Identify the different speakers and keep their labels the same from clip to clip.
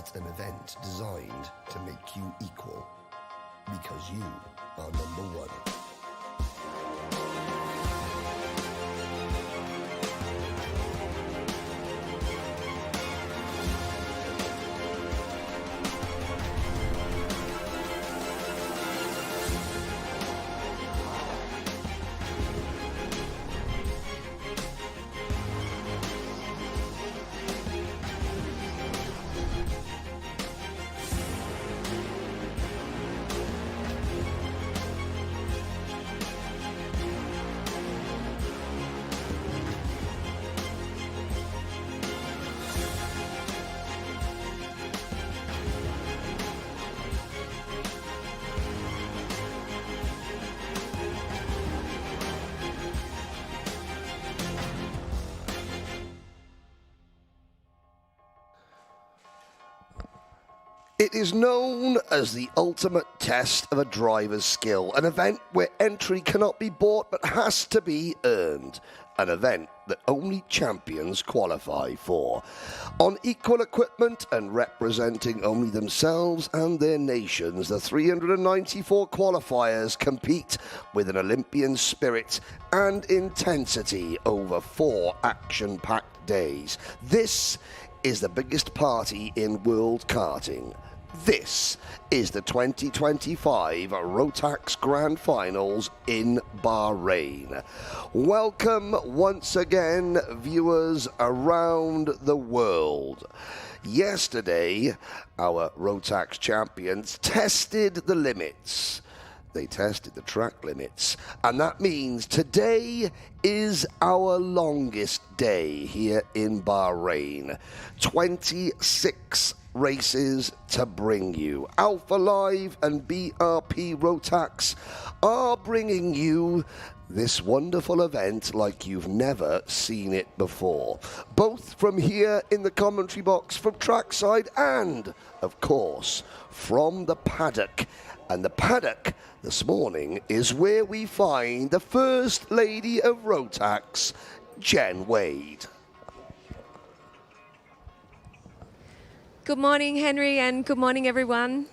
Speaker 1: at an event designed to make you equal. Because you are number one. It is known as the ultimate test of a driver's skill, an event where entry cannot be bought but has to be earned, an event that only champions qualify for. On equal equipment and representing only themselves and their nations, the 394 qualifiers compete with an Olympian spirit and intensity over 4 action-packed days. This is the biggest party in world karting. This is the 2025 Rotax Grand Finals in Bahrain. Welcome once again, viewers around the world. Yesterday, our Rotax champions tested the limits. They tested the track limits, and that means today is our longest day here in Bahrain. 26 races to bring you. Alpha Live and BRP Rotax are bringing you this wonderful event like you've never seen it before. Both from here in the commentary box, from trackside, and, of course, from the paddock. And the paddock this morning is where we find the First Lady of Rotax, Jen Wade.
Speaker 2: Good morning, Henry, and good morning, everyone.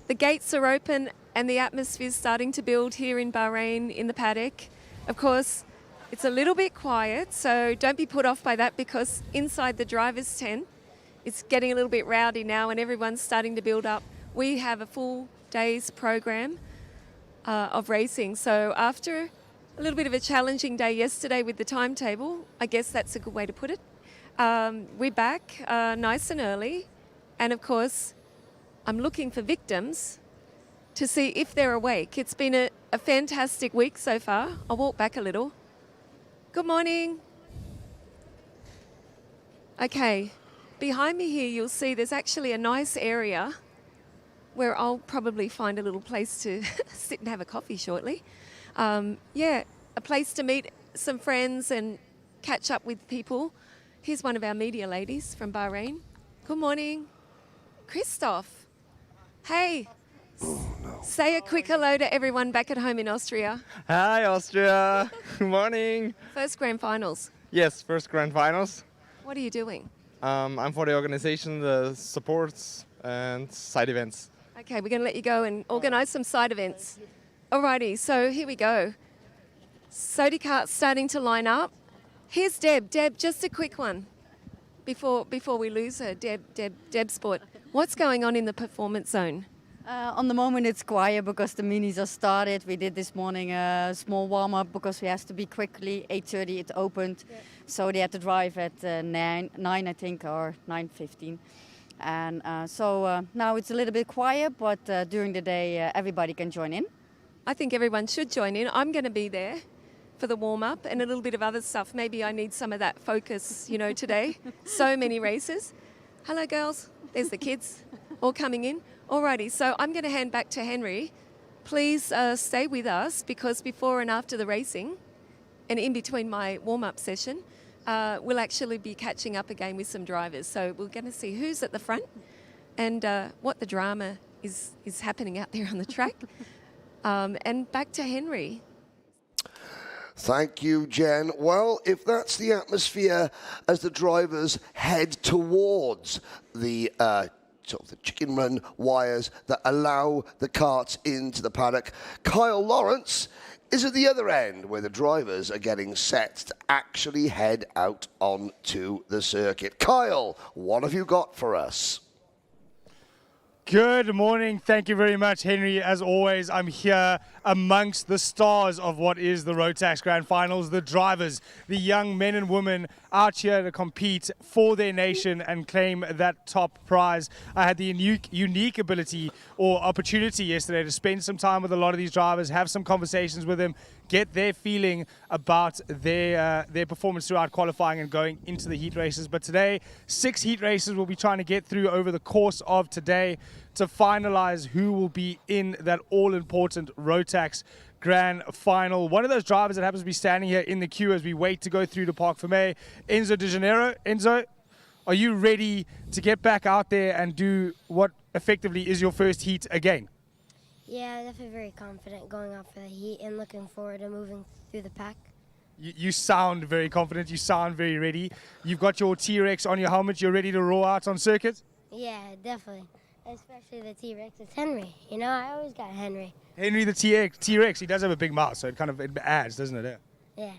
Speaker 2: The gates are open and the atmosphere is starting to build here in Bahrain in the paddock. Of course, it's a little bit quiet, so don't be put off by that, because inside the driver's tent, it's getting a little bit rowdy now and everyone's starting to build up. We have a full day's program of racing. So after a little bit of a challenging day yesterday with the timetable, I guess that's a good way to put it, we're back nice and early. And of course, I'm looking for victims to see if they're awake. It's been a fantastic week so far. I'll walk back a little. Good morning. Okay, behind me here you'll see there's actually a nice area where I'll probably find a little place to sit and have a coffee shortly. Yeah, a place to meet some friends and catch up with people. Here's one of our media ladies from Bahrain. Good morning. Christoph. Hey.
Speaker 1: Oh, no.
Speaker 2: Say a quick hello to everyone back at home in Austria.
Speaker 3: Hi, Austria. Good morning.
Speaker 2: First Grand Finals.
Speaker 3: Yes, first Grand Finals.
Speaker 2: What are you doing?
Speaker 3: I'm for the organization, the supports and side events.
Speaker 2: Okay, we're going to let you go and organise some side events. Alrighty, so here we go. Sodi cart's starting to line up. Here's Deb. Deb, just a quick one before we lose her. Deb Sport. What's going on in the performance zone?
Speaker 4: On the moment it's quiet because the minis are started. We did this morning a small warm-up because we have to be quickly. 8:30 it opened, so they had to drive at 9 I think, or 9:15. And so now it's a little bit quiet, but during the day everybody can join in.
Speaker 2: I think everyone should join in. I'm going to be there for the warm-up and a little bit of other stuff. Maybe I need some of that focus, you know, today. So many races. Hello, girls. There's the kids all coming in. Alrighty, so I'm going to hand back to Henry. Please stay with us, because before and after the racing and in between my warm-up session, we'll actually be catching up again with some drivers. So we're going to see who's at the front and what the drama is happening out there on the track. And back to Henry.
Speaker 1: Thank you, Jen. Well, if that's the atmosphere as the drivers head towards the sort of the chicken run wires that allow the carts into the paddock. Kyle Lawrence is at the other end, where the drivers are getting set to actually head out onto the circuit. Kyle, what have you got for us?
Speaker 5: Good morning. Thank you very much, Henry. As always, I'm here amongst the stars of what is the Rotax Grand Finals, the drivers, the young men and women out here to compete for their nation and claim that top prize. I had the unique ability or opportunity yesterday to spend some time with a lot of these drivers, have some conversations with them, get their feeling about their performance throughout qualifying and going into the heat races. But today, 6 heat races we'll be trying to get through over the course of today to finalize who will be in that all-important Rotax Grand Final. One of those drivers that happens to be standing here in the queue as we wait to go through to Parc Fermé, Enzo De Janeiro. Enzo, are you ready to get back out there and do what effectively is your first heat again?
Speaker 6: Yeah, definitely very confident going out for the heat and looking forward to moving through the pack.
Speaker 5: You sound very confident. You sound very ready. You've got your T-Rex on your helmet. You're ready to roll out on circuit?
Speaker 6: Yeah, definitely. Especially the T-Rex. It's Henry. You know, I always got Henry.
Speaker 5: Henry the T-Rex. He does have a big mouth, so it adds, doesn't it?
Speaker 6: Yeah.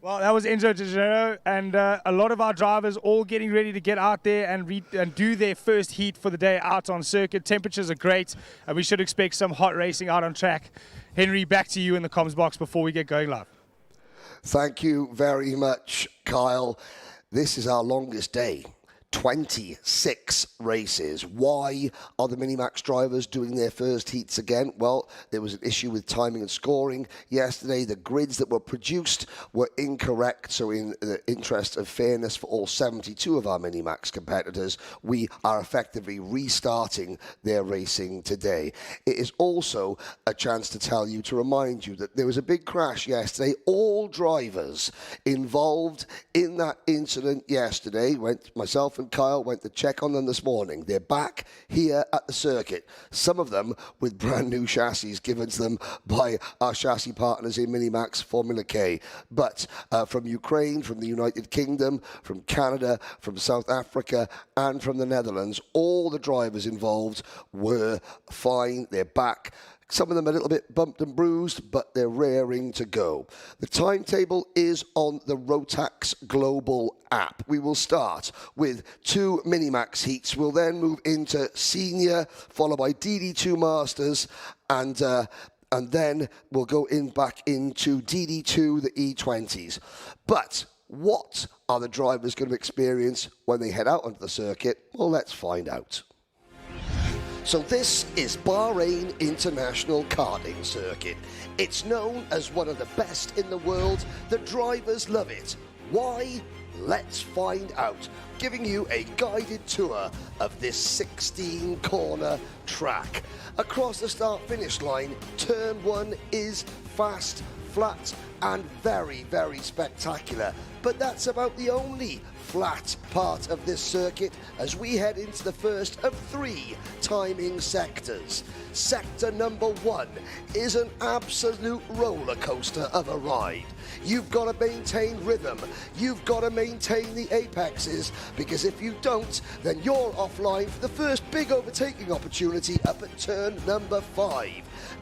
Speaker 5: Well, that was Enzo De Janeiro, and a lot of our drivers all getting ready to get out there and do their first heat for the day out on circuit. Temperatures are great, and we should expect some hot racing out on track. Henry, back to you in the comms box before we get going live.
Speaker 1: Thank you very much, Kyle. This is our longest day. 26 races. Why are the Minimax drivers doing their first heats again? Well, there was an issue with timing and scoring yesterday. The grids that were produced were incorrect, so in the interest of fairness for all 72 of our Minimax competitors, we are effectively restarting their racing today. It is also a chance to remind you that there was a big crash yesterday. All drivers involved in that incident yesterday, myself and Kyle went to check on them this morning. They're back here at the circuit, some of them with brand new chassis given to them by our chassis partners in Minimax Formula K. But from Ukraine, from the United Kingdom, from Canada, from South Africa, and from the Netherlands, all the drivers involved were fine. They're back. Some of them a little bit bumped and bruised, but they're raring to go. The timetable is on the Rotax Global app. We will start with 2 Minimax heats. We'll then move into Senior, followed by DD2 Masters, and then we'll go back into DD2, the E20s. But what are the drivers going to experience when they head out onto the circuit? Well, let's find out. So this is Bahrain International Karting Circuit. It's known as one of the best in the world. The drivers love it. Why? Let's find out. Giving you a guided tour of this 16-corner track. Across the start-finish line, turn 1 is fast, flat, and very, very spectacular. But that's about the only flat part of this circuit as we head into the first of 3 timing sectors. Sector number 1 is an absolute roller coaster of a ride. You've got to maintain rhythm. You've got to maintain the apexes, because if you don't, then you're offline for the first big overtaking opportunity up at turn number 5.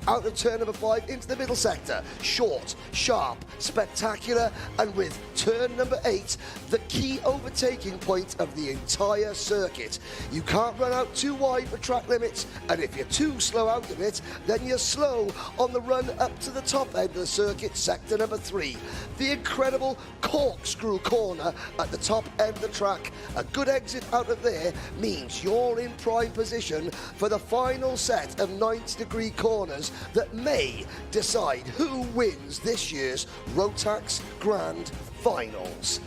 Speaker 1: Out of turn number 5 into the middle sector. Short, sharp, spectacular, and with turn number 8, the key overtaking point of the entire circuit. You can't run out too wide for track limits, and if you're too slow out of it, then you're slow on the run up to the top end of the circuit, sector number 3. The incredible corkscrew corner at the top end of the track. A good exit out of there means you're in prime position for the final set of 90-degree corners that may decide who wins this year's Rotax Grand Finals.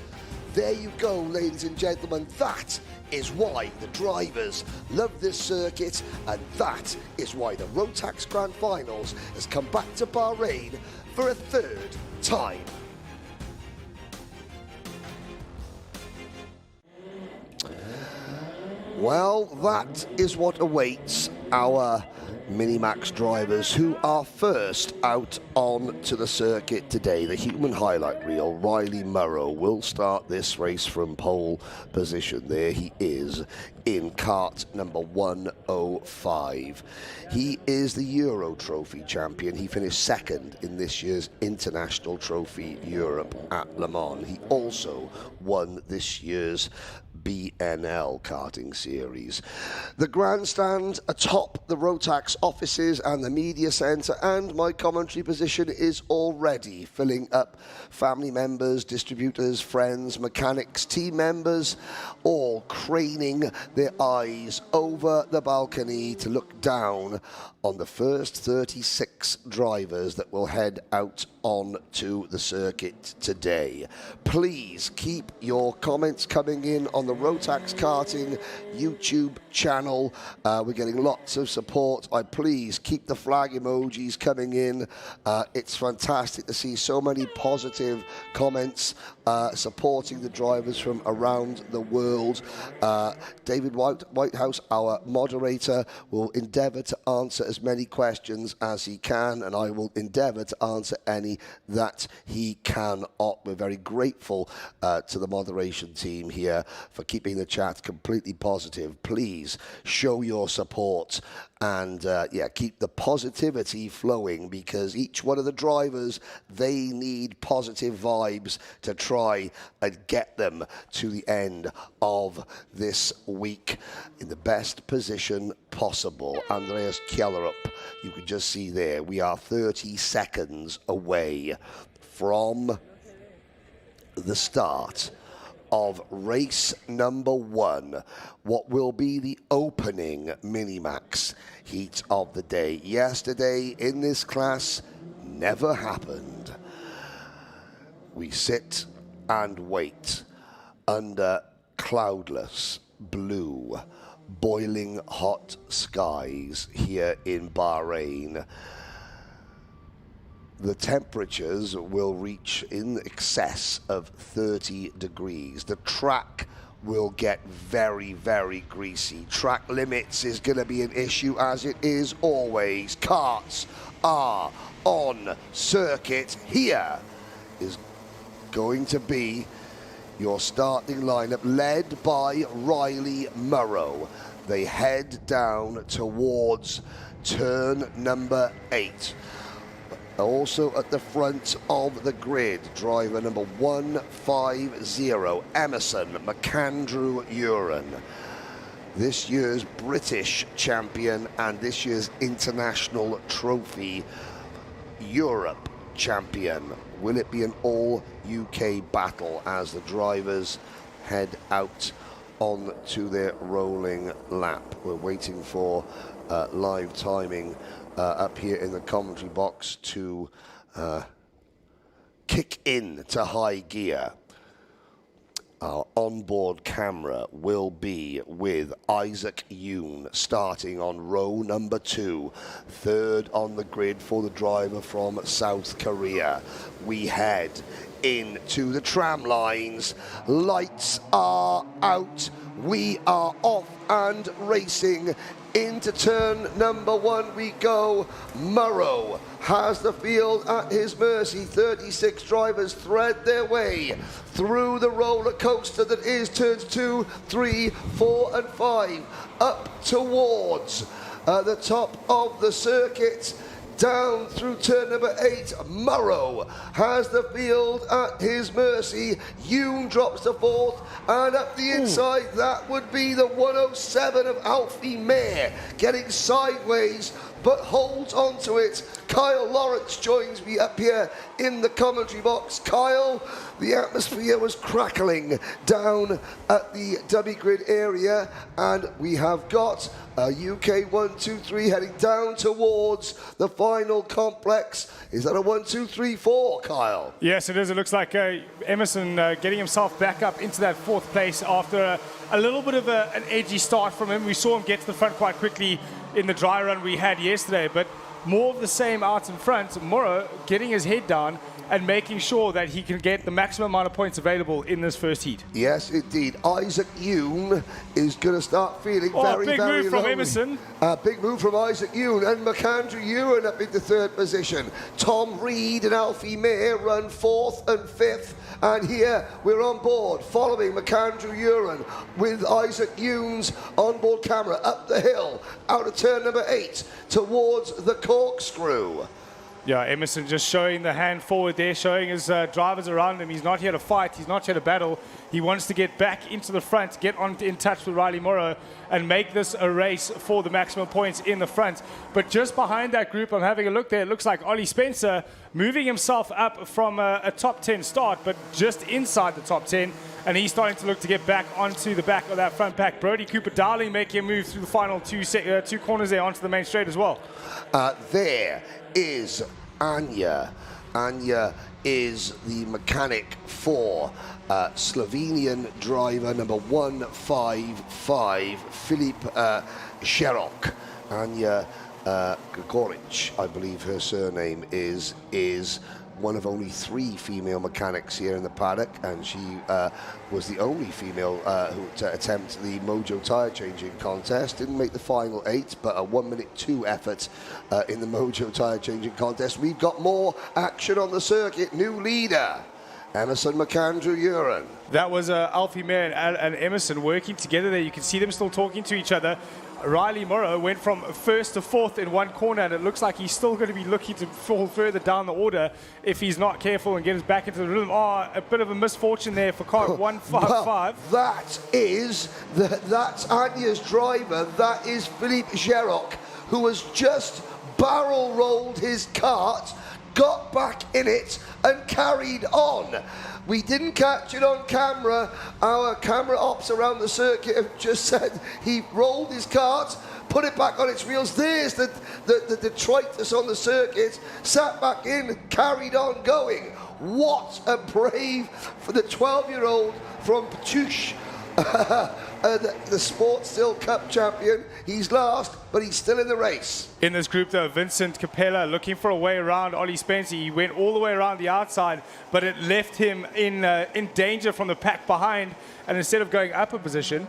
Speaker 1: There you go, ladies and gentlemen. That is why the drivers love this circuit, and that is why the Rotax Grand Finals has come back to Bahrain for a 3rd time. Well, that is what awaits our Minimax drivers who are first out onto the circuit today. The human highlight reel, Riley Murrow, will start this race from pole position. There he is in kart number 105. He is the Euro Trophy champion. He finished second in this year's International Trophy Europe at Le Mans. He also won this year's BNL karting series. The grandstand atop the Rotax offices and the media centre, and my commentary position is already filling up. Family members, distributors, friends, mechanics, team members, all craning their eyes over the balcony to look down on the first 36 drivers that will head out onto the circuit today. Please keep your comments coming in on the Rotax Karting YouTube channel. We're getting lots of support. Please keep the flag emojis coming in. It's fantastic to see so many positive comments supporting the drivers from around the world. David Whitehouse, our moderator, will endeavour to answer as many questions as he can, and I will endeavour to answer any that he cannot. We're very grateful to the moderation team here for keeping the chat completely positive. Please show your support and keep the positivity flowing, because each one of the drivers, they need positive vibes to try and get them to the end of this week in the best position possible. Andreas Kjellerup, you can just see there, we are 30 seconds away from the start of race number 1, what will be the opening Minimax heat of the day. Yesterday in this class never happened. We sit and wait under cloudless, blue, boiling hot skies here in Bahrain. The temperatures will reach in excess of 30 degrees. The track will get very, very greasy. Track limits is going to be an issue, as it is always. Karts are on circuit. Here is going to be your starting lineup, led by Riley Murrow. They head down towards turn number 8. Also at the front of the grid, driver number 150, Emerson McAndrew Uren. This year's British champion and this year's International Trophy Europe champion. Will it be an all-UK battle as the drivers head out onto their rolling lap? We're waiting for live timing up here in the commentary box to kick in to high gear. Our onboard camera will be with Isaac Yoon starting on row number 2, third on the grid for the driver from South Korea. We head into the tram lines. Lights are out. We are off and racing. Into turn number 1 we go. Murrow has the field at his mercy. 36 drivers thread their way through the roller coaster that is turns 2, 3, 4 and 5 up towards the top of the circuit. Down through turn number 8, Murrow has the field at his mercy. Yoon drops to 4th, and up the inside, that would be the 107 of Alfie Mayer, getting sideways, but holds onto it. Kyle Lawrence joins me up here in the commentary box. Kyle, the atmosphere was crackling down at the dummy grid area, and we have got a UK 1, 2, 3 heading down towards the final complex. Is that a 1, 2, 3, 4, Kyle?
Speaker 5: Yes, it is. It looks like Emerson getting himself back up into that 4th place after a little bit of an edgy start from him. We saw him get to the front quite quickly in the dry run we had yesterday, but more of the same out in front. Morrow getting his head down and making sure that he can get the maximum amount of points available in this first heat.
Speaker 1: Yes, indeed. Isaac Yoon is going to start feeling very,
Speaker 5: big
Speaker 1: very
Speaker 5: move from
Speaker 1: lonely.
Speaker 5: Emerson.
Speaker 1: Big move from Isaac Yoon, and McAndrew Ewan up into third position. Tom Reed and Alfie Mayer run fourth and fifth. And here we're on board, following McAndrew Ewan with Isaac Yoon's onboard camera up the hill, out of turn number 8, towards the corkscrew.
Speaker 5: Yeah, Emerson just showing the hand forward there, showing his drivers around him. He's not here to fight. He's not here to battle. He wants to get back into the front, get in touch with Riley Morrow, and make this a race for the maximum points in the front. But just behind that group, I'm having a look there. It looks like Ollie Spencer moving himself up from a top 10 start, but just inside the top 10. And he's starting to look to get back onto the back of that front pack. Brody Cooper-Darling making a move through the final two corners there onto the main straight as well.
Speaker 1: There is Anja. Anja is the mechanic for Slovenian driver number 155, Filip Šerok. Anja Gregoric, I believe her surname is one of only 3 female mechanics here in the paddock, and she was the only female who to attempt the Mojo tyre changing contest. Didn't make the final 8, but a 1:02 effort in the Mojo tyre changing contest. We've got more action on the circuit. New leader, Emerson McAndrew Ewan.
Speaker 5: That was Alfie Mayer and Emerson working together there. You can see them still talking to each other. Riley Morrow went from first to fourth in one corner, and it looks like he's still going to be looking to fall further down the order if he's not careful and gets back into the rhythm. Oh, a bit of a misfortune there for car 155.
Speaker 1: Well, that's Anja's driver. That is Filip Šerok, who has just barrel rolled his kart, got back in it, and carried on. We didn't catch it on camera. Our camera ops around the circuit have just said he rolled his kart, put it back on its wheels. There's the detritus on the circuit, sat back in, carried on going. What a brave for the 12-year-old from Ptush. The Sports Still Cup champion. He's last, but he's still in the race.
Speaker 5: In this group, though, Vincent Capella looking for a way around Ollie Spencer. He went all the way around the outside, but it left him in danger from the pack behind. And instead of going up a position,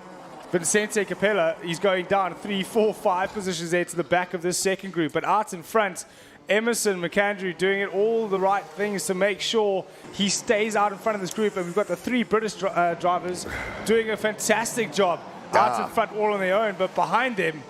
Speaker 5: Vincente Capella, he's going down 3, 4, 5 positions there to the back of this second group. But out in front, Emerson McAndrew doing it all the right things to make sure he stays out in front of this group. And we've got the 3 British drivers doing a fantastic job out in front all on their own. But behind them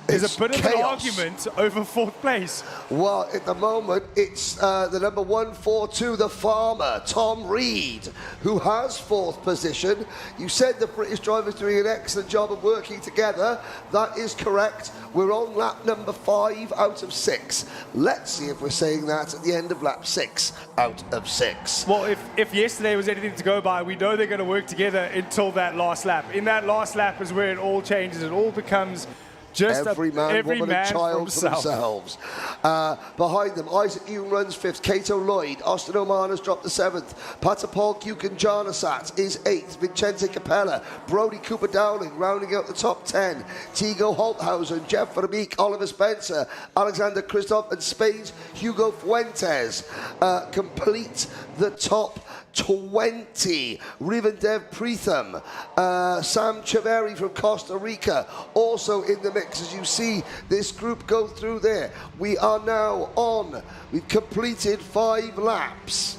Speaker 5: is a bit of an argument over 4th place.
Speaker 1: Well, at the moment, it's the number 142, the farmer, Tom Reed, who has 4th position. You said the British driver's doing an excellent job of working together. That is correct. We're on lap number 5 out of 6. Let's see if we're saying that at the end of lap 6 out of 6.
Speaker 5: Well, if yesterday was anything to go by, we know they're going to work together until that last lap. In that last lap is where it all changes. It all becomes just
Speaker 1: every man, woman, and child for themselves. Behind them, Isaac Yoon runs 5th. Cato Lloyd, Austin Oman has dropped to 7th. Patapol Kukanjanasat is 8th. Vincente Capella, Brody Cooper-Dowling rounding out the top 10. Tigo Holthausen, Jeff Verbeek, Oliver Spencer, Alexander Christoph, and Spain's Hugo Fuentes complete the top 20. Rivendev Pritham, Sam Chaveri from Costa Rica, also in the mix as you see this group go through there. We are now on, we've completed 5 laps.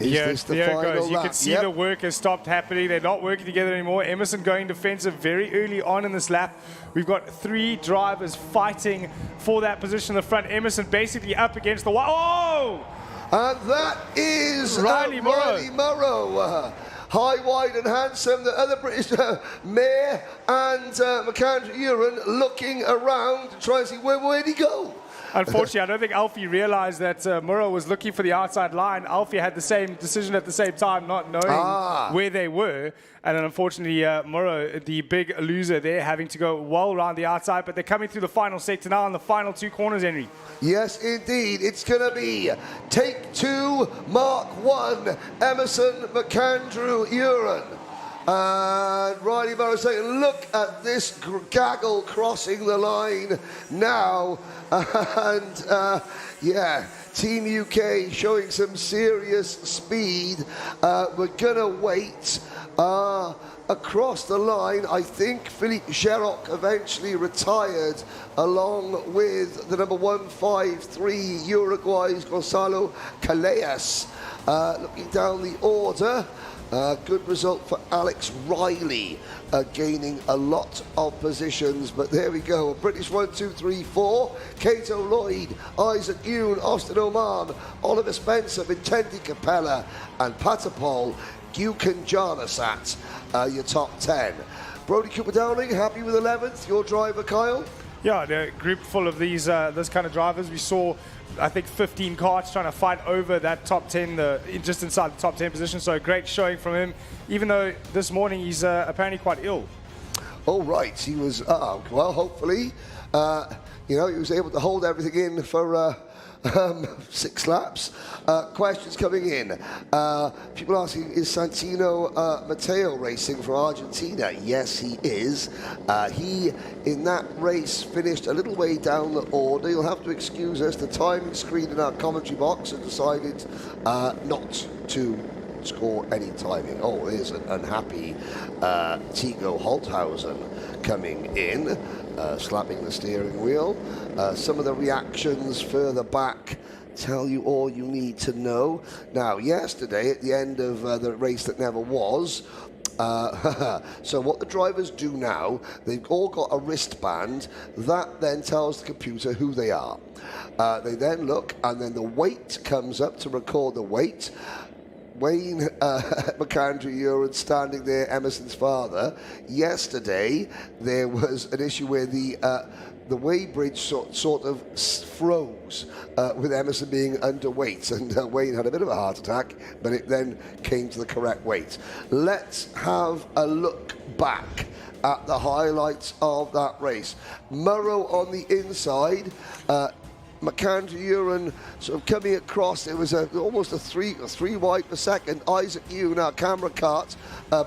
Speaker 1: Is this the
Speaker 5: there
Speaker 1: final
Speaker 5: it goes. You
Speaker 1: lap?
Speaker 5: can see the work has stopped happening. They're not working together anymore. Emerson going defensive very early on in this lap. We've got 3 drivers fighting for that position in the front. Emerson basically up against the wall. Oh!
Speaker 1: And that is
Speaker 5: Riley
Speaker 1: Morrow. High, wide and handsome. The other British, Mayer and McAndrew Ewan, looking around to try and see where'd he go.
Speaker 5: Unfortunately, I don't think Alfie realized that Morrow was looking for the outside line. Alfie had the same decision at the same time, not knowing where they were. And then unfortunately, Morrow, the big loser there, having to go well around the outside. But they're coming through the final sector now on the final 2 corners, Henry.
Speaker 1: Yes, indeed. It's going to be take 2, Mark 1, Emerson McAndrew Ewan. And Riley Murrow saying, look at this gaggle crossing the line now. And yeah, Team UK showing some serious speed. We're going to wait across the line. I think Philippe Geroc eventually retired along with the number 153 Uruguay's Gonzalo Callejas. Looking down the order. Good result for Alex Riley, gaining a lot of positions, but there we go. British 1, 2, 3, 4. Cato Lloyd, Isaac Yoon, Austin Oman, Oliver Spencer, Vincenzi Capella, and Patapol Gyukan Janasat, your top 10. Brodie Cooper Dowling, happy with 11th. Your driver, Kyle?
Speaker 5: Yeah, the group full of these this kind of drivers. We saw, I think, 15 karts trying to fight over that top 10, just inside the top 10 position. So a great showing from him, even though this morning he's apparently quite ill.
Speaker 1: Oh, right. He was, well, hopefully, he was able to hold everything in for 6 laps. Questions coming in. People asking, is Santino Matteo racing for Argentina? Yes, he is. He, in that race, finished a little way down the order. You'll have to excuse us. The timing screen in our commentary box has decided not to score any timing. Oh, there's an unhappy Tigo Holthausen coming in, slapping the steering wheel. Some of the reactions further back tell you all you need to know. Now, yesterday, at the end of the race that never was, so what the drivers do now, they've all got a wristband that then tells the computer who they are. They then look, and then the weight comes up to record the weight. Wayne McAndrew Uren standing there, Emerson's father. Yesterday, there was an issue where the weighbridge sort of froze with Emerson being underweight, and Wayne had a bit of a heart attack, but it then came to the correct weight. Let's have a look back at the highlights of that race. Murrow on the inside, McAndrew Uren sort of coming across. It was almost a three wide per second. Isaac Yoon, our camera cart,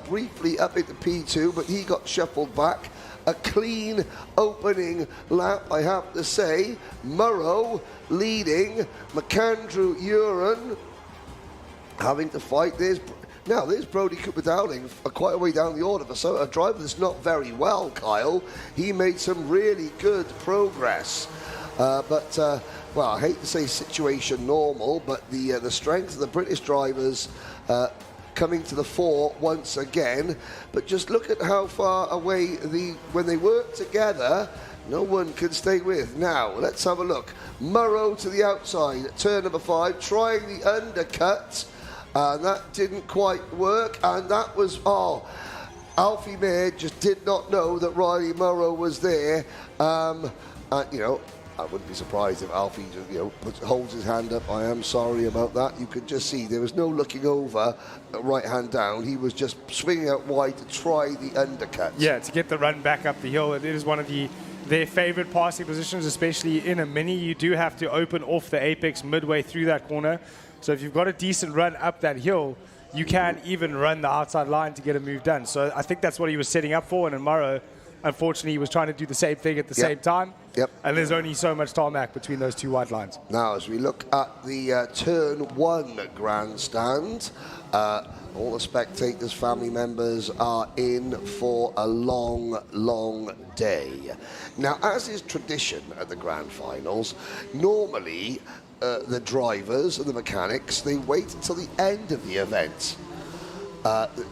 Speaker 1: briefly up into P2, but he got shuffled back. A clean opening lap, I have to say. Murrow leading, McAndrew Uren having to fight. There's Brodie Cooper Dowling, quite a way down the order. For a driver that's not very well, Kyle, he made some really good progress. Well, I hate to say situation normal, but the strength of the British drivers coming to the fore once again. But just look at how far away when they work together, no one can stay with. Now, let's have a look. Murrow to the outside, turn number 5, trying the undercut, and that didn't quite work, and that was, Alfie Mayer just did not know that Riley Murrow was there. I wouldn't be surprised if Alfie, holds his hand up. I am sorry about that. You could just see there was no looking over, right hand down. He was just swinging out wide to try the undercut.
Speaker 5: Yeah, to get the run back up the hill. It is one of their favorite passing positions, especially in a mini. You do have to open off the apex midway through that corner. So if you've got a decent run up that hill, you can even run the outside line to get a move done. So I think that's what he was setting up for. And in Murrow, unfortunately, he was trying to do the same thing at the same time.
Speaker 1: Yep.
Speaker 5: And there's only so much tarmac between those two white lines.
Speaker 1: Now, as we look at the Turn 1 grandstand, all the spectators, family members are in for a long, long day. Now, as is tradition at the grand finals, normally the drivers and the mechanics, they wait until the end of the event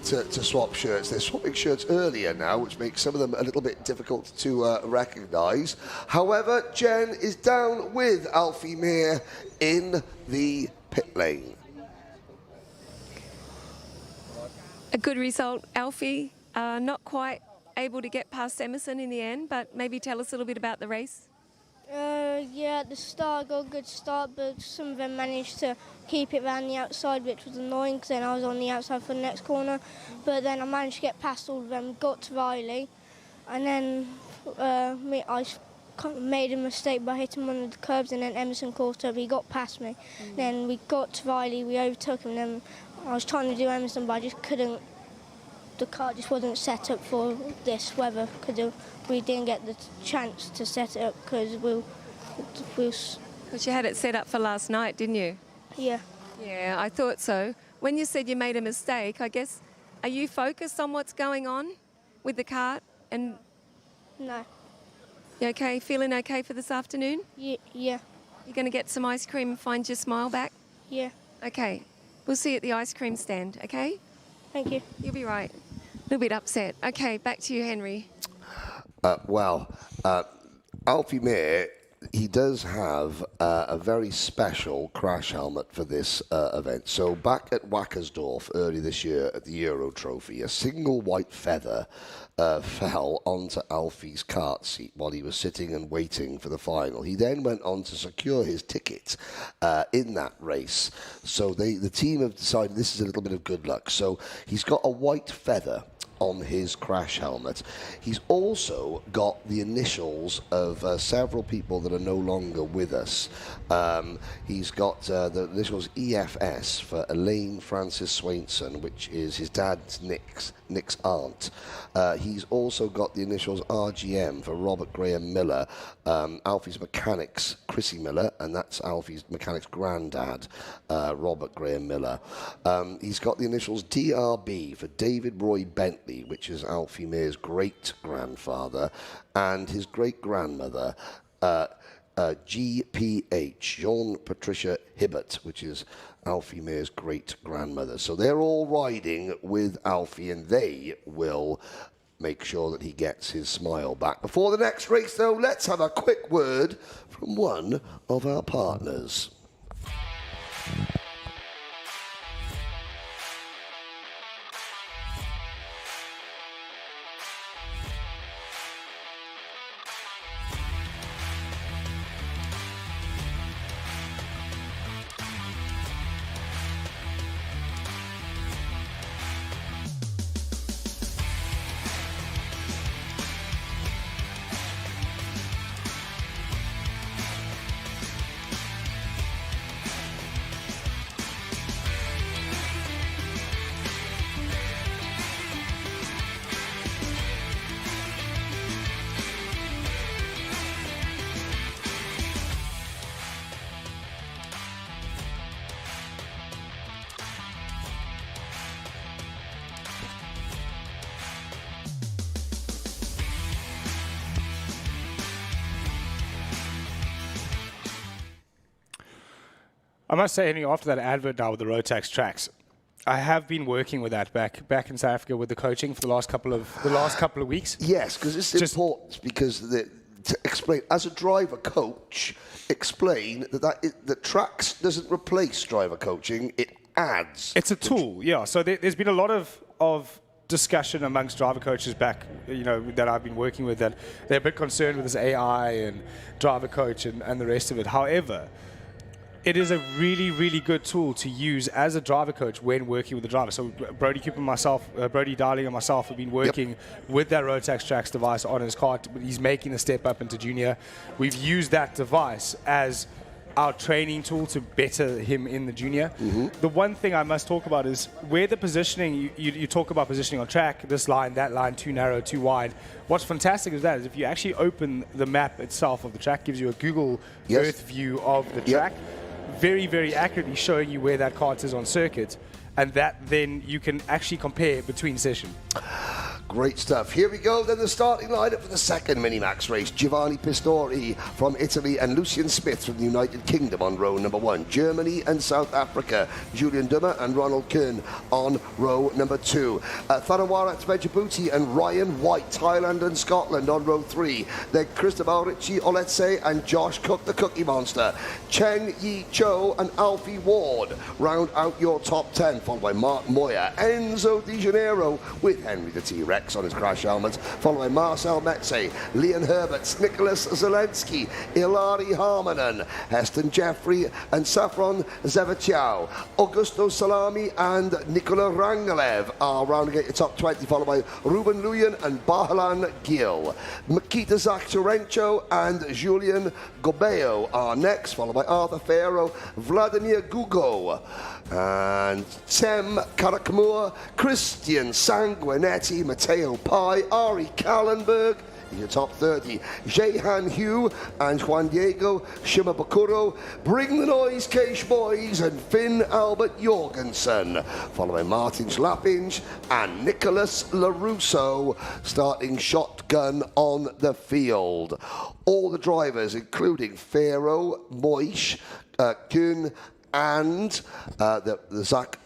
Speaker 1: to swap shirts. They're swapping shirts earlier now, which makes some of them a little bit difficult to recognise. However, Jen is down with Alfie Mayer in the pit lane.
Speaker 2: A good result, Alfie. Not quite able to get past Emerson in the end, but maybe tell us a little bit about the race.
Speaker 7: Yeah, at the start I got a good start, but some of them managed to keep it around the outside, which was annoying because then I was on the outside for the next corner. But then I managed to get past all of them, got to Riley, and then I made a mistake by hitting one of the curbs, and then Emerson caught up. He got past me. Then we got to Riley, we overtook him, and then I was trying to do Emerson, but I just couldn't the car just wasn't set up for this weather because we didn't get the chance to set it up because
Speaker 2: Because you had it set up for last night, didn't you?
Speaker 7: yeah.
Speaker 2: Yeah, I thought so. When you said you made a mistake, I guess, are you focused on what's going on with the cart? And
Speaker 7: No.
Speaker 2: you okay? Feeling okay for this afternoon?
Speaker 7: Yeah.
Speaker 2: You're going to get some ice cream and find your smile back?
Speaker 7: Yeah.
Speaker 2: Okay. We'll see you at the ice cream stand, okay?
Speaker 7: Thank you.
Speaker 2: You'll be right. A little bit upset. Okay, back to you, Henry.
Speaker 1: Alfie May, he does have a very special crash helmet for this event. So back at Wackersdorf early this year at the Euro Trophy, a single white feather fell onto Alfie's cart seat while he was sitting and waiting for the final. He then went on to secure his ticket in that race. So the team have decided this is a little bit of good luck. So he's got a white feather on his crash helmet. He's also got the initials of several people that are no longer with us. He's got the initials EFS for Elaine Francis Swainson, which is his dad's Nick's aunt. He's also got the initials RGM for Robert Graham Miller, Alfie's mechanic's Chrissy Miller, and that's Alfie's mechanic's granddad, Robert Graham Miller. He's got the initials DRB for David Roy Bentley, which is Alfie May's great-grandfather, and his great-grandmother, GPH, Jean Patricia Hibbert, which is Alfie May's great-grandmother. So they're all riding with Alfie, and they will make sure that he gets his smile back. Before the next race, though, let's have a quick word from one of our partners.
Speaker 5: I must say, Henry, after that advert now with the Rotax tracks, I have been working with that back in South Africa with the coaching for the last couple of weeks.
Speaker 1: Yes, because it's important because to explain as a driver coach, explain that tracks doesn't replace driver coaching; it adds.
Speaker 5: It's a tool, yeah. So there's been a lot of discussion amongst driver coaches back, that I've been working with, that they're a bit concerned with this AI and driver coach and the rest of it. However, it is a really, really good tool to use as a driver coach when working with the driver. So Brody Cooper and myself, Brody Darling and myself have been working with that Rotax Tracks device on his cart. He's making a step up into junior. We've used that device as our training tool to better him in the junior. Mm-hmm. The one thing I must talk about is where the positioning, you talk about positioning on track, this line, that line, too narrow, too wide. What's fantastic is if you actually open the map itself of the track, gives you a Google Earth view of the track. Very, very accurately showing you where that kart is on circuit, and that then you can actually compare between session.
Speaker 1: Great stuff. Here we go, then the starting lineup for the second Minimax race. Giovanni Pistori from Italy and Lucian Smith from the United Kingdom on row number 1. Germany and South Africa, Julian Dummer and Ronald Kern on row number 2. Thanawara Djibouti and Ryan White, Thailand and Scotland on row 3. Then Cristobal Ricci Oletse and Josh Cook, the Cookie Monster. Cheng Yi Cho and Alfie Ward round out your top 10, followed by Mark Moyer, Enzo Di Janeiro with Henry the T-Rex, reflex on his crash helmet, followed by Marcel Metze, Leon Herberts, Nicholas Zelensky, Ilari Harmonen, Heston Jeffrey and Safron Zevachau. Augusto Salami and Nikola Rangalev are rounding out the top 20, followed by Ruben Lujan and Bahlan Gil. Makita Zakharenko and Julian Gobeo are next, followed by Arthur Ferro, Vladimir Gugo, and Sem Karakamura, Christian Sanguinetti, Matteo Pai, Ari Kallenberg in your top 30. Jehan Hugh and Juan Diego Shimabukuro. Bring the noise, Cage Boys, and Finn Albert Jorgensen, followed by Martin Schlappinge and Nicholas LaRusso, starting shotgun on the field. All the drivers, including Ferro, Moish, Kuhn, and the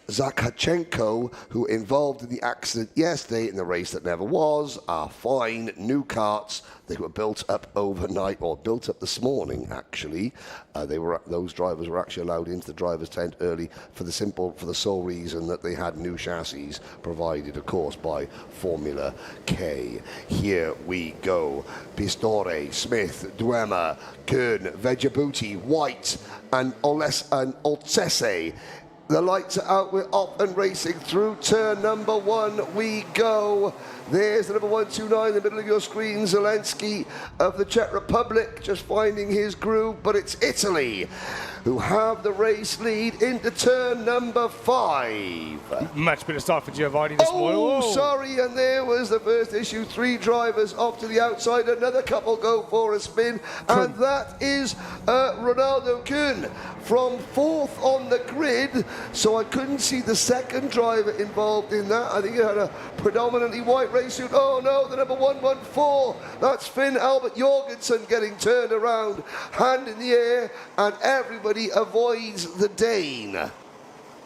Speaker 1: Zakhachenko, who involved in the accident yesterday in the race that never was, are fine new karts. They were built up overnight, or built up this morning actually. Those drivers were actually allowed into the drivers' tent early for the sole reason that they had new chassis provided, of course, by Formula K. Here we go. Pistore, Smith, Duema, Kern, Vejabuti, White, and Oltsese. The lights are out, we're off and racing through turn number 1 we go. There's the number 129 in the middle of your screen, Zelensky of the Czech Republic, just finding his groove, but it's Italy who have the race lead into turn number 5.
Speaker 5: Much better start for Giovanni this morning.
Speaker 1: Oh,
Speaker 5: Whoa.
Speaker 1: sorry, and there was the first issue. 3 drivers off to the outside. Another couple go for a spin, and that is Ronaldo Kuhn from 4th on the grid, so I couldn't see the second driver involved in that. I think he had a predominantly white race suit. Oh no, the number 114, that's Finn Albert Jorgensen getting turned around, hand in the air, and everybody avoids the Dane.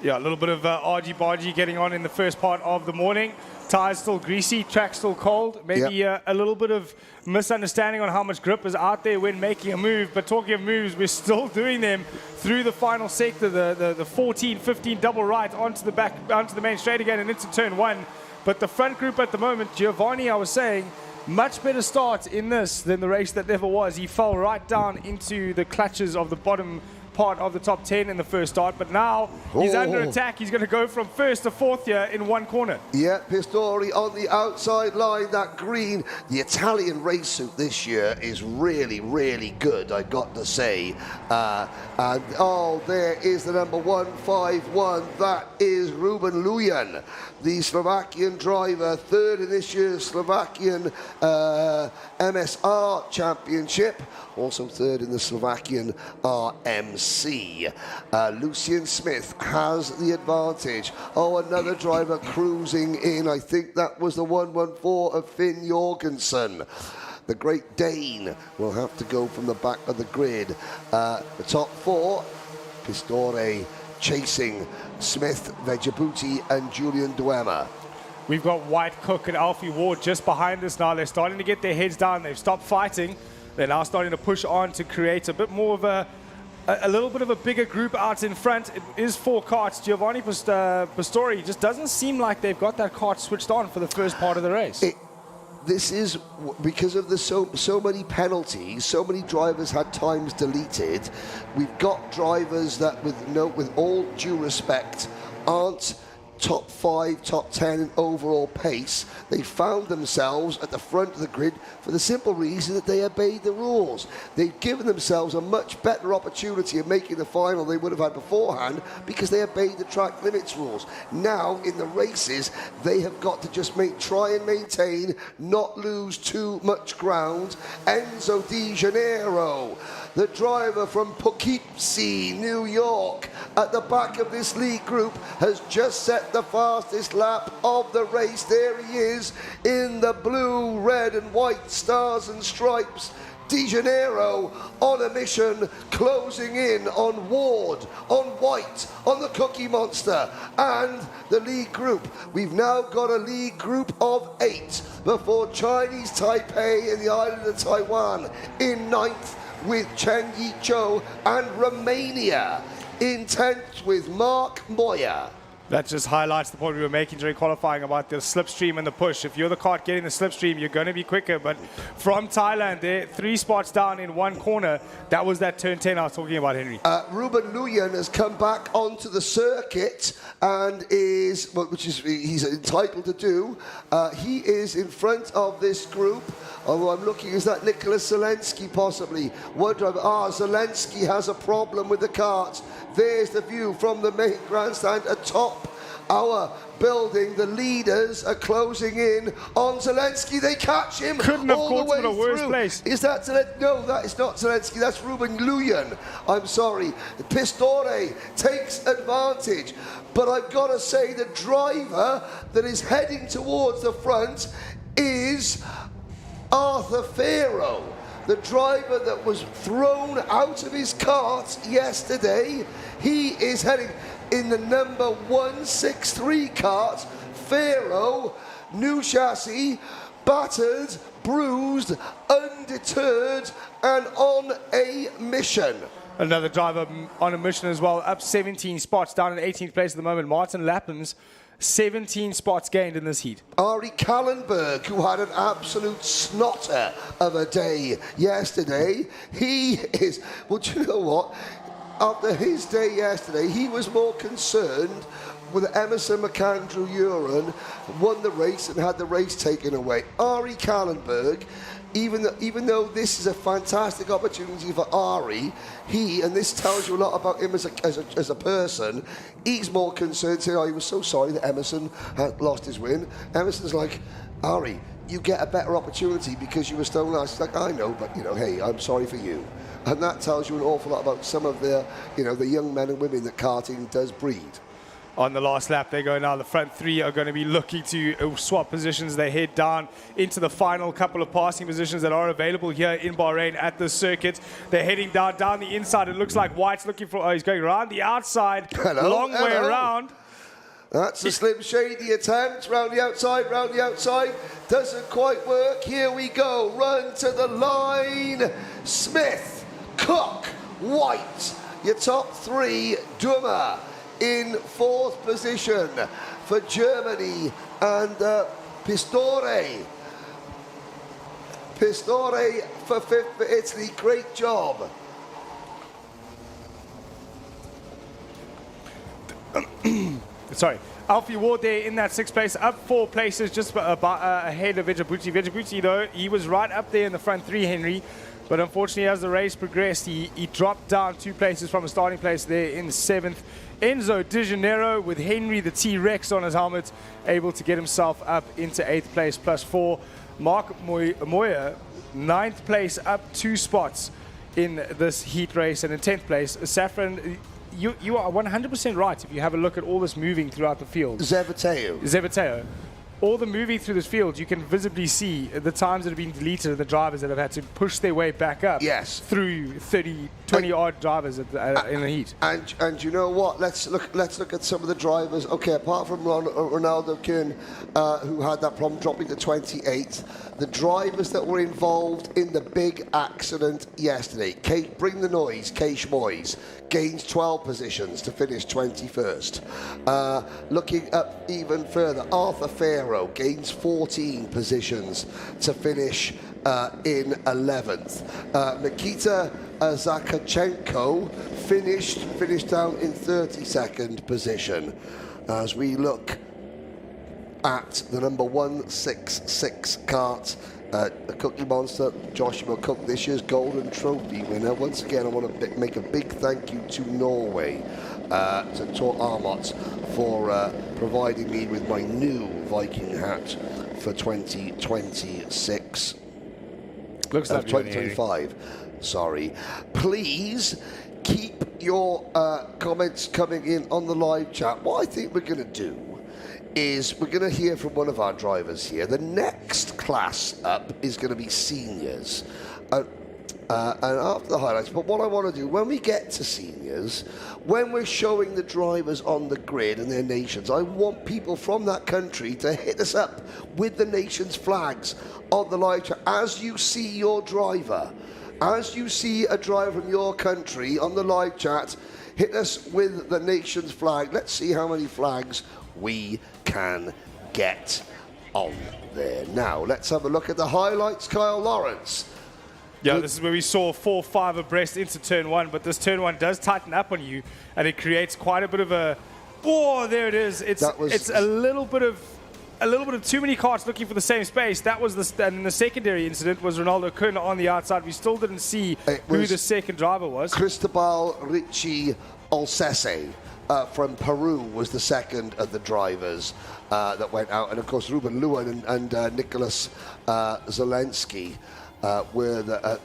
Speaker 5: Yeah, a little bit of argy-bargy getting on in the first part of the morning. Tires still greasy, track still cold. Maybe a little bit of misunderstanding on how much grip is out there when making a move. But talking of moves, we're still doing them through the final sector, the 14, 15 double right onto the main straight again and into turn 1. But the front group at the moment, Giovanni, I was saying, much better start in this than the race that never was. He fell right down into the clutches of the bottom part of the top 10 in the first start, but now he's under attack. He's going to go from 1st to 4th here in 1 corner.
Speaker 1: Yeah, Pistori on the outside line, that green. The Italian race suit this year is really, really good, I got to say. And there is the number 151. That is Ruben Lujan, the Slovakian driver, 3rd in this year's Slovakian MSR Championship, also 3rd in the Slovakian RMC. Lucian Smith has the advantage. Oh, another driver cruising in. I think that was the 114 of Finn Jorgensen. The Great Dane will have to go from the back of the grid. The top 4, Pistore chasing Smith, Vejabuti and Julian Duema.
Speaker 5: We've got White, Cook and Alfie Ward just behind us now. They're starting to get their heads down. They've stopped fighting. They're now starting to push on to create a bit more of a little bit of a bigger group out in front. It is 4 karts. Giovanni Pastori just doesn't seem like they've got that kart switched on for the first part of the race.
Speaker 1: This is because of the so many penalties, so many drivers had times deleted. We've got drivers that, with all due respect, aren't top 5, top 10 in overall pace. They found themselves at the front of the grid for the simple reason that they obeyed the rules. They've given themselves a much better opportunity of making the final they would have had beforehand because they obeyed the track limits rules. Now, in the races, they have got to just try and maintain, not lose too much ground. Enzo Di Janeiro, the driver from Poughkeepsie, New York, at the back of this lead group, has just set the fastest lap of the race. There he is in the blue, red and white stars and stripes. Di Janeiro on a mission, closing in on Ward, on White, on the Cookie Monster, and the lead group. We've now got a lead group of 8 before Chinese Taipei and the island of Taiwan in 9th with Chen Yichou, and Romania in 10th with Mark Moya.
Speaker 5: That just highlights the point we were making during qualifying about the slipstream and the push. If you're the kart getting the slipstream, you're going to be quicker. But from Thailand, they're 3 spots down in one corner. That was that turn 10 I was talking about, Henry.
Speaker 1: Ruben Nguyen has come back onto the circuit and is, well, which is he's entitled to do. He is in front of this group. Although I'm looking, is that Nicholas Zelensky possibly? One driver. Zelensky has a problem with the kart. There's the view from the main grandstand atop our building. The leaders are closing in on Zelensky. They catch him.
Speaker 5: Couldn't have
Speaker 1: all
Speaker 5: caught
Speaker 1: the way
Speaker 5: him in a worse
Speaker 1: through.
Speaker 5: place.
Speaker 1: Is that Zelensky? No, that is not Zelensky. That's Ruben Nguyen. I'm sorry. Pistore takes advantage. But I've got to say the driver that is heading towards the front is Arthur Farrow, the driver that was thrown out of his kart yesterday. He is heading in the number 163 kart. Farrow, new chassis, battered, bruised, undeterred, and on a mission.
Speaker 5: Another driver on a mission as well, up 17 spots, down in 18th place at the moment. Martin Lappens, 17 spots gained in this heat.
Speaker 1: Ari Kallenberg, who had an absolute snotter of a day yesterday, he is, well, do you know what? After his day yesterday, he was more concerned with Emerson McAndrew-Uren, won the race and had the race taken away. Ari Kallenberg, even though this is a fantastic opportunity for Ari, and this tells you a lot about him as a person, he's more concerned saying, he was so sorry that Emerson had lost his win. Emerson's like, Ari, you get a better opportunity because you were so nice. He's like, I know, but, hey, I'm sorry for you. And that tells you an awful lot about some of the young men and women that karting does breed.
Speaker 5: On the last lap, they go now. The front 3 are going to be looking to swap positions. They head down into the final couple of passing positions that are available here in Bahrain at the circuit. They're heading down the inside. It looks like White's looking for, he's going around the outside. Long way around.
Speaker 1: That's a Slim Shady attempt. Round the outside. Doesn't quite work. Here we go. Run to the line. Smith, Cook, White. Your top 3, Dummer in 4th position for Germany, and Pistore for 5th for Italy. Great job.
Speaker 5: Sorry. Alfie Ward there in that 6th place, up 4 places, just ahead of Vejabuti. Vejabuti, though, he was right up there in the front 3, Henry. But unfortunately, as the race progressed, he dropped down 2 places from a starting place there in 7th. Enzo De Janeiro with Henry the T-Rex on his helmet, able to get himself up into 8th place plus 4. Mark Moyer, 9th place, up 2 spots in this heat race. And in 10th place, Safran, you are 100% right if you have a look at all this moving throughout the field. Zeveteo. All the moving through this field, you can visibly see the times that have been deleted and the drivers that have had to push their way back up through 20 odd drivers in the heat.
Speaker 1: And you know what? Let's look at some of the drivers. Okay, apart from Ronaldo Kuhn, who had that problem dropping to 28th, the drivers that were involved in the big accident yesterday. Bring the noise, Keish Moyes gains 12 positions to finish 21st. Looking up even further, Arthur Farrow gains 14 positions to finish in 11th. Nikita Zakachenko finished down in 32nd position. As we look at the number 166 kart, the Cookie Monster, Joshua Cook, this year's Golden Trophy winner. Once again, I want to make a big thank you to Norway, to Tor Armot, for providing me with my new Viking hat for 2026.
Speaker 5: Looks like
Speaker 1: 2025. Sorry. Please keep your comments coming in on the live chat. What I think we're going to do is we're going to hear from one of our drivers here. The next class up is going to be seniors. And after the highlights, but what I want to do, when we get to seniors, when we're showing the drivers on the grid and their nations, I want people from that country to hit us up with the nation's flags on the live chat. As you see your driver, as you see a driver from your country on the live chat, hit us with the nation's flag. Let's see how many flags we can get on there. Now, let's have a look at the highlights. Kyle Lawrence.
Speaker 5: Yeah, this is where we saw 4-5 abreast into turn one, but this turn one does tighten up on you, and it creates quite a bit of a. Oh, there it is. It's a little bit of too many carts looking for the same space. That was and the secondary incident was Ronaldo Kuhn on the outside. We still didn't see who the second driver was.
Speaker 1: Cristobal Ricci Olcese from Peru was the second of the drivers that went out, and of course Ruben Lewin and Nicholas Zelensky were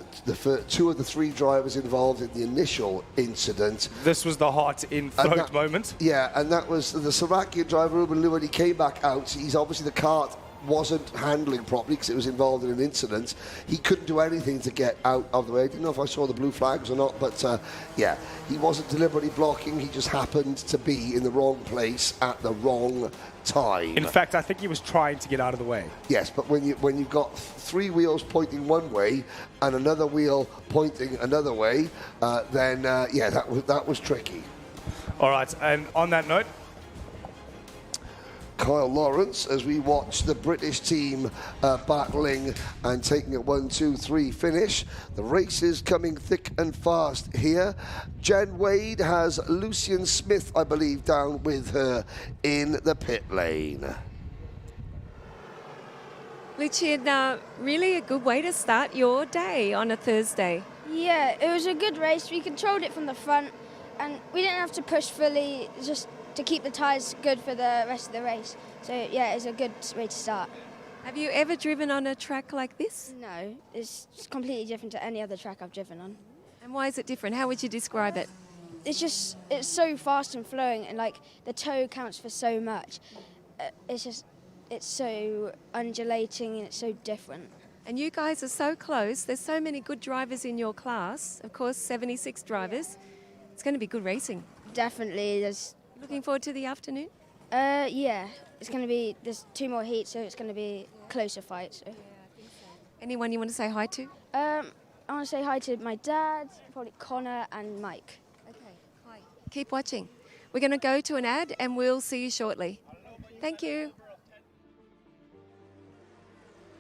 Speaker 1: two of the three drivers involved in the initial incident.
Speaker 5: This was the heart-in-throat moment.
Speaker 1: Yeah, and that was the Slovakian driver, Ruben Lewin. He came back out. He's obviously, the cart wasn't handling properly because it was involved in an incident. He couldn't do anything to get out of the way. I didn't know if I saw the blue flags or not, but yeah, he wasn't deliberately blocking. He just happened to be in the wrong place at the wrong time.
Speaker 5: In fact, I think he was trying to get out of the way.
Speaker 1: Yes, but when you've got three wheels pointing one way and another wheel pointing another way, then yeah, that was tricky.
Speaker 5: All right, and on that note,
Speaker 1: Kyle Lawrence, as we watch the British team battling and taking a 1-2-3 finish. The race is coming thick and fast here. Jen Wade has Lucian Smith, I believe, down with her in the pit lane.
Speaker 2: Lucian, really a good way to start your day on a Thursday.
Speaker 7: Yeah, it was a good race. We controlled it from the front, and we didn't have to push fully, just to keep the tyres good for the rest of the race. So yeah, it's a good way to start.
Speaker 2: Have you ever driven on a track like this?
Speaker 7: No, it's completely different to any other track I've driven on.
Speaker 2: And why is it different? How would you describe it?
Speaker 7: It's so fast and flowing, and like the toe counts for so much. It's so undulating and it's so different.
Speaker 2: And you guys are so close. There's so many good drivers in your class. Of course, 76 drivers. It's going to be good racing.
Speaker 7: Definitely.
Speaker 2: Looking forward to the afternoon?
Speaker 7: Yeah, it's going to be, there's 2 more heats, so it's going to be a closer fight. So.
Speaker 2: Anyone you want to say hi to?
Speaker 7: I want to say hi to my dad, probably Connor and Mike.
Speaker 2: Okay, hi. Keep watching. We're going to go to an ad and we'll see you shortly. Thank you.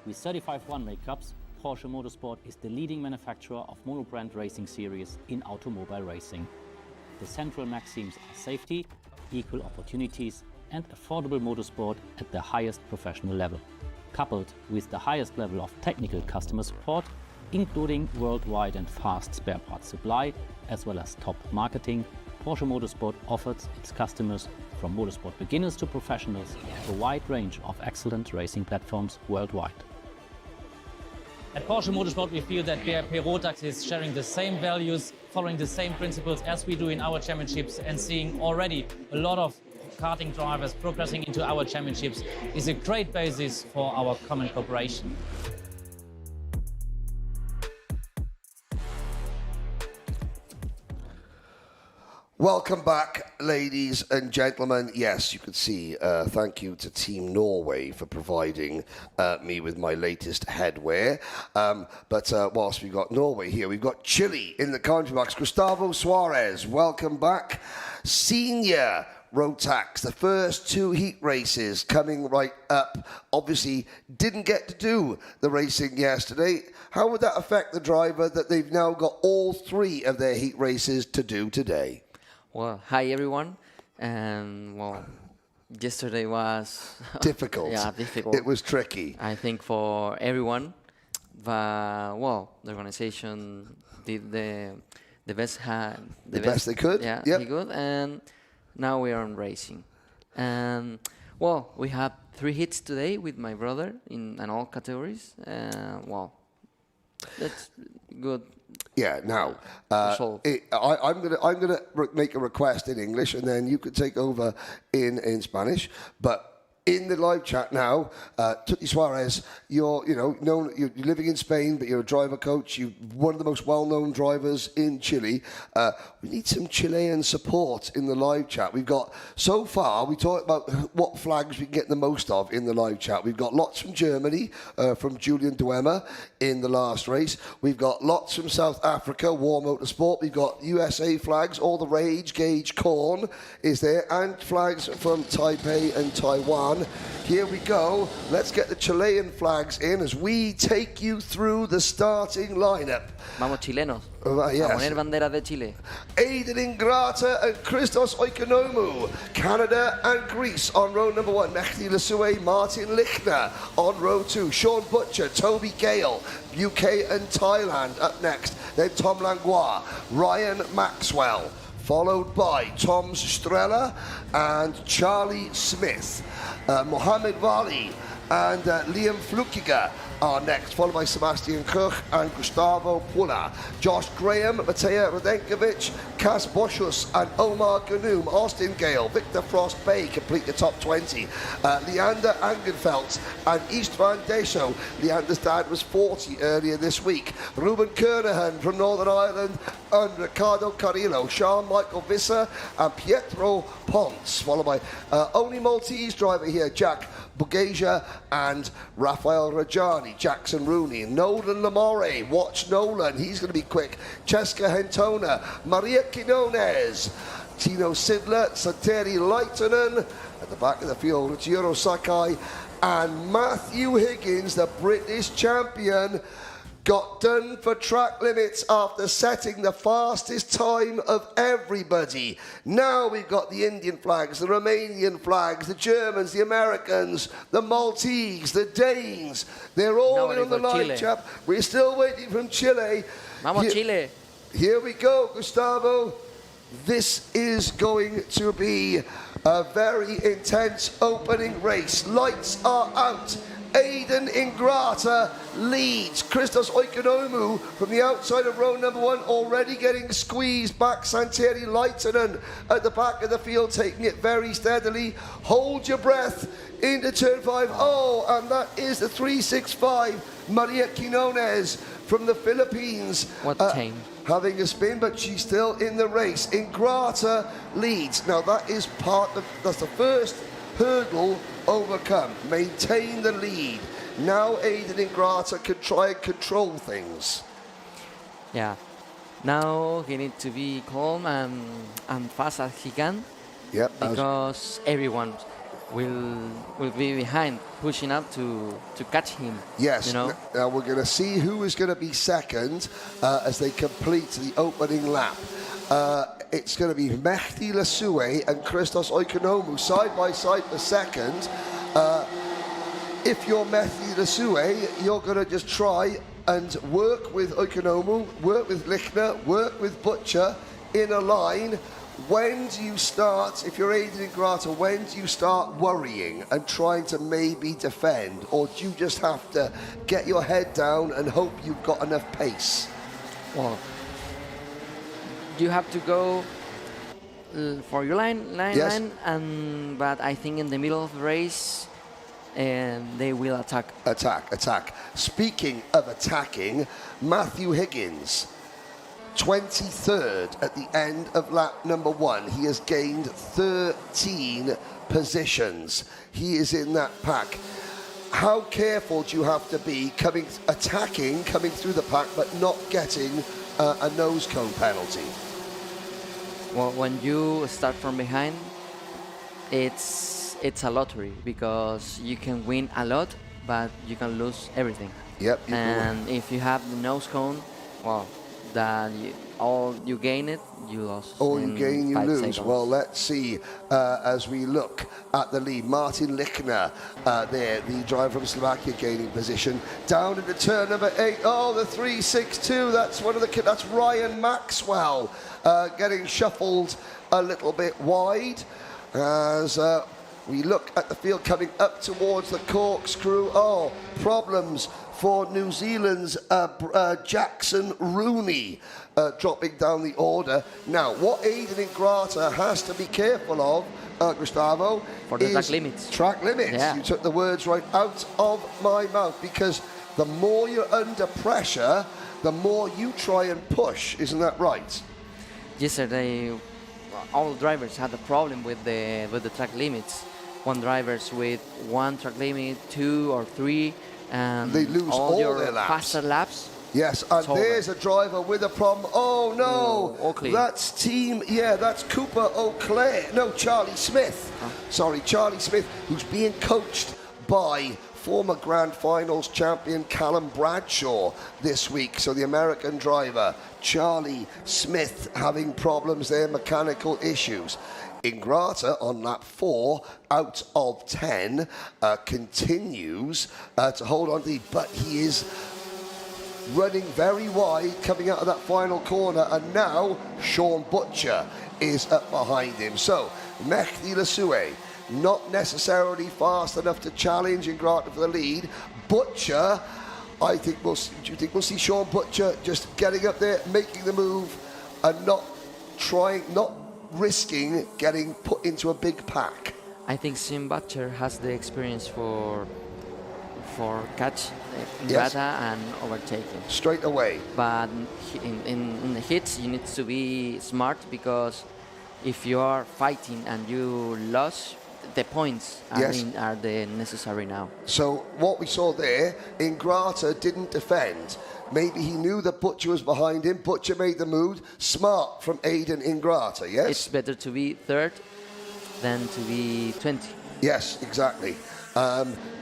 Speaker 8: With 35 one-way cups, Porsche Motorsport is the leading manufacturer of monobrand racing series in automobile racing. The central maxims are safety, equal opportunities, and affordable motorsport at the highest professional level. Coupled with the highest level of technical customer support, including worldwide and fast spare parts supply, as well as top marketing, Porsche Motorsport offers its customers, from motorsport beginners to professionals, a wide range of excellent racing platforms worldwide. At Porsche Motorsport, we feel that BRP Rotax is sharing the same values, following the same principles as we do in our championships, and seeing already a lot of karting drivers progressing into our championships is a great basis for our common cooperation.
Speaker 1: Welcome back, ladies and gentlemen. Yes, you could see, thank you to Team Norway for providing me with my latest headwear. But whilst we've got Norway here, we've got Chile in the commentary box. Gustavo Suarez, welcome back. Senior Rotax, the first 2 heat races coming right up. Obviously, didn't get to do the racing yesterday. How would that affect the driver that they've now got all 3 of their heat races to do today?
Speaker 9: Well, hi everyone. Well, yesterday was
Speaker 1: difficult.
Speaker 9: Yeah, difficult.
Speaker 1: It was tricky.
Speaker 9: I think for everyone, but well, the organization did the best
Speaker 1: best they could.
Speaker 9: Yeah,
Speaker 1: yep.
Speaker 9: they could, and now we are on racing. And well, we have 3 hits today with my brother in all categories. Well, that's good.
Speaker 1: Yeah. Now, I'm gonna make a request in English, and then you could take over in Spanish. But in the live chat now, Tutti Suarez, you're living in Spain, but you're a driver coach. You're one of the most well-known drivers in Chile. We need some Chilean support in the live chat. We've got, so far, we talked about what flags we can get the most of in the live chat. We've got lots from Germany, from Julian Duema in the last race. We've got lots from South Africa, War Motorsport. We've got USA flags, All the Rage, Gage Corn is there, and flags from Taipei and Taiwan. Here we go. Let's get the Chilean flags in as we take you through the starting lineup.
Speaker 9: Vamos chilenos.
Speaker 1: Yes.
Speaker 9: A poner banderas de Chile.
Speaker 1: Aidan Ingrata and Christos Oikonomou, Canada and Greece on row number 1. Mehdi Lesue, Martin Lichner on row 2. Sean Butcher, Toby Gale, UK and Thailand up next. Then Tom Langlois, Ryan Maxwell, followed by Tom Strella and Charlie Smith. Mohamed Vali and Liam Flukiger are next, followed by Sebastian Koch and Gustavo Pula. Josh Graham, Matej Radenkovic, Kaz Boschus and Omar Ganoum. Austin Gale, Victor Frost Bay complete the top 20. Leander Angenfeld and Istvan Deso. Leander's dad was 40 earlier this week. Ruben Kernahan from Northern Ireland and Ricardo Carrillo. Sean Michael Visser and Pietro Ponce, followed by only Maltese driver here, Jack Bugasia and Rafael Rajani. Jackson Rooney, Nolan Lamore, watch Nolan, he's going to be quick. Cheska Hentona, Maria Quinones, Tino Sidler, Santeri Leitonen at the back of the field, Chiro Sakai and Matthew Higgins, the British champion, got done for track limits after setting the fastest time of everybody. Now we've got the Indian flags, the Romanian flags, the Germans, the Americans, the Maltese, the Danes. They're all in on the live chat. We're still waiting from Chile.
Speaker 9: Vamos, Chile.
Speaker 1: Here we go, Gustavo. This is going to be a very intense opening race. Lights are out. Aidan Ingrata leads. Christos Oikonomou from the outside of row number 1 already getting squeezed back. Santeri Leitonen at the back of the field taking it very steadily. Hold your breath into turn 5. Oh, and that is the 365 Maria Quinones from the Philippines.
Speaker 9: What time?
Speaker 1: Having a spin, but she's still in the race. Ingrata leads. Now that is that's the first hurdle overcome. Maintain the lead. Now Aidan Ingrata can try and control things.
Speaker 9: Yeah. Now he needs to be calm and fast as he can.
Speaker 1: Yep.
Speaker 9: Because everyone will be behind, pushing up to catch him.
Speaker 1: Yes.
Speaker 9: You know?
Speaker 1: Now we're going to see who is going to be second as they complete the opening lap. It's going to be Mehdi Lesue and Christos Oikonomou side by side for second. If you're Mehdi Lesue, you're going to just try and work with Oikonomou, work with Lichner, work with Butcher in a line. When do you start, if you're Aidan Ingrata, when do you start worrying and trying to maybe defend? Or do you just have to get your head down and hope you've got enough pace?
Speaker 9: Well, you have to go for your line,
Speaker 1: Yes.
Speaker 9: but I think in the middle of the race, they will attack.
Speaker 1: Attack. Speaking of attacking, Matthew Higgins, 23rd at the end of lap number 1. He has gained 13 positions. He is in that pack. How careful do you have to be coming through the pack, but not getting a nose cone penalty?
Speaker 9: Well, when you start from behind, it's a lottery because you can win a lot, but you can lose everything.
Speaker 1: Yep.
Speaker 9: And if you have the nose cone, well, you gain it, you lost.
Speaker 1: All you gain, you
Speaker 9: 5
Speaker 1: lose.
Speaker 9: seconds.
Speaker 1: Well, let's see as we look at the lead. Martin Lichner there, the driver from Slovakia, gaining position. Down into turn number 8. Oh, the 362. That's that's Ryan Maxwell getting shuffled a little bit wide as we look at the field coming up towards the corkscrew. Oh, problems for New Zealand's Jackson Rooney dropping down the order. Now, what Aidan Ingrata has to be careful of, Gustavo,
Speaker 9: For the
Speaker 1: is
Speaker 9: track limits.
Speaker 1: Track limits.
Speaker 9: Yeah.
Speaker 1: You took the words right out of my mouth, because the more you're under pressure, the more you try and push. Isn't that right?
Speaker 9: Yesterday, all drivers had a problem with the track limits. One drivers with one track limit, 2 or 3, and
Speaker 1: They lose all
Speaker 9: your
Speaker 1: their laps.
Speaker 9: faster laps.
Speaker 1: Yes, and
Speaker 9: It's over.
Speaker 1: there's a driver with a problem. Oh no,
Speaker 9: Oh, Oakley.
Speaker 1: that's that's Cooper O'Clair. No, Charlie Smith. Sorry, Charlie Smith, who's being coached by former Grand Finals champion Callum Bradshaw this week. So the American driver, Charlie Smith, having problems there, mechanical issues. Ingrata on lap 4 out of 10 continues to hold on to the, but he is running very wide coming out of that final corner, and now Sean Butcher is up behind him. So Mehdi Lasue, not necessarily fast enough to challenge Ingrata for the lead. Butcher, I think do you think we'll see Sean Butcher just getting up there, making the move, and not risking getting put into a big pack?
Speaker 9: I think Sim Butcher has the experience for catch
Speaker 1: Yes.
Speaker 9: Ingrata and overtaking.
Speaker 1: Straight away.
Speaker 9: But in the hits, you need to be smart, because if you are fighting and you lose, the points are the necessary now.
Speaker 1: So what we saw there, Ingrata didn't defend. Maybe he knew that Butcher was behind him. Butcher made the move. Smart from Aidan Ingrata, yes?
Speaker 9: It's better to be third than to be 20.
Speaker 1: Yes, exactly.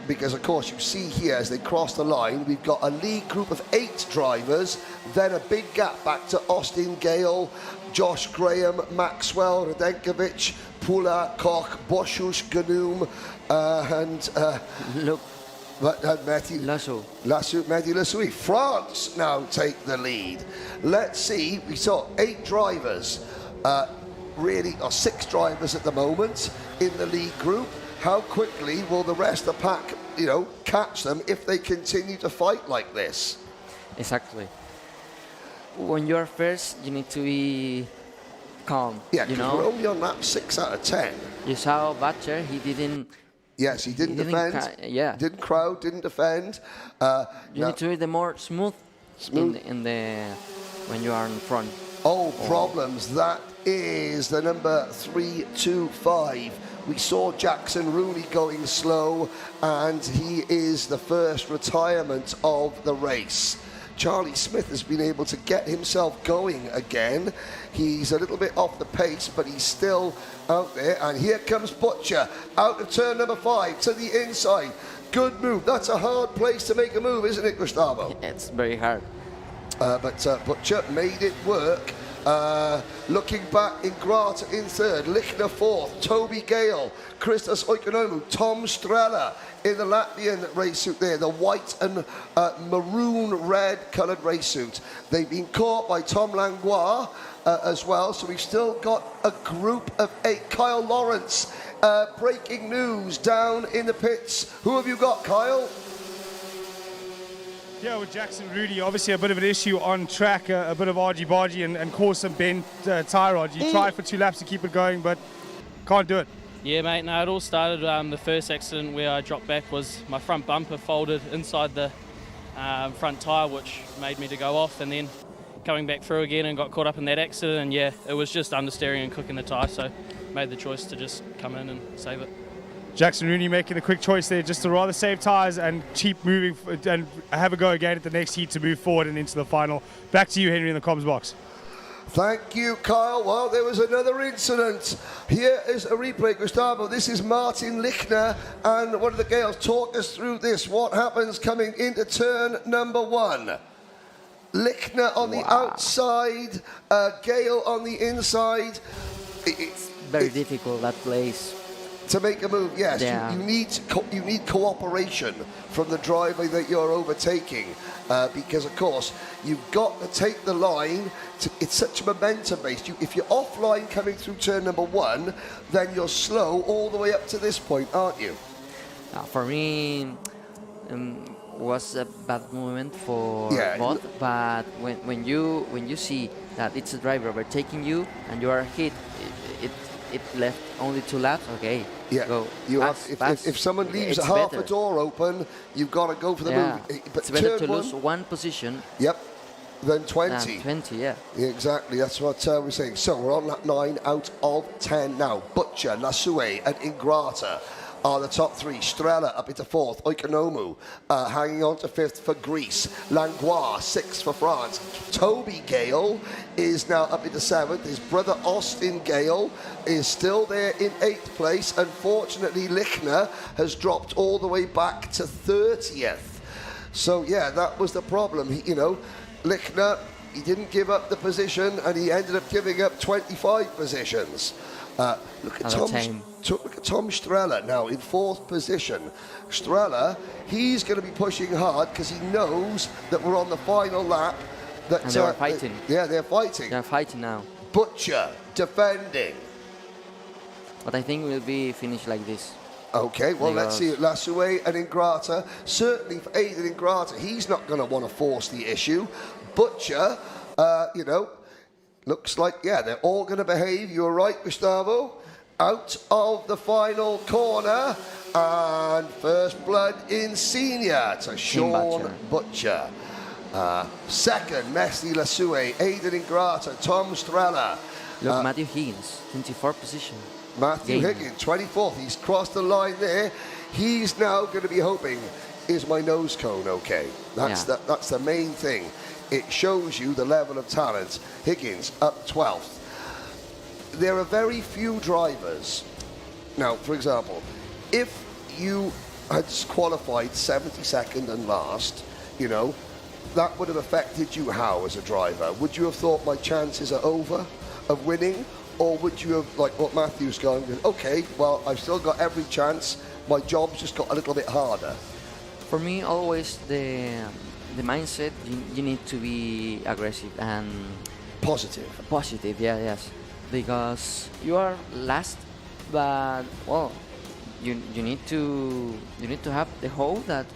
Speaker 1: Because, of course, you see here as they cross the line, we've got a lead group of 8 drivers, then a big gap back to Austin Gale, Josh Graham, Maxwell, Radenkovic, Pula, Koch, Boschus, Ganoum, and
Speaker 9: Look,
Speaker 1: Mehdi Lasue. France now take the lead. Let's see, we saw 8 drivers, or 6 drivers at the moment in the lead group. How quickly will the rest of the pack, catch them if they continue to fight like this?
Speaker 9: exactly. When you're first, you need to be calm.
Speaker 1: Yeah,
Speaker 9: you
Speaker 1: 'cause
Speaker 9: know.
Speaker 1: we're only on lap 6 out of 10.
Speaker 9: You saw Butcher; he didn't.
Speaker 1: Yes, he didn't defend.
Speaker 9: Yeah.
Speaker 1: Didn't crowd, didn't defend.
Speaker 9: You need to be the more smooth.
Speaker 1: Smooth.
Speaker 9: In the when you are in front.
Speaker 1: Oh, problems. That is the number 325. We saw Jackson Rooney going slow, and he is the first retirement of the race. Charlie Smith has been able to get himself going again. He's a little bit off the pace, but he's still out there. And here comes Butcher out of turn number 5 to the inside. Good move. That's a hard place to make a move, isn't it, Gustavo?
Speaker 9: It's very hard.
Speaker 1: But Butcher made it work. Looking back, Ingrata in 3rd, Lichner 4th, Toby Gale, Christos Oikonomou, Tom Strella in the Latvian race suit there, the white and maroon-red coloured race suit. They've been caught by Tom Langlois as well, so we've still got a group of 8. Kyle Lawrence, breaking news down in the pits. Who have you got, Kyle?
Speaker 5: Yeah, with Jackson Rooney, obviously a bit of an issue on track, a bit of argy-bargy and caused some bent tie rod. You tried for 2 laps to keep it going, but can't do it.
Speaker 10: Yeah, mate, no, it all started, the first accident where I dropped back was my front bumper folded inside the front tyre, which made me to go off, and then coming back through again and got caught up in that accident, and yeah, it was just understeering and cooking the tyre, so made the choice to just come in and save it.
Speaker 5: Jackson Rooney making the quick choice there just to rather save tyres and keep moving and have a go again at the next heat to move forward and into the final. Back to you, Henry, in the comms box.
Speaker 1: Thank you, Kyle. Well, there was another incident. Here is a replay, Gustavo. This is Martin Lichner and one of the Gales. Talk us through this. What happens coming into turn number 1? Lichner on the outside, Gale on the inside.
Speaker 9: Very difficult, that place.
Speaker 1: To make a move, yes.
Speaker 9: Yeah.
Speaker 1: You need cooperation from the driver that you're overtaking, because of course you've got to take the line. It's such momentum based. If you're offline coming through turn number 1, then you're slow all the way up to this point, aren't you?
Speaker 9: For me, was a bad moment for both. But when you see that it's a driver overtaking you and you are hit, it left only 2 laps. Okay,
Speaker 1: yeah.
Speaker 9: Go.
Speaker 1: If someone leaves half a door open, you've got to go for the move. But
Speaker 9: it's better to lose 1 position.
Speaker 1: Yep. Then 20.
Speaker 9: 20, yeah.
Speaker 1: Exactly, that's what we're saying. So we're on that 9 out of 10 now. Butcher, Lasue, and Ingrata are the top 3. Strella up into 4th. Oikonomu hanging on to 5th for Greece. Langlois 6th for France. Toby Gale is now up into 7th. His brother Austin Gale is still there in 8th place. Unfortunately, Lichner has dropped all the way back to 30th. So yeah, that was the problem. Lichner, he didn't give up the position, and he ended up giving up 25 positions. Look at Tom Strella now in 4th position. Strella, he's going to be pushing hard because he knows that we're on the final lap.
Speaker 9: And they are fighting.
Speaker 1: They're fighting.
Speaker 9: They're fighting now.
Speaker 1: Butcher defending.
Speaker 9: But I think we'll be finished like this.
Speaker 1: Okay, well, let's see. Lasue and Ingrata. Certainly for Aidan Ingrata, he's not going to want to force the issue. Butcher, looks like, they're all going to behave. You're right, Gustavo. Out of the final corner. And first blood in senior to Sean Butcher. Second, Messi Lasue, Aidan Ingrata, Tom Strella.
Speaker 9: Look, Matthew Higgins, 24th position.
Speaker 1: Matthew Higgins, 24th. He's crossed the line there. He's now going to be hoping, is my nose cone okay? That's the main thing. It shows you the level of talent. Higgins up 12th. There are very few drivers. Now, for example, if you had qualified 72nd and last, that would have affected you how as a driver? Would you have thought my chances are over of winning? Or would you have, like what Matthew's going, okay, well, I've still got every chance. My job's just got a little bit harder.
Speaker 9: For me, always the mindset, you need to be aggressive and
Speaker 1: positive.
Speaker 9: Positive, yes, because you are last, but well, you need to have the hope that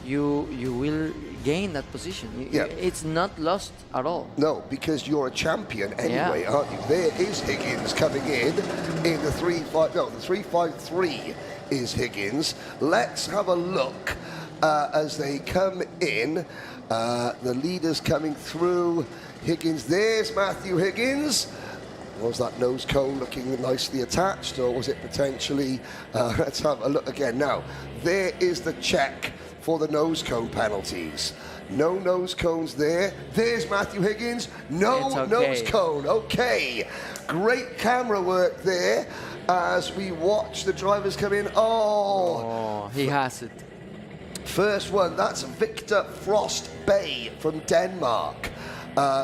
Speaker 9: you will gain that position. It's not lost at all.
Speaker 1: No, because you're a champion anyway, aren't you? There is Higgins coming in the 3.5. No, the 3.53 is Higgins. Let's have a look as they come in. The leaders coming through. Higgins, there's Matthew Higgins. Was that nose cone looking nicely attached, or was it potentially? Let's have a look again. Now, there is the check for the nose cone penalties. No nose cones there. There's Matthew Higgins. No nose cone. Okay. Great camera work there as we watch the drivers come in. Oh,
Speaker 9: he has it.
Speaker 1: First one, that's Victor Frost Bay from Denmark.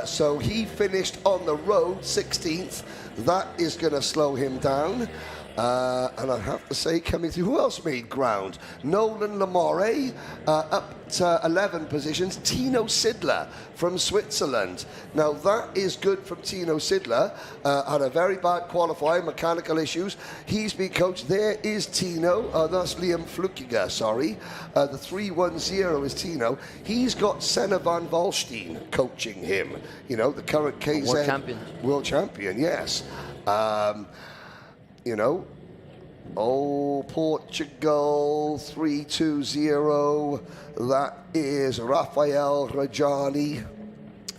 Speaker 1: So he finished on the road 16th. That is going to slow him down. And I have to say, coming through, who else made ground? Nolan Lamore up to 11 positions. Tino Sidler from Switzerland. Now that is good from Tino Sidler. Had a very bad qualifying, mechanical issues. He's been coached. There is Tino. That's Liam Flukiger, sorry. The 310 is Tino. He's got Senna van Volstein coaching him. The current KZ World champion, yes. Portugal 320. That is Rafael Rajani.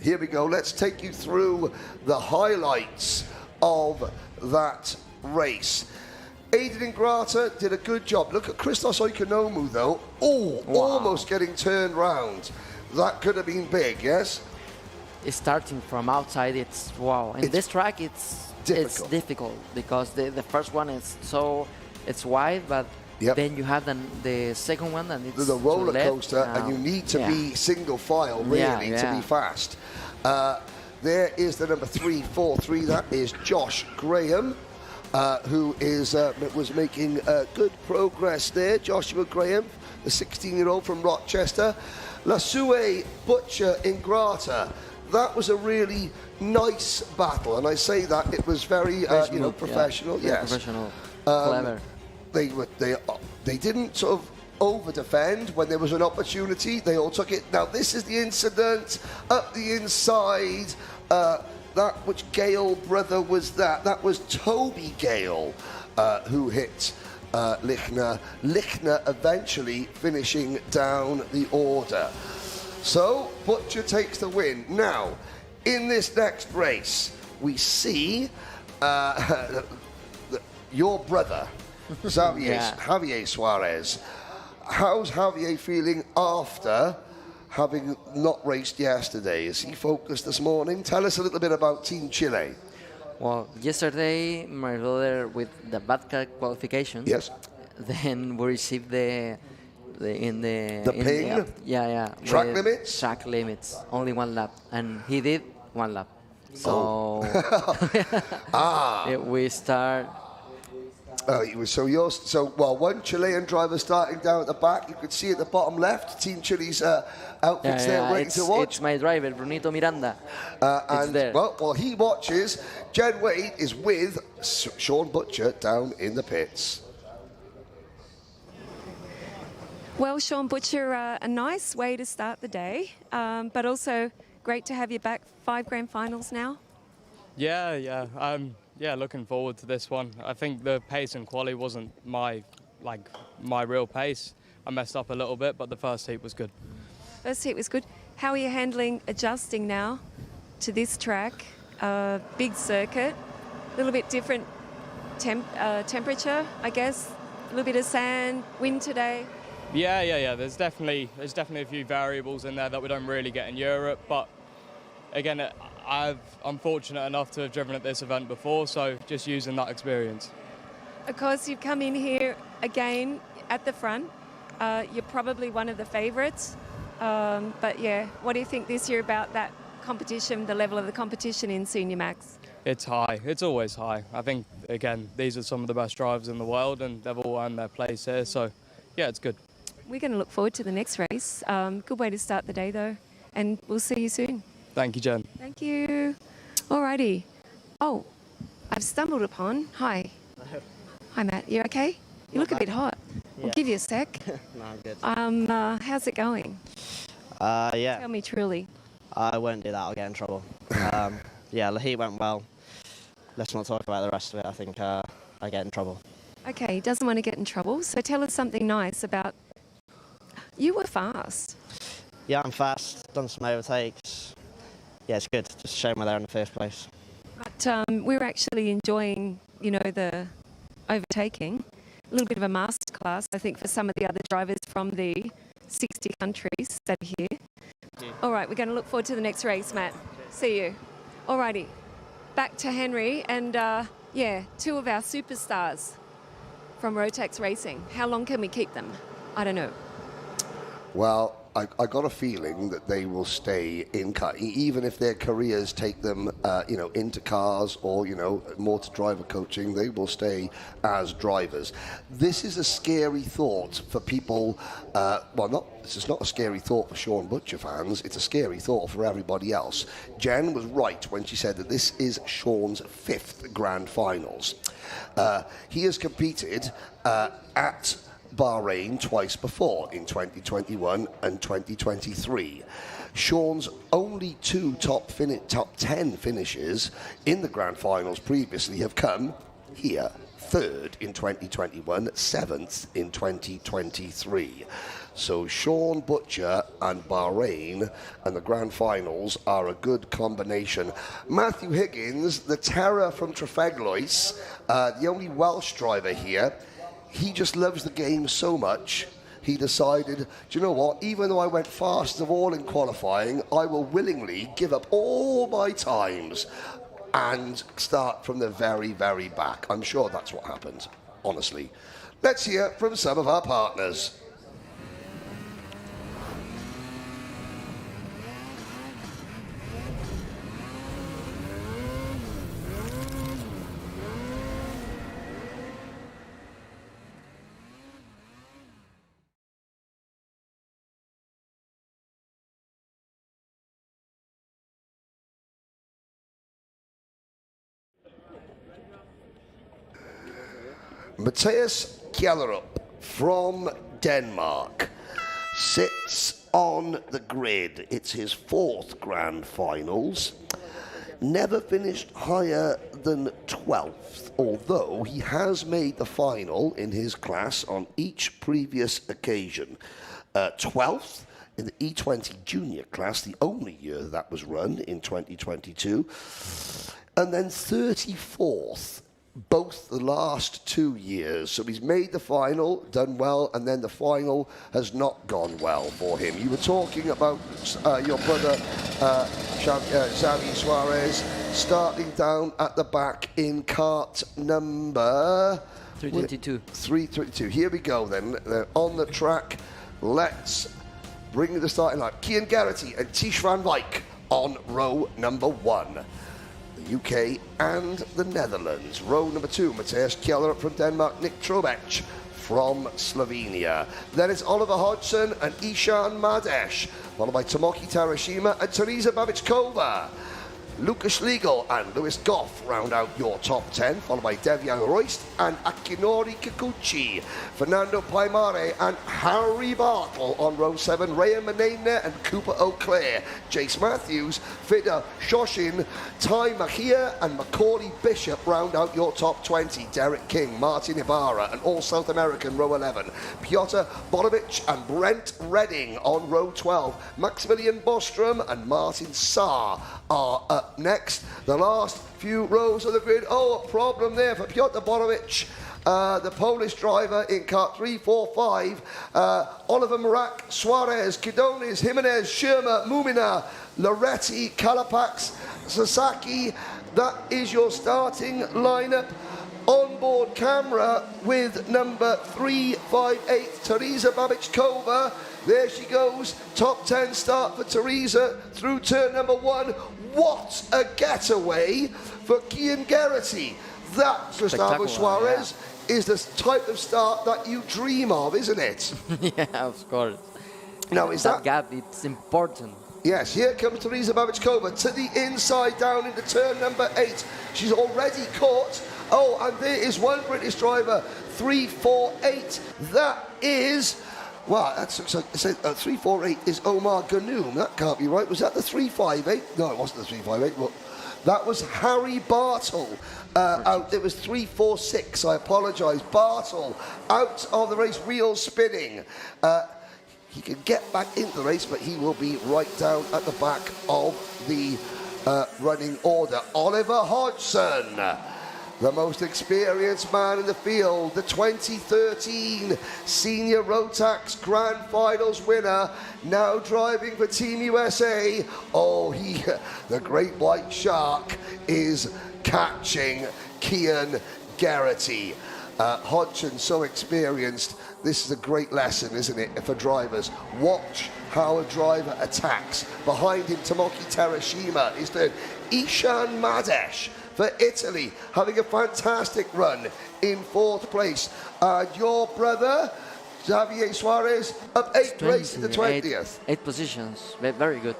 Speaker 1: Here we go. Let's take you through the highlights of that race. Aidan Ingrata did a good job. Look at Christos Oikonomu, though. Almost getting turned round. That could have been big, yes?
Speaker 9: It's starting from outside. It's In this track, it's difficult because the first one is it's wide, but then you have the second one and it's
Speaker 1: the roller coaster, and you need to be single file really to be fast. There is the number 343. That is Josh Graham. who was making good progress there. Joshua Graham, the 16-year-old from Rochester. Lasue Butcher Ingrata. That was a really nice battle, and I say that it was very, professional.
Speaker 9: Yeah,
Speaker 1: yes,
Speaker 9: professional, clever.
Speaker 1: They didn't sort of over-defend when there was an opportunity. They all took it. Now this is the incident up the inside. That which Gale brother was that. That was Toby Gale who hit Lichner. Lichner eventually finishing down the order. So Butcher takes the win. Now, in this next race, we see your brother, Javier Suarez. How's Javier feeling after having not raced yesterday? Is he focused this morning? Tell us a little bit about Team Chile.
Speaker 9: Well, yesterday, my brother with the bad qualification.
Speaker 1: Yes.
Speaker 9: Then we received the ping.
Speaker 1: Track limits.
Speaker 9: Track limits. Only 1 lap, and he did 1 lap. So we start.
Speaker 1: One Chilean driver starting down at the back. You could see at the bottom left, Team Chile's outfits there waiting to watch.
Speaker 9: It's my driver, Brunito Miranda.
Speaker 1: And
Speaker 9: there.
Speaker 1: While he watches, Jen Wade is with Sean Butcher down in the pits.
Speaker 2: Well, Sean Butcher, a nice way to start the day, but also great to have you back. 5 grand finals now.
Speaker 11: Yeah, looking forward to this one. I think the pace in quali wasn't my real pace. I messed up a little bit, but the first heat was good.
Speaker 2: First heat was good. How are you handling adjusting now to this track? Big circuit, a little bit different temperature, I guess. A little bit of sand, wind today.
Speaker 11: Yeah. There's definitely a few variables in there that we don't really get in Europe, but again, I'm fortunate enough to have driven at this event before, so just using that experience.
Speaker 2: Of course, you've come in here again at the front. You're probably one of the favourites. But yeah, what do you think this year about that competition, the level of the competition in Senior Max?
Speaker 11: It's high. It's always high. I think, again, these are some of the best drivers in the world, and they've all earned their place here. So, yeah, it's good.
Speaker 2: We're going to look forward to the next race. Good way to start the day, though. And we'll see you soon.
Speaker 11: Thank you, Jen.
Speaker 2: Thank you. Alrighty. Oh, I've stumbled upon. Hi.
Speaker 12: Hello.
Speaker 2: Hi, Matt. You okay? You look a bit hot. We'll give you a sec.
Speaker 12: No, I'm good.
Speaker 2: How's it going?
Speaker 12: Yeah.
Speaker 2: Tell me truly.
Speaker 12: I won't do that. I'll get in trouble. The heat went well. Let's not talk about the rest of it. I think I get in trouble.
Speaker 2: Okay, he doesn't want to get in trouble. So tell us something nice about. You were fast.
Speaker 12: Yeah, I'm fast. Done some overtakes. Yeah, it's good. Just a shame we're there in the first place.
Speaker 2: But we were actually enjoying, the overtaking. A little bit of a masterclass, I think, for some of the other drivers from the 60 countries that are here.
Speaker 12: Yeah.
Speaker 2: All right, we're going to look forward to the next race, Matt. See you. All righty. Back to Henry and, 2 of our superstars from Rotax Racing. How long can we keep them? I don't know.
Speaker 1: Well, I got a feeling that they will stay in car, even if their careers take them, into cars or, more to driver coaching. They will stay as drivers. This is a scary thought for people. This is not a scary thought for Sean Butcher fans. It's a scary thought for everybody else. Jen was right when she said that this is Sean's 5th Grand Finals. He has competed at Bahrain twice before, in 2021 and 2023. Sean's only 2 top 10 finishes in the Grand Finals previously have come here. 3rd in 2021, 7th in 2023. So Sean Butcher and Bahrain and the Grand Finals are a good combination. Matthew Higgins, the terror from Trefeglois, the only Welsh driver here, he just loves the game so much, he decided, do you know what, even though I went fast of all in qualifying, I will willingly give up all my times and start from the very, very back. I'm sure that's what happened, honestly. Let's hear from some of our partners. Mathias Kjellerup from Denmark sits on the grid. It's his 4th Grand Finals. Never finished higher than 12th, although he has made the final in his class on each previous occasion. 12th in the E20 junior class, the only year that was run in 2022, and then 34th both the last 2 years. So he's made the final, done well, and then the final has not gone well for him. You were talking about your brother, Xavi Suarez, starting down at the back in kart number...
Speaker 9: 322.
Speaker 1: 322. Here we go then. They're on the track. Let's bring the starting line. Kian Garrity and Tish van Wyk on row number 1. The UK and the Netherlands. Row number 2, Mathias Kjellerup from Denmark, Nick Trobec from Slovenia. Then it's Oliver Hodgson and Ishan Madesh, followed by Tomoki Tarashima and Teresa Babičková. Lucas Schlegel and Lewis Goff round out your top 10, followed by Devian Royst and Akinori Kikuchi. Fernando Paimare and Harry Bartle on row 7, Ryan Menene and Cooper O'Clair. Jace Matthews, Fida Shoshin, Ty Mahia and Macaulay Bishop round out your top 20. Derek King, Martin Ibarra and all South American row 11. Piotr Bolovic and Brent Redding on row 12. Maximilian Bostrom and Martin Saar are up next. The last few rows of the grid. Oh, a problem there for Piotr Bolovic, the Polish driver in kart 3, 4, 5. Oliver Marak, Suarez, Kidonis, Jimenez, Schirmer, Mumina, Loretti, Kalapax, Sasaki. That is your starting lineup. Onboard camera with number 358, Teresa Babičková. There she goes. Top 10 start for Teresa through turn number 1. What a getaway for Kian Garrity. That, Gustavo Suarez, is the type of start that you dream of, isn't it?
Speaker 9: Yeah, of course.
Speaker 1: Now, is
Speaker 9: that gap, it's important.
Speaker 1: Yes, here comes Teresa Babičková to the inside down into turn number 8. She's already caught. Oh, and there is one British driver, 348. That is... Wow, that looks like 348 is Omar Ganoum. That can't be right. Was that the 358? No, it wasn't the 358. Well, that was Harry Bartle out. It was 346. I apologise. Bartle out of the race, wheels spinning. He can get back into the race, but he will be right down at the back of the running order. Oliver Hodgson, the most experienced man in the field, the 2013 Senior Rotax Grand Finals winner, now driving for Team USA. Oh, the great white shark is catching Kian Garrity. Hodgson, so experienced. This is a great lesson, isn't it, for drivers? Watch how a driver attacks. Behind him, Tomoki Tarashima is third. Ishan Madesh for Italy, having a fantastic run in 4th place. Your brother, Xavier Suarez, up 8th place in the 20th.
Speaker 9: 8 positions, very good,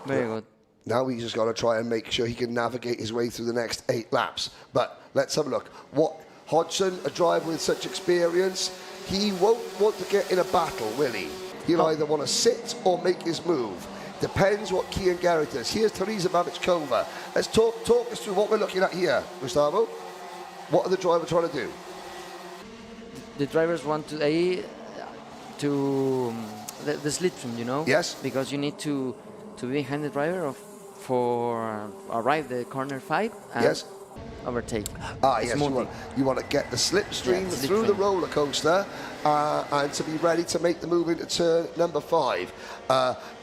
Speaker 9: very good.
Speaker 1: Now he's just got to try and make sure he can navigate his way through the next 8 laps. But let's have a look. What Hodgson, a driver with such experience, he won't want to get in a battle, will he? He'll either want to sit or make his move. Depends what Kian Garrity does. Here's Teresa Babičková. Let's talk us through what we're looking at here, Gustavo. What are the drivers trying to do?
Speaker 9: The drivers want to the slipstream, you know?
Speaker 1: Yes.
Speaker 9: Because you need to be behind the driver for arrive the corner 5 and
Speaker 1: yes.
Speaker 9: Overtake.
Speaker 1: Yes, you want to get the slipstream through the roller coaster and to be ready to make the move into turn number 5.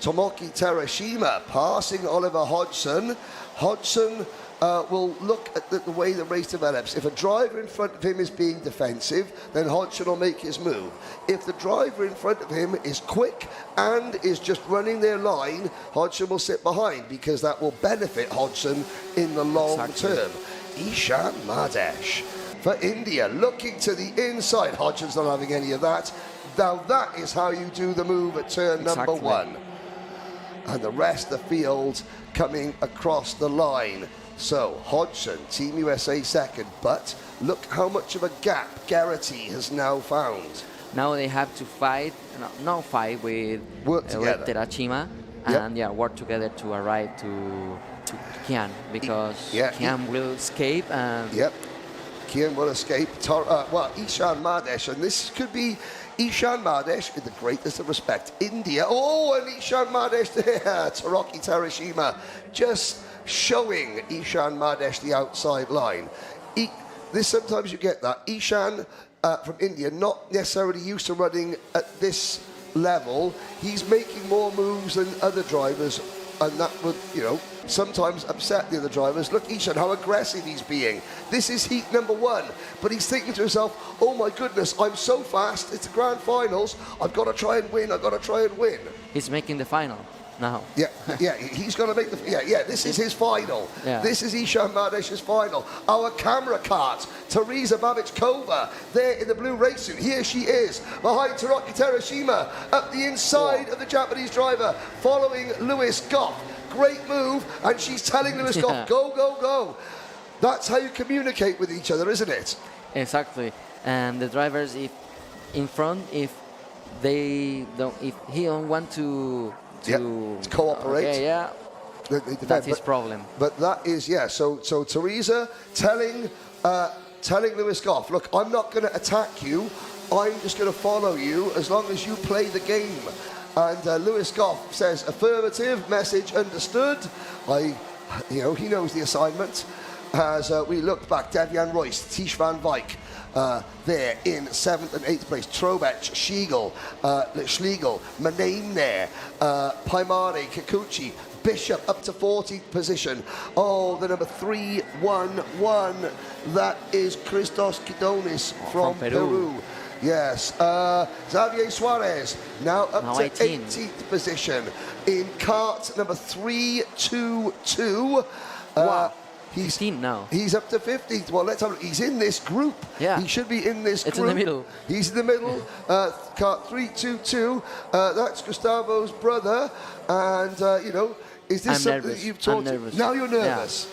Speaker 1: Tomoki Terashima passing Oliver Hodgson. Hodgson will look at the way the race develops. If a driver in front of him is being defensive, then Hodgson will make his move. If the driver in front of him is quick and is just running their line, Hodgson will sit behind because that will benefit Hodgson in the long term. Ishan Madesh for India, looking to the inside. Hodgson's not having any of that. Now that is how you do the move at turn number 1. And the rest of the field coming across the line. So, Hodgson, Team USA second, but look how much of a gap Garrity has now found.
Speaker 9: Now they have to fight, not fight with Terashima, and work together to arrive to Kian, because Kian will escape. And
Speaker 1: Kian will escape. Ishan Mardesh, and this could be Ishan Mardesh, with the greatest of respect, India. Oh, and Ishan Mardesh there, Taraki Terashima, just showing Ishan Mardesh the outside line. Sometimes you get that. Ishan from India, not necessarily used to running at this level. He's making more moves than other drivers, and that would, sometimes upset the other drivers. Look, Ishan, how aggressive he's being. This is heat number 1, but he's thinking to himself, oh my goodness, I'm so fast, it's the grand finals, I've got to try and win,
Speaker 9: He's making the final now.
Speaker 1: He's going to make this is his final. This is Ishan Mardesh's final. Our camera cart, Teresa Babichkova, there in the blue race suit. Here she is, behind Taraki Terashima, up the inside of the Japanese driver, following Lewis Goff. Great move, and she's telling Lewis Goff, go, go, go. That's how you communicate with each other, isn't it?
Speaker 9: Exactly. And the drivers, if in front, if he don't want to cooperate, that's his problem.
Speaker 1: But that is, so Teresa telling Lewis Goff, look, I'm not going to attack you, I'm just going to follow you as long as you play the game. And Lewis Goff says, affirmative, message understood. He knows the assignment. As we look back, Devian Royce, Tish Van Wyk, there in 7th and 8th place. Trobech, Schlegel, Manane there, Paimare, Kikuchi, Bishop up to 14th position. Oh, the number 311, that is Christos Kidonis from Peru. Yes, Xavier Suarez now up to 18th position in kart number 322.
Speaker 9: Wow. He's 15 now.
Speaker 1: He's up to 15th. Well, let's have a look. He's in this group. He should be in this group.
Speaker 9: It's in the middle.
Speaker 1: He's in the middle. Kart 322. That's Gustavo's brother. And, is this something that you've taught him? Now you're nervous.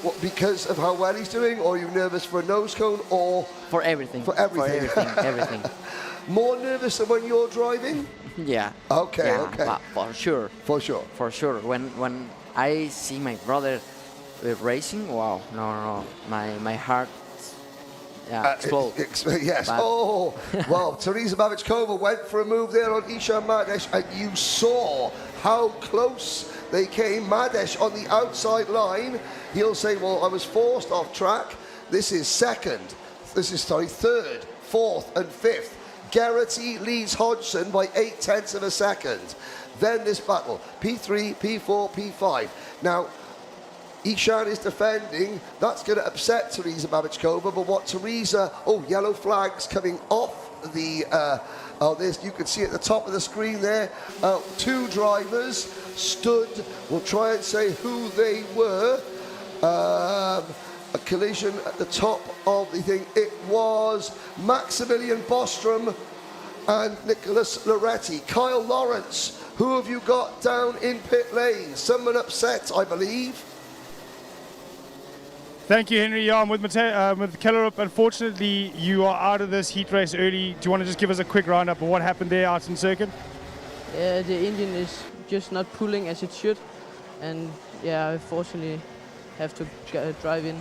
Speaker 1: What, because of how well he's doing, or are you nervous for a nose cone, or
Speaker 9: for everything?
Speaker 1: For everything.
Speaker 9: Everything.
Speaker 1: More nervous than when you're driving?
Speaker 9: Yeah.
Speaker 1: Okay.
Speaker 9: But for sure. For sure. When I see my brother racing, wow, no, my heart explodes.
Speaker 1: Yes. Well, Teresa Babichkova went for a move there on Ishan Mardesh, and you saw how close they came. Mardesh on the outside line. He'll say, well, I was forced off track. This is third, 4th, and 5th. Garrity leads Hodgson by 0.8 of a second. Then this battle, P3, P4, P5. Now, Ishan is defending. That's going to upset Teresa Babichkova. But what Teresa... Oh, yellow flags coming off the... you can see at the top of the screen there. 2 drivers stood. We'll try and say who they were. A collision at the top of the thing. It was Maximilian Bostrom and Nicholas Loretti. Kyle Lawrence, who have you got down in pit lane? Someone upset, I believe.
Speaker 5: Thank you, Henry. I'm with Kellerup. Unfortunately, you are out of this heat race early. Do you want to just give us a quick roundup of what happened there out in circuit?
Speaker 13: Yeah, the engine is just not pulling as it should. And yeah, unfortunately, have to drive in.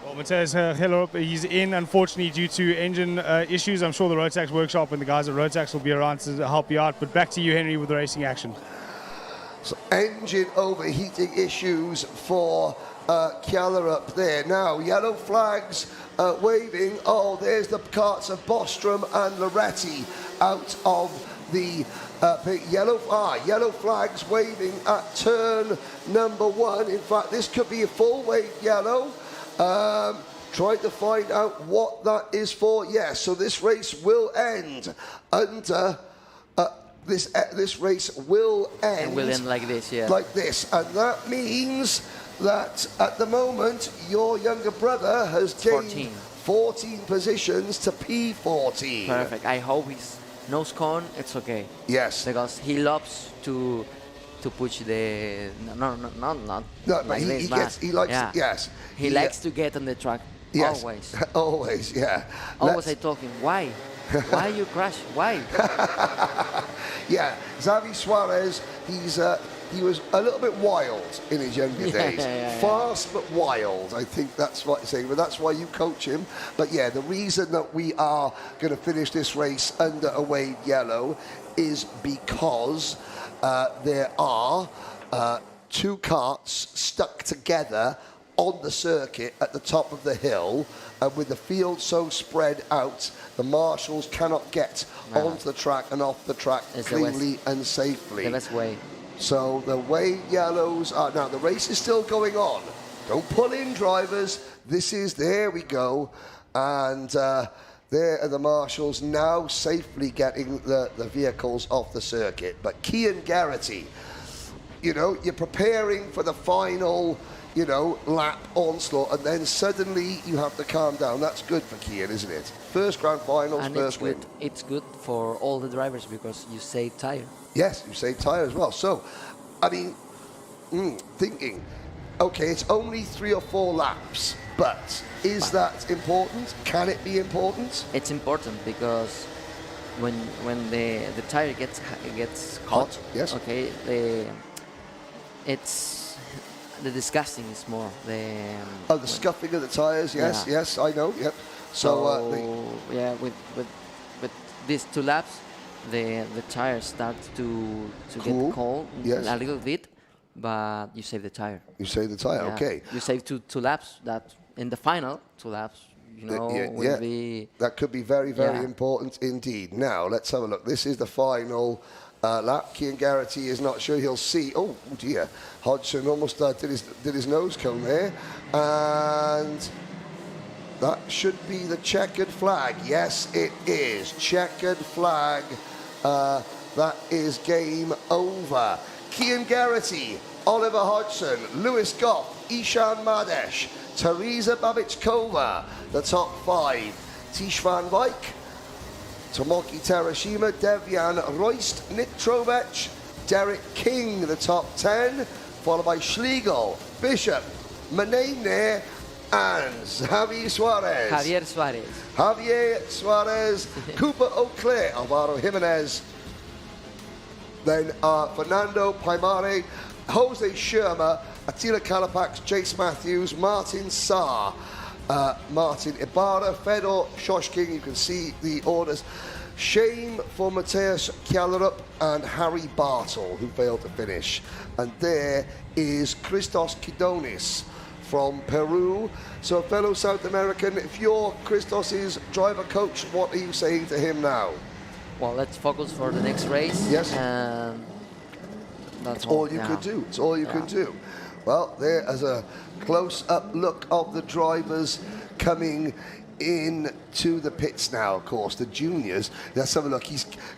Speaker 5: Well, Mateusz Hellerup, he's in, unfortunately, due to engine issues. I'm sure the Rotax workshop and the guys at Rotax will be around to help you out. But back to you, Henry, with the racing action.
Speaker 1: So engine overheating issues for Kellerup there. Now, yellow flags waving. Oh, there's the carts of Bostrom and Loretti out of the yellow flags waving at turn number 1. In fact, this could be a full wave yellow. Trying to find out what that is for. Yes, so this race will end under... This race will end...
Speaker 9: It will end like this, yeah.
Speaker 1: Like this. And that means that at the moment, your younger brother has gained 14 positions to P14.
Speaker 9: Perfect. I hope his nose cone, it's okay.
Speaker 1: Yes.
Speaker 9: Because he loves to to push the not
Speaker 1: No, but
Speaker 9: like this,
Speaker 1: he likes
Speaker 9: yeah.
Speaker 1: yes.
Speaker 9: He likes to get on the track.
Speaker 1: Yes.
Speaker 9: Always.
Speaker 1: Always, yeah.
Speaker 9: Always I talk him, why? Why you crash? Why?
Speaker 1: Yeah, Xavi Suarez, he was a little bit wild in his younger days. Fast but wild, I think that's what he's saying. But that's why you coach him. But yeah, the reason that we are going to finish this race under a wave yellow is because there are 2 carts stuck together on the circuit at the top of the hill, and with the field so spread out, the marshals cannot get onto the track and off the track cleanly and safely.
Speaker 9: The best way.
Speaker 1: So the wave yellows are now. The race is still going on. Don't pull in, drivers. There we go, and there are the marshals now safely getting the vehicles off the circuit. But Kian Garrity, you're preparing for the final, lap onslaught, and then suddenly you have to calm down. That's good for Kian, isn't it? First grand finals,
Speaker 9: And
Speaker 1: first win.
Speaker 9: it's good for all the drivers because you save tire.
Speaker 1: Yes, you save tire as well. So, I mean, thinking, okay, it's only 3 or 4 laps, but is that important? Can it be important?
Speaker 9: It's important because when the tire gets hot,
Speaker 1: yes.
Speaker 9: Okay, the disgusting is more
Speaker 1: the scuffing of the tires. Yes,
Speaker 9: Yeah.
Speaker 1: yes, I know. Yep. So,
Speaker 9: yeah, with these 2 laps, the tires start to
Speaker 1: Cool.
Speaker 9: get cold
Speaker 1: Yes.
Speaker 9: a little bit, but you save the tire.
Speaker 1: You save the tire.
Speaker 9: Yeah.
Speaker 1: Okay.
Speaker 9: You save two laps. That in the final 2 laps, will be.
Speaker 1: That could be very, very
Speaker 9: Yeah.
Speaker 1: important indeed. Now, let's have a look. This is the final lap. Kian Garrity is not sure he'll see. Oh, dear. Hodgson almost did his nose cone there. And that should be the checkered flag. Yes, it is. Checkered flag. That is game over. Kian Garrity, Oliver Hodgson, Lewis Goff, Ishan Madesh, Teresa Babichkova, the top 5. Tish van Wyk, Tomoki Terashima, Devian Royst, Nick Trovech, Derek King, the top 10, followed by Schlegel, Bishop, Manene, and Javier Suarez. Javier Suarez, Cooper O'Clair, Alvaro Jimenez, then Fernando Paimare, Jose Sherma, Attila Kalapax, Jace Matthews, Martin Saar, Martin Ibarra, Fedor Shoshking, you can see the orders. Shame for Mateus Kjalerup and Harry Bartle, who failed to finish. And there is Christos Kidonis from Peru. So a fellow South American, if you're Christos's driver coach, what are you saying to him now?
Speaker 9: Well, let's focus for the next race.
Speaker 1: Yes.
Speaker 9: That's
Speaker 1: all you could do. It's all you could do. Well, there is a close-up look of the drivers coming in to the pits now, of course, the juniors. Let's have a look.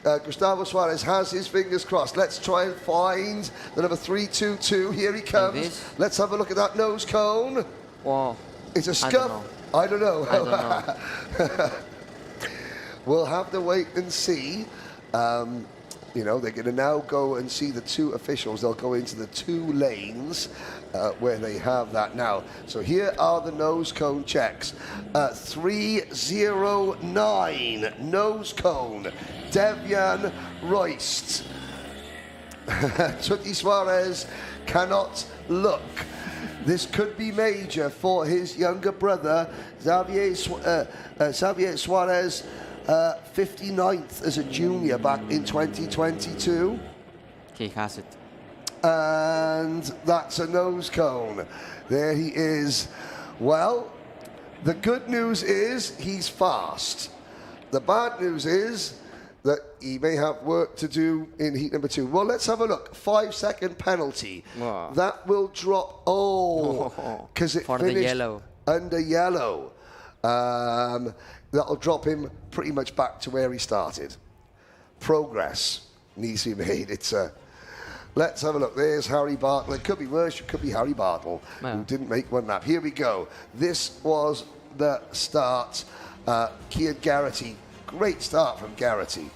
Speaker 1: Gustavo Suarez has his fingers crossed. Let's try and find the number 322. Here he comes. Let's have a look at that nose cone.
Speaker 9: Wow.
Speaker 1: It's a scuff. I don't know.
Speaker 9: I don't know.
Speaker 1: We'll have to wait and see. They're going to now go and see the 2 officials. They'll go into the 2 lanes where they have that now. So here are the nose cone checks. 309 nose cone. Devian Royst. Tutti Suarez cannot look. This could be major for his younger brother, Xavier Suarez. 59th as a junior back in 2022.
Speaker 9: He has it.
Speaker 1: And that's a nose cone. There he is. Well, the good news is he's fast. The bad news is that he may have work to do in heat number 2. Well, let's have a look. 5-second penalty.
Speaker 9: Wow.
Speaker 1: That will drop. Because it finished
Speaker 9: the yellow.
Speaker 1: Under yellow. That'll drop him pretty much back to where he started. Progress needs to be made. Let's have a look. There's Harry Bartle. It could be worse. It could be Harry Bartle, who didn't make 1 lap. Here we go. This was the start. Kian Garrity. Great start from Garrity.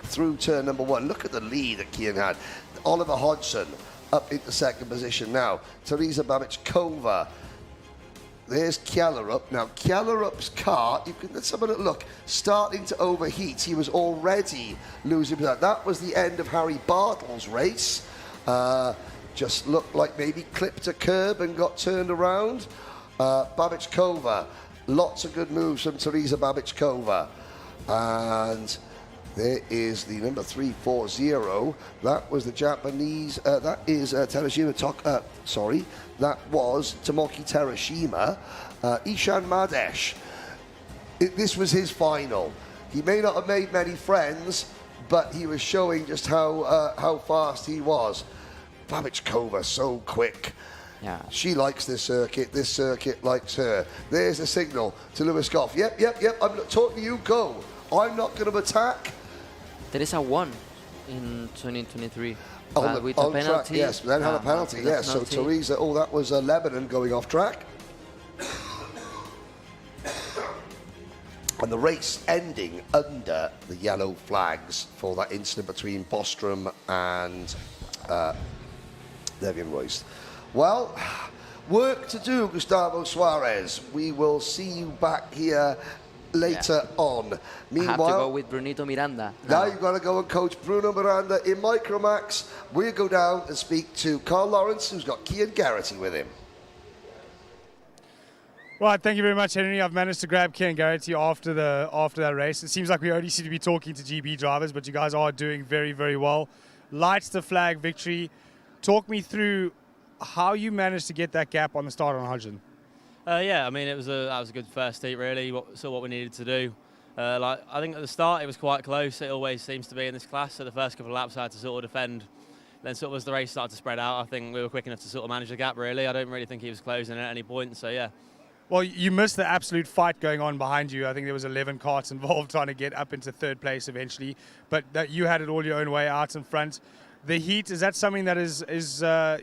Speaker 1: through turn number 1. Look at the lead that Kian had. Oliver Hodgson up into second position now. Teresa Babic-Kova. There's Kjallerup. Now, Kjallerup's car, let's have a look, starting to overheat. He was already losing. That was the end of Harry Bartle's race. Just looked like maybe clipped a curb and got turned around. Babic-Kova, lots of good moves from Teresa Babic-Kova. And there is the number 340. That was the Japanese, that is Terashima that was Tomoki Terashima. Ishan Madesh, this was his final. He may not have made many friends, but he was showing just how fast he was. Babic-Kova, so quick.
Speaker 9: Yeah.
Speaker 1: She likes this circuit likes her. There's a signal to Lewis Goff. Yep, I'm not talking to you, go. I'm not going to attack.
Speaker 9: Teresa won in 2023. With
Speaker 1: on
Speaker 9: a penalty.
Speaker 1: Track, yes, then had a penalty, yes. So Teresa, that was Lebanon going off track. And the race ending under the yellow flags for that incident between Bostrom and Devian Royce. Well, work to do, Gustavo Suarez. We will see you back here later on. Meanwhile,
Speaker 9: I have to go with Brunito Miranda.
Speaker 1: Now you've got to go and coach Bruno Miranda in Micromax. We'll go down and speak to Carl Lawrence, who's got Kian Garrity with him.
Speaker 5: Right, thank you very much, Henry. I've managed to grab Kian Garrity after that race. It seems like we only seem to be talking to GB drivers, but you guys are doing very, very well. Lights the flag victory. Talk me through how you managed to get that gap on the start on Hodgson.
Speaker 10: Yeah, I mean, that was a good first heat, really. What we needed to do. I think at the start it was quite close. It always seems to be in this class. So the first couple of laps I had to sort of defend. Then sort of as the race started to spread out, I think we were quick enough to sort of manage the gap, really. I don't really think he was closing at any point, so yeah.
Speaker 5: Well, you missed the absolute fight going on behind you. I think there was 11 carts involved trying to get up into third place eventually. But that you had it all your own way out in front. The heat, is that something that is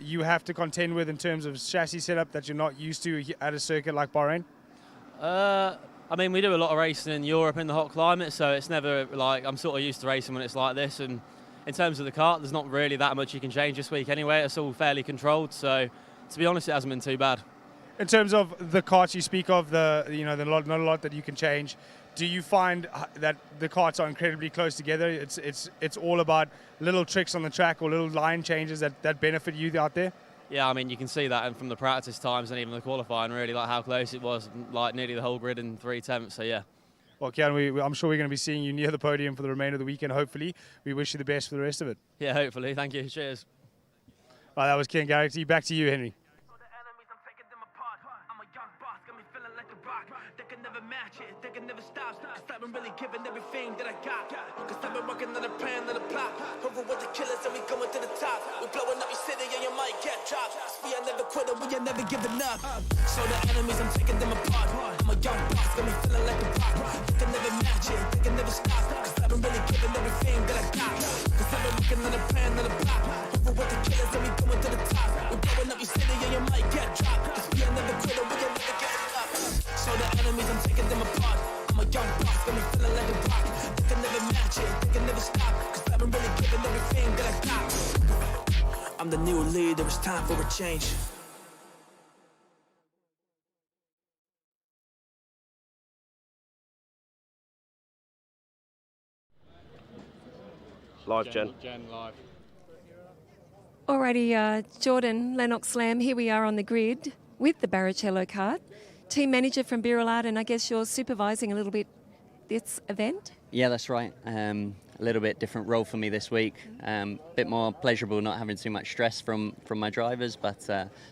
Speaker 5: you have to contend with in terms of chassis setup that you're not used to at a circuit like Bahrain?
Speaker 10: I mean, we do a lot of racing in Europe in the hot climate, so it's never like, I'm sort of used to racing when it's like this. And in terms of the kart, there's not really that much you can change this week anyway. It's all fairly controlled, so to be honest, it hasn't been too bad.
Speaker 5: In terms of the karts you speak of, not a lot that you can change. Do you find that the karts are incredibly close together? It's all about little tricks on the track or little line changes that benefit you out there?
Speaker 10: Yeah, I mean, you can see that and from the practice times and even the qualifying, really, like how close it was, like nearly the whole grid in 3/10, so yeah.
Speaker 5: Well, Kian, I'm sure we're going to be seeing you near the podium for the remainder of the weekend, hopefully. We wish you the best for the rest of it.
Speaker 10: Yeah, hopefully. Thank you. Cheers.
Speaker 5: Right, that was Kian Garrity. Back to you, Henry.
Speaker 14: They can never stop, cause I've been really giving everything that I got. Cause I've been working on a plan, on a plot. Over with the killers and we going to the top. We blowing up your city and you might get dropped. Cause we are never quitting, we are never giving up. So the enemies, I'm taking them apart. I'm a young boss, got me feeling like a rock. They can never match it, they can never stop. Cause I've been really giving everything that I got. Cause I've been working on a plan, on a plot. Over with the killers and we going to the top. We blowing up your city and you might get dropped. Cause we are never quitting, we are never getting up. So the enemies, I'm taking them apart. I'm a young boss, got me feeling like a rock. They can never match it, they can never stop. Cause I've been really giving everything that I got. I'm the new leader, it's time for a change.
Speaker 15: Live, Jen.
Speaker 10: Live.
Speaker 2: Alrighty, Jordan, Lennox Lamb, here we are on the grid with the Barrichello kart. Team manager from Birilat, and I guess you're supervising a little bit this event?
Speaker 16: Yeah, that's right. A little bit different role for me this week. Bit more pleasurable not having too much stress from my drivers, but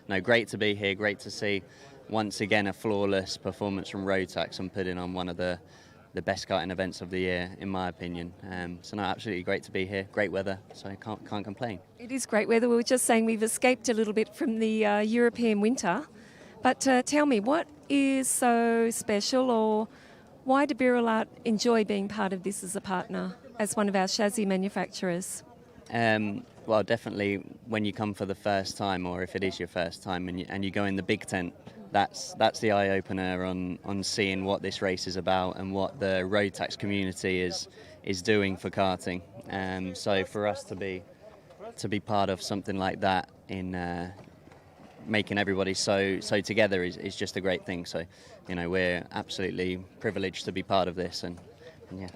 Speaker 16: no, great to be here. Great to see once again a flawless performance from Rotax and putting on one of the best karting events of the year, in my opinion. So no, absolutely great to be here. Great weather, so I can't complain.
Speaker 2: It is great weather. We were just saying we've escaped a little bit from the European winter. But tell me, what is so special, or why do Birilat enjoy being part of this as a partner, as one of our chassis manufacturers?
Speaker 16: Well, definitely when you come for the first time, or if it is your first time, and you go in the big tent, that's the eye-opener on seeing what this race is about and what the Rotax community is is doing for karting. So for us to be part of something like that in making everybody so together is just a great thing. So, you know, we're absolutely privileged to be part of this, and yeah.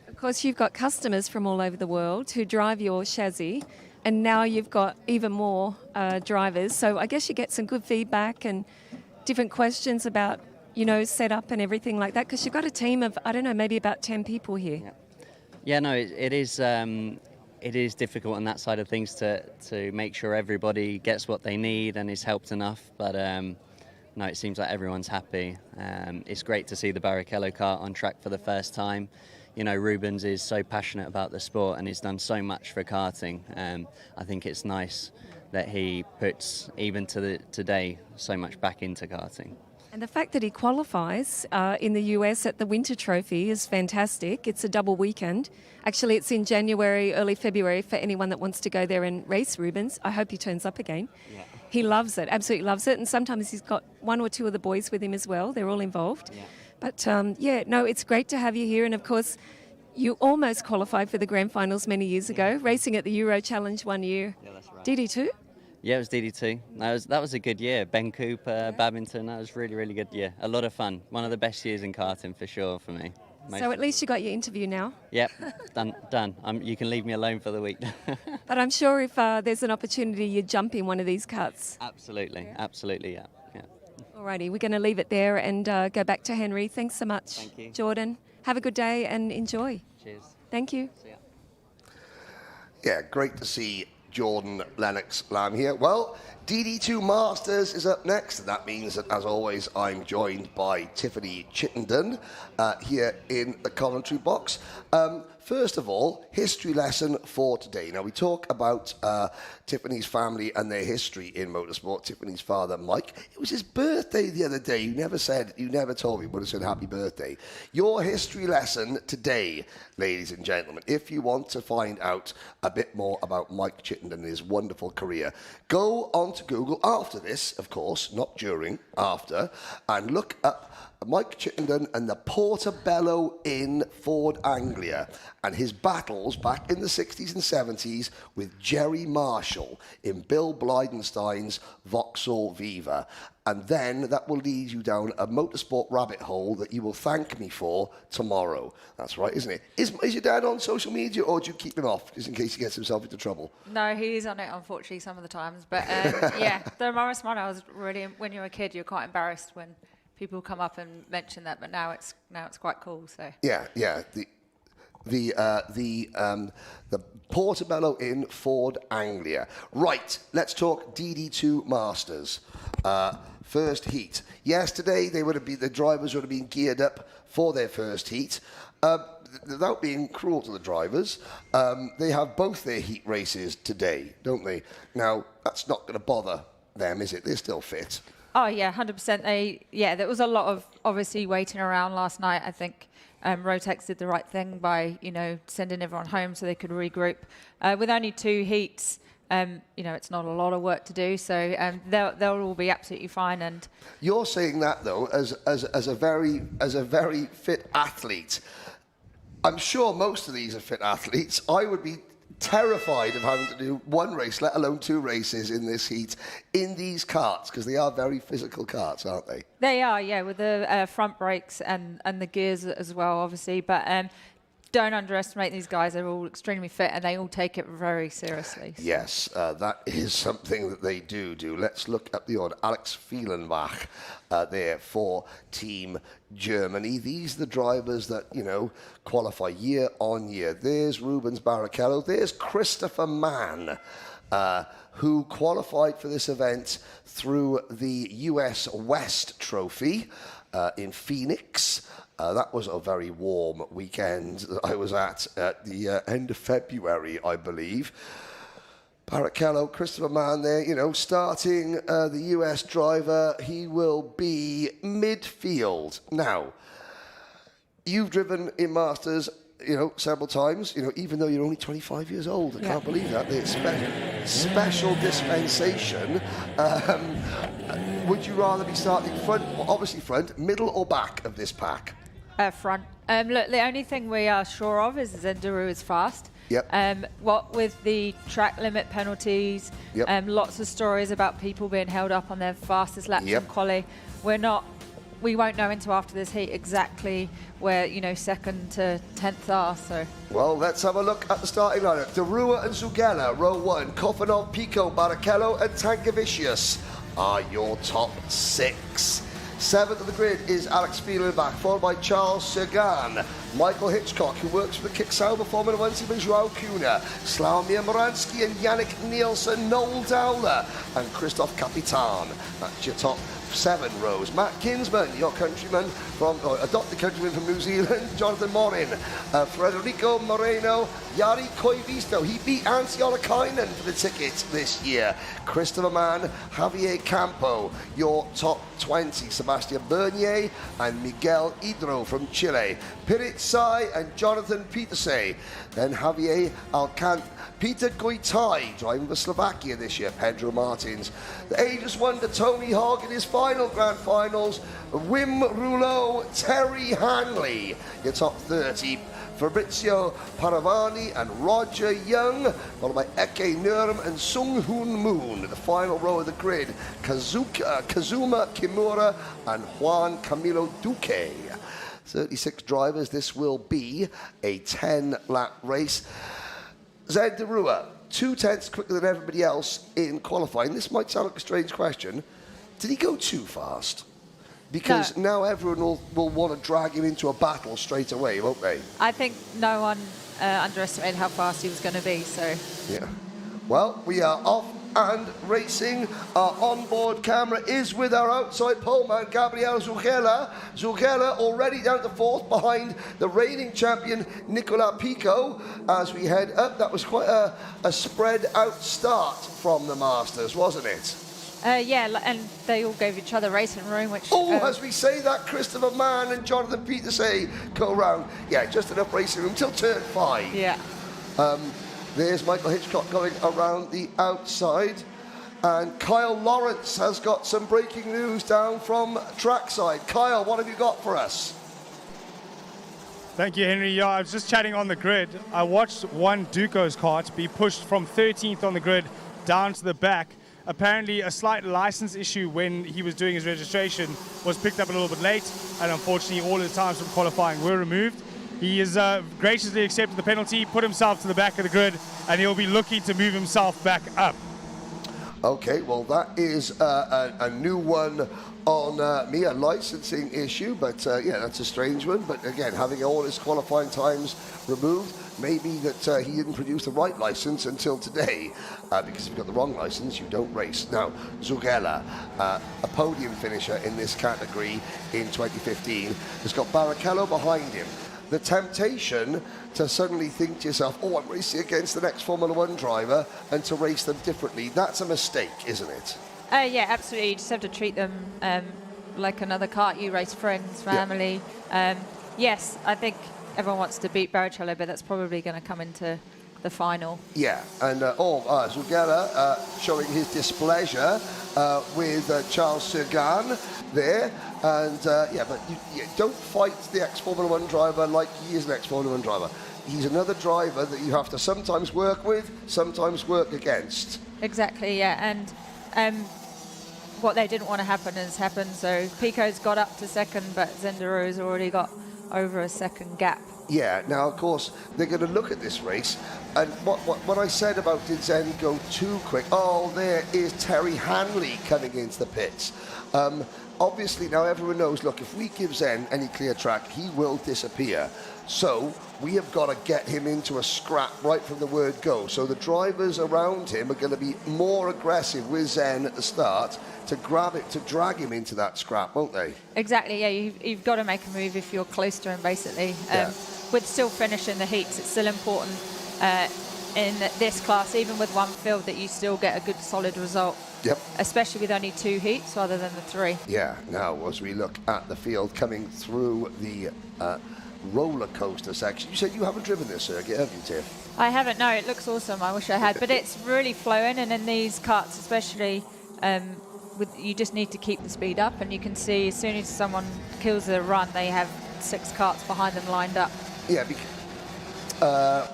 Speaker 2: Of course, you've got customers from all over the world who drive your chassis, and now you've got even more drivers. So I guess you get some good feedback and different questions about, you know, setup and everything like that, because you've got a team of, I don't know, maybe about 10 people here.
Speaker 16: Yeah, no, it is difficult on that side of things to make sure everybody gets what they need and is helped enough. But no, it seems like everyone's happy. It's great to see the Barrichello kart on track for the first time. You know, Rubens is so passionate about the sport and he's done so much for karting. I think it's nice that he puts, even to today, so much back into karting.
Speaker 2: And the fact that he qualifies in the US at the Winter Trophy is fantastic. It's a double weekend. Actually, it's in January, early February for anyone that wants to go there and race Rubens. I hope he turns up again. Yeah. He loves it, absolutely loves it. And sometimes he's got one or two of the boys with him as well. They're all involved. Yeah. But yeah, no, it's great to have you here. And of course, you almost qualified for the grand finals many years ago, racing at the Euro Challenge one year. Yeah, that's right. DD2?
Speaker 16: Yeah, it was DD2. That was a good year. Ben Cooper, Babington, that was really, really good year. A lot of fun. One of the best years in karting for sure for me.
Speaker 2: So at least you got your interview now.
Speaker 16: Yep, done. You can leave me alone for the week.
Speaker 2: But I'm sure if there's an opportunity, you'd jump in one of these karts.
Speaker 16: Absolutely, absolutely, yeah.
Speaker 2: Alrighty, we're going to leave it there and go back to Henry. Thanks so much,
Speaker 16: Thank you.
Speaker 2: Jordan. Have a good day and enjoy.
Speaker 16: Cheers.
Speaker 2: Thank you.
Speaker 16: See ya.
Speaker 1: Yeah, great to see Jordan Lennox Lamb here. Well, DD2 Masters is up next, and that means that, as always, I'm joined by Tiffany Chittenden here in the commentary box. First of all, history lesson for today. Now, we talk about Tiffany's family and their history in motorsport. Tiffany's father, Mike, it was his birthday the other day. You never told me, but it said happy birthday. Your history lesson today, ladies and gentlemen, if you want to find out a bit more about Mike Chittenden and his wonderful career, go onto Google after this, of course, not during, after, and look up Mike Chittenden and the Portobello Inn, Ford Anglia, and his battles back in the 60s and 70s with Jerry Marshall in Bill Blydenstein's Vauxhall Viva. And then that will lead you down a motorsport rabbit hole that you will thank me for tomorrow. That's right, isn't it? Is your dad on social media, or do you keep him off just in case he gets himself into trouble?
Speaker 15: No, he is on it, unfortunately, some of the times. But yeah, the Morris one, I was really, when you're a kid, you're quite embarrassed when people come up and mention that, but now it's quite cool. So
Speaker 1: yeah. The Portobello Inn, Ford Anglia. Right, let's talk DD2 Masters. First heat. Yesterday, the drivers would have been geared up for their first heat. Without being cruel to the drivers, they have both their heat races today, don't they? Now, that's not going to bother them, is it? They're still fit.
Speaker 15: Oh yeah, 100%. There was a lot of obviously waiting around last night. I think Rotex did the right thing by sending everyone home so they could regroup. With only 2 heats, it's not a lot of work to do, so they'll all be absolutely fine. And
Speaker 1: you're saying that though as a very fit athlete. I'm sure most of these are fit athletes. I would be terrified of having to do one race, let alone 2 races in this heat, in these karts, because they are very physical karts, aren't they?
Speaker 15: They are, yeah, with the front brakes and the gears as well, obviously. But don't underestimate these guys. They're all extremely fit and they all take it very seriously. So.
Speaker 1: Yes, that is something that they do. Let's look at the odd Alex Fielenbach there for Team Germany. These are the drivers that, qualify year on year. There's Rubens Barrichello. There's Christopher Mann, who qualified for this event through the US West Trophy in Phoenix. That was a very warm weekend that I was at the end of February, I believe. Barrichello, Christopher Mann there, starting the US driver. He will be midfield. Now, you've driven in Masters, several times, even though you're only 25 years old. I can't believe that. The special dispensation. Would you rather be starting front, obviously front, middle or back of this pack?
Speaker 15: Front. Look, the only thing we are sure of is Zendaru is fast.
Speaker 1: Yep.
Speaker 15: What with the track limit penalties,
Speaker 1: Yep.
Speaker 15: lots of stories about people being held up on their fastest laps
Speaker 1: Yep.
Speaker 15: in quali. We won't know until after this heat exactly where, you know, 2nd to 10th are, so.
Speaker 1: Well, let's have a look at the starting lineup. Derua and Zugela, row 1. Kofanov, Pico, Barrichello and Tankavicius are your top 6. 7th of the grid is Alex Fielenbach, followed by Charles Sagan, Michael Hitchcock, who works for the Kicksauber Formula 1 team, and Joao Cunha, Slavomir Moransky and Yannick Nielsen, Noel Dowler and Christoph Capitan. That's your top 7 rows. Matt Kinsman, your countryman adopted countryman from New Zealand, Jonathan Morin, Federico Moreno, Jari Koivisto. He beat Anssi Olakainen for the ticket this year. Christopher Mann, Javier Campo, your top 20. Sebastian Bernier and Miguel Hidro from Chile. Pirit Sai and Jonathan Petersay. Then Javier Alcant. Peter Goitai, driving for Slovakia this year. Pedro Martins. The ageless wonder Tony Hogg in his final grand finals. Wim Rouleau, Terry Hanley, your top 30. Fabrizio Paravani and Roger Young, followed by Eke Nurum and Sung Hoon Moon. The final row of the grid, Kazuma Kimura and Juan Camilo Duque. 36 drivers. This will be a 10-lap race. Zed Derua, 2/10 quicker than everybody else in qualifying. This might sound like a strange question. Did he go too fast? Because now everyone will want to drag him into a battle straight away, won't they?
Speaker 15: I think no one underestimated how fast he was going to be, so.
Speaker 1: Yeah. Well, we are off and racing. Our onboard camera is with our outside poleman, Gabriel Zugela. Zugela already down to 4th behind the reigning champion, Nicola Pico. As we head up, that was quite a spread out start from the Masters, wasn't it?
Speaker 15: Yeah, and they all gave each other racing room, which...
Speaker 1: as we say that, Christopher Mann and Jonathan Petersay go round. Yeah, just enough racing room till turn 5.
Speaker 15: Yeah.
Speaker 1: There's Michael Hitchcock going around the outside. And Kyle Lawrence has got some breaking news down from trackside. Kyle, what have you got for us?
Speaker 5: Thank you, Henry. Yeah, I was just chatting on the grid. I watched one Duco's kart be pushed from 13th on the grid down to the back. Apparently, a slight license issue when he was doing his registration was picked up a little bit late, and unfortunately, all his times from qualifying were removed. He has graciously accepted the penalty, put himself to the back of the grid, and he'll be looking to move himself back up.
Speaker 1: Okay, well, that is a new one on me, a licensing issue, but yeah, that's a strange one. But again, having all his qualifying times removed, maybe that he didn't produce the right license until today, because if you've got the wrong license, you don't race. Now, Zugela, a podium finisher in this category in 2015, has got Barrichello behind him. The temptation to suddenly think to yourself, oh, I'm racing against the next Formula 1 driver, and to race them differently, that's a mistake, isn't it?
Speaker 15: Yeah, absolutely. You just have to treat them like another kart. You race friends, family. Yeah. Yes, I think everyone wants to beat Barrichello, but that's probably going to come into the final.
Speaker 1: Yeah, and Zugela showing his displeasure with Charles Sagan there. And yeah, but you don't fight the ex-Formula 1 driver like he is an ex-Formula 1 driver. He's another driver that you have to sometimes work with, sometimes work against.
Speaker 15: Exactly, yeah. And what they didn't want to happen has happened. So Pico's got up to 2nd, but Zendaru's already got over a 2nd gap.
Speaker 1: Yeah, now, of course, they're going to look at this race. And what I said about did Zen go too quick? Oh, there is Terry Hanley coming into the pits. Obviously, now everyone knows, look, if we give Zen any clear track, he will disappear. So we have got to get him into a scrap right from the word go. So the drivers around him are going to be more aggressive with Zen at the start to grab it, to drag him into that scrap, won't they?
Speaker 15: Exactly, yeah. You've got to make a move if you're close to him, basically.
Speaker 1: Yeah.
Speaker 15: With still finishing the heats, it's still important in this class, even with one field, that you still get a good, solid result.
Speaker 1: Yep.
Speaker 15: Especially with only 2 heats rather than the 3.
Speaker 1: Yeah, now as we look at the field coming through the roller coaster section, you said you haven't driven this circuit, have you, Tiff?
Speaker 15: I haven't, no, it looks awesome, I wish I had, but it's really flowing, and in these karts especially, you just need to keep the speed up, and you can see as soon as someone kills their run, they have 6 karts behind them lined up.
Speaker 1: Yeah,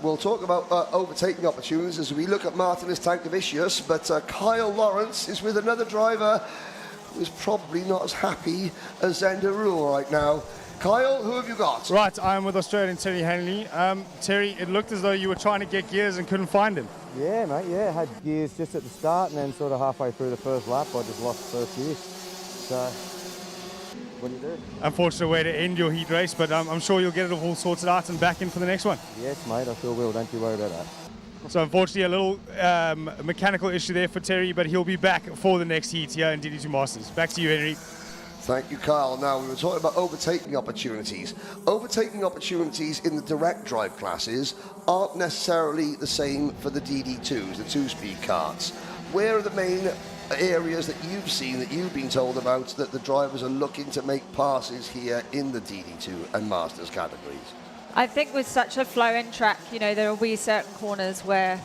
Speaker 1: we'll talk about overtaking opportunities as we look at Martinez Tankavicius, but Kyle Lawrence is with another driver who is probably not as happy as Zenderu right now. Kyle, who have you got?
Speaker 5: Right, I'm with Australian Terry Hanley. Terry, it looked as though you were trying to get gears and couldn't find him.
Speaker 17: Yeah, mate, yeah. Had gears just at the start, and then sort of halfway through the first lap, I just lost first gear. So, what do you do?
Speaker 5: Unfortunate way to end your heat race, but I'm sure you'll get it all sorted out and back in for the next one.
Speaker 17: Yes, mate, I sure will. Don't you worry about that.
Speaker 5: So unfortunately, a little mechanical issue there for Terry, but he'll be back for the next heat here in DD2 Masters. Back to you, Henry.
Speaker 1: Thank you, Kyle. Now, we were talking about overtaking opportunities. Overtaking opportunities in the direct drive classes aren't necessarily the same for the DD2s, the two-speed karts. Where are the main areas that you've seen, that you've been told about, that the drivers are looking to make passes here in the DD2 and Masters categories?
Speaker 15: I think with such a flow-in track, you know, there will be certain corners where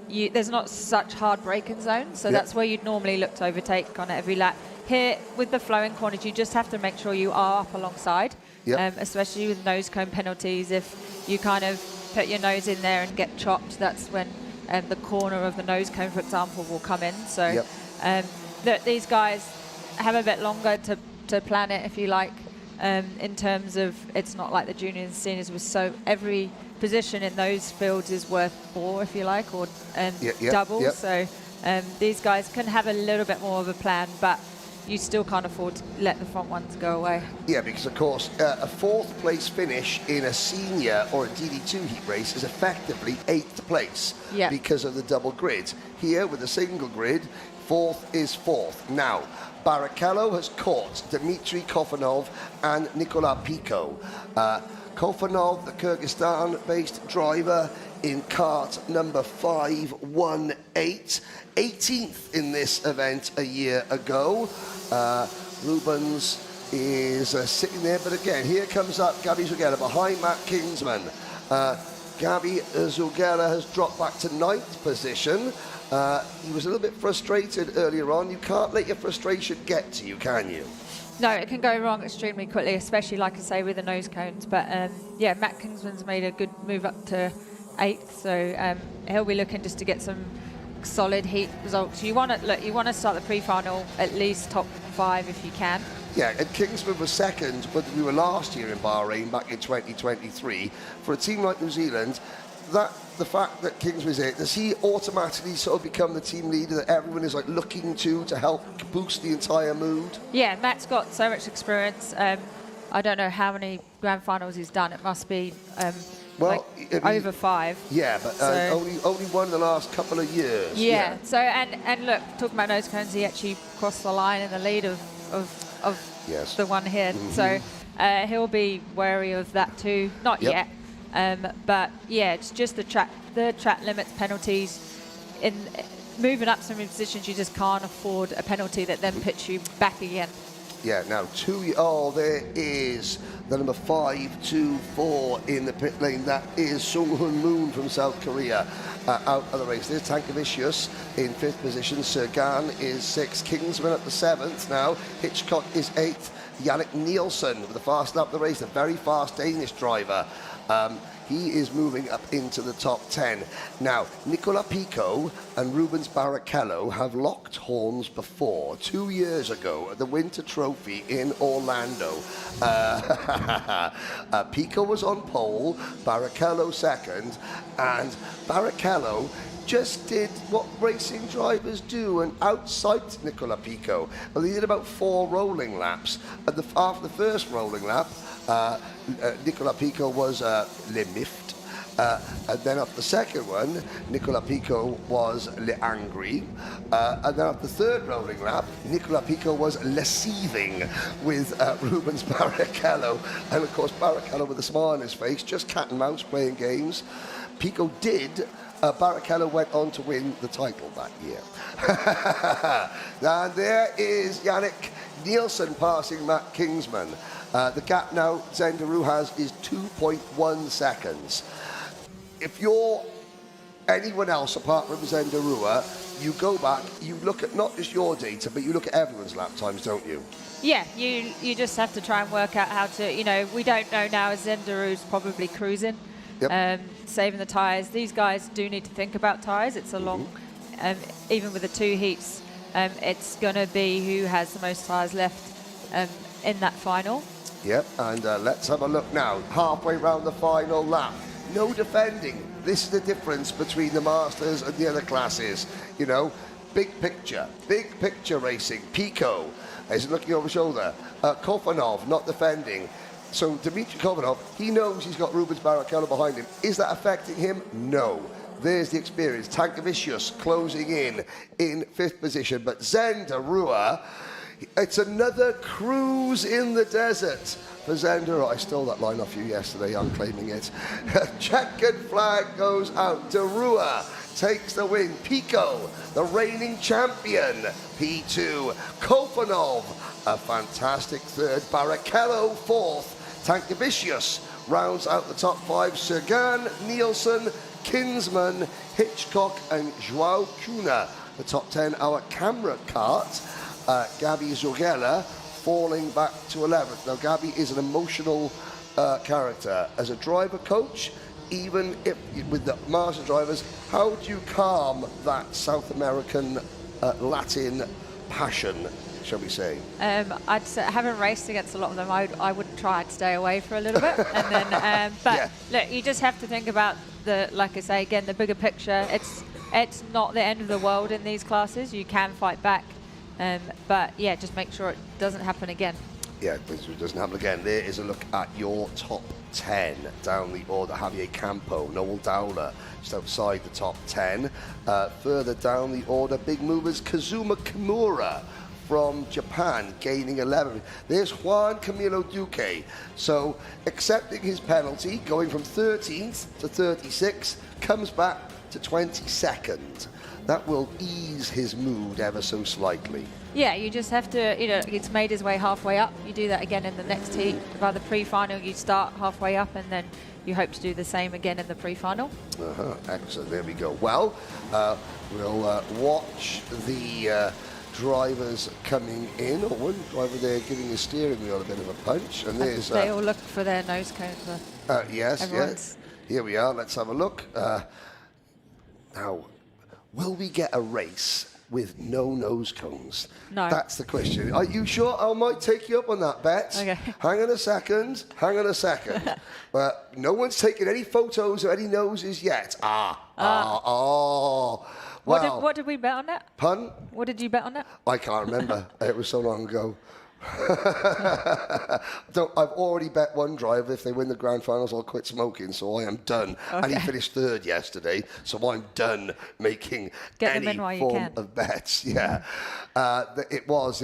Speaker 15: there's not such hard braking zones, so that's where you'd normally look to overtake on every lap. Here, with the flowing corners, you just have to make sure you are up alongside, especially with nose cone penalties. If you kind of put your nose in there and get chopped, that's when the corner of the nose cone, for example, will come in. So these guys have a bit longer to plan it, if you like, in terms of it's not like the juniors and seniors was so every position in those fields is worth 4, if you like, or double. So these guys can have a little bit more of a plan, but you still can't afford to let the front ones go away.
Speaker 1: Yeah, because of course, a 4th place finish in a senior or a DD2 heat race is effectively 8th place because of the double grid. Here, with a single grid, 4th is 4th. Now, Barrichello has caught Dmitry Kofanov and Nikola Pico. Kofanov, the Kyrgyzstan-based driver, in kart number 518, 18th in this event a year ago. Rubens is sitting there, but again, here comes up Gabi Zugella behind Matt Kingsman. Gabi Zugella has dropped back to 9th position. He was a little bit frustrated earlier on. You can't let your frustration get to you, can you?
Speaker 15: No, it can go wrong extremely quickly, especially, like I say, with the nose cones. But yeah, Matt Kingsman's made a good move up to 8th, so he'll be looking just to get some solid heat results. You want to start the pre-final at least top 5 if you can.
Speaker 1: Yeah, and Kingsman was 2nd, but we were last year in Bahrain back in 2023. For a team like New Zealand, the fact that Kingsman is it, does he automatically sort of become the team leader that everyone is like looking to help boost the entire mood?
Speaker 15: Yeah, Matt's got so much experience. I don't know how many grand finals he's done. It must be
Speaker 1: well,
Speaker 15: like over 5.
Speaker 1: Yeah, but
Speaker 15: so
Speaker 1: only one in the last couple of years.
Speaker 15: Yeah. So and look, talking about nose cones, he actually crossed the line in the lead of the one here. So he'll be wary of that too. Not yet. But yeah, it's just the track limits penalties. In moving up some positions, you just can't afford a penalty that then puts you back again.
Speaker 1: Yeah, now there is the number 524 in the pit lane. That is Sung Hoon Moon from South Korea out of the race. There's Tankavicius in 5th position. Sergan is 6th. Kingsman at the 7th now. Hitchcock is 8th. Yannick Nielsen with the fast lap of the race, a very fast Danish driver. He is moving up into the top 10. Now, Nicola Pico and Rubens Barrichello have locked horns before, 2 years ago at the Winter Trophy in Orlando. Pico was on pole, Barrichello 2nd, and Barrichello just did what racing drivers do and outcycled Nicola Pico. Well, he did about 4 rolling laps. After the first rolling lap, Nicola Pico was le miffed, and then after the second one, Nicola Pico was le angry, and then after the third rolling lap, Nicola Pico was le seething with Rubens Barrichello, and of course Barrichello with a smile on his face, just cat and mouse playing games. Pico did. Barrichello went on to win the title that year. And there is Yannick Nielsen passing Matt Kingsman. The gap now Zenderu has is 2.1 seconds. If you're anyone else apart from Zendarua, you go back, you look at not just your data, but you look at everyone's lap times, don't you?
Speaker 15: Yeah, you just have to try and work out how to, we don't know now as Zendaru's probably cruising, saving the tyres. These guys do need to think about tyres. It's a long, even with the 2 heats, it's going to be who has the most tyres left in that final.
Speaker 1: Yep, and let's have a look now. Halfway round the final lap. No defending. This is the difference between the Masters and the other classes. Big picture racing. Pico is looking over his shoulder. Kofanov not defending. So Dmitry Kofanov, he knows he's got Rubens Barrichello behind him. Is that affecting him? No. There's the experience. Tankavicius closing in 5th position. But Zendarua, it's another cruise in the desert for Zendarua. I stole that line off you yesterday. I'm claiming it. Checkered flag goes out. Darua takes the win. Pico, the reigning champion. P2. Kofanov, a fantastic 3rd. Barrichello 4th. Tankavicius rounds out the top 5. Sergan, Nielsen, Kinsman, Hitchcock, and Joao Cunha. The top 10. Our camera cart, Gabi Zugela, falling back to 11th. Now, Gabi is an emotional character. As a driver coach, even if with the master drivers, how do you calm that South American Latin passion, shall we say?
Speaker 15: I'd say, having raced against a lot of them, I would try to stay away for a little bit. And then, but look, you just have to think about like I say, again, the bigger picture. It's not the end of the world in these classes. You can fight back. But yeah, just make sure it doesn't happen again.
Speaker 1: Yeah, it doesn't happen again. There is a look at your top 10 down the order. Javier Campo, Noel Dowler, just outside the top 10. Further down the order, big movers, Kazuma Kimura from Japan, gaining 11. There's Juan Camilo Duque. So, accepting his penalty, going from 13th to 36, comes back to 22nd. That will ease his mood ever so slightly.
Speaker 15: Yeah, you just have to, it's made his way halfway up. You do that again in the next heat. By the pre-final, you start halfway up, and then you hope to do the same again in the pre-final.
Speaker 1: Excellent, there we go. Well, we'll watch the drivers coming in. Or one driver there giving his steering wheel a bit of a punch. And there's...
Speaker 15: they all look for their nose cone for
Speaker 1: yes. Here we are, let's have a look. Now, will we get a race with no nose cones?
Speaker 15: No.
Speaker 1: That's the question. Are you sure? I might take you up on that bet.
Speaker 15: Okay.
Speaker 1: Hang on a second. No one's taken any photos of any noses yet. Well,
Speaker 15: what did we bet on that?
Speaker 1: Pardon?
Speaker 15: What did you bet on that?
Speaker 1: I can't remember. It was so long ago. I've already bet one driver, if they win the grand finals, I'll quit smoking, so I am done.
Speaker 15: Okay.
Speaker 1: And he finished 3rd yesterday, so I'm done making any form of bets. Yeah. It was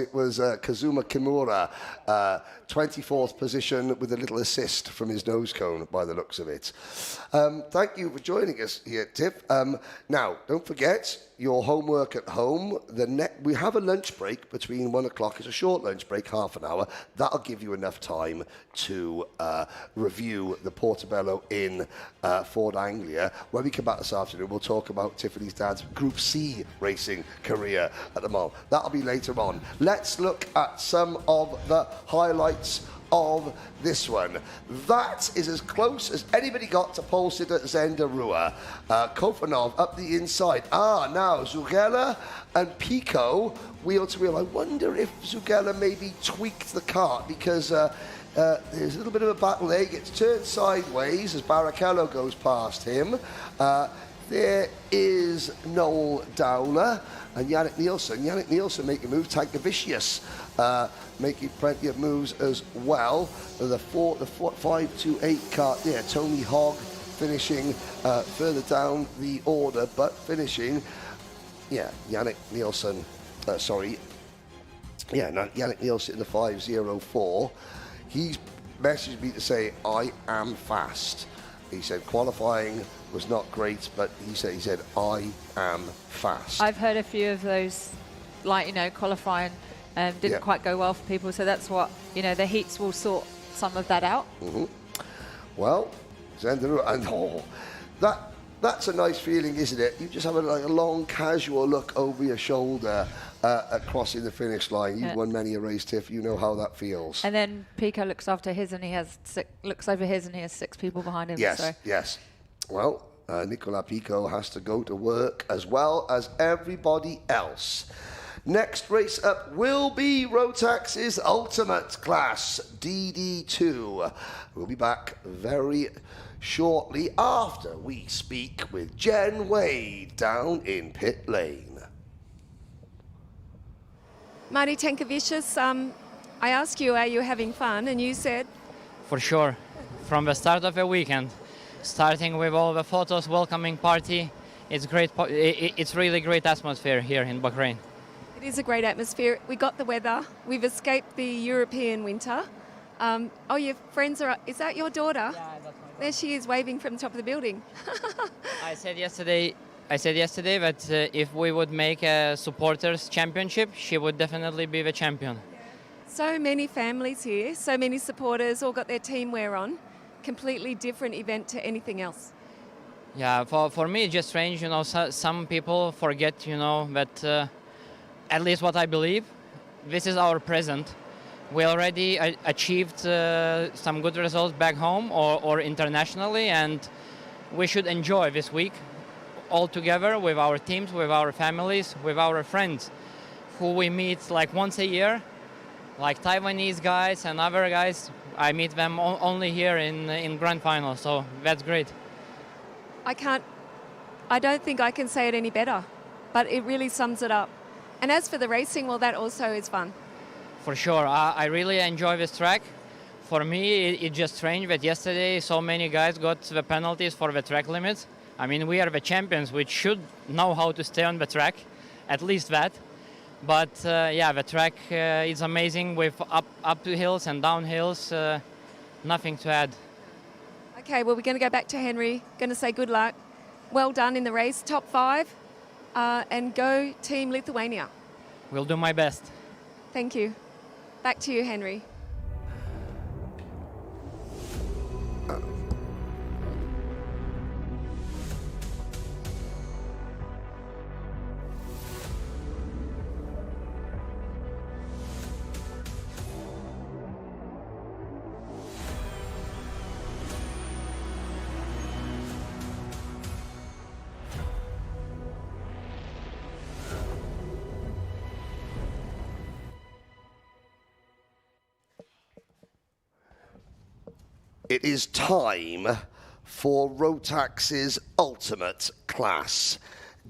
Speaker 1: Kazuma Kimura, 24th position with a little assist from his nose cone by the looks of it. Thank you for joining us here, Tiff. Now, don't forget your homework at home. We have a lunch break between 1 o'clock. It's a short lunch break, half an hour. That'll give you enough time to review the Portobello in Ford Anglia. When we come back this afternoon, we'll talk about Tiffany's dad's Group C racing career at the moment. That'll be later on. Let's look at some of the highlights of this one. That is as close as anybody got to pole sitter Zendarua. Kofanov up the inside. Now Zugela and Pico wheel to wheel. I wonder if Zugela maybe tweaked the cart, because there's a little bit of a battle there. He gets turned sideways as Barrichello goes past him. There is Noel Dowler and Yannick Nielsen. Yannick Nielsen making a move. Tankavicius making plenty of moves as well. The 5-2-8 cart there. Tony Hogg finishing further down the order, but finishing, Yannick Nielsen, Yannick Nielsen in the 5:04. He's messaged me to say, I am fast. He said qualifying was not great, but he said I am fast.
Speaker 15: I've heard a few of those, qualifying didn't quite go well for people, so that's what, the heats will sort some of that out.
Speaker 1: Well, Zendarua, and that That's a nice feeling, isn't it? You just have a long, casual look over your shoulder at crossing the finish line. You've won many a race, Tiff. You know how that feels.
Speaker 15: And then Pico looks after his, and he has looks over his, and he has 6 people behind him.
Speaker 1: Yes,
Speaker 15: so.
Speaker 1: yes. Well, Nicola Pico has to go to work as well as everybody else. Next race up will be Rotax's Ultimate Class DD2. We'll be back very shortly after we speak with Jen Wade down in pit lane.
Speaker 2: Marty Tankavicius, I asked you, are you having fun? And you said?
Speaker 18: For sure. From the start of the weekend, starting with all the photos, welcoming party, it's great. It's really great atmosphere here in Bahrain.
Speaker 2: It is a great atmosphere. We got the weather. We've escaped the European winter. Oh, your friends are... Is that your daughter?
Speaker 18: Yeah, that's my daughter.
Speaker 2: There she is, waving from the top of the building.
Speaker 18: I said yesterday that if we would make a supporters championship, she would definitely be the champion.
Speaker 2: So many families here, so many supporters, all got their team wear on. Completely different event to anything else.
Speaker 18: Yeah, for me it's just strange, you know, some people forget, you know, that at least what I believe, this is our present. We already achieved some good results back home or internationally, and we should enjoy this week all together with our teams, with our families, with our friends, who we meet like once a year, like Taiwanese guys and other guys. I meet them only here in Grand Final, so that's great.
Speaker 2: I don't think I can say it any better, but it really sums it up. And as for the racing, well, that also is fun.
Speaker 18: For sure, I really enjoy this track. For me, it's just strange that yesterday so many guys got the penalties for the track limits. I mean, we are the champions, which should know how to stay on the track, at least that. But yeah, the track is amazing with up to hills and down hills. Nothing to add.
Speaker 2: Okay, well, we're going to go back to Henry. Going to say good luck. Well done in the race, top 5, and go Team Lithuania.
Speaker 18: Will do my best.
Speaker 2: Thank you. Back to you, Henry.
Speaker 1: It is time for Rotax's Ultimate Class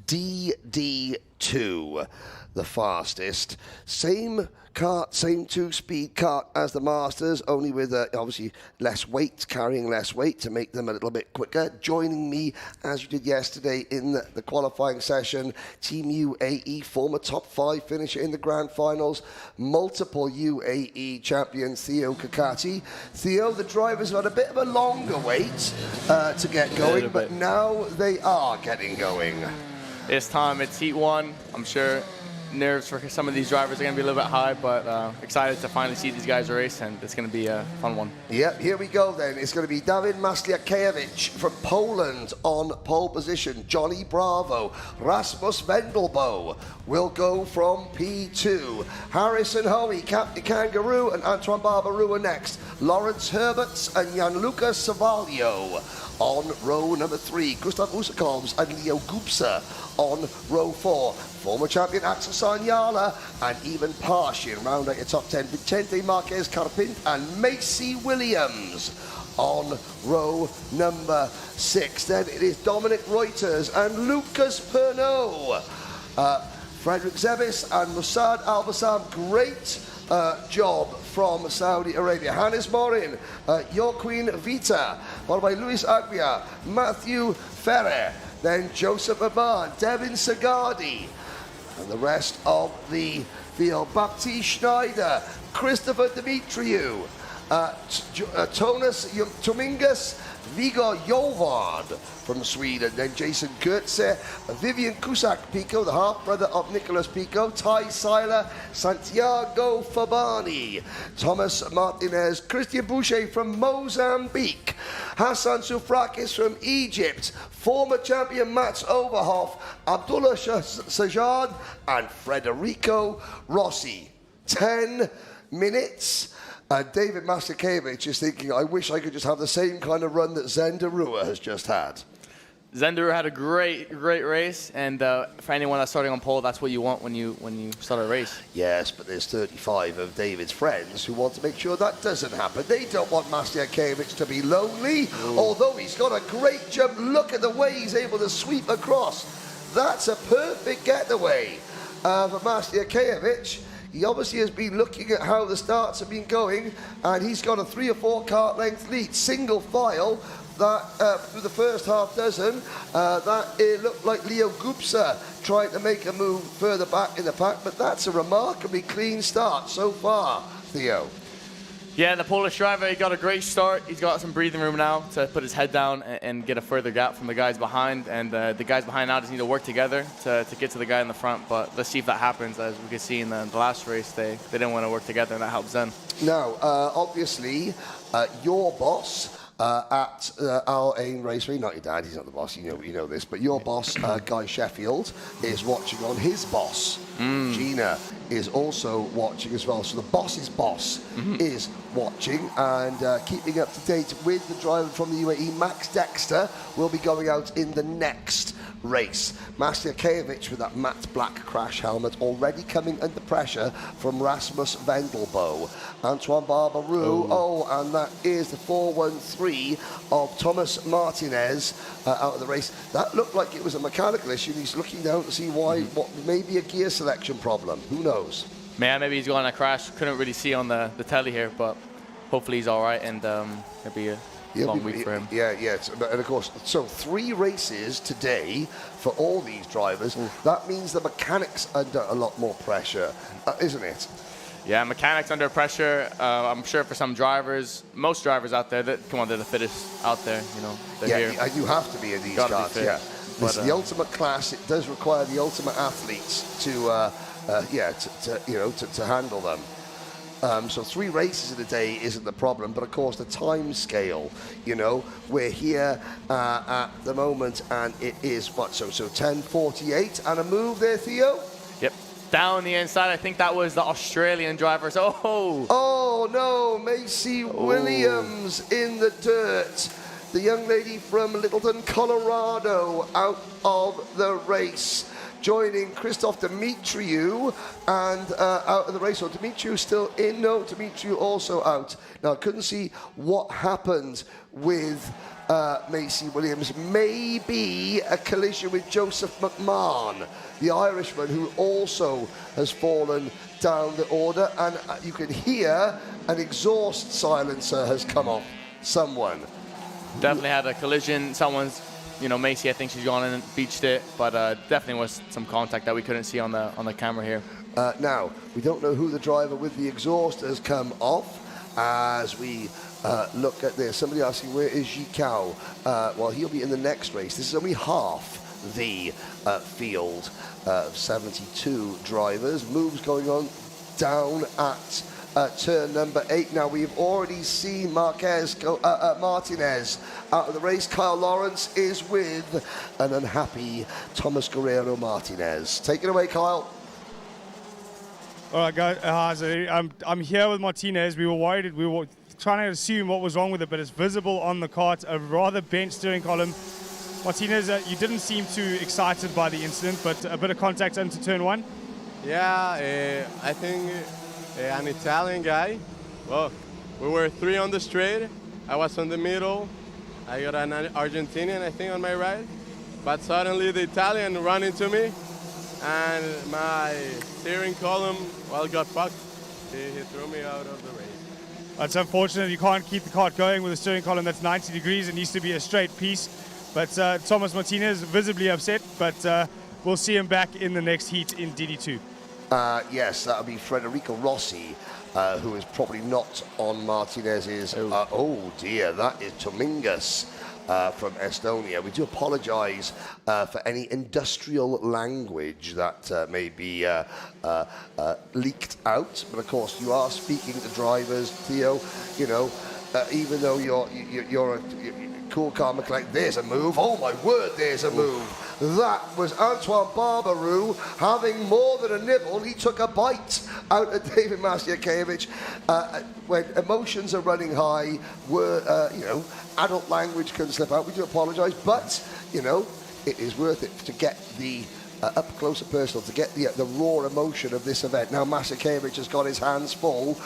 Speaker 1: DD2, the fastest. Same kart, same 2-speed kart as the Masters, only with obviously less weight, carrying less weight to make them a little bit quicker. Joining me, as you did yesterday in the qualifying session, Team UAE, former top 5 finisher in the Grand Finals, multiple UAE champion Theo Kakati. Theo, the drivers had a bit of a longer wait to get going, but now they are getting going.
Speaker 11: It's time. It's heat 1. I'm sure nerves for some of these drivers are going to be a little bit high, but excited to finally see these guys race, and it's going to be a fun one.
Speaker 1: Yep, here we go then. It's going to be Dawid Masliakewicz from Poland on pole position. Johnny Bravo, Rasmus Vendelbo will go from P2. Harrison Hoey, Captain Kangaroo, and Antoine Barbaroux are next. Lawrence Herberts and Gianluca Savaglio on row number 3. Gustav Usakovs and Leo Gupsa on row 4. Former champion Axel Sanyala and even Parshin round out your top 10. Vicente Marquez Carpint and Macy Williams on row number 6. Then it is Dominic Reuters and Lucas Pernod. Frederick Zebis and Musad Al-Bassam, great job from Saudi Arabia. Hannes Morin, Joaquin Vita, followed by Luis Aguiar, Matthew Ferrer, then Joseph Aban, Devin Sagardi, and the rest of the field. Baptiste Schneider, Christopher Dimitriou, Tonas Tomingas, Viggo Jovard from Sweden, then Jason Goetze, Vivian Cusack-Pico, the half-brother of Nicholas Pico, Ty Seiler, Santiago Fabani, Thomas Martinez, Christian Boucher from Mozambique, Hassan Soufrakis from Egypt, former champion Mats Overhoff, Abdullah Sajad, and Federico Rossi. 10 minutes. David Masterkiewicz is thinking, I wish I could just have the same kind of run that Zendarua has just had.
Speaker 19: Zendarua had a great race, and for anyone that's starting on pole, that's what you want when you start a race.
Speaker 1: Yes, but there's 35 of David's friends who want to make sure that doesn't happen. They don't want Masterkiewicz to be lonely, although he's got a great jump. Look at the way he's able to sweep across. That's a perfect getaway for Masterkiewicz. He obviously has been looking at how the starts have been going, and he's got a 3 or 4 kart length lead, single file. That through the first half dozen, it looked like Leo Gupsa trying to make a move further back in the pack, but that's a remarkably clean start so far, Theo.
Speaker 19: Yeah, the Polish driver, he got a great start. He's got some breathing room now to put his head down and get a further gap from the guys behind. And the guys behind now just need to work together to get to the guy in the front. But let's see if that happens. As we could see in the last race, they didn't want to work together, and that helps them.
Speaker 1: Now, obviously, your boss at our aim raceway, not your dad, he's not the boss, you know this, but your boss, Guy Sheffield, is watching on his boss. Gina is also watching as well. So the boss's boss is watching and keeping up to date with the driver from the UAE. Max Dexter will be going out in the next race. Masterkiewicz with that matte black crash helmet already coming under pressure from Rasmus Vendelbo. Antoine Barbaroux, and that is the 413 of Thomas Martinez out of the race. That looked like it was a mechanical issue. He's looking down to see why, what may be a gear selection problem. Who knows?
Speaker 19: Man, maybe he's got on a crash. Couldn't really see on the telly here, but hopefully he's all right, and it'll be a long week for him.
Speaker 1: Yeah. And of course, so 3 races today for all these drivers. That means the mechanics under a lot more pressure, isn't it?
Speaker 19: Yeah, mechanics under pressure. I'm sure for some drivers, most drivers out there, they're the fittest out there. They're here.
Speaker 1: You have to be in these cars. Yeah, it's the ultimate class. It does require the ultimate athletes to handle them. So 3 races in a day isn't the problem, but of course the time scale, we're here at the moment, and it is what, so 10:48 and a move there, Theo?
Speaker 19: Yep, down the inside. I think that was the Australian drivers.
Speaker 1: Oh no, Macy Williams in the dirt. The young lady from Littleton, Colorado, out of the race. Joining Christoph Dimitriou and out of the race. So Dimitriou still in? No, Dimitriou also out. Now, I couldn't see what happened with Macy Williams. Maybe a collision with Joseph McMahon, the Irishman, who also has fallen down the order. And you can hear an exhaust silencer has come off someone.
Speaker 19: Definitely had a collision. Someone's... Macy, I think she's gone in and beached it, but definitely was some contact that we couldn't see on the camera here.
Speaker 1: Now, we don't know who the driver with the exhaust has come off as we look at this. Somebody asking, where is Zhikao? Well, he'll be in the next race. This is only half the field of 72 drivers. Moves going on down at turn number 8. Now, we've already seen Martinez out of the race. Kyle Lawrence is with an unhappy Thomas Guerrero Martinez. Take it away, Kyle.
Speaker 5: All right, guys. I'm here with Martinez. We were worried. We were trying to assume what was wrong with it, but it's visible on the kart, a rather bent steering column. Martinez, you didn't seem too excited by the incident, but a bit of contact into turn 1.
Speaker 20: Yeah, I think an Italian guy. Well, we were 3 on the straight. I was on the middle. I got an Argentinian, I think, on my right. But suddenly the Italian ran into me, and my steering column, got fucked. He threw me out of the race.
Speaker 5: It's unfortunate you can't keep the kart going with a steering column that's 90 degrees. It needs to be a straight piece. But Thomas Martinez visibly upset, but we'll see him back in the next heat in DD2.
Speaker 1: Yes, that'll be Federico Rossi, who is probably not on Martinez's. Oh dear, that is Tomingus from Estonia. We do apologise for any industrial language that may be leaked out. But of course, you are speaking to drivers, Theo. You know, even though you're a cool car mechanic, there's a move. Oh my word, there's a move. That was Antoine Barbaroux having more than a nibble. He took a bite out of David Maciejewicz. When emotions are running high, you know, adult language can slip out. We do apologise, but you know, it is worth it to get the up close and personal, to get the raw emotion of this event. Now Maciejewicz has got his hands full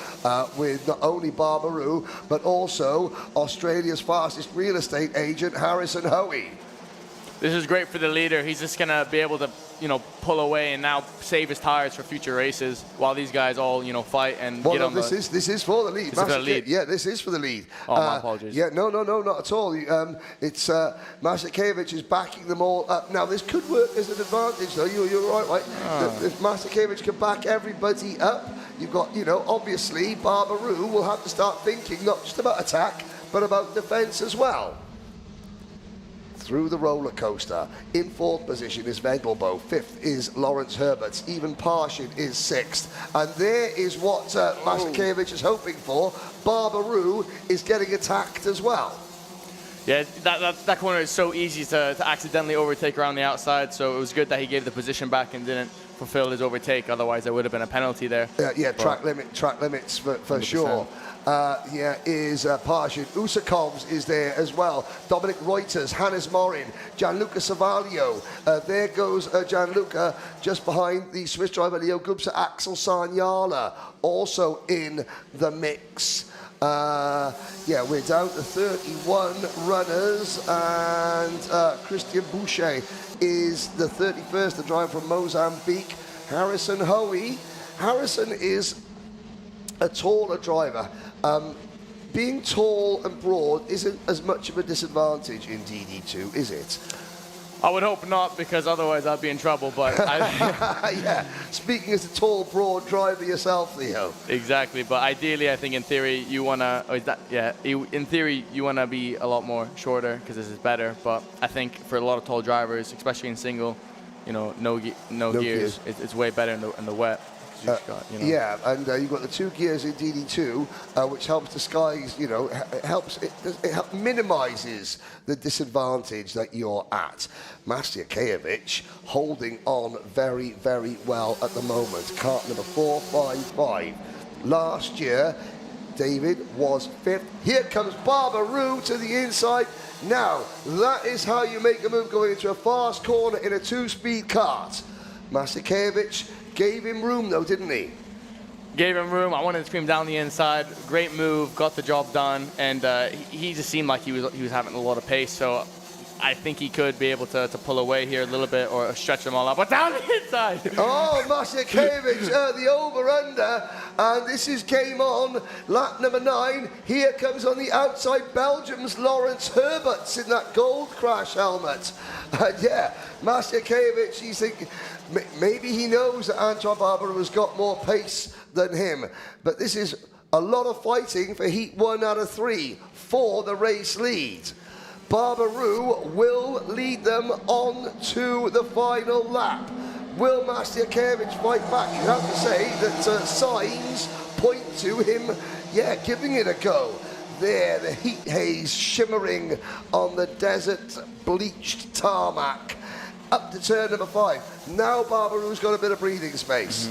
Speaker 1: with not only Barbaroux but also Australia's fastest real estate agent, Harrison Hoey.
Speaker 19: This is great for the leader. He's just gonna be able to, you know, pull away and now save his tires for future races while these guys all, you know, fight and get on
Speaker 1: this is for the lead.
Speaker 19: This is for the lead.
Speaker 1: Yeah, this is for the lead.
Speaker 19: Oh, my apologies.
Speaker 1: Yeah, no, not at all. It's Maciejewicz is backing them all up. Now, this could work as an advantage, though. You're right? If Maciejewicz can back everybody up, you've got, you know, obviously Barbaroux will have to start thinking not just about attack, but about defence as well. Through the roller coaster. In fourth position is Vendelbo. Fifth is Lawrence Herbert. Even Parshin is sixth. And there is what Maciejewicz is hoping for. Barbaroux is getting attacked as well.
Speaker 19: Yeah, that corner is so easy to accidentally overtake around the outside, so it was good that he gave the position back and didn't fulfill his overtake. Otherwise, there would have been a penalty there.
Speaker 1: Yeah, track limits for sure. Is Parshin. Usakovs is there as well. Dominic Reuters, Hannes Morin, Gianluca Savaglio. There goes Gianluca, just behind the Swiss driver Leo Gubser. Axel Sarniala also in the mix. We're down to 31 runners, and Christian Boucher is the 31st, the driver from Mozambique. Harrison Hoey. Harrison is a taller driver. Being tall and broad isn't as much of a disadvantage in DD2, is it?
Speaker 19: I would hope not, because otherwise I'd be in trouble. But
Speaker 1: yeah, speaking as a tall, broad driver yourself, Theo.
Speaker 19: Exactly, but ideally, I think in theory you wanna. In theory you wanna be a lot more shorter because this is better. But I think for a lot of tall drivers, especially in single, you know, no gears, it's way better in the wet.
Speaker 1: Yeah, and you've got the 2 gears in DD2, which helps disguise, you know, it minimises the disadvantage that you're at. Maciejewicz holding on very, very well at the moment. Kart number 455. Last year, David was 5th. Here comes Barbaroux to the inside. Now, that is how you make a move going into a fast corner in a 2-speed kart. Maciejewicz gave him room, though, didn't he?
Speaker 19: Gave him room. I wanted to scream down the inside. Great move, got the job done, and he just seemed like he was having a lot of pace. So I think he could be able to pull away here a little bit or stretch them all up. But down the inside.
Speaker 1: Oh, Maciejewicz, the over/under, and this is game on. Lap number 9. Here comes on the outside Belgium's Lawrence Herberts in that gold crash helmet. Maciejewicz, he's thinking. Maybe he knows that Antoine Barbaroux has got more pace than him. But this is a lot of fighting for heat 1 out of 3 for the race lead. Barbaroux will lead them on to the final lap. Will Maciejewicz fight back? You have to say that signs point to him, giving it a go. There, the heat haze shimmering on the desert bleached tarmac. Up to turn number 5. Now Barbaroux's got a bit of breathing space.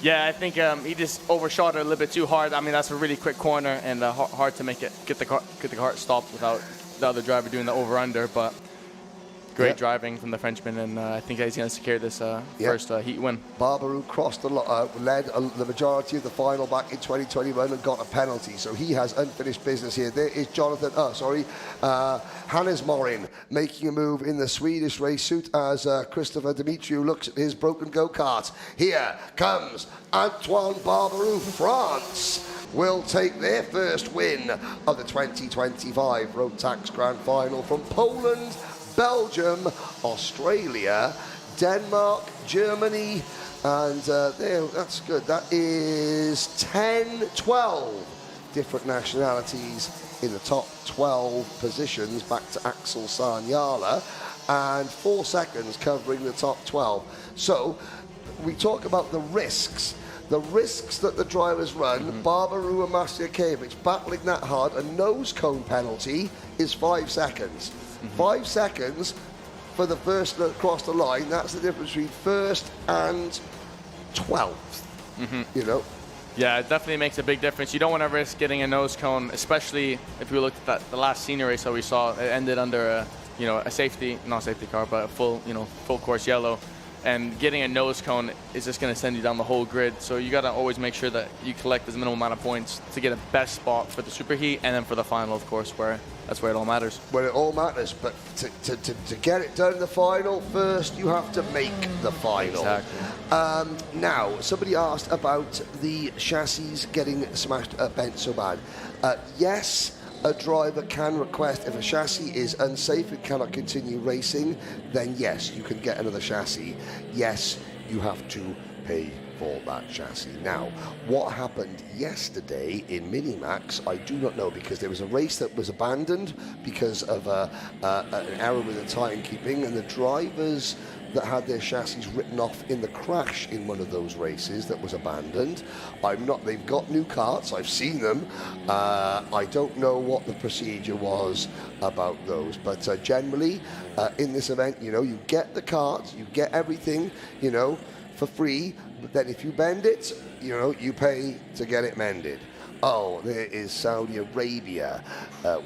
Speaker 19: Yeah, I think he just overshot it a little bit too hard. I mean, that's a really quick corner and hard to get the cart stopped without the other driver doing the over/under. But great driving from the Frenchman, and I think he's going to secure this first heat win.
Speaker 1: Barbaroux crossed led the majority of the final back in 2021 and got a penalty, so he has unfinished business here. There is Hannes Morin making a move in the Swedish race suit as Christopher Dimitriou looks at his broken go-kart. Here comes Antoine Barbaroux. France will take their first win of the 2025 Road Tax Grand Final from Poland, Belgium, Australia, Denmark, Germany, and that's good. That is 10-12. different nationalities in the top 12 positions, back to Axel Sarniala, and 4 seconds covering the top 12. So we talk about the risks that the drivers run. Barbaru and Maciejewicz battling that hard. A nose cone penalty is 5 seconds. 5 seconds for the first that cross the line. That's the difference between first and 12th. You know.
Speaker 19: Yeah, it definitely makes a big difference. You don't want to risk getting a nose cone, especially if we looked at the last senior race that we saw. It ended under a safety, not safety car, but a full course yellow. And getting a nose cone is just going to send you down the whole grid. So you got to always make sure that you collect the minimum amount of points to get a best spot for the superheat, and then for the final, of course, that's where it all matters.
Speaker 1: Where it all matters, but to get it done in the final, first you have to make the final.
Speaker 19: Exactly.
Speaker 1: Now, somebody asked about the chassis getting smashed, bent so bad. Yes, a driver can request, if a chassis is unsafe and cannot continue racing, then yes, you can get another chassis. Yes, you have to pay for that chassis. Now, what happened yesterday in Minimax, I do not know, because there was a race that was abandoned because of an error with the timekeeping, and the drivers that had their chassis written off in the crash in one of those races that was abandoned. They've got new carts, I've seen them. I don't know what the procedure was about those, but generally in this event, you get the carts, you get everything, for free, but then if you bend it, you pay to get it mended. Oh, there is Saudi Arabia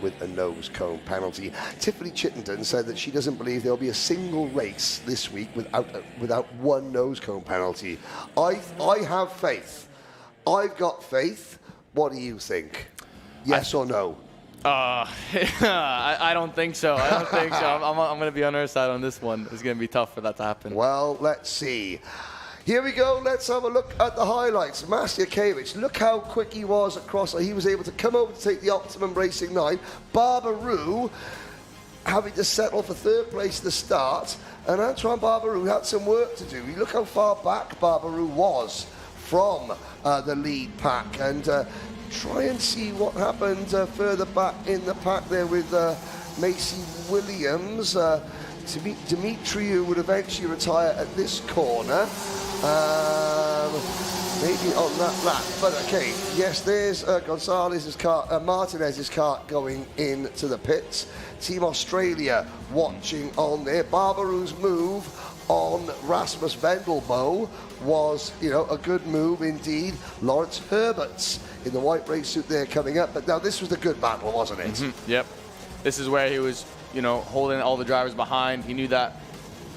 Speaker 1: with a nose cone penalty. Tiffany Chittenden said that she doesn't believe there'll be a single race this week without one nose cone penalty. I have faith. I've got faith. What do you think? Yes or no?
Speaker 19: I don't think so. I'm going to be on her side on this one. It's going to be tough for that to happen.
Speaker 1: Well, let's see. Here we go, let's have a look at the highlights. Maciejewicz, look how quick he was across. He was able to come over to take the Optimum Racing 9. Barbaru having to settle for third place at the start. And Antoine Barbaru had some work to do. Look how far back Barbaru was from the lead pack. And try and see what happened further back in the pack there with Macy Williams. Dimitriou would eventually retire at this corner. Maybe on that lap, but okay, yes, there's Gonzalez's car, Martinez's cart going into the pits. Team Australia watching on there. Barbaru's move on Rasmus Vendelbo was, a good move indeed. Lawrence Herbert's in the white race suit there coming up, but now this was the good battle, wasn't it?
Speaker 19: Yep. This is where he was, holding all the drivers behind. He knew that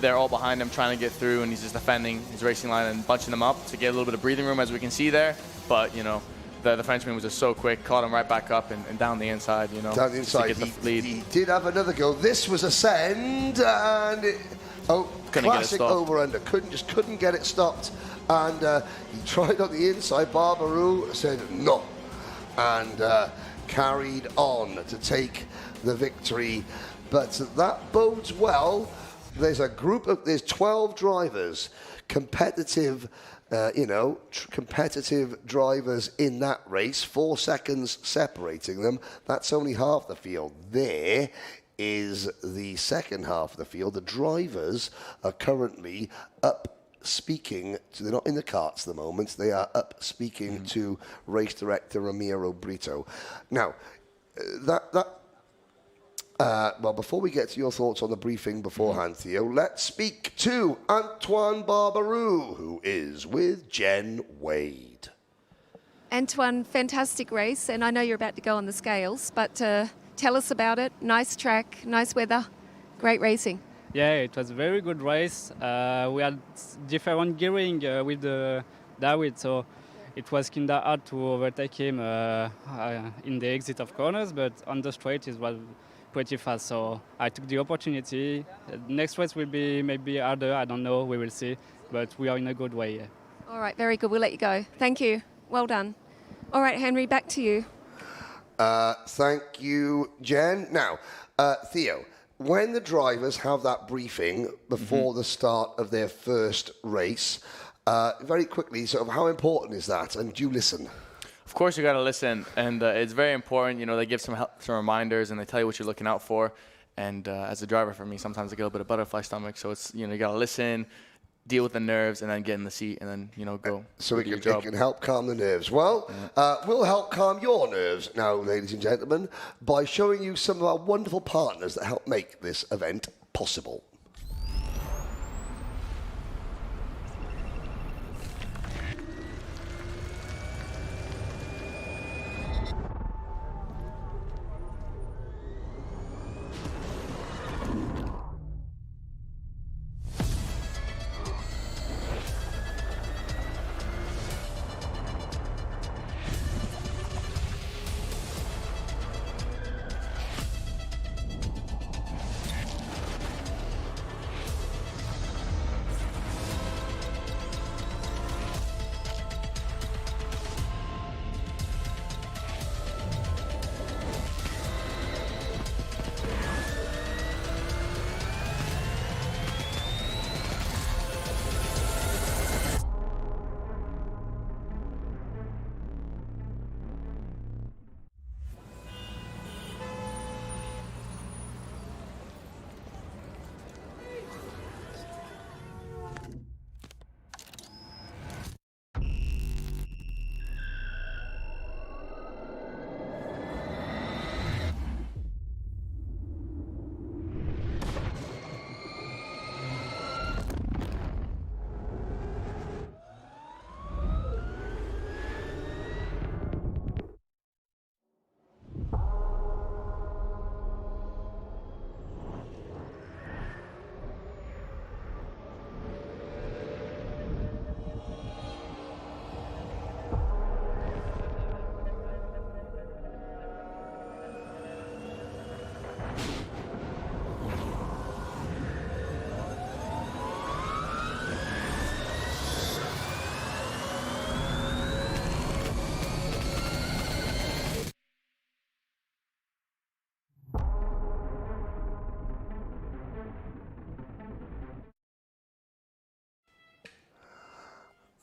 Speaker 19: they're all behind him trying to get through, and he's just defending his racing line and bunching them up to get a little bit of breathing room, as we can see there. But, the Frenchman was just so quick, caught him right back up and down the inside,
Speaker 1: Down the inside.
Speaker 19: To get the lead.
Speaker 1: He did have another go. This was a send, and classic over-under. Couldn't get it stopped. And he tried on the inside. Barbaru said no, and carried on to take the victory. But that bodes well. There's there's 12 drivers, competitive drivers in that race, 4 seconds separating them. That's only half the field. There is the second half of the field. The drivers are currently up speaking they're not in the carts at the moment. They are up speaking to race director Ramiro Brito. Now, well, before we get to your thoughts on the briefing beforehand, Theo, let's speak to Antoine Barbaru, who is with Jen Wade.
Speaker 2: Antoine, fantastic race, and I know you're about to go on the scales, but tell us about it. Nice track, nice weather, great racing.
Speaker 21: Yeah, it was a very good race. We had different gearing with David, so it was kind of hard to overtake him in the exit of corners, but on the straight it was pretty fast, so I took the opportunity. Next race will be maybe harder, I don't know, we will see, but we are in a good way. Yeah.
Speaker 2: All right, very good, we'll let you go. Thank you, well done. All right, Henry, back to you.
Speaker 1: Thank you, Jen. Now, Theo, when the drivers have that briefing before the start of their first race, very quickly, sort of how important is that, and do you listen?
Speaker 19: course, you got to listen, and it's very important. You know, they give some reminders, and they tell you what you're looking out for. And as a driver, for me, sometimes I get a little bit of butterfly stomach, so it's, you know, you got to listen, deal with the nerves, and then get in the seat, and then, you know, go.
Speaker 1: So it can help calm the nerves. Well, we'll help calm your nerves now, ladies and gentlemen, by showing you some of our wonderful partners that help make this event possible.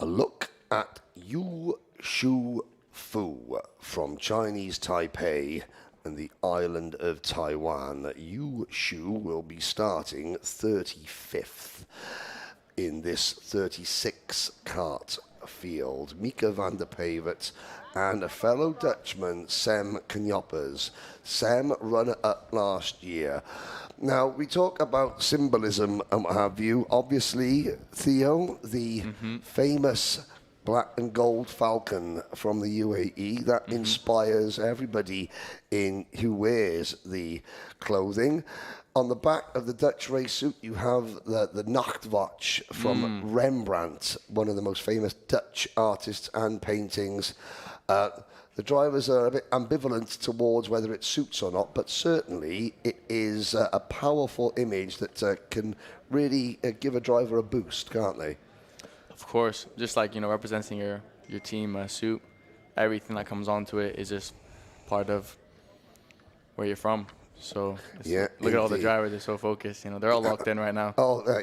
Speaker 1: A look at Yu Shu Fu from Chinese Taipei and the island of Taiwan. Yu Shu will be starting 35th in this 36 kart field. Mika van der Pavert and a fellow Dutchman, Sam Knoppers. Sam, runner-up last year. Now, we talk about symbolism and what have you. Obviously, Theo, the famous black and gold falcon from the UAE, that inspires everybody who wears the clothing. On the back of the Dutch race suit, you have the Nachtwatch from Rembrandt, one of the most famous Dutch artists and paintings. The drivers are a bit ambivalent towards whether it suits or not, but certainly it is a powerful image that can really give a driver a boost, can't they?
Speaker 19: Of course, just like, you know, representing your team suit, everything that comes onto it is just part of where you're from. So
Speaker 1: yeah,
Speaker 19: look at all the drivers; they're so focused. You know, they're all locked in right now.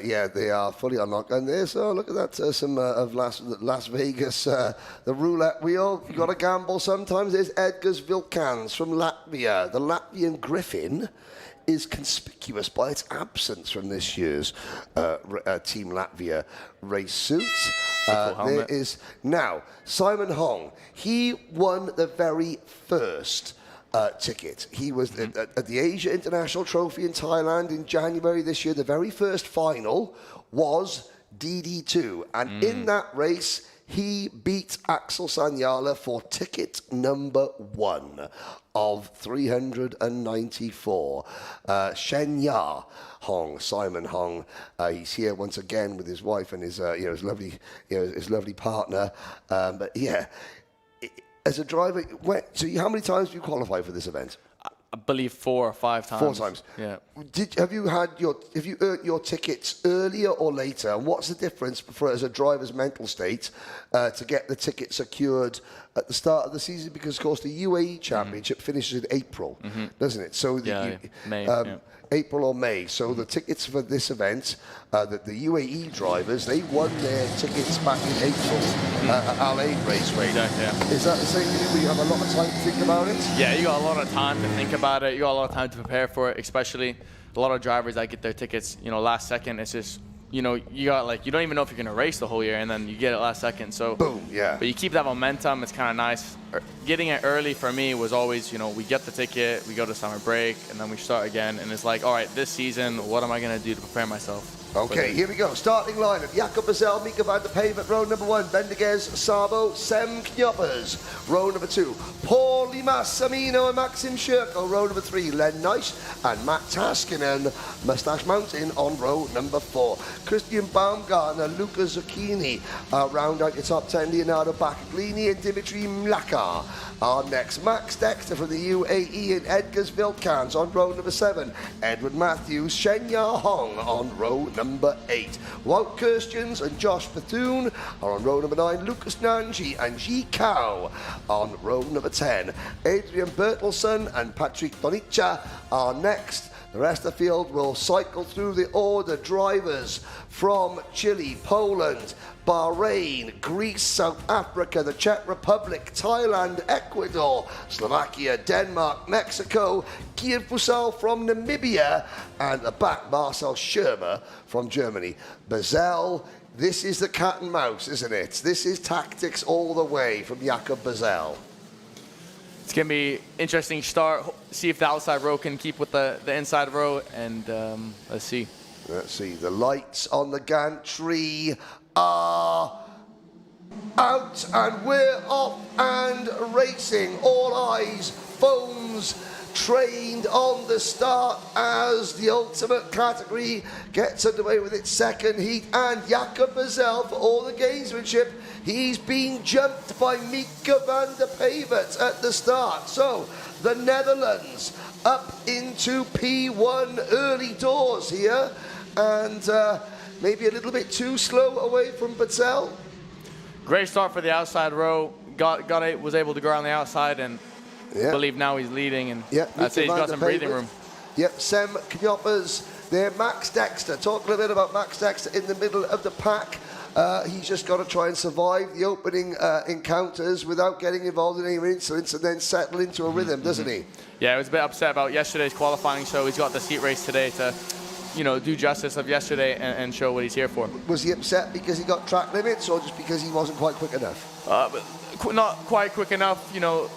Speaker 1: Yeah, they are fully unlocked. And there's look at that, some of Las Vegas, the roulette wheel. You got to gamble sometimes. There's Edgars Vilkans from Latvia. The Latvian Griffin is conspicuous by its absence from this year's Team Latvia race suit. There is now Simon Hong. He won the very first ticket. He was at the Asia International Trophy in Thailand in January this year. The very first final was DD2, and in that race he beat Axel Sanyala for ticket number 1 of 394. Shenya Hong, Simon Hong, he's here once again with his wife and his his lovely partner. But yeah. As a driver, how many times do you qualify for this event?
Speaker 19: I believe 4 or 5 times.
Speaker 1: 4 times.
Speaker 19: Yeah.
Speaker 1: Have you earned your tickets earlier or later? And what's the difference as a driver's mental state to get the ticket secured at the start of the season? Because, of course, the UAE Championship finishes in April, doesn't it? So
Speaker 19: May.
Speaker 1: April or May. So the tickets for this event, the UAE drivers, they won their tickets back in April at Al Ain Raceway.
Speaker 19: Exactly, yeah.
Speaker 1: Is that the same thing where you have a lot of time to think about it?
Speaker 19: Yeah, you got a lot of time to think about it. You got a lot of time to prepare for it, especially a lot of drivers that get their tickets, last second. It's just, you got you don't even know if you're going to race the whole year, and then you get it last second. So
Speaker 1: boom, yeah.
Speaker 19: But you keep that momentum. It's kind of nice. Getting it early for me was always, we get the ticket, we go to summer break, and then we start again. And it's like, all right, this season, what am I going to do to prepare myself?
Speaker 1: Okay, here we go. Starting lineup. Jakob Bazel, Mika van der Pavement. Row number 1, Bendeguez, Sabo, Sem Knoppers. Row number 2, Paulie Massimino and Maxim Shirko. Row number 3, Len Neisch and Matt Taskinen. Moustache Mountain on row number 4. Christian Baumgartner, Luca Zucchini. Round out your top 10, Leonardo Baccaglini and Dimitri Mlaka. Our next, Max Dexter from the UAE and Edgar's Vilkans on row number 7. Edward Matthews, Shenya Hong on row number 8. Wout Kirstjens and Josh Bethune are on row number 9. Lucas Nanji and Ji Kao on row number 10. Adrian Bertelsen and Patrick Donicha are next. The rest of the field will cycle through the order. Drivers from Chile, Poland, Bahrain, Greece, South Africa, the Czech Republic, Thailand, Ecuador, Slovakia, Denmark, Mexico, Geert Fusal from Namibia, and the back, Marcel Schirmer from Germany. Bazel, this is the cat and mouse, isn't it? This is tactics all the way from Jakob Bazel.
Speaker 19: It's going to be interesting start. See if the outside row can keep with the inside row, and let's see.
Speaker 1: Let's see. The lights on the gantry are out, and we're off and racing. All eyes, phones trained on the start as the ultimate category gets underway with its second heat. And Jakob Bazel, for all the gamesmanship, he's being jumped by Mika van der Pavement at the start. So the Netherlands up into P1 early doors here, and maybe a little bit too slow away from Bazel.
Speaker 19: Great start for the outside row. Was able to go around the outside, and I believe now he's leading, and I'd say he's got some breathing room.
Speaker 1: Yep, Sem Knoppers there. Max Dexter. Talk a little bit about Max Dexter in the middle of the pack. He's just got to try and survive the opening encounters without getting involved in any incidents, and then settle into a rhythm, doesn't he?
Speaker 19: Yeah, I was a bit upset about yesterday's qualifying, so he's got the heat race today to, do justice of yesterday and show what he's here for.
Speaker 1: Was he upset because he got track limits, or just because he wasn't quite quick enough?
Speaker 19: Not quite quick enough.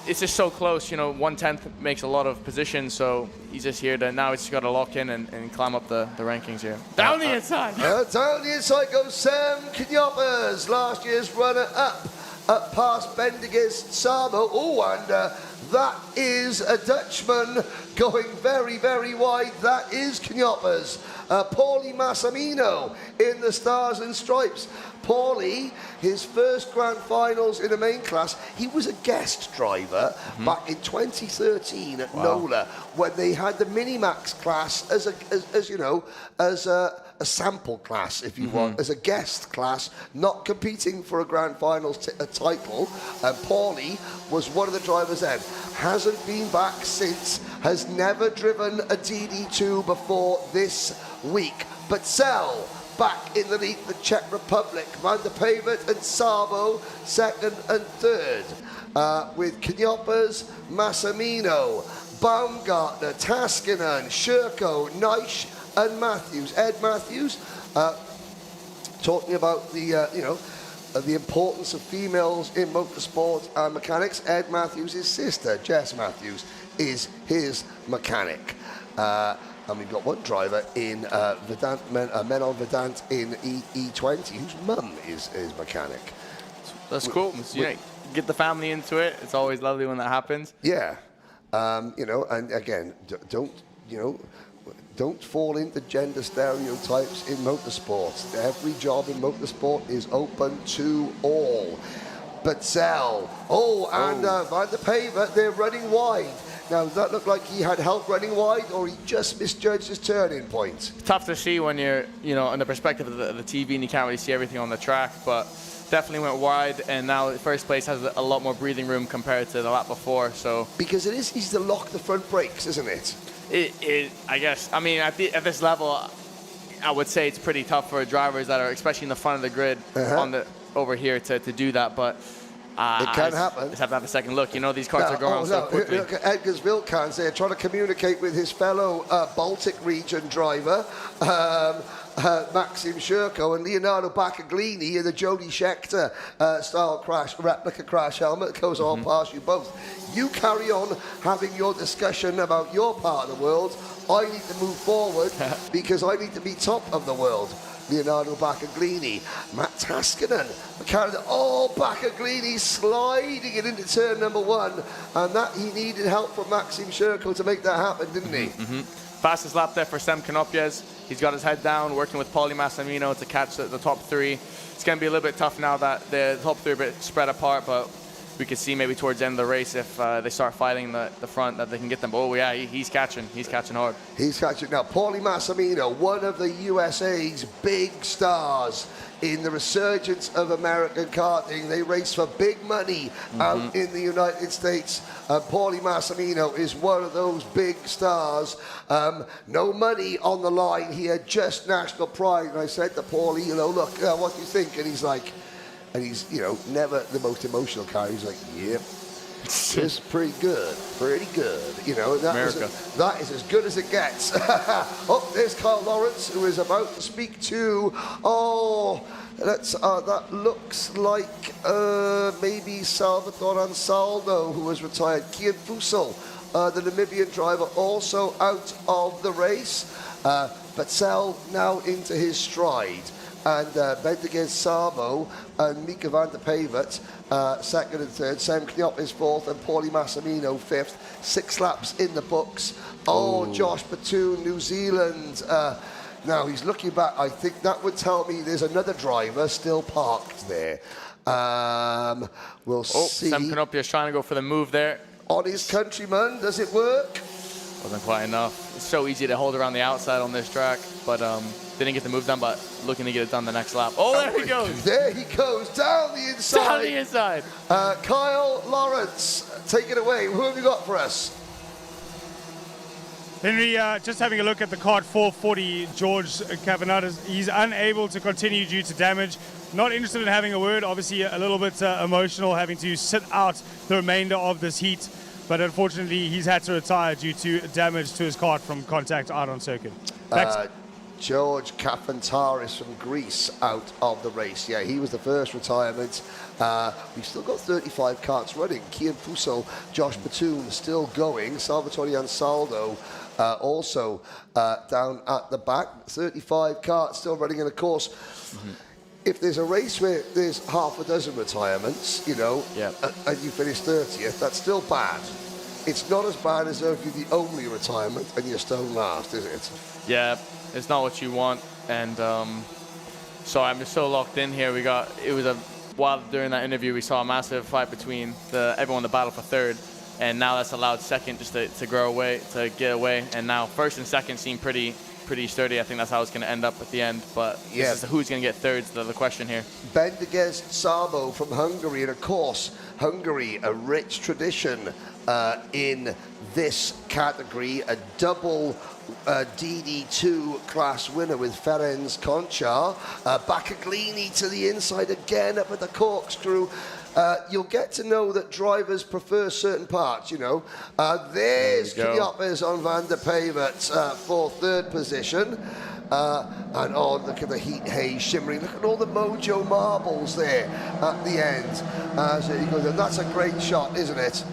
Speaker 19: It's just so close. 1/10 makes a lot of positions, so he's just here to now. He's just got to lock in and climb up the rankings here. Down the inside.
Speaker 1: Down the inside goes Sem Knoppers, last year's runner-up, up past Bendeguez Sabo. Oh, and that is a Dutchman going very, very wide. That is Knoppers. Paulie Massimino in the Stars and Stripes. Paulie, his first grand finals in the main class, he was a guest driver back in 2013 at NOLA, when they had the Minimax class as a sample class, if you want, as a guest class, not competing for a grand finals title. And Paulie was one of the drivers then. Hasn't been back since, has never driven a DD2 before this week. But Sel back in the lead, the Czech Republic, Van der Pavement and Sabo second and third, with Knoppers, Massimino, Baumgartner, Taskinen, Shirko, Neisch and Matthews. Ed Matthews, talking about the importance of females in motorsport and mechanics. Ed Matthews' sister, Jess Matthews, is his mechanic. And we've got one driver in Menon Vedant in E20, whose mum is mechanic.
Speaker 19: That's cool. Get the family into it. It's always lovely when that happens.
Speaker 1: Yeah. And again, don't fall into gender stereotypes in motorsports. Every job in motorsport is open to all. Bazel. Van der Pavement, they're running wide. Now, does that look like he had help running wide, or he just misjudged his turning point?
Speaker 19: Tough to see when you're, on the perspective of the TV and you can't really see everything on the track, but definitely went wide, and now first place has a lot more breathing room compared to the lap before. So
Speaker 1: because it is easy to lock the front brakes, isn't it?
Speaker 19: I guess. I mean, at this level, I would say it's pretty tough for drivers that are, especially in the front of the grid, over here to do that. But
Speaker 1: it can happen.
Speaker 19: Just have to have a second look. These cars are going so quickly.
Speaker 1: Look at Edgar's Vilkans there, trying to communicate with his fellow Baltic region driver. Maxim Shirko and Leonardo Baccaglini in the Jody Scheckter style replica crash helmet goes all past you both. You carry on having your discussion about your part of the world. I need to move forward because I need to be top of the world. Leonardo Baccaglini, Matt Taskinen, Baccaglini sliding it into turn number 1, and that he needed help from Maxim Shirko to make that happen, didn't he?
Speaker 19: Fastest lap there for Sam Konopjes. He's got his head down, working with Paulie Massimino to catch the top 3. It's going to be a little bit tough now that the top 3 are a bit spread apart, but we could see maybe towards the end of the race if they start fighting the front that they can get them. Oh yeah, he's catching hard.
Speaker 1: He's catching. Now, Paulie Massimino, one of the USA's big stars in the resurgence of American karting. They race for big money out in the United States. Paulie Massimino is one of those big stars. No money on the line here, just national pride. And I said to Paulie, look, what do you think? And he's like, never the most emotional guy. He's like, yep. It's pretty good. That is as good as it gets. Oh, there's Kyle Lawrence, who is about to speak to, that looks like maybe Salvatore Ansaldo, who has retired. Kian Fussell, the Namibian driver, also out of the race. Patel now into his stride. And Bendiges Sabo and Mika van der Pavert, second and third. Sam Knopp is fourth, and Paulie Massimino fifth. 6 laps in the books. Josh Batoon, New Zealand. Now he's looking back. I think that would tell me there's another driver still parked there. We'll see.
Speaker 19: Sam Knopp is trying to go for the move there.
Speaker 1: On his countryman, does it work?
Speaker 19: Wasn't quite enough. It's so easy to hold around the outside on this track, but didn't get the move done, but looking to get it done the next lap. There he goes.
Speaker 1: There he goes, down the inside.
Speaker 19: Down the inside.
Speaker 1: Kyle Lawrence, take it away. Who have you got for us?
Speaker 5: Henry, just having a look at the kart 440, George Cavanadas, he's unable to continue due to damage. Not interested in having a word, obviously a little bit emotional having to sit out the remainder of this heat, but unfortunately he's had to retire due to damage to his kart from contact out on circuit.
Speaker 1: George Kafantaris from Greece out of the race. Yeah, he was the first retirement. We've still got 35 karts running. Kian Fussell, Josh Batoon still going. Salvatore Ansaldo also down at the back. 35 karts still running. And of course, if there's a race where there's half a dozen retirements, and you finish 30th, that's still bad. It's not as bad as if you're the only retirement and you're still last, is it?
Speaker 19: Yeah. It's not what you want, and so I'm just so locked in here. While during that interview we saw a massive fight between everyone in the battle for third, and now that's allowed second just to get away, and now first and second seem pretty sturdy. I think that's how it's going to end up at the end, but who's going to get thirds, the question here.
Speaker 1: Bendiges Sabo from Hungary, and of course Hungary, a rich tradition in this category, a double DD2 class winner with Ferenc Konchar. Baccaglini to the inside again up at the corkscrew. You'll get to know that drivers prefer certain parts, There's Kniopes on Van der Pavert for third position. And look at the heat haze shimmering. Look at all the Mojo marbles there at the end. So you go, that's a great shot, isn't it?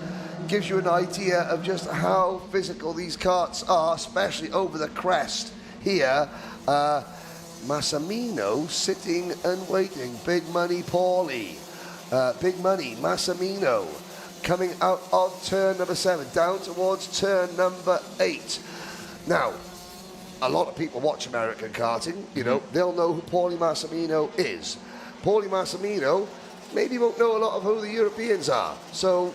Speaker 1: Gives you an idea of just how physical these karts are, especially over the crest here. Massimino sitting and waiting. Big money Paulie. Big money Massimino coming out of turn number 7 down towards turn number 8. Now, a lot of people watch American karting, they'll know who Paulie Massimino is. Paulie Massimino maybe won't know a lot of who the Europeans are. So,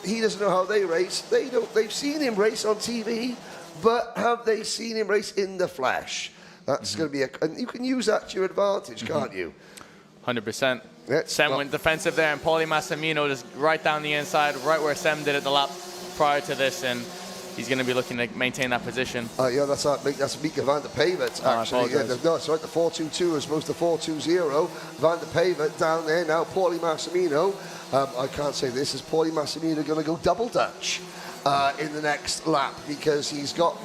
Speaker 1: he doesn't know how they race. They've seen him race on TV, but have they seen him race in the flesh? That's going to be and you can use that to your advantage, can't you?
Speaker 19: 100%. Sem went defensive there, and Paulie Massimino just right down the inside, right where Sem did it the lap prior to this, and he's going to be looking to maintain that position.
Speaker 1: Yeah, that's Mika van der Pavert, actually. No, it's right, the 4.22 as opposed to 4.20. Van der Pavert down there now, Paulie Massimino. I can't say this, is Paulie Massimino going to go double Dutch in the next lap, because he's got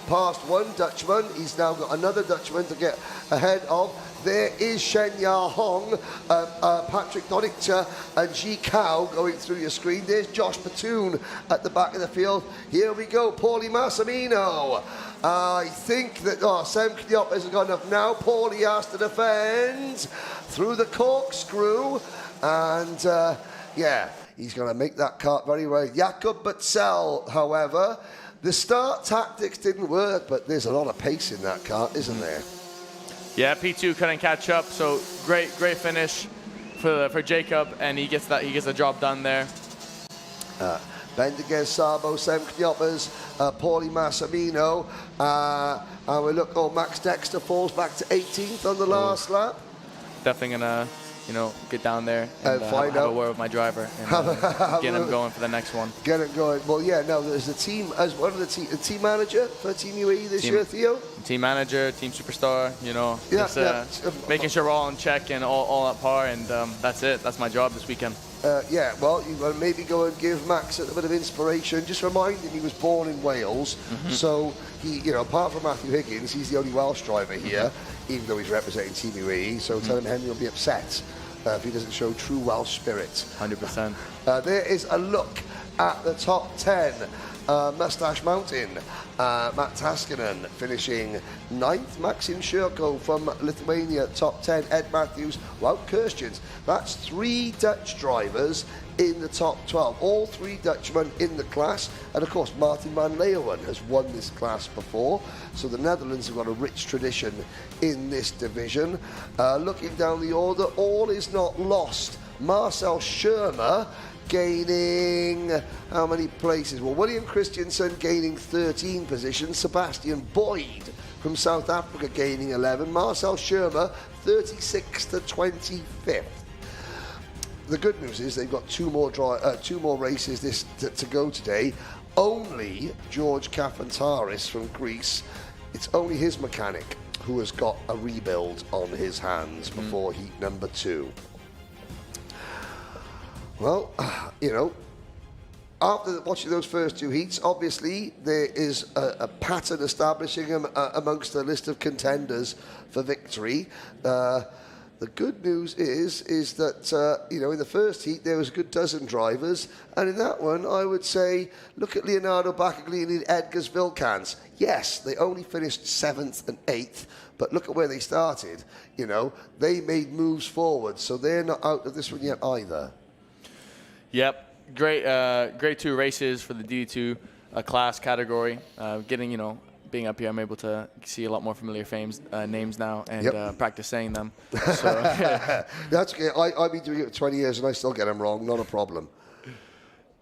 Speaker 1: past one Dutchman, he's now got another Dutchman to get ahead of. There is Shen Ya Hong, Patrick Donichter, and Ji Cao going through your screen. There's Josh Patoon at the back of the field. Here we go, Paulie Massimino. I think that Sem Knyop hasn't got enough now. Paulie has to defend through the corkscrew, and yeah, he's going to make that cut very well. Jakob Butzel, however, the start tactics didn't work, but there's a lot of pace in that kart, isn't there?
Speaker 19: Yeah, P2 couldn't catch up, so great finish for Jacob, and he gets the job done there.
Speaker 1: Bendiges Sabo, Sem Knyopers, Paulie Massimino, and we look, Max Dexter falls back to 18th on the last lap.
Speaker 19: Definitely gonna, get down there and have a word with my driver and get him going for the next one.
Speaker 1: Get it going. Well, yeah, no, there's a team, as one of the team manager for Team UAE this year, Theo?
Speaker 19: Team manager, team superstar, making sure we're all in check and all at par, and that's it. That's my job this weekend.
Speaker 1: Yeah, well, you've got to maybe go and give Max a little bit of inspiration. Just remind him he was born in Wales, so he, apart from Matthew Higgins, he's the only Welsh driver here, even though he's representing Team UAE. So tell him Henry will be upset if he doesn't show true Welsh spirit.
Speaker 19: 100%.
Speaker 1: There is a look at the top 10. Mustache Mountain, Matt Taskinen finishing 9th. Maxim Shurko from Lithuania, top 10. Ed Matthews, Wout Kirstjens. That's 3 Dutch drivers in the top 12. All 3 Dutchmen in the class. And of course, Martin van Leeuwen has won this class before. So the Netherlands have got a rich tradition in this division. Looking down the order, all is not lost. Marcel Schirmer gaining how many places? Well, William Christensen gaining 13 positions. Sebastian Boyd from South Africa gaining 11. Marcel Schirmer 36th to 25th. The good news is they've got two more races to go today. Only George Kafantaris from Greece, it's only his mechanic who has got a rebuild on his hands before heat number 2. Well, after watching those first 2 heats, obviously there is a pattern establishing amongst the list of contenders for victory. The good news is that, in the first heat there was a good dozen drivers, and in that one I would say, look at Leonardo Baccaglini and Edgars Vilkans. Yes, they only finished 7th and 8th, but look at where they started. They made moves forward, so they're not out of this one yet either.
Speaker 19: Yep, great 2 races for the D2 class category. Being up here, I'm able to see a lot more familiar names now and practice saying them. So,
Speaker 1: that's okay. I've been doing it for 20 years and I still get them wrong. Not a problem.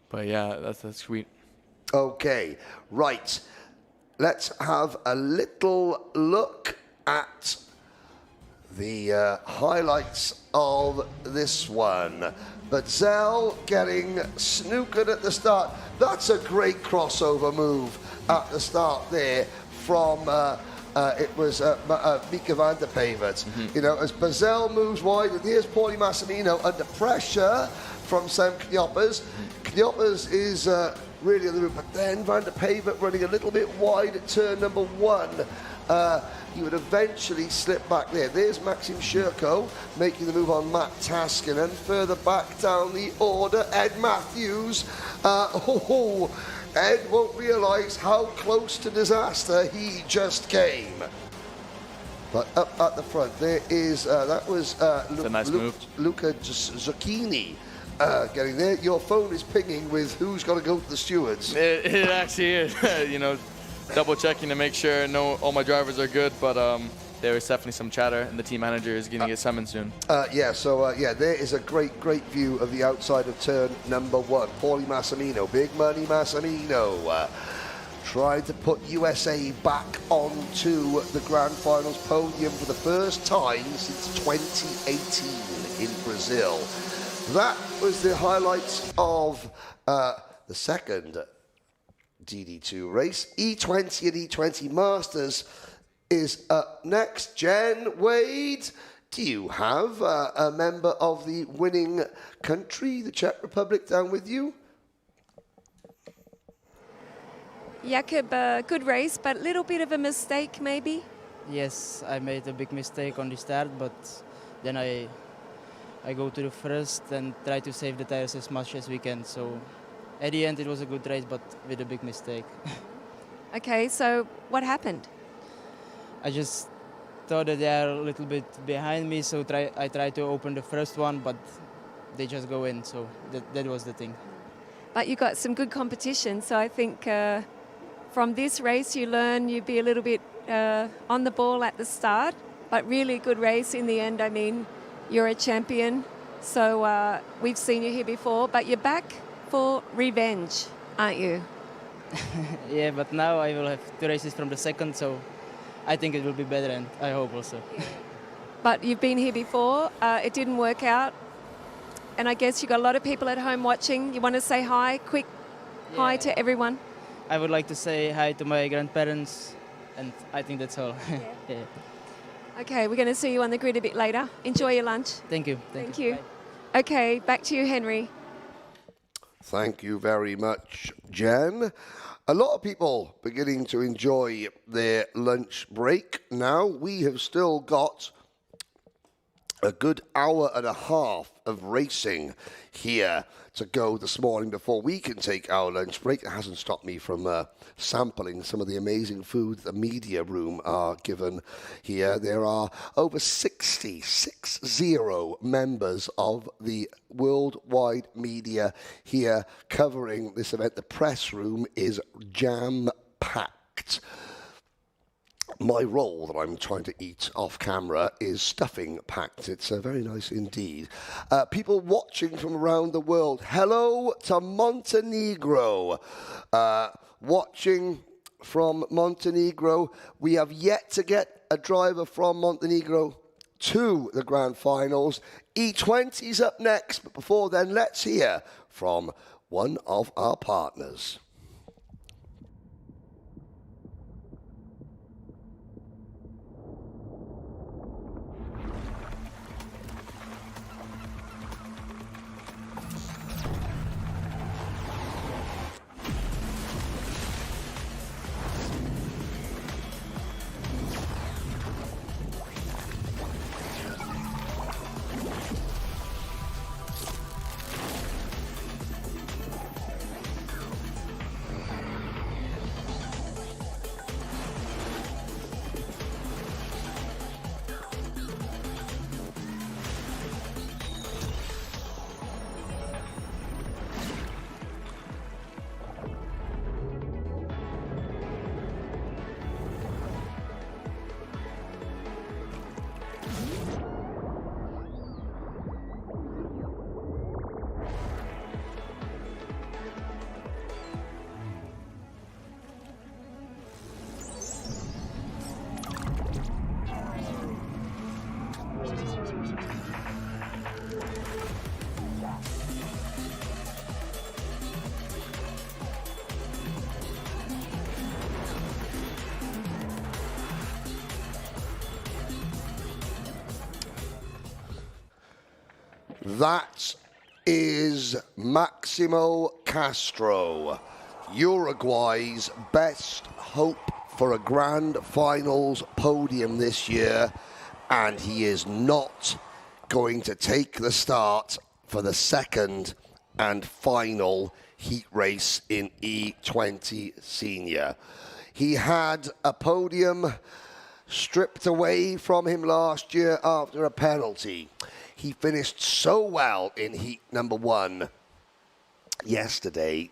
Speaker 19: But yeah, that's sweet.
Speaker 1: Okay, right. Let's have a little look at the highlights of this one. Butzel getting snookered at the start. That's a great crossover move at the start there from it was Mika van der Pavert. As Butzel moves wide, and here's Paulie Massimino under pressure from Sem Knyopers. Knyopers is really on the route, but then Van der Pavert running a little bit wide at turn number 1. He would eventually slip back there. There's Maxim Shurko making the move on Matt Taskinen. Further back down the order, Ed Matthews. Ed won't realise how close to disaster he just came. But up at the front, there is, that was Luca Zucchini getting there. Your phone is pinging with who's got to go to the stewards.
Speaker 19: It actually is, double checking to make sure all my drivers are good, but there was definitely some chatter, and the team manager is going to get summoned soon.
Speaker 1: Yeah, there is a great view of the outside of turn number 1. Paulie Massimino, big money Massimino, tried to put USA back onto the Grand Finals podium for the first time since 2018 in Brazil. That was the highlights of the second DD2 race. E20 and E20 Masters is up next. Jen Wade, do you have a member of the winning country, the Czech Republic, down with you?
Speaker 2: Jakob, good race, but a little bit of a mistake maybe?
Speaker 3: Yes, I made a big mistake on the start, but then I go to the first and try to save the tires as much as we can. So at the end it was a good race, but with a big mistake.
Speaker 2: Okay, so what happened?
Speaker 3: I just thought that they are a little bit behind me, so I tried to open the first one, but they just go in, so that was the thing.
Speaker 2: But you got some good competition, so I think from this race you learn you be a little bit on the ball at the start, but really good race in the end. I mean, you're a champion, so we've seen you here before, but you're back for revenge, aren't you?
Speaker 3: Yeah, but now I will have 2 races from the second, so I think it will be better, and I hope also.
Speaker 2: But you've been here before, it didn't work out, and I guess you got a lot of people at home watching. You want to say hi, quick hi to everyone?
Speaker 3: I would like to say hi to my grandparents, and I think that's all. Yeah.
Speaker 2: Okay, we're going to see you on the grid a bit later. Enjoy your lunch.
Speaker 3: Thank you.
Speaker 2: Thank you. Okay, back to you, Henry.
Speaker 1: Thank you very much, Jen. A lot of people beginning to enjoy their lunch break now. We have still got a good hour and a half of racing here to go this morning before we can take our lunch break. It hasn't stopped me from sampling some of the amazing food the media room are given here. There are over 60 members of the worldwide media here covering this event. The press room is jam-packed. My roll that I'm trying to eat off camera is stuffing packed. It's very nice indeed. People watching from around the world. Hello to Montenegro. Watching from Montenegro. We have yet to get a driver from Montenegro to the Grand Finals. E20's up next, but before then, let's hear from one of our partners. That is Maximo Castro, Uruguay's best hope for a Grand Finals podium this year, and he is not going to take the start for the second and final heat race in E20 Senior. He had a podium stripped away from him last year after a penalty. He finished so well in heat number 1 yesterday.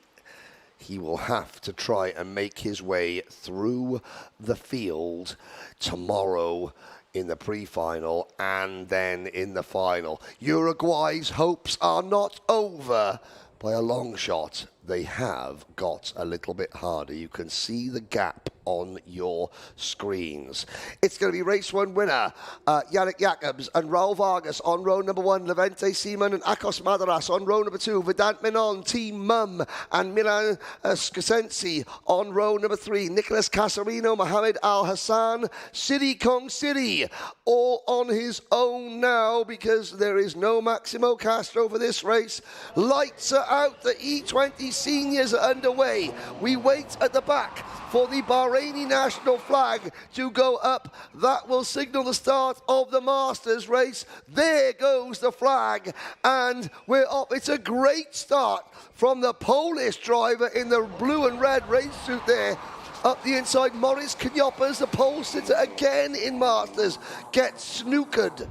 Speaker 1: He will have to try and make his way through the field tomorrow in the pre-final and then in the final. Uruguay's hopes are not over by a long shot. They have got a little bit harder. You can see the gap on your screens. It's going to be race 1 winner, Yannick Jacobs and Raul Vargas on row number 1, Levente Seaman and Akos Madaras on row number 2, Vedant Menon, Team Mum and Milan Scosensi on row number 3, Nicholas Casarino, Mohamed Al Hassan, Siri Kong Siri, all on his own now because there is no Maximo Castro for this race. Lights are out, the E20 seniors are underway. We wait at the back for the Bahraini national flag to go up. That will signal the start of the Masters race. There goes the flag, and we're off. It's a great start from the Polish driver in the blue and red race suit there. Up the inside, Maurice Knopers, the pole sitter again in Masters, gets snookered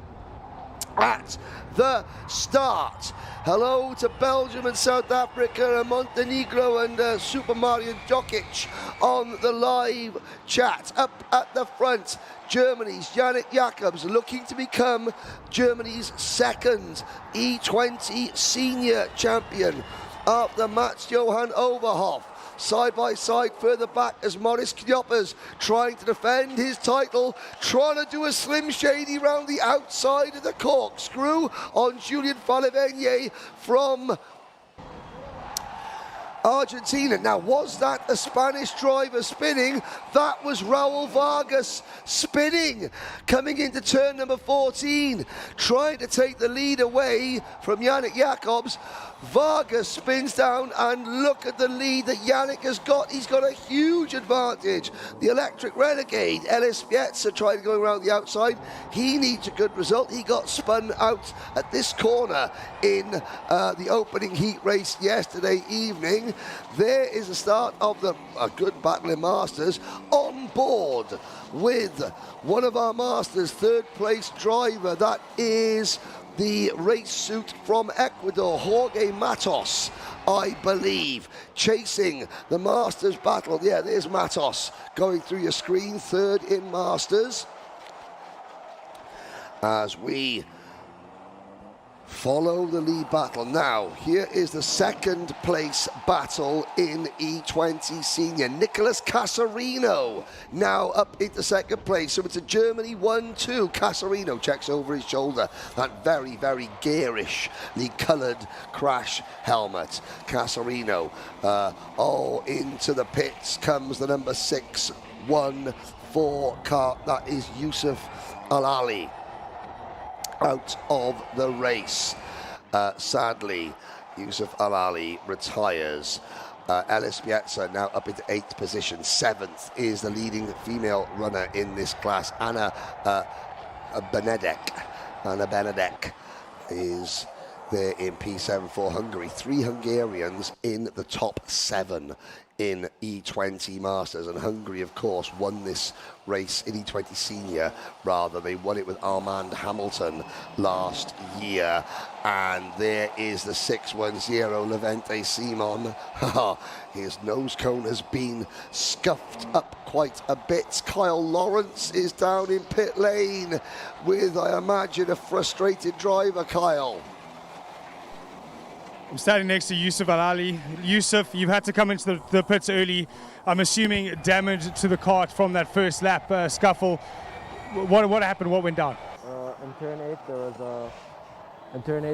Speaker 1: at the start. Hello to Belgium and South Africa and Montenegro and Super Mario Djokic on the live chat. Up at the front, Germany's Yannick Jacobs looking to become Germany's second E20 senior champion after Mats Johan Overhoff. Side by side further back as Maurice Knopers trying to defend his title, trying to do a Slim Shady round the outside of the corkscrew on Julian Falivegne from Argentina. Now, was that a Spanish driver spinning? That was Raul Vargas spinning, coming into turn number 14, trying to take the lead away from Yannick Jacobs. Vargas spins down, and look at the lead that Yannick has got. He's got a huge advantage. The electric renegade, Ellis Pietza, tried to go around the outside. He needs a good result. He got spun out at this corner in the opening heat race yesterday evening. There is the start of a good battle in Masters. On board with one of our Masters third place driver, that is the race suit from Ecuador, Jorge Matos, I believe, chasing the Masters battle. Yeah, there's Matos going through your screen, third in Masters. As we follow the lead battle. Now, here is the second place battle in E20 Senior. Nicholas Casarino now up into second place. So it's a Germany 1-2. Casarino checks over his shoulder. That very, very garishly coloured crash helmet. Casarino, into the pits comes the number 614 car. That is Yusuf Al-Ali. Out of the race. Sadly, Yusuf Al-Ali retires. Ellis Pietza now up into 8th position. 7th is the leading female runner in this class, Anna Benedek. Anna Benedek is there in P7 for Hungary. 3 Hungarians in the top 7 in E20 Masters, and Hungary, of course, won this race in E20 Senior. Rather, they won it with Armand Hamilton last year. And there is the 610 Levente Simon. His nose cone has been scuffed up quite a bit. Kyle Lawrence is down in pit lane with, I imagine, a frustrated driver. Kyle.
Speaker 5: I'm standing next to Yusuf Al-Ali. Yusuf, you've had to come into the pits early. I'm assuming damage to the kart from that first lap scuffle. What happened? What went down?
Speaker 4: In turn 8,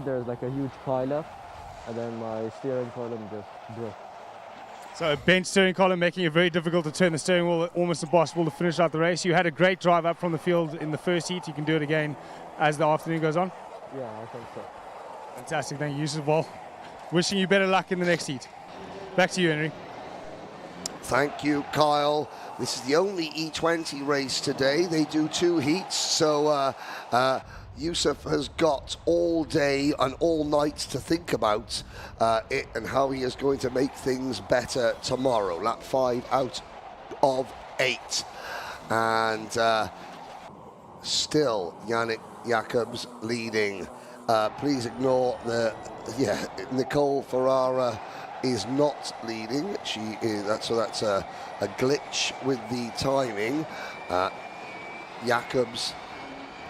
Speaker 4: there was like a huge pileup, and then my steering column just broke.
Speaker 5: So a bent steering column, making it very difficult to turn the steering wheel, almost impossible to finish out the race. You had a great drive up from the field in the first heat. You can do it again as the afternoon goes on?
Speaker 4: Yeah, I think so.
Speaker 5: Fantastic, thank you, Yusuf. Well, wishing you better luck in the next heat. Back to you, Henry.
Speaker 1: Thank you, Kyle. This is the only E20 race today. They do 2 heats, so Yusuf has got all day and all night to think about it and how he is going to make things better tomorrow. Lap 5 out of 8. And still Yannick Jacobs leading. Please ignore Nicole Ferrara is not leading. She is, that's a glitch with the timing. Jacobs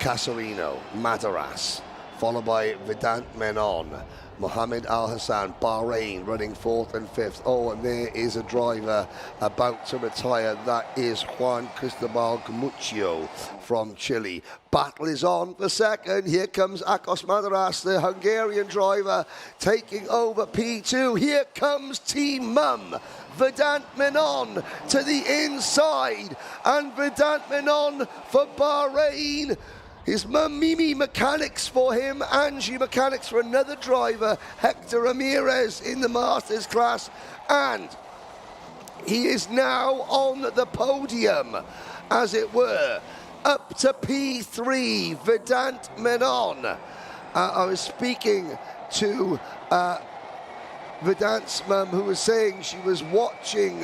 Speaker 1: Casarino, Madaras, followed by Vedant Menon, Mohamed Al Hassan, Bahrain running 4th and 5th. Oh, and there is a driver about to retire. That is Juan Cristobal Gamuccio from Chile. Battle is on for second. Here comes Akos Madaras, the Hungarian driver, taking over P2. Here comes Team Mum. Vedant Menon to the inside, and Vedant Menon for Bahrain. His mum Mimi mechanics for him, Angie mechanics for another driver, Hector Ramirez in the Masters class, and he is now on the podium, as it were, up to P3, Vedant Menon. I was speaking to Vedant's mum, who was saying she was watching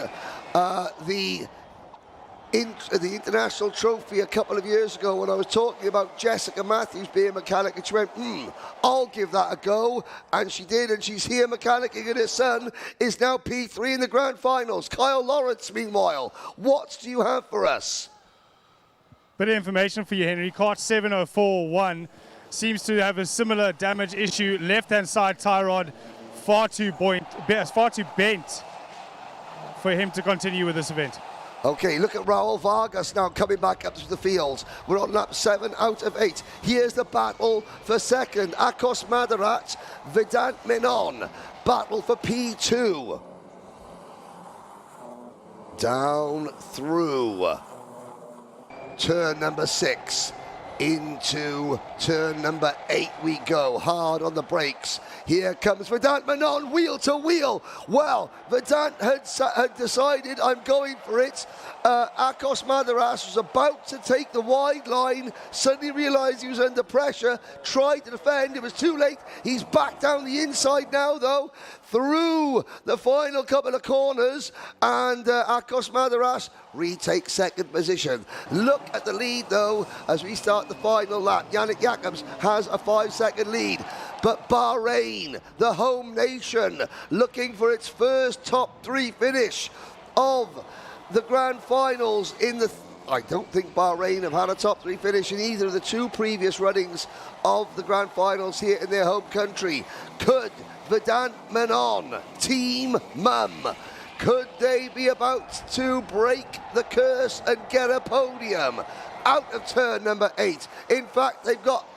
Speaker 1: the international trophy a couple of years ago when I was talking about Jessica Matthews being a mechanic, and she went, I'll give that a go, and she did, and she's here mechanicking, and her son is now P3 in the grand finals. Kyle Lawrence, meanwhile, what do you have for us?
Speaker 5: Bit of information for you, Henry. Kart 7041 seems to have a similar damage issue. Left-hand side tie rod far too bent for him to continue with this event.
Speaker 1: Okay, look at Raul Vargas now coming back up to the fields. We're on lap 7 out of 8. Here's the battle for second. Akos Madarat, Vedant Menon. Battle for P2. Down through turn number 6. Into turn number 8 we go. Hard on the brakes. Here comes Vedant Menon, wheel to wheel. Well, Vedant had decided, I'm going for it. Akos Madaras was about to take the wide line, suddenly realized he was under pressure, tried to defend, it was too late. He's back down the inside now, though, through the final couple of corners, and Akos Madaras retakes second position. Look at the lead, though, as we start the final lap. Yannick Jacobs has a 5-second lead. But Bahrain, the home nation, looking for its first top 3 finish of the grand finals in the... I don't think Bahrain have had a top 3 finish in either of the 2 previous runnings of the grand finals here in their home country. Could Vedant Menon, Team Mum, could they be about to break the curse and get a podium out of turn number 8? In fact, they've got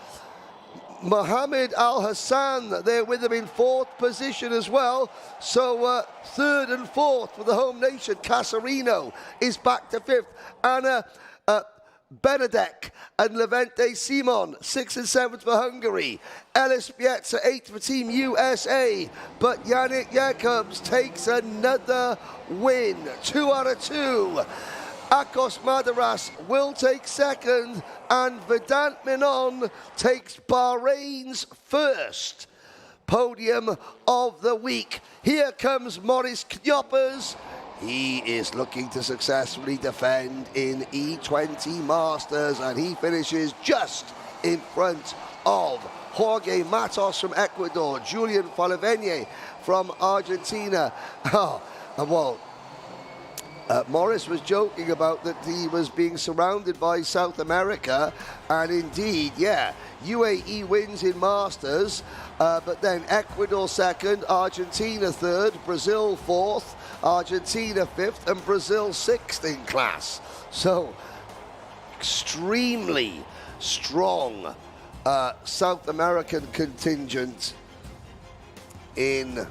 Speaker 1: Mohamed Al Hassan there with them in 4th position as well. So 3rd and 4th for the home nation. Casarino is back to 5th. Anna Benedek and Levente Simon, 6th and 7th for Hungary. Ellis Bietza, 8th for Team USA. But Yannick Jacobs takes another win. 2 out of 2. Akos Madaras will take second, and Vedant Menon takes Bahrain's first podium of the week. Here comes Maurice Knoppers. He is looking to successfully defend in E20 Masters, and he finishes just in front of Jorge Matos from Ecuador, Julian Falavegne from Argentina. Morris was joking about that he was being surrounded by South America, and indeed, yeah, UAE wins in Masters, but then Ecuador 2nd, Argentina 3rd, Brazil 4th, Argentina 5th, and Brazil 6th in class. So, extremely strong South American contingent in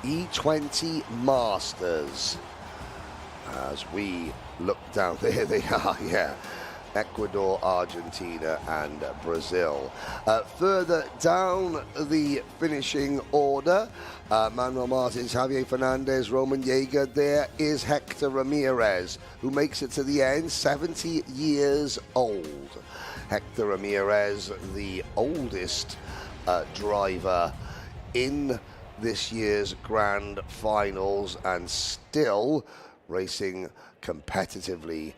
Speaker 1: E20 Masters. As we look down, there they are, yeah. Ecuador, Argentina, and Brazil. Further down the finishing order, Manuel Martins, Javier Fernandez, Roman Yeager. There is Hector Ramirez, who makes it to the end, 70 years old. Hector Ramirez, the oldest driver in this year's grand finals, and still racing competitively,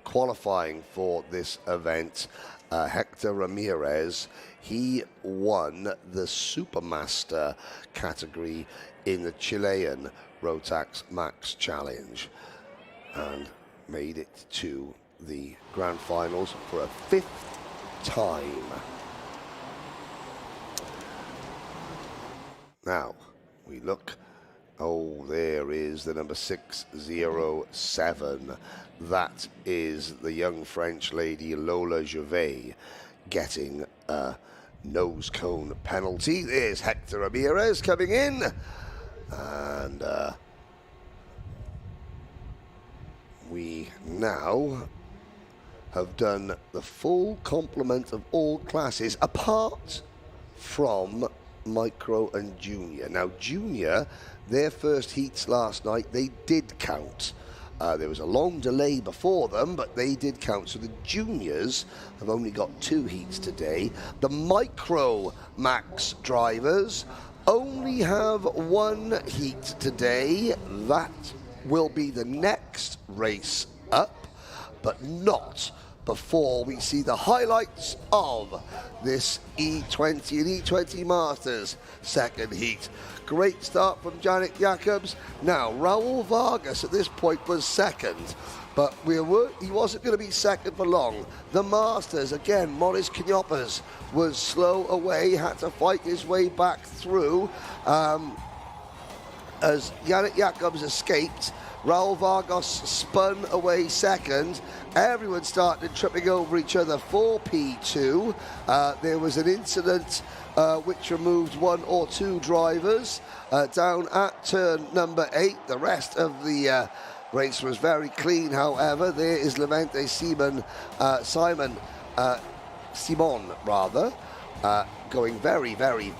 Speaker 1: qualifying for this event. Hector Ramirez, he won the Supermaster category in the Chilean Rotax Max Challenge and made it to the Grand Finals for a 5th time. Now, we look. Oh, there is the number 607. That is the young French lady Lola Gervais getting a nose cone penalty. There's Hector Ramirez coming in. And we now have done the full complement of all classes apart from micro and junior. Now, junior, their first heats last night, they did count. There was a long delay before them, but they did count. So the juniors have only got 2 heats today. The micro max drivers only have 1 heat today. That will be the next race up, but not before we see the highlights of this E20 and E20 Masters second heat. Great start from Janik Jacobs. Now, Raul Vargas at this point was second, but he wasn't going to be second for long. The Masters, again, Maurice Knopers was slow away, had to fight his way back through as Janik Jacobs escaped. Raul Vargas spun away second. Everyone started tripping over each other for P2. There was an incident which removed 1 or 2 drivers down at turn number 8. The rest of the race was very clean, however. There is Levante Simon, going very, very,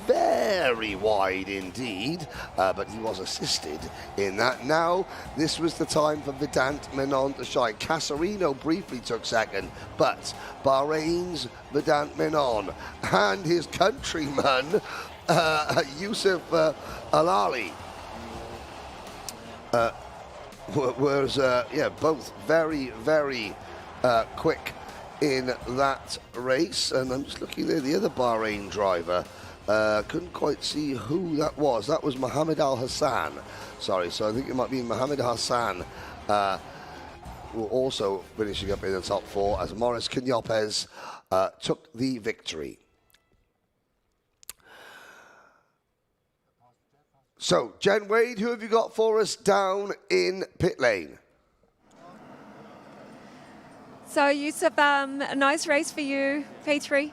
Speaker 1: very wide indeed, but he was assisted in that. Now, this was the time for Vedant Menon to shine. Casarino briefly took second, but Bahrain's Vedant Menon and his countryman, Yusuf Alali, was both very, very quick in that race. And I'm just looking there, the other Bahrain driver, couldn't quite see who that was. That was Mohammed Al Hassan. Sorry, so I think it might be Mohammed Al Hassan who also finishing up in the top 4 as Maurice Knopers took the victory. So, Jen Wade, who have you got for us down in pit lane?
Speaker 2: So, Yusuf, a nice race for you, P3.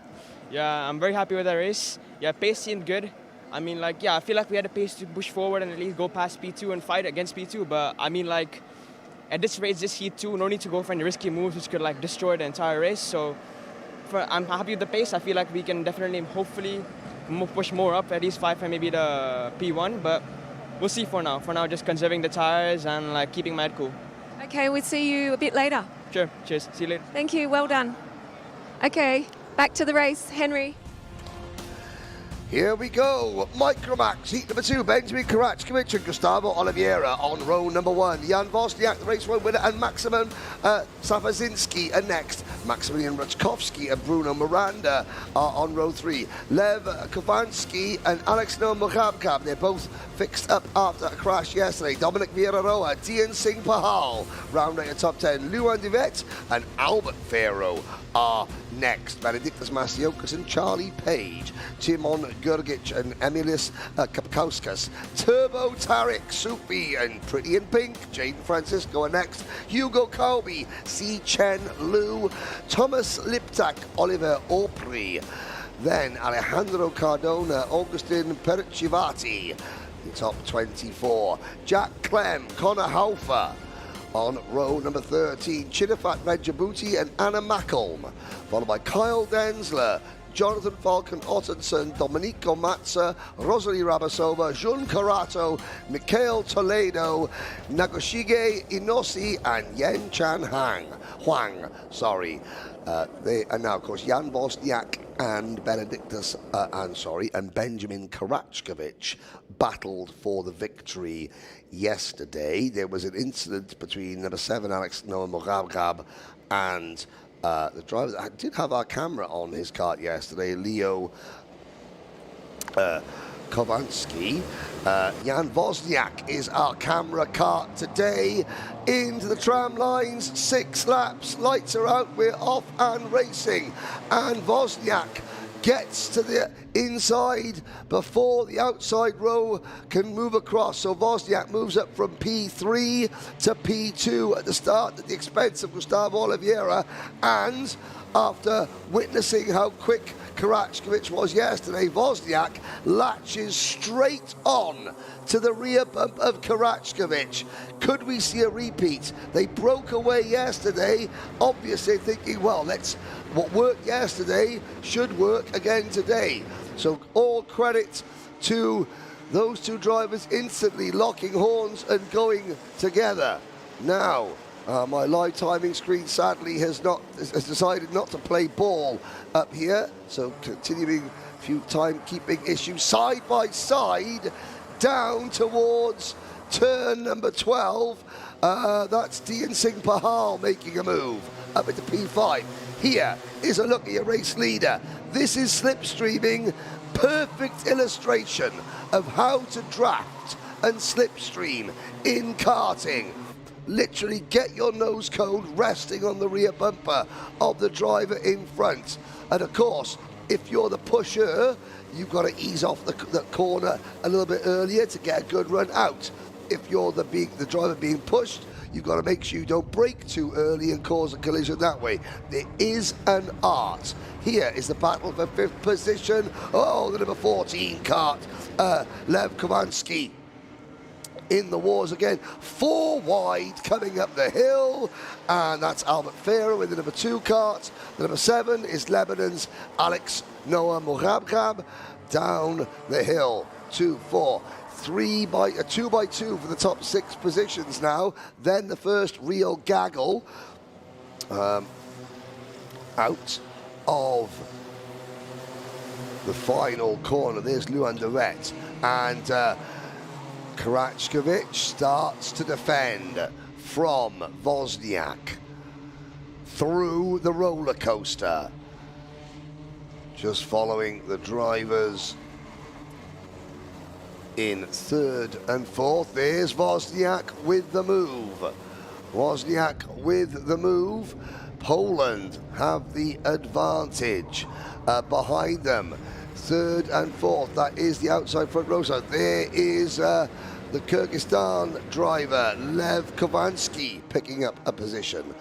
Speaker 6: Yeah, I'm very happy with the race. Yeah, pace seemed good. I mean, I feel like we had a pace to push forward and at least go past P2 and fight against P2. But, I mean, at this race, this heat 2, no need to go for any risky moves which could, destroy the entire race. So, I'm happy with the pace. I feel like we can definitely, hopefully, push more up, at least fight for maybe the P1. But we'll see for now. For now, just conserving the tires and, keeping my head cool.
Speaker 2: Okay, we'll see you a bit later.
Speaker 6: Sure. Cheers. See you later.
Speaker 2: Thank you. Well done. Okay, back to the race. Henry.
Speaker 1: Here we go. Micromax, heat number 2, Benjamin Karachkovic and Gustavo Oliveira on row number 1. Jan Wozniak, the race winner, and Maximin Safazinski are next. Maximilian Ruchkowski and Bruno Miranda are on row 3. Lev Kovansky and Alex Nomogabkab, they're both fixed up after a crash yesterday. Dominic Vieiraroa, Dian Singh Pahal, rounding the top 10. Luan Divet and Albert Ferro are next. Benedictus Masiokas and Charlie Page, Timon Gurgic and Emilius Kapkauskas, Turbo Tarek Supi and Pretty in Pink, Jaden Francisco are next. Hugo Colby, Si Chen Lu, Thomas Liptak, Oliver Opry, then Alejandro Cardona, Augustin Perchivati, the top 24. Jack Clem, Connor Haufer on row number 13, Chinafat Medjabuti and Anna Mackelm, followed by Kyle Densler, Jonathan Falcon Ottenson, Domenico Mazza, Rosalie Rabasova, Jun Carato, Mikhail Toledo, Nagoshige Inosi, and Yen Chan Huang. They are now, of course, Jan Wozniak and Benedictus and Benjamin Karachkovic battled for the victory yesterday. There was an incident between number 7 Alex Noah Mogabgab and the driver that did have our camera on his kart yesterday, Leo Kovansky. Jan Wozniak is our camera cart today. Into the tram lines, 6 laps, lights are out, we're off and racing. And Wozniak gets to the inside before the outside row can move across. So Wozniak moves up from P3 to P2 at the start at the expense of Gustavo Oliveira. And after witnessing how quick Karachkovic was yesterday, Wozniak latches straight on to the rear bump of Karachkovic. Could we see a repeat? They broke away yesterday, obviously thinking, well, what worked yesterday should work again today. So all credit to those two drivers instantly locking horns and going together. Now, my live timing screen sadly has decided not to play ball up here, so continuing a few timekeeping issues. Side by side, down towards turn number 12. That's Dian Singh Pahal making a move up into P5. Here is a look at your race leader. This is slipstreaming, perfect illustration of how to draft and slipstream in karting. Literally get your nose cone resting on the rear bumper of the driver in front. And of course, if you're the pusher, you've got to ease off the corner a little bit earlier to get a good run out. If you're the driver being pushed, you've got to make sure you don't brake too early and cause a collision that way. There is an art. Here is the battle for 5th position. Oh, the number 14 kart, Lev Kovansky in the wars again. 4 wide coming up the hill, and that's Albert Ferrer with the number 2 kart. The number 7 is Lebanon's Alex Noah Mourabghab down the hill. 2-4. 2x2 for the top 6 positions now. Then the first real gaggle out of the final corner. There's Luan Duret, and Karachkovic starts to defend from Wozniak through the roller coaster. Just following the drivers in 3rd and 4th. There's Wozniak with the move. Wozniak with the move. Poland have the advantage behind them. 3rd and 4th, that is the outside front row. So there is the Kyrgyzstan driver, Lev Kovansky, picking up a position.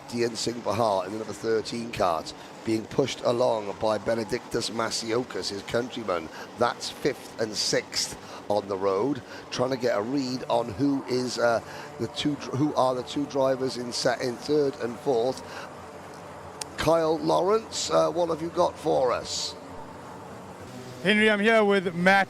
Speaker 1: Dian Singh Pahal in the number 13 kart, being pushed along by Benedictus Masiokas, his countryman. That's 5th and 6th on the road, trying to get a read on who are the two drivers in 3rd and 4th. Kyle Lawrence, what have you got for us?
Speaker 5: Henry, I'm here with Matt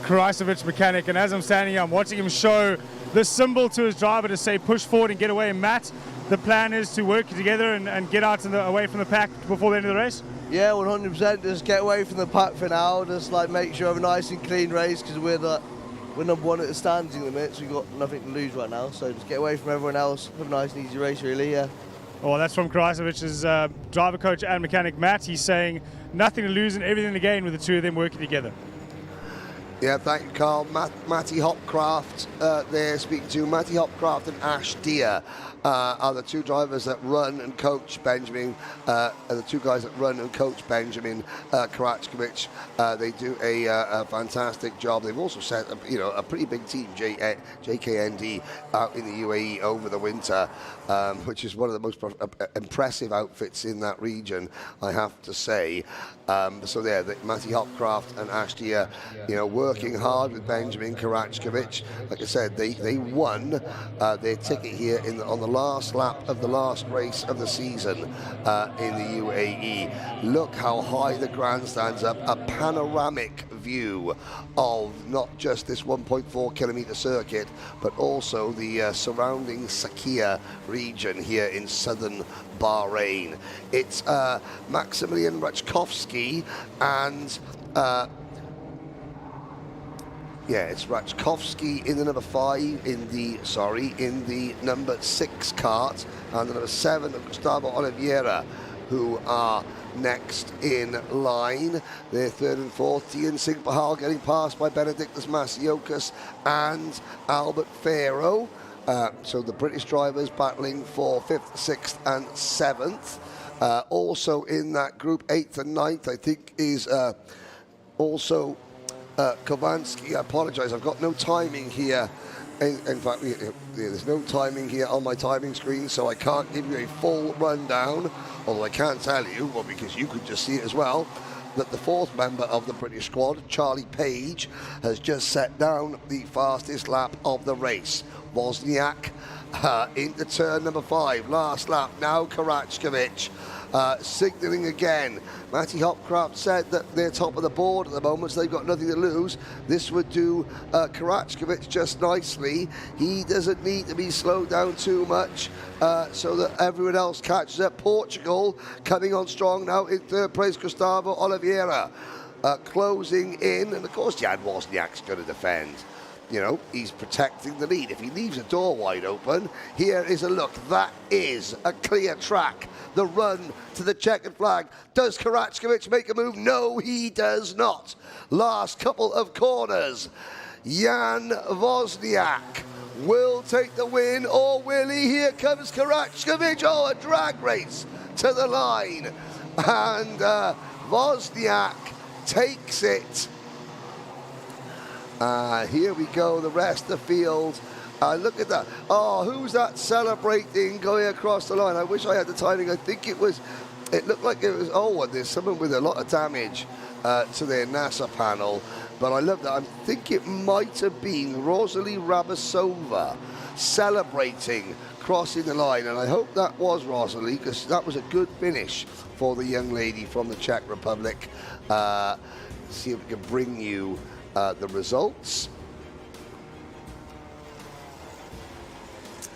Speaker 5: Karachkovic mechanic, and as I'm standing here, I'm watching him show the symbol to his driver to say push forward and get away. And Matt, the plan is to work together and get out away from the pack before the end of the race?
Speaker 7: Yeah, 100%. Just get away from the pack for now. Just make sure we have a nice and clean race, because we're number 1 at the standings in the minute, so we've got nothing to lose right now. So just get away from everyone else. Have a nice and easy race, really, yeah.
Speaker 5: Well, that's from Karachkovic's driver coach and mechanic Matt. He's saying nothing to lose and everything to gain with the two of them working together.
Speaker 1: Yeah, thank you, Carl. Matty Hopcraft there speaking to. Matty Hopcraft and Ash Deer are the two drivers that run and coach Benjamin, are the two guys that run and coach Benjamin Karachkovic. They do a fantastic job. They've also set a pretty big team, JKND, out in the UAE over the winter, which is one of the most impressive outfits in that region, I have to say. So there, Matty Hopcraft and Ash Deer, working hard with Benjamin Karachkovic. Like I said, they won their ticket here on the last lap of the last race of the season in the UAE. Look how high the grandstand's up, a panoramic view of not just this 1.4 kilometer circuit, but also the surrounding Sakia region here in southern Bahrain. It's Maximilian Rachkovsky and it's Rachkovsky in the number 5 in the number 6 kart, and the number 7 of Gustavo Oliveira who are next in line. They're third and fourth. Tianxing Pahal getting passed by Benedictus Masiokas and Albert Farrow. So the British drivers battling for 5th, 6th and 7th. Also in that group, 8th and 9th, I think, is also Kovansky. I apologize, I've got no timing here. In fact, there's no timing here on my timing screen, so I can't give you a full rundown, although I can tell you, well, because you could just see it as well, that the fourth member of the British squad, Charlie Page, has just set down the fastest lap of the race. Wozniak into turn number 5, last lap, now Karachkovic. Signalling again. Matty Hopcraft said that they're top of the board at the moment, so they've got nothing to lose. This would do Karachkovic just nicely. He doesn't need to be slowed down too much so that everyone else catches up. Portugal coming on strong now in third place, Gustavo Oliveira closing in, and of course Jan Wozniak's going to defend. You know, he's protecting the lead. If he leaves a door wide open, here is a look. That is a clear track. The run to the checkered flag. Does Karachkovic make a move? No, he does not. Last couple of corners. Jan Wozniak will take the win, or will he? Here comes Karachkovic. Oh, a drag race to the line. And Wozniak takes it. Here we go, the rest of the field. Look at that. Oh, who's that celebrating going across the line? I wish I had the timing. I think it looked like it was, oh, and there's someone with a lot of damage to their NASA panel. But I love that. I think it might have been Rosalie Rabasova celebrating crossing the line. And I hope that was Rosalie, because that was a good finish for the young lady from the Czech Republic. See if we can bring you the results.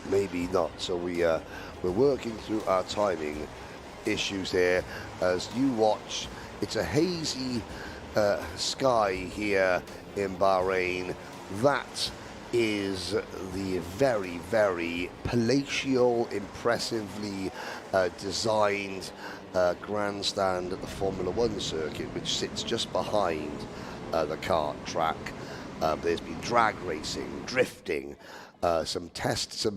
Speaker 1: Maybe not. So we're working through our timing issues here as you watch. It's a hazy sky here in Bahrain. That is the very, very palatial, impressively designed grandstand at the Formula One circuit, which sits just behind the kart track. There's been drag racing, drifting, some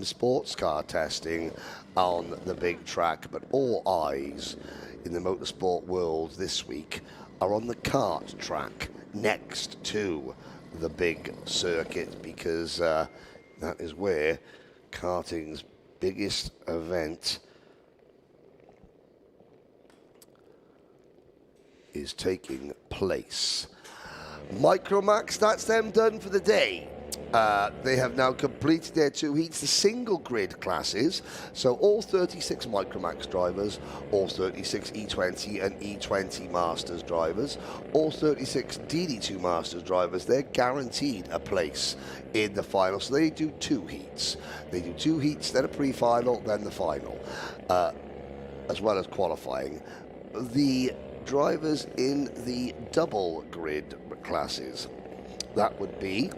Speaker 1: sports car testing on the big track, but all eyes in the motorsport world this week are on the kart track next to the big circuit, because that is where karting's biggest event is taking place. Micromax, that's them done for the day. They have now completed their 2 heats, the single grid classes. So all 36 Micromax drivers, all 36 E20 and E20 Masters drivers, all 36 DD2 Masters drivers, they're guaranteed a place in the final. So they do 2 heats. They do 2 heats, then a pre-final, then the final, as well as qualifying. The drivers in the double grid classes, that would be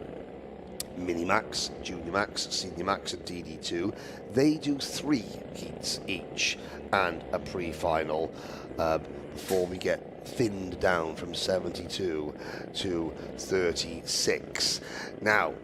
Speaker 1: Minimax, Junior Max, Senior Max and DD2. They do 3 heats each and a pre-final before we get thinned down from 72 to 36. Now,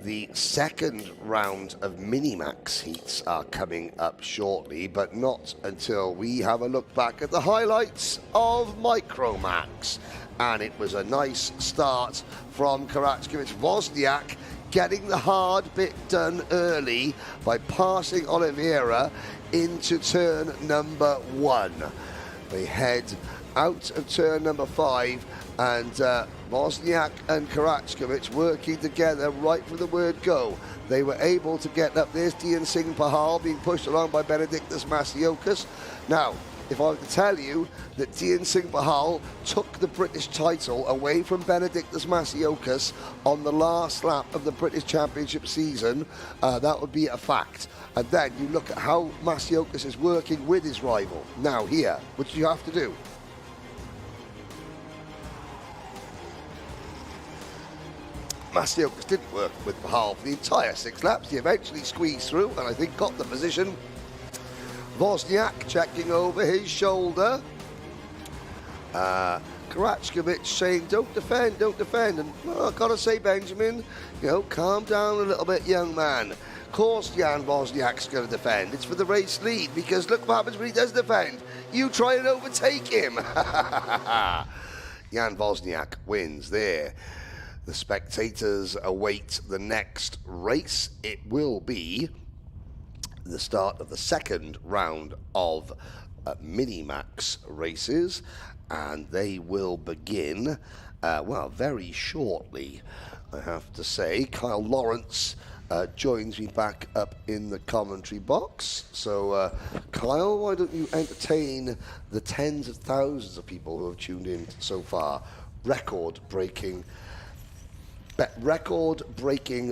Speaker 1: the second round of Minimax heats are coming up shortly, but not until we have a look back at the highlights of Micromax. And it was a nice start from Karachkovic. Wozniak getting the hard bit done early by passing Oliveira into turn number 1. They head out of turn number 5, and Wozniak and Karachkovic working together right from the word go. They were able to get up. There's Tianxing Pahal being pushed along by Benedictus Masiokas. Now, if I were to tell you that Tianxing Pahal took the British title away from Benedictus Masiokas on the last lap of the British Championship season, that would be a fact. And then you look at how Masiokas is working with his rival. Now here, what do you have to do? Masiokas didn't work with Pahal for the entire 6 laps. He eventually squeezed through and I think got the position Wozniak checking over his shoulder. Karachkovic saying, don't defend. And well, I've got to say, Benjamin, you know, calm down a little bit, young man. Of course, Jan Wozniak's going to defend. It's for the race lead, because look what happens when he does defend. You try and overtake him. Jan Wozniak wins there. The spectators await the next race. It will be the start of the second round of Minimax races, and they will begin, well, very shortly, I have to say. Kyle Lawrence joins me back up in the commentary box. So, Kyle, why don't you entertain the tens of thousands of people who have tuned in so far? Record-breaking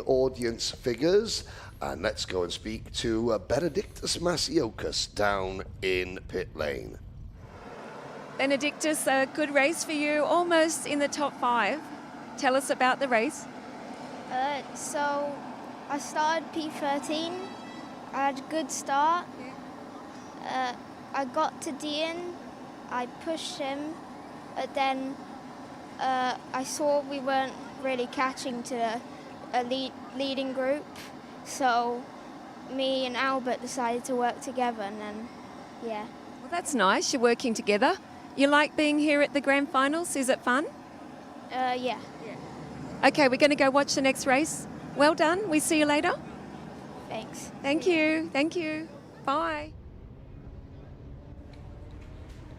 Speaker 1: audience figures. And let's go and speak to Benedictus Masiokas down in pit lane.
Speaker 2: Benedictus, a good race for you, almost in the top 5. Tell us about the race.
Speaker 8: So I started P13. I had a good start. I got to Dean. I pushed him, but then I saw we weren't really catching to a leading group. So me and Albert decided to work together, and then, yeah.
Speaker 2: Well, that's nice. You're working together. You like being here at the grand finals? Is it fun?
Speaker 8: Yeah.
Speaker 2: Okay, we're going to go watch the next race. Well done. We see you later.
Speaker 8: Thanks.
Speaker 2: Thank you. Thank you. Bye.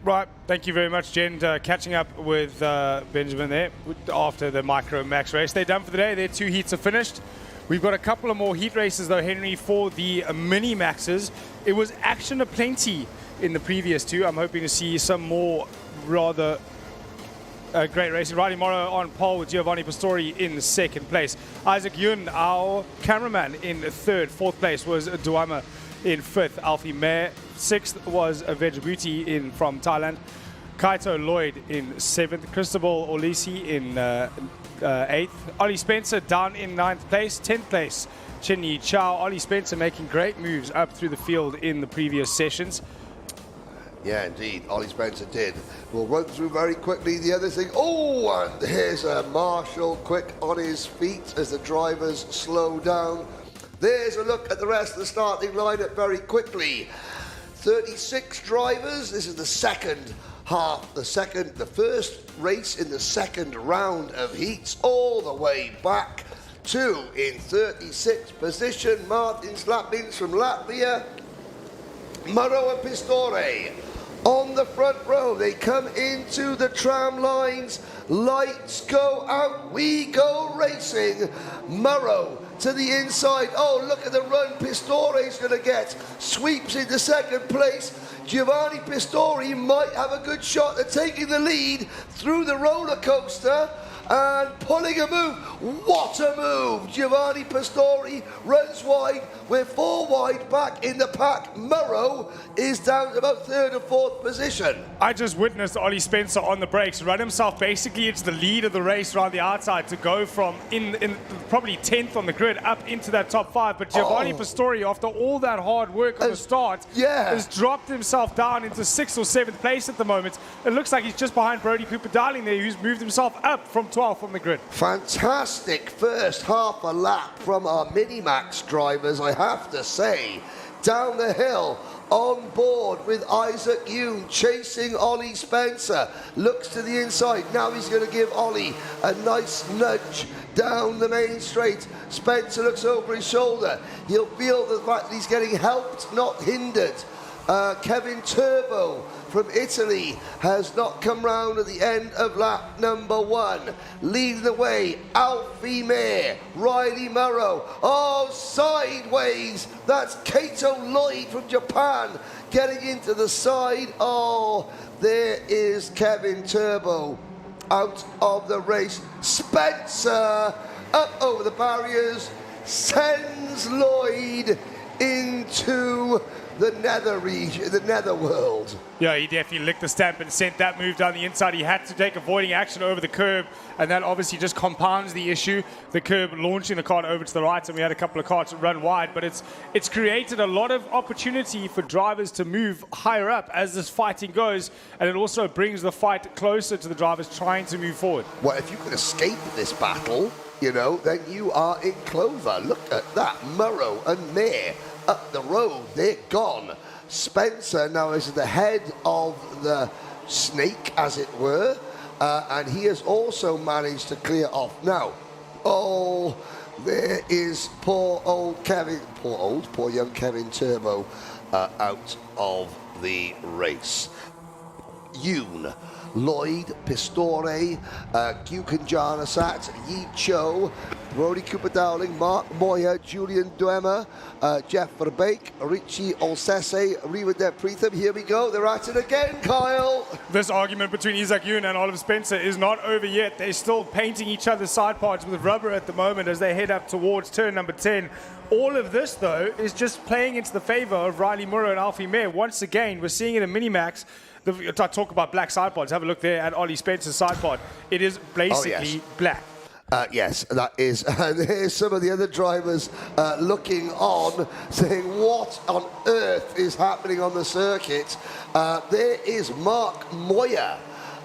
Speaker 5: Right, thank you very much, Jen. Catching up with Benjamin there after the Micro Max race. They're done for the day. Their 2 heats are finished. We've got a couple of more heat races, though, Henry, for the Mini Maxes. It was action aplenty in the previous 2. I'm hoping to see some more rather great racing. Riley Morrow on pole with Giovanni Pastori in 2nd place. Isaac Yun, our cameraman, in 3rd. 4th place was Duama in 5th. Alfie Mayer. 6th was Vejabuti in from Thailand. Kaito Lloyd in 7th. Cristobal Olisi in 8th. Ollie Spencer down in 9th place. 10th place, Chinyi Chow. Ollie Spencer making great moves up through the field in the previous sessions.
Speaker 1: Yeah, indeed, Ollie Spencer did. We'll run through very quickly the other thing. Oh, and here's Marshall quick on his feet as the drivers slow down. There's a look at the rest of the starting lineup very quickly. 36 drivers. This is the second half, the first race in the second round of heats, all the way back to, in 36th position, Martins Lapins from Latvia, Maro and Pistore. On the front row, they come into the tram lines. Lights go out, we go racing. Murrow to the inside. Oh, look at the run Pistore's going to get. Sweeps into 2nd place. Giovanni Pistori might have a good shot at taking the lead through the roller coaster and pulling a move. What a move! Giovanni Pistori runs wide. We're 4 wide back in the pack. Murrow is down to about 3rd or 4th position.
Speaker 5: I just witnessed Ollie Spencer on the brakes run himself basically into the lead of the race around the outside to go from in probably 10th on the grid up into that top 5. But Giovanni Pistori, after all that hard work on the start, has dropped himself down into 6th or 7th place at the moment. It looks like he's just behind Brody Cooper Darling there, who's moved himself up from 12th on the grid.
Speaker 1: Fantastic first half a lap from our Minimax drivers, I have to say. Down the hill, on board with Isaac Yoon, chasing Ollie Spencer. Looks to the inside. Now he's going to give Ollie a nice nudge down the main straight. Spencer looks over his shoulder. He'll feel the fact that he's getting helped, not hindered. Kevin Turbo from Italy has not come round at the end of lap number 1. Leading the way, Alfie Mayer, Riley Murrow. Oh, sideways. That's Kaito Lloyd from Japan getting into the side. Oh, there is Kevin Turbo out of the race. Spencer up over the barriers, sends Lloyd into the nether region, the nether world.
Speaker 5: Yeah, he definitely licked the stamp and sent that move down the inside. He had to take avoiding action over the curb, and that obviously just compounds the issue. The curb launching the kart over to the right, and we had a couple of karts run wide, but it's created a lot of opportunity for drivers to move higher up as this fighting goes, and it also brings the fight closer to the drivers trying to move forward.
Speaker 1: Well, if you can escape this battle, you know, then you are in clover. Look at that, Murrow and Mayer up the road, they're gone. Spencer now is at the head of the snake, as it were, and he has also managed to clear off. Now, oh, there is poor young Kevin Turbo out of the race. Yoon, Lloyd, Pistore, Guken Janasat, Yi Cho, Brody Cooper Dowling, Mark Moyer, Julian Duema, Jeff Verbeek, Richie Olsese, Rivadev Preetham. Here we go, they're at it again, Kyle.
Speaker 5: This argument between Isaac Yoon and Oliver Spencer is not over yet. They're still painting each other's side parts with rubber at the moment as they head up towards turn number 10. All of this, though, is just playing into the favor of Riley Murrow and Alfie Mayer. Once again, we're seeing it in Minimax. I talk about black side pods. Have a look there at Ollie Spencer's side pod. It is basically black.
Speaker 1: Yes, that is. And here's some of the other drivers looking on, saying, what on earth is happening on the circuit? There is Mark Moyer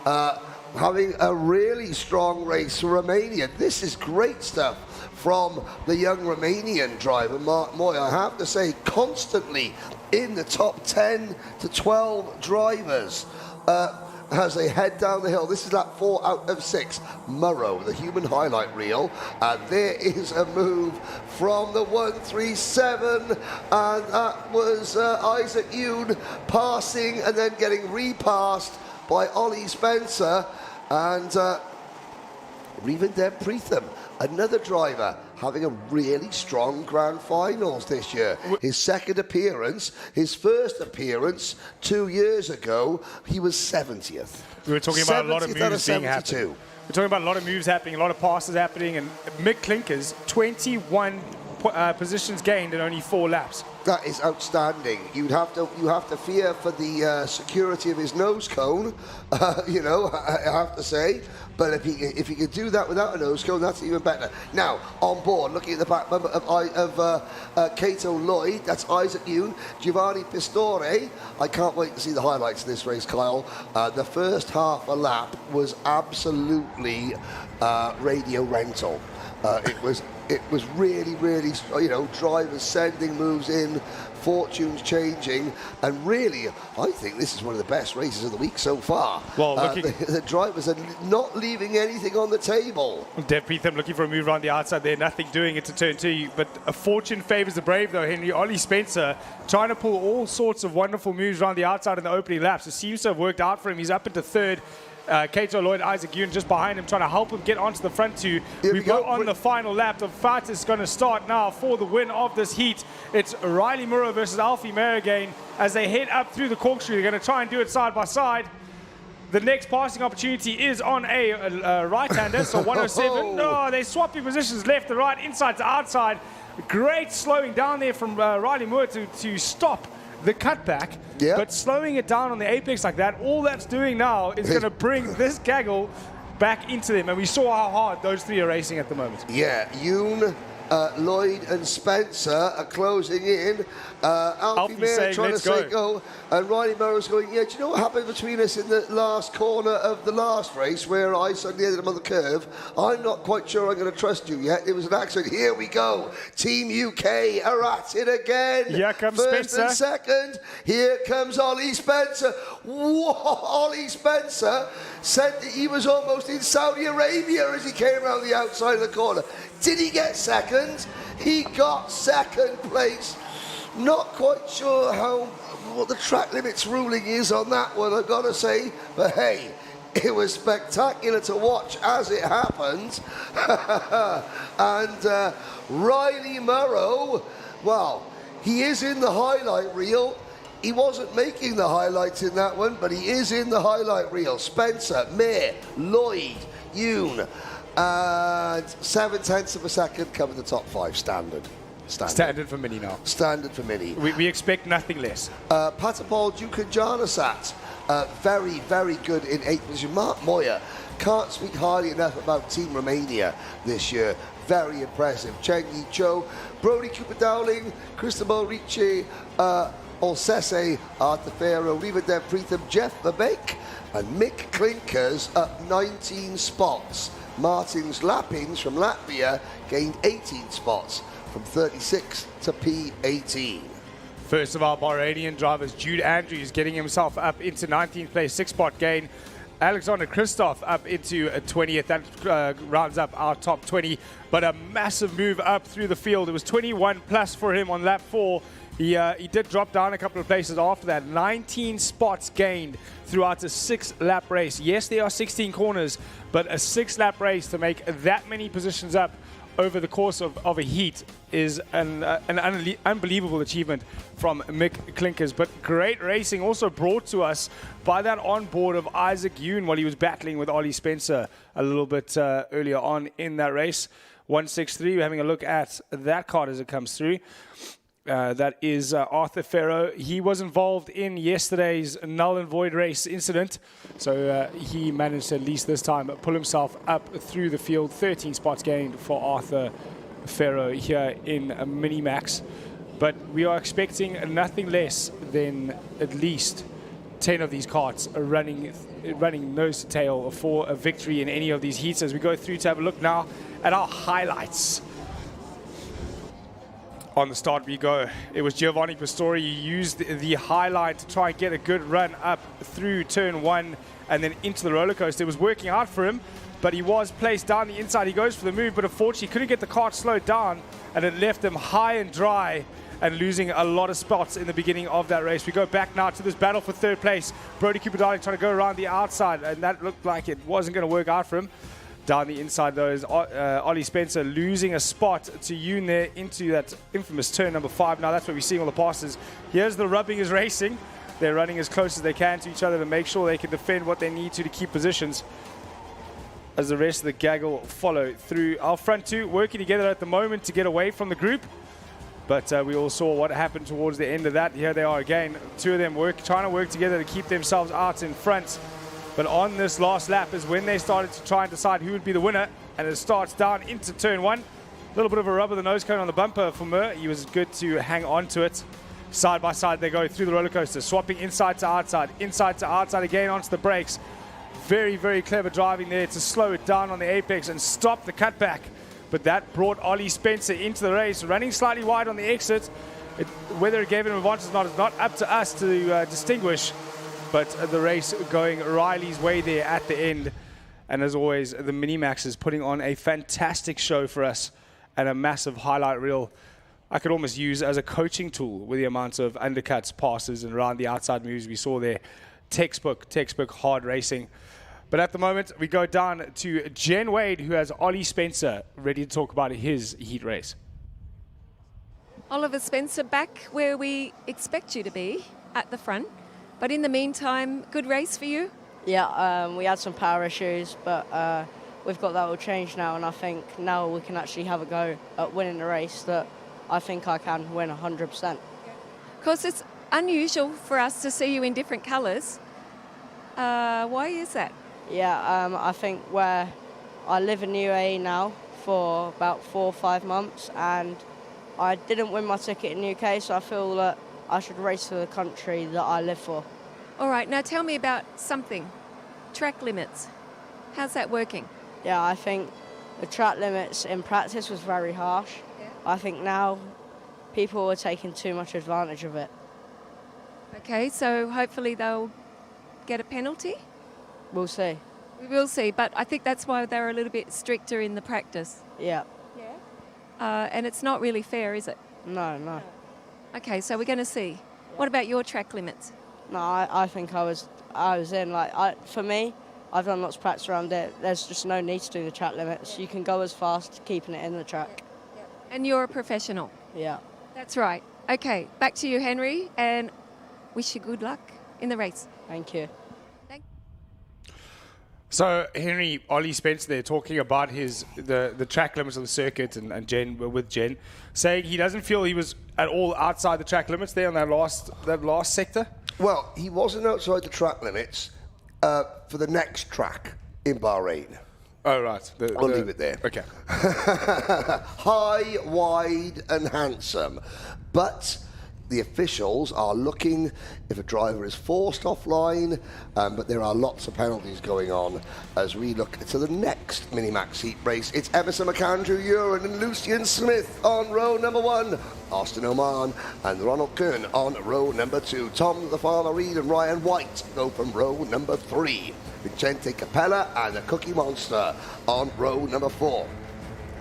Speaker 1: having a really strong race for Romania. This is great stuff from the young Romanian driver, Mark Moyer. I have to say, constantly in the top 10 to 12 drivers as they head down the hill. This is lap 4 out of 6. Murrow, the human highlight reel. And there is a move from the 137. And that was Isaac Yoon passing and then getting repassed by Ollie Spencer. And Rivadev Preetham, another driver, having a really strong grand finals this year. His second appearance, his first appearance 2 years ago, he was 70th.
Speaker 5: We were talking about a lot of moves being happening. We're talking about a lot of moves happening, a lot of passes happening, and Mick Klinkers, 21 positions gained in only 4 laps.
Speaker 1: That is outstanding. You have to fear for the security of his nose cone, you know, I have to say. But if he could do that without a nose cone, that's even better. Now, on board, looking at the back number of Cato Lloyd, that's Isaac Yoon, Giovanni Pistore. I can't wait to see the highlights of this race, Kyle. The first half a lap was absolutely radio rental. It was really, really, you know, drivers sending moves in, fortunes changing, and really, I think this is one of the best races of the week so far.
Speaker 5: Well,
Speaker 1: the drivers are not leaving anything on the table.
Speaker 5: Dev Preetham looking for a move around the outside there, nothing doing it to turn 2, but a fortune favours the brave though, Henry. Ollie Spencer trying to pull all sorts of wonderful moves around the outside in the opening laps. It seems to have worked out for him. He's up into 3rd. Cato Lloyd, Isaac Yoon just behind him, trying to help him get onto the front 2. We go on the final lap. The fight is going to start now for the win of this heat. It's Riley Murrow versus Alfie Mayer again as they head up through the corkscrew. They're going to try and do it side by side. The next passing opportunity is on a right-hander, so 107. Oh, they're swapping positions left to right, inside to outside. Great slowing down there from Riley Murrow to stop the cutback, but slowing it down on the apex like that, all that's doing now is going to bring this gaggle back into them. And we saw how hard those 3 are racing at the moment.
Speaker 1: Yeah, Yoon, Lloyd and Spencer are closing in. Alfie Mayer trying to say go. And Riley Murrow's going, yeah, do you know what happened between us in the last corner of the last race where I suddenly ended up on the curve? I'm not quite sure I'm going to trust you yet. It was an accident. Here we go. Team UK are at it again.
Speaker 5: Here comes
Speaker 1: First
Speaker 5: Spencer.
Speaker 1: And second. Here comes Ollie Spencer. Whoa, Ollie Spencer said that he was almost in Saudi Arabia as he came around the outside of the corner. Did he get second? He got second place. Not quite sure what the track limits ruling is on that one, I've got to say. But hey, it was spectacular to watch as it happened. And Riley Murrow, well, he is in the highlight reel. He wasn't making the highlights in that one, but he is in the highlight reel. Spencer, Mayer, Lloyd, Yoon, and 0.7 of a second cover the top 5 standard.
Speaker 5: Standard for Mini now.
Speaker 1: Standard for Mini.
Speaker 5: We expect nothing less.
Speaker 1: Patapol Dukajanasat, very, very good in 8th position. Mark Moyer, can't speak highly enough about Team Romania this year. Very impressive. Cheng Yi Cho, Brody Cooper Dowling, Cristobal Ricci, Olsese, Arthur Farrow, Rivadev Preetham, Jeff Babek, and Mick Klinkers up 19 spots. Martins Lapins from Latvia gained 18 spots from 36 to P18.
Speaker 5: First of our Bahrainian drivers, Jude Andrews getting himself up into 19th place, 6-spot gain. Alexander Kristoff up into a 20th. That rounds up our top 20, but a massive move up through the field. It was 21 plus for him on lap 4. He did drop down a couple of places after that. 19 spots gained throughout a 6-lap race. Yes, there are 16 corners, but a 6-lap race to make that many positions up over the course of a heat is an unbelievable achievement from Mick Klinkers. But great racing also brought to us by that onboard of Isaac Yoon while he was battling with Ollie Spencer a little bit earlier on in that race. 163, we're having a look at that card as it comes through. That is Arthur Farrow. He was involved in yesterday's null and void race incident, so he managed to, at least this time, pull himself up through the field. 13 spots gained for Arthur Farrow here in Minimax. But we are expecting nothing less than at least 10 of these carts are running nose to tail for a victory in any of these heats. As we go through to have a look now at our highlights. On the start we go. It was Giovanni Pastori. He used the highlight to try and get a good run up through turn 1 and then into the roller coaster. It was working out for him, but he was placed down the inside. He goes for the move, but unfortunately couldn't get the kart slowed down, and it left him high and dry and losing a lot of spots in the beginning of that race. We go back now to this battle for third place. Brody Cooper Darling trying to go around the outside, and that looked like it wasn't going to work out for him. Down the inside, though, is Ollie Spencer losing a spot to Yoon there into that infamous turn number 5. Now that's where we're seeing all the passes. Here's the rubbing is racing. They're running as close as they can to each other to make sure they can defend what they need to keep positions, as the rest of the gaggle follow through. Our front two working together at the moment to get away from the group, but we all saw what happened towards the end of that. Here they are again, two of them trying to work together to keep themselves out in front. But on this last lap is when they started to try and decide who would be the winner, and it starts down into turn 1. A little bit of a rub of the nose cone on the bumper for Mur. He was good to hang on to it. Side by side they go through the roller coaster, swapping inside to outside again onto the brakes. Very, very clever driving there to slow it down on the apex and stop the cutback. But that brought Ollie Spencer into the race, running slightly wide on the exit. Whether it gave him an advantage or not is not up to us to distinguish. But the race going Riley's way there at the end. And as always, the Minimax is putting on a fantastic show for us and a massive highlight reel I could almost use as a coaching tool with the amount of undercuts, passes, and around the outside moves we saw there. Textbook hard racing. But at the moment, we go down to Jen Wade, who has Ollie Spencer ready to talk about his heat race.
Speaker 2: Oliver Spencer, back where we expect you to be, at the front. But in the meantime, good race for you?
Speaker 13: Yeah, we had some power issues, but we've got that all changed now, and I think now we can actually have a go at winning the race that I think I can win 100%.
Speaker 2: Of course, it's unusual for us to see you in different colours. Why is that?
Speaker 13: Yeah, I think where I live in the UAE now for about 4 or 5 months, and I didn't win my ticket in the UK, so I feel that I should race for the country that I live for.
Speaker 2: All right, now tell me about something. Track limits. How's that working?
Speaker 13: Yeah, I think the track limits in practice was very harsh. Yeah. I think now people are taking too much advantage of it.
Speaker 2: Okay, so hopefully they'll get a penalty?
Speaker 13: We'll see.
Speaker 2: We will see, but I think that's why they're a little bit stricter in the practice.
Speaker 13: Yeah.
Speaker 2: Yeah. And it's not really fair, is it?
Speaker 13: No.
Speaker 2: Okay, so we're going to see. Yeah. What about your track limits?
Speaker 13: No, I think I was in. For me, I've done lots of practice around it. There's just no need to do the track limits. Yeah. You can go as fast, keeping it in the track.
Speaker 2: Yeah. And you're a professional.
Speaker 13: Yeah.
Speaker 2: That's right. Okay, back to you, Henry, and wish you good luck in the race.
Speaker 13: Thank you.
Speaker 5: So, Henry, Ollie Spencer there talking about the track limits of the circuit and Jen, saying he doesn't feel he was at all outside the track limits there on that last sector.
Speaker 1: Well, he wasn't outside the track limits for the next track in Bahrain.
Speaker 5: Oh, right.
Speaker 1: I'll leave it there.
Speaker 5: Okay.
Speaker 1: High, wide and handsome. But the officials are looking if a driver is forced offline, but there are lots of penalties going on as we look to the next Minimax Heat race. It's Emerson McAndrew Uren and Lucian Smith on row number 1, Austin Oman and Ronald Kern on row number 2. Tom the Farmer Reed and Ryan White go from row number 3. Vicente Capella and the Cookie Monster on row number 4.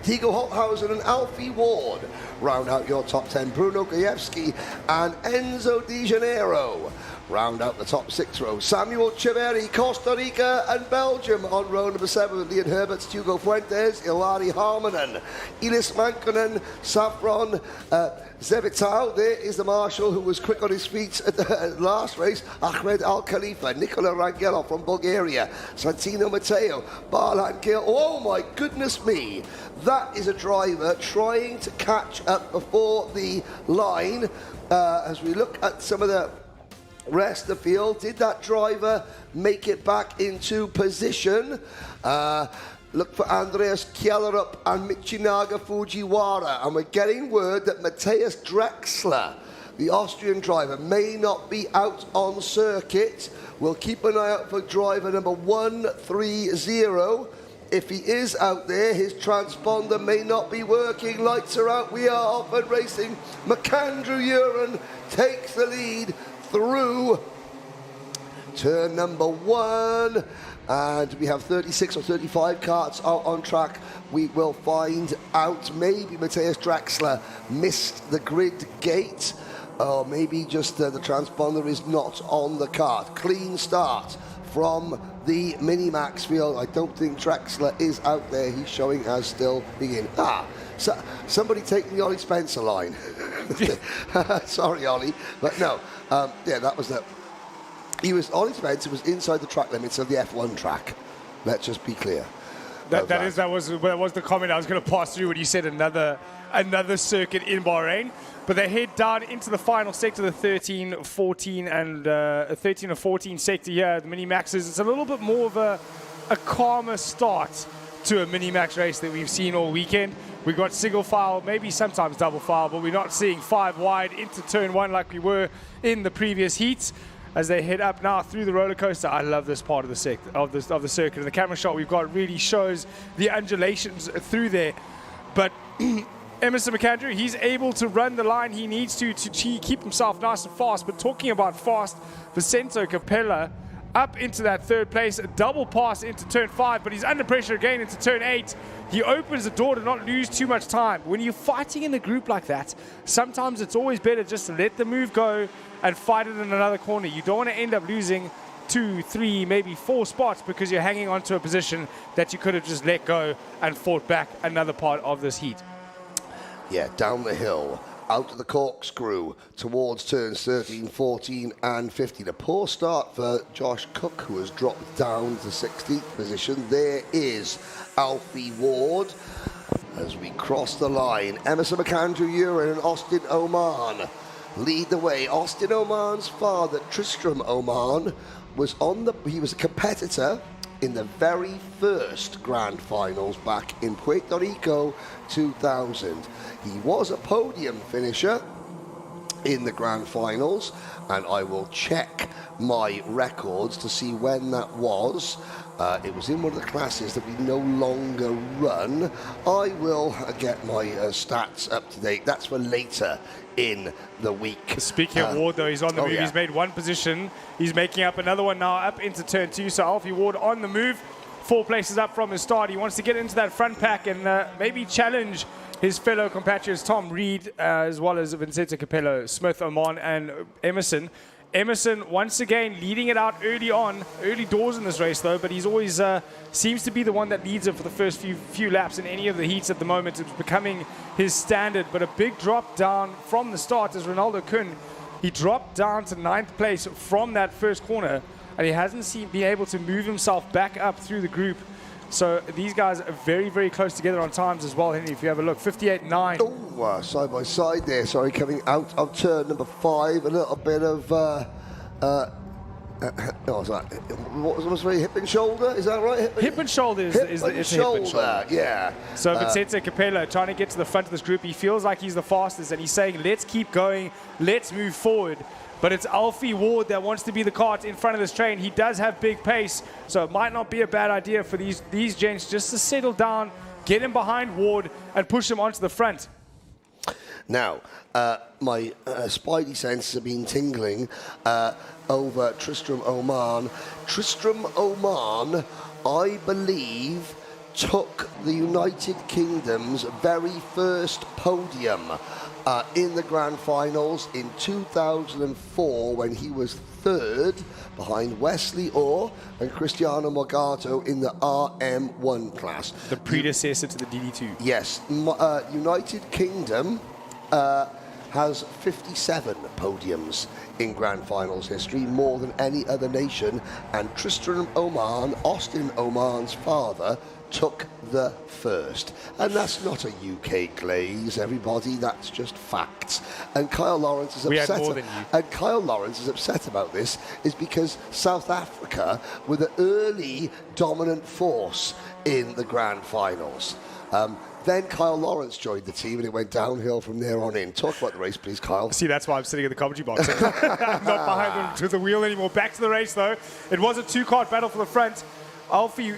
Speaker 1: Tigo Holthausen and Alfie Ward round out your top 10. Bruno Gajewski and Enzo Di Janeiro round out the top 6 rows. Samuel Chiveri, Costa Rica and Belgium on row number 7 with Leon Herberts, Hugo Fuentes, Ilari Harmonen, Elis Mankonen, Saffron, Zevitao. There is the marshal who was quick on his feet at the last race. Ahmed Al Khalifa, Nicola Rangelo from Bulgaria, Santino Matteo, Barlan Gill. Oh my goodness me. That is a driver trying to catch up before the line. As we look at some of the rest of the field, did that driver make it back into position? Look for Andreas Kjellerup and Michinaga Fujiwara. And we're getting word that Matthias Drexler, the Austrian driver, may not be out on circuit. We'll keep an eye out for driver number 130. If he is out there, his transponder may not be working. Lights are out. We are off and racing. McAndrew Uren takes the lead through turn number 1. And we have 36 or 35 carts out on track. We will find out. Maybe Matthias Drexler missed the grid gate. Or maybe just the transponder is not on the cart. Clean start from the Minimax field. I don't think Drexler is out there. He's showing as still being. So somebody take the Ollie Spencer line. Sorry, Ollie. But no, yeah, that was the... Ollie Spencer was inside the track limits of the F1 track. Let's just be clear.
Speaker 5: That was the comment I was going to pass through when you said another circuit in Bahrain. But they head down into the final sector, the 13, 14 and 13 or 14 sector here, the Minimaxes. It's a little bit more of a calmer start to a Minimax race that we've seen all weekend. We've got single file, maybe sometimes double file, but we're not seeing 5 wide into turn 1 like we were in the previous heats. As they head up now through the roller coaster. I love this part of the circuit. And the camera shot we've got really shows the undulations through there. But Emerson McAndrew, he's able to run the line he needs to keep himself nice and fast. But talking about fast, Vicente Capella up into that 3rd place, a double pass into turn 5, but he's under pressure again into turn 8. He opens the door to not lose too much time. When you're fighting in a group like that, sometimes it's always better just to let the move go and fight it in another corner. You don't want to end up losing 2, 3, maybe 4 spots because you're hanging on to a position that you could have just let go and fought back another part of this heat.
Speaker 1: Yeah, down the hill, out of the corkscrew towards turns 13, 14 and 15. A poor start for Josh Cook, who has dropped down to 16th position. There is Alfie Ward. As we cross the line, Emerson McAndrew Uren and Austin Oman lead the way. Austin Oman's father, Tristram Oman, he was a competitor in the very first Grand Finals back in Puerto Rico 2000. He was a podium finisher in the Grand Finals, and I will check my records to see when that was. It was in one of the classes that we no longer run. I will get my stats up to date. That's for later in the week.
Speaker 5: Speaking of Ward, though, he's on the move. Yeah. He's made one position. He's making up another one now up into turn 2. So Alfie Ward on the move, 4 places up from his start. He wants to get into that front pack and maybe challenge his fellow compatriots Tom Reed, as well as Vincente Capello, Smith, Oman, and Emerson. Emerson, once again, leading it out early doors in this race, though, but he's always seems to be the one that leads it for the first few laps in any of the heats at the moment. It's becoming his standard, but a big drop down from the start as Ronaldo Kuhn. He dropped down to 9th place from that first corner. and he hasn't been able to move himself back up through the group. So these guys are very, very close together on times as well, Henry, if you have a look. 58.9.
Speaker 1: Oh, side by side there, sorry, coming out of turn number 5. A little bit of, what was it, hip and shoulder? Is that right?
Speaker 5: Hip and shoulder is
Speaker 1: hip
Speaker 5: the
Speaker 1: and shoulder, yeah.
Speaker 5: So Vicente Capello trying to get to the front of this group. He feels like he's the fastest, and he's saying, let's keep going, let's move forward. But it's Alfie Ward that wants to be the cart in front of this train. He does have big pace, so it might not be a bad idea for these gents just to settle down, get him behind Ward, and push him onto the front.
Speaker 1: Now, my spidey senses have been tingling over Tristram Oman. Tristram Oman, I believe, took the United Kingdom's very first podium in the Grand Finals in 2004 when he was 3rd behind Wesley Orr and Cristiano Morgato in the RM1 class.
Speaker 5: The predecessor to the DD2.
Speaker 1: Yes. United Kingdom has 57 podiums in Grand Finals history, more than any other nation, and Tristram Oman, Austin Oman's father, took the first. And that's not a UK glaze, everybody, that's just facts. And Kyle Lawrence is upset.
Speaker 5: We had more than you.
Speaker 1: And Kyle Lawrence is upset about this is because South Africa were the early dominant force in the Grand Finals. Then Kyle Lawrence joined the team and it went downhill from there on in. Talk about the race, please, Kyle.
Speaker 5: See, that's why I'm sitting in the commentary box. I'm not behind them to the wheel anymore. Back to the race, though. It was a 2-cart battle for the front. Alfie,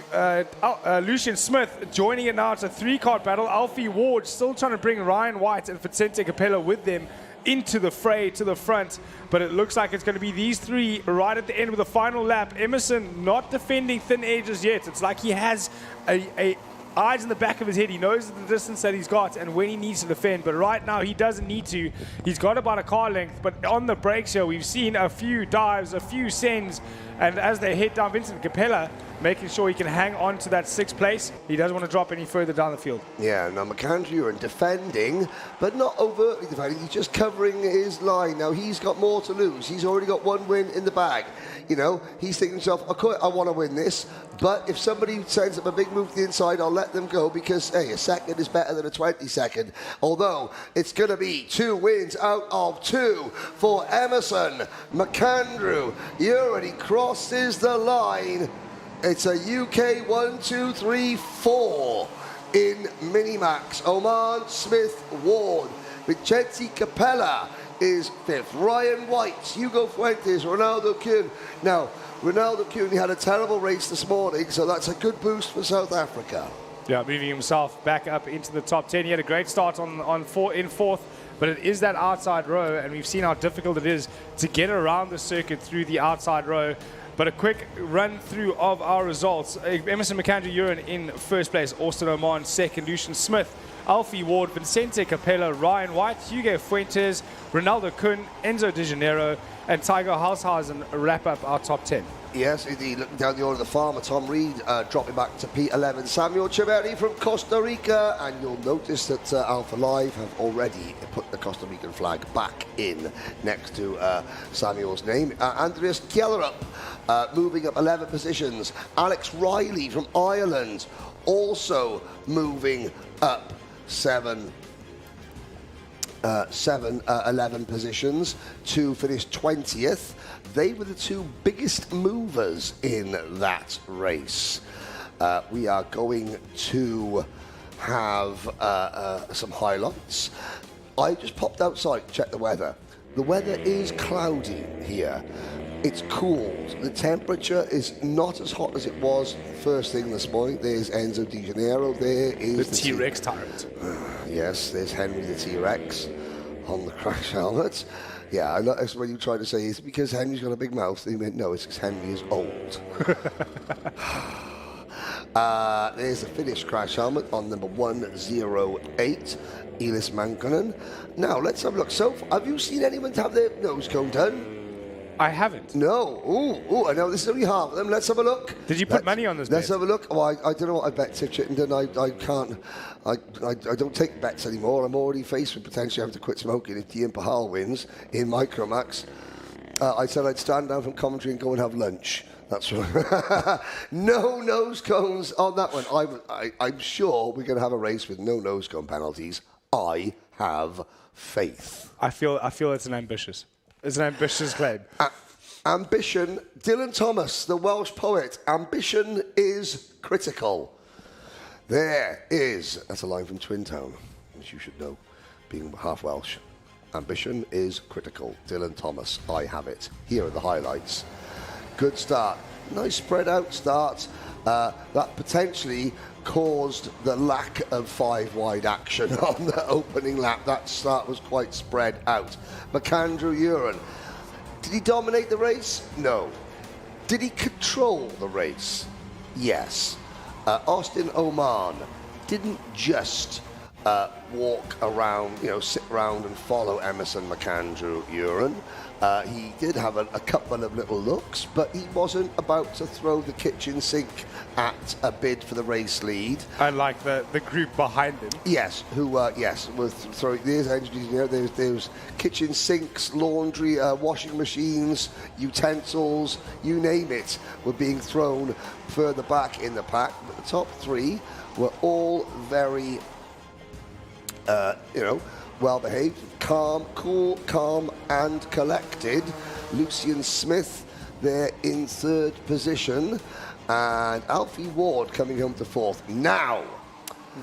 Speaker 5: Lucian Smith joining it now. It's a 3-cart battle. Alfie Ward still trying to bring Ryan White and Vicente Capello with them into the fray to the front. But it looks like it's going to be these three right at the end with the final lap. Emerson not defending thin edges yet. It's like he has a eyes in the back of his head. He knows the distance that he's got and when he needs to defend, but right now he doesn't need to. He's got about a car length, but on the brakes here we've seen a few dives, a few sends, and as they head down, Vincent Capella making sure he can hang on to that 6th place. He doesn't want to drop any further down the field.
Speaker 1: Yeah, now McAndrew are defending, but not overtly defending. He's just covering his line. Now he's got more to lose. He's already got 1 win in the bag. You know, he's thinking to himself, okay, I want to win this, but if somebody sends up a big move to the inside, I'll let them go because, hey, a second is better than a 22nd. Although it's going to be 2 wins out of 2 for Emerson McAndrew. He already crosses the line. It's a UK 1, 2, 3, 4 in Minimax. Oman, Smith, Ward. Vicente Capella is 5th. Ryan White, Hugo Fuentes, Ronaldo Kuhn. Now, Ronaldo Kuhn had a terrible race this morning, so that's a good boost for South Africa.
Speaker 5: Yeah, moving himself back up into the top 10. He had a great start in 4th, but it is that outside row, and we've seen how difficult it is to get around the circuit through the outside row. But a quick run through of our results. Emerson McAndrew Uren in 1st place, Austin Oman 2nd, Lucian Smith, Alfie Ward, Vicente Capella, Ryan White, Hugo Fuentes, Ronaldo Kuhn, Enzo De Janeiro, and Tiger Halshausen wrap up our top 10.
Speaker 1: Yes, indeed. Looking down the order of the farmer, Tom Reed dropping back to P11. Samuel Chiverri from Costa Rica, and you'll notice that Alpha Live have already put the Costa Rican flag back in next to Samuel's name. Andreas Kjellerup moving up 11 positions. Alex Riley from Ireland also moving up 11 positions to finish 20th. They were the 2 biggest movers in that race. We are going to have some highlights. I just popped outside to check the weather. The weather is cloudy here. It's cooled. The temperature is not as hot as it was first thing this morning. There's Enzo De Janeiro. There is
Speaker 5: the T-Rex tyrant.
Speaker 1: Yes, there's Henry the T-Rex on the crash helmet. Yeah, I know that's what you tried to say. Is because Henry's got a big mouth? He meant no, it's because Henry is old. There's the finished crash helmet on number 108, Elis Mankonen. Now, let's have a look. So, have you seen anyone have their nose cone done?
Speaker 5: I haven't.
Speaker 1: No. Ooh, I know this is only half of them. Let's have a look.
Speaker 5: Did you put money on this
Speaker 1: Let's
Speaker 5: bet?
Speaker 1: have a look. Oh, I don't know what I bet, Tip Chittenden. I can't. I don't take bets anymore. I'm already faced with potentially having to quit smoking if Ian Pahal wins in Micromax. I said I'd stand down from commentary and go and have lunch. That's right. No nose cones on that one. I'm sure we're going to have a race with no nose cone penalties. I have faith.
Speaker 5: I feel it's an ambitious claim.
Speaker 1: Ambition, Dylan Thomas, the Welsh poet. Ambition is critical. That's a line from Twin Town, which you should know, being half Welsh. Ambition is critical. Dylan Thomas, I have it. Here are the highlights. Good start. Nice spread out start. That potentially caused the lack of 5-wide action on the opening lap. That start was quite spread out. McAndrew Uren. Did he dominate the race? No. Did he control the race? Yes. Austin Oman didn't just walk around, sit around and follow Emerson McAndrew Uren. He did have a couple of little looks, but he wasn't about to throw the kitchen sink at a bid for the race lead.
Speaker 5: I like the group behind him.
Speaker 1: Yes, was throwing. There's engineers, there's kitchen sinks, laundry, washing machines, utensils, you name it, were being thrown further back in the pack. But the top three were all very, well behaved, cool, calm and collected. Lucian Smith there in third position, and Alfie Ward coming home to fourth. Now,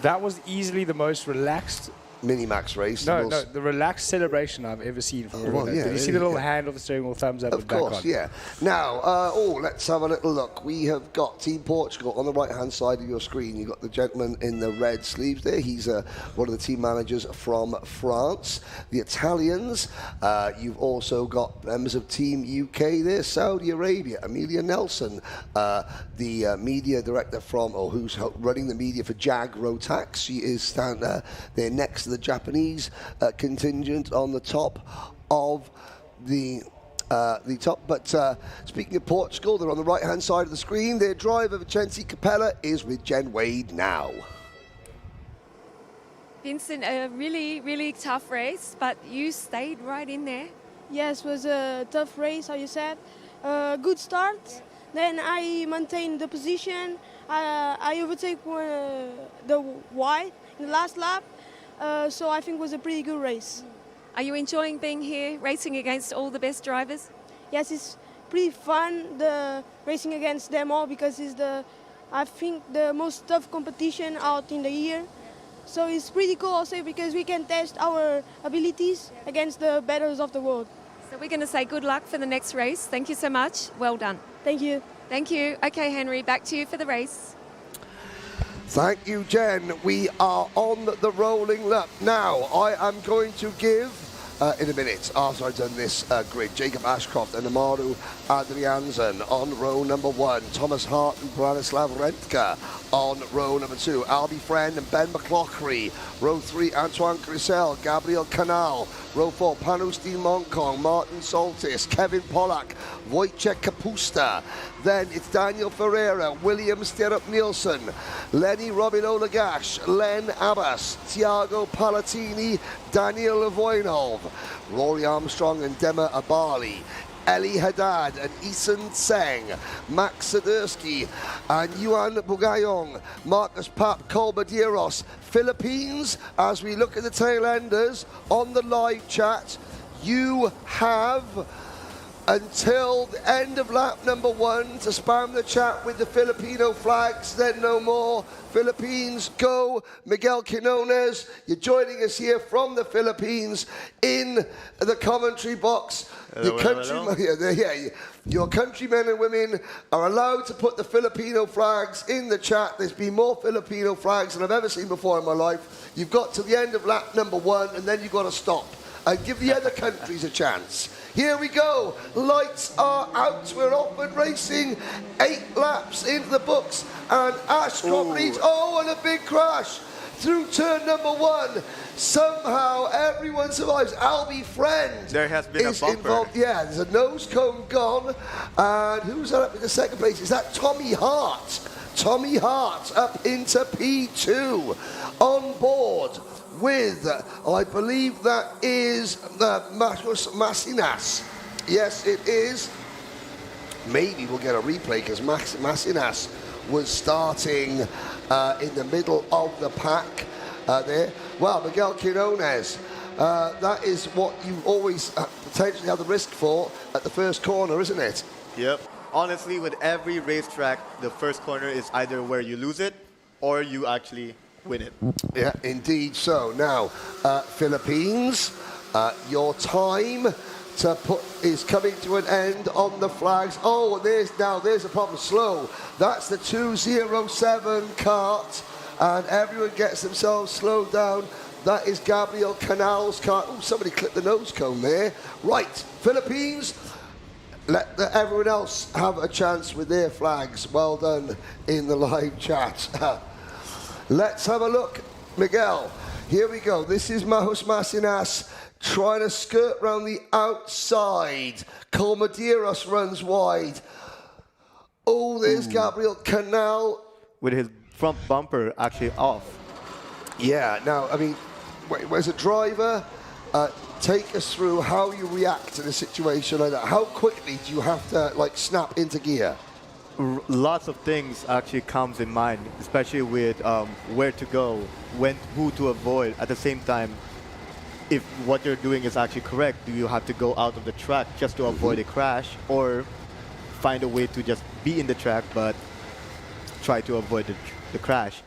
Speaker 5: that was easily the most relaxed
Speaker 1: Minimax race.
Speaker 5: The relaxed celebration I've ever seen from everyone. Did you see the little hand of the steering wheel, thumbs up?
Speaker 1: Of course, yeah. Now, let's have a little look. We have got Team Portugal on the right-hand side of your screen. You've got the gentleman in the red sleeves there. He's one of the team managers from France. The Italians, you've also got members of Team UK there. Saudi Arabia, Amelia Nelson, the media director who's running the media for Jag Rotax. She is standing there next to the Japanese contingent on the top of the top. But speaking of Portugal, they're on the right-hand side of the screen. Their driver, Vincenzi Capella, is with Jen Wade now.
Speaker 2: Vincent, a really, really tough race, but you stayed right in there.
Speaker 12: Yes, it was a tough race, how you said. Good start. Then I maintained the position. I overtake the white in the last lap. So I think it was a pretty good race.
Speaker 2: Are you enjoying being here, racing against all the best drivers?
Speaker 12: Yes, it's pretty fun, the racing against them all, because it's I think the most tough competition out in the year. So it's pretty cool also because we can test our abilities against the battles of the world.
Speaker 2: So we're going to say good luck for the next race. Thank you so much. Well done.
Speaker 12: Thank you.
Speaker 2: Thank you. Okay, Henry, back to you for the race.
Speaker 1: Thank you, Jen. We are on the rolling lap now. I am going to give, in a minute, after I've done this grid, Jacob Ashcroft and Amaru Adriansen on row number 1, Thomas Hart and Branislav Rentka on row number 2, Albie Friend and Ben McLaughlin, row 3, Antoine Grisel, Gabriel Canal, row 4, Panustin Monkong, Martin Soltis, Kevin Pollack, Wojciech Kapusta. Then it's Daniel Ferreira, William Stirrup Nielsen, Lenny Robilo Lagash, Len Abbas, Tiago Palatini, Daniel Voinov, Rory Armstrong and Dema Abali, Eli Haddad and Isan Tseng, Max Sadursky and Yuan Bugayong, Marcus Pap, Colbadieros, Philippines. As we look at the tail enders on the live chat, you have until the end of lap number 1 to spam the chat with the Filipino flags, then no more. Philippines, go. Miguel Quinones, you're joining us here from the Philippines in the commentary box. Your countrymen and women are allowed to put the Filipino flags in the chat. There's been more Filipino flags than I've ever seen before in my life. You've got to the end of lap number 1 and then you've got to stop and give the other countries a chance. Here we go. Lights are out. We're off and racing. 8 laps into the books. And Ashcroft leads. Oh, and a big crash through turn number 1. Somehow everyone survives. Albie Friend.
Speaker 22: There has been a bumper.
Speaker 1: Involved. Yeah, there's a nose cone gone. And who's up in the second place? Is that Tommy Hart? Tommy Hart up into P2. On board with, I believe that is Marcos Massinas. Yes, it is. maybe we'll get a replay because Massinas was starting in the middle of the pack there. Well, Miguel Quinones, that is what you always potentially have the risk for at the first corner, isn't it?
Speaker 9: Yep. Honestly, with every racetrack, the first corner is either where you lose it or you actually win it.
Speaker 1: Yeah, indeed so. Now, Philippines, your time to put is coming to an end on the flags. Oh, there's a problem. Slow. That's the 207 cart, and everyone gets themselves slowed down. That is Gabriel Canal's cart. Oh, somebody clipped the nose cone there. Right, Philippines. Let everyone else have a chance with their flags. Well done in the live chat. Let's have a look. Miguel, here we go. This is Majos Massinas trying to skirt round the outside. Colmadeiros runs wide. Oh, there's Gabriel Canal.
Speaker 9: With his front bumper actually off.
Speaker 1: Yeah, now, I mean, as a driver, take us through how you react to a situation like that. How quickly do you have to, like, snap into gear?
Speaker 9: Lots of things actually comes in mind, especially with where to go, who to avoid. At the same time, if what you're doing is actually correct, do you have to go out of the track just to avoid a crash, or find a way to just be in the track but try to avoid the crash?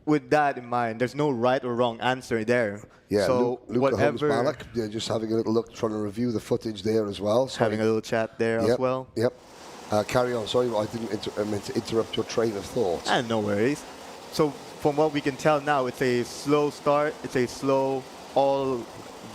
Speaker 9: With that in mind, there's no right or wrong answer there.
Speaker 1: Yeah,
Speaker 9: so
Speaker 1: Luke
Speaker 9: whatever.
Speaker 1: Yeah, just having a little look, trying to review the footage there as well. Sorry.
Speaker 9: Having a little chat there as well.
Speaker 1: Yep. Carry on. Sorry, I didn't mean to interrupt your train of thought.
Speaker 9: And no worries. So from what we can tell now, it's a slow start. It's a slow, all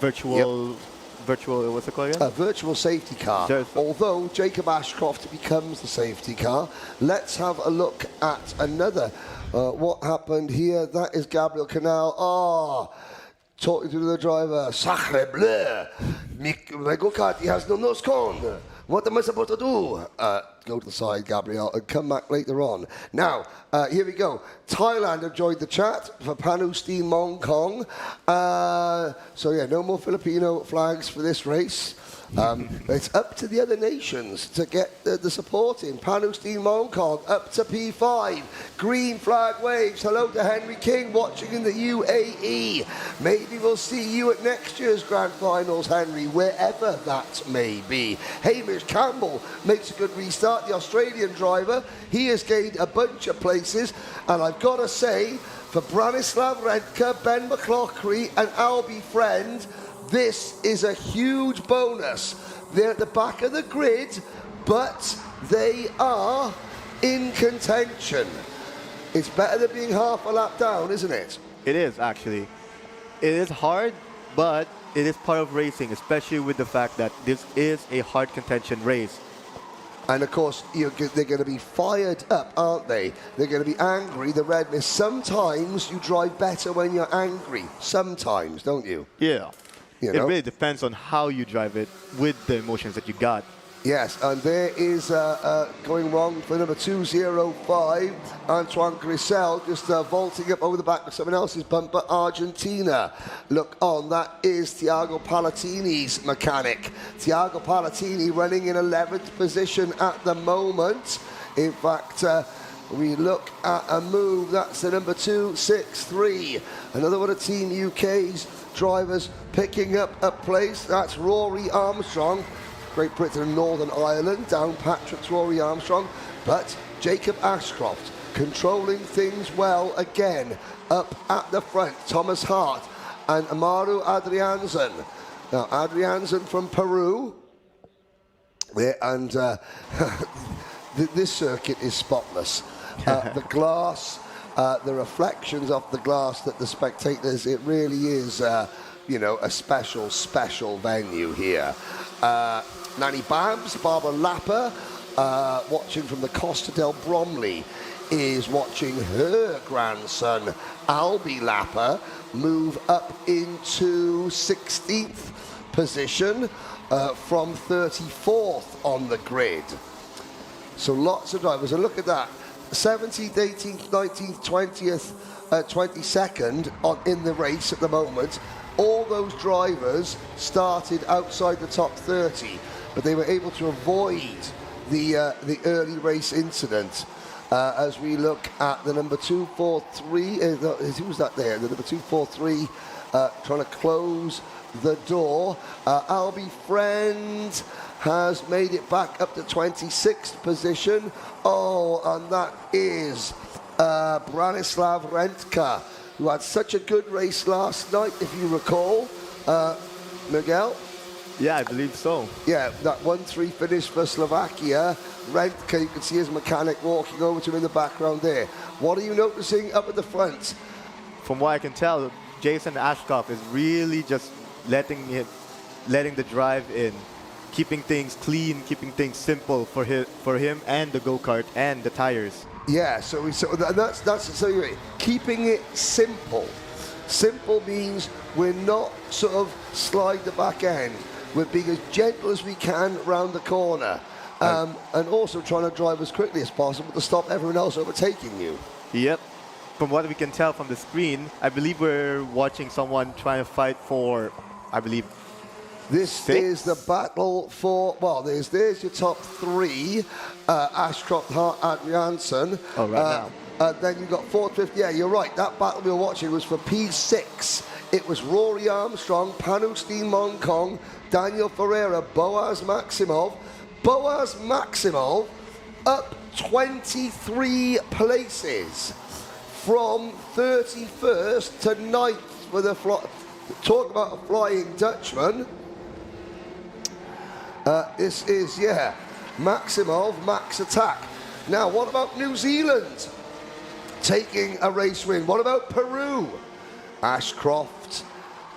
Speaker 9: virtual.
Speaker 1: Yep.
Speaker 9: Virtual, what's it called again?
Speaker 1: A virtual safety car. Although Jacob Ashcroft becomes the safety car, let's have a look at another. What happened here? That is Gabriel Canal. Talking to the driver. Sacre bleu. My go-kart, he has no nose cone. What am I supposed to do? Go to the side, Gabriel, and come back later on. Now, here we go. Thailand have joined the chat for Panustin Mongkong. So, yeah, no more Filipino flags for this race. It's up to the other nations to get the support in. Panustin Mongkong up to P5. Green flag waves. Hello to Henry King watching in the UAE. Maybe we'll see you at next year's Grand Finals, Henry, wherever that may be. Hamish Campbell makes a good restart. The Australian driver, he has gained a bunch of places. And I've got to say, for Branislav Redka, Ben McCloughery and Albie Friend, this is a huge bonus. They're at the back of the grid, but they are in contention. It's better than being half a lap down, isn't it?
Speaker 9: It is, actually. It is hard, but it is part of racing, especially with the fact that this is a hard contention race.
Speaker 1: And of course, they're going to be fired up, aren't they? They're going to be angry, the Red Mist. Sometimes you drive better when you're angry. Sometimes, don't you?
Speaker 9: Yeah.
Speaker 1: You
Speaker 9: it
Speaker 1: know?
Speaker 9: really depends on how you drive it with the emotions that you got.
Speaker 1: Yes, and there is going wrong for number 205, Antoine Grisel, just vaulting up over the back of someone else's bumper, Argentina. Look on, that is Tiago Palatini's mechanic. Tiago Palatini running in 11th position at the moment. In fact, we look at a move, that's the number 263. Another one of Team UK's drivers picking up a place, that's Rory Armstrong. Great Britain and Northern Ireland, down Patrick's Rory Armstrong, but Jacob Ashcroft controlling things well again, up at the front, Thomas Hart and Amaru Adriansen. Now, Adriansen from Peru, and this circuit is spotless. The glass, the reflections of the glass that the spectators, it really is, you know, a special, special venue here. Nanny Babs, Barbara Lapper, watching from the Costa del Bromley, is watching her grandson, Albie Lapper, move up into 16th position from 34th on the grid. So lots of drivers, and look at that, 17th, 18th, 19th, 20th, 22nd in the race at the moment. All those drivers started outside the top 30, but they were able to avoid the early race incident. As we look at the number 243, who's that there? The number 243 trying to close the door. Albie Friend has made it back up to 26th position. Oh, and that is Branislav Rentka, who had such a good race last night, if you recall. Miguel?
Speaker 9: Yeah, I believe so.
Speaker 1: Yeah, that 1-3 finish for Slovakia. Rentka, you can see his mechanic walking over to him in the background there. What are you noticing up at the front?
Speaker 9: From what I can tell, Jason Ashcroft is really just letting the drive in, keeping things clean, keeping things simple for him and the go-kart and the tires.
Speaker 1: Yeah, so you're right. Keeping it simple. Simple means we're not sort of slide the back end. We're being as gentle as we can round the corner. And also trying to drive as quickly as possible to stop everyone else overtaking you.
Speaker 9: Yep. From what we can tell from the screen, I believe we're watching someone trying to fight for, I believe,
Speaker 1: this is the battle for, well, there's your top three. Ashcroft, Hart, Adriansen.
Speaker 9: Oh, right now.
Speaker 1: Then you've got 450. Yeah, you're right. That battle we were watching was for P6. It was Rory Armstrong, Panustin Monkong, Daniel Ferreira, Boaz Maximov. Boaz Maximov up 23 places from 31st to 9th with a talk about a flying Dutchman. This is, Maximov, Max Attack. Now, what about New Zealand taking a race win? What about Peru? Ashcroft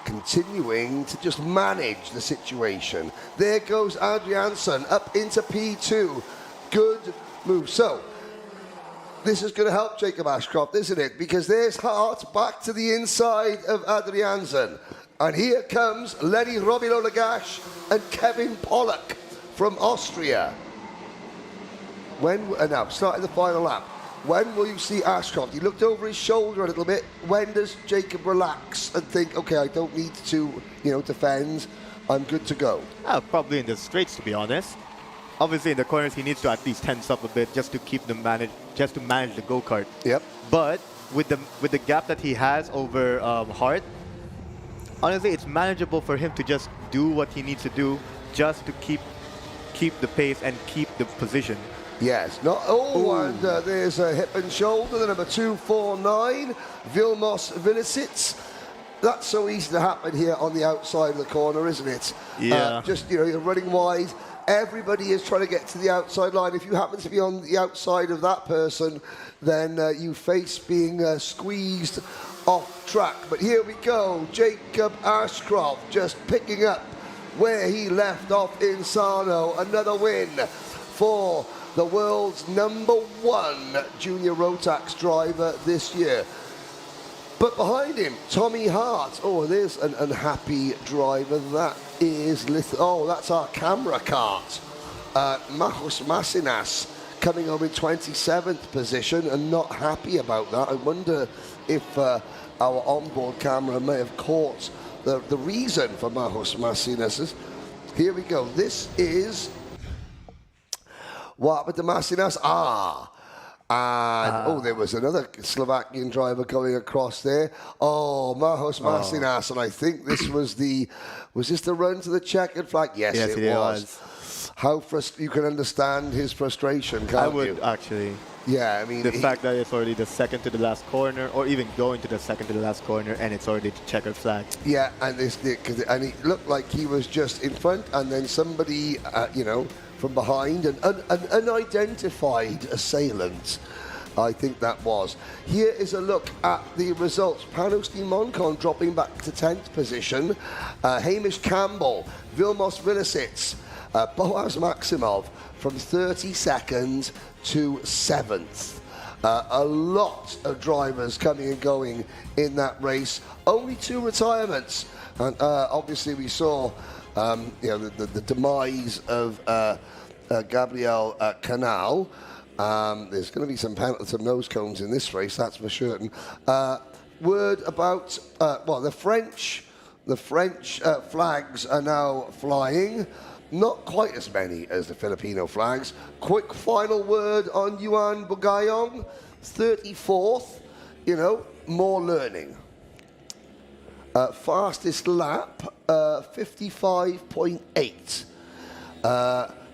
Speaker 1: continuing to just manage the situation. There goes Adriansen up into P2. Good move. So, this is going to help Jacob Ashcroft, isn't it? Because there's Hart back to the inside of Adriansen. And here comes Lenny Robilo Lagash and Kevin Pollack from Austria. Now, starting the final lap. When will you see Ashcroft? He looked over his shoulder a little bit. When does Jacob relax and think, okay, I don't need to, defend. I'm good to go?
Speaker 9: Probably in the straights, to be honest. Obviously, in the corners, he needs to at least tense up a bit just to keep manage the go-kart.
Speaker 1: Yep.
Speaker 9: But with the gap that he has over Hart, honestly, it's manageable for him to just do what he needs to do just to keep the pace and keep the position.
Speaker 1: Yes, and there's a hip and shoulder, the number 249, Vilmos Vilisits. That's so easy to happen here on the outside of the corner, isn't it?
Speaker 9: Yeah.
Speaker 1: You're running wide. Everybody is trying to get to the outside line. If you happen to be on the outside of that person, then you face being squeezed off track. But here we go, Jacob Ashcroft just picking up where he left off in Sarno. Another win for the world's #1 junior Rotax driver this year. But behind him, Tommy Hart. Oh, there's an unhappy driver. That is that's our camera cart. Mahos Masinas coming home in 27th position and not happy about that. I wonder if our onboard camera may have caught the reason for Mahos Masinas. Here we go. This is what happened to Masinas? And there was another Slovakian driver going across there. Oh, Mahos Masinas, and I think this was this the run to the checkered flag? Yes, it was. How you can understand his frustration, can't you?
Speaker 9: I would actually.
Speaker 1: Yeah, I mean
Speaker 9: the fact that it's already the second to the last corner, or even going to the second to the last corner, and it's already the checkered flag.
Speaker 1: Yeah, and it looked like he was just in front, and then somebody, from behind, an unidentified assailant, I think that was. Here is a look at the results. Panustin Monkon dropping back to 10th position. Hamish Campbell, Vilmos Vilisits, Boaz Maximov from 32nd to 7th. A lot of drivers coming and going in that race. Only 2 retirements. And obviously we saw the demise of Gabriel Canal. There's going to be some nose cones in this race, that's for certain. Word about the French flags are now flying. not quite as many as the Filipino flags. Quick final word on Yuan Bugayong, 34th, you know, more learning. Fastest lap, 55.8.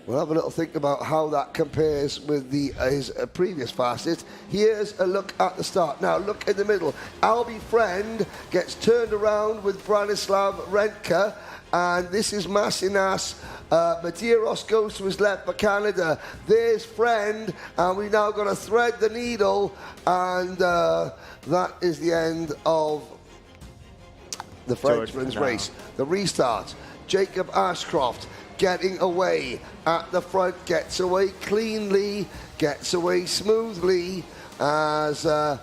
Speaker 1: We'll have a little think about how that compares with his previous fastest. Here's a look at the start. Now look in the middle. Albie Friend gets turned around with Branislav Renka, and this is Masinas. Medeiros goes to his left for Canada. There's Friend, and we now got to thread the needle, and that is the end of the Frenchman's race. The restart. Jacob Ashcroft getting away at the front, gets away cleanly, gets away smoothly as the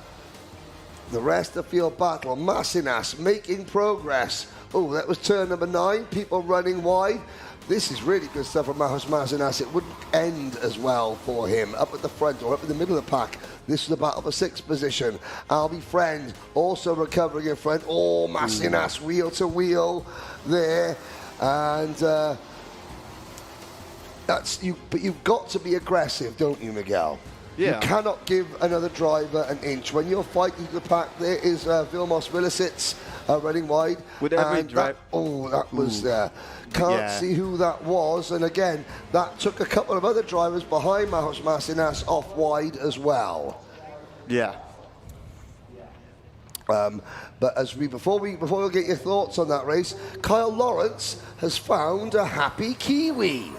Speaker 1: rest of the field battle. Masinas making progress. Oh, that was turn number 9, people running wide. This is really good stuff from Masinas. It wouldn't end as well for him up at the front or up in the middle of the pack. This is the battle for 6th position. Albie Friend also recovering in front. Oh, Masinas wheel to wheel there, and but you've got to be aggressive, don't you, Miguel?
Speaker 9: Yeah.
Speaker 1: You cannot give another driver an inch. When you're fighting the pack, there is Vilmos Vilisits running wide.
Speaker 9: With every drive.
Speaker 1: That was there. Can't see who that was. And again, that took a couple of other drivers behind Masinas off wide as well.
Speaker 9: Yeah.
Speaker 1: But before we get your thoughts on that race, Kyle Lawrence has found a happy Kiwi.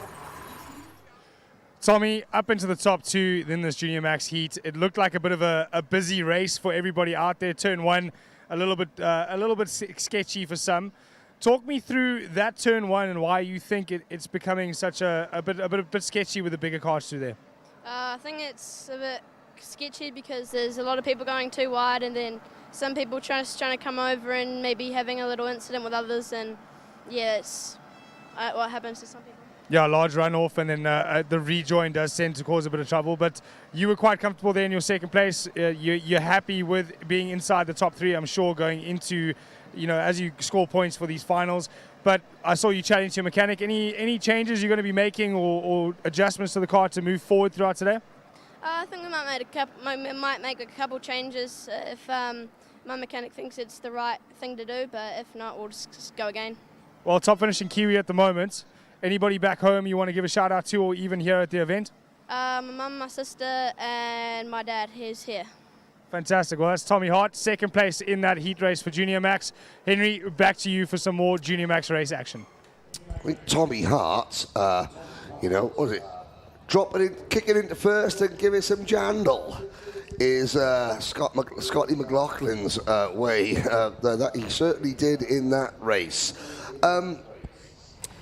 Speaker 5: Tommy, up into the top 2 in this Junior Max heat. It looked like a bit of a busy race for everybody out there. Turn 1, a little bit sketchy for some. Talk me through that turn 1 and why you think it's becoming such a bit sketchy with the bigger cars through there.
Speaker 14: I think it's a bit sketchy because there's a lot of people going too wide, and then some people trying to come over and maybe having a little incident with others, and yeah, it's what happens to some people.
Speaker 5: Yeah, large runoff, and then the rejoin does tend to cause a bit of trouble. But you were quite comfortable there in your 2nd place. You're happy with being inside the top 3, I'm sure, going into, you know, as you score points for these finals. But I saw you challenge your mechanic. Any changes you're going to be making or adjustments to the car to move forward throughout today?
Speaker 14: I think we might make a couple changes if my mechanic thinks it's the right thing to do. But if not, we'll just go again.
Speaker 5: Well, top finishing Kiwi at the moment. Anybody back home you want to give a shout out to, or even here at the event?
Speaker 14: My mum, my sister, and my dad. He's here.
Speaker 5: Fantastic. Well, that's Tommy Hart, 2nd place in that heat race for Junior Max. Henry, back to you for some more Junior Max race action.
Speaker 1: I think Tommy Hart, you know, what was it? Drop it in, kick it into first and give it some jandle is Scotty McLaughlin's way. That he certainly did in that race.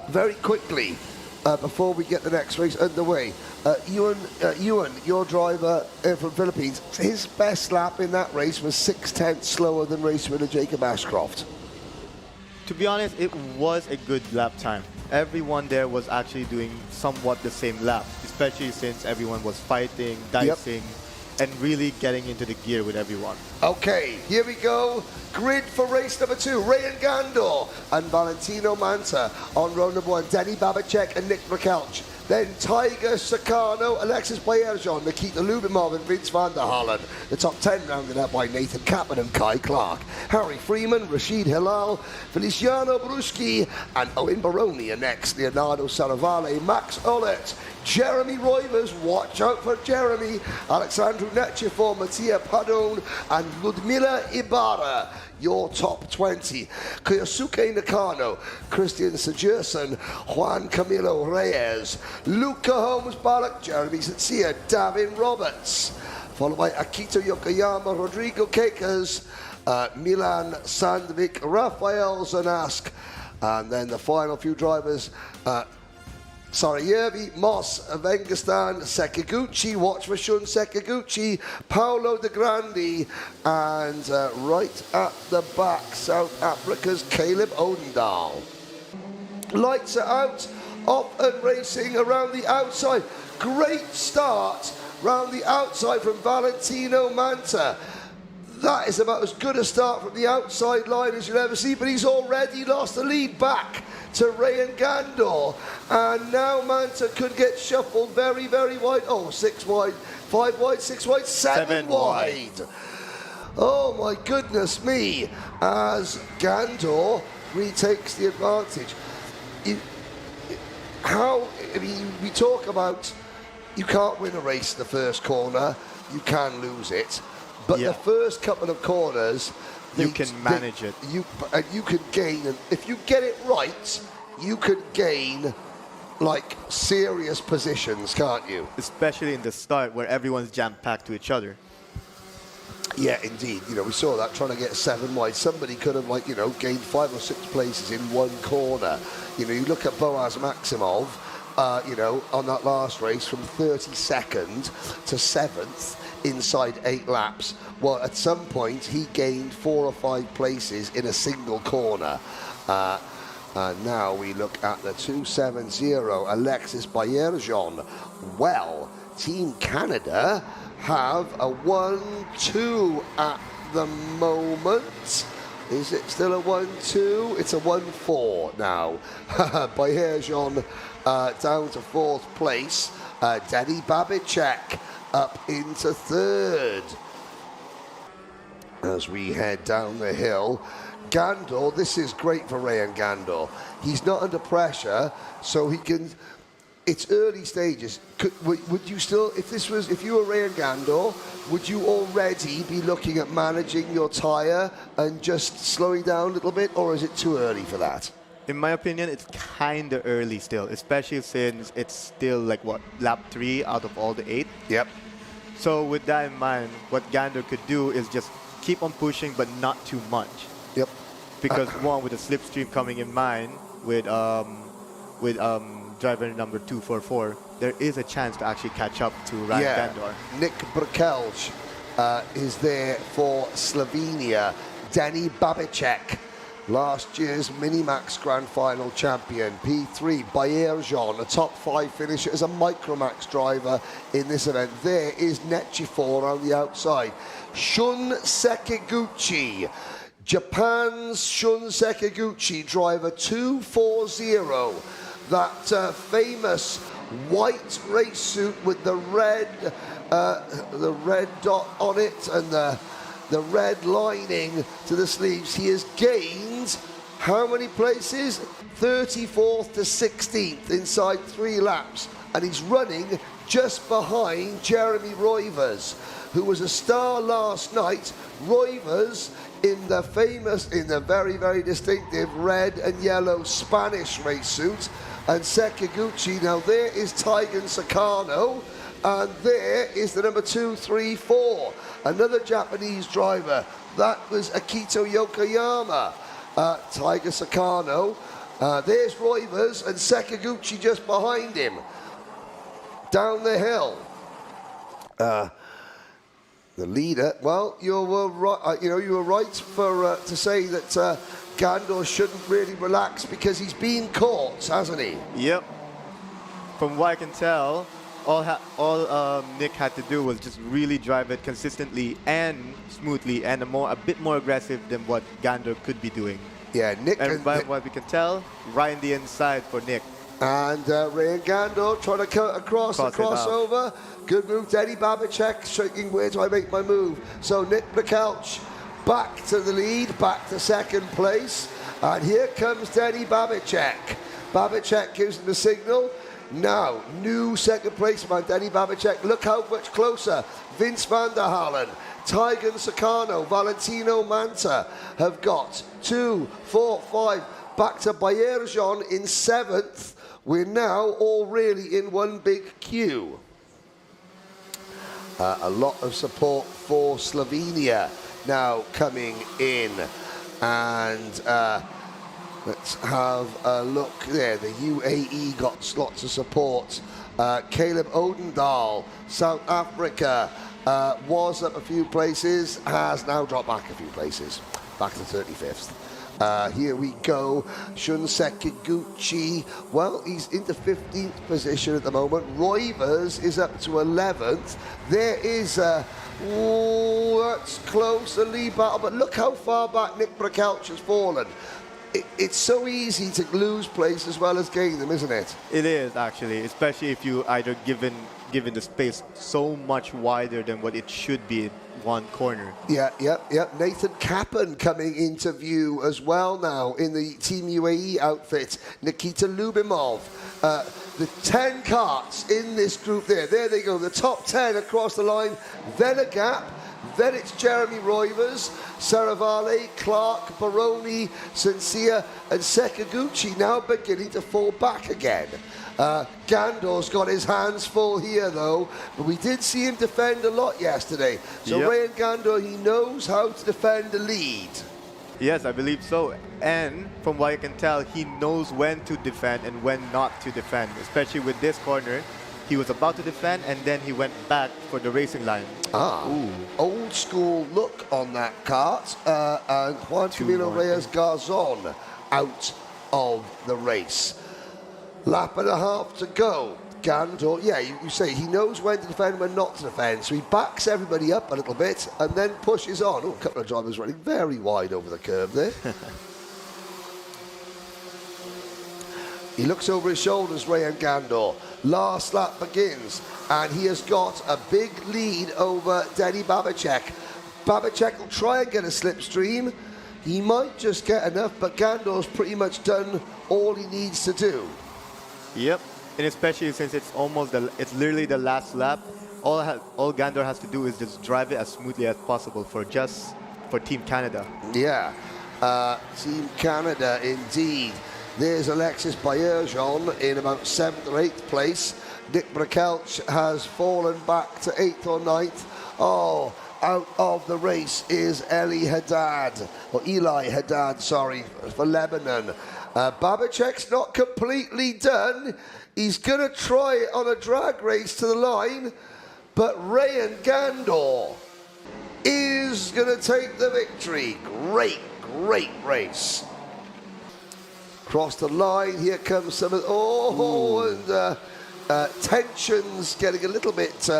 Speaker 1: Very quickly, before we get the next race underway, Ewan, your driver from Philippines, his best lap in that race was 6/10 slower than race winner Jacob Ashcroft.
Speaker 9: To be honest, it was a good lap time. Everyone there was actually doing somewhat the same lap, especially since everyone was fighting, dicing, and really getting into the gear with everyone.
Speaker 1: Okay, here we go. Grid for race number 2. Rayan Gandor and Valentino Manta on row number 1. Denny Babacek and Nick Rakelch. Then Tiger Sakano, Alexis Baerjon, Nikita Lubimov and Vince van der Hallen. The top 10 rounded up by Nathan Kaplan and Kai Clark. Harry Freeman, Rashid Hilal, Feliciano Bruschi and Owen Baroni are next. Leonardo Saravale, Max Olet, Jeremy Roivers, watch out for Jeremy, Alexandru Nechefor, Mattia Padone and Ludmila Ibarra. Your top 20. Koyosuke Nakano, Christian Sejerson, Juan Camilo Reyes, Luca Holmes Barak, Jeremy Zetsia, Davin Roberts. Followed by Akito Yokoyama, Rodrigo Kekas, Milan Sandvik, Rafael Zanask. And then the final few drivers, Sarajevi, Moss, Vengastan, Sekiguchi, watch for Shun Sekiguchi, Paolo De Grandi, and right at the back, South Africa's Caleb Odendahl. Lights are out, off and racing around the outside. Great start round the outside from Valentino Manta. That is about as good a start from the outside line as you'll ever see, but he's already lost the lead back to Rayan Gandor. And now Manta could get shuffled very, very wide. Oh, 6 wide, 5 wide, 6 wide, 7 wide. Oh my goodness me, as Gandor retakes the advantage. We talk about you can't win a race in the first corner, you can lose it. But the first couple of corners,
Speaker 9: you can manage it.
Speaker 1: You can gain, and if you get it right, you can gain like serious positions, can't you?
Speaker 9: Especially in the start where everyone's jam-packed to each other.
Speaker 1: Yeah, indeed. You know, we saw that trying to get 7 wide. Somebody could have, like, you know, gained 5 or 6 places in one corner. You know, you look at Boaz Maximov, you know, on that last race from 32nd to 7th. Inside 8 laps. Well, at some point he gained 4 or 5 places in a single corner. And now we look at the 270 Alexis Baillargeon. Well, Team Canada have a 1-2 at the moment. Is it still a 1-2? It's a 1-4 now. Baillargeon down to 4th place. Denny Babicek up into 3rd. As we head down the hill, Gandor, this is great for Rayan Gandor. He's not under pressure, so he can. It's early stages. Would you still, if you were Rayan Gandor, would you already be looking at managing your tyre and just slowing down a little bit, or is it too early for that?
Speaker 9: In my opinion, it's kind of early still, especially since it's still like lap 3 out of all the 8.
Speaker 1: Yep.
Speaker 9: So with that in mind, what Gandor could do is just keep on pushing, but not too much.
Speaker 1: Yep.
Speaker 9: Because one, with the slipstream coming in mind, with driver number 244, there is a chance to actually catch up to Rayan Gandor.
Speaker 1: Nick Brkelj is there for Slovenia. Denny Babicek, last year's Minimax Grand Final champion. P3, Baillargeon, a top 5 finisher as a Micromax driver in this event. There is Nechifor on the outside. Shun Sekiguchi, Japan's Shun Sekiguchi, driver 240. That famous white race suit with the red dot on it and the red lining to the sleeves. He has gained how many places? 34th to 16th inside 3 laps. And he's running just behind Jeremy Roivers, who was a star last night. Roivers in the very, very distinctive red and yellow Spanish race suit. And Sekiguchi, now there is Taigen Sakano, and there is the number 234, another Japanese driver. That was Akito Yokoyama. Taigen Sakano. There's Roivers and Sekiguchi just behind him. Down the hill. The leader, well, you were right. You were right to say that Gandor shouldn't really relax because he's been caught, hasn't he?
Speaker 9: Yep. From what I can tell, all Nick had to do was just really drive it consistently and smoothly, and a bit more aggressive than what Gandor could be doing.
Speaker 1: Yeah, Nick.
Speaker 9: And by what we can tell, right in the inside for Nick.
Speaker 1: And Rayan Gandor trying to cut across the crossover. Good move, Denny Babicek shaking, where do I make my move? So Nick Brkelj back to the lead, back to 2nd place. And here comes Denny Babicek. Babicek gives him the signal. Now, new 2nd place man, Denny Babicek. Look how much closer. Vince van der Halen, Taigen Sakano, Valentino Manta have got 2, 4, 5. Back to Baillargeon in 7th. We're now all really in one big queue. A lot of support for Slovenia now coming in. And let's have a look there. The UAE got lots of support. Caleb Odendahl, South Africa, was up a few places, has now dropped back a few places, back to 35th. Here we go, Shun Sekiguchi. Well, he's into 15th position at the moment. Roivers is up to 11th. There is Oh, that's close, a lead battle, but look how far back Nick Bracalch has fallen. It's so easy to lose place as well as gain them, isn't it?
Speaker 9: It is, actually, especially if you either given the space so much wider than what it should be in one corner.
Speaker 1: Yeah. Nathan Kappen coming into view as well now in the Team UAE outfit. Nikita Lubimov. The 10 karts in this group there. There they go, the top 10 across the line. Then a gap. Then it's Jeremy Roivers, Saravale, Clark, Baroni, Sincere, and Sekaguchi now beginning to fall back again. Gandor's got his hands full here, though, but we did see him defend a lot yesterday. So Ryan Gandor, he knows how to defend the lead.
Speaker 9: Yes, I believe so. And from what I can tell, he knows when to defend and when not to defend, especially with this corner. He was about to defend, and then he went back for the racing line.
Speaker 1: Old school look on that kart. And Juan Camilo Reyes Garzon out of the race. Lap and a half to go. Gandor, you say he knows when to defend, when not to defend. So he backs everybody up a little bit and then pushes on. A couple of drivers running very wide over the curve there. He looks over his shoulders, Ryan Gandor. Last lap begins, and he has got a big lead over Denny Babicek. Babicek will try and get a slipstream. He might just get enough, but Gandor's pretty much done all he needs to do.
Speaker 9: Yep, and especially since it's it's literally the last lap. All Gandor has to do is just drive it as smoothly as possible for Team Canada.
Speaker 1: Yeah, Team Canada indeed. There's Alexis Baerjon in about 7th or 8th place. Nick Bracalch has fallen back to 8th or 9th. Oh, out of the race is Eli Haddad, sorry, for Lebanon. Babicek's not completely done. He's going to try it on a drag race to the line, but Ryan Gandor is going to take the victory. Great race. Across the line, here comes some of, tensions getting a little bit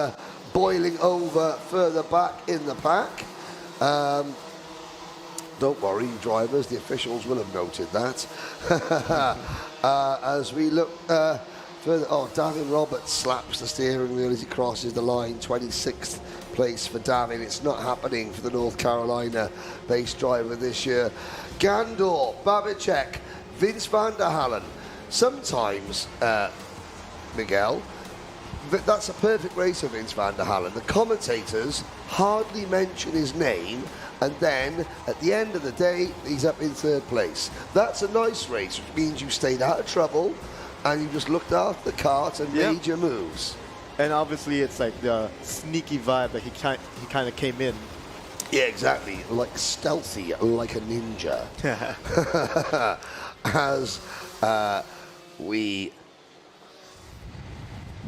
Speaker 1: boiling over further back in the pack. Don't worry, drivers, the officials will have noted that. As we look further, Davin Roberts slaps the steering wheel as he crosses the line, 26th place for Davin. It's not happening for the North Carolina-based driver this year. Gandor, Babicek, Vince van der Hallen. Sometimes, Miguel, that's a perfect race of Vince van der Hallen. The commentators hardly mention his name, and then at the end of the day, he's up in 3rd place. That's a nice race, which means you stayed out of trouble and you just looked after the kart and made your moves.
Speaker 9: And obviously, it's like the sneaky vibe that he kind of came in.
Speaker 1: Yeah, exactly. Like stealthy, like a ninja. As we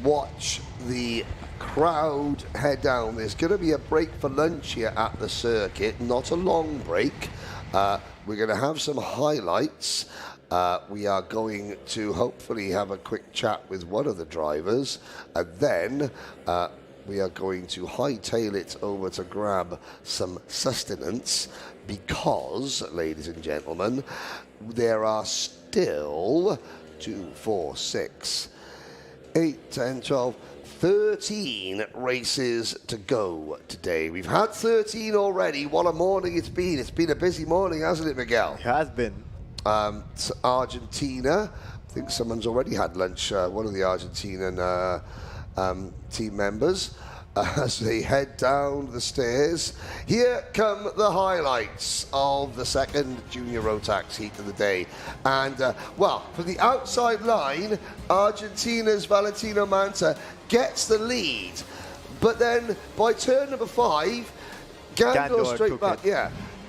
Speaker 1: watch the crowd head down, there's going to be a break for lunch here at the circuit. Not a long break. We're going to have some highlights. We are going to hopefully have a quick chat with one of the drivers, and then we are going to hightail it over to grab some sustenance, because, ladies and gentlemen, there are still 2, 4, 6, 8, 10, 12, 13 races to go today. We've had 13 already. What a morning it's been. It's been a busy morning, hasn't it, Miguel?
Speaker 9: It has been.
Speaker 1: Argentina. I think someone's already had lunch, one of the Argentinian team members. As they head down the stairs. Here come the highlights of the 2nd Junior Rotax heat of the day. And, from the outside line, Argentina's Valentino Manta gets the lead. But then, by turn number 5, Gandor straight back.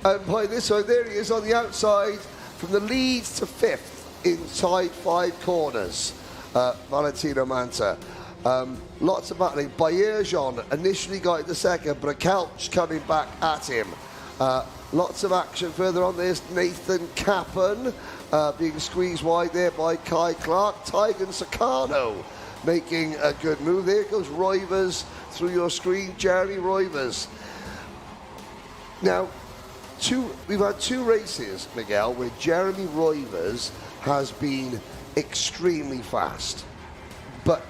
Speaker 1: And by this side, there he is on the outside, from the lead to 5th inside 5 corners. Valentino Manta. Lots of battling. Baerjon initially got into 2nd, Bracalch coming back at him. Lots of action further on. There's Nathan Kappen being squeezed wide there by Kai Clark. Tygan Sakano making a good move. There goes Roivers through your screen, Jeremy Roivers. Now, we've had 2 races, Miguel, where Jeremy Roivers has been extremely fast. But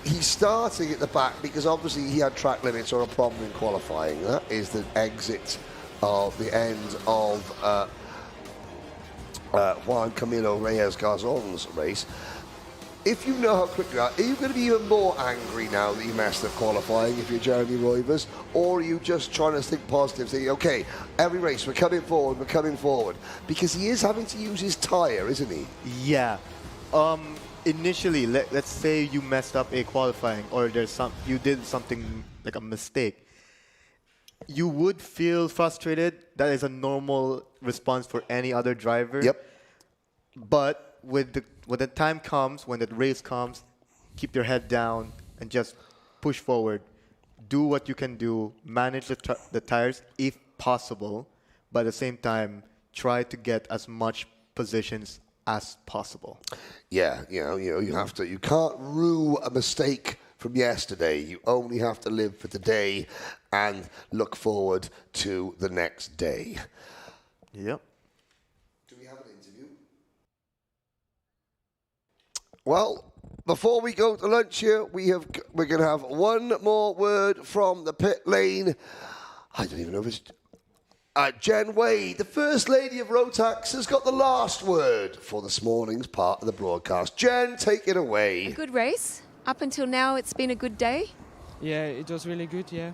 Speaker 1: he's starting at the back because obviously he had track limits or a problem in qualifying. That is the exit of the end of Juan Camilo Reyes Garzon's race. If you know how quick you are you going to be even more angry now that you messed up qualifying if you're Jeremy Roivers? Or are you just trying to think positive, thinking, okay, every race, we're coming forward? Because he is having to use his tyre, isn't he?
Speaker 9: Yeah. Initially, let's say you messed up a qualifying or you did something like a mistake. You would feel frustrated. That is a normal response for any other driver.
Speaker 1: Yep.
Speaker 9: But when the time comes, when the race comes, keep your head down and just push forward. Do what you can do. Manage the tires if possible, but at the same time, try to get as much positions as possible.
Speaker 1: Yeah, you have to. You can't rue a mistake from yesterday. You only have to live for today and look forward to the next day.
Speaker 9: Yep.
Speaker 1: Do we have an interview? Well, before we go to lunch here, we're going to have one more word from the pit lane. I don't even know if it's... Jen Wade, the First Lady of Rotax, has got the last word for this morning's part of the broadcast. Jen, take it away.
Speaker 2: A good race. Up until now, it's been a good day.
Speaker 6: Yeah, it was really good, yeah.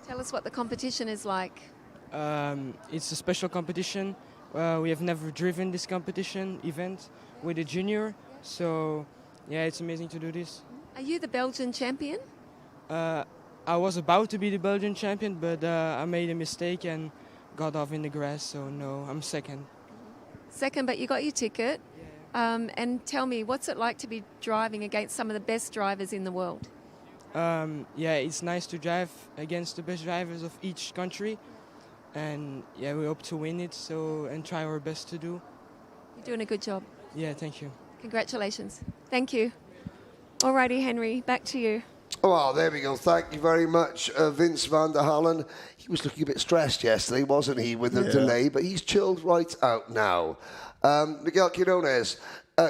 Speaker 2: Tell us what the competition is like.
Speaker 6: It's a special competition. We have never driven this competition event with a junior, so yeah, it's amazing to do this.
Speaker 2: Are you the Belgian champion?
Speaker 6: I was about to be the Belgian champion, but I made a mistake and got off in the grass, so no, I'm second.
Speaker 2: Second, but you got your ticket. And tell me, what's it like to be driving against some of the best drivers in the world?
Speaker 6: Yeah, it's nice to drive against the best drivers of each country. And yeah, we hope to win it, and try our best to do.
Speaker 2: You're doing a good job.
Speaker 6: Yeah, thank you.
Speaker 2: Congratulations. Thank you. Alrighty, Henry, back to you.
Speaker 1: Oh, there we go. Thank you very much, Vince van der Hallen. He was looking a bit stressed yesterday, wasn't he, with the delay, but he's chilled right out now. Miguel Quirones,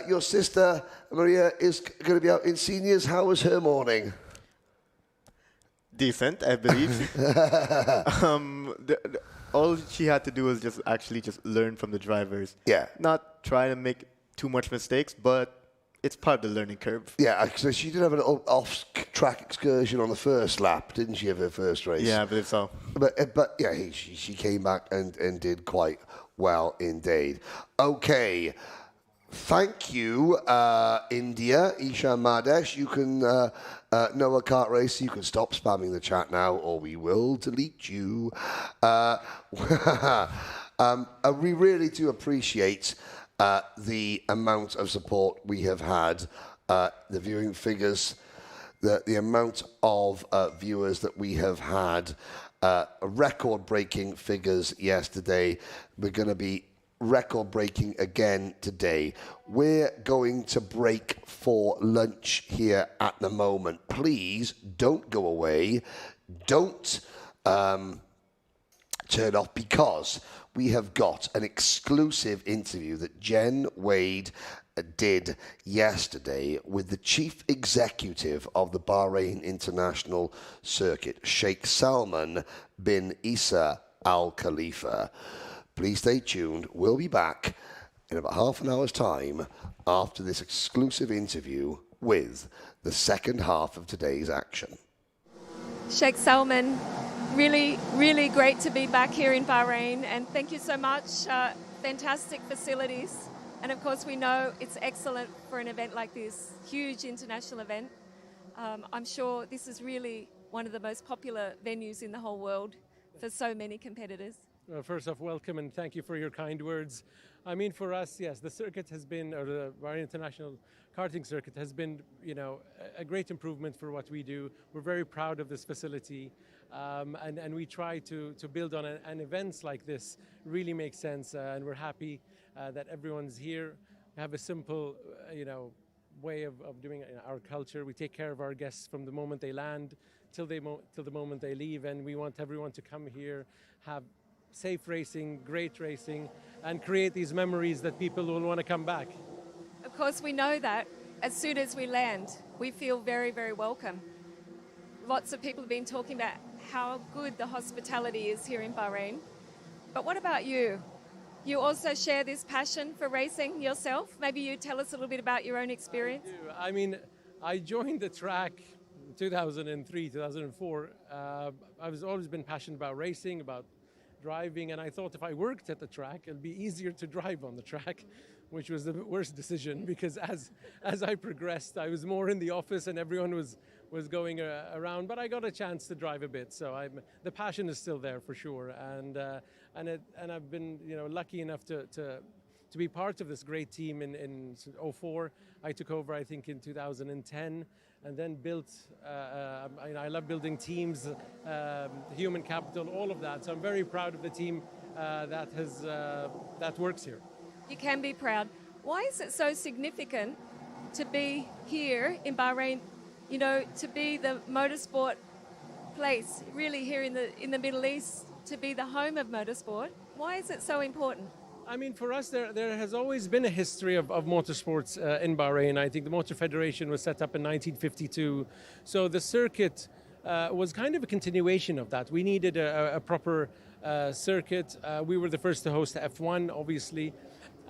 Speaker 1: your sister, Maria, is going to be out in seniors. How was her morning?
Speaker 9: Decent, I believe. All she had to do was just learn from the drivers.
Speaker 1: Yeah.
Speaker 9: Not try to make too much mistakes, but it's part of the learning curve.
Speaker 1: Yeah, so she did have an off-track excursion on the first lap, didn't she, of her first race?
Speaker 9: Yeah, I believe so.
Speaker 1: But yeah, she came back and did quite well indeed. Okay. Thank you, India, Isha Madesh. You can, Noah Kart Race, you can stop spamming the chat now or we will delete you. We really do appreciate the amount of support we have had, the viewing figures, the amount of viewers that we have had, record-breaking figures yesterday. We're going to be record-breaking again today. We're going to break for lunch here at the moment. Please don't go away. Don't turn off, because we have got an exclusive interview that Jen Wade did yesterday with the chief executive of the Bahrain International Circuit, Sheikh Salman bin Isa Al Khalifa. Please stay tuned. We'll be back in about half an hour's time after this exclusive interview with the second half of today's action.
Speaker 2: Sheikh Salman, really, really great to be back here in Bahrain, and thank you so much. Fantastic facilities, and of course we know it's excellent for an event like this, huge international event. I'm sure this is really one of the most popular venues in the whole world for so many competitors.
Speaker 10: First off, welcome and thank you for your kind words. I mean, for us, yes, the circuit has been, or the Bahrain International Karting Circuit has been, a great improvement for what we do. We're very proud of this facility, and we try to build on it. And events like this really make sense, and we're happy that everyone's here. We have a simple, way of doing it in our culture. We take care of our guests from the moment they land till the moment they leave, and we want everyone to come here, have safe racing, great racing, and create these memories that people will want to come back.
Speaker 2: Of course, we know that as soon as we land, we feel very, very welcome. Lots of people have been talking about how good the hospitality is here in Bahrain. But what about you? You also share this passion for racing yourself? Maybe you tell us a little bit about your own experience.
Speaker 10: I mean, I joined the track in 2003, 2004. I've always been passionate about racing, about driving, and I thought if I worked at the track, it'd be easier to drive on the track, which was the worst decision, because as I progressed, I was more in the office and everyone was going around, but I got a chance to drive a bit, so the passion is still there for sure, and I've been lucky enough to be part of this great team in 2004. I took over, I think, in 2010, and then built. I love building teams, human capital, all of that. So I'm very proud of the team that works here.
Speaker 2: You can be proud. Why is it so significant to be here in Bahrain? To be the motorsport place, really here in the Middle East, to be the home of motorsport. Why is it so important?
Speaker 10: I mean, for us, there has always been a history of motorsports in Bahrain. I think the Motor Federation was set up in 1952. So the circuit was kind of a continuation of that. We needed a proper circuit. We were the first to host F1, obviously.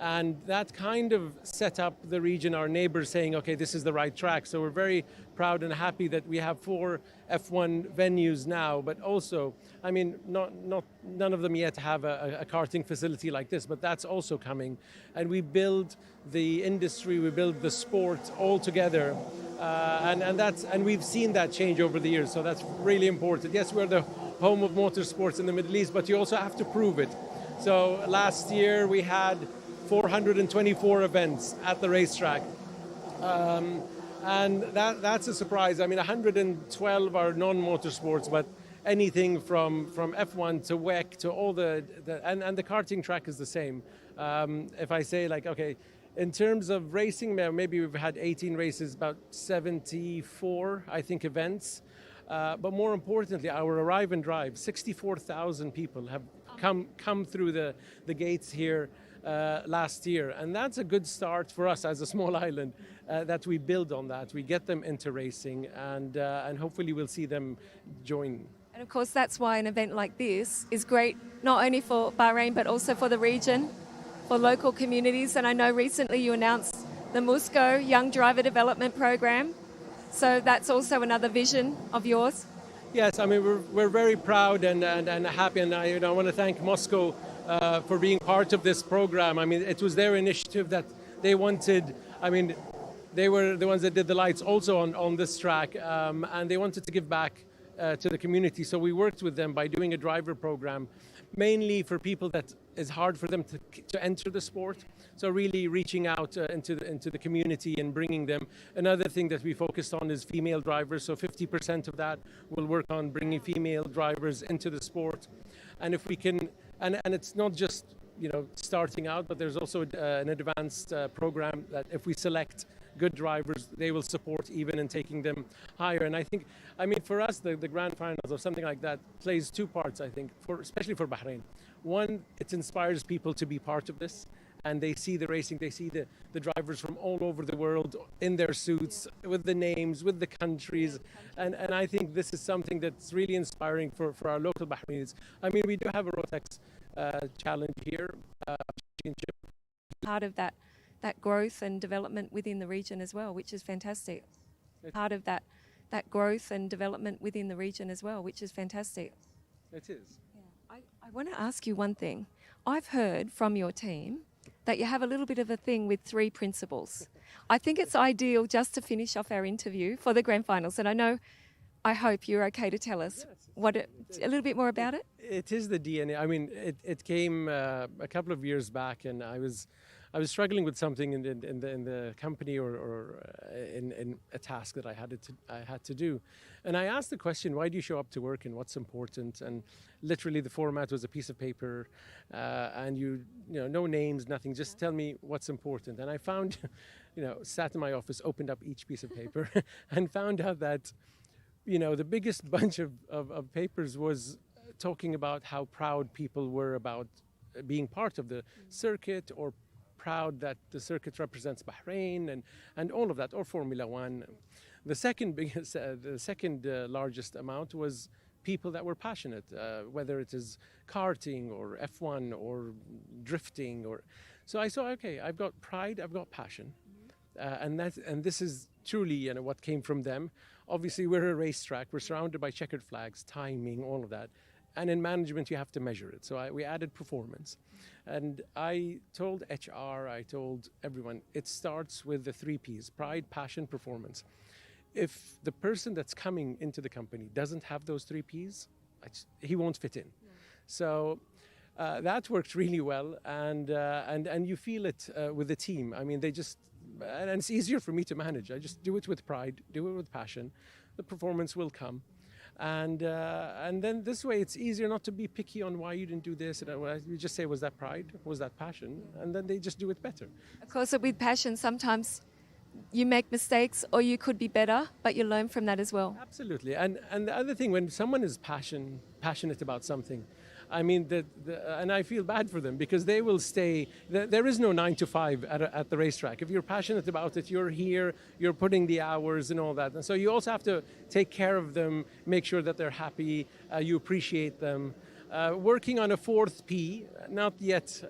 Speaker 10: And that kind of set up the region, our neighbors saying, okay, this is the right track. So we're very proud and happy that we have 4 F1 venues now, but also, I mean, none of them yet have a karting facility like this, but that's also coming. And we build the industry, we build the sport all together. And we've seen that change over the years, so that's really important. Yes, we're the home of motorsports in the Middle East, but you also have to prove it. So last year we had 424 events at the racetrack. And that's a surprise. I mean, 112 are non-motorsports, but anything from F1 to WEC to all and the karting track is the same. If I say okay, in terms of racing, maybe we've had 18 races, about 74, I think, events. But more importantly, our arrive and drive, 64,000 people have come through the gates here last year, and that's a good start for us as a small island, that we build on that. We get them into racing, and hopefully we'll see them join.
Speaker 2: And of course, that's why an event like this is great, not only for Bahrain, but also for the region, for local communities. And I know recently you announced the Musco Young Driver Development Program. So that's also another vision of yours.
Speaker 10: Yes, I mean, we're very proud and happy, and I want to thank Moscow for being part of this program. I mean, it was their initiative that they wanted. I mean, they were the ones that did the lights also on this track, and they wanted to give back to the community. So we worked with them by doing a driver program, mainly for people that is hard for them to enter the sport. So really reaching out into the community and bringing them. Another thing that we focused on is female drivers. So 50% of that will work on bringing female drivers into the sport. And if we can, and it's not just starting out, but there's also an advanced program that if we select good drivers, they will support even in taking them higher. And I think, I mean, for us, the grand finals or something like that plays 2 parts, I think, especially for Bahrain. One, it inspires people to be part of this, and they see the racing, they see the drivers from all over the world in their suits, with the names, with the countries, and I think this is something that's really inspiring for our local Bahrainis. I mean, we do have a Rotax challenge here.
Speaker 2: Part of that growth and development within the region as well, which is fantastic. Part of that growth and development within the region as well, which is fantastic.
Speaker 10: It is.
Speaker 2: Yeah. I want to ask you one thing. I've heard from your team that you have a little bit of a thing with 3 principles. I think it's ideal just to finish off our interview for the grand finals, and I hope you're okay to tell us a little bit more about it.
Speaker 10: It is the DNA. I mean, it came a couple of years back, and I was I was struggling with something in the company or in a task that I had to do, and I asked the question, why do you show up to work and what's important? And literally the format was a piece of paper, and you know, no names, nothing, just tell me what's important. And I found, you know, sat in my office, opened up each piece of paper, and found out that, you know, the biggest bunch of papers was talking about how proud people were about being part of the circuit, or proud that the circuit represents Bahrain and all of that, or Formula One. The second biggest, largest amount was people that were passionate, whether it is karting or F1 or drifting, or so I saw, okay, I've got pride, I've got passion, and this is truly, you know, what came from them. Obviously, we're a racetrack, we're surrounded by checkered flags, timing, all of that. And in management, you have to measure it. So we added performance. And I told HR, I told everyone, it starts with the 3 Ps, pride, passion, performance. If the person that's coming into the company doesn't have those 3 Ps, he won't fit in. Yeah. So that worked really well. And you feel it with the team. I mean, and it's easier for me to manage. I just do it with pride, do it with passion. The performance will come. And then this way it's easier not to be picky on why you didn't do this. You just say, was that pride? Was that passion? And then they just do it better.
Speaker 2: Of course, with passion, sometimes you make mistakes or you could be better, but you learn from that as well.
Speaker 10: Absolutely. And the other thing, when someone is passionate about something, I mean, and I feel bad for them, because they will stay. There is no 9 to 5 at the racetrack. If you're passionate about it, you're here, you're putting the hours and all that. And so you also have to take care of them, make sure that they're happy, you appreciate them. Working on a 4th P, not yet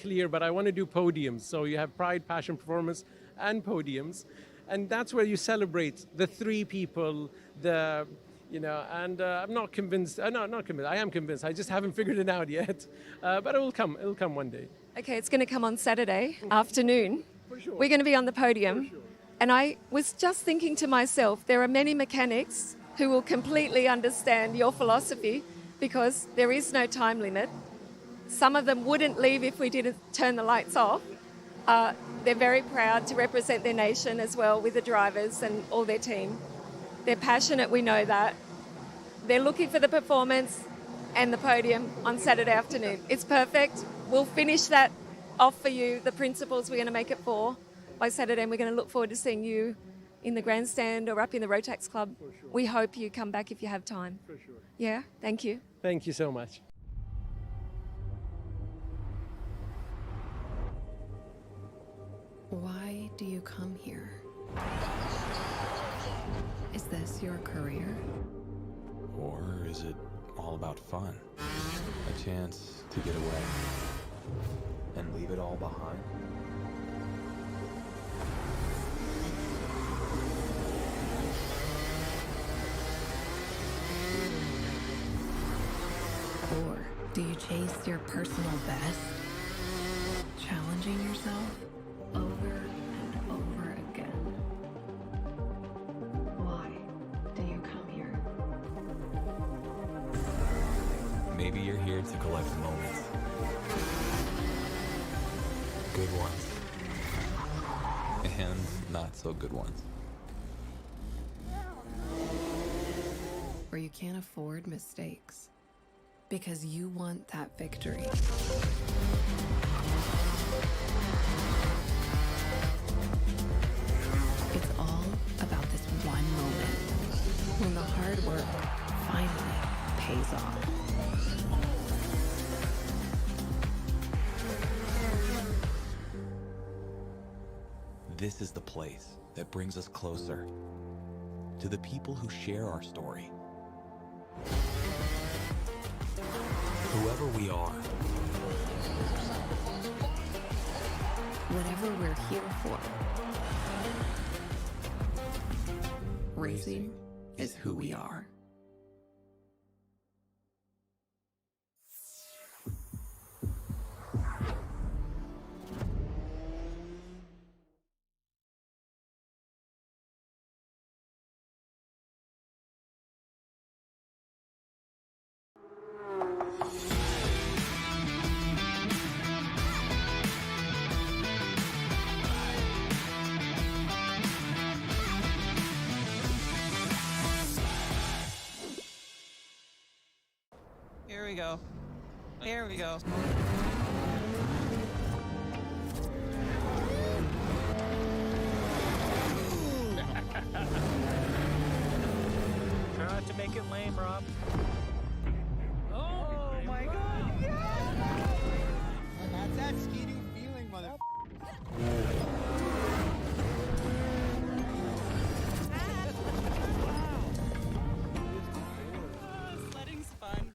Speaker 10: clear, but I want to do podiums. So you have pride, passion, performance, and podiums. And that's where you celebrate the 3 people, you know, and I'm not convinced. No, not convinced. I am convinced. I just haven't figured it out yet. But it will come. It'll come one day.
Speaker 2: Okay, it's going to come on Saturday afternoon.
Speaker 10: For sure.
Speaker 2: We're going to be on the podium.
Speaker 10: For sure.
Speaker 2: And I was just thinking to myself, there are many mechanics who will completely understand your philosophy, because there is no time limit. Some of them wouldn't leave if we didn't turn the lights off. They're very proud to represent their nation as well, with the drivers and all their team. They're passionate, we know that. They're looking for the performance and the podium on Saturday afternoon. It's perfect. We'll finish that off for you, the principles we're going to make it for by Saturday, and we're going to look forward to seeing you in the grandstand or up in the Rotax Club.
Speaker 10: For sure.
Speaker 2: We hope you come back if you have time.
Speaker 10: For sure.
Speaker 2: Yeah, thank you.
Speaker 10: Thank you so much.
Speaker 16: Why do you come here? Is this your career?
Speaker 22: Or is it all about fun? A chance to get away and leave it all behind?
Speaker 16: Or do you chase your personal best? Challenging yourself over and over again. Why do you come here?
Speaker 22: Maybe you're here to collect moments. Good ones. And not so good ones.
Speaker 16: Where you can't afford mistakes. Because you want that victory. It's all about this one moment when the hard work finally pays off.
Speaker 22: This is the place that brings us closer to the people who share our story. Whoever we are.
Speaker 16: Whatever we're here for. Racing is who we are.
Speaker 15: we go. Here we go.
Speaker 17: Try not to make it lame, Rob.
Speaker 15: Oh my god!
Speaker 23: That's that skiing feeling, mother.
Speaker 15: Sledding's fun.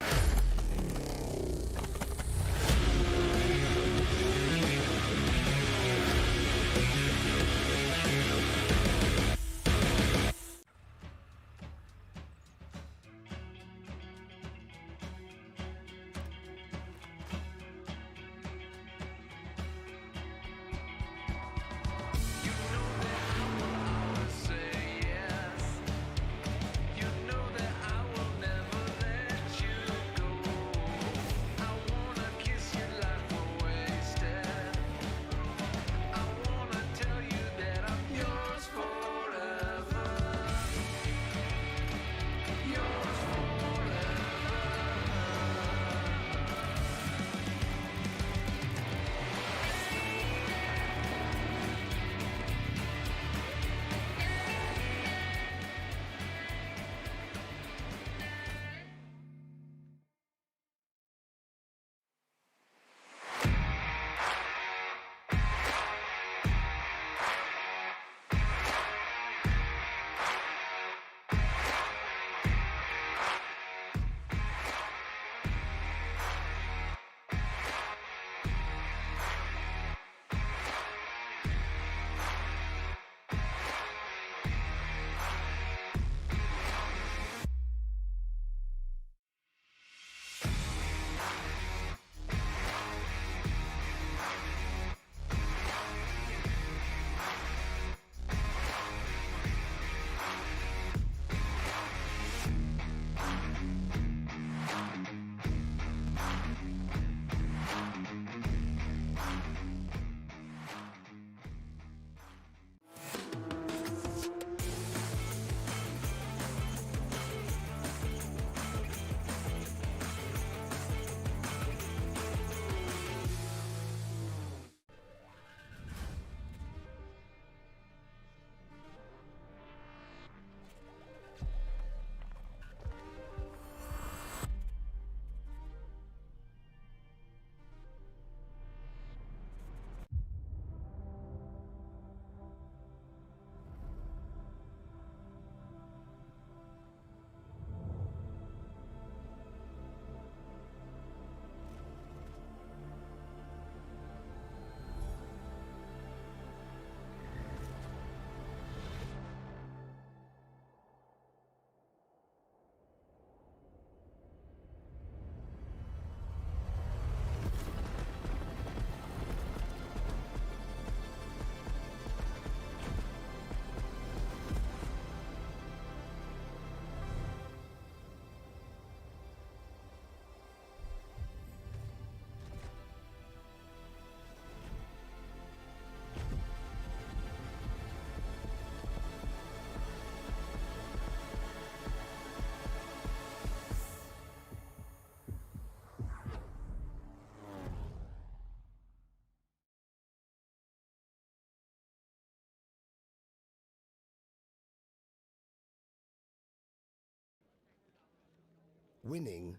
Speaker 1: Winning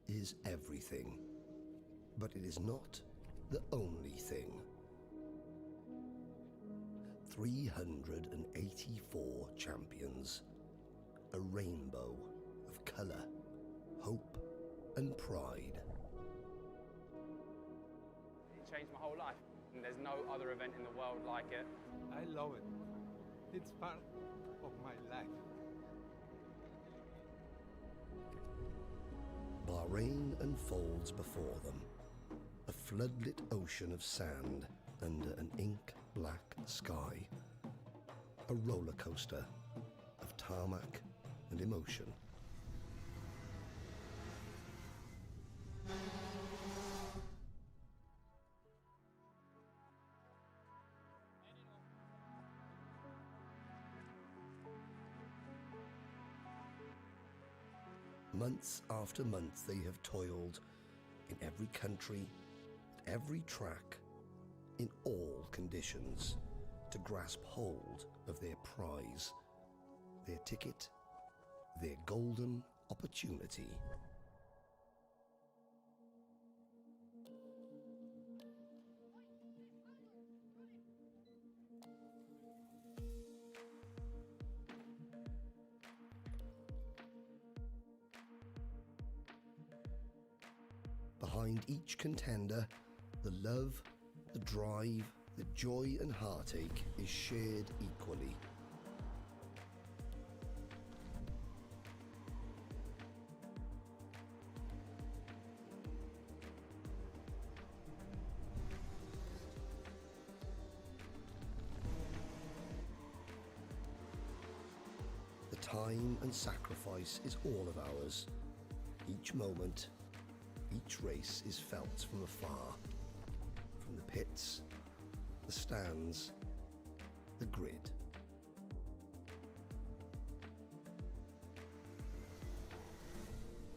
Speaker 1: is everything, but it is not the only thing. 384 champions, a rainbow of colour, hope and pride.
Speaker 24: It changed my whole life, and there's no other event in the world like it.
Speaker 25: I love it. It's part of my life.
Speaker 1: Bahrain unfolds before them, a floodlit ocean of sand under an ink-black sky, a roller coaster of tarmac and emotion. Months after month they have toiled in every country, at every track, in all conditions, to grasp hold of their prize, their ticket, their golden opportunity. Behind each contender, the love, the drive, the joy and heartache is shared equally. The time and sacrifice is all of ours. Each moment, each race is felt from afar, from the pits, the stands, the grid.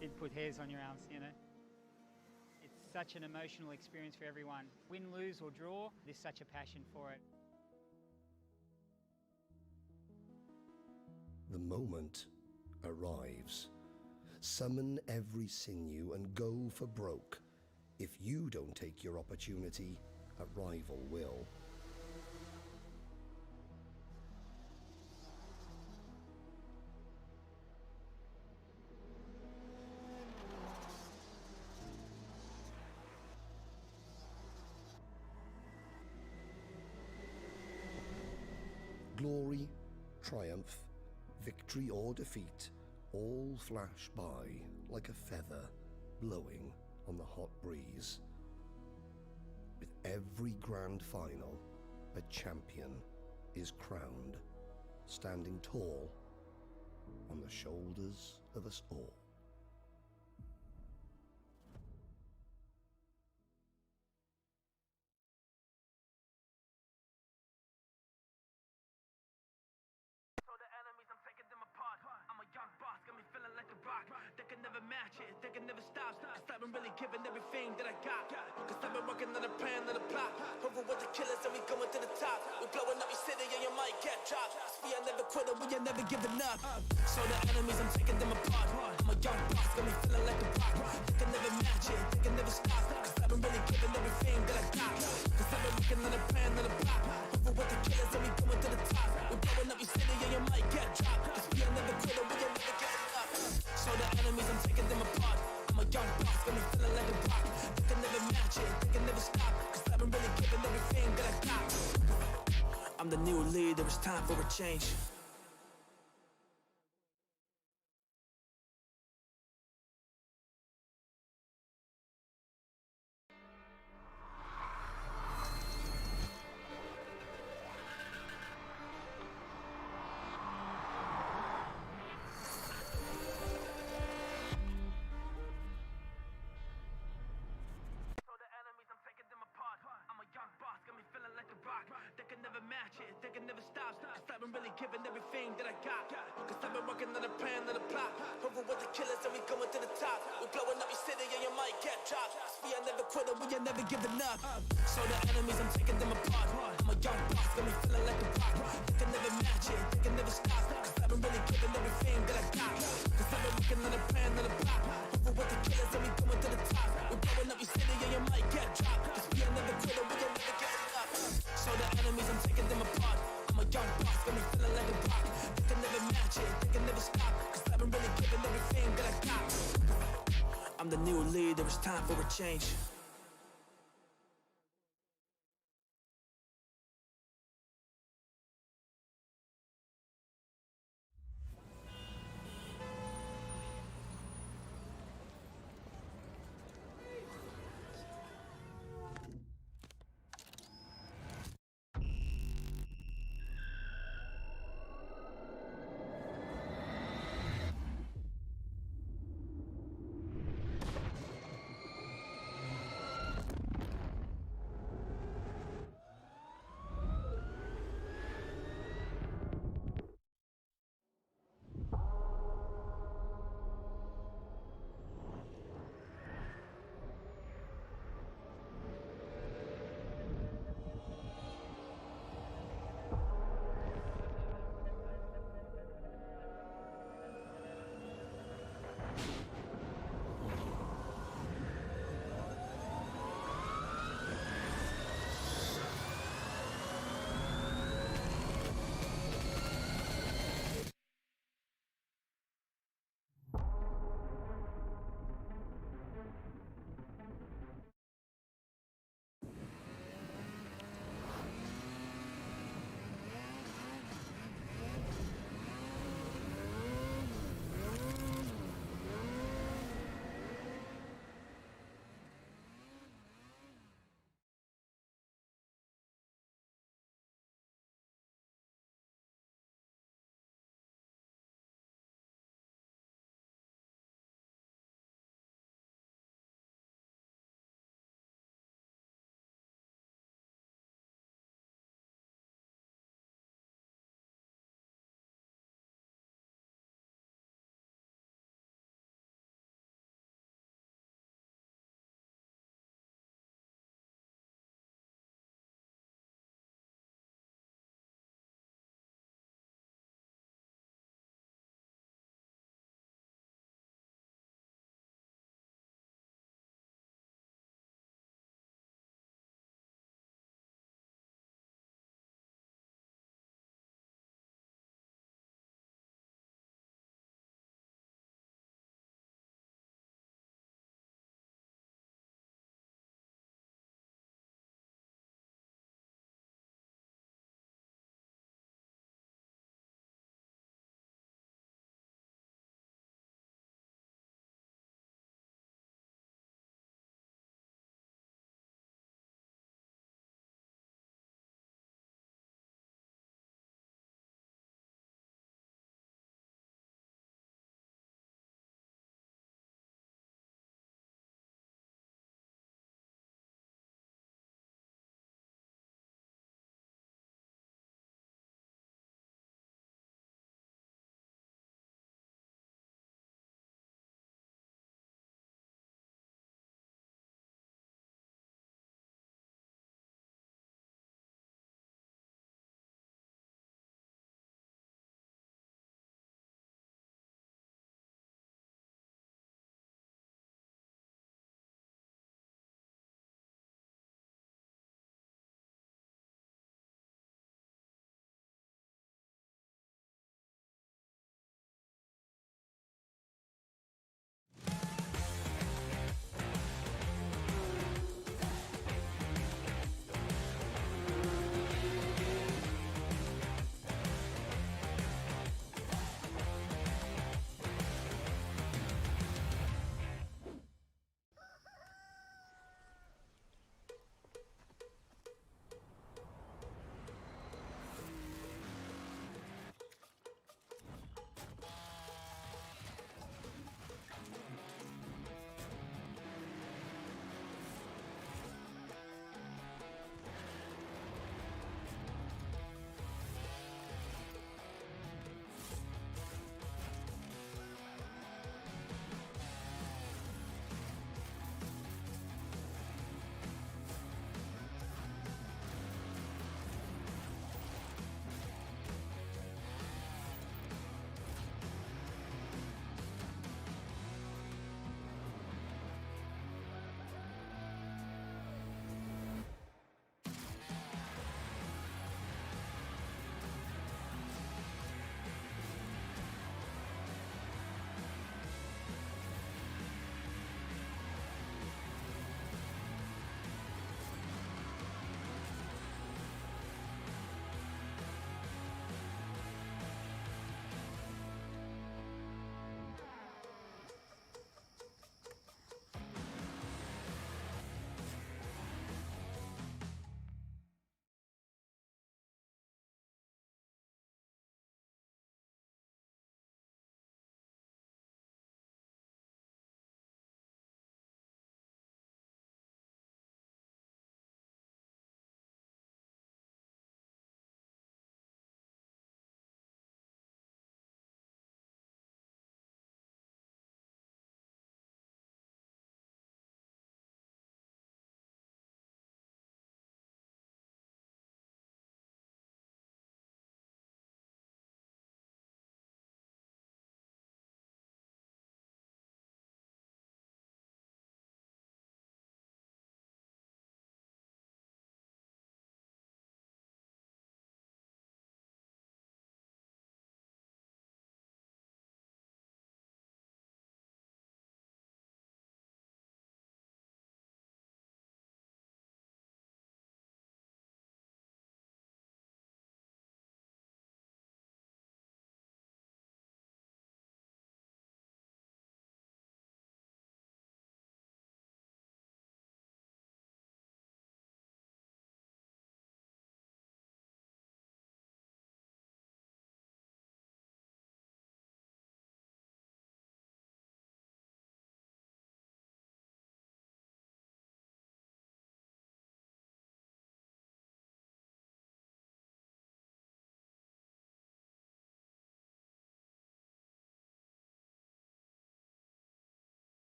Speaker 11: It'd put hairs on your arms, you know. It's such an emotional experience for everyone. Win, lose or draw, there's such a passion for it.
Speaker 1: The moment arrives. Summon every sinew and go for broke. If you don't take your opportunity, a rival will. Glory, triumph, victory or defeat, all flash by like a feather blowing on the hot breeze. With every grand final, a champion is crowned, standing tall on the shoulders of us all.
Speaker 18: They can never match it, they can never stop. Cause I've been really giving everything that I got. Cause I've been working on a plan, on a plot. Over with the killers and we going to the top. We blowing up your city and you might get dropped. Cause we are never quitter, we are never giving up. So the enemies, I'm taking them apart. I'm a young boss, got me feeling like a rock. They can never match it, they can never stop. Cause I've been really giving everything that I got. Cause I've been working on a plan, on a plot. Over with the killers and we going to the top. We blowing up your city and you might get dropped. Cause we are never quitter, we are never giving up. So the enemies, I'm taking them apart. I'm a young boss, got me feeling like a rock. They can never match it, they can never stop. Cause I've been really giving everything that I got. I'm the new leader, it's time for a change. They can never match it, they can never stop. Cause I've been really giving everything that I got. Cause I've been working on a plan, on a plot. Over with the killers and we going to the top. We blowing up your city and you might get dropped. Cause we are never quitter, we are never giving up. So the enemies, I'm taking them apart. I'm a young boss, got me feeling like a rock. They can never match it, they can never stop. Cause I've been really giving everything that I got. Cause I've been working on a plan, on a plot. Over with the killers and we going to the top. We blowing up your city and you might get dropped. Cause we are never quitter, we are never giving up. So the enemies, I'm taking them apart. I'm a young boss, got me feeling like a rock. They can never match it, they can never stop. Cause I've been really giving everything that I got. I'm the new leader, it's time for a change.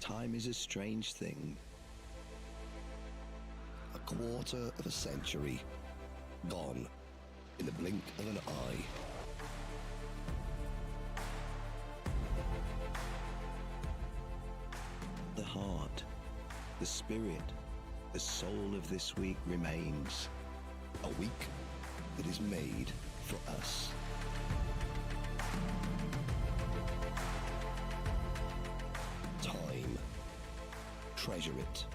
Speaker 3: time is a strange thing.
Speaker 1: A quarter of a century gone in the blink of an eye.
Speaker 3: The heart, the spirit, the soul of this week remains.
Speaker 1: A week that is made for us. Time. Treasure it.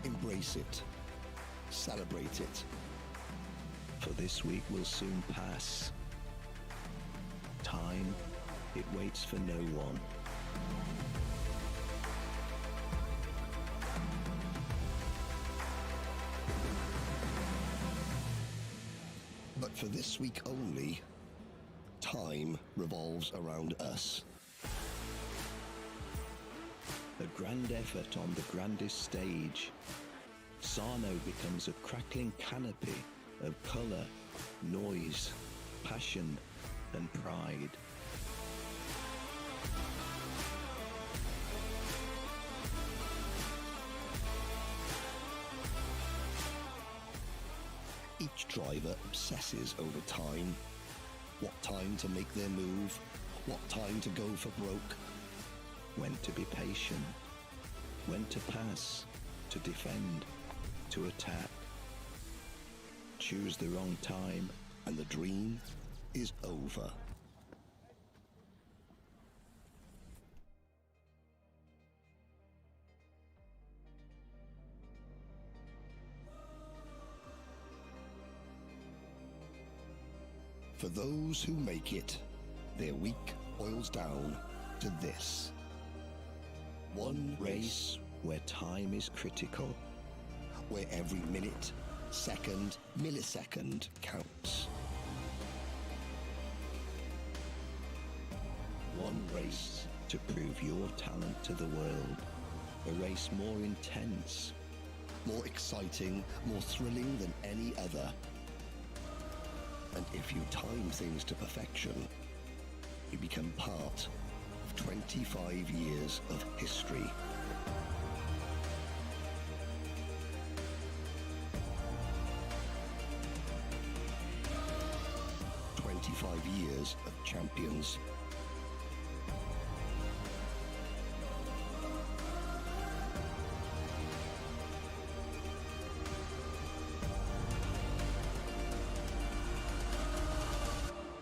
Speaker 1: Embrace it. Celebrate it.
Speaker 3: For this week will soon pass. Time, it waits for no one.
Speaker 1: But for this week only, time revolves around us.
Speaker 3: A grand effort on the grandest stage. Sarno becomes a crackling canopy of colour, noise, passion and pride.
Speaker 1: Each driver obsesses over time. What time to make their move, what time to go for broke.
Speaker 3: When to be patient, when to pass, to defend, to attack.
Speaker 1: Choose the wrong time and the dream is over. For those who make it, their week boils down to this. One race
Speaker 3: where time is critical.
Speaker 1: Where every minute, second, millisecond counts.
Speaker 3: One race to prove your talent to the world. A race more intense,
Speaker 1: more exciting, more thrilling than any other. And if you time things to perfection, you become part of 25 years of history. Years of champions.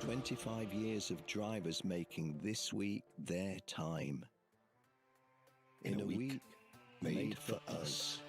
Speaker 3: "25 years of drivers making this week their time. In a week made for us.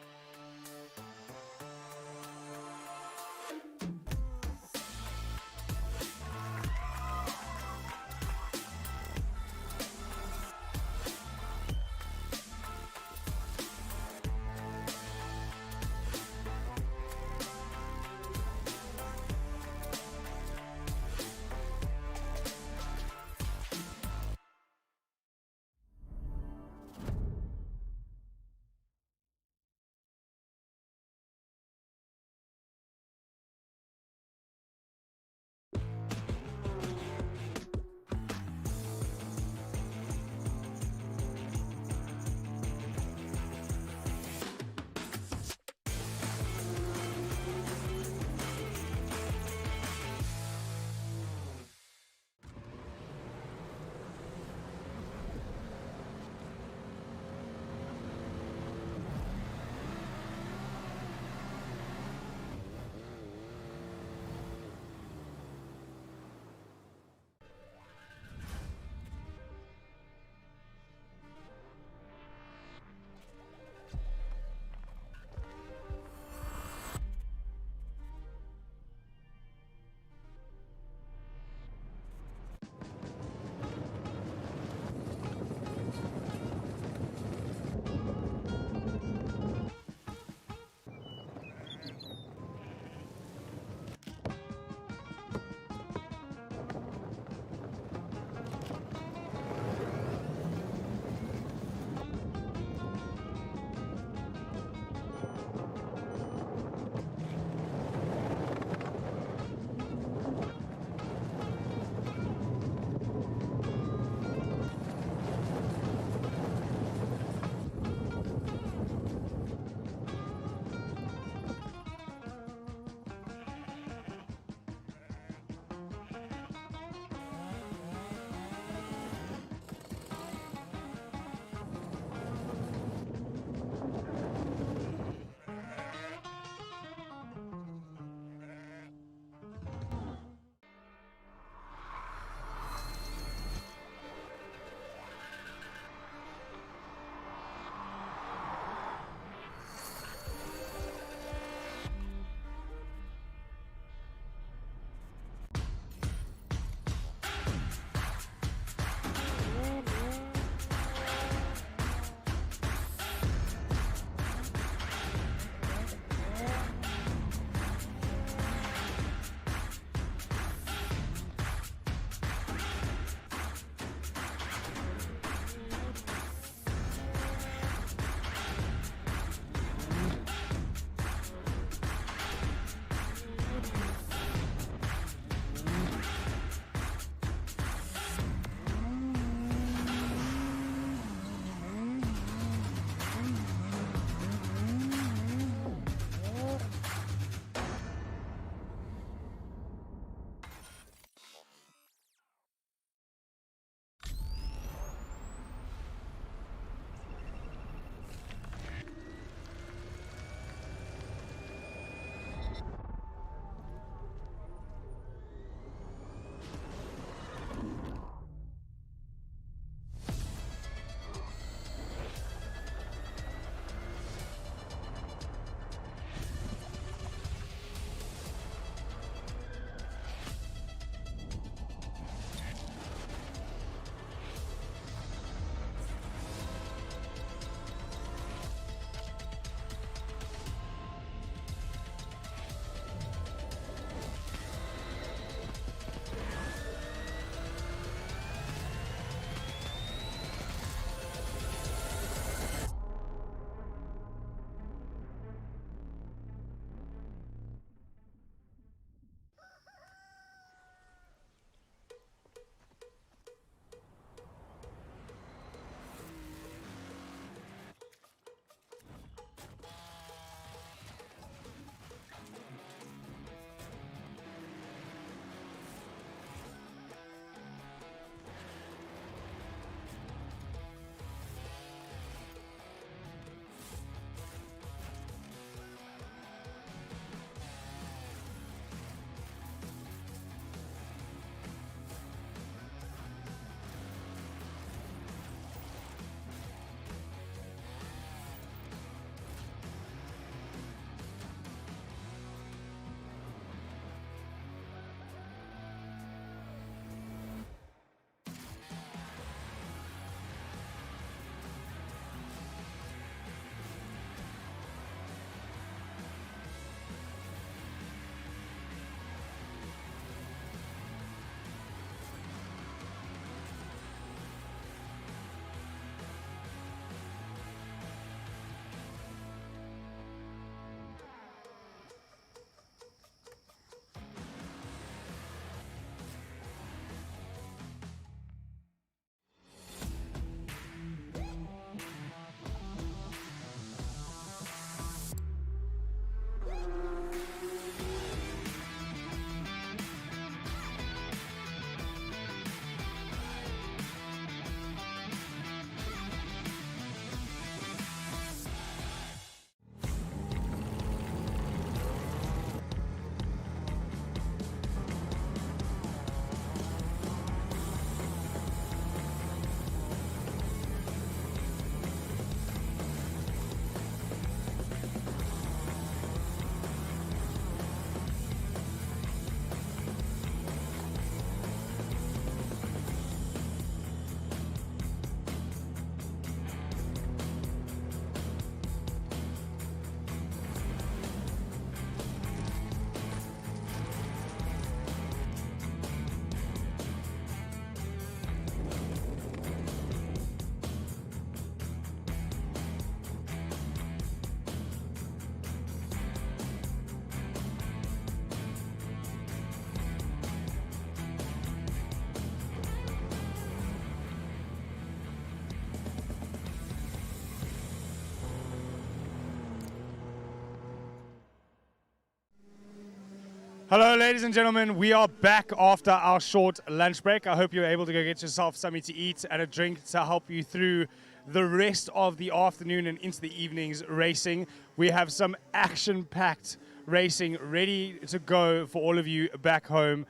Speaker 5: Hello, ladies and gentlemen. We are back after our short lunch break. I hope you're able to go get yourself something to eat and a drink to help you through the rest of the afternoon and into the evening's racing. We have some action-packed racing ready to go for all of you back home,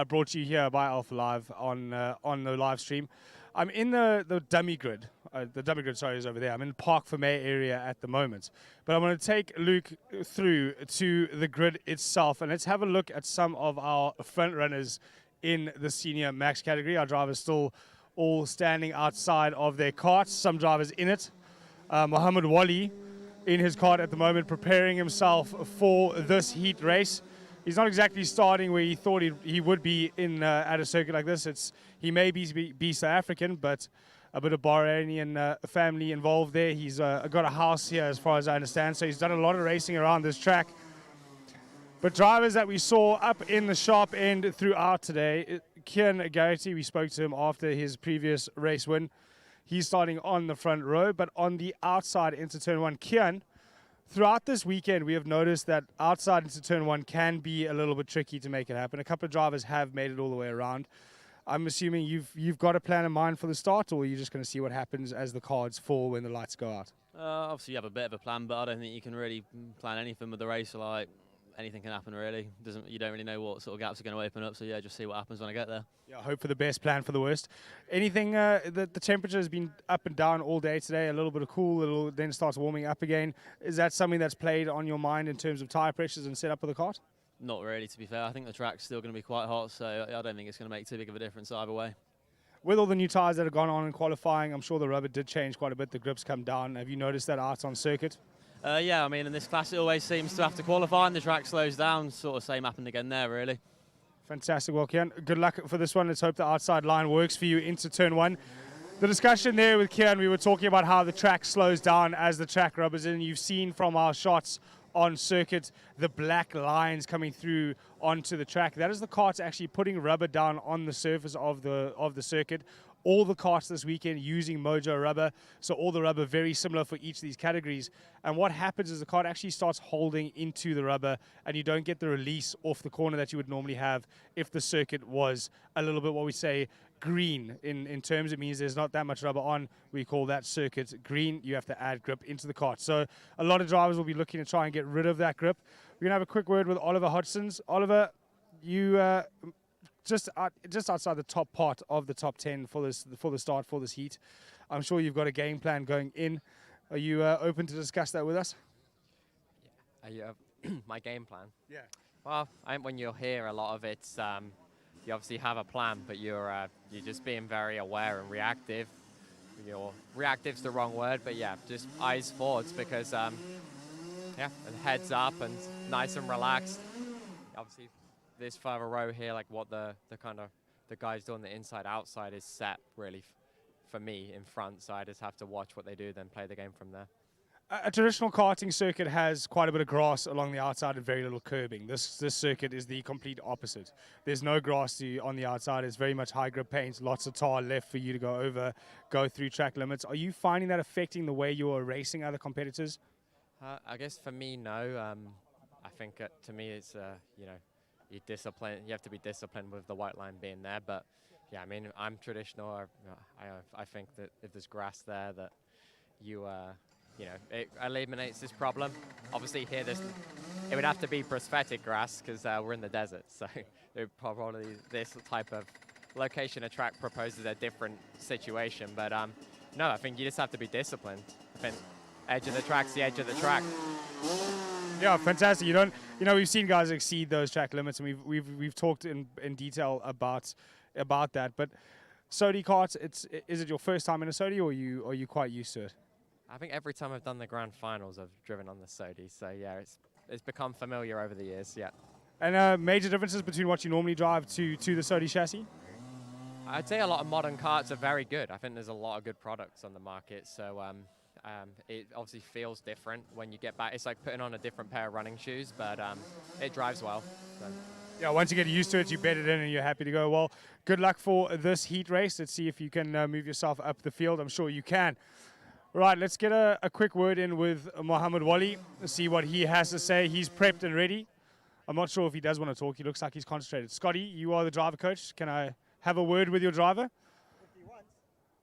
Speaker 5: brought to you here by Alpha Live on the live stream. I'm in the dummy grid. The dummy grid, sorry, is over there. I'm in Park Vermeer area at the moment. But I'm going to take Luke through to the grid itself, and let's have a look at some of our front runners in the senior max category. Our drivers still all standing outside of their carts, some drivers in it. Mohammed Wali in his cart at the moment, preparing himself for this heat race. He's not exactly starting where he thought he would be in at a circuit like this. He may be South African, but a bit of Bahrainian family involved there. He's got a house here, as far as I understand, so he's done a lot of racing around this track. But drivers that we saw up in the sharp end throughout today, Kian Garrity, we spoke to him after his previous race win. He's starting on the front row, but on the outside into turn one. Kian, throughout this weekend, we have noticed that outside into turn one can be a little bit tricky to make it happen. A couple of drivers have made it all the way around. I'm assuming you've got a plan in mind for the start, or are you just going to see what happens as the cards fall when the lights go out?
Speaker 4: Obviously, you have a bit of a plan, but I don't think you can really plan anything with the race. Like, anything can happen, really. You don't really know what sort of gaps are going to open up, so yeah, just see what happens when I get there.
Speaker 5: Yeah, hope for the best, plan for the worst. Anything, the temperature has been up and down all day today, a little bit of cool, then starts warming up again. Is that something that's played on your mind in terms of tyre pressures and setup of the kart?
Speaker 4: Not really, to be fair. I think the track's still going to be quite hot, so I don't think it's going to make too big of a difference either way.
Speaker 5: With all the new tyres that have gone on in qualifying, I'm sure the rubber did change quite a bit. The grips come down. Have you noticed that out on circuit?
Speaker 4: Yeah, I mean, in this class, it always seems to have to qualify and the track slows down. Sort of same happened again there, really.
Speaker 5: Fantastic. Well, Kian, good luck for this one. Let's hope the outside line works for you into turn one. The discussion there with Kian, we were talking about how the track slows down as the track rubbers in. You've seen from our shots on circuit the black lines coming through onto the track. That is the karts actually putting rubber down on the surface of the circuit. All the karts this weekend using Mojo rubber, so all the rubber very similar for each of these categories. And what happens is the kart actually starts holding into the rubber, and you don't get the release off the corner that you would normally have if the circuit was a little bit, what we say, green. In terms, it means there's not that much rubber on. We call that circuit green. You have to add grip into the kart. So a lot of drivers will be looking to try and get rid of that grip. We're going to have a quick word with Oliver Hodgsons. Oliver, you just outside the top part of the top 10 for the start for this heat. I'm sure you've got a game plan going in. Are you open to discuss that with us?
Speaker 7: Yeah. My game plan?
Speaker 5: Yeah.
Speaker 7: Well, I think when you're here, a lot of it's you obviously have a plan, but you're just being very aware and reactive. Reactive's the wrong word, but yeah, just eyes forwards because and heads up and nice and relaxed. Obviously, this further row here, like what the guys do on the inside outside is set really for me in front, so I just have to watch what they do, then play the game from there.
Speaker 5: A traditional karting circuit has quite a bit of grass along the outside and very little curbing. This circuit is the complete opposite. There's no grass on the outside. It's very much high grip paint, lots of tar left for you to go through track limits. Are you finding that affecting the way you're racing other competitors?
Speaker 7: I guess for me, no. I think to me it's you have to be disciplined with the white line being there. But yeah, I mean, I'm traditional. I think that if there's grass there, that it eliminates this problem. Obviously here, it would have to be prosthetic grass because we're in the desert. So probably this type of location a track proposes a different situation. But no, I think you just have to be disciplined. I think edge of the track's the edge of the track.
Speaker 5: Yeah, fantastic. We've seen guys exceed those track limits, and we've talked in detail about that. But Sodi karts, is it your first time in a Sodi, or are you quite used to it?
Speaker 7: I think every time I've done the grand finals, I've driven on the Sodi. So yeah, it's become familiar over the years. Yeah.
Speaker 5: And major differences between what you normally drive to the Sodi chassis?
Speaker 7: I'd say a lot of modern karts are very good. I think there's a lot of good products on the market. So it obviously feels different when you get back. It's like putting on a different pair of running shoes, but it drives well. So.
Speaker 5: Yeah, once you get used to it, you bed it in and you're happy to go. Well, good luck for this heat race. Let's see if you can move yourself up the field. I'm sure you can. Right, let's get a quick word in with Mohammed Wali, see what he has to say. He's prepped and ready. I'm not sure if he does want to talk. He looks like he's concentrated. Scotty, you are the driver coach. Can I have a word with your driver? If he wants.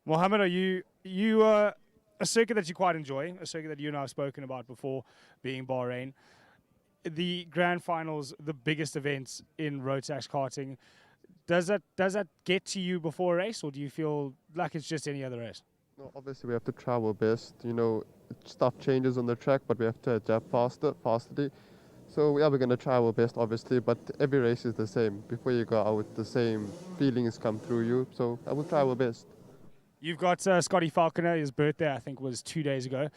Speaker 5: Mohammed, are you a circuit that you quite enjoy, a circuit that you and I have spoken about before, being Bahrain. The grand finals, the biggest events in Rotax karting. Does that get to you before a race, or do you feel like it's just any other race?
Speaker 8: No, obviously we have to try our best. You know, stuff changes on the track, but we have to adapt fastly. So yeah, we're going to try our best, obviously, but every race is the same. Before you go out, the same feelings come through you. So I will try our best. You've got Scotty Falconer. His birthday, I think, was 2 days ago.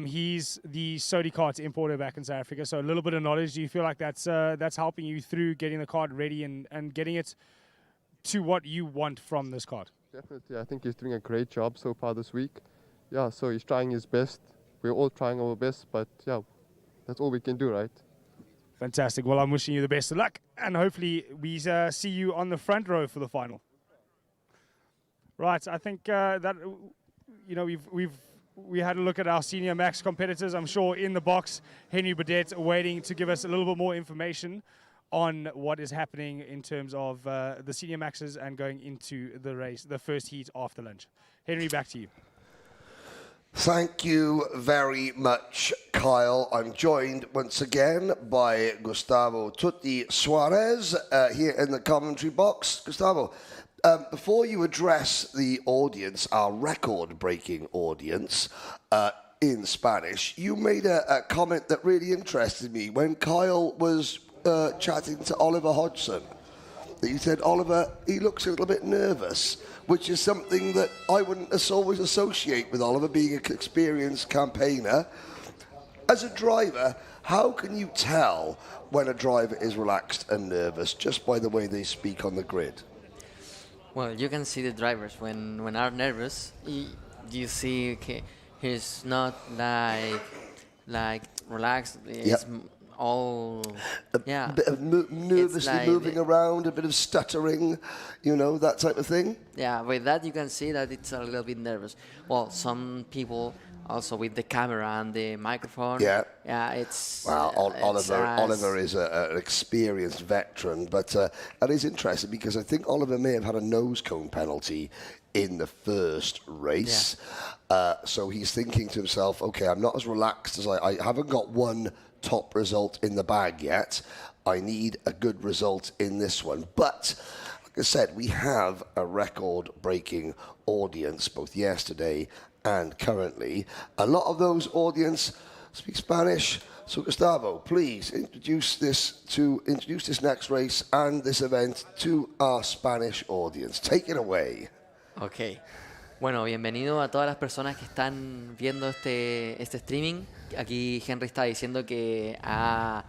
Speaker 8: He's the Sodi kart importer back in South Africa. So a little bit of knowledge. Do you feel like that's helping you through getting the kart ready and getting it to what you want from this kart? Definitely. I think he's doing a great job so far this week. Yeah, so he's trying his best. We're all trying our best, but yeah, that's all we can do, right? Fantastic. Well, I'm wishing you the best of luck, and hopefully we see you on the front row for the final. Right. I think that we had a look at our senior max competitors. I'm sure in the box, Henry Baudet waiting to give us a little bit more information on what is happening in terms of the senior maxes and going into the race, the first heat after lunch. Henry, back to you.
Speaker 1: Thank you very much, Kyle. I'm joined once again by Gustavo Tutti Suarez here in the commentary box. Gustavo, before you address the audience, our record-breaking audience, in Spanish, you made a comment that really interested me when Kyle was chatting to Oliver Hodgson. That you said, Oliver, he looks a little bit nervous, which is something that I wouldn't always associate with Oliver being an experienced campaigner. As a driver, how can you tell when a driver is relaxed and nervous just by the way they speak on the grid?
Speaker 13: Well, you can see the drivers when are nervous. You see, okay, he's not like relaxed. It's all
Speaker 1: a bit of nervously moving around, a bit of stuttering, that type of thing.
Speaker 13: Yeah, with that you can see that it's a little bit nervous. Well, some people also with the camera and the microphone. Yeah, it's.
Speaker 1: Well, Oliver is an experienced veteran, but that is interesting because I think Oliver may have had a nose cone penalty in the first race. Yeah. So he's thinking to himself, okay, I'm not as relaxed as I haven't got one top result in the bag yet. I need a good result in this one. But, like I said, we have a record-breaking audience both yesterday and currently. A lot of those audience speak Spanish. So, Gustavo, please introduce this next race and this event to our Spanish audience. Take it away.
Speaker 13: Okay. Bueno, bienvenido a todas las personas que están viendo este streaming. Aquí Henry está diciendo que ha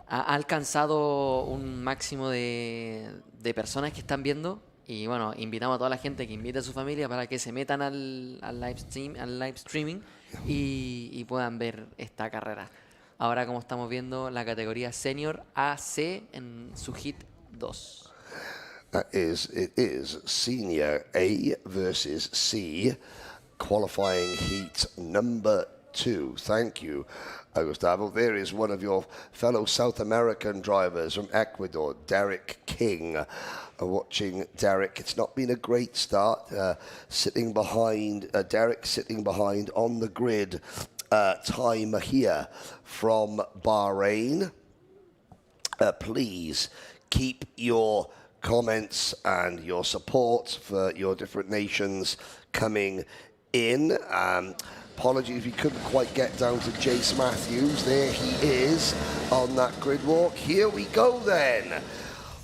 Speaker 13: alcanzado un máximo de personas que están viendo. Y bueno, invitamos a toda la gente que invite a su familia para que se metan al live streaming y puedan ver esta carrera. Ahora, como estamos viendo, la categoría Senior AC en su hit 2.
Speaker 1: It is Senior A versus C, qualifying heat number 2. Thank you, Gustavo. There is one of your fellow South American drivers from Ecuador, Derek King. Watching Derek, it's not been a great start. Derek sitting behind on the grid. Ty Mahia from Bahrain. Please keep your comments and your support for your different nations coming in. Apologies if you couldn't quite get down to Jace Matthews. There he is on that grid walk. Here we go then.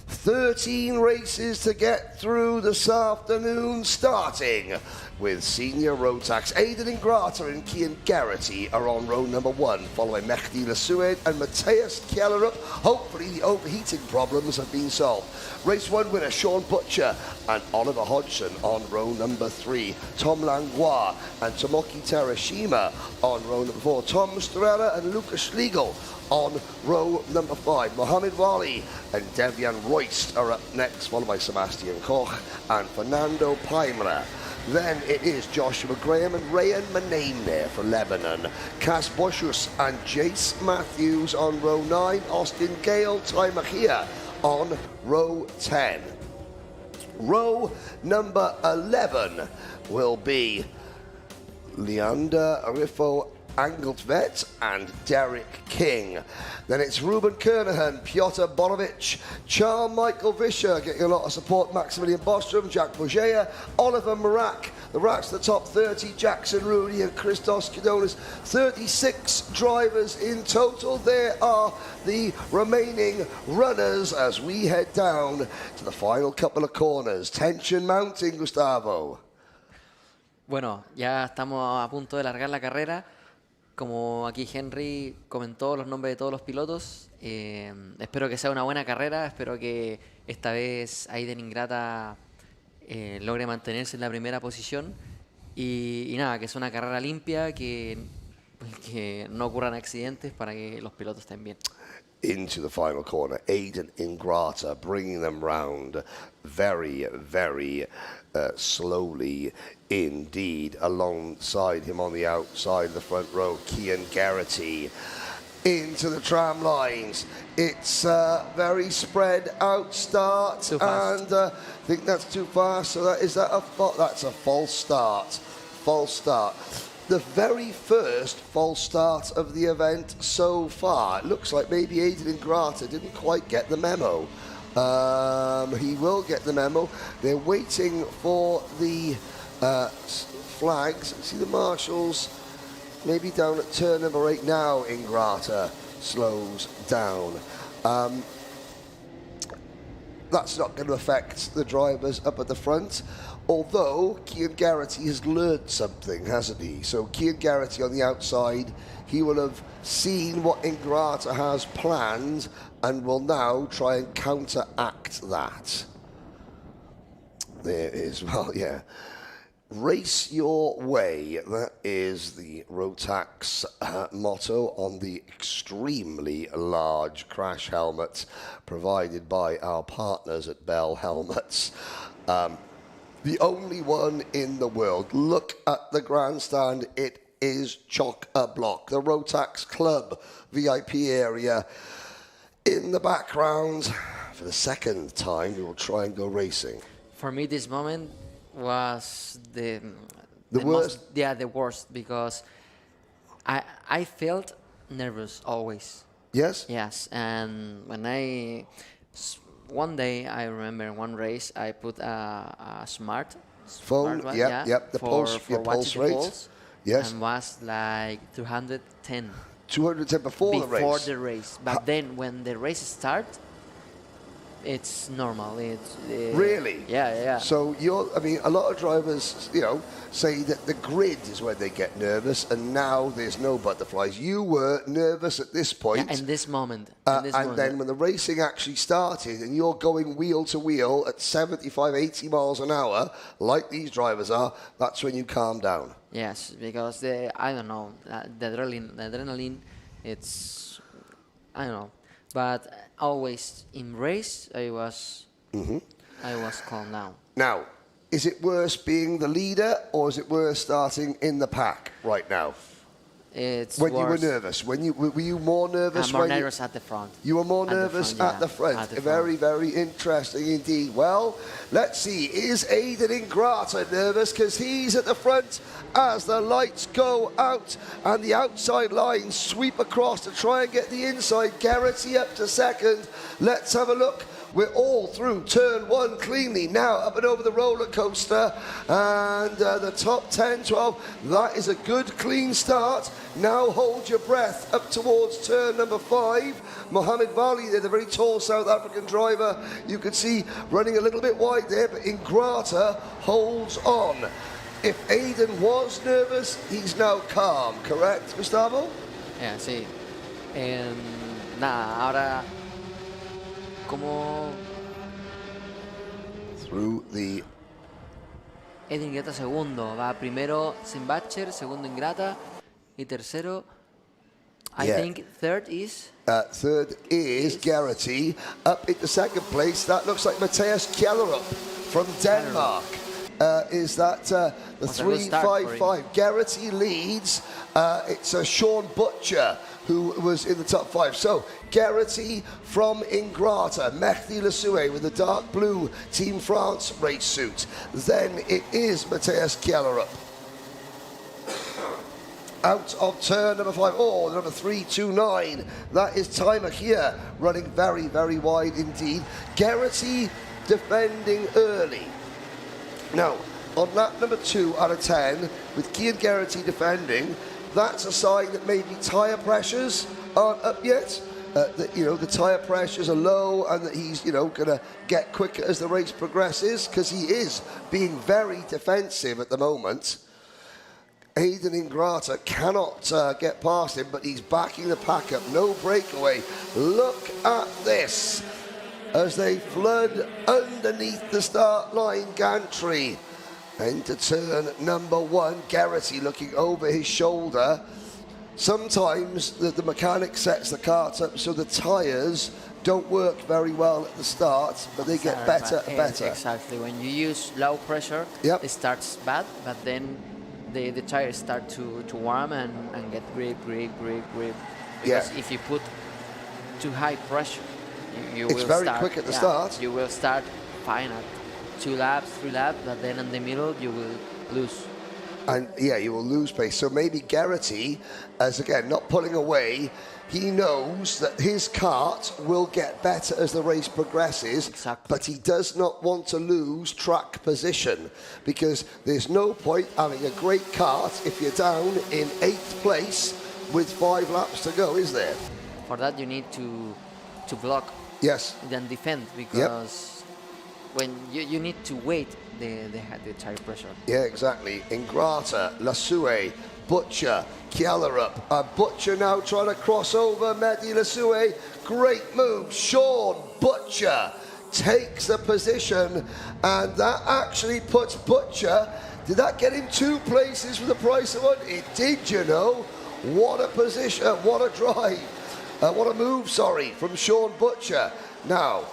Speaker 1: 13 races to get through this afternoon, starting with Senior Rotax. Aidan Ingrata and Kian Garrity are on row number 1, followed by Mehdi Lasued and Matthias Kjellerup. Hopefully the overheating problems have been solved. Race 1 winner Sean Butcher and Oliver Hodgson on row number 3. Tom Langlois and Tomoki Terashima on row number 4. Tom Strella and Lucas Schlegel on row number 5. Mohamed Wali and Devian Royst are up next, followed by Sebastian Koch and Fernando Paimra. Then it is Joshua Graham and Rayan Manane there for Lebanon. Cas Boschus and Jace Matthews on row 9. Austin Gale, Ty Machia on row 10. Row number 11 will be Leander Rifo Angeltvet and Derek King. Then it's Ruben Kernahan, Piotr Bonovic, Charles Michael Vischer getting a lot of support, Maximilian Bostrom, Jack Bourgeia, Oliver Marak. The racks the top 30, Jackson Rooney and Christos Kidonis. 36 drivers in total. There are the remaining runners as we head down to the final couple of corners. Tension mounting, Gustavo.
Speaker 13: Bueno, ya estamos a punto de largar la carrera. Como aquí Henry comentó los nombres de todos los pilotos, espero que sea una buena carrera, espero que esta vez Aiden Ingrata logre mantenerse en la primera posición y nada, que sea una carrera limpia, que no ocurran accidentes para que los pilotos estén bien.
Speaker 1: Into the final corner, Aiden Ingrata bringing them round very, very slowly indeed. Alongside him on the outside of the front row, Kian Garrity into the tram lines. It's a very spread out start, and I think that's too fast. So that's a false start. False start. The very first false start of the event so far. It looks like maybe Aiden Ingrata didn't quite get the memo. He will get the memo. They're waiting for the flags. See the marshals maybe down at turn number 8 now. Ingrata slows down. That's not going to affect the drivers up at the front. Although Kian Garrity has learned something, hasn't he? So Kian Garrity on the outside, he will have seen what Ingrata has planned and will now try and counteract that. There is, well, yeah. Race your way. That is the Rotax motto on the extremely large crash helmet provided by our partners at Bell Helmets. The only one in the world. Look at the grandstand. It is chock-a-block. The Rotax Club VIP area in the background. For the second time, we will try and go racing.
Speaker 13: For me, this moment was the
Speaker 1: worst?
Speaker 13: The worst, because I felt nervous always.
Speaker 1: Yes?
Speaker 13: Yes, and when one day, I remember one race, I put a smart
Speaker 1: phone,
Speaker 13: one,
Speaker 1: the pulse rate.
Speaker 13: Pulse,
Speaker 1: Yes.
Speaker 13: and was like 210.
Speaker 1: 210 before the race?
Speaker 13: Before the race. But then when the race starts, it's normal. It's
Speaker 1: really?
Speaker 13: Yeah.
Speaker 1: So a lot of drivers, say that the grid is where they get nervous, and now there's no butterflies. You were nervous at this point.
Speaker 13: Yeah, in this moment.
Speaker 1: Then when the racing actually started, and you're going wheel to wheel at 75, 80 miles an hour, like these drivers are, that's when you calm down.
Speaker 13: Yes, because the adrenaline, it's, I don't know. But always in race, I was calm down.
Speaker 1: Now, is it worse being the leader, or is it worse starting in the pack right now?
Speaker 13: It's
Speaker 1: when
Speaker 13: worse.
Speaker 1: You were nervous. Were you more nervous?
Speaker 13: I'm more nervous at the front.
Speaker 1: You were more nervous at the front. Very, very interesting indeed. Well, let's see. Is Aiden Ingrata nervous? Because he's at the front as the lights go out and the outside lines sweep across to try and get the inside. Garrity up to second. Let's have a look. We're all through turn 1 cleanly. Now up and over the roller coaster. And the top 10, 12. That is a good, clean start. Now hold your breath up towards turn number 5. Mohamed Vali there, the very tall South African driver. You can see running a little bit wide there, but Ingrata holds on. If Aiden was nervous, he's now calm, correct, Gustavo?
Speaker 13: Yeah, sí. Nada, ahora como
Speaker 1: through the
Speaker 13: Aiden Ingrata segundo, va primero Simbacher, segundo Ingrata y tercero I think third is
Speaker 1: Garrity. Up into second place, that looks like Matthias Kjellerup from Denmark. is that the
Speaker 13: Was a good start for him.
Speaker 1: 3.55. Garrity leads. It's Sean Butcher who was in the top 5. So Garrity from Ingrata, Mehdi Lesue with the dark blue Team France race suit. Then it is Matthias Kjellerup. Out of turn number 5. Oh, number 329. That is Timer here, running very, very wide indeed. Garrity defending early. Now, on lap number 2 out of 10, with Kian Garrity defending, that's a sign that maybe tyre pressures aren't up yet. That, you know, the tyre pressures are low and that he's, you know, going to get quicker as the race progresses, because he is being very defensive at the moment. Aidan Ingrata cannot get past him, but he's backing the pack up. No breakaway. Look at this as they flood underneath the start line gantry. Into turn number 1, Garrity looking over his shoulder. Sometimes the mechanic sets the cart up so the tyres don't work very well at the start, but they get better and better.
Speaker 13: Exactly. When you use low pressure, it starts bad, but then the tires start to warm and get grip. Because if you put too high pressure, you
Speaker 1: it's
Speaker 13: will
Speaker 1: very
Speaker 13: start,
Speaker 1: quick at the start.
Speaker 13: You will start fine at 2 laps, 3 laps, but then in the middle you will lose.
Speaker 1: And yeah, you will lose pace. So maybe Garrity, as again, not pulling away, he knows that his kart will get better as the race progresses, but he does not want to lose track position, because there's no point having a great kart if you're down in 8th place with 5 laps to go, is there?
Speaker 13: For that you need to block, then defend, because when you need to wait the tire pressure.
Speaker 1: Yeah, exactly. Ingrata, Lesue, Butcher, Kjellerup. Butcher now trying to cross over Mehdi Lesue. Great move. Sean Butcher takes the position, and that actually puts Butcher. Did that get him 2 places for the price of 1? It did, you know. What a position, what a drive. What a move, sorry, from Sean Butcher. Now,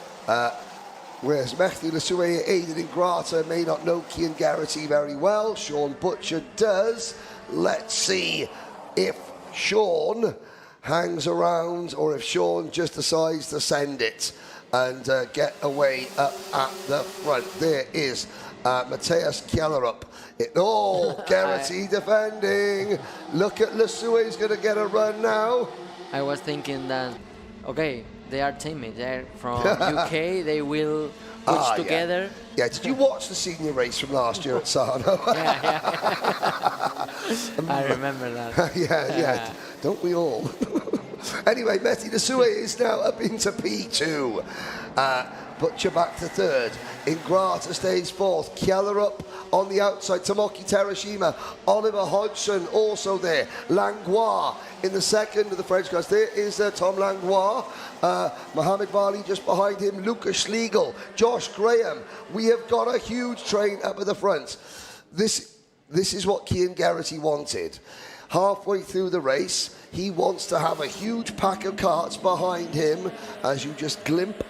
Speaker 1: whereas Mehdi Lesue, Aidan Ingrata may not know Kian Garrity very well, Sean Butcher does. Let's see if Sean hangs around or if Sean just decides to send it and get away up at the front. There is Matthias Kjellerup. Garrity defending. Look at Lesue's going to get a run now.
Speaker 13: I was thinking that, okay, they are teammates. They're from UK. They will push together.
Speaker 1: Yeah, did you watch the senior race from last year at Sarno?
Speaker 13: I remember that.
Speaker 1: yeah. Don't we all? Anyway, Mehdi Lesue is now up into P2. Butcher back to 3rd. Ingrata stays 4th. Kjellerup on the outside. Tomoki Terashima. Oliver Hodgson also there. Langlois in the 2nd of the French guys. There is Tom Langlois. Mohamed Vali just behind him. Lucas Schlegel. Josh Graham. We have got a huge train up at the front. This is what Kian Garrity wanted. Halfway through the race, he wants to have a huge pack of karts behind him as you just glimpse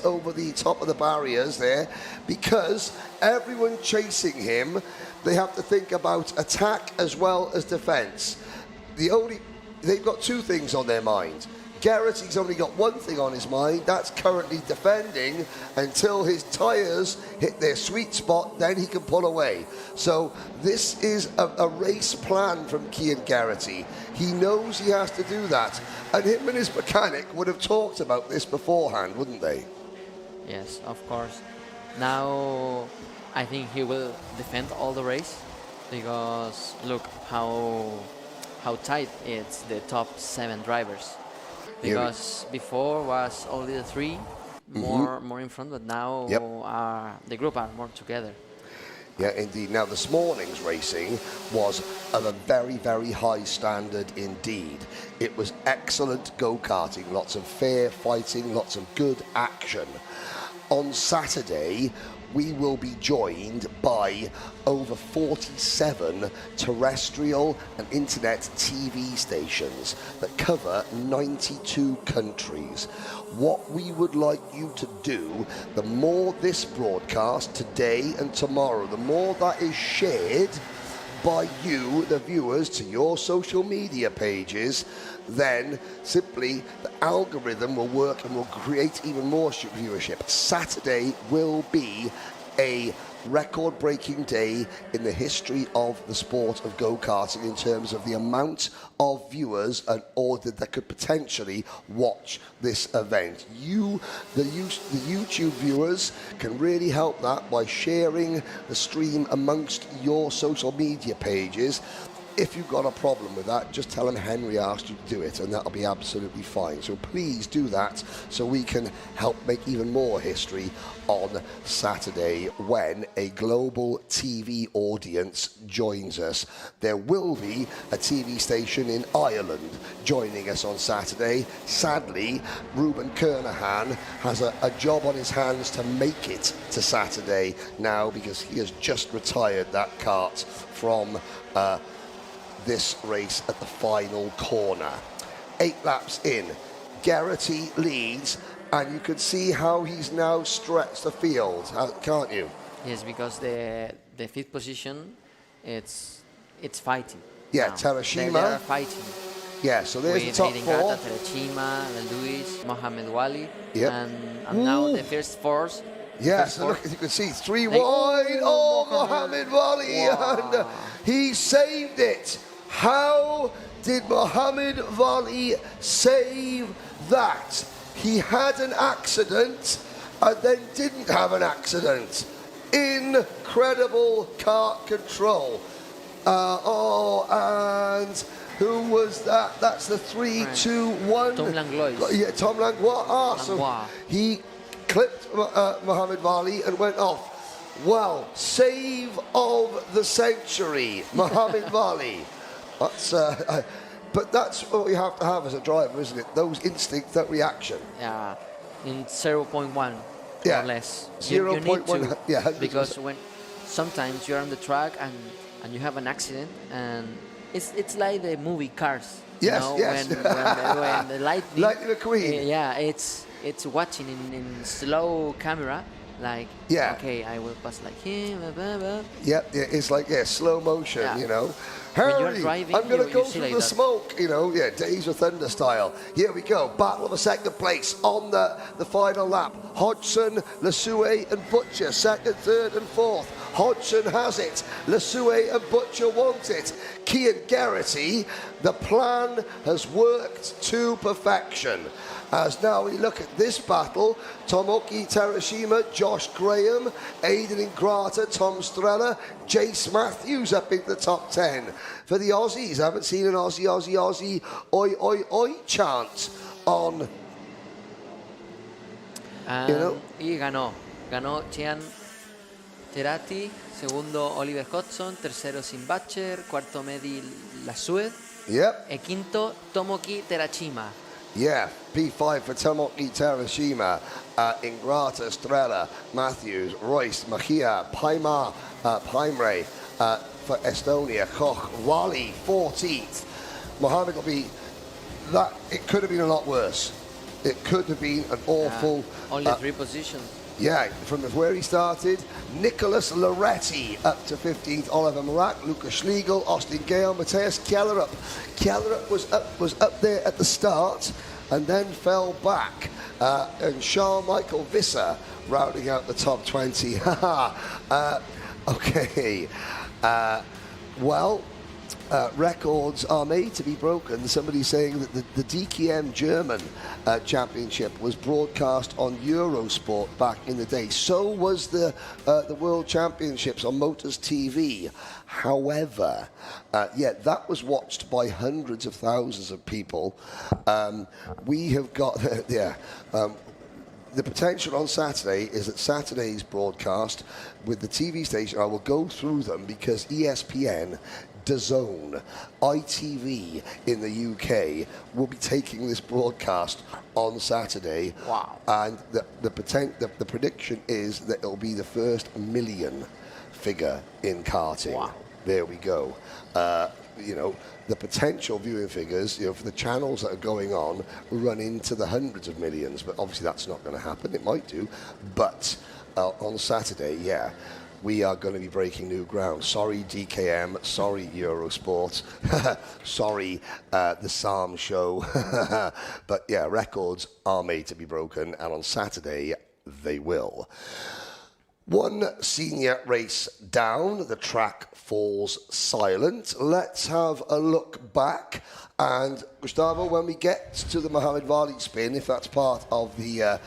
Speaker 1: over the top of the barriers there, because everyone chasing him, they have to think about attack as well as defense. They've got 2 things on their mind. Garrity's only got 1 thing on his mind, that's currently defending until his tyres hit their sweet spot, then he can pull away. So this is a race plan from Kian Garrity. He knows he has to do that, and him and his mechanic would have talked about this beforehand, wouldn't they?
Speaker 13: Yes, of course. Now I think he will defend all the race, because look how tight it's the top 7 drivers. Because before was only the 3 more in front, but now the group are more together.
Speaker 1: Yeah, indeed. Now, this morning's racing was of a very, very high standard indeed. It was excellent go-karting, lots of fair fighting, lots of good action. On Saturday, we will be joined by over 47 terrestrial and internet TV stations that cover 92 countries. What we would like you to do, the more this broadcast today and tomorrow, the more that is shared by you, the viewers, to your social media pages, then simply the algorithm will work and will create even more viewership. Saturday will be a record-breaking day in the history of the sport of go-karting in terms of the amount of viewers and order that could potentially watch this event. You, the YouTube viewers, can really help that by sharing the stream amongst your social media pages. If you've got a problem with that, just tell them Henry asked you to do it, and that'll be absolutely fine. So please do that so we can help make even more history on Saturday when a global TV audience joins us. There will be a TV station in Ireland joining us on Saturday. Sadly, Ruben Kernahan has a job on his hands to make it to Saturday now because he has just retired that kart from this race at the final corner. 8 laps in, Garrity leads, and you can see how he's now stretched the field, can't you?
Speaker 13: Yes, because the 5th position, it's fighting.
Speaker 1: Yeah,
Speaker 13: now.
Speaker 1: Terashima.
Speaker 13: They are fighting.
Speaker 1: Yeah, so there's
Speaker 13: with
Speaker 1: the top
Speaker 13: Hayden
Speaker 1: 4.
Speaker 13: Gata, Terashima, Luis, Mohamed Wali,
Speaker 1: Yep.
Speaker 13: and now the first force.
Speaker 1: Yes, so look, as you can see, 3 wide. Oh, Mohamed Wali, and he saved it. How did Mohamed Wali save that? He had an accident and then didn't have an accident. Incredible kart control. And who was that? That's the 3, 2, 1.
Speaker 13: Tom Langlois.
Speaker 1: Yeah, Tom Langlois. So he clipped Mohamed Wali and went off. Well, save of the century, Mohamed Wali. That's, but that's what you have to have as a driver, isn't it? Those instincts, that reaction.
Speaker 13: Yeah, in 0.1 more
Speaker 1: Yeah.
Speaker 13: or less.
Speaker 1: 0.1. Yeah,
Speaker 13: because when sometimes you're on the track and you have an accident, and it's like the movie Cars.
Speaker 1: Yes,
Speaker 13: you know,
Speaker 1: yes.
Speaker 13: when the lightning.
Speaker 1: Lightning McQueen.
Speaker 13: Yeah, it's watching in slow camera. Like,
Speaker 1: Yeah.
Speaker 13: okay, I will pass like him. Blah, blah, blah.
Speaker 1: Yep, yeah, it's like, slow motion,
Speaker 13: Yeah.
Speaker 1: you know.
Speaker 13: When you're
Speaker 1: Harry,
Speaker 13: driving,
Speaker 1: I'm going to
Speaker 13: you
Speaker 1: go
Speaker 13: see
Speaker 1: through
Speaker 13: like
Speaker 1: the
Speaker 13: that.
Speaker 1: smoke, you know. Yeah, Days of Thunder style. Here we go. Battle of a second place on the final lap. Hodgson, Lesue and Butcher, second, third and fourth. Hodgson has it. Lesue and Butcher want it. Kian Garrity, the plan has worked to perfection. As now we look at this battle, Tomoki Terashima, Josh Graham, Aidan Ingrata, Tom Strella, Jace Matthews up in the top 10. For the Aussies, I haven't seen an Aussie, oi, oi, oi chant on,
Speaker 13: Y ganó Chian Cerati, segundo Oliver Hodgson, tercero Sim Butcher, cuarto Mehdi Lasue,
Speaker 1: Yep.
Speaker 13: e quinto Tomoki Terashima.
Speaker 1: Yeah, P5 for Tomoki Terashima, Ingrata, Strella, Matthews, Royce, Mejia, Paimar, Paimre for Estonia, Koch, Wali, 14th. Mohammed will be, that, it could have been a lot worse. It could have been an awful...
Speaker 13: Only 3 positions.
Speaker 1: Yeah, from where he started, Nicholas Loretti up to 15th, Oliver Marak, Lucas Schlegel, Austin Gale, Matthias Kjellerup. Kjellerup was up there at the start and then fell back. And Charles-Michael Visser rounding out the top 20. Okay. Well, records are made to be broken. Somebody's saying that the DKM German championship was broadcast on Eurosport back in the day. So was the World Championships on Motors TV. However, that was watched by hundreds of thousands of people. We have got, the potential on Saturday is that Saturday's broadcast with the TV station, I will go through them because ESPN DAZN, ITV in the UK will be taking this broadcast on Saturday.
Speaker 13: Wow.
Speaker 1: And the prediction is that it'll be the first million figure in karting.
Speaker 13: Wow.
Speaker 1: There we go. You know, the potential viewing figures, you know, for the channels that are going on run into the hundreds of millions, but obviously that's not going to happen. It might do, but on Saturday, yeah, we are going to be breaking new ground. Sorry, DKM. Sorry, Eurosport. Sorry, the Psalm Show. But yeah, records are made to be broken, and on Saturday, they will. One senior race down, the track falls silent. Let's have a look back. And Gustavo, when we get to the Mohammed Valley spin, if that's part of the...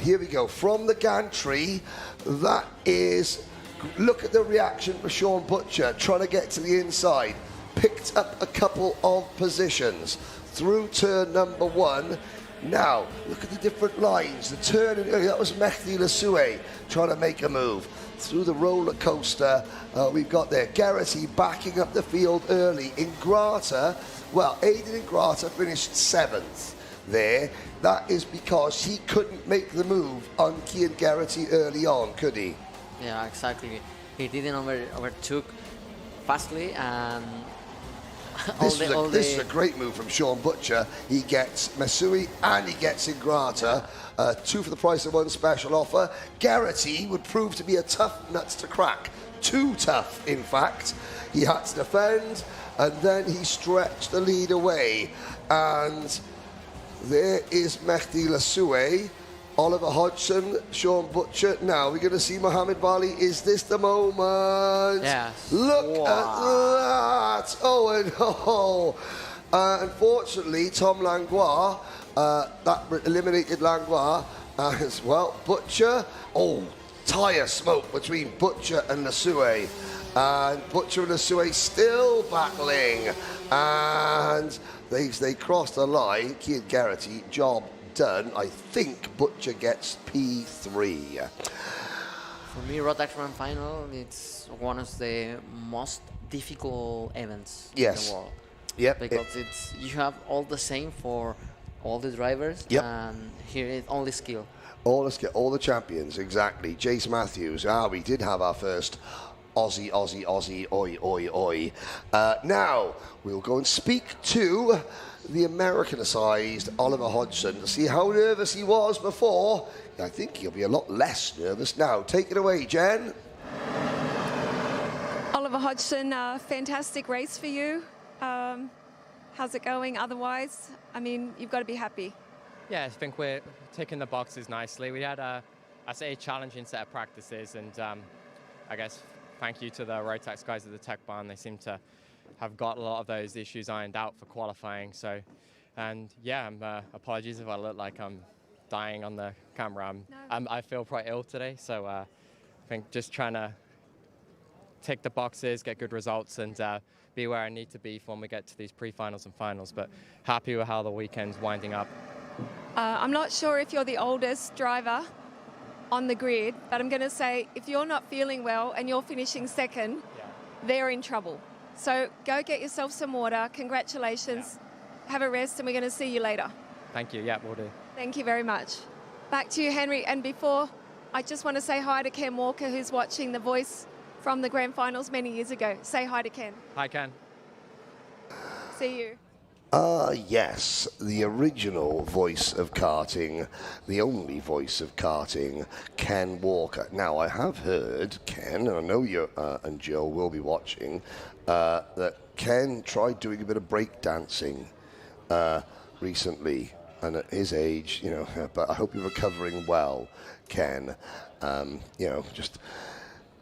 Speaker 1: here we go. From the gantry, that is... Look at the reaction for Sean Butcher, trying to get to the inside. Picked up a couple of positions through turn number 1. Now, look at the different lines. The turn, that was Mehdi Lassoue trying to make a move. Through the roller coaster, we've got there Garrity backing up the field early. Ingrata, well, Aidan Ingrata finished 7th there. That is because he couldn't make the move on Kian Garrity early on, could he?
Speaker 13: Yeah, exactly. He didn't overtook fastly, and
Speaker 1: This is a great move from Sean Butcher. He gets Masui and he gets Ingrata. 2 for the price of 1 special offer. Garrity would prove to be a tough nuts to crack. Too tough, in fact. He had to defend, and then he stretched the lead away. And there is Mehdi Lassoue, Oliver Hodgson, Sean Butcher. Now we're going to see Mohammed Bali. Is this the moment?
Speaker 13: Yes.
Speaker 1: Look at that. Oh, and oh. Unfortunately, Tom Langlois, that eliminated Langlois as well. Butcher. Oh, tyre smoke between Butcher and Lassoue. And Butcher and Lassoue still battling. And they crossed the line. Kian Garrity, job done. I think Butcher gets P3.
Speaker 13: For me, Rotax Grand Final, it's one of the most difficult events in the world.
Speaker 1: Yep.
Speaker 13: Because you have all the same for all the drivers, and here it's only skill.
Speaker 1: All the champions, exactly. Jace Matthews. We did have our first Aussie, oi, oi, oi. Now, we'll go and speak to the Americanized Oliver Hodgson to see how nervous he was before. I think he'll be a lot less nervous now. Take it away, Jen.
Speaker 2: Oliver Hodgson, fantastic race for you. How's it going otherwise? I mean, you've got to be happy.
Speaker 7: Yeah, I think we're ticking the boxes nicely. We had a challenging set of practices, and I guess thank you to the Rotax guys at the Tech Barn. They seem to have got a lot of those issues ironed out for qualifying. So, and yeah, apologies if I look like I'm dying on the camera. I feel quite ill today, so I think just trying to tick the boxes, get good results, and be where I need to be for when we get to these pre-finals and finals. But happy with how the weekend's winding up.
Speaker 2: I'm not sure if you're the oldest driver on the grid, but I'm going to say if you're not feeling well and you're finishing second, they're in trouble. So go get yourself some water. Congratulations. Have a rest, and we're going to see you later.
Speaker 7: Thank you. Yeah, we'll do.
Speaker 2: Thank you very much. Back to you, Henry. And before, I just want to say hi to Ken Walker, who's watching The Voice from the Grand Finals many years ago. Say hi to Ken.
Speaker 7: Hi, Ken.
Speaker 2: See you.
Speaker 1: Yes, the original voice of karting, the only voice of karting, Ken Walker. Now, I have heard, Ken, and I know you and Jill will be watching, that Ken tried doing a bit of breakdancing recently, and at his age, you know, but I hope you're recovering well, Ken. You know, just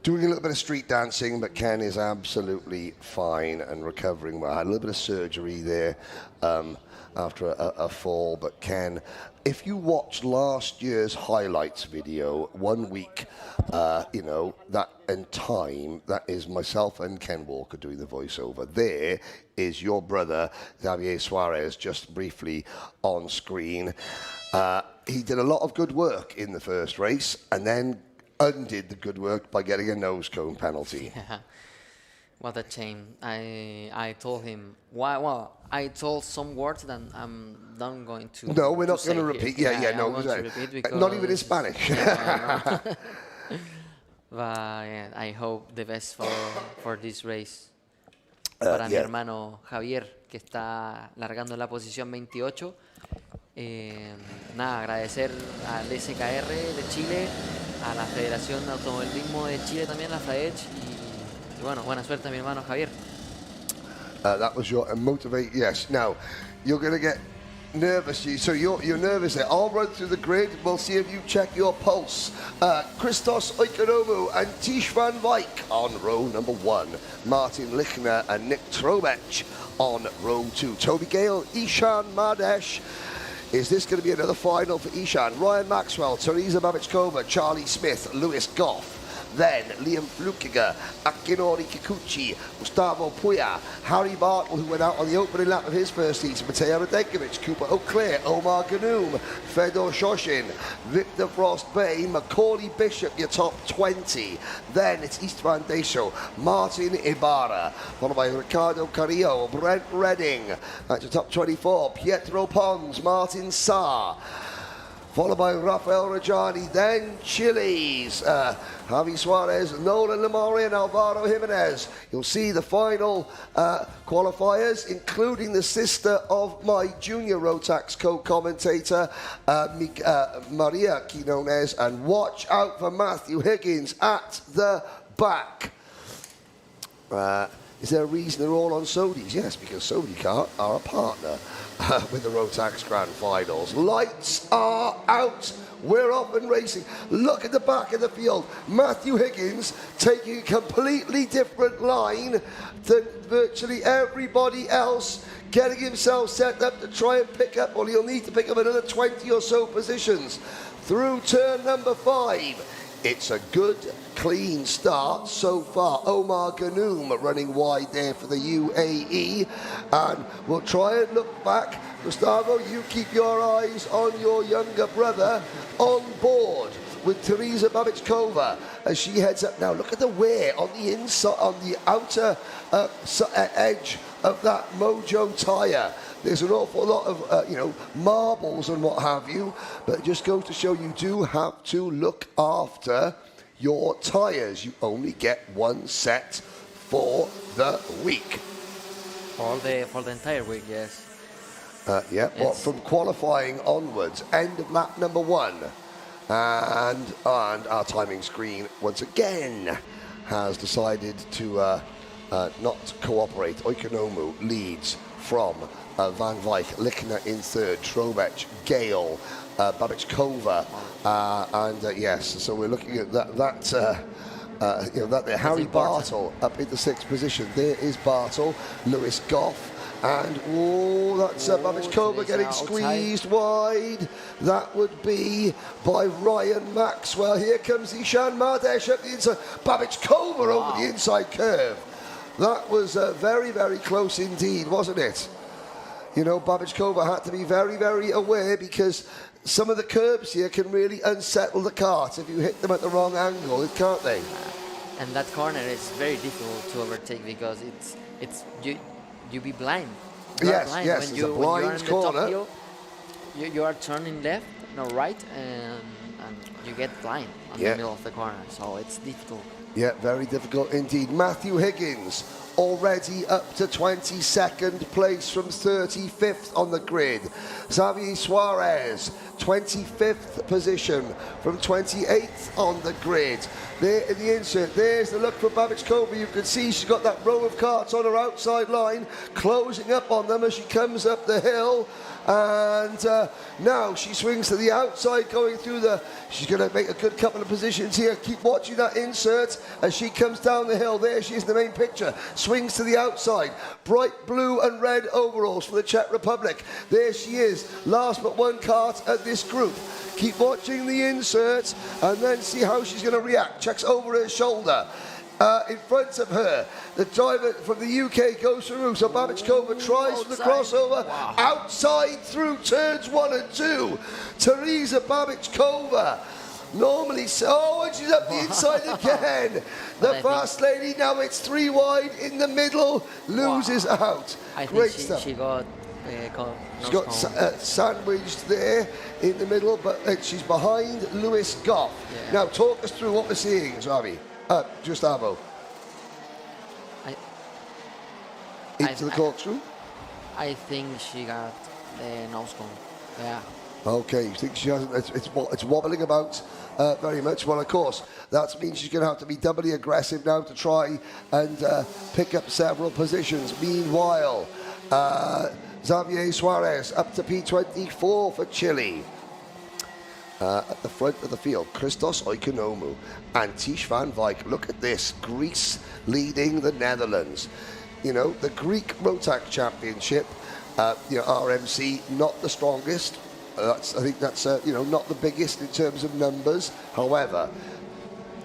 Speaker 1: doing a little bit of street dancing, but Ken is absolutely fine and recovering well. I had a little bit of surgery there after a fall, but Ken, if you watch last year's highlights video, 1 week, you know, that in time, that is myself and Ken Walker doing the voiceover. There is your brother, Xavier Suarez, just briefly on screen. He did a lot of good work in the first race, and then undid the good work by getting a nose cone penalty.
Speaker 13: What a shame. I told him why. Well, I told some words that I'm not going to.
Speaker 1: No, we're not
Speaker 13: say
Speaker 1: going to
Speaker 13: here.
Speaker 1: repeat. Yeah,
Speaker 13: I'm
Speaker 1: no.
Speaker 13: going to repeat because
Speaker 1: Not even in Spanish.
Speaker 13: Yeah, no. But yeah, I hope the best for this race. Para mi hermano Javier, que está largando la posición 28. Nada, agradecer al SKR de Chile, a la Federación de Automovilismo de Chile también, la FAECH, y bueno, buena suerte a mi hermano Javier.
Speaker 1: That was your motivate. Yes. Now, you're going to get nervous. So you're nervous there. I'll run through the grid. We'll see if you check your pulse. Christos Oikonomou and Tish van Wyk on row number 1. Martin Lichner and Nick Trobech on row 2. Toby Gale, Ishan Madesh. Is this going to be another final for Ishan? Ryan Maxwell, Teresa Babichkova, Charlie Smith, Lewis Goff. Then Liam Flukiger, Akinori Kikuchi, Gustavo Puya, Harry Bartle, who went out on the opening lap of his first season, Mateo Radenkovic, Cooper O'Clair, Omar Ganoum, Fedor Shoshin, Victor Frost Bay, Macaulay Bishop, your top 20. Then it's Istvan Deso, Martin Ibarra, followed by Ricardo Carrillo, Brent Redding, that's your top 24. Pietro Pons, Martin Saar, followed by Rafael Rajani, then Chile's Javi Suarez, Nolan Lamore and Alvaro Jimenez. You'll see the final qualifiers, including the sister of my junior Rotax co-commentator, Maria Quinones, and watch out for Matthew Higgins at the back. Is there a reason they're all on Sodi's? Yes, because Sodicar are a partner with the Rotax Grand Finals. Lights are out. We're off and racing. Look at the back of the field. Matthew Higgins taking a completely different line than virtually everybody else, getting himself set up to try and pick up, well, he'll need to pick up another 20 or so positions through turn number 5. It's a good, clean start so far. Omar Ganoum running wide there for the UAE. And we'll try and look back. Gustavo, you keep your eyes on your younger brother on board with Teresa Babichkova as she heads up. Now look at the wear on the inside, on the outer edge of that Mojo tyre. There's an awful lot of, marbles and what have you, but it just goes to show you do have to look after your tyres. You only get one set for the week.
Speaker 13: For the entire week, yes.
Speaker 1: From qualifying onwards, end of lap number 1. And our timing screen, once again, has decided to not cooperate. Oikonomou leads from Van Wyk, Lichner in 3rd, Trobech, Gale, Babichkova, so we're looking at that there. Harry Bartle up in the 6th position. There is Bartle, Lewis Goff, and that's Babichkova getting squeezed wide. That would be by Ryan Maxwell. Here comes Ishan Madesh up the inside. Babichkova over the inside curve. That was very, very close indeed, wasn't it? You know, Babichkova had to be very, very aware because some of the curbs here can really unsettle the cart if you hit them at the wrong angle, can't they?
Speaker 13: And that corner is very difficult to overtake because it's you be blind.
Speaker 1: Yes,
Speaker 13: blind.
Speaker 1: yes,
Speaker 13: when
Speaker 1: it's a blind corner.
Speaker 13: Hill, you are turning left, no right, and you get blind on the middle of the corner. So it's difficult.
Speaker 1: Yeah, very difficult indeed. Matthew Higgins already up to 22nd place from 35th on the grid. Xavier Suarez, 25th position from 28th on the grid. There in the insert, there's the look for Babichkova. You can see she's got that row of carts on her outside line, closing up on them as she comes up the hill. And now she swings to the outside, going through she's going to make a good couple of positions here. Keep watching that insert as she comes down the hill. There she is in the main picture. Swings to the outside. Bright blue and red overalls for the Czech Republic. There she is, last but one cart at this group. Keep watching the insert and then see how she's going to react. Checks over her shoulder. In front of her, the driver from the UK goes through, so Babichkova tries for the crossover, outside through turns 1 and 2. Teresa Babichkova Normally, so, and she's up the inside again. The fast lady, now it's 3 wide in the middle, loses out.
Speaker 13: I
Speaker 1: Great
Speaker 13: think
Speaker 1: stuff.
Speaker 13: she got
Speaker 1: She's got sandwiched there in the middle, but she's behind Lewis Goff.
Speaker 13: Yeah.
Speaker 1: Now, talk us through what we're seeing, Xavi. Gustavo. Into the corkscrew?
Speaker 13: I think she got the nose cone. Yeah.
Speaker 1: Okay, you think she hasn't? It's wobbling about very much. Well, of course, that means she's going to have to be doubly aggressive now to try and pick up several positions. Meanwhile, Xavier Suarez up to P24 for Chile. At the front of the field, Christos Oikonomou and Tish van Wyk. Look at this, Greece leading the Netherlands. You know, the Greek Rotax Championship, RMC, not the strongest. I think that's, not the biggest in terms of numbers. However,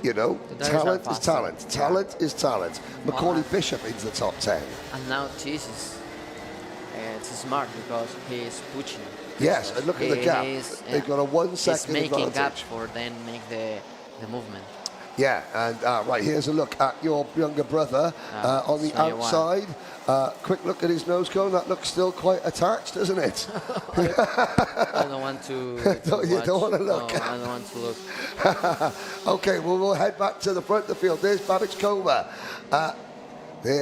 Speaker 1: talent is talent. Talent is talent. Macaulay Bishop into the top 10.
Speaker 13: And now Tish is smart because he is pushing.
Speaker 1: Yes, and look at the gap. They've got a 1 second
Speaker 13: advantage. He's making
Speaker 1: advantage.
Speaker 13: gaps for then make the movement.
Speaker 1: Yeah, and right, here's a look at your younger brother on the outside. Quick look at his nose cone. That looks still quite attached, doesn't it?
Speaker 13: I don't want to
Speaker 1: You don't want to look?
Speaker 13: No, I don't want to look.
Speaker 1: Okay, well, we'll head back to the front of the field. There's Babichkova.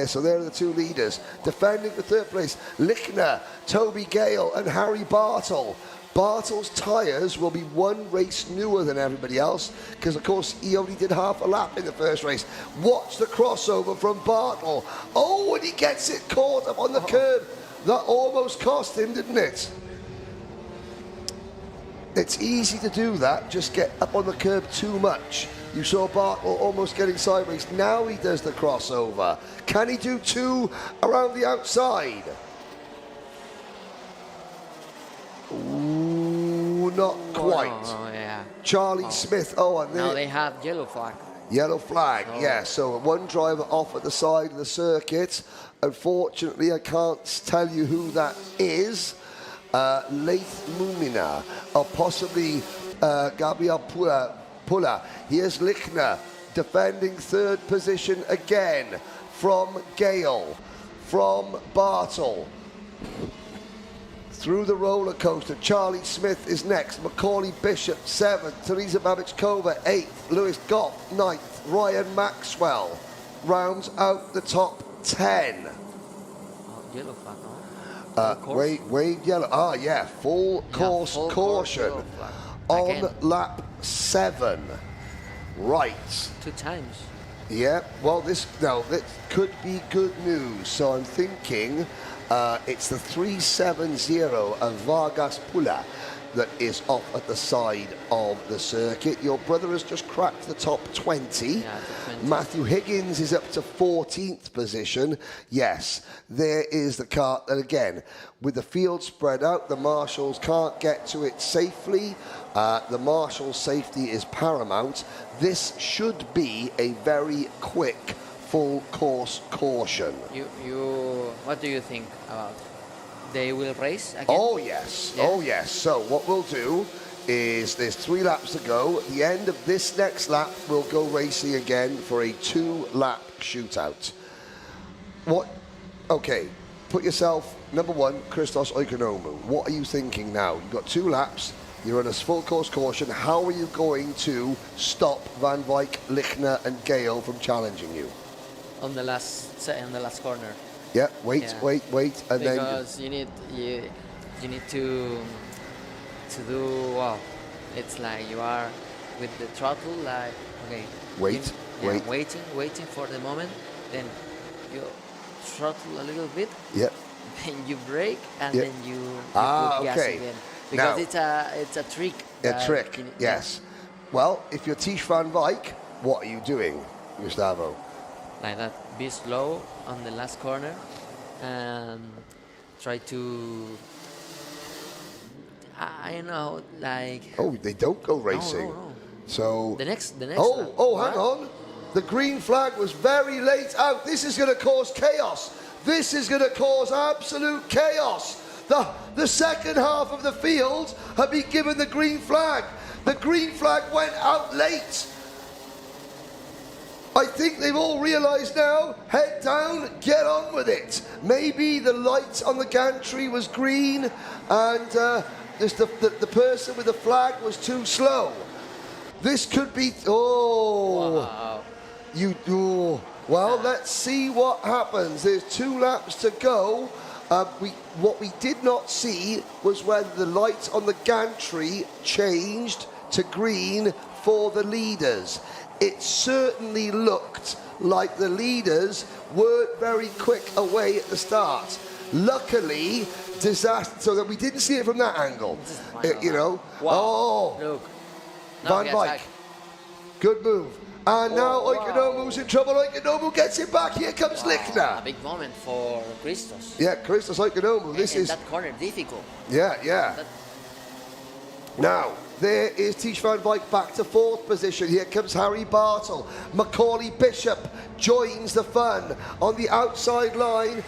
Speaker 1: So there are the two leaders. Defending for third place, Lichner, Toby Gale and Harry Bartle. Bartle's tyres will be 1 race newer than everybody else because, of course, he only did half a lap in the first race. Watch the crossover from Bartle. Oh, and he gets it caught up on the curb. That almost cost him, didn't it? It's easy to do that, just get up on the curb too much. You saw Bartle almost getting sideways. Now he does the crossover. Can he do 2 around the outside? Ooh, not quite.
Speaker 13: Oh, yeah.
Speaker 1: Charlie Smith. Oh, and
Speaker 13: now they have yellow flag.
Speaker 1: Yellow flag, yeah. So 1 driver off at the side of the circuit. Unfortunately, I can't tell you who that is. Leith Mumina, or possibly Gabriel Pulla. Here's Lichner defending 3rd position again from Gale, from Bartle. Through the roller coaster, Charlie Smith is next. Macaulay Bishop, 7th. Teresa Babichkova, 8th. Lewis Goff, 9th. Ryan Maxwell rounds out the top 10.
Speaker 13: Yellow flag,
Speaker 1: Wade yellow. Ah, yeah. Full course caution on lap 7. Right.
Speaker 13: 2 times.
Speaker 1: Yeah. Well, this could be good news. So I'm thinking it's the 370 of Vargas Pulla that is off at the side of the circuit. Your brother has just cracked the top 20.
Speaker 13: Yeah, 20.
Speaker 1: Matthew Higgins is up to 14th position. Yes, there is the car. And again, with the field spread out, the marshals can't get to it safely. The marshal's safety is paramount. This should be a very quick full course caution.
Speaker 13: What do you think about? They will race again?
Speaker 1: Oh yes,
Speaker 13: Yeah.
Speaker 1: oh yes. So what we'll do is there's 3 laps to go. At the end of this next lap, we'll go racing again for a 2-lap shootout. Okay, put yourself, number 1, Christos Oikonomou. What are you thinking now? You've got 2 laps. You're on a full course caution. How are you going to stop Van Wyk, Lichner and Gale from challenging you?
Speaker 13: On the last corner.
Speaker 1: Yeah, wait, and
Speaker 13: because you need to do it's like you are with the throttle, like waiting for the moment, then you throttle a little bit, then you brake, and then you put gas again, because it's a trick.
Speaker 1: Yes. Well, if you're Tish van Wyk, what are you doing, Gustavo?
Speaker 13: Like that, be slow on the last corner and try to, I don't know, like...
Speaker 1: Oh, they don't go racing.
Speaker 13: No.
Speaker 1: So...
Speaker 13: The next
Speaker 1: hang
Speaker 13: lap.
Speaker 1: on. The green flag was very late out. This is going to cause chaos. This is going to cause absolute chaos. The second half of the field have been given the green flag. The green flag went out late. I think they've all realised now, head down, get on with it. Maybe the light on the gantry was green and just the person with the flag was too slow. This could be,
Speaker 13: Wow.
Speaker 1: Well, let's see what happens. There's 2 laps to go. What we did not see was when the light on the gantry changed to green for the leaders. It certainly looked like the leaders weren't very quick away at the start. Luckily, disaster, so that we didn't see it from that angle. You know.
Speaker 13: Wow.
Speaker 1: Oh,
Speaker 13: Look.
Speaker 1: Van Dijk. Good move. And now Oikonomu's in trouble. Oikonomu gets it back. Here comes Lichtner.
Speaker 13: A big moment for Christos.
Speaker 1: Yeah, Christos Oikonomu. This
Speaker 13: and
Speaker 1: is
Speaker 13: that corner difficult.
Speaker 1: Yeah. Now, there is Tish van Dijk back to 4th position. Here comes Harry Bartle. Macaulay Bishop joins the fun on the outside line.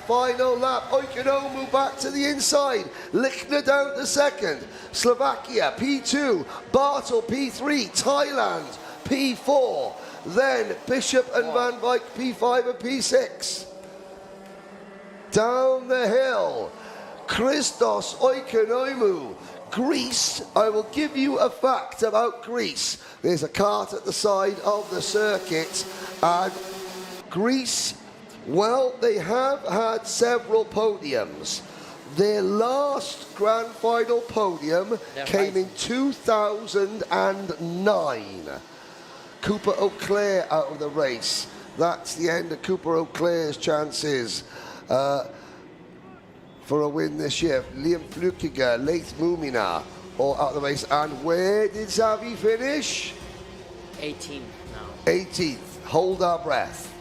Speaker 1: Final lap. Oikonomu back to the inside. Lichtner down to 2nd. Slovakia P2. Bartle P3. Thailand P4. Then Bishop and Van Dijk P5 and P6. Down the hill. Christos Oikonomu. Greece, I will give you a fact about Greece. There's a cart at the side of the circuit, and Greece, well, they have had several podiums. Their last grand final podium came in 2009. Cooper O'Clair out of the race. That's the end of Cooper O'Clair's chances for a win this year. Liam Flukiger, Leith Mumina, all out of the race. And where did Xavi finish?
Speaker 13: 18 now.
Speaker 1: 18th. Hold our breath.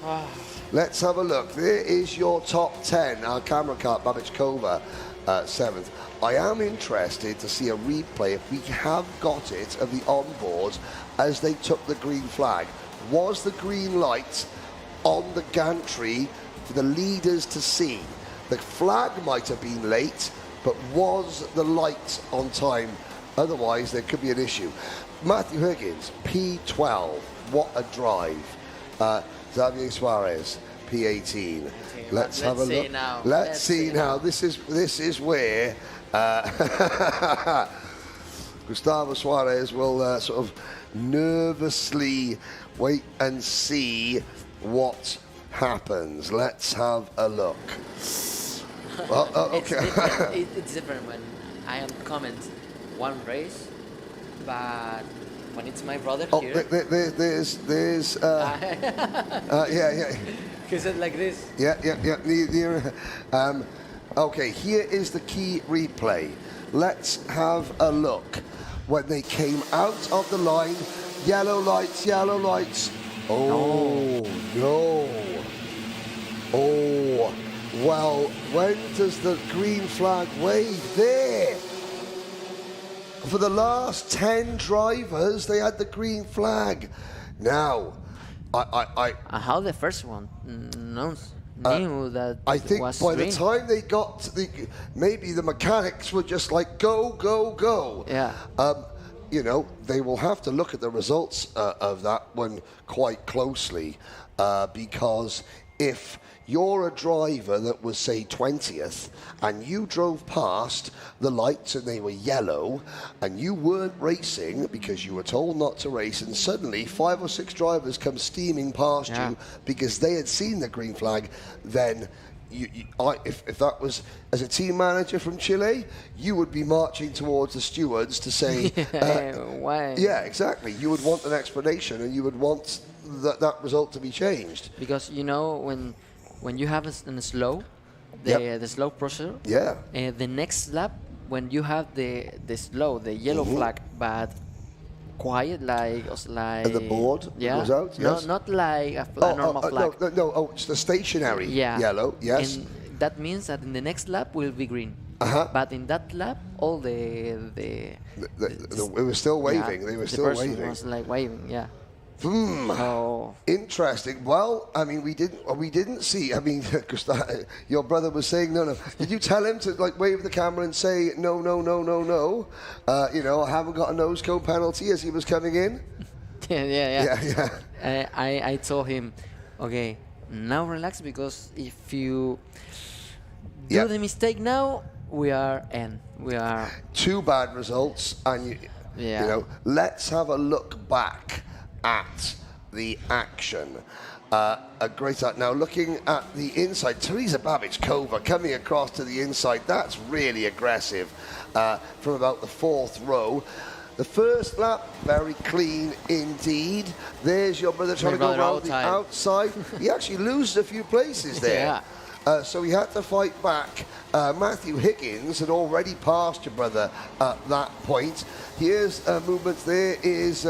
Speaker 1: Let's have a look. There is your top 10. Our camera car, Babichkova, 7th. I am interested to see a replay, if we have got it, of the onboards as they took the green flag. Was the green light on the gantry for the leaders to see? The flag might have been late, but was the light on time? Otherwise, there could be an issue. Matthew Higgins, P12. What a drive. Xavier Suarez, P18. Let's have a look.
Speaker 13: Now.
Speaker 1: Let's see now. This is where Gustavo Suarez will sort of nervously wait and see what happens. Let's have a look. Well, okay.
Speaker 13: It's different when I am comment one race, but when it's my brother here.
Speaker 1: There's yeah.
Speaker 13: Is it like this?
Speaker 1: Yeah. Okay, here is the key replay. Let's have a look. When they came out of the line, yellow lights. Oh, no. Oh, well, when does the green flag wave? There. For the last 10 drivers, they had the green flag. Now,
Speaker 13: how the first one knew that
Speaker 1: I think
Speaker 13: was
Speaker 1: by
Speaker 13: green.
Speaker 1: the time they got to maybe the mechanics were just like, go.
Speaker 13: Yeah.
Speaker 1: You know, they will have to look at the results of that one quite closely because if you're a driver that was, say, 20th, and you drove past the lights and they were yellow, and you weren't racing because you were told not to race, and suddenly 5 or 6 drivers come steaming past you because they had seen the green flag, then if that was as a team manager from Chile, you would be marching towards the stewards to say,
Speaker 13: why?
Speaker 1: Yeah, exactly. You would want an explanation, and you would want that result to be changed.
Speaker 13: Because you know when you have a slow, the slow procedure.
Speaker 1: Yeah.
Speaker 13: The next lap, when you have the yellow flag, but quiet, like
Speaker 1: the board goes out.
Speaker 13: No,
Speaker 1: yes.
Speaker 13: not like a normal flag.
Speaker 1: No. Oh, it's the stationary yellow. Yes.
Speaker 13: And that means that in the next lap will be green. But in that lap, all it
Speaker 1: was still waving. They were still waving.
Speaker 13: The person was like waving. Yeah. Oh.
Speaker 1: Interesting. Well, I mean, we didn't see. I mean, because your brother was saying no. Did you tell him to like wave the camera and say no? I haven't got a nose cone penalty as he was coming in.
Speaker 13: Yeah. I told him, okay, now relax, because if you do the mistake now, we are
Speaker 1: 2 bad results, and let's have a look back at the action. A great art. Now looking at the inside, Teresa Babičková coming across to the inside. That's really aggressive from about the 4th row. The first lap, very clean indeed. There's your brother trying to go around the outside. He actually loses a few places there. So he had to fight back. Matthew Higgins had already passed your brother at that point. Here's movements. There is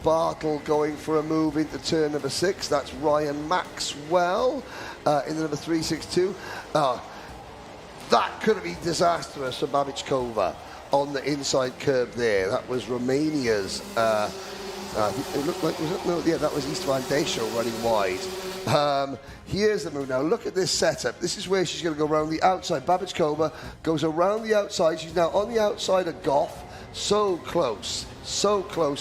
Speaker 1: Bartle going for a move into turn number 6. That's Ryan Maxwell in the number 362. That could have been disastrous for Babičková on the inside curb there. That was Romania's. It looked like that was East Van Dessel running wide. Here's the move now. Look at this setup. This is where she's going to go around the outside. Babičková goes around the outside. She's now on the outside of Goff. So close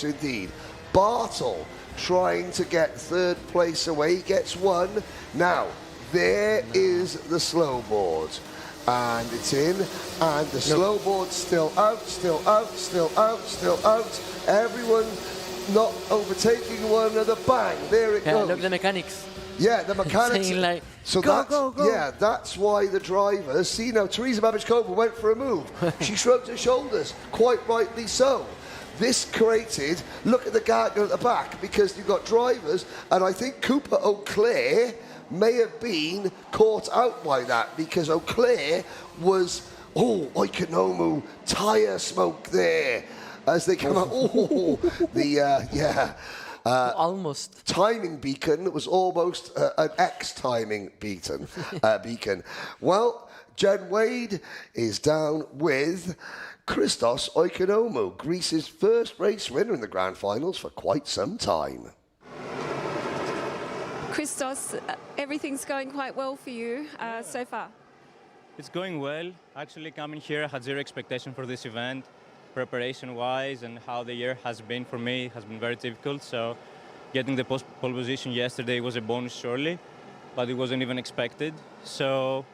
Speaker 1: indeed. Bartle trying to get 3rd place away. He gets 1. Now, there is the slow board. And it's in. And the slow board's still out. Everyone not overtaking one another. Bang, there it goes.
Speaker 13: Look, the mechanics.
Speaker 1: Yeah, the mechanics.
Speaker 13: Like,
Speaker 1: so
Speaker 13: go.
Speaker 1: Yeah, that's why the drivers. See now, Teresa Babičková went for a move. She shrugged her shoulders, quite rightly so. This created, look at the garden at the back, because you've got drivers, and I think Cooper O'Clair may have been caught out by that, because O'Clair was, Oikonomu, tyre smoke there as they come out.
Speaker 13: Almost.
Speaker 1: Timing beacon was almost an X-timing beacon. Well, Jen Wade is down with Christos Oikonomu, Greece's first race winner in the Grand Finals for quite some time.
Speaker 2: Christos, everything's going quite well for you so far.
Speaker 12: It's going well. Actually, coming here, I had zero expectation for this event. Preparation-wise and how the year has been for me has been very difficult. So getting the pole position yesterday was a bonus, surely, but it wasn't even expected. So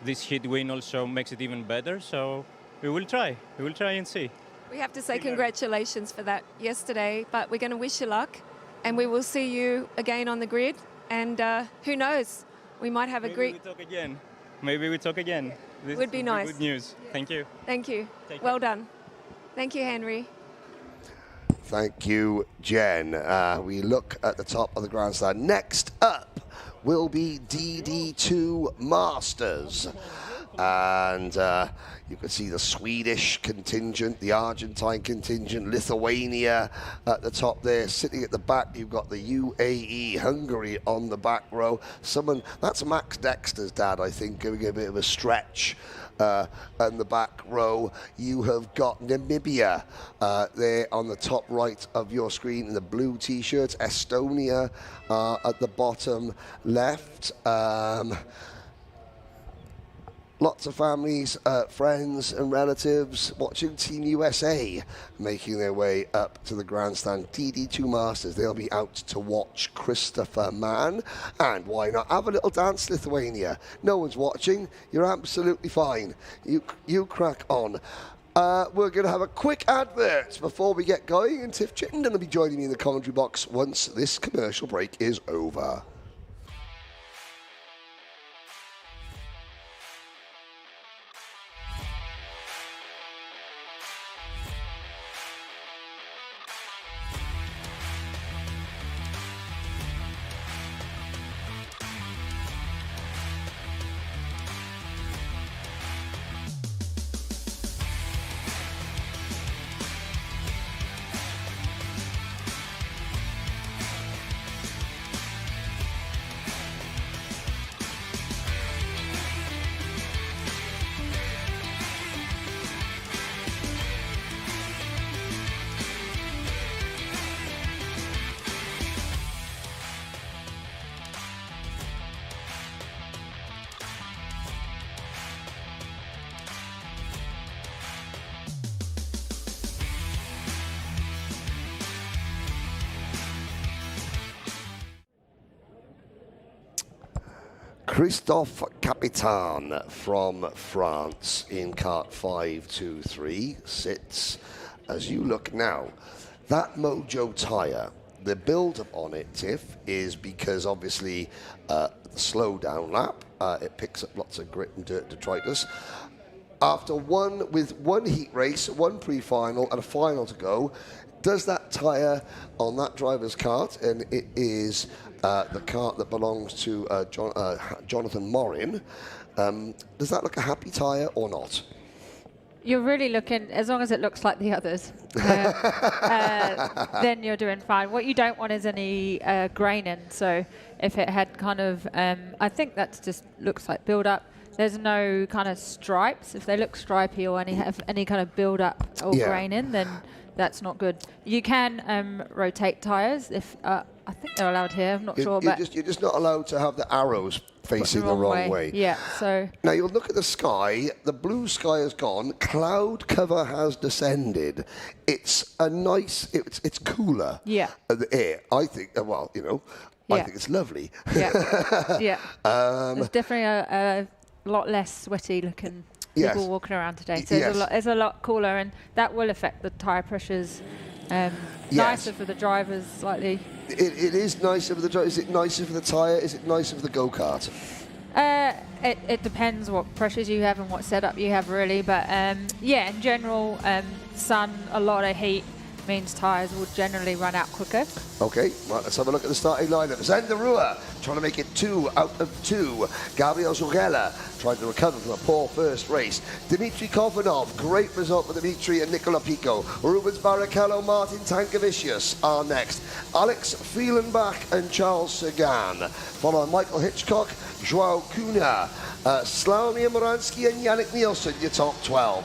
Speaker 12: this heat win also makes it even better. So we will try and see.
Speaker 2: We have to say congratulations for that yesterday, but we're going to wish you luck, and we will see you again on the grid. And who knows, we might have
Speaker 12: Maybe we talk again. This
Speaker 2: would be nice.
Speaker 12: Good news. Thank you.
Speaker 2: Thank you. Well done. Thank you, Henry.
Speaker 1: Thank you, Jen. We look at the top of the grandstand. Next up will be DD2 Masters. And you can see the Swedish contingent, the Argentine contingent, Lithuania at the top there. Sitting at the back, you've got the UAE, Hungary on the back row. That's Max Dexter's dad, I think, giving a bit of a stretch. On the back row, you have got Namibia there on the top right of your screen in the blue t-shirts. Estonia at the bottom left. Lots of families, friends and relatives watching Team USA making their way up to the grandstand. DD2 Masters, they'll be out to watch Christopher Mann. And why not have a little dance, Lithuania? No one's watching. You're absolutely fine. You crack on. We're going to have a quick advert before we get going. And Tiff Chittenden will be joining me in the commentary box once this commercial break is over. Christophe Capitan from France in kart 523 sits. As you look now, that Mojo tyre, the build-up on it, Tiff, is because obviously slow down lap, it picks up lots of grit and dirt detritus. After one heat race, one pre-final and a final to go, does that tyre on that driver's kart, and it is the kart that belongs to Jonathan Morin, does that look a happy tyre or not?
Speaker 6: You're really looking, as long as it looks like the others, then you're doing fine. What you don't want is any graining. So if it had kind of, I think that just looks like build-up. There's no kind of stripes. If they look stripy or have any kind of build-up or graining, then that's not good. You can rotate tyres if, I think they're allowed here, I'm not sure. But
Speaker 1: you're just not allowed to have the arrows facing the wrong way.
Speaker 6: Yeah, so.
Speaker 1: Now you'll look at the sky, the blue sky has gone, cloud cover has descended. It's a nice, it's cooler.
Speaker 6: Yeah.
Speaker 1: The air, I think, well, you know, I think it's lovely.
Speaker 6: Yeah, yeah. There's definitely a lot less sweaty looking people walking around today. So it's a lot cooler, and that will affect the tyre pressures. Nicer for the drivers slightly.
Speaker 1: It is nicer for the driver. Is it nicer for the tyre? Is it nicer for the go-kart?
Speaker 6: It depends what pressures you have and what setup you have, really. But yeah, in general, sun, a lot of heat means tyres will generally run out quicker.
Speaker 1: Okay, well, let's have a look at the starting lineup. Zendarua trying to make it 2 out of 2. Gabriel Zugella trying to recover from a poor first race. Dmitry Kovanov, great result for Dmitry and Nicola Pico. Rubens Barrichello, Martin Tankavicius are next. Alex Frielenbach and Charles Sagan. Followed by Michael Hitchcock, Joao Cunha, Slavomir Moransky and Yannick Nielsen, your top 12.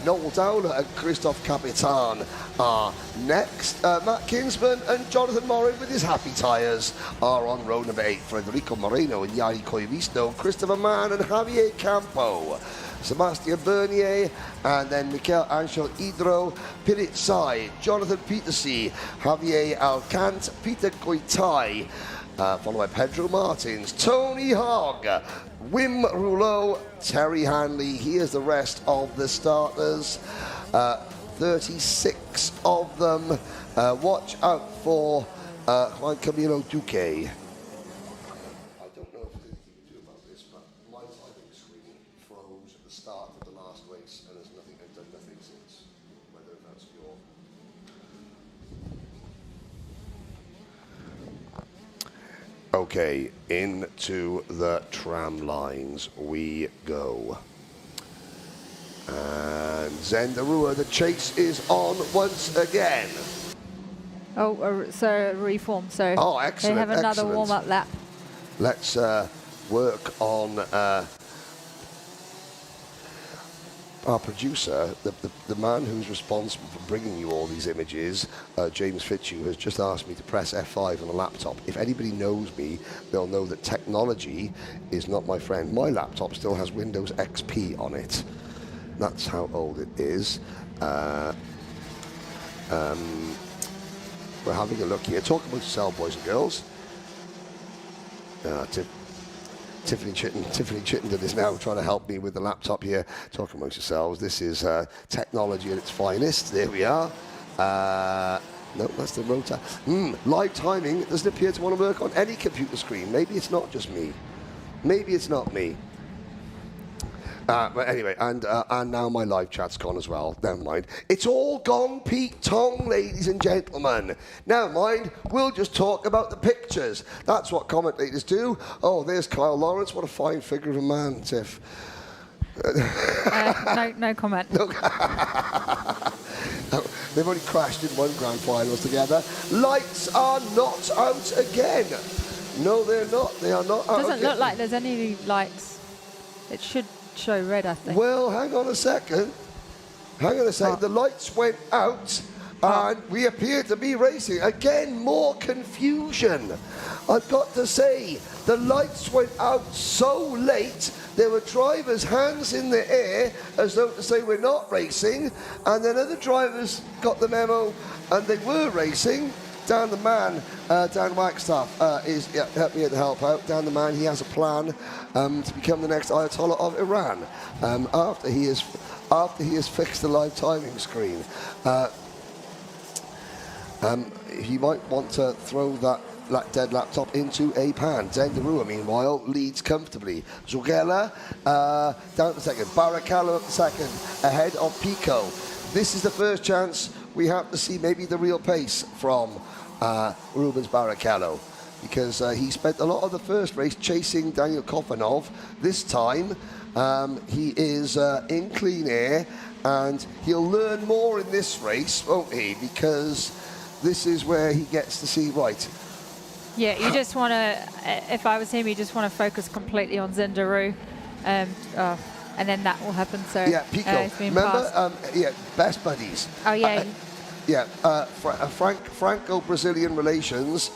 Speaker 1: Noel Dowler and Christophe Capitan are next. Matt Kinsman and Jonathan Morin with his happy tyres are on row number 8. Federico Moreno and Yari Coivisto, Christopher Mann and Javier Campo. Sebastian Bernier, and then Mikel Angel Hidro, Pirit Sai, Jonathan Petersey, Javier Alcant, Peter Goitai, followed by Pedro Martins, Tony Hogg, Wim Rouleau, Terry Hanley. Here's the rest of the starters. 36 of them. Watch out for Juan Camilo Duque. I don't know if there's anything you can do about this, but my timing screen froze at the start of the last race, and there's nothing, I've done nothing since. Whether that's your... Okay, into the tram lines we go. And Zendarua, the chase is on once again.
Speaker 6: Oh, so reform. So
Speaker 1: excellent,
Speaker 6: they have another
Speaker 1: excellent.
Speaker 6: warm-up lap.
Speaker 1: Let's work on our producer, the man who's responsible for bringing you all these images, James Fitzhugh, has just asked me to press F5 on a laptop. If anybody knows me, they'll know that technology is not my friend. My laptop still has Windows XP on it. That's how old it is. We're having a look here. Talk about yourself, boys and girls. Tiffany Chittenden is now trying to help me with the laptop here. Talk amongst yourselves. This is technology at its finest. There we are. No, that's the rotor. Live timing doesn't appear to want to work on any computer screen. Maybe it's not just me. Maybe it's not me. But anyway, and now my live chat's gone as well. Never mind. It's all gone Pete Tong, ladies and gentlemen. Never mind. We'll just talk about the pictures. That's what commentators do. Oh, there's Kyle Lawrence. What a fine figure of a man, Tiff.
Speaker 6: No comment.
Speaker 1: They've only crashed in one grand finals together. Lights are not out again. No, they're not. They are not out again.
Speaker 6: Doesn't look like there's any lights. It should show red, I think.
Speaker 1: Well, hang on a second. The lights went out and we appear to be racing. Again, more confusion. I've got to say, the lights went out so late, there were drivers' hands in the air as though to say we're not racing, and then other drivers got the memo and they were racing. Dan the Man, Dan Wagstaff, is here to help out. Dan the Man, he has a plan to become the next Ayatollah of Iran after he has fixed the live timing screen. He might want to throw that dead laptop into a pan. Zendarua, meanwhile, leads comfortably. Zugela down to second. Barrichello at the second, ahead of Pico. This is the first chance we have to see maybe the real pace from Rubens Barrichello, because he spent a lot of the first race chasing Daniel Kofanov. This time he is in clean air, and he'll learn more in this race, won't he? Because this is where he gets to see, right.
Speaker 6: Yeah, you just want to, if I was him, you just want to focus completely on Zendaru, and then that will happen. So
Speaker 1: yeah, Pico. Remember, best buddies.
Speaker 6: Oh yeah.
Speaker 1: Franco-Brazilian relations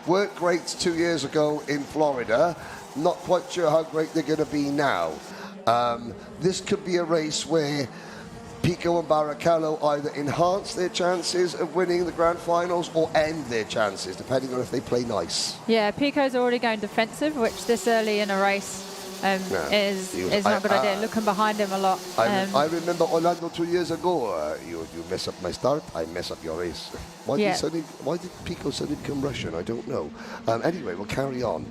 Speaker 1: weren't great 2 years ago in Florida. Not quite sure how great they're going to be now. This could be a race where Pico and Barrichello either enhance their chances of winning the grand finals or end their chances, depending on if they play nice.
Speaker 6: Yeah, Pico's already going defensive, which this early in a race is not a good idea. Looking behind him a lot.
Speaker 1: I remember Orlando 2 years ago. You mess up my start, I mess up your race. Why did Pico suddenly become Russian? I don't know. Anyway, we'll carry on.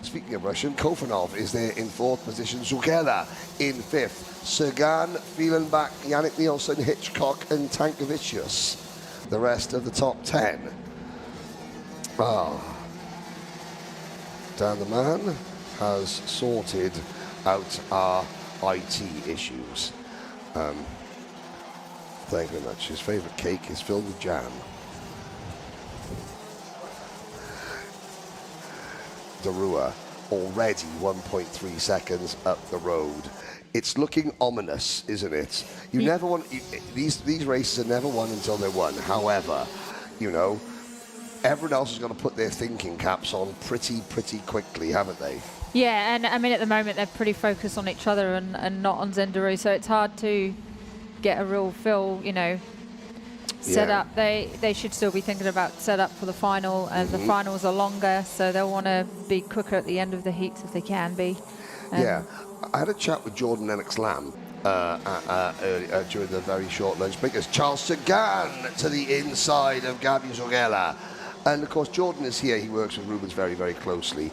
Speaker 1: Speaking of Russian, Kofanov is there in fourth position. Zugela in fifth. Sagan, Fielenbach, Yannick Nielsen, Hitchcock, and Tankavicius. The rest of the top 10. Dan the Man has sorted out our IT issues. Thank you very much. His favourite cake is filled with jam. Darua already 1.3 seconds up the road. It's looking ominous, isn't it? You never want these races are never won until they're won. However, you know, everyone else is going to put their thinking caps on pretty quickly, haven't they?
Speaker 6: Yeah, and I mean at the moment they're pretty focused on each other and not on Zendaru, so it's hard to get a real feel, you know, set up. They should still be thinking about setup for the final, and the finals are longer, so they'll want to be quicker at the end of the heats if they can be.
Speaker 1: Yeah, I had a chat with Jordan Lennox-Lamb during the very short lunch break. It's Charles Sagan to the inside of Gabi Zugela. And of course, Jordan is here. He works with Rubens very closely.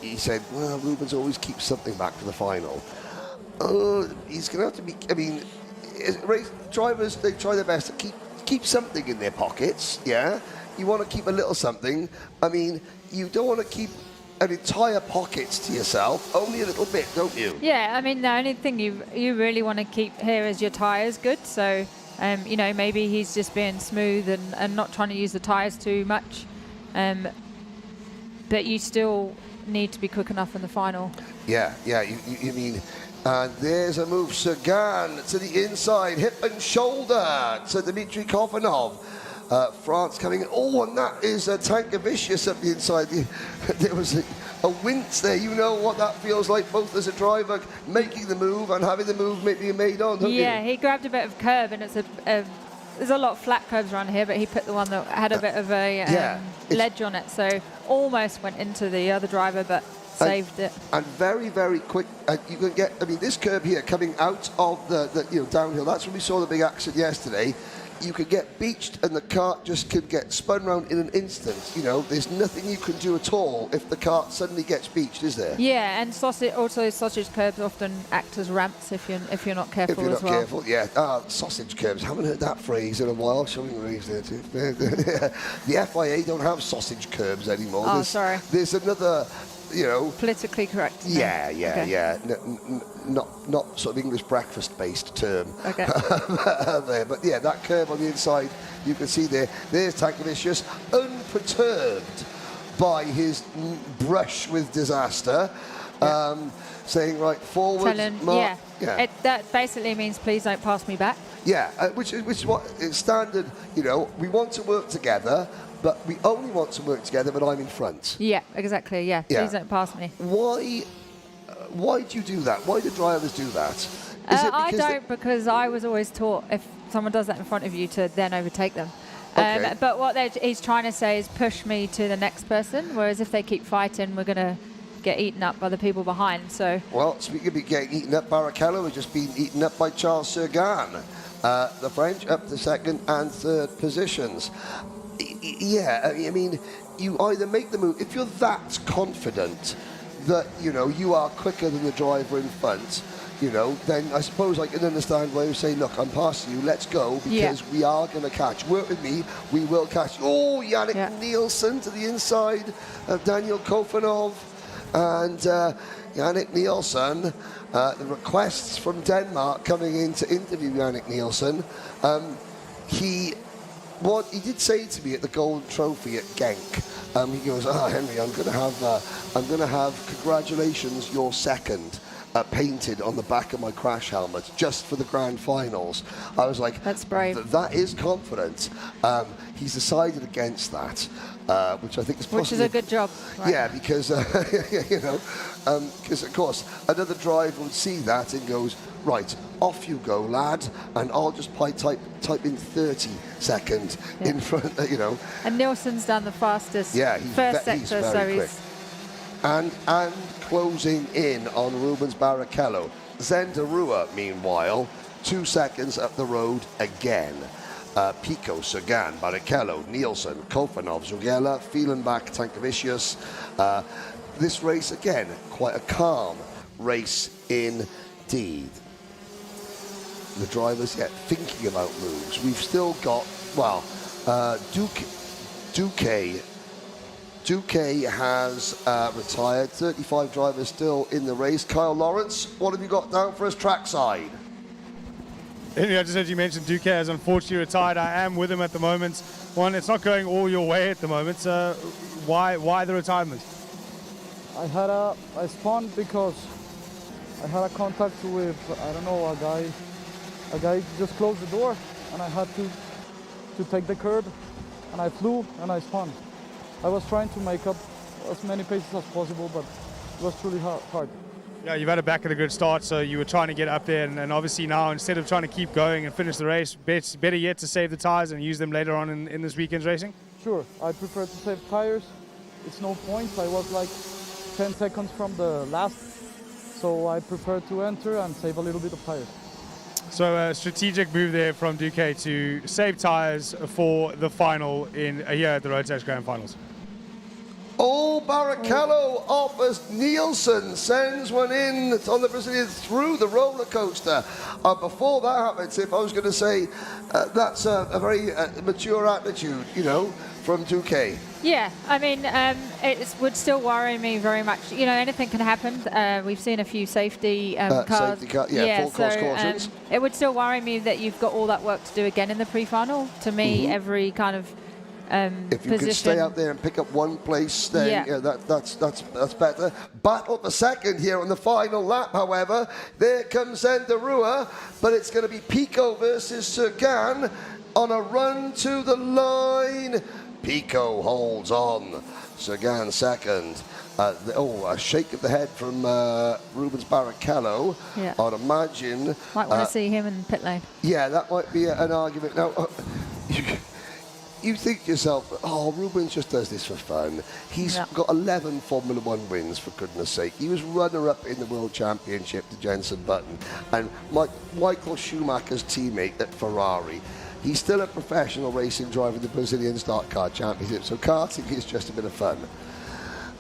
Speaker 1: He said, well, Rubens always keeps something back for the final. He's going to have to be, I mean, race drivers, they try their best to keep something in their pockets, yeah? You want to keep a little something. I mean, you don't want to keep an entire pocket to yourself, only a little bit, don't you?
Speaker 6: Yeah, I mean, the only thing you really want to keep here is your tyres good, so, you know, maybe he's just being smooth and not trying to use the tyres too much. But you still need to be quick enough in the final. Yeah,
Speaker 1: you mean, and there's a move, Sagan to the inside, hip and shoulder to Dmitry Kofanov. France coming in. Oh, and that is a Tankavicius up the inside. There was a wince there. You know what that feels like, both as a driver making the move and having the move maybe made on, don't you?
Speaker 6: Yeah, he grabbed a bit of curb, and it's there's a lot of flat curbs around here, but he put the one that had a bit of a ledge on it, so almost went into the other driver, but saved it.
Speaker 1: And very quick. You can get, I mean, this curb here coming out of the you know, downhill. That's when we saw the big accident yesterday. You could get beached and the cart just could get spun round in an instant. You know, there's nothing you can do at all if the cart suddenly gets beached, is there?
Speaker 6: Yeah, and sausage curbs often act as ramps if you're not careful.
Speaker 1: If you're not
Speaker 6: careful,
Speaker 1: yeah. Sausage curbs. Haven't heard that phrase in a while. Showing race there too. The FIA don't have sausage curbs anymore.
Speaker 6: Oh, sorry.
Speaker 1: There's another, you know,
Speaker 6: politically correct.
Speaker 1: Yeah. Not sort of English breakfast-based term.
Speaker 6: Okay.
Speaker 1: There, but yeah, that curve on the inside, you can see there. There's Tankavicius, unperturbed by his brush with disaster, saying right forward.
Speaker 6: That basically means please don't pass me back.
Speaker 1: Yeah, which is what it's standard. You know, we want to work together, but we only want to work together when I'm in front.
Speaker 6: Yeah, exactly. Yeah, please don't pass me.
Speaker 1: Why do you do that? Why do drivers do that?
Speaker 6: I don't, because I was always taught if someone does that in front of you to then overtake them.
Speaker 1: Okay.
Speaker 6: But what he's trying to say is push me to the next person, whereas if they keep fighting, we're going to get eaten up by the people behind. So.
Speaker 1: Well, speaking of getting eaten up, Barrichello has just been eaten up by Charles Sagan. The French up to second and third positions. Yeah, I mean, you either make the move, if you're that confident that, you know, you are quicker than the driver in front, you know, then I suppose I can understand why you say, look, I'm passing you, let's go, because we are going to catch. Work with me, we will catch. Oh, Yannick Nielsen to the inside of Daniel Kofanov. And Yannick Nielsen, the requests from Denmark coming in to interview Yannick Nielsen. He did say to me at the Golden Trophy at Genk. He goes, Henry, I'm going to have congratulations, you're second. Painted on the back of my crash helmet just for the grand finals. I was like,
Speaker 6: that's brave.
Speaker 1: That is confidence. He's decided against that, which I think is possibly...
Speaker 6: Which is a good job. Right?
Speaker 1: Yeah, because, you know, because of course, another driver would see that and goes, right, off you go, lad, and I'll just type in 30 seconds in front, you know.
Speaker 6: And Nielsen's done the fastest first sector, so he's...
Speaker 1: And closing in on Rubens Barrichello. Zendarua, meanwhile, 2 seconds up the road again. Pico, Sagan, Barrichello, Nielsen, Kofanov, Zugela, Fielenbach, Tankavicius. This race, again, quite a calm race indeed. The drivers yet thinking about moves. We've still got, well, Duque has retired. 35 drivers still in the race. Kyle Lawrence, what have you got down for us trackside?
Speaker 5: Henry, I just heard you mention Duque has unfortunately retired. I am with him at the moment. One, it's not going all your way at the moment. So why the retirement?
Speaker 9: I spun because I had a contact with, I don't know, a guy just closed the door and I had to take the curb and I flew and I spun. I was trying to make up as many paces as possible, but it was truly hard.
Speaker 5: Yeah, you've had a back of the grid start, so you were trying to get up there, and obviously now, instead of trying to keep going and finish the race, better yet to save the tires and use them later on in this weekend's racing?
Speaker 9: Sure, I prefer to save tires. It's no point. I was like 10 seconds from the last, so I prefer to enter and save a little bit of tires.
Speaker 5: So a strategic move there from Duque to save tires for the final here at the Rotax Grand Finals.
Speaker 1: Oh, Barrichello offers Nielsen, sends one in on the Brazilian through the roller coaster. Before that happens, if I was going to say, that's a very mature attitude, you know, from Duque.
Speaker 6: Yeah, I mean, it would still worry me very much. You know, anything can happen. We've seen a few safety cars.
Speaker 1: Safety car, full cross cautions.
Speaker 6: It would still worry me that you've got all that work to do again in the pre-final. To me, every kind of
Speaker 1: if you can stay out there and pick up one place, then that's better. Battle for second here on the final lap, however. There comes Zendarua, but it's going to be Pico versus Sagan on a run to the line. Pico holds on. Sagan second. A shake of the head from Rubens Barrichello.
Speaker 6: Yeah.
Speaker 1: I'd imagine.
Speaker 6: Might want to see him in pit lane.
Speaker 1: Yeah, that might be an argument. Now, you think to yourself, oh, Rubens just does this for fun. He's got 11 Formula One wins, for goodness sake. He was runner-up in the World Championship to Jenson Button. And Michael Schumacher's teammate at Ferrari. He's still a professional racing driver in the Brazilian Stock Car Championship, so karting is just a bit of fun.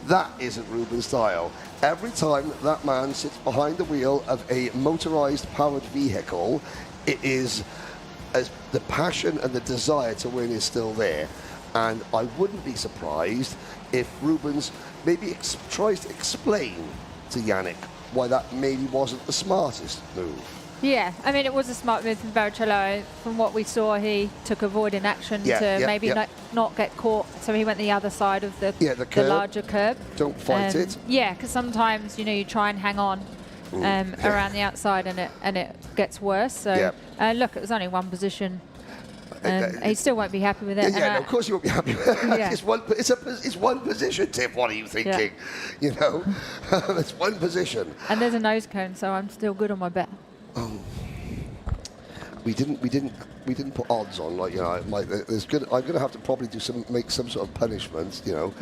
Speaker 1: That isn't Rubens' style. Every time that man sits behind the wheel of a motorized powered vehicle, it is as the passion and the desire to win is still there. And I wouldn't be surprised if Rubens maybe tries to explain to Yannick why that maybe wasn't the smartest move.
Speaker 6: Yeah, I mean, it was a smart move from Barrichello. From what we saw, he took avoiding action to maybe not get caught. So he went the other side of the larger curb.
Speaker 1: Don't fight it.
Speaker 6: Yeah, because sometimes, you know, you try and hang on around the outside and it gets worse. So look, it was only one position. He still won't be happy with it.
Speaker 1: Yeah, of course you won't be happy with it. It's one position, Tiff. What are you thinking? You know, it's one position.
Speaker 6: And there's a nose cone, so I'm still good on my bet.
Speaker 1: we didn't put odds on, like, you know, I'm going to have to probably make some sort of punishment, you know.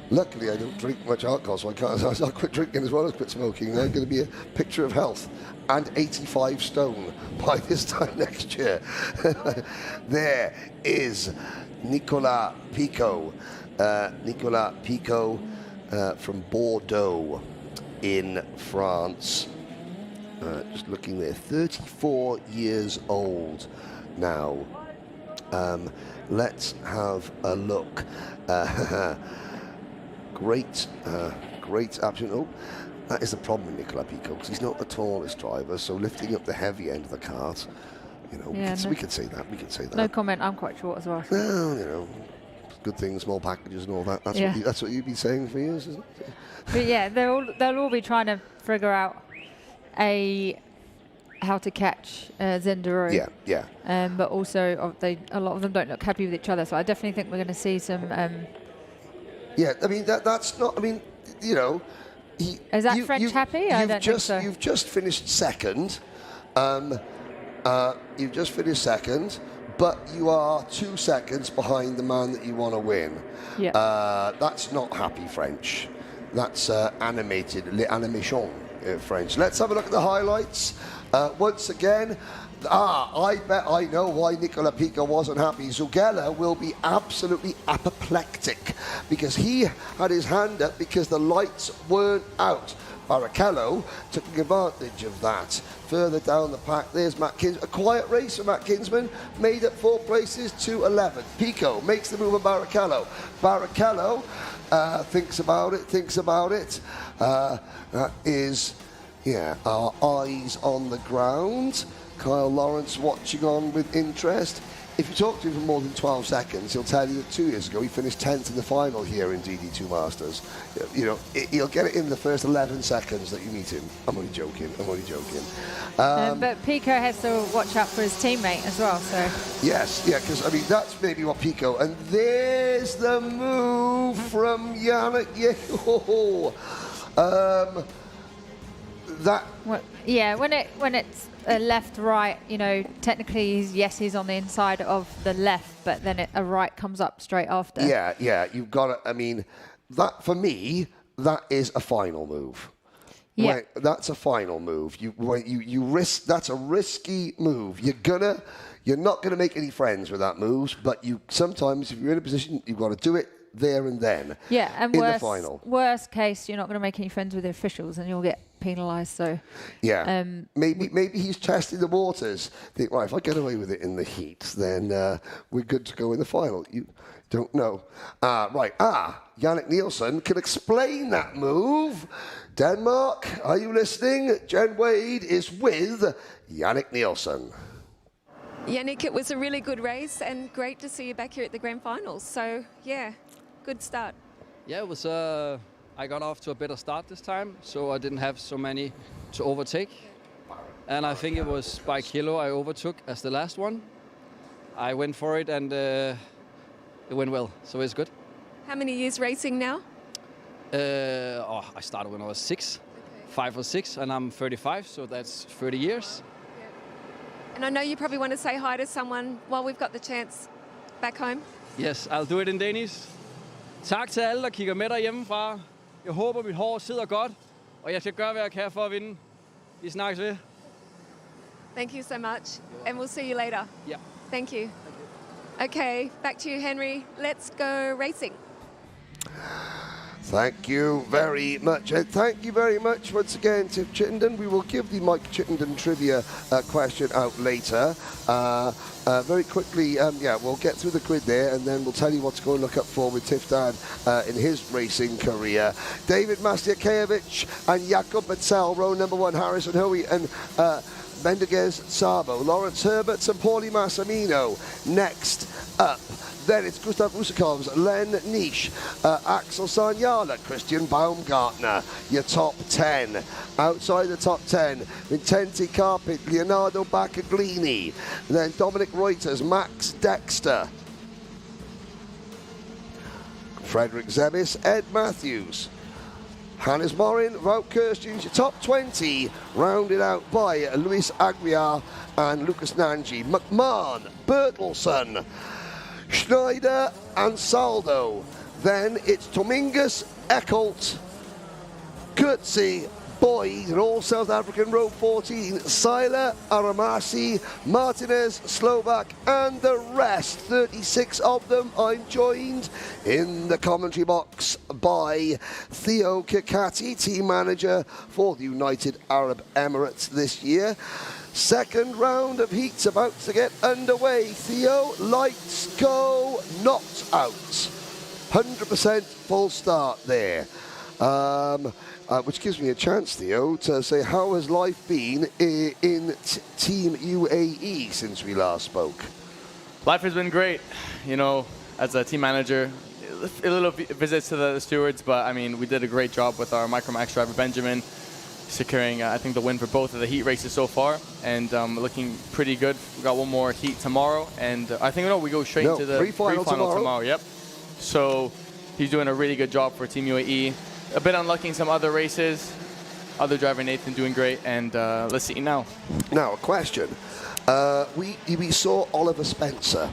Speaker 1: Luckily, I don't drink much alcohol, so I'll quit drinking as well as quit smoking. I'm going to be a picture of health and 85 stone by this time next year. There is Nicolas Picot. Nicolas Picot from Bordeaux in France. Just looking there, 34 years old now. Let's have a look. Great, absolutely. Oh, that is the problem with Nicolas Picot, because he's not the tallest driver, so lifting up the heavy end of the cart, you know,
Speaker 6: Yeah,
Speaker 1: we could say that. We could say that.
Speaker 6: No comment. I'm quite short as well.
Speaker 1: Well, you know, good things, small packages and all that. That's what you've been saying for years, isn't it?
Speaker 6: But yeah, they'll all be trying to figure out how to catch Zendero.
Speaker 1: Yeah.
Speaker 6: But also, a lot of them don't look happy with each other. So I definitely think we're going to see some.
Speaker 1: Yeah, I mean that's not. I mean, you know,
Speaker 6: is that French happy? I don't think so.
Speaker 1: You've just finished second. You've just finished second, but you are 2 seconds behind the man that you want to win.
Speaker 6: Yeah.
Speaker 1: That's not happy French. That's animated, l'animation French. Let's have a look at the highlights. Once again, I bet I know why Nicolas Picot wasn't happy. Zugella will be absolutely apoplectic because he had his hand up because the lights weren't out. Barrichello took advantage of that. Further down the pack, there's Matt Kinsman. A quiet race for Matt Kinsman, made up 4 places to 11. Picot makes the move on Barrichello. Barrichello thinks about it. That is, our eyes on the ground. Kyle Lawrence watching on with interest. If you talk to him for more than 12 seconds, he'll tell you that 2 years ago he finished 10th in the final here in DD2 Masters. You know, he'll get it in the first 11 seconds that you meet him. I'm only joking.
Speaker 6: But Picot has to watch out for his teammate as well. So
Speaker 1: yes, because I mean that's maybe what Picot. And there's the move from Yannick.
Speaker 6: When it's left, right, you know, technically he's on the inside of the left, but then a right comes up straight after.
Speaker 1: Yeah, you've got to, I mean, that for me, that is a final move.
Speaker 6: Yeah.
Speaker 1: Right, that's a final move. You risk, that's a risky move. You're not gonna make any friends with that move, but sometimes if you're in a position, you've got to do it there and then.
Speaker 6: Yeah, and
Speaker 1: in the final.
Speaker 6: Worst case, you're not going to make any friends with the officials, and you'll get penalised. So
Speaker 1: yeah, maybe he's testing the waters. Think, right, if I get away with it in the heat, then we're good to go in the final. You don't know. Yannick Nielsen can explain that move. Denmark, are you listening? Jen Wade is with Yannick Nielsen.
Speaker 2: Yannick, it was a really good race and great to see you back here at the Grand Finals. So, yeah, good start.
Speaker 10: Yeah, it was. I got off to a better start this time, so I didn't have so many to overtake. And I think it was by kilo I overtook as the last one. I went for it and it went well, so it's good.
Speaker 2: How many years racing now?
Speaker 10: I started when I was 6, 5 or 6, and I'm 35, so that's 30 years.
Speaker 2: And I know you probably want to say hi to someone while we've got the chance back home.
Speaker 10: Yes, I'll do it in Danish. Tak til alle, der kigger med derhjemmefra. Jeg håber, mit hår sidder godt, og jeg skal gøre, hvad jeg kan for at vinde. Vi snakkes ved.
Speaker 2: Thank you so much, and we'll see you later.
Speaker 10: Yeah.
Speaker 2: Thank you. Okay, back to you, Henry. Let's go racing.
Speaker 1: Thank you very much. And thank you very much once again to Chittenden. We will give the Mike Chittenden trivia question out later. Very quickly, we'll get through the grid there and then we'll tell you what to go and look up for with Tifdad in his racing career. David Mastiakiewicz and Jakob Betzel, row number 1, Harrison Hoey and Mendiguez Sabo, Lawrence Herberts and Paulie Massimino. Next up, then it's Gustav Usakovs, Len Nish, Axel Sanyala, Christian Baumgartner, your top 10. Outside the top 10, Vincenti Carpet, Leonardo Baccaglini, then Dominic Reuters, Max Dexter, Frederick Zemis, Ed Matthews, Hannes Morin, Wout Kirstens, your top 20, rounded out by Luis Aguiar and Lucas Nanji. McMahon, Bertelsen, Schneider and Saldo. Then it's Dominguez, Eckholt, Kurtzi, Boyd, and all South African row 14, Seiler, Aramasi, Martinez, Slovak, and the rest. 36 of them. I'm joined in the commentary box by Theo Kikati, team manager for the United Arab Emirates this year. Second round of heats about to get underway. Theo, lights go, not out. 100% full start there. Which gives me a chance, Theo, to say, how has life been in Team UAE since we last spoke?
Speaker 14: Life has been great, you know, as a team manager. A little visits to the stewards, but I mean, we did a great job with our Micromax driver, Benjamin, securing, I think, the win for both of the heat races so far, and looking pretty good. We got one more heat tomorrow, and I think we go straight into the pre-final tomorrow. Yep. So he's doing a really good job for Team UAE. A bit unlucky in some other races. Other driver Nathan doing great, and let's see now.
Speaker 1: Now, a question. We saw Oliver Spencer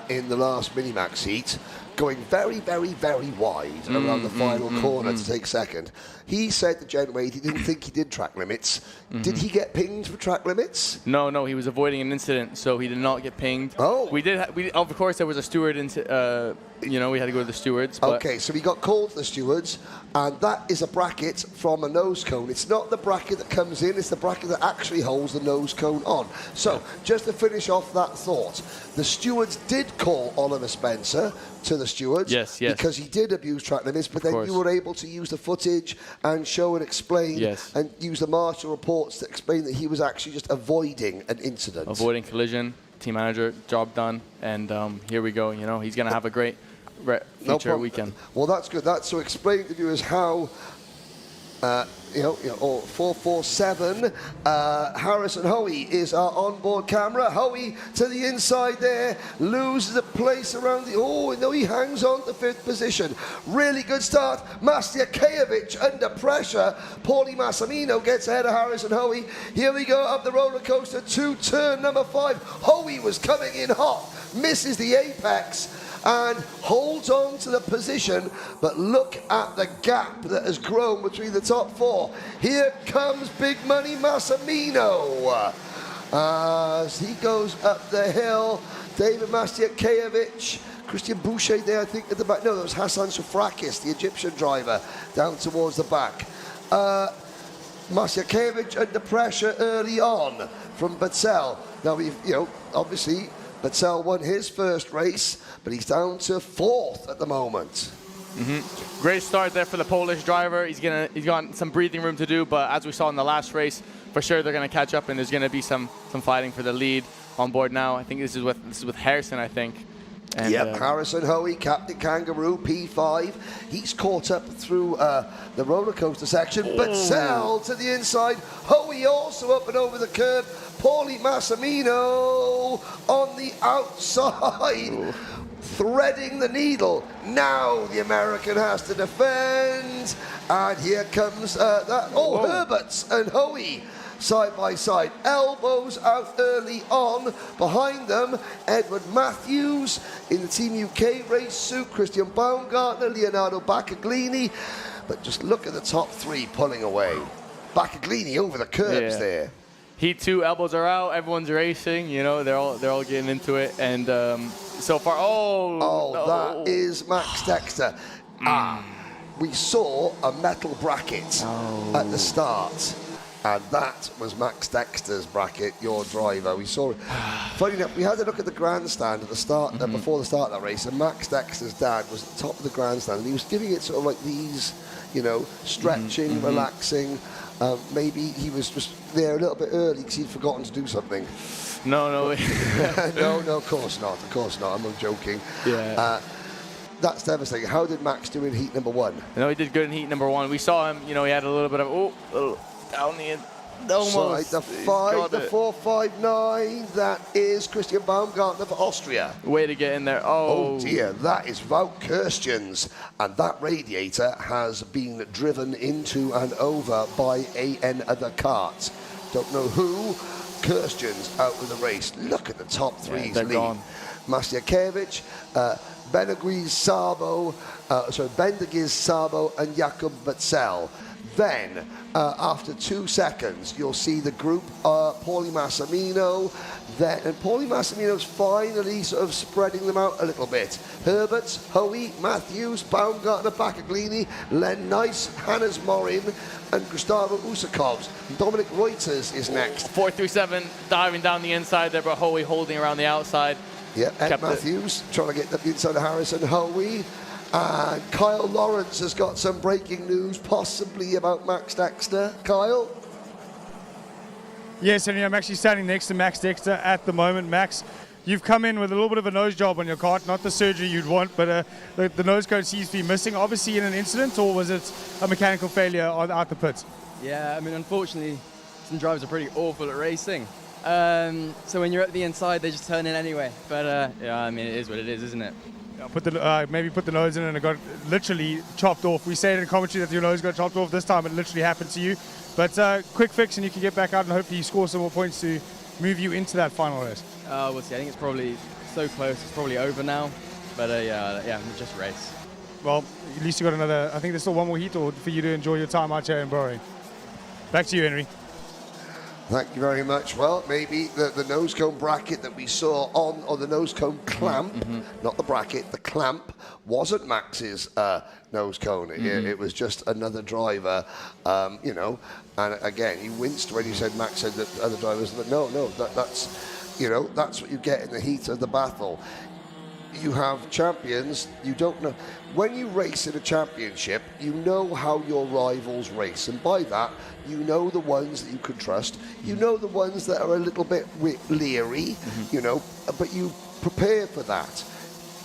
Speaker 1: in the last Minimax heat going very, very, very wide around the final corner to take second. He said to Gen Wade he didn't think he did track limits. Did he get pinged for track limits?
Speaker 14: No, he was avoiding an incident, so he did not get pinged.
Speaker 1: Oh.
Speaker 14: Of course, there was a steward, we had to go to the stewards. But
Speaker 1: okay, so we got called to the stewards, and that is a bracket from a nose cone. It's not the bracket that comes in, it's the bracket that actually holds the nose cone on. So, just to finish off that thought, the stewards did call Oliver Spencer to the stewards.
Speaker 14: Yes.
Speaker 1: Because he did abuse track limits, but then you were able to use the footage and show and explain and use the marshal reports to explain that he was actually just avoiding an incident.
Speaker 14: Avoiding collision, team manager, job done, and here we go. You know, he's going to have a great future weekend.
Speaker 1: Well, that's good. That's so explain to viewers how 447 Harrison Hoey is our onboard camera. Hoey to the inside there, loses a place around the he hangs on to 5th position. Really good start. Mastiakevic under pressure. Paulie Massimino gets ahead of Harrison Hoey. Here we go up the roller coaster to turn number 5. Hoey was coming in hot, misses the apex and holds on to the position, but look at the gap that has grown between the top 4. Here comes Big Money Massimino as he goes up the hill. David Mastiakevic, Christian Boucher there, I think, at the back. No, that was Hassan Soufrakis, the Egyptian driver, down towards the back. Mastiakevic under pressure early on from Batzel. Now, obviously, Batzel won his first race, but he's down to 4th at the moment.
Speaker 14: Great start there for the Polish driver. He's got some breathing room to do, but as we saw in the last race, for sure they're going to catch up, and there's going to be some fighting for the lead on board now. I think this is with Harrison, I think. And,
Speaker 1: Harrison Hoey, Captain Kangaroo, P5. He's caught up through the roller coaster section. Batzel to the inside. Hoey also up and over the curb. Paulie Massimino on the outside, threading the needle. Now the American has to defend, and here comes Herberts and Hoey side by side, elbows out early on. Behind them, Edward Matthews in the Team UK race suit, Christian Baumgartner, Leonardo Baccaglini. But just look at the top 3 pulling away. Baccaglini over the curbs there.
Speaker 14: Heat 2, elbows are out, everyone's racing, they're all getting into it, and so far,
Speaker 1: that is Max Dexter. We saw a metal bracket at the start, and that was Max Dexter's bracket, your driver. We saw it. Funny enough, we had a look at the grandstand at the start, before the start of that race, and Max Dexter's dad was at the top of the grandstand, and he was giving it sort of like these, stretching, relaxing. Maybe he was just there a little bit early because he'd forgotten to do something.
Speaker 14: No.
Speaker 1: no, of course not. Of course not. I'm not joking.
Speaker 14: Yeah.
Speaker 1: That's devastating. How did Max do in heat number 1?
Speaker 14: He did good in heat number 1. We saw him, he had a little bit of, down the Almost.
Speaker 1: The
Speaker 14: He's
Speaker 1: 5,
Speaker 14: got
Speaker 1: the
Speaker 14: it.
Speaker 1: 4.59. That is Christian Baumgartner for Austria.
Speaker 14: Way to get in there.
Speaker 1: Oh dear, that is Wout Kirstjens, and that radiator has been driven into and over by another cart. Don't know who. Kirstjens out of the race. Look at the top threes
Speaker 14: they're
Speaker 1: lead.
Speaker 14: gone.
Speaker 1: Masliakevich, Bendegiz Sabo, and Jakub Wetzel. Then, after 2 seconds, you'll see the group, Paulie Massimino. And Paulie Massimino's finally sort of spreading them out a little bit. Herberts, Hoey, Matthews, Baumgartner, Bacaglini, Len Nice, Hannes Morin, and Gustavo Usakovs. Dominic Reuters is next.
Speaker 14: 4-3-7, diving down the inside there, but Hoey holding around the outside.
Speaker 1: Yeah, Ed
Speaker 14: Kept
Speaker 1: Matthews trying to get up the inside of Harrison Hoey. And Kyle Lawrence has got some breaking news, possibly about Max Dexter. Kyle?
Speaker 5: Yes, Henry, I'm actually standing next to Max Dexter at the moment. Max, you've come in with a little bit of a nose job on your cart, not the surgery you'd want, but the nose cone seems to be missing. Obviously in an incident, or was it a mechanical failure out the pit?
Speaker 16: Yeah, I mean, unfortunately, some drivers are pretty awful at racing. So when you're at the inside, they just turn in anyway. But yeah, I mean, it is what it is, isn't it?
Speaker 5: Maybe put the nose in and it got literally chopped off. We said in commentary that your nose got chopped off. This time it literally happened to you. But quick fix and you can get back out and hopefully you score some more points to move you into that final race.
Speaker 16: We'll see. I think it's probably so close. It's probably over now. But yeah, just race.
Speaker 5: Well, at least you got another. I think there's still one more heat for you to enjoy your time out here in Bahrain. Back to you, Henry.
Speaker 1: Thank you very much. Well, maybe the nose cone bracket that we saw or the nose cone clamp, not the bracket, the clamp, wasn't Max's nose cone. It was just another driver, you know. And again, he winced when you said Max said that other drivers. But no, that's, you know, that's what you get in the heat of the battle. You have champions, you don't know. When you race in a championship, you know how your rivals race. And by that, you know the ones that you can trust. You know the ones that are a little bit leery, you know, but you prepare for that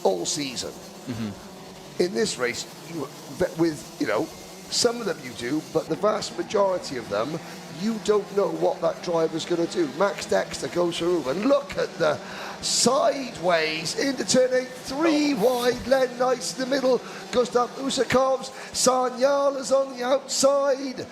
Speaker 1: all season. In this race, you know, some of them you do, but the vast majority of them, you don't know what that driver's going to do. Max Dexter goes through and look at the sideways into turn 8, 3 wide, Len Nice in the middle, Gustav Usakovs, Sanyala's on the outside.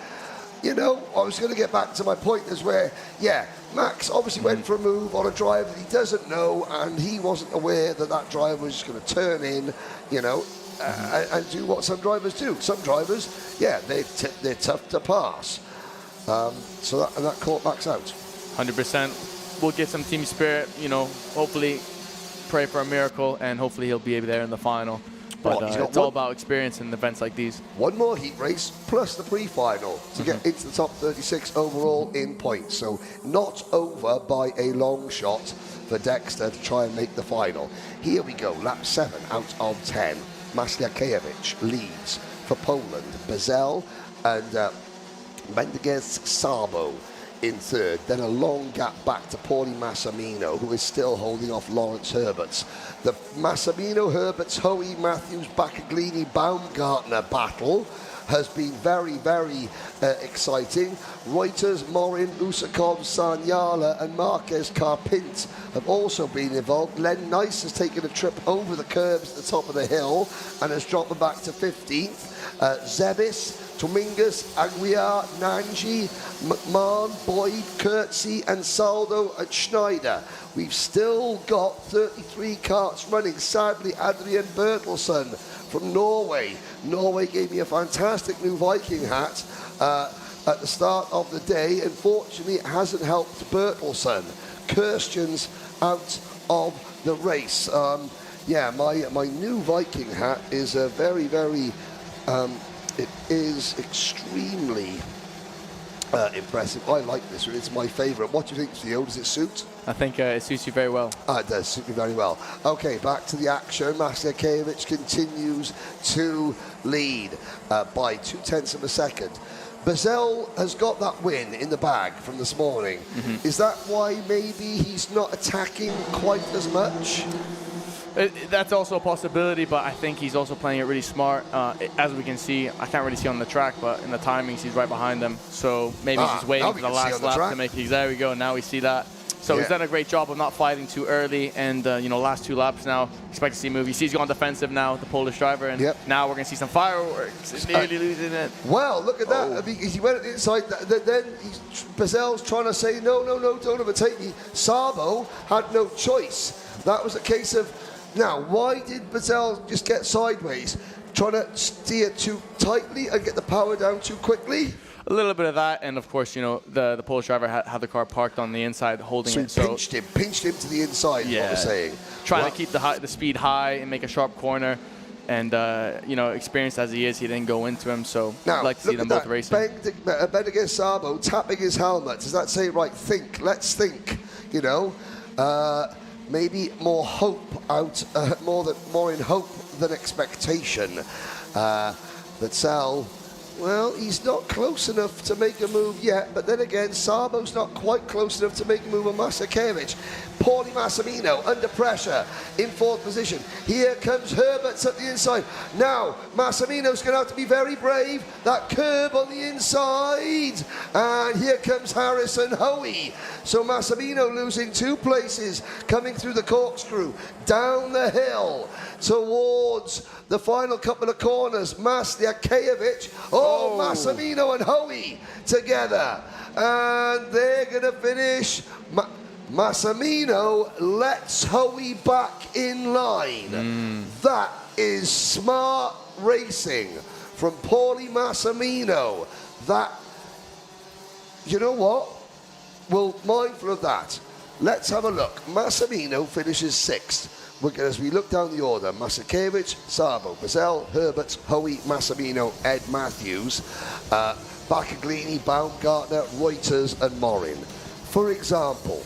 Speaker 1: You know, I was going to get back to my point is where, yeah, Max obviously went for a move on a driver that he doesn't know, and he wasn't aware that that driver was just going to turn in, you know, and do what some drivers do. Some drivers, yeah, they're tough to pass. So that caught Max out.
Speaker 14: 100%. We'll get some team spirit, you know, hopefully pray for a miracle, and hopefully he'll be there in the final. But it's all about experience in events like these.
Speaker 1: One more heat race plus the pre-final to get into the top 36 overall in points. So not over by a long shot for Dexter to try and make the final. Here we go, lap 7 out of 10. Masliakevich leads for Poland. Bezel and Bendegiz Sabo in third, then a long gap back to Paulie Massimino, who is still holding off Lawrence Herberts. The Massimino, Herberts, Hoey, Matthews, Bacaglini, Baumgartner battle has been very, very exciting. Reuters, Morin, Usakov, Sanyala and Marquez Carpint have also been involved. Len Nice has taken a trip over the curbs at the top of the hill and has dropped them back to 15th. Zebis, Dominguez, Aguiar, Nanji, McMahon, Boyd, Kurtzy and Saldo and Schneider. We've still got 33 carts running. Sadly, Adrian Bertelsen from Norway. Norway gave me a fantastic new Viking hat at the start of the day. Unfortunately, it hasn't helped Bertelsen. Kirstjens out of the race. Yeah, my new Viking hat is a very, very... it is extremely impressive. I like this one. It's my favourite. What do you think, Theo? Does it suit?
Speaker 14: I think it suits you very well.
Speaker 1: It does suit me very well. Okay, back to the action. Masliakevich continues to lead by 0.2 of a second. Bezel has got that win in the bag from this morning. Is that why maybe he's not attacking quite as much?
Speaker 14: That's also a possibility, but I think he's also playing it really smart. As we can see, I can't really see on the track, but in the timings, he's right behind them. So maybe he's just waiting for the last lap to make it. There we go. Now we see that. So he's done a great job of not fighting too early, and last 2 laps now, expect to see a move. You see he's gone defensive now, the Polish driver, and now we're going to see some fireworks. He's nearly losing it.
Speaker 1: Well, look at that. I mean, he went inside, then Bazel's trying to say, no, don't overtake me. Sabo had no choice. That was a case of, now, why did Bazel just get sideways? Trying to steer too tightly and get the power down too quickly?
Speaker 14: A little bit of that, and of course, the Polish driver had the car parked on the inside, holding it.
Speaker 1: So pinched him to the inside, is what we're saying.
Speaker 14: Trying to keep the speed high and make a sharp corner. And, experienced as he is, he didn't go into him, so
Speaker 1: now,
Speaker 14: I'd like to see them both racing.
Speaker 1: Benedict Sabo tapping his helmet. Does that say, right, think, let's think, maybe more hope out, more in hope than expectation. Bazel, well, he's not close enough to make a move yet, but then again, Sabo's not quite close enough to make a move on Masakevich. Paulie Massimino under pressure in 4th position. Here comes Herbert's at the inside. Now, Massimino's going to have to be very brave. That curb on the inside. And here comes Harrison Hoey. So Massimino losing 2 places, coming through the corkscrew, down the hill towards the final couple of corners. Masakevich, Massimino and Hoey together. And they're going to finish. Massimino lets Hoey back in line. That is smart racing from Paulie Massimino. That, you know what? Well, mindful of that, let's have a look. Massimino finishes 6th. As we look down the order, Masakevich, Sabo, Bazel, Herbert, Hoey, Massimino, Ed Matthews, Baccaglini, Baumgartner, Reuters and Morin. For example,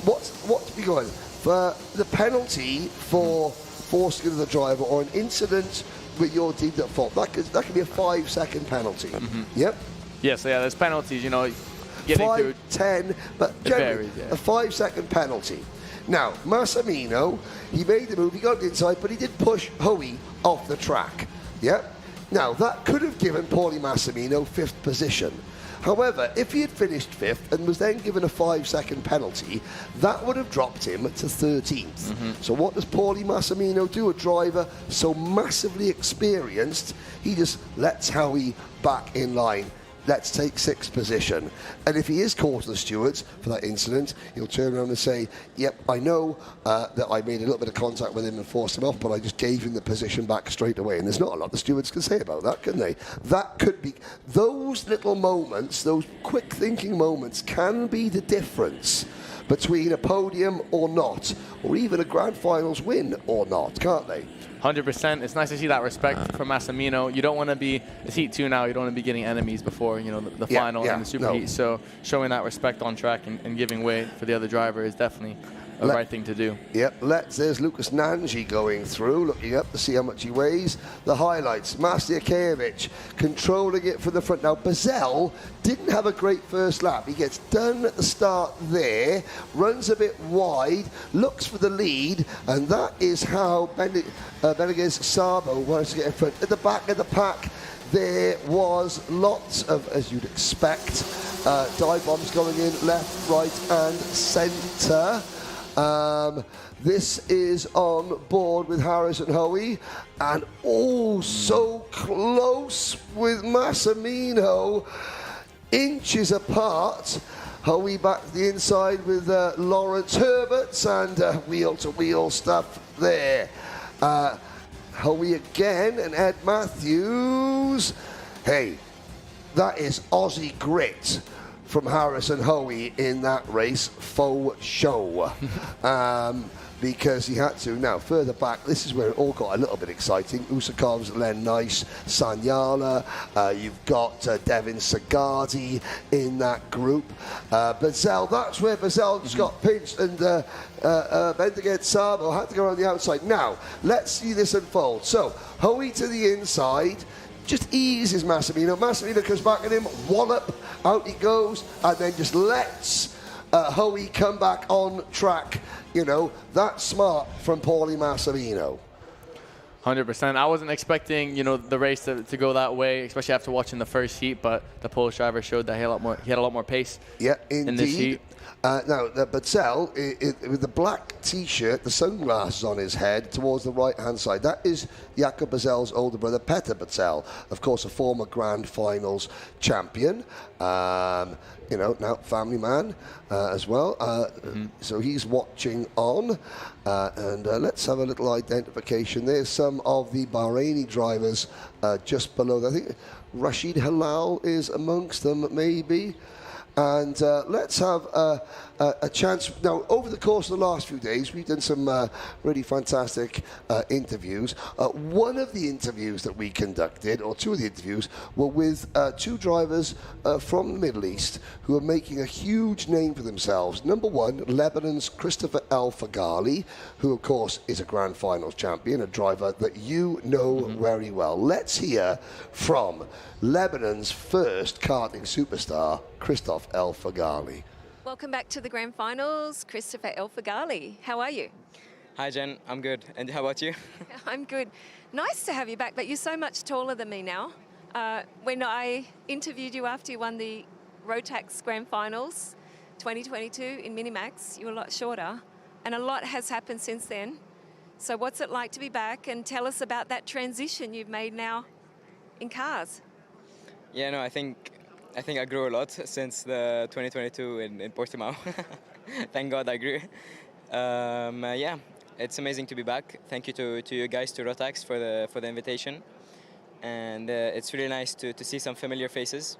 Speaker 1: what's we going for the penalty for forcing the driver or an incident with your deemed at fault, that could be a 5-second penalty. Yep.
Speaker 14: Yes, there's penalties, getting
Speaker 1: 5,
Speaker 14: through
Speaker 1: 10, but generally a 5-second penalty. Now, Massimino, he made the move, he got inside, but he did push Hoey off the track. Yep. Now, that could have given Paulie Massimino 5th position. However, if he had finished 5th and was then given a 5-second penalty, that would have dropped him to 13th. So what does Paulie Massimino do? A driver so massively experienced, he just lets Hoey back in line. Let's take 6th position. And if he is caught to the stewards for that incident, he'll turn around and say, yep, I know that I made a little bit of contact with him and forced him off, but I just gave him the position back straight away. And there's not a lot the stewards can say about that, can they? That could be, those little moments, those quick thinking moments can be the difference between a podium or not, or even a grand finals win or not, can't they?
Speaker 14: 100%. It's nice to see that respect from Massimino. You don't want to be, it's Heat 2 now, you don't want to be getting enemies before, the final and the Super Heat. So showing that respect on track and giving way for the other driver is definitely a right thing to do.
Speaker 1: Yep, there's Lucas Nanji going through, looking up to see how much he weighs. The highlights, Masakevich controlling it from the front. Now, Bazel didn't have a great first lap. He gets done at the start there, runs a bit wide, looks for the lead, and that is how Benedict Sabo wants to get in front. At the back of the pack, there was lots of, as you'd expect, dive bombs going in left, right, and centre. This is on board with Harrison Hoey, and so close with Massimino, inches apart. Hoey back to the inside with Lawrence Herberts and wheel-to-wheel stuff there. Hoey again and Ed Matthews. Hey, that is Aussie grit from Harrison Hoey in that race, faux show. Because he had to. Now, further back, this is where it all got a little bit exciting. Usakov's Len Nice, Sanyala. You've got Devin Sagardi in that group. Bazel, that's where Bazel just got pinched, and Benedict Sabo had to go around the outside. Now, let's see this unfold. So, Hoey to the inside, just eases Massimino. Massimino comes back at him, wallop, out he goes, and then just lets Hoey, come back on track. You know, that's smart from Paulie Massimino.
Speaker 14: 100%. I wasn't expecting, you know, the race to go that way, especially after watching the first heat. But the Polish driver showed that he had a lot more pace.
Speaker 1: Yeah,
Speaker 14: in this heat.
Speaker 1: indeed. Now, Butzel, with the black T-shirt, the sunglasses on his head towards the right-hand side, that is Jakob Butzel's older brother, Petr Butzel, of course, a former Grand Finals champion. You know, now family man as well. So he's watching on. And let's have a little identification. There's some of the Bahraini drivers just below. I think Rashid Halal is amongst them, maybe. And let's have a chance. Now, over the course of the last few days, we've done some really fantastic interviews. One of the interviews that we conducted, or two of the interviews, were with two drivers from the Middle East who are making a huge name for themselves. Number one, Lebanon's Christopher El Faghali, who, of course, is a Grand Finals champion, a driver that you know very well. Let's hear from Lebanon's first karting superstar, Christoph El Faghali.
Speaker 2: Welcome back to the Grand Finals, Christopher El Faghali. How are you?
Speaker 17: Hi Jen, I'm good. And how about you?
Speaker 2: I'm good. Nice to have you back, but you're so much taller than me now. When I interviewed you after you won the Rotax Grand Finals 2022 in Minimax, you were a lot shorter, and a lot has happened since then. So what's it like to be back, and tell us about that transition you've made now in cars?
Speaker 17: Yeah, no, I think I grew a lot since the 2022 in Portimao. Thank God I grew. Yeah, it's amazing to be back. Thank you to you guys, to Rotax, for the invitation. And it's really nice to see some familiar faces.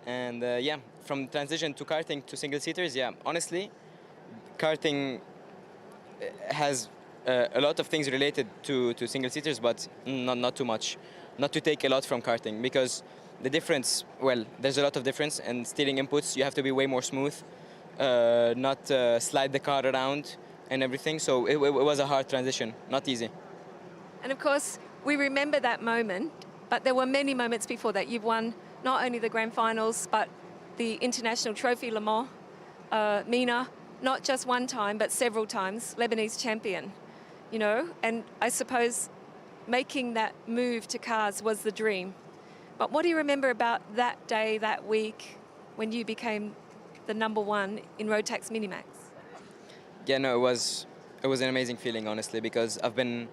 Speaker 17: And yeah, from transition to karting to single seaters, yeah, honestly, karting has a lot of things related to single seaters, but not too much. Not to take a lot from karting, because the difference, well, there's a lot of difference, and steering inputs, you have to be way more smooth, not slide the car around and everything. So it was a hard transition, not easy.
Speaker 2: And of course, we remember that moment, but there were many moments before that. You've won not only the Grand Finals, but the International Trophy Le Mans, Mina, not just one time, but several times, Lebanese champion, you know, and I suppose making that move to cars was the dream. But what do you remember about that day, that week, when you became the #1 in Rotax Minimax?
Speaker 17: Yeah, no, it was an amazing feeling, honestly, because I've been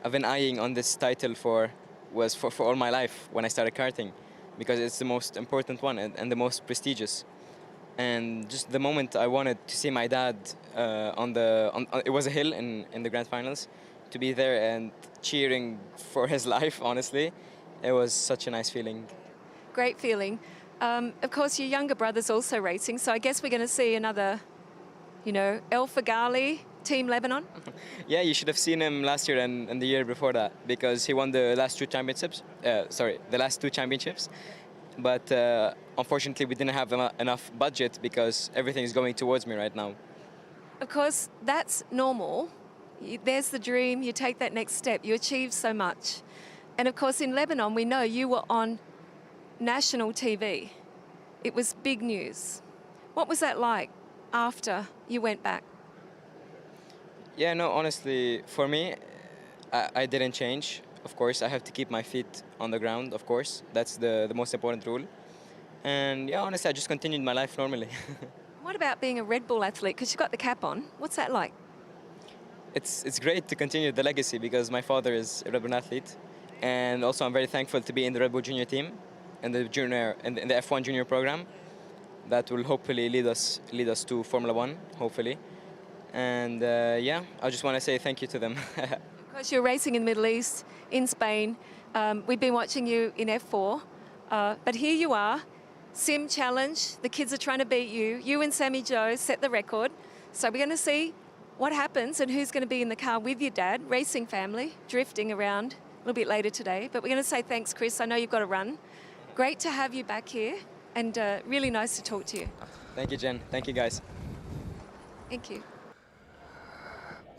Speaker 17: eyeing on this title for all my life when I started karting, because it's the most important one and the most prestigious. And just the moment I wanted to see my dad it was a hill in the Grand Finals, to be there and cheering for his life, honestly. It was such a nice feeling.
Speaker 2: Great feeling. Of course, your younger brother's also racing, so I guess we're going to see another, you know, El Faghali, Team Lebanon.
Speaker 17: Yeah, you should have seen him last year and the year before that, because he won the last two championships. But unfortunately, we didn't have enough budget, because everything is going towards me right now.
Speaker 2: Of course, that's normal. There's the dream, you take that next step, you achieve so much. And of course, in Lebanon, we know you were on national TV. It was big news. What was that like after you went back?
Speaker 17: Yeah, no, honestly, for me, I didn't change. Of course, I have to keep my feet on the ground, of course. That's the most important rule. And yeah, honestly, I just continued my life normally.
Speaker 2: What about being a Red Bull athlete? Because you've got the cap on. What's that like?
Speaker 17: It's great to continue the legacy, because my father is a Red Bull athlete. And also, I'm very thankful to be in the Red Bull Junior team, and the F1 Junior program. That will hopefully lead us to Formula One, hopefully. And yeah, I just want to say thank you to them.
Speaker 2: Of course, you're racing in the Middle East, in Spain. We've been watching you in F4, but here you are, Sim Challenge. The kids are trying to beat you. You and Sammy Joe set the record. So we're going to see what happens and who's going to be in the car with your dad, racing family, drifting around a little bit later today. But we're going to say thanks, Chris. I know you've got to run. Great to have you back here, and really nice to talk to you.
Speaker 17: Thank you, Jen. Thank you, guys.
Speaker 2: Thank you.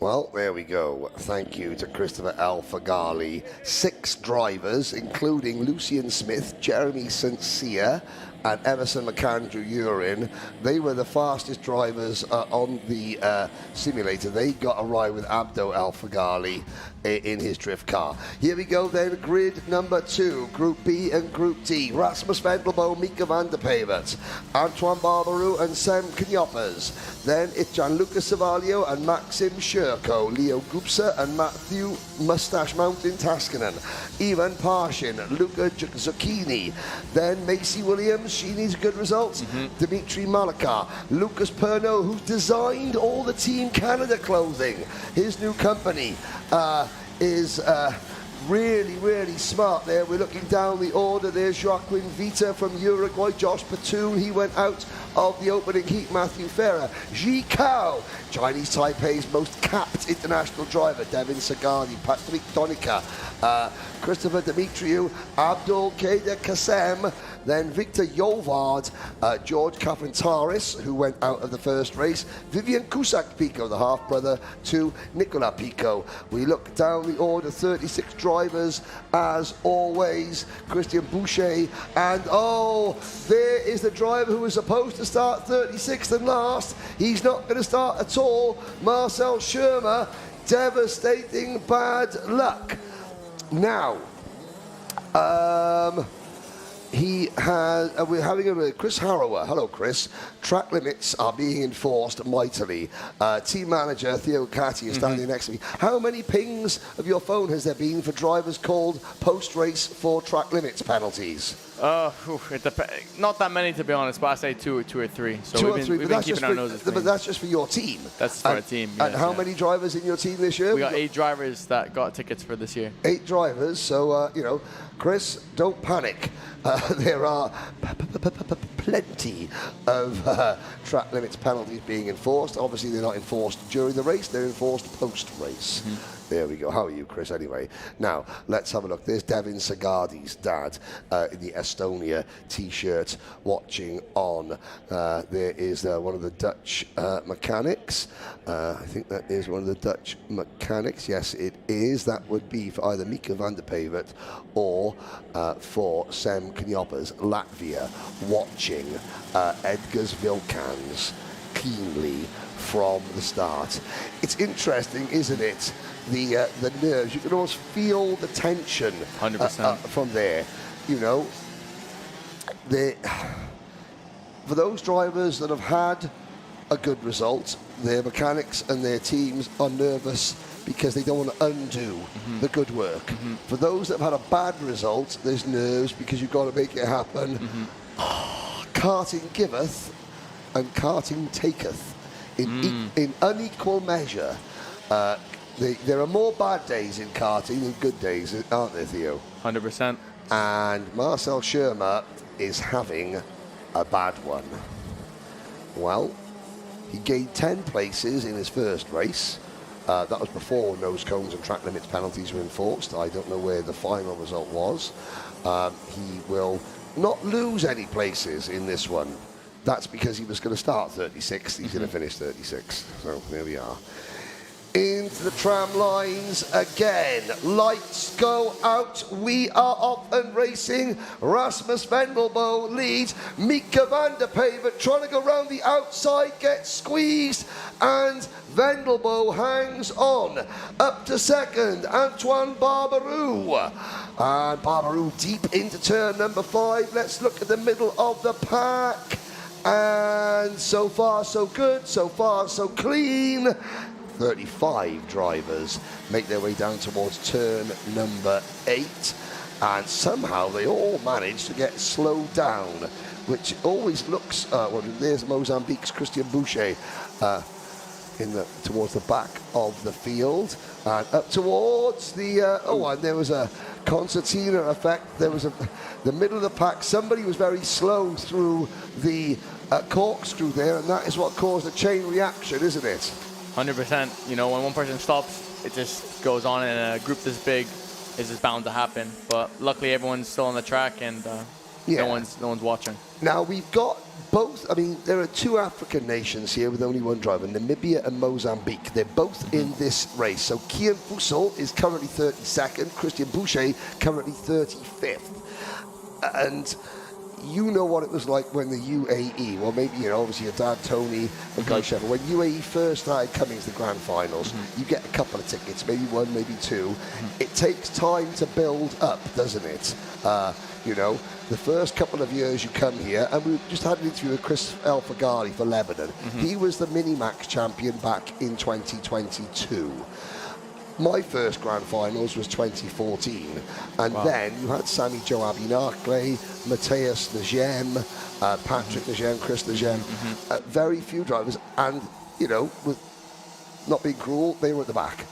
Speaker 1: Well, there we go. Thank you to Christopher Al-Fagali. 6 drivers, including Lucian Smith, Jeremy St. Cyr, and Emerson McAndrew-Urin. They were the fastest drivers on the simulator. They got a ride with Abdo Al-Fagali in his drift car. Here we go then, grid number 2, Group B and Group D. Rasmus Vendelbo, Mika van der Pevert, Antoine Barbarou and Sam Knyoppers. Then it's Gianluca Savaglio and Maxim Shurko, Leo Gupsa and Matthew Mustache Mountain Taskanen, Ivan Parshin, Luca Zucchini. Then Macy Williams, she needs good results. Dimitri Malakar, Lucas Perno, who's designed all the Team Canada clothing. His new company is really, really smart there. We're looking down the order. There's Joaquin Vita from Uruguay, Josh Patoon, he went out of the opening heat. Matthew Ferrer, Ji Kao, Chinese Taipei's most capped international driver, Devin Sagani, Patrick Donica, Christopher Dimitriou, Abdul Kader Kassem, then Victor Jovard, George Kafantaris, who went out of the first race, Vivian Cusack-Pico, the half-brother to Nicola Pico. We look down the order, 36 drivers as always, Christian Boucher, and oh, there is the driver who was supposed to start 36th and last. He's not going to start at all, Marcel Schirmer. Devastating bad luck. Now, we're having a Chris Harrower. Hello, Chris. Track limits are being enforced mightily. Team manager Theo Catti is standing next to me. How many pings of your phone has there been for drivers called post-race for track limits penalties?
Speaker 14: Not that many, to be honest, but I say two or three. So we've been keeping our noses clean.
Speaker 1: But that's just for your team.
Speaker 14: That's for our team.
Speaker 1: And how many drivers in your team this year?
Speaker 14: We got 8 drivers that got tickets for this year.
Speaker 1: 8 drivers. So, Chris, don't panic. There are plenty of track limits penalties being enforced. Obviously, they're not enforced during the race. They're enforced post-race. There we go. How are you, Chris, anyway? Now, let's have a look. There's Devin Sagardi's dad in the Estonia T-shirt watching on. There is one of the Dutch mechanics. I think that is one of the Dutch mechanics. Yes, it is. That would be for either Mika van der Pevert or for Sem Knyoppers, Latvia, watching Edgars Vilkans keenly from the start. It's interesting, isn't it? The nerves, you can almost feel the tension
Speaker 14: 100%
Speaker 1: from there. For those drivers that have had a good result, their mechanics and their teams are nervous because they don't want to undo the good work. For those that have had a bad result, there's nerves because you've got to make it happen. Karting giveth and karting taketh in unequal measure. There are more bad days in karting than good days, aren't there, Theo?
Speaker 14: 100%.
Speaker 1: And Marcel Schirmer is having a bad one. Well, he gained 10 places in his first race. That was before nose cones and track limits penalties were enforced. I don't know where the final result was. He will not lose any places in this one. That's because he was going to start 36th. He's going to finish 36th. So there we are. Into the tram lines again. Lights go out. We are off and racing. Rasmus Vendelbo leads. Mika van der Pevert trying to go round the outside, gets squeezed, and Vendelbo hangs on. Up to second, Antoine Barbarou. And Barbarou deep into turn number 5. Let's look at the middle of the pack. And so far, so good. So far, so clean. 35 drivers make their way down towards turn number 8, and somehow they all manage to get slowed down, which always looks well, there's Mozambique's Christian Boucher towards the back of the field, and up towards the and there was a concertina effect. There was the middle of the pack, somebody was very slow through the corkscrew there, and that is what caused a chain reaction, isn't it?
Speaker 14: 100%. When one person stops, it just goes on, and a group this big is just bound to happen. But luckily, everyone's still on the track, and no one's watching.
Speaker 1: Now we've got both, I mean, there are two African nations here with only one driver, Namibia and Mozambique. They're both in this race. So Kian Fussel is currently 32nd, Christian Boucher currently 35th. And you know what it was like when the UAE, well, maybe, you know, obviously your dad, Tony, and Guy Sheffer, when UAE first started coming to the grand finals, you get a couple of tickets, maybe one, maybe two. It takes time to build up, doesn't it? You know, the first couple of years you come here, and we just had an interview with Chris El Faghali for Lebanon. He was the Minimax champion back in 2022. My first grand finals was 2014, and then you had Sami Joe Abinakle, Matthias Negem, Patrick Negem, Chris Negem, very few drivers, and, you know, with not being cruel, they were at the back.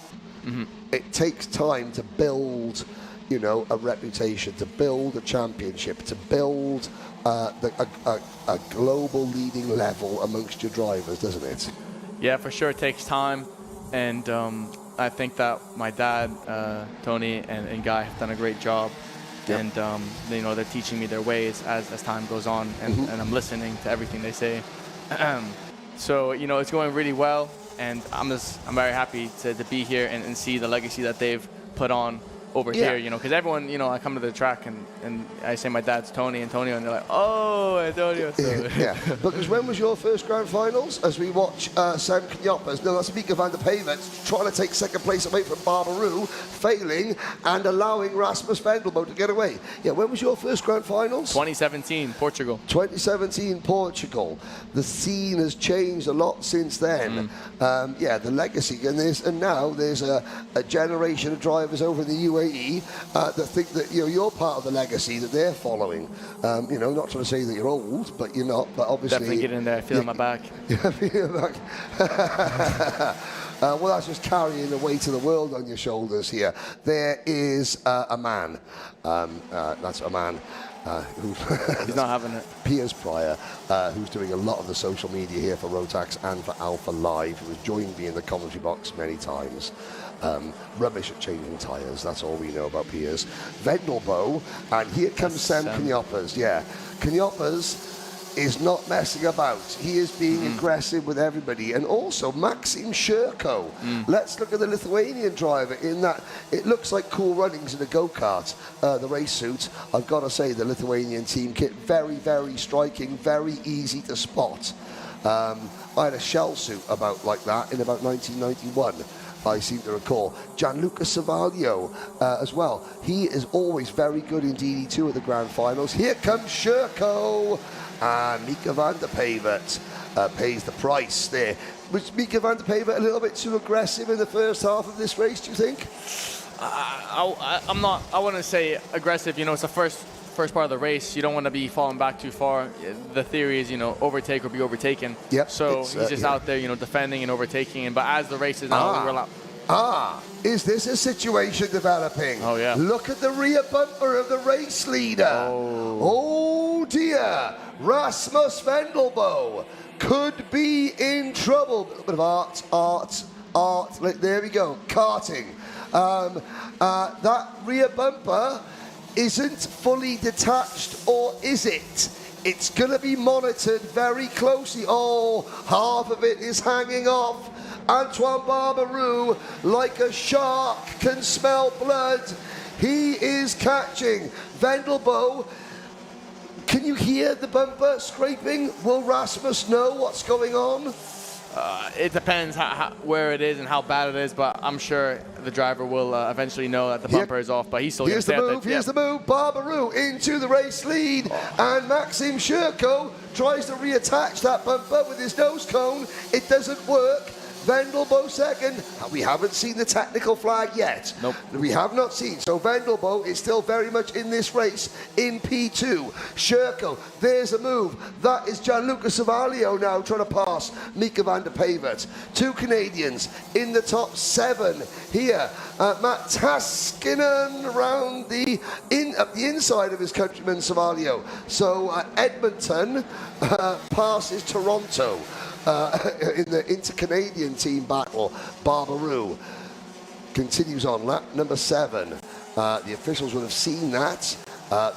Speaker 1: It takes time to build, you know, a reputation, to build a championship, to build a global leading level amongst your drivers, doesn't it?
Speaker 14: Yeah, for sure, it takes time, and I think that my dad, Tony, and Guy have done a great job, and you know, they're teaching me their ways as time goes on, and I'm listening to everything they say. So, you know, it's going really well, and I'm very happy to be here and see the legacy that they've put on over here, you know, because everyone, you know, I come to the track and I say my dad's Tony, Antonio, and they're like, oh, Antonio. So.
Speaker 1: Yeah, because when was your first grand finals? As we watch Sam Knopers, no, that's Mika van der Pavert, trying to take second place away from Barbarou, failing and allowing Rasmus Vendelbo to get away. Yeah, when was your first grand finals?
Speaker 14: 2017, Portugal.
Speaker 1: 2017, Portugal. The scene has changed a lot since then. Yeah, the legacy, and now there's a generation of drivers over in the UAE that think that, you know, you're part of the legacy that they're following. You know, not trying to say that you're old, but you're not. But obviously,
Speaker 14: definitely get in there, feel my back.
Speaker 1: Yeah, feel my back. Well, that's just carrying the weight of the world on your shoulders here. There is a man. That's a man.
Speaker 14: He's not having it.
Speaker 1: Piers Pryor, who's doing a lot of the social media here for Rotax and for Alpha Live, who has joined me in the commentary box many times. Rubbish at changing tyres, that's all we know about Piers. Vendelbo, and here comes Sam Knopers. Yeah, Knopers is not messing about. He is being aggressive with everybody. And also Maxim Shirko. Let's look at the Lithuanian driver in that it looks like Cool Runnings in a go-kart, the race suit. I've got to say the Lithuanian team kit, very, very striking, very easy to spot. I had a shell suit about like that in about 1991. I seem to recall. Gianluca Savaglio as well. He is always very good in DD2 at the grand finals. Here comes Shirko. And Mika van der Pavert pays the price there. Was Mika van der Pavert a little bit too aggressive in the first half of this race, do you think?
Speaker 14: I'm not, I wouldn't say aggressive. You know, it's the first part of the race. You don't want to be falling back too far. The theory is, you know, overtake or be overtaken.
Speaker 1: Yep.
Speaker 14: So he's just out there, you know, defending and overtaking. But as the race is now,
Speaker 1: is this a situation developing?
Speaker 14: Oh, yeah.
Speaker 1: Look at the rear bumper of the race leader. Oh dear. Rasmus Vendelbo could be in trouble. A bit of art. There we go. Karting. That rear bumper isn't fully detached, or is it? It's going to be monitored very closely. Oh, half of it is hanging off. Antoine Barbarou, like a shark, can smell blood. He is catching. Vendelbo, can you hear the bumper scraping? Will Rasmus know what's going on?
Speaker 14: It depends where it is and how bad it is, but I'm sure the driver will eventually know that the bumper is off, but he's still going to stay out there.
Speaker 1: Here's the move. Barbarou into the race lead, and Maxim Shirko tries to reattach that bumper with his nose cone. It doesn't work. Vendelbo second. We haven't seen the technical flag yet.
Speaker 14: Nope.
Speaker 1: We have not seen. So Vendelbo is still very much in this race in P2. Shirko, there's a move. That is Gianluca Savaglio now trying to pass Mika van der Pavert. Two Canadians in the top 7 here. Matt Taskinen around the inside of his countryman Savaglio. So Edmonton passes Toronto. In the inter-Canadian team battle. Barbarou continues on lap number 7. The officials would have seen that.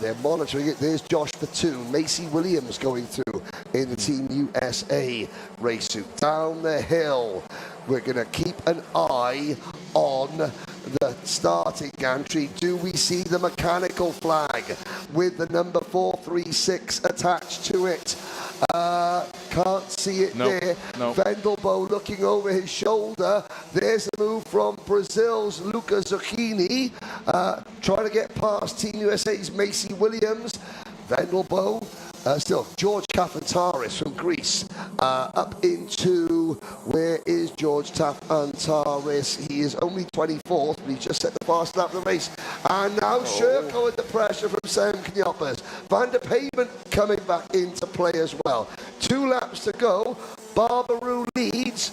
Speaker 1: They're monitoring it. There's Josh Platoon. Macy Williams going through. in the Team USA race suit. Down the hill, we're going to keep an eye on the starting gantry. Do we see the mechanical flag with the number 436 attached to it? Can't see it there. Vendelbo looking over his shoulder. There's a move from Brazil's Luca Zucchini, trying to get past Team USA's Macy Williams. Vendelbo, still George Kafantaris from Greece, up into, where is George Kafantaris? He is only 24th, but he just set the fast lap of the race. And now Sherko under pressure from Sam Knyoppers. Van der Pavement coming back into play as well. 2 laps to go. Barbaroo leads.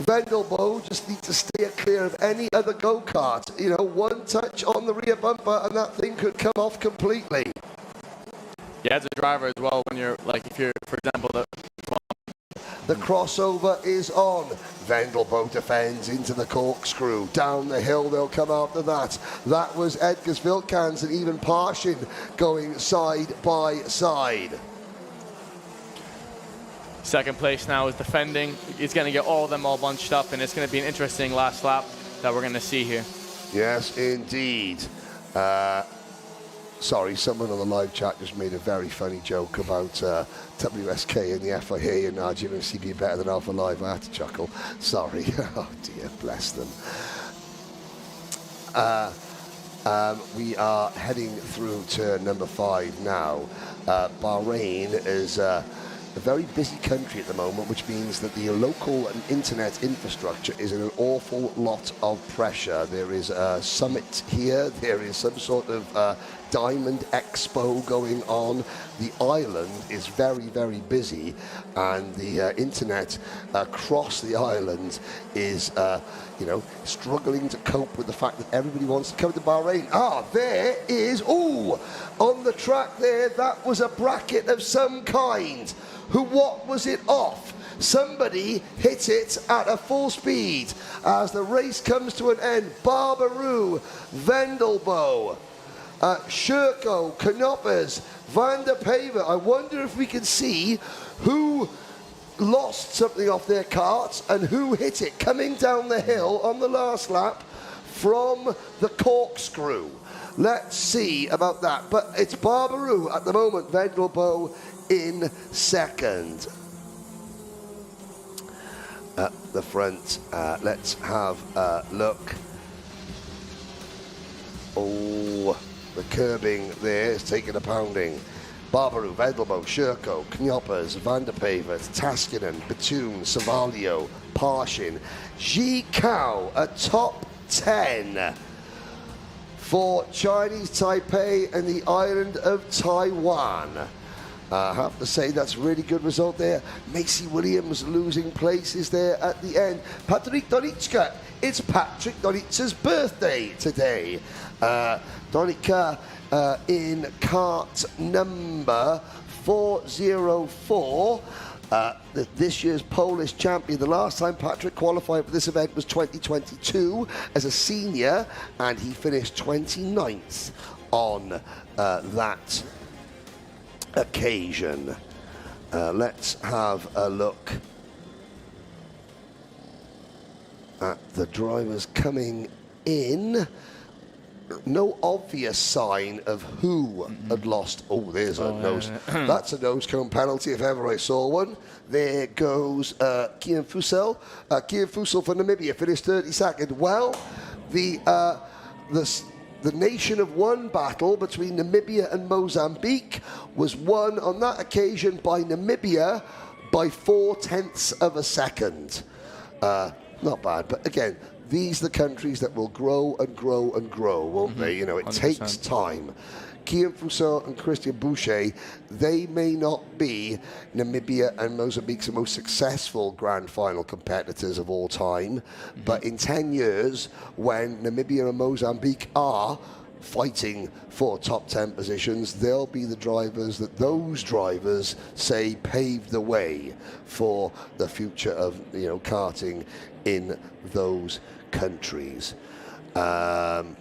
Speaker 1: Vendelbo just needs to steer clear of any other go-kart. You know, one touch on the rear bumper and that thing could come off completely.
Speaker 14: Yeah, as a driver as well, when you're, like, if you're, for example,
Speaker 1: the crossover is on. Vendelbo defends into the corkscrew. Down the hill, they'll come after that. That was Edgars Vilkans and even Parshin going side by side.
Speaker 14: second place now is defending. He's going to get all of them all bunched up, and it's going to be an interesting last lap that we're going to see here.
Speaker 1: Yes, indeed. Sorry, someone on the live chat just made a very funny joke about WSK and the FIA and RGMC being better than Alpha Live. I had to chuckle. Sorry. Oh dear, bless them. We are heading through turn number 5 now. Bahrain is a very busy country at the moment, which means that the local and internet infrastructure is in an awful lot of pressure. There is a summit here. There is some sort of Diamond Expo going on. The island is very, very busy, and the internet across the island is, you know, struggling to cope with the fact that everybody wants to come to Bahrain. Ah, there is, ooh, on the track there, that was a bracket of some kind. What was it off? Somebody hit it at a full speed as the race comes to an end. Barbaroo, Vendelbo, Sherko, Knoppers, Van der Pavement. I wonder if we can see who lost something off their carts and who hit it coming down the hill on the last lap from the corkscrew. Let's see about that. But it's Barbaroo at the moment, Vendelbo in second. At the front, let's have a look. Oh, the curbing there is taking a pounding. Barbaroo, Vendelbo, Sherko, Knoppers, Van der Pavement, Taskinen, Batoon, Savalio, Parshin, Ji Kao, a top 10 for Chinese Taipei and the island of Taiwan. I have to say that's a really good result there. Macy Williams losing places there at the end. Patrick Doniczka, it's Patrick Doniczka's birthday today. Donica in cart number 404. This year's Polish champion. The last time Patrick qualified for this event was 2022 as a senior, and he finished 29th on that occasion. Let's have a look at the drivers coming in. No obvious sign of who had lost. Oh, there's a nose. That's a nose cone penalty if ever I saw one. There goes Kian Fussell. Kian Fussell for Namibia finished 32nd. Well, the nation of one battle between Namibia and Mozambique was won on that occasion by Namibia by 0.4 of a second. Not bad, but again, these are the countries that will grow and grow and grow, won't they? You know, it 100%. Takes time. Kian Fussell and Christian Boucher, they may not be Namibia and Mozambique's most successful grand final competitors of all time, but in 10 years, when Namibia and Mozambique are fighting for top 10 positions, they'll be the drivers that those drivers say paved the way for the future of, you know, karting in those countries.
Speaker 14: 100%.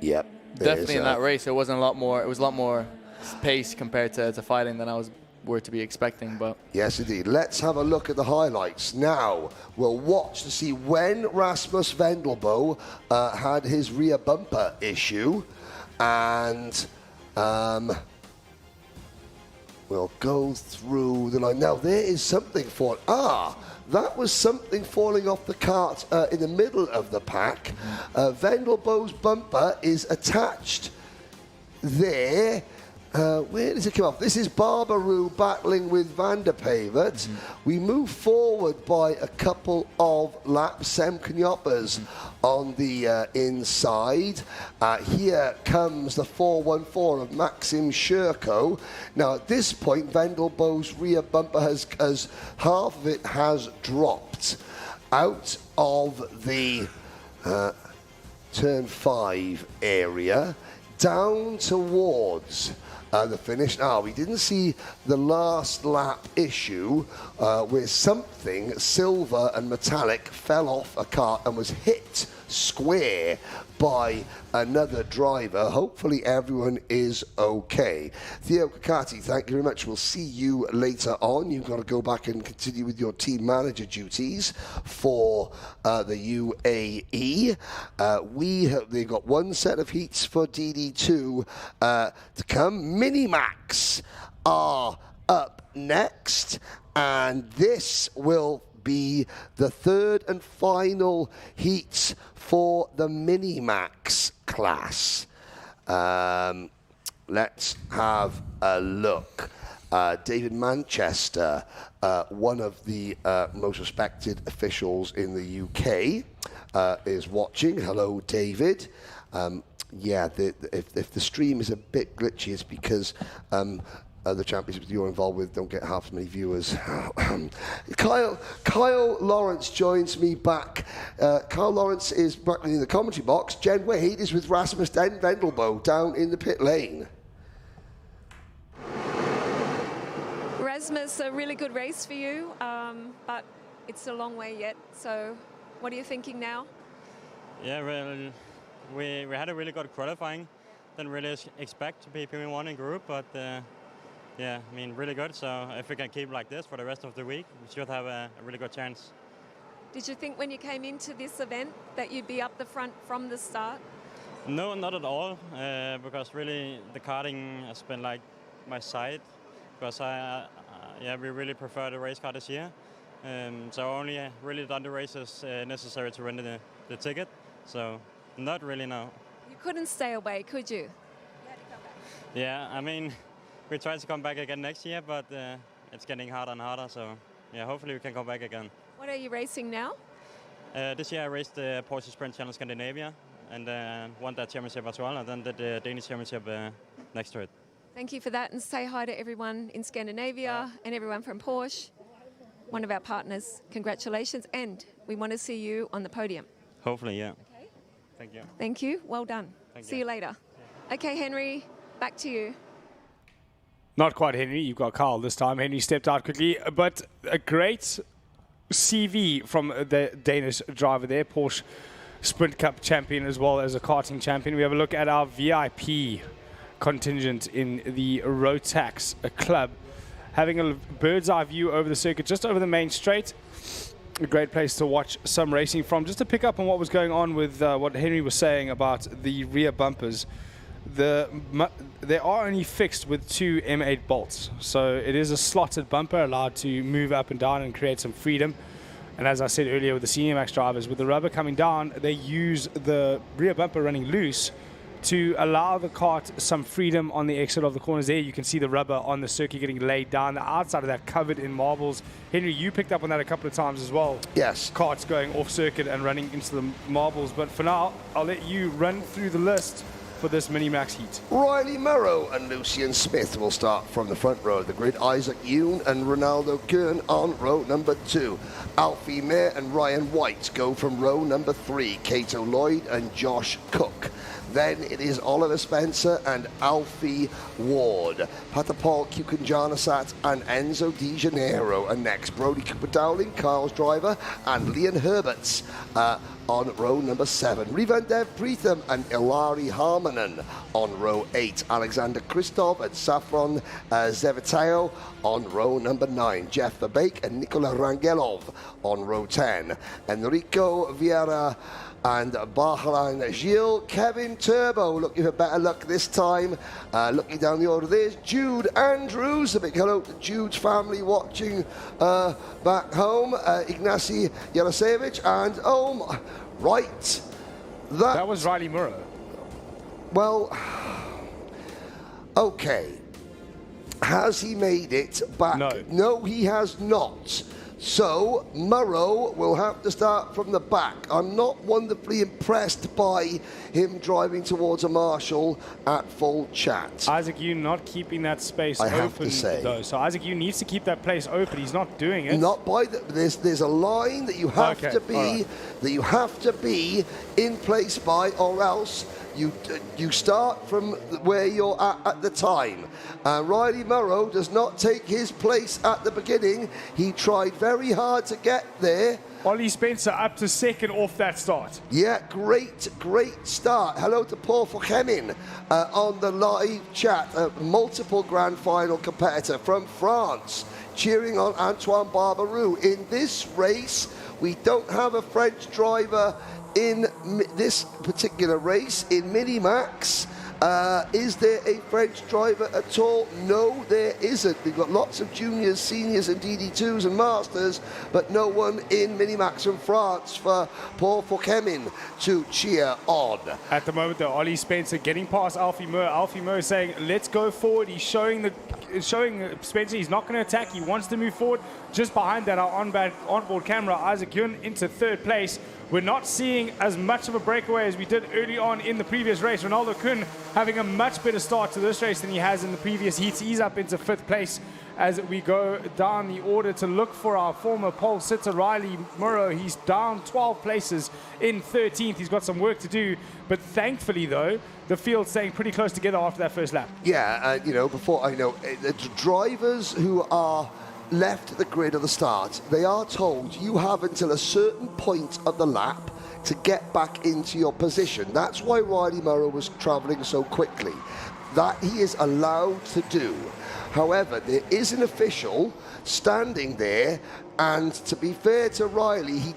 Speaker 1: Yep.
Speaker 14: Definitely in that race, it wasn't a lot more. It was a lot more pace compared to fighting than I were to be expecting. But
Speaker 1: yes, indeed. Let's have a look at the highlights now. We'll watch to see when Rasmus Vendelbo had his rear bumper issue, and we'll go through the line. Now, there is something for... that was something falling off the cart in the middle of the pack. Vendelbo's bumper is attached there. Where does it come off? This is Barbaroo battling with Van der Pavert. We move forward by a couple of laps. Sem Knyoppers on the inside. Here comes the 414 of Maxim Shurko. Now, at this point, Vendelbo's rear bumper has half of it has dropped out of the turn 5 area down towards the finish. We didn't see the last lap issue where something silver and metallic fell off a cart and was hit square by another driver. Hopefully everyone is okay. Theo Kakati, thank you very much. We'll see you later on. You've got to go back and continue with your team manager duties for the UAE. They've got one set of heats for DD2 to come. Minimax are up next, and this will be the third and final heats for the Minimax class. Let's have a look. David Manchester, one of the most respected officials in the UK, is watching. Hello, David. If the stream is a bit glitchy, it's because the championships you're involved with don't get half as many viewers. Kyle Lawrence joins me back. Kyle Lawrence is back in the commentary box. Jen Wade is with Rasmus Vendelbo down in the pit lane.
Speaker 2: Rasmus, a really good race for you, but it's a long way yet. So what are you thinking now?
Speaker 19: Yeah, well, we had a really good qualifying. Didn't really expect to be P1 in group, but yeah, I mean, really good. So if we can keep like this for the rest of the week, we should have a really good chance.
Speaker 2: Did you think when you came into this event that you'd be up the front from the start?
Speaker 19: No, not at all, because really the karting has been like my side, because we really prefer the race car this year. So only really done the races necessary to win the ticket. So not really, no.
Speaker 2: You couldn't stay away, could you?
Speaker 19: Yeah, I mean, we try to come back again next year, but it's getting harder and harder. So yeah, hopefully we can come back again.
Speaker 2: What are you racing now?
Speaker 19: This year I raced the Porsche Sprint Challenge Scandinavia and won that championship as well, and then did the Danish championship next to it.
Speaker 2: Thank you for that, and say hi to everyone in Scandinavia and everyone from Porsche, one of our partners. Congratulations, and we want to see you on the podium.
Speaker 19: Hopefully, yeah. Okay. Thank you.
Speaker 2: Thank you. Well done. See you later. Yeah. Okay, Henry, back to you.
Speaker 5: Not quite Henry, you've got Carl this time. Henry stepped out quickly, but a great CV from the Danish driver there, Porsche Sprint Cup champion as well as a karting champion. We have a look at our VIP contingent in the Rotax club, having a bird's eye view over the circuit, just over the main straight. A great place to watch some racing from. Just to pick up on what was going on with what Henry was saying about the rear bumpers. They are only fixed with 2 M8 bolts, so it is a slotted bumper allowed to move up and down and create some freedom. And as I said earlier with the Senior Max drivers, with the rubber coming down, they use the rear bumper running loose to allow the kart some freedom on the exit of the corners. There you can see the rubber on the circuit getting laid down, the outside of that covered in marbles. Henry, you picked up on that a couple of times as well.
Speaker 1: Yes.
Speaker 5: Karts going off circuit and running into the marbles, but for now I'll let you run through the list for this Minimax heat.
Speaker 1: Riley Murrow and Lucian Smith will start from the front row of the grid. Isaac Yoon and Ronaldo Kern on row number 2. Alfie Mayer and Ryan White go from row number 3. Cato Lloyd and Josh Cook. Then it is Oliver Spencer and Alfie Ward. Patapal Kukunjanasat and Enzo Di Janeiro are next. Brody Cooper Dowling, Kyle's driver, and Leon Herberts on row number 7. Rivandev Pritham and Ilari Harmanen on row 8. Alexander Kristov and Safron Zevetayo on row number 9. Jeff Verbeek and Nikola Rangelov on row 10. Enrico Vieira and Bahrain Gilles. Kevin Turbo looking for better luck this time. Looking down the order, there's Jude Andrews. A big hello to Jude's family watching back home. Ignacy Yarosevich and right. That
Speaker 5: was Riley Murrow.
Speaker 1: Well, okay. Has he made it back? No, he has not. So Murrow will have to start from the back. I'm not wonderfully impressed by him driving towards a marshal at full chat.
Speaker 5: Isaac Yoon not keeping that space
Speaker 1: I
Speaker 5: open,
Speaker 1: have to say.
Speaker 5: though. So Isaac Yoon needs to keep that place open. He's not doing it.
Speaker 1: Not by the, there's a line that you have to be in place by, or else you start from where you're at the time. Riley Murrow does not take his place at the beginning. He tried very hard to get there.
Speaker 5: Ollie Spencer up to second off that start.
Speaker 1: Yeah, great start. Hello to Paul Fouchemin on the live chat, a multiple grand final competitor from France, cheering on Antoine Barbaroux. In this race, we don't have a French driver in this particular race. In Minimax, is there a French driver at all? No, there isn't. We've got lots of juniors, seniors and DD2s and masters, but no one in Minimax from France for Paul Fouchemin to cheer on.
Speaker 5: At the moment, though, Ollie Spencer getting past Alfie Moore. Alfie Moore saying, let's go forward. He's showing Spencer he's not going to attack. He wants to move forward. Just behind that, our onboard camera, Isaac Yoon into third place. We're not seeing as much of a breakaway as we did early on in the previous race. Ronaldo Kuhn having a much better start to this race than he has in the previous heats. He's up into 5th place as we go down the order to look for our former pole sitter, Riley Murrow. He's down 12 places in 13th. He's got some work to do. But thankfully, though, the field's staying pretty close together after that first lap.
Speaker 1: Yeah, before I know, the drivers who are left the grid at the start, they are told you have until a certain point of the lap to get back into your position. That's why Riley Murrow was travelling so quickly. That he is allowed to do. However, there is an official standing there, and to be fair to Riley, he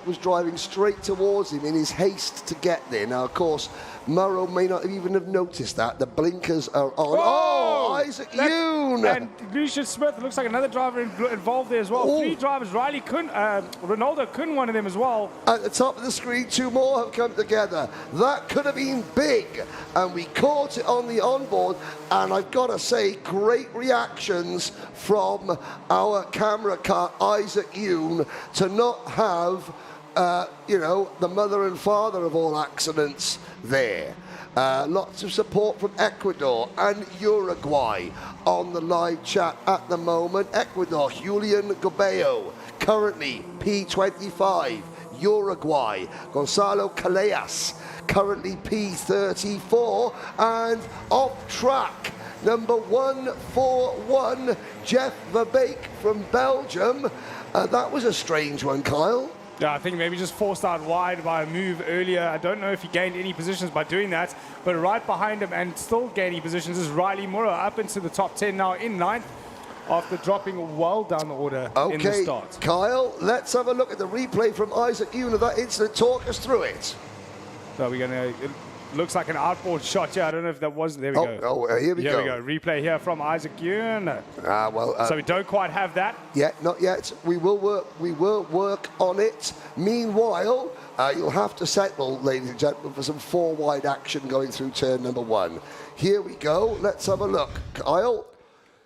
Speaker 1: was driving straight towards him in his haste to get there. Now, of course, Murrow may not even have noticed that. The blinkers are on. Oh, Isaac Yoon!
Speaker 5: And Lucius Smith, looks like another driver involved there as well.
Speaker 1: Oh.
Speaker 5: 3 drivers, Riley Kuhn, Ronaldo Kuhn, one of them as well.
Speaker 1: At the top of the screen, 2 more have come together. That could have been big, and we caught it on the onboard, and I've got to say, great reactions from our camera car, Isaac Yoon, to not have the mother and father of all accidents there. Lots of support from Ecuador and Uruguay on the live chat at the moment. Ecuador, Julian Gobeo, currently P25. Uruguay, Gonzalo Callejas, currently P34. And off track, number 141, Jeff Verbeek from Belgium. That was a strange one, Kyle.
Speaker 5: Yeah, I think maybe just forced out wide by a move earlier. I don't know if he gained any positions by doing that, but right behind him and still gaining positions is Riley Murrow, up into the top 10 now in 9th after dropping well down the order in the start.
Speaker 1: Kyle, let's have a look at the replay from Isaac Yoon of that incident. Talk us through it.
Speaker 5: So we're going to... Looks like an outboard shot. Yeah, I don't know if that was... There we go.
Speaker 1: Here we go.
Speaker 5: Here we go. Replay here from Isaac Yoon. So we don't quite have that.
Speaker 1: Not yet. We will work on it. Meanwhile, you'll have to settle, ladies and gentlemen, for some 4-wide action going through turn number 1. Here we go. Let's have a look. Kyle?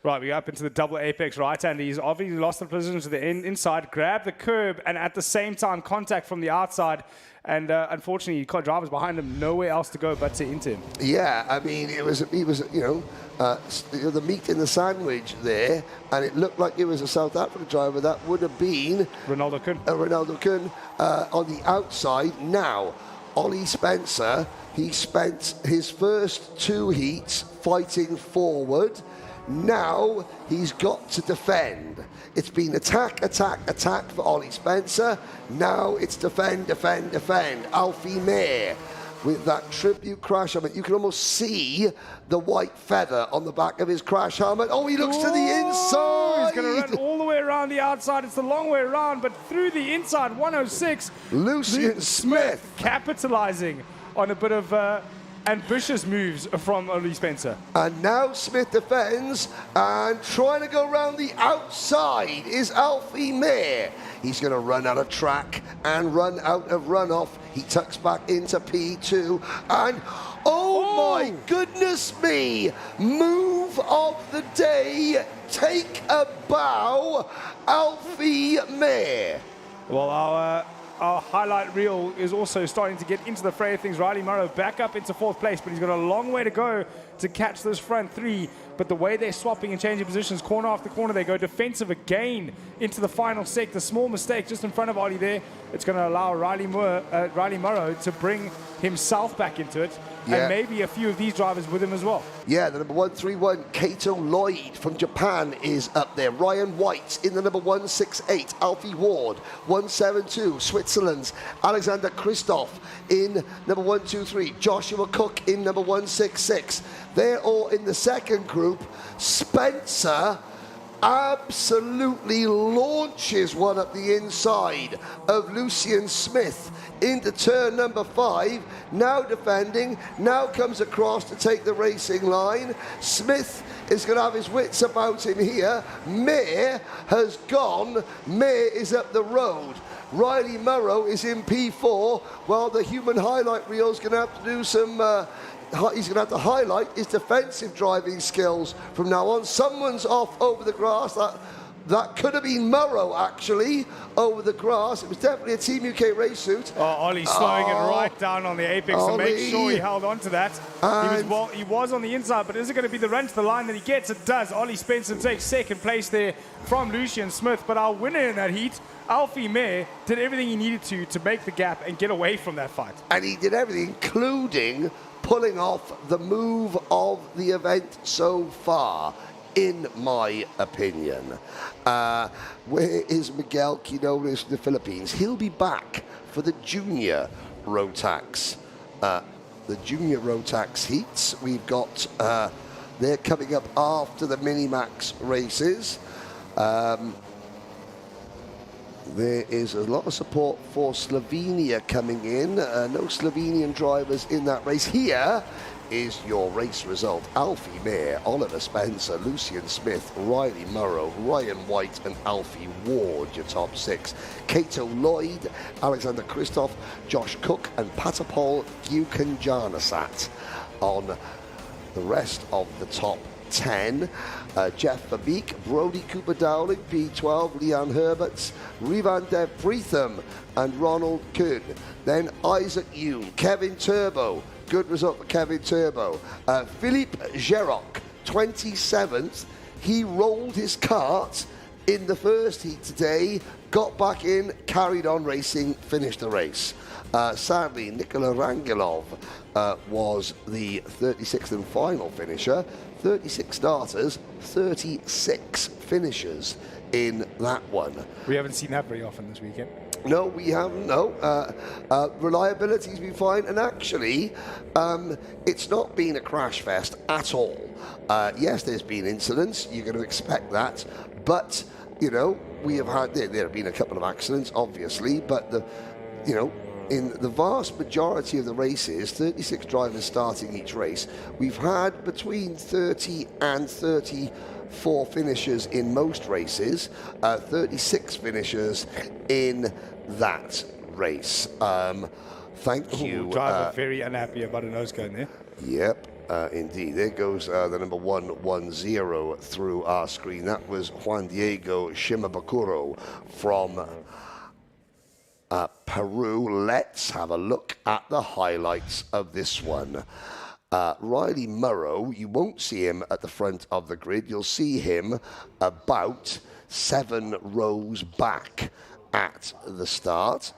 Speaker 5: Right, we're up into the double apex right-hand. He's obviously lost the position to the inside, grabbed the curb, and at the same time, contact from the outside. And unfortunately, drivers behind him, nowhere else to go but to into him.
Speaker 1: Yeah, I mean, he was, the meat in the sandwich there, and it looked like it was a South African driver. That would have been
Speaker 5: Ronaldo Kuhn.
Speaker 1: Ronaldo Kuhn on the outside. Now, Ollie Spencer, he spent his first 2 heats fighting forward. Now he's got to defend. It's been attack, attack, attack for Ollie Spencer. Now it's defend, defend, defend. Alfie May with that tribute crash helmet. You can almost see the white feather on the back of his crash helmet. Oh, he looks to the inside.
Speaker 5: He's going to run all the way around the outside. It's the long way around, but through the inside, 106.
Speaker 1: Lucian Smith
Speaker 5: capitalizing on a bit of ambitious moves from Ollie Spencer.
Speaker 1: And now Smith defends, and trying to go around the outside is Alfie May. He's going to run out of track and run out of runoff. He tucks back into P2, and oh my goodness me, move of the day, take a bow, Alfie May.
Speaker 5: Well, our highlight reel is also starting to get into the fray of things. Riley Morrow back up into 4th place, but he's got a long way to go to catch this front 3. But the way they're swapping and changing positions, corner after corner, they go defensive again into the final sector. Small mistake just in front of Ollie there. It's going to allow Riley Morrow to bring himself back into it.
Speaker 1: Yeah.
Speaker 5: And maybe a few of these drivers with him as well.
Speaker 1: Yeah, the number 131, Kato Lloyd from Japan is up there. Ryan White in the number 168, Alfie Ward. 172, Switzerland's Alexander Christoph in number 123. Joshua Cook in number 166. They're all in the second group. Spencer absolutely launches one up the inside of Lucian Smith into turn number 5, now defending, now comes across to take the racing line. Smith is going to have his wits about him here. May has gone, May is up the road. Riley Morrow is in P4, while the human highlight reel is going to have to do some he's going to have to highlight his defensive driving skills from now on. Someone's off over the grass. That could have been Morrow, actually, over the grass. It was definitely a Team UK race suit.
Speaker 5: Oh, Ollie's slowing it right down on the apex to make sure he held on to that. He was on the inside, but is it going to be the run to the line that he gets? It does. Ollie Spencer takes second place there from Lucian Smith, but our winner in that heat, Alfie May, did everything he needed to make the gap and get away from that fight.
Speaker 1: And he did everything, including pulling off the move of the event so far, in my opinion. Where is Miguel Quinones from the Philippines? He'll be back for the junior Rotax. The junior Rotax heats. We've got, they're coming up after the Minimax races. There is a lot of support for Slovenia coming in. No Slovenian drivers in that race. Here is your race result. Alfie May, Oliver Spencer, Lucian Smith, Riley Morrow, Ryan White and Alfie Ward, your top 6. Kato Lloyd, Alexander Christoph, Josh Cook and Patapol Gukanjanasat on the rest of the top 10. Jeff Babik, Brody Cooper Dowling, P12, Leanne Herberts, Rivan Dev Preetham and Ronald Kuhn. Then Isaac Yoon, Kevin Turbo, good result for Kevin Turbo. Philippe Geroc, 27th. He rolled his cart in the first heat today, got back in, carried on racing, finished the race. Sadly, Nikola Rangilov was the 36th and final finisher. 36 starters, 36 finishers in that one.
Speaker 5: We haven't seen that very often this weekend.
Speaker 1: No, we haven't, no. Reliability's been fine, and actually, it's not been a crash fest at all. Yes, there's been incidents, you're going to expect that, but, you know, we have had, there have been a couple of accidents, obviously, but in the vast majority of the races, 36 drivers starting each race, we've had between 30 and 34 finishers in most races, 36 finishers in that race. Thank you.
Speaker 5: Driver very unhappy about a nose cone there.
Speaker 1: Yep. Indeed, there goes the number 110 through our screen. That was Juan Diego Shimabukuro from Peru. Let's have a look at the highlights of this one. Riley Morrow, you won't see him at the front of the grid. You'll see him about 7 rows back at the start.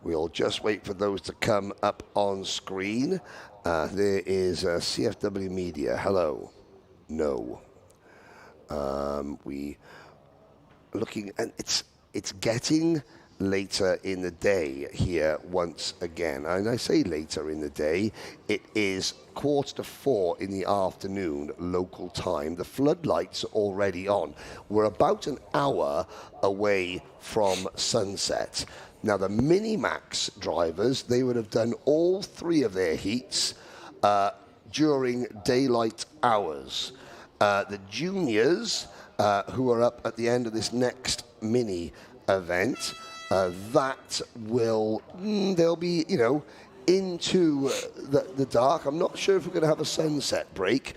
Speaker 1: We'll just wait for those to come up on screen. There is CFW Media. Hello. No. We looking, and it's getting later in the day here once again. And I say later in the day, it is 3:45 in the afternoon local time. The floodlights are already on. We're about an hour away from sunset. Now the Minimax drivers, they would have done all 3 of their heats during daylight hours. The juniors, who are up at the end of this next mini event, that will, they'll be, you know, into the dark. I'm not sure if we're going to have a sunset break.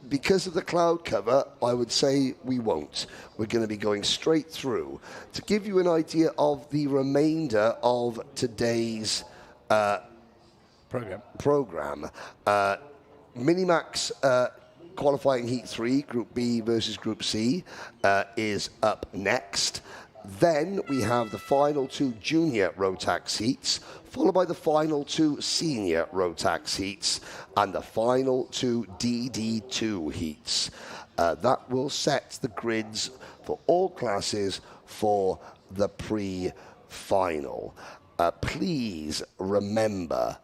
Speaker 1: Because of the cloud cover, I would say we won't. We're going to be going straight through. To give you an idea of the remainder of today's program, Minimax qualifying Heat 3, Group B versus Group C, is up next. Then we have the final 2 junior Rotax heats, followed by the final 2 senior Rotax heats, and the final 2 DD2 heats. That will set the grids for all classes for the pre-final. Please remember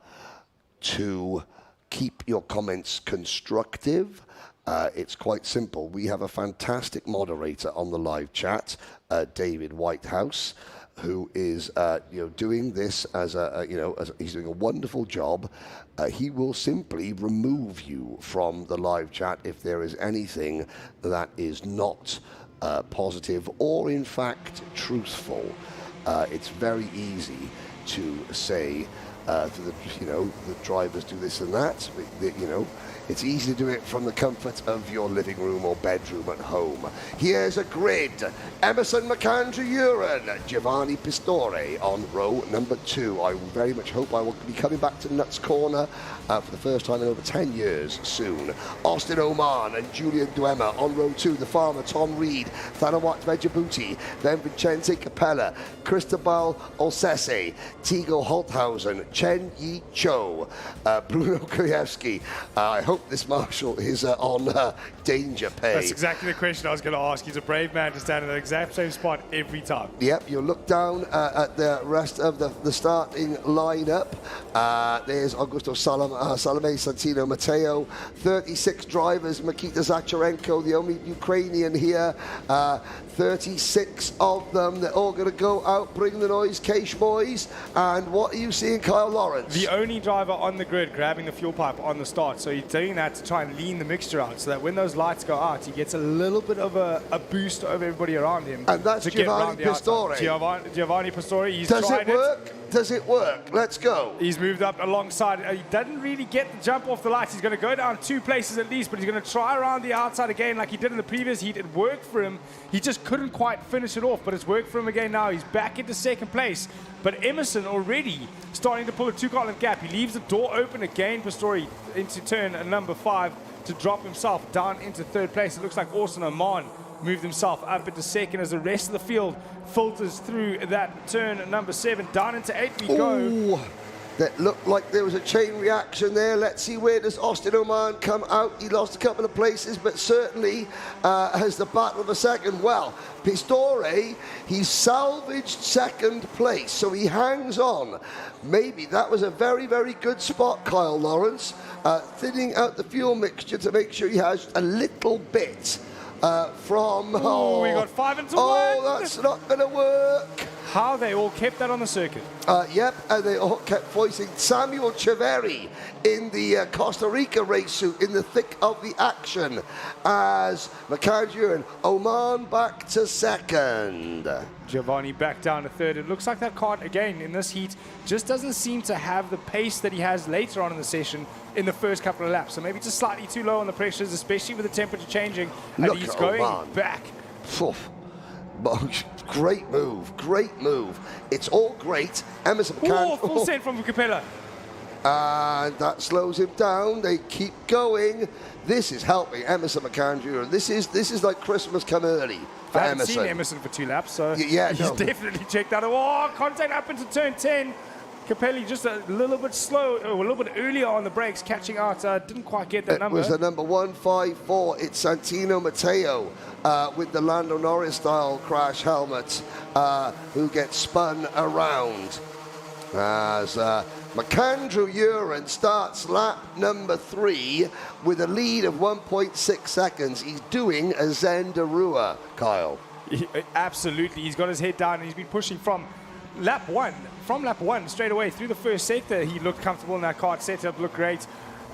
Speaker 1: to keep your comments constructive. It's quite simple. We have a fantastic moderator on the live chat, David Whitehouse, who is doing this as he's doing a wonderful job. He will simply remove you from the live chat if there is anything that is not positive or in fact truthful. It's very easy to say the drivers do this and that. It's easy to do it from the comfort of your living room or bedroom at home. Here's a grid. Emerson McAndrew-Uren, Giovanni Pistore on row number 2. I very much hope I will be coming back to Nuts Corner for the first time in over 10 years soon. Austin Oman and Julian Duema on row 2. The farmer, Tom Reed, Thanawat Vejabuti, then Vincenzo Capella, Cristobal Olsese, Tigo Holthausen, Chen Yi Cho, Bruno Krajewski. I hope this marshal is on danger pay.
Speaker 5: That's exactly the question I was going to ask. He's a brave man to stand in the exact same spot every time.
Speaker 1: Yep, you'll look down at the rest of the starting lineup. There's Augusto Salome, Santino Matteo, 36 drivers, Makita Zacharenko, the only Ukrainian here. 36 of them. They're all going to go out, bring the noise, Cache boys. And what are you seeing, Kyle Lawrence?
Speaker 5: The only driver on the grid grabbing the fuel pipe on the start. So he's doing that to try and lean the mixture out so that when those lights go out, he gets a little bit of a boost over everybody around him.
Speaker 1: And that's Giovanni Pistore.
Speaker 5: Giovanni Pistore.
Speaker 1: Does it work? Does it work? Let's go.
Speaker 5: He's moved up alongside. He doesn't really get the jump off the lights. He's going to go down 2 places at least, but he's going to try around the outside again like he did in the previous heat. It worked for him. He just couldn't quite finish it off, but it's worked for him again now. He's back into 2nd place. But Emerson already starting to pull a 2-column gap. He leaves the door open again for Story into turn number 5 to drop himself down into 3rd place. It looks like Austin Oman moved himself up into 2nd as the rest of the field filters through that turn number 7. Down into 8 we go.
Speaker 1: That looked like there was a chain reaction there. Let's see, where does Austin Oman come out? He lost a couple of places, but certainly has the battle of a second. Well, Pistore, he salvaged 2nd place, so he hangs on. Maybe that was a very, very good spot, Kyle Lawrence, thinning out the fuel mixture to make sure he has a little bit from...
Speaker 5: we got 5 into 1.
Speaker 1: Oh, that's not going to work.
Speaker 5: How they all kept that on the circuit.
Speaker 1: Yep, and they all kept voicing Samuel Cheveri in the Costa Rica race suit in the thick of the action as McAndrew and Oman back to 2nd.
Speaker 5: Giovanni back down to 3rd. It looks like that cart, again, in this heat, just doesn't seem to have the pace that he has later on in the session in the first couple of laps. So maybe just slightly too low on the pressures, especially with the temperature changing. And he's going back.
Speaker 1: Great move, great move. It's all great. Emerson McAndrew.
Speaker 5: Full send from Capella.
Speaker 1: And that slows him down. They keep going. This is helping Emerson McAndrew. This is like Christmas come early for
Speaker 5: I haven't
Speaker 1: Emerson.
Speaker 5: seen Emerson for 2 laps, so
Speaker 1: yeah,
Speaker 5: he's definitely checked out. Oh, contact up into turn 10. Capelli just a little bit slow, a little bit earlier on the brakes, catching out. Didn't quite get that number.
Speaker 1: It was the number 154. It's Santino Matteo with the Lando Norris-style crash helmet who gets spun around. As McAndrew Uren starts lap number 3 with a lead of 1.6 seconds. He's doing a Zendarua, Kyle.
Speaker 5: Absolutely. He's got his head down and he's been pushing from lap 1. From lap 1 straight away through the first sector. He looked comfortable in that kart setup, looked great.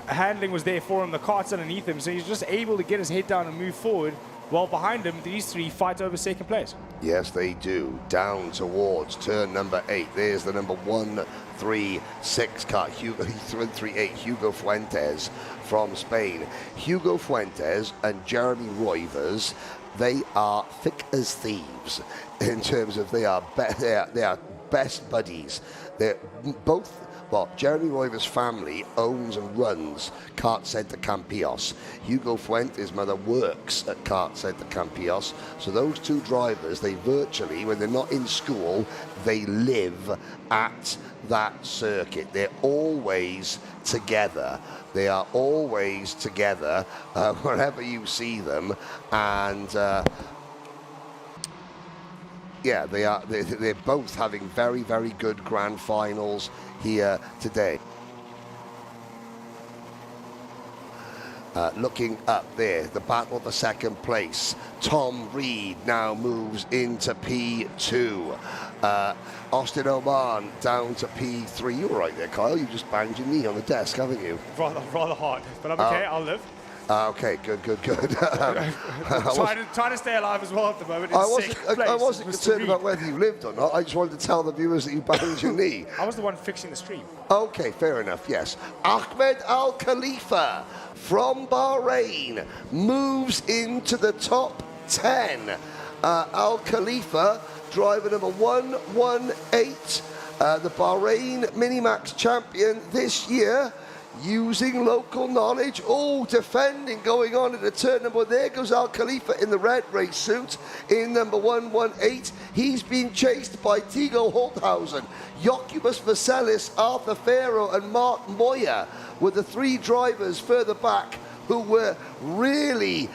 Speaker 5: Handling was there for him, the kart's underneath him, so he's just able to get his head down and move forward, while behind him these three fight over second place.
Speaker 1: Yes, they do. Down towards turn number 8. There's the number 136 car, 138, Hugo Fuentes from Spain. Hugo Fuentes and Jeremy Roivers, they are thick as thieves in terms of they are best buddies. They're both. Well, Jeremy Roivers' family owns and runs Kart Center Campillos. Hugo Fuentes' mother works at Kart Center Campillos. So those two drivers, they virtually, when they're not in school, they live at that circuit. They're always together. They are always together wherever you see them. And yeah, they're both having very, very good grand finals here today. Looking up there, the battle for second place. Tom Reed now moves into P2. Austin Oman down to P3. You're right there, Kyle. You just banged your knee on the desk, haven't you?
Speaker 5: Rather hard, but I'm okay. I'll live.
Speaker 1: Okay, good.
Speaker 5: Trying to stay alive as well at the moment.
Speaker 1: I wasn't concerned about whether you lived or not. I just wanted to tell the viewers that you banged your knee.
Speaker 5: I was the one fixing the stream.
Speaker 1: Okay, fair enough, yes. Ahmed Al Khalifa from Bahrain moves into the top 10. Al Khalifa, driver number 118, the Bahrain Minimax champion this year. Using local knowledge. Oh, defending going on at the turn number. There goes Al Khalifa in the red race suit in number 118. He's been chased by Tigo Holthausen, Jocubus Vaselis, Arthur Farrow, and Mark Moyer were the three drivers further back who were really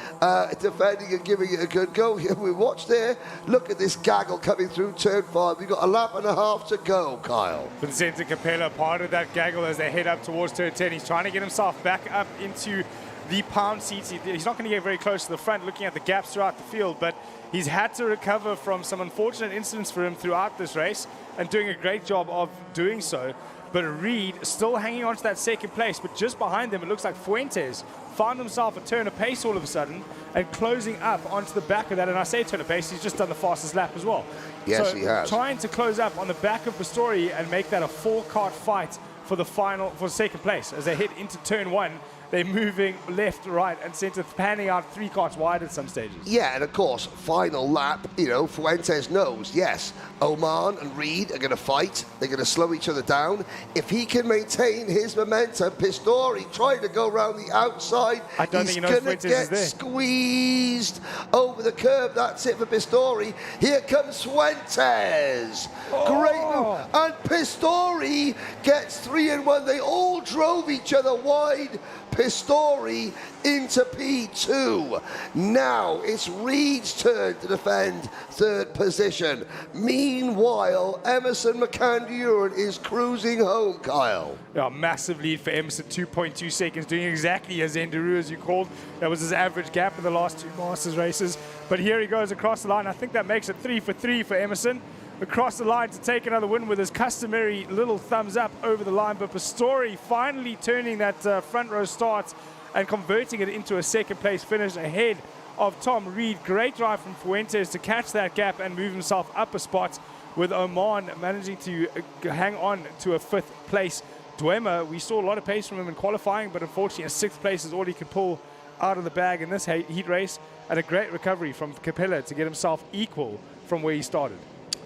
Speaker 1: defending and giving it a good go. Here we watch there. Look at this gaggle coming through turn 5. We've got a lap and a half to go, Kyle.
Speaker 5: Vincente Capella part of that gaggle as they head up towards turn 10. He's trying to get himself back up into the pound seats. He's not going to get very close to the front, looking at the gaps throughout the field, but he's had to recover from some unfortunate incidents for him throughout this race and doing a great job of doing so. But Reed still hanging on to that second place, but just behind them, it looks like Fuentes found himself a turn of pace all of a sudden and closing up onto the back of that. And I say turn of pace, he's just done the fastest lap as well.
Speaker 1: Yes,
Speaker 5: so
Speaker 1: he has.
Speaker 5: Trying to close up on the back of Pistori and make that a four-kart fight for the second place. As they hit into turn 1, they're moving left, right, and center, panning out 3 karts wide at some stages.
Speaker 1: Yeah, and of course, final lap, Fuentes knows, yes, Oman and Reed are going to fight. They're going to slow each other down. If he can maintain his momentum, Pistori trying to go around the outside.
Speaker 5: I don't think he knows Fuentes is there.
Speaker 1: Squeezed over the curb. That's it for Pistori. Here comes Fuentes. Great move. And Pistori gets 3 and 1. They all drove each other wide. Pistori into P2. Now it's Reed's turn to defend third position. Meanwhile, Emerson McAndrew is cruising home, Kyle.
Speaker 5: Yeah, massive lead for Emerson, 2.2 seconds, doing exactly as Zendarua, as you called. That was his average gap in the last 2 Masters races. But here he goes across the line. I think that makes it 3 for 3 for Emerson. Across the line to take another win with his customary little thumbs up over the line. But Pistori finally turning that front row start and converting it into a second place finish ahead of Tom Reed. Great drive from Fuentes to catch that gap and move himself up a spot, with Oman managing to hang on to a 5th place. Dwemer, we saw a lot of pace from him in qualifying, but unfortunately a 6th place is all he could pull out of the bag in this heat race, and a great recovery from Capella to get himself equal from where he started.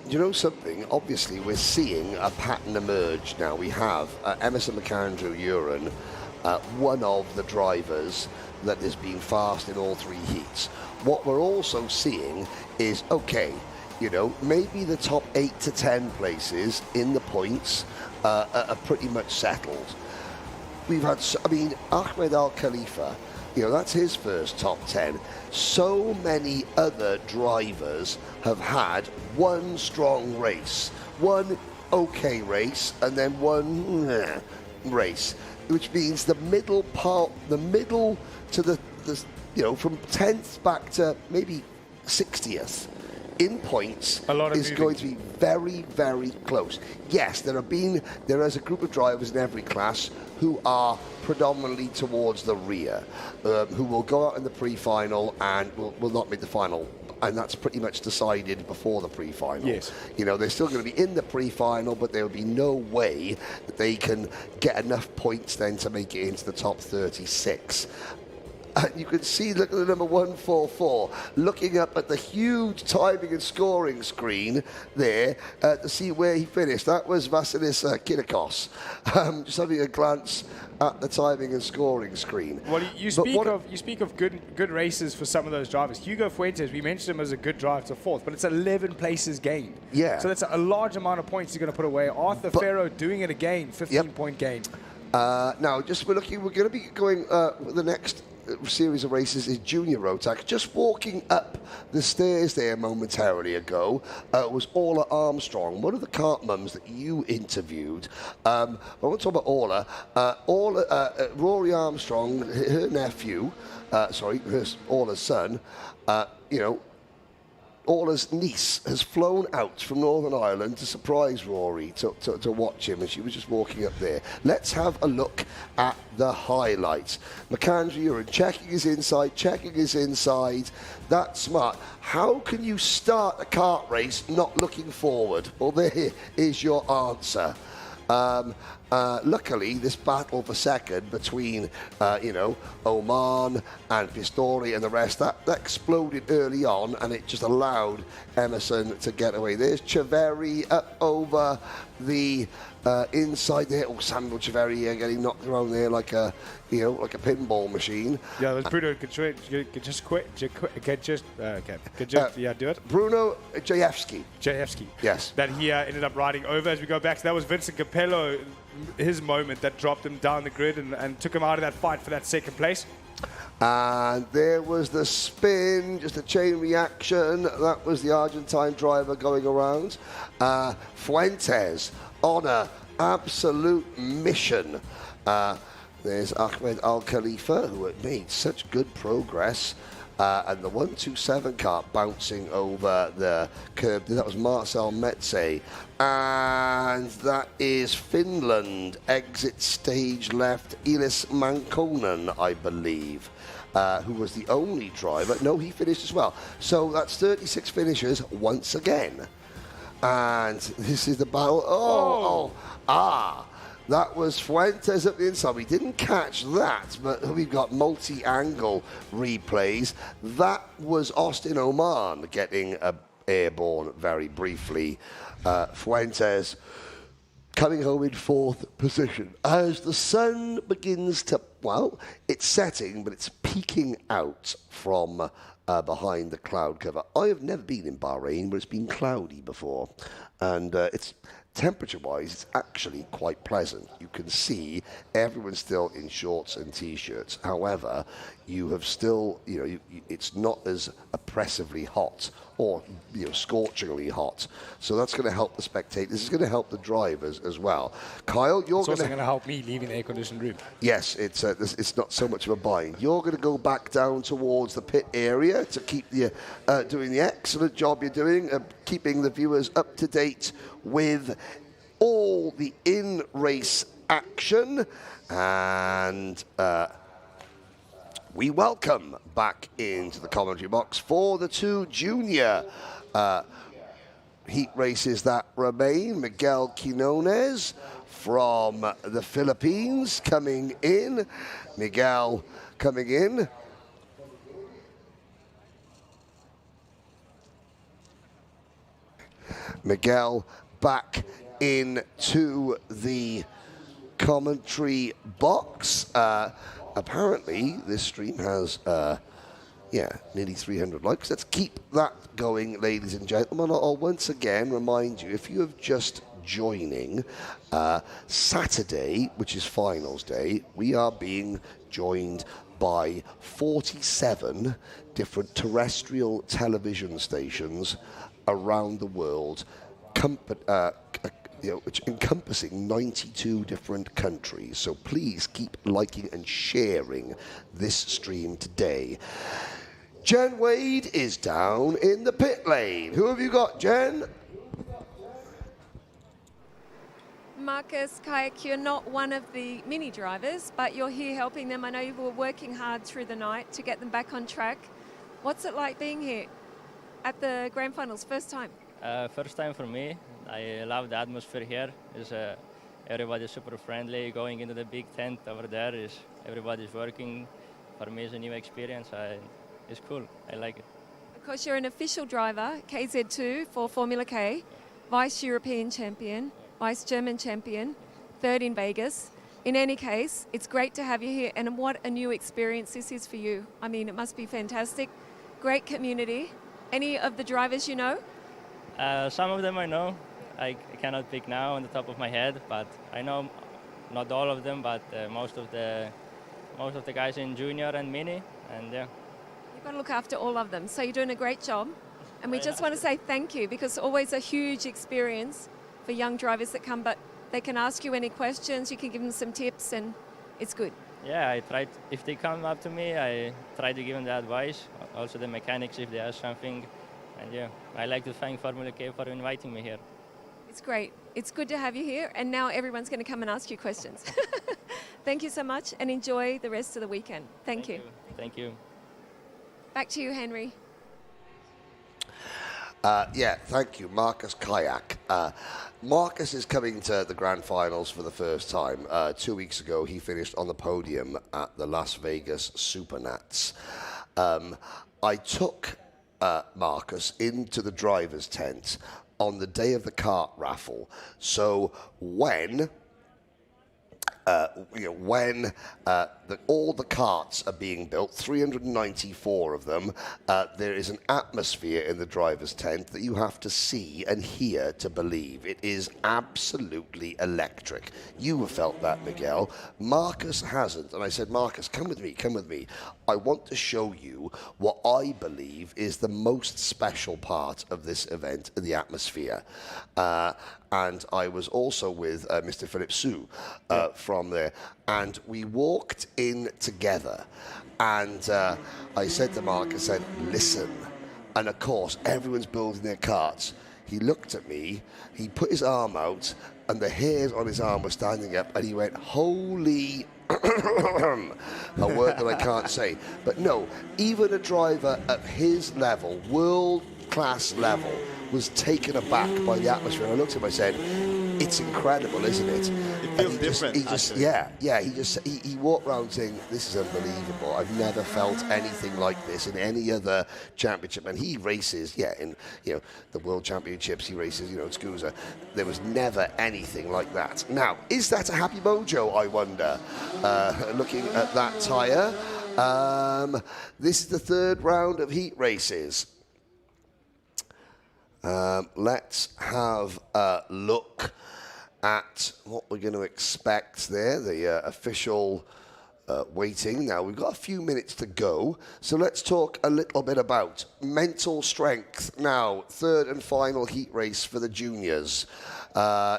Speaker 1: You know something? Obviously, we're seeing a pattern emerge now. We have Emerson McAndrew Uren, one of the drivers that has been fast in all 3 heats. What we're also seeing is, okay, You know, maybe the top 8 to 10 places in the points are pretty much settled. We've had, I mean, Ahmed Al Khalifa, you know, that's his first top 10. So many other drivers have had one strong race, one okay race, and then one race, which means the middle part, the middle to the you know, from 10th back to maybe 60th in points is going to be very, very close. Yes, there is a group of drivers in every class who are predominantly towards the rear, who will go out in the pre-final and will not make the final. And that's pretty much decided before the pre-final.
Speaker 5: Yes.
Speaker 1: You know, they're still going to be in the pre-final, but there will be no way that they can get enough points then to make it into the top 36. And you can see, look at the number 144, looking up at the huge timing and scoring screen there to see where he finished. That was Vasilis Kirikos. Just having a glance at the timing and scoring screen.
Speaker 5: Well, you speak of good races for some of those drivers. Hugo Fuentes, we mentioned him as a good driver to fourth, but it's 11 places gained.
Speaker 1: Yeah.
Speaker 5: So that's a large amount of points you're going to put away. Arthur Farrow doing it again, 15-point gain.
Speaker 1: Now, we're going to be going the next series of races is Junior Rotax. Just walking up the stairs there momentarily ago was Orla Armstrong, one of the cart mums that you interviewed. I want to talk about Orla. Rory Armstrong, her nephew, Orla's son, you know, Orla's niece has flown out from Northern Ireland to surprise Rory to watch him, and she was just walking up there. Let's have a look at the highlights. McAndrew Uren checking his inside. That's smart. How can you start a kart race not looking forward? Well, there is your answer. Luckily, this battle for second between, Oman and Pistori and the rest, that exploded early on, and it just allowed Emerson to get away. There's Cheveri up over the inside there. Oh, Samuel Cheveri getting knocked around there like a pinball machine.
Speaker 5: Yeah, that's Bruno. Do it.
Speaker 1: Bruno Jajewski. Yes.
Speaker 5: That he ended up riding over. As we go back, so that was Vincent Capello, his moment that dropped him down the grid and took him out of that fight for that second place.
Speaker 1: And there was the spin, just a chain reaction. That was the Argentine driver going around. Fuentes on an absolute mission. There's Ahmed Al Khalifa, who had made such good progress. And the 127 car bouncing over the curb. That was Marcel Metze. And that is Finland. Exit stage left, Ilis Mankonen, I believe, who was the only driver. No, he finished as well. So that's 36 finishers once again. And this is the battle. That was Fuentes at the inside. We didn't catch that, but we've got multi-angle replays. That was Austin Oman getting airborne very briefly. Fuentes coming home in fourth position. As the sun begins to, well, it's setting, but it's peeking out from behind the cloud cover. I have never been in Bahrain, but it's been cloudy before. And it's temperature-wise, it's actually quite pleasant. You can see everyone's still in shorts and T-shirts. However, you have still, it's not as oppressively hot or, scorchingly hot. So that's going to help the spectators. This is going to help the drivers as well. Kyle, you're
Speaker 5: also going to help me leaving the air-conditioned room.
Speaker 1: Yes, it's not so much of a bind. You're going to go back down towards the pit area to keep doing the excellent job you're doing, keeping the viewers up to date with all the in-race action. And we welcome back into the commentary box for the two junior heat races that remain. Miguel Quinones from the Philippines coming in. Miguel coming in. Miguel back into the commentary box. Apparently, this stream has Yeah, nearly 300 likes. Let's keep that going, ladies and gentlemen. I'll once again remind you, if you have just joining, Saturday, which is finals day, we are being joined by 47 different terrestrial television stations around the world, which encompassing 92 different countries. So please keep liking and sharing this stream today. Jen Wade is down in the pit lane. Who have you got, Jen?
Speaker 2: Marcus Kayak, you're not one of the mini drivers, but you're here helping them. I know you were working hard through the night to get them back on track. What's it like being here at the Grand Finals? First time?
Speaker 15: First time for me. I love the atmosphere here. Everybody's super friendly. Going into the big tent over there, everybody's working. For me, it's a new experience. It's cool. I like it.
Speaker 2: Of course, you're an official driver, KZ2 for Formula K, Vice European Champion, Vice German Champion, third in Vegas. In any case, it's great to have you here, and what a new experience this is for you. I mean, it must be fantastic. Great community. Any of the drivers you know?
Speaker 15: Some of them I know. I cannot pick now on the top of my head, but I know not all of them, but most of the guys in junior and mini, and yeah.
Speaker 2: You've got to look after all of them. So you're doing a great job. And we just want to say thank you, because it's always a huge experience for young drivers that come, but they can ask you any questions, you can give them some tips, and it's good.
Speaker 15: Yeah, I tried. If they come up to me, I try to give them the advice. Also the mechanics if they ask something. And yeah, I like to thank Formula K for inviting me here.
Speaker 2: It's great. It's good to have you here, and now everyone's going to come and ask you questions. Thank you so much, and enjoy the rest of the weekend. Thank you.
Speaker 15: Thank you.
Speaker 2: Back to you, Henry.
Speaker 1: Yeah, thank you, Marcus Kayak. Marcus is coming to the Grand Finals for the first time. 2 weeks ago, he finished on the podium at the Las Vegas Supernats. I took Marcus into the driver's tent on the day of the kart raffle. So when all the karts are being built, 394 of them, there is an atmosphere in the driver's tent that you have to see and hear to believe. It is absolutely electric. You have felt that, Miguel. Marcus hasn't. And I said, Marcus, come with me, come with me. I want to show you what I believe is the most special part of this event, the atmosphere. And I was also with Mr. Philip Su from there. And we walked in together. And I said to Mark, I said, listen. And of course, everyone's building their karts. He looked at me, he put his arm out, and the hairs on his arm were standing up, and he went, holy... a word that I can't say. But no, even a driver at his level, world-class level, was taken aback by the atmosphere. And I looked at him, I said, it's incredible, isn't it?
Speaker 20: It feels different,
Speaker 1: He walked around saying, this is unbelievable. I've never felt anything like this in any other championship. And he races, in the World Championships, he races, at Scusa. There was never anything like that. Now, is that a happy mojo, I wonder, looking at that tyre? This is the third round of heat races. Let's have a look at what we're going to expect there, the official waiting. Now, we've got a few minutes to go, so let's talk a little bit about mental strength. Now, third and final heat race for the juniors.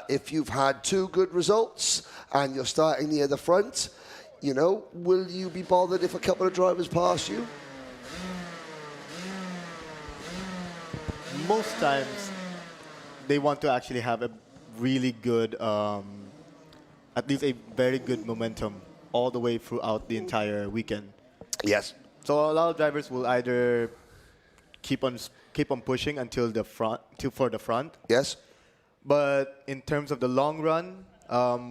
Speaker 1: If you've had 2 good results and you're starting near the front, will you be bothered if a couple of drivers pass you?
Speaker 20: Most times they want to actually have a really good, at least a very good momentum all the way throughout the entire weekend.
Speaker 1: Yes.
Speaker 20: So a lot of drivers will either keep on pushing until for the front.
Speaker 1: Yes.
Speaker 20: But in terms of the long run,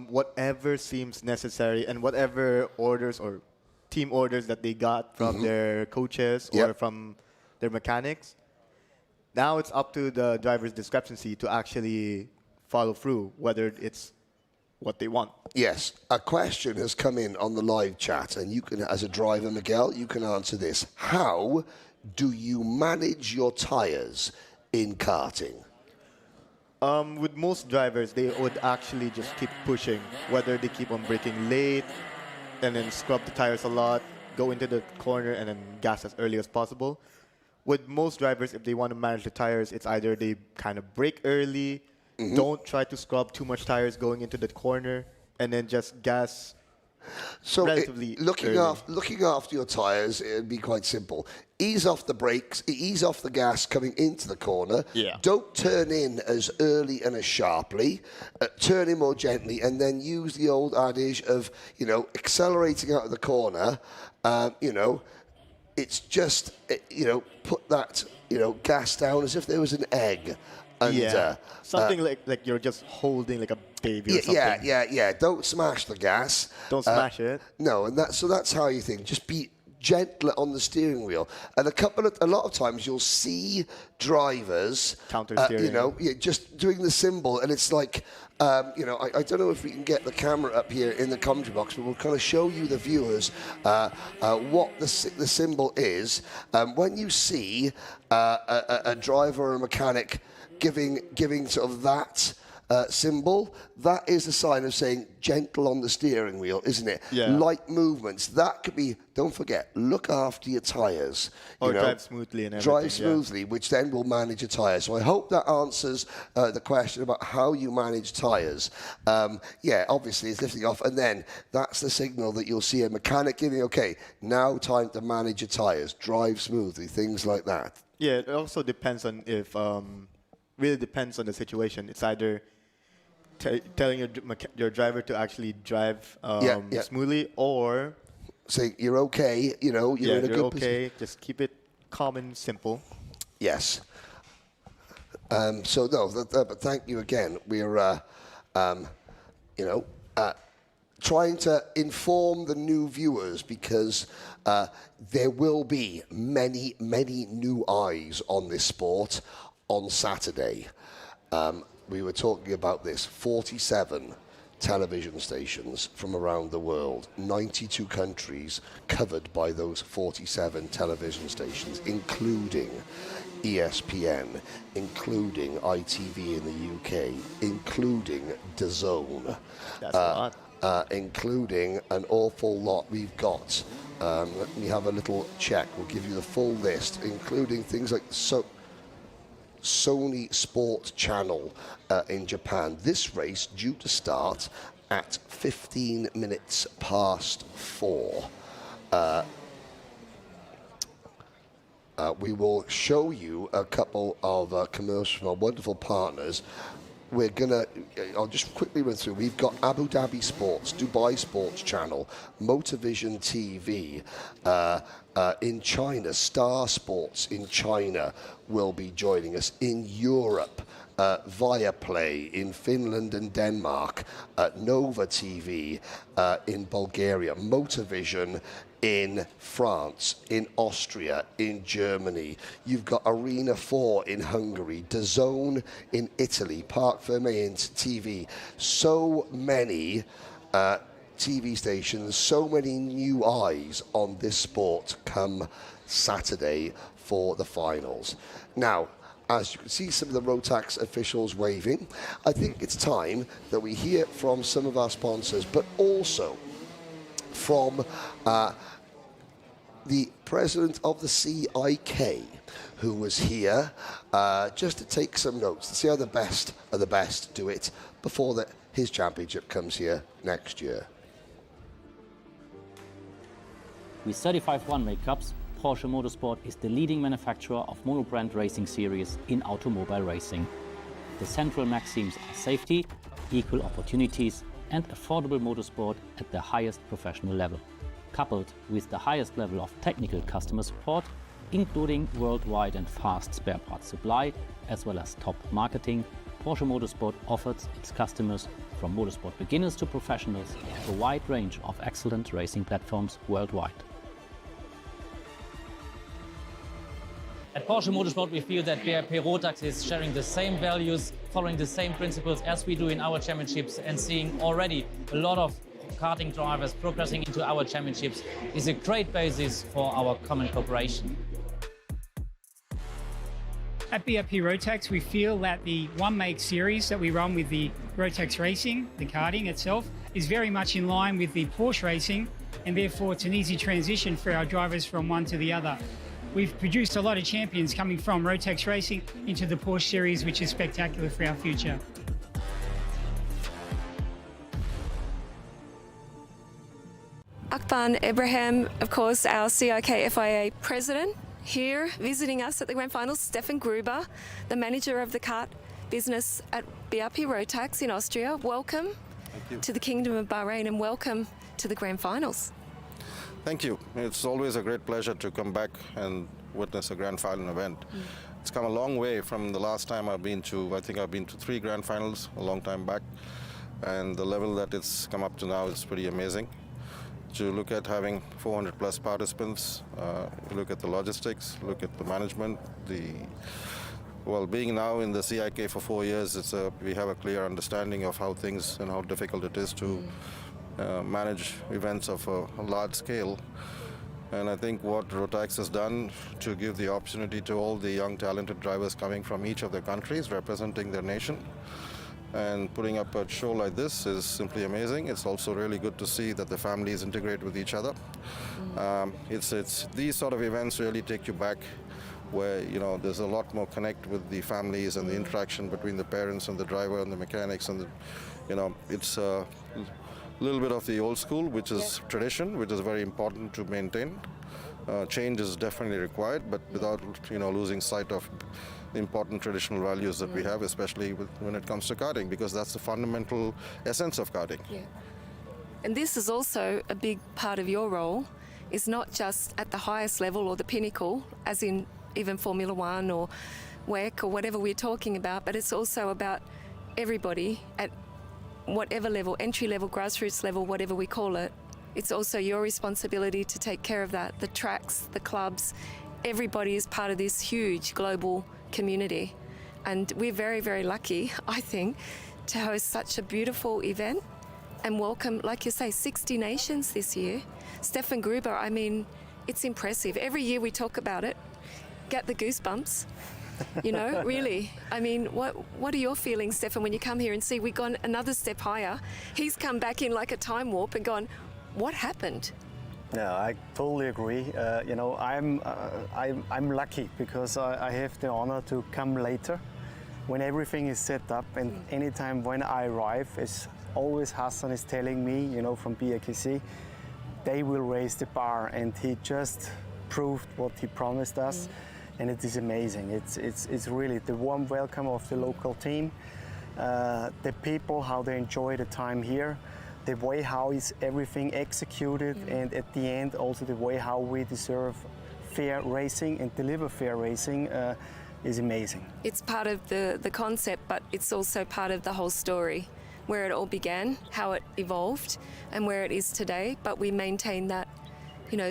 Speaker 20: whatever seems necessary and whatever orders or team orders that they got from their coaches or from their mechanics, now it's up to the driver's discrepancy to actually follow through, whether it's what they want.
Speaker 1: Yes, a question has come in on the live chat, and you can, as a driver, Miguel, you can answer this. How do you manage your tyres in karting?
Speaker 20: With most drivers, they would actually just keep pushing, whether they keep on braking late and then scrub the tires a lot, go into the corner and then gas as early as possible. With most drivers, if they want to manage the tires, it's either they kind of brake early, don't try to scrub too much tires going into the corner, and then just gas relatively
Speaker 1: looking
Speaker 20: early.
Speaker 1: after your tyres, it'd be quite simple. Ease off the brakes, ease off the gas coming into the corner.
Speaker 20: Yeah.
Speaker 1: Don't turn in as early and as sharply. Turn in more gently, and then use the old adage of, accelerating out of the corner. It's just, put that, gas down as if there was an egg under.
Speaker 20: Something like you're just holding like a baby or something.
Speaker 1: Yeah. Don't smash the gas.
Speaker 20: Don't smash it.
Speaker 1: No, and that's how you think. Just be gentler on the steering wheel. And a lot of times you'll see drivers
Speaker 20: counter steering.
Speaker 1: just doing the symbol, and it's like I don't know if we can get the camera up here in the commentary box, but we'll kind of show you, the viewers, what the symbol is. When you see a driver or a mechanic giving sort of that symbol, that is a sign of saying gentle on the steering wheel, isn't it?
Speaker 20: Yeah.
Speaker 1: Light movements. That could be, don't forget, look after your tyres.
Speaker 20: Or drive smoothly and everything.
Speaker 1: Drive smoothly, which then will manage your tyres. So I hope that answers the question about how you manage tyres. Obviously it's lifting off, and then that's the signal that you'll see a mechanic giving, okay, now time to manage your tyres, drive smoothly, things like that.
Speaker 20: Yeah, it also depends on really depends on the situation. It's either telling your driver to actually drive smoothly, or
Speaker 1: say you're okay, you're in a good position.
Speaker 20: Just keep it calm and simple.
Speaker 1: Yes. But thank you again. We're, trying to inform the new viewers, because there will be many, many new eyes on this sport on Saturday. We were talking about this, 47 television stations from around the world, 92 countries covered by those 47 television stations, including ESPN, including ITV in the UK, including DAZN.
Speaker 20: That's a lot.
Speaker 1: Including an awful lot we've got. Let me have a little check. We'll give you the full list, including things like Sony Sport Channel in Japan. This race due to start at 15 minutes past 4. We will show you a couple of commercials from our wonderful partners. I'll just quickly run through. We've got Abu Dhabi Sports, Dubai Sports Channel, Motorvision TV. In China, Star Sports in China will be joining us. In Europe, Viaplay in Finland and Denmark, Nova TV in Bulgaria, Motorvision in France, in Austria, in Germany. You've got Arena 4 in Hungary, DAZN in Italy, Parc Fermé TV. So many TV stations, so many new eyes on this sport come Saturday for the finals. Now, as you can see some of the Rotax officials waving, I think it's time that we hear from some of our sponsors, but also from the president of the CIK, who was here just to take some notes, to see how the best of the best do it before his championship comes here next year.
Speaker 21: With 35 one-way cups, Porsche Motorsport is the leading manufacturer of monobrand racing series in automobile racing. The central maxims are safety, equal opportunities, and affordable motorsport at the highest professional level. Coupled with the highest level of technical customer support, including worldwide and fast spare parts supply, as well as top marketing, Porsche Motorsport offers its customers, from motorsport beginners to professionals, a wide range of excellent racing platforms worldwide. At Porsche Motorsport, we feel that BRP Rotax is sharing the same values, following the same principles as we do in our championships, and seeing already a lot of karting drivers progressing into our championships is a great basis for our common cooperation.
Speaker 11: At BRP Rotax, we feel that the one make series that we run with the Rotax Racing, the karting itself, is very much in line with the Porsche Racing, and therefore it's an easy transition for our drivers from one to the other. We've produced a lot of champions coming from Rotax Racing into the Porsche series, which is spectacular for our future.
Speaker 2: Akban Ibrahim, of course, our CIK FIA president, here visiting us at the Grand Finals. Stefan Gruber, the manager of the kart business at BRP Rotax in Austria. Welcome to the Kingdom of Bahrain and welcome to the Grand Finals.
Speaker 22: Thank you. It's always a great pleasure to come back and witness a Grand Final event. It's come a long way from the last time I've been to. I think I've been to 3 Grand Finals a long time back, and the level that it's come up to now is pretty amazing. To look at having 400 plus participants, look at the logistics, look at the management, being now in the CIK for 4 years, we have a clear understanding of how things and how difficult it is to manage events of a large scale. And I think what Rotax has done to give the opportunity to all the young talented drivers coming from each of their countries representing their nation and putting up a show like this is simply amazing. It's also really good to see that the families integrate with each other. It's these sort of events really take you back where there's a lot more connect with the families and the interaction between the parents and the driver and the mechanics, and it's a little bit of the old school, which is tradition, which is very important to maintain. Change is definitely required, but without losing sight of the important traditional values that we have, especially when it comes to karting, because that's the fundamental essence of karting.
Speaker 2: Yeah. And this is also a big part of your role, is not just at the highest level or the pinnacle, as in even Formula One or WEC or whatever we're talking about, but it's also about everybody at whatever level, entry level, grassroots level, whatever we call it. It's also your responsibility to take care of that. The tracks, the clubs, everybody is part of this huge global community. And we're very, very lucky, I think, to host such a beautiful event and welcome, like you say, 60 nations this year. Stefan Gruber, I mean, it's impressive. Every year we talk about it, get the goosebumps. Really. I mean, what are your feelings, Stefan, when you come here and see we've gone another step higher? He's come back in like a time warp and gone, what happened?
Speaker 23: Yeah, I totally agree. I'm lucky because I have the honor to come later when everything is set up, and anytime when I arrive, as always Hassan is telling me, from BAKC, they will raise the bar, and he just proved what he promised us. And it is amazing. It's really the warm welcome of the local team, the people, how they enjoy the time here, the way how is everything executed, and at the end also the way how we deserve fair racing and deliver fair racing is amazing.
Speaker 2: It's part of the concept, but it's also part of the whole story, where it all began, how it evolved, and where it is today. But we maintain that,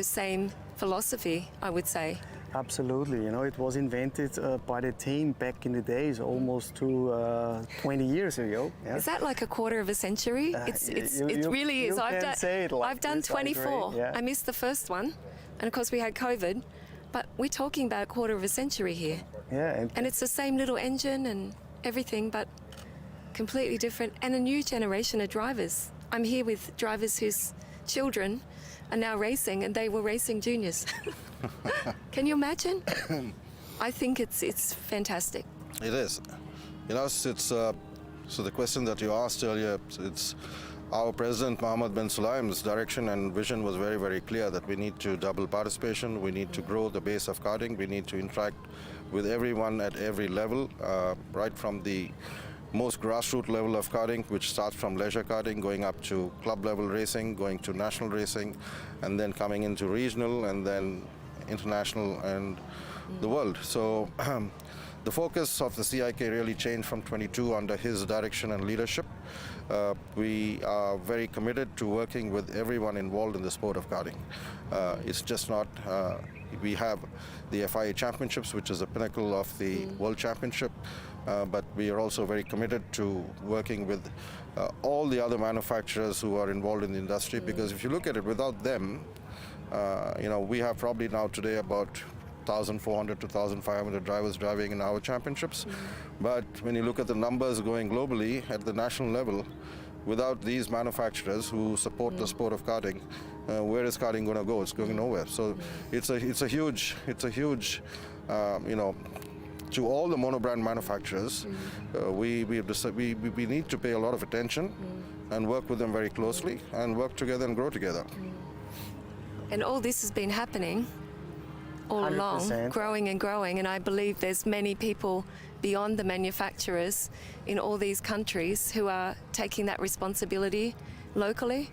Speaker 2: same philosophy, I would say.
Speaker 23: Absolutely, it was invented by the team back in the days, almost to 20 years ago. Yeah?
Speaker 2: Is that like a quarter of a century? It really is. I've done 24.
Speaker 23: Yeah.
Speaker 2: I missed the first one, and of course we had COVID, but we're talking about a quarter of a century here.
Speaker 23: Yeah,
Speaker 2: and it's the same little engine and everything, but completely different, and a new generation of drivers. I'm here with drivers whose children are now racing, and they were racing juniors. Can you imagine? I think it's fantastic.
Speaker 22: It is. So the question that you asked earlier, it's our President Mohammed bin Sulaim's direction and vision was very, very clear that we need to double participation, we need to grow the base of karting, we need to interact with everyone at every level, right from the most grassroots level of karting, which starts from leisure karting, going up to club level racing, going to national racing, and then coming into regional, and then international and the world. So the focus of the CIK really changed from 22 under his direction and leadership. We are very committed to working with everyone involved in the sport of karting. It's just not, we have the FIA Championships, which is the pinnacle of the World Championship, but we are also very committed to working with all the other manufacturers who are involved in the industry, because if you look at it, without them, we have probably now today about 1,400 to 1,500 drivers driving in our championships. But when you look at the numbers going globally at the national level, without these manufacturers who support the sport of karting, where is karting going to go? It's going nowhere. So it's a huge, to all the monobrand manufacturers, we need to pay a lot of attention and work with them very closely and work together and grow together.
Speaker 2: And all this has been happening all along,
Speaker 23: 100%.
Speaker 2: growing and growing, and I believe there's many people beyond the manufacturers in all these countries who are taking that responsibility locally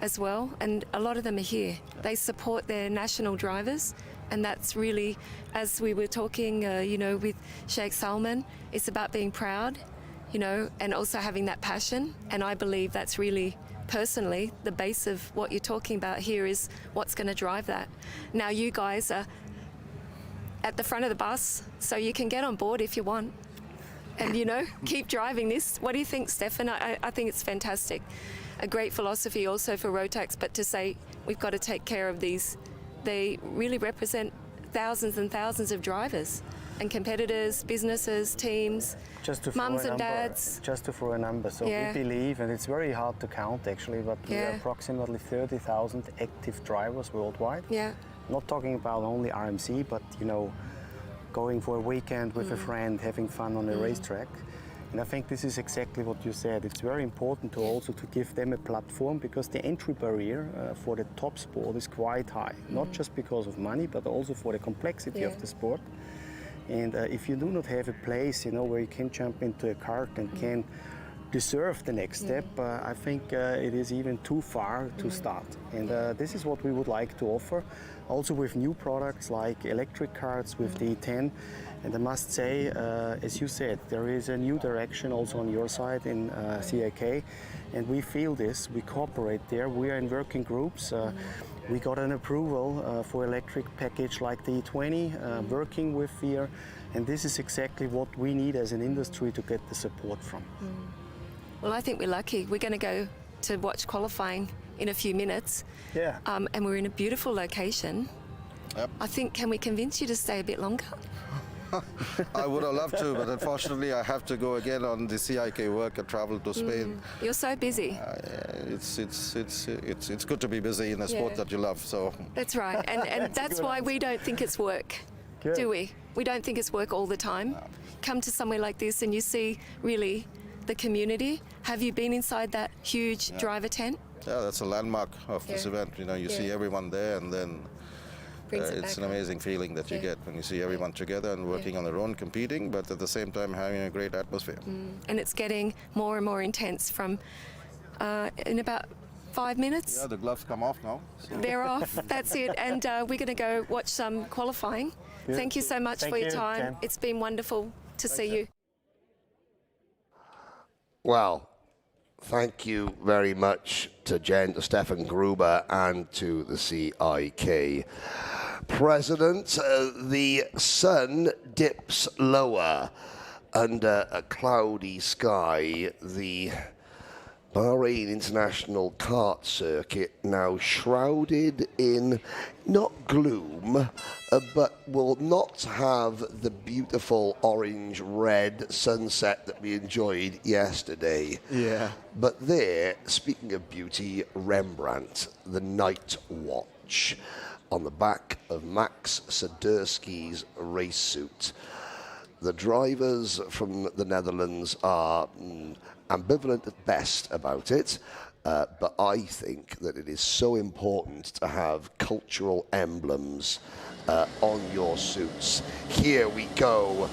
Speaker 2: as well, and a lot of them are here. They support their national drivers, and that's really, as we were talking, with Sheikh Salman, it's about being proud, and also having that passion, and I believe that's really, personally, the base of what you're talking about here is what's going to drive that. Now you guys are at the front of the bus, so you can get on board if you want and, keep driving this. What do you think, Stefan? I think it's fantastic. A great philosophy also for Rotax, but to say we've got to take care of these. They really represent thousands and thousands of drivers and competitors, businesses, teams, mums and dads.
Speaker 23: Just to throw a number. So we believe, and it's very hard to count actually, but we are approximately 30,000 active drivers worldwide.
Speaker 2: Yeah.
Speaker 23: Not talking about only RMC, but going for a weekend with a friend, having fun on a racetrack. And I think this is exactly what you said. It's very important to also to give them a platform, because the entry barrier for the top sport is quite high. Not just because of money, but also for the complexity of the sport. And if you do not have a place, where you can jump into a kart and can deserve the next step, I think it is even too far to start. And this is what we would like to offer, also with new products like electric karts with the E10. And I must say, as you said, there is a new direction also on your side in CIK, and we feel this, we cooperate there, we are in working groups. We got an approval for electric package like the E20, working with VIR, and this is exactly what we need as an industry to get the support from.
Speaker 2: Well, I think we're lucky. We're going to go to watch qualifying in a few minutes.
Speaker 23: Yeah.
Speaker 2: And we're in a beautiful location.
Speaker 22: Yep.
Speaker 2: I think, can we convince you to stay a bit longer?
Speaker 22: I would have loved to, but unfortunately I have to go again on the CIK work and travel to Spain.
Speaker 2: You're so busy.
Speaker 22: It's good to be busy in a sport that you love. So
Speaker 2: that's right, and that's why we don't think it's work, do we? We don't think it's work all the time. Come to somewhere like this and you see really the community. Have you been inside that huge driver tent?
Speaker 22: Yeah, that's a landmark of this event. You see everyone there, and then it's an amazing feeling that you get when you see everyone together and working on their own, competing, but at the same time having a great atmosphere.
Speaker 2: And it's getting more and more intense from in about 5 minutes.
Speaker 22: Yeah, the gloves come off now. So.
Speaker 2: They're off, that's it. And we're going to go watch some qualifying.
Speaker 23: Yeah.
Speaker 2: Thank you so much for your time.
Speaker 23: Jen.
Speaker 2: It's been wonderful to see you.
Speaker 1: Well, thank you very much to Jen, to Stefan Gruber, and to the CIK president. The sun dips lower under a cloudy sky. The Bahrain International Kart Circuit now shrouded in not gloom, but will not have the beautiful orange-red sunset that we enjoyed yesterday.
Speaker 20: Yeah.
Speaker 1: But there, speaking of beauty, Rembrandt, the Night Watch, on the back of Max Sadursky's race suit. The drivers from the Netherlands are ambivalent at best about it, but I think that it is so important to have cultural emblems on your suits. Here we go.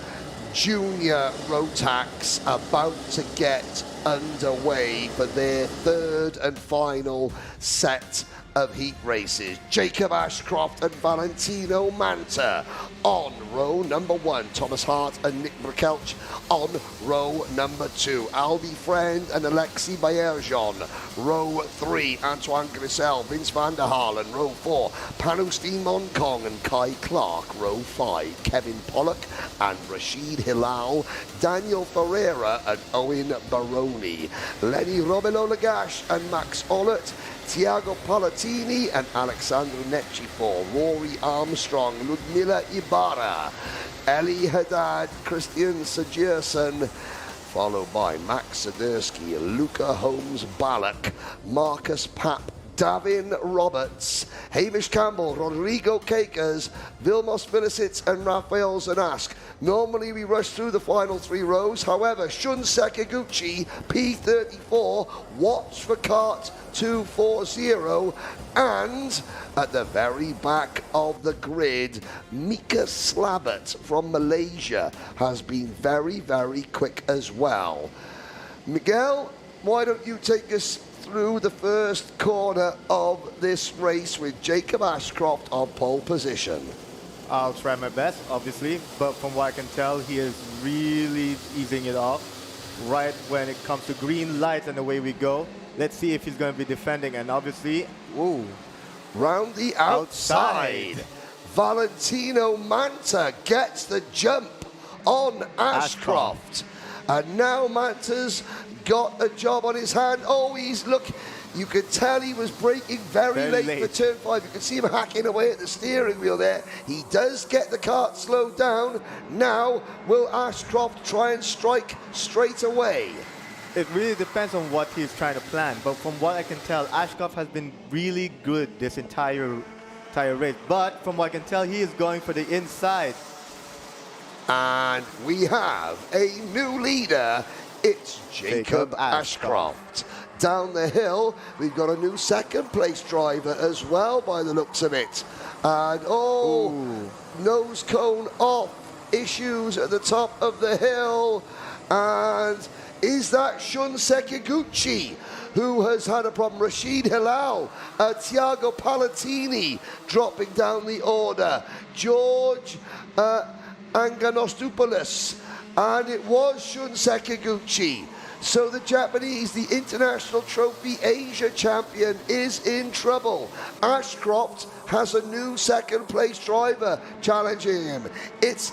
Speaker 1: Junior Rotax about to get underway for their third and final set of heat races. Jacob Ashcroft and Valentino Manta on row number 1. Thomas Hart and Nick Brikelch on row number 2. Albie Friend and Alexis Bayerjon. Row 3. Antoine Grissel, Vince van der Halen. Row 4. Panustin Monkong and Kai Clark. Row 5. Kevin Pollock and Rashid Hilal. Daniel Ferreira and Owen Baroni. Lenny Robelo Lagash and Max Ollert. Tiago Palatini and Alexandru Nechifor, Rory Armstrong, Ludmila Ibarra, Eli Haddad, Christian Sajerson, followed by Max Sadersky, Luca Holmes-Balak, Marcus Papp, Davin Roberts, Hamish Campbell, Rodrigo Cakers, Vilmos Vilicic and Rafael Zanask. Normally we rush through the final 3 rows, however, Shun Sekiguchi, P34, watch for cart 240, and at the very back of the grid, Mika Slabat from Malaysia has been very, very quick as well. Miguel, why don't you take us through the first corner of this race with Jacob Ashcroft on pole position?
Speaker 20: I'll try my best, obviously, but from what I can tell, he is really easing it off. Right when it comes to green lights and away we go. Let's see if he's going to be defending, and obviously, ooh,
Speaker 1: round the outside. Valentino Manta gets the jump on Ashcroft. And now Manta's got a job on his hand. Oh, look, you could tell he was braking very late for turn 5. You can see him hacking away at the steering wheel there. He does get the kart slowed down. Now, will Ashcroft try and strike straight away?
Speaker 20: It really depends on what he's trying to plan, but from what I can tell, Ashcroft has been really good this entire race. But from what I can tell, he is going for the inside.
Speaker 1: And we have a new leader. It's Jacob Ashcroft. Down the hill, we've got a new second place driver as well, by the looks of it. And nose cone off, issues at the top of the hill. And is that Shun Sekiguchi, who has had a problem? Rashid Hilal, Tiago Palatini dropping down the order. George Anganostopoulos, and it was Shun Sekiguchi. So the Japanese, the International Trophy Asia champion, is in trouble. Ashcroft has a new second place driver challenging him. It's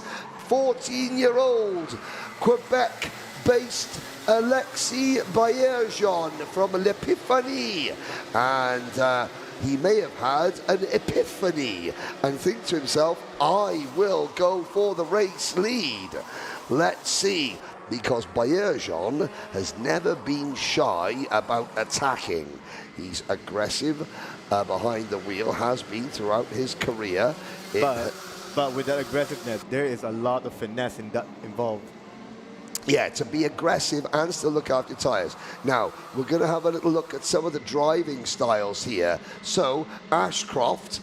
Speaker 1: 14-year-old Quebec-based Alexis Bayerjon from L'Epiphanie. And he may have had an epiphany and think to himself, I will go for the race lead. Let's see, because Bayerjon has never been shy about attacking. He's aggressive behind the wheel, has been throughout his career.
Speaker 20: But with that aggressiveness, there is a lot of finesse involved.
Speaker 1: Yeah, to be aggressive and still look after your tyres. Now, we're going to have a little look at some of the driving styles here. So, Ashcroft,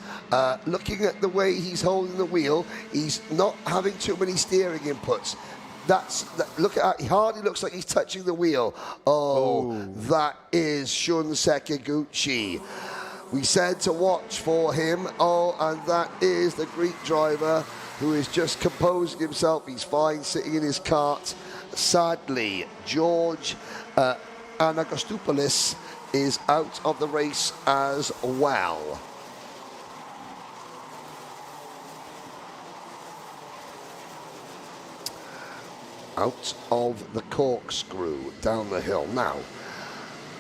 Speaker 1: looking at the way he's holding the wheel, he's not having too many steering inputs. Look at, he hardly looks like he's touching the wheel. That is Shun Sekiguchi. We said to watch for him. And that is the Greek driver who is just composing himself. He's fine sitting in his kart. Sadly, George Anagostopoulos is out of the race as well. Out of the corkscrew down the hill. Now,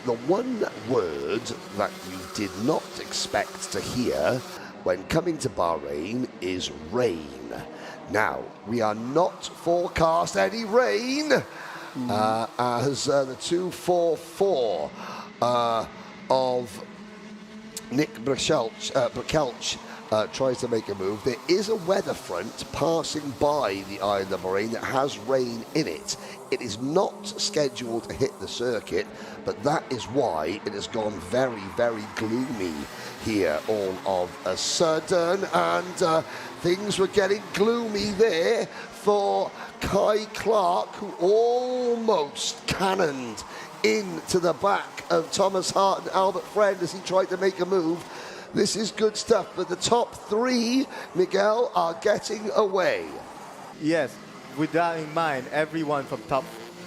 Speaker 1: the one word that you did not expect to hear when coming to Bahrain is rain. Now, we are not forecast any rain as the 244 of Nick Brikelch tries to make a move. There is a weather front passing by the island of Bahrain that has rain in it. It is not scheduled to hit the circuit, but that is why it has gone very, very gloomy here all of a sudden. And things were getting gloomy there for Kai Clark, who almost cannoned into the back of Thomas Hart and Albert Friend as he tried to make a move. This is good stuff, but the top 3, Miguel, are getting away.
Speaker 20: Yes, with that in mind, everyone from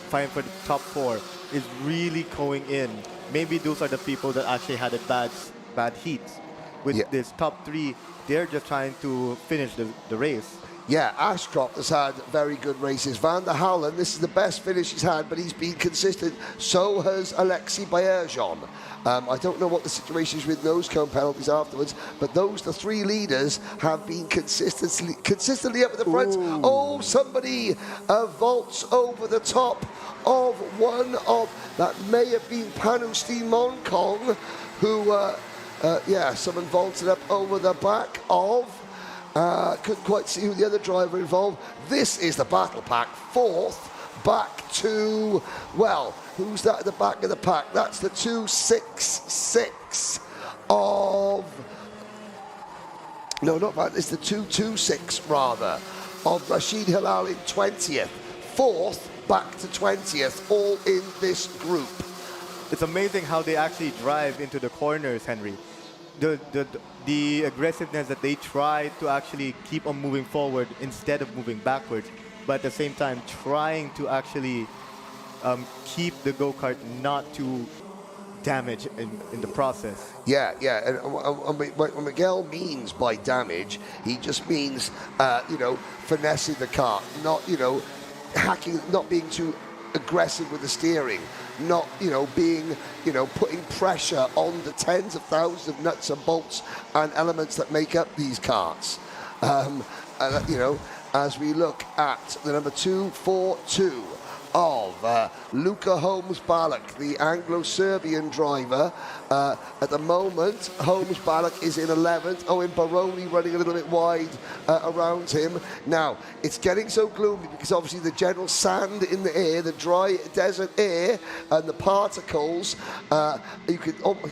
Speaker 20: fighting for the top 4 is really going in. Maybe those are the people that actually had a bad heats. With this top 3, they're just trying to finish the race.
Speaker 1: Yeah, Ashcroft has had very good races. Van der Halen, this is the best finish he's had, but he's been consistent. So has Alexis Baerjon. I don't know what the situation is with nose cone penalties afterwards, but the 3 leaders have been consistently up at the front.
Speaker 3: Ooh.
Speaker 1: Oh, somebody vaults over the top of one of, that may have been Panustin Monkong, who, someone vaulted up over the back of, couldn't quite see who the other driver involved. This is the battle pack, 4th, back to, well, who's that at the back of the pack? That's the 266 of, no, not that, it's the 226 rather, of Rashid Hilal in 20th. 4th, back to 20th, all in this group.
Speaker 20: It's amazing how they actually drive into the corners, Henry. The aggressiveness that they try to actually keep on moving forward instead of moving backwards, but at the same time trying to actually keep the go-kart not to damage in the process.
Speaker 1: Yeah, and what Miguel means by damage, he just means, finessing the car, not, hacking, not being too aggressive with the steering, not, being, putting pressure on the tens of thousands of nuts and bolts and elements that make up these karts. As we look at the number 242 of Luka Holmes-Balak, the Anglo-Serbian driver. At the moment, Holmes-Balak is in 11th. Owen Baroni running a little bit wide around him. Now, it's getting so gloomy because obviously the general sand in the air, the dry desert air, and the particles, you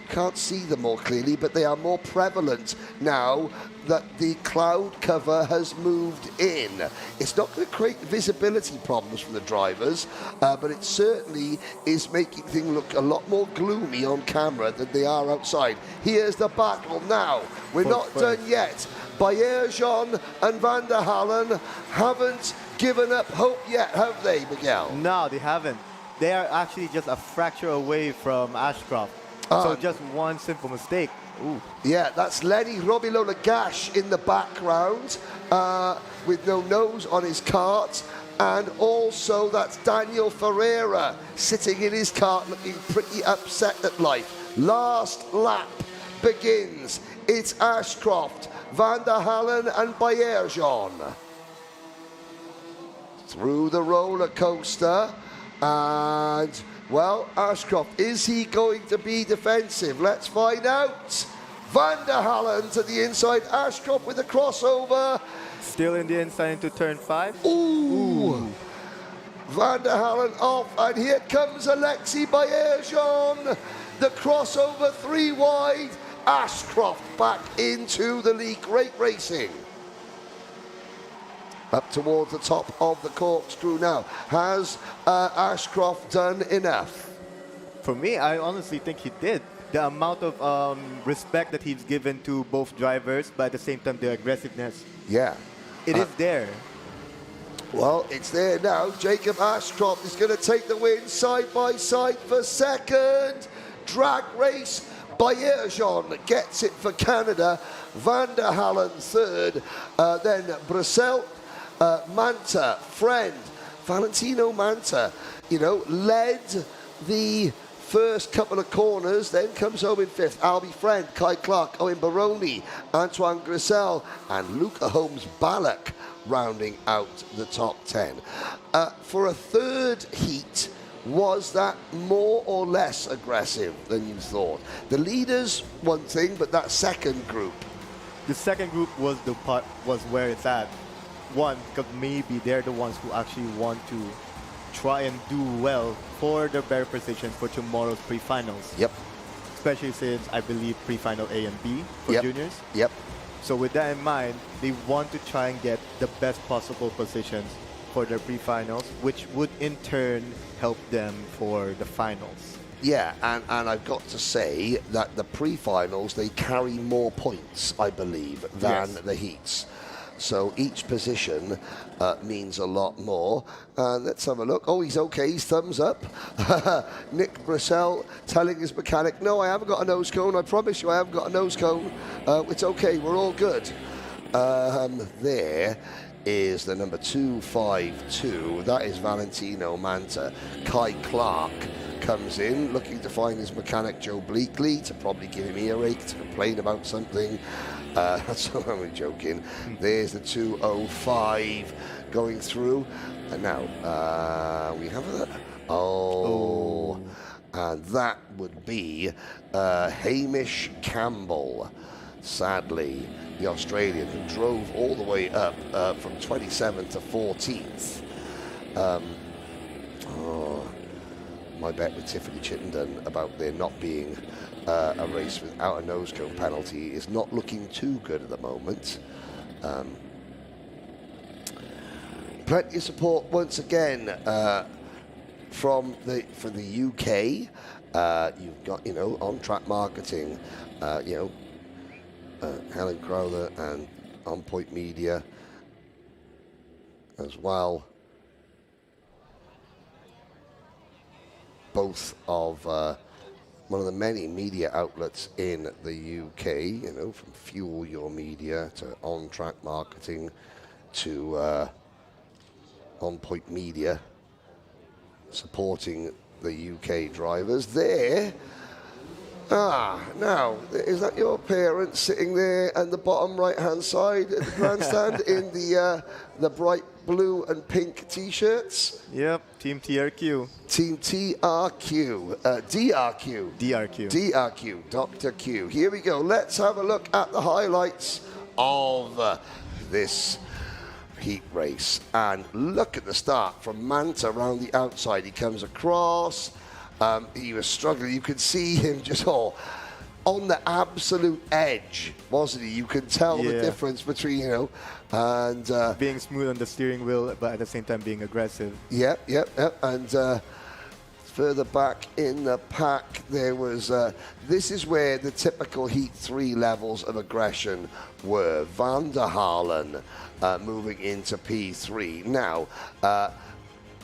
Speaker 1: can't see them more clearly, but they are more prevalent now that the cloud cover has moved in. It's not going to create visibility problems for the drivers, but it certainly is making things look a lot more gloomy on camera than they are outside. Here's the battle now. We're not done yet. Baerjon and Van der Halen haven't given up hope yet, have they, Miguel?
Speaker 20: No, they haven't. They are actually just a fracture away from Ashcroft. So just one simple mistake. Ooh.
Speaker 1: Yeah, that's Lenny Robilo Lagash in the background with no nose on his kart. And also that's Daniel Ferreira sitting in his kart looking pretty upset at life. Last lap begins. It's Ashcroft, Van der Halen and Baerjon. Through the roller coaster. And, well, Ashcroft, is he going to be defensive? Let's find out. Van der Halen to the inside. Ashcroft with a crossover.
Speaker 20: Still in the inside into turn 5.
Speaker 1: Ooh. Van der Halen off. And here comes Alexis Baerjon. The crossover 3 wide. Ashcroft back into the lead. Great racing. Up towards the top of the corkscrew now. Has Ashcroft done enough?
Speaker 20: For me, I honestly think he did. The amount of respect that he's given to both drivers, but at the same time, the aggressiveness.
Speaker 1: Yeah.
Speaker 20: It is there.
Speaker 1: Well, it's there now. Jacob Ashcroft is going to take the win side by side for second. Drag race. Baerjon gets it for Canada. Van der Halen third. Then Brussels. Manta, friend, Valentino Manta, led the first couple of corners, then comes home in 5th. Albie Friend, Kai Clark, Owen Baroni, Antoine Grissel, and Luka Holmes-Balak rounding out the top 10. For a third heat, was that more or less aggressive than you thought? The leaders, one thing, but that second group.
Speaker 20: The second group was where it's at. One, because maybe they're the ones who actually want to try and do well for their better position for tomorrow's pre-finals.
Speaker 1: Yep.
Speaker 20: Especially since I believe pre-final A and B for juniors.
Speaker 1: Yep.
Speaker 20: So with that in mind, they want to try and get the best possible positions for their pre-finals, which would in turn help them for the finals.
Speaker 1: Yeah, and I've got to say that the pre-finals, they carry more points, I believe, than the heats. So each position means a lot more. Let's have a look. Oh, he's okay. He's thumbs up. Nick Brissell telling his mechanic, no, I haven't got a nose cone. I promise you I haven't got a nose cone. It's okay. We're all good. There is the number 252. That is Valentino Manta. Kai Clark comes in looking to find his mechanic Joe Bleakley to probably give him earache, to complain about something. So I'm joking. There's the 205 going through. And now we have that. And that would be Hamish Campbell, sadly, the Australian who drove all the way up from 27th to 14th. My bet with Tiffany Chittenden about there not being a race without a nose cone penalty is not looking too good at the moment. Plenty of support once again for the UK. You've got, on-track marketing, Helen Crowther and On Point Media as well. Both of one of the many media outlets in the UK, from Fuel Your Media to On-Track Marketing to On Point Media, supporting the UK drivers. There. Now, is that your parents sitting there at the bottom right-hand side at the grandstand in the bright blue and pink T-shirts?
Speaker 20: Yep, Team TRQ.
Speaker 1: Team TRQ. DRQ, Dr. Q. Here we go. Let's have a look at the highlights of this heat race. And look at the start from Manta around the outside. He comes across. He was struggling. You could see him just on the absolute edge, wasn't he? You could tell the difference between, and
Speaker 20: being smooth on the steering wheel, but at the same time being aggressive.
Speaker 1: Yep. And further back in the pack, there was. This is where the typical Heat 3 levels of aggression were. Van der Halen moving into P3. Now,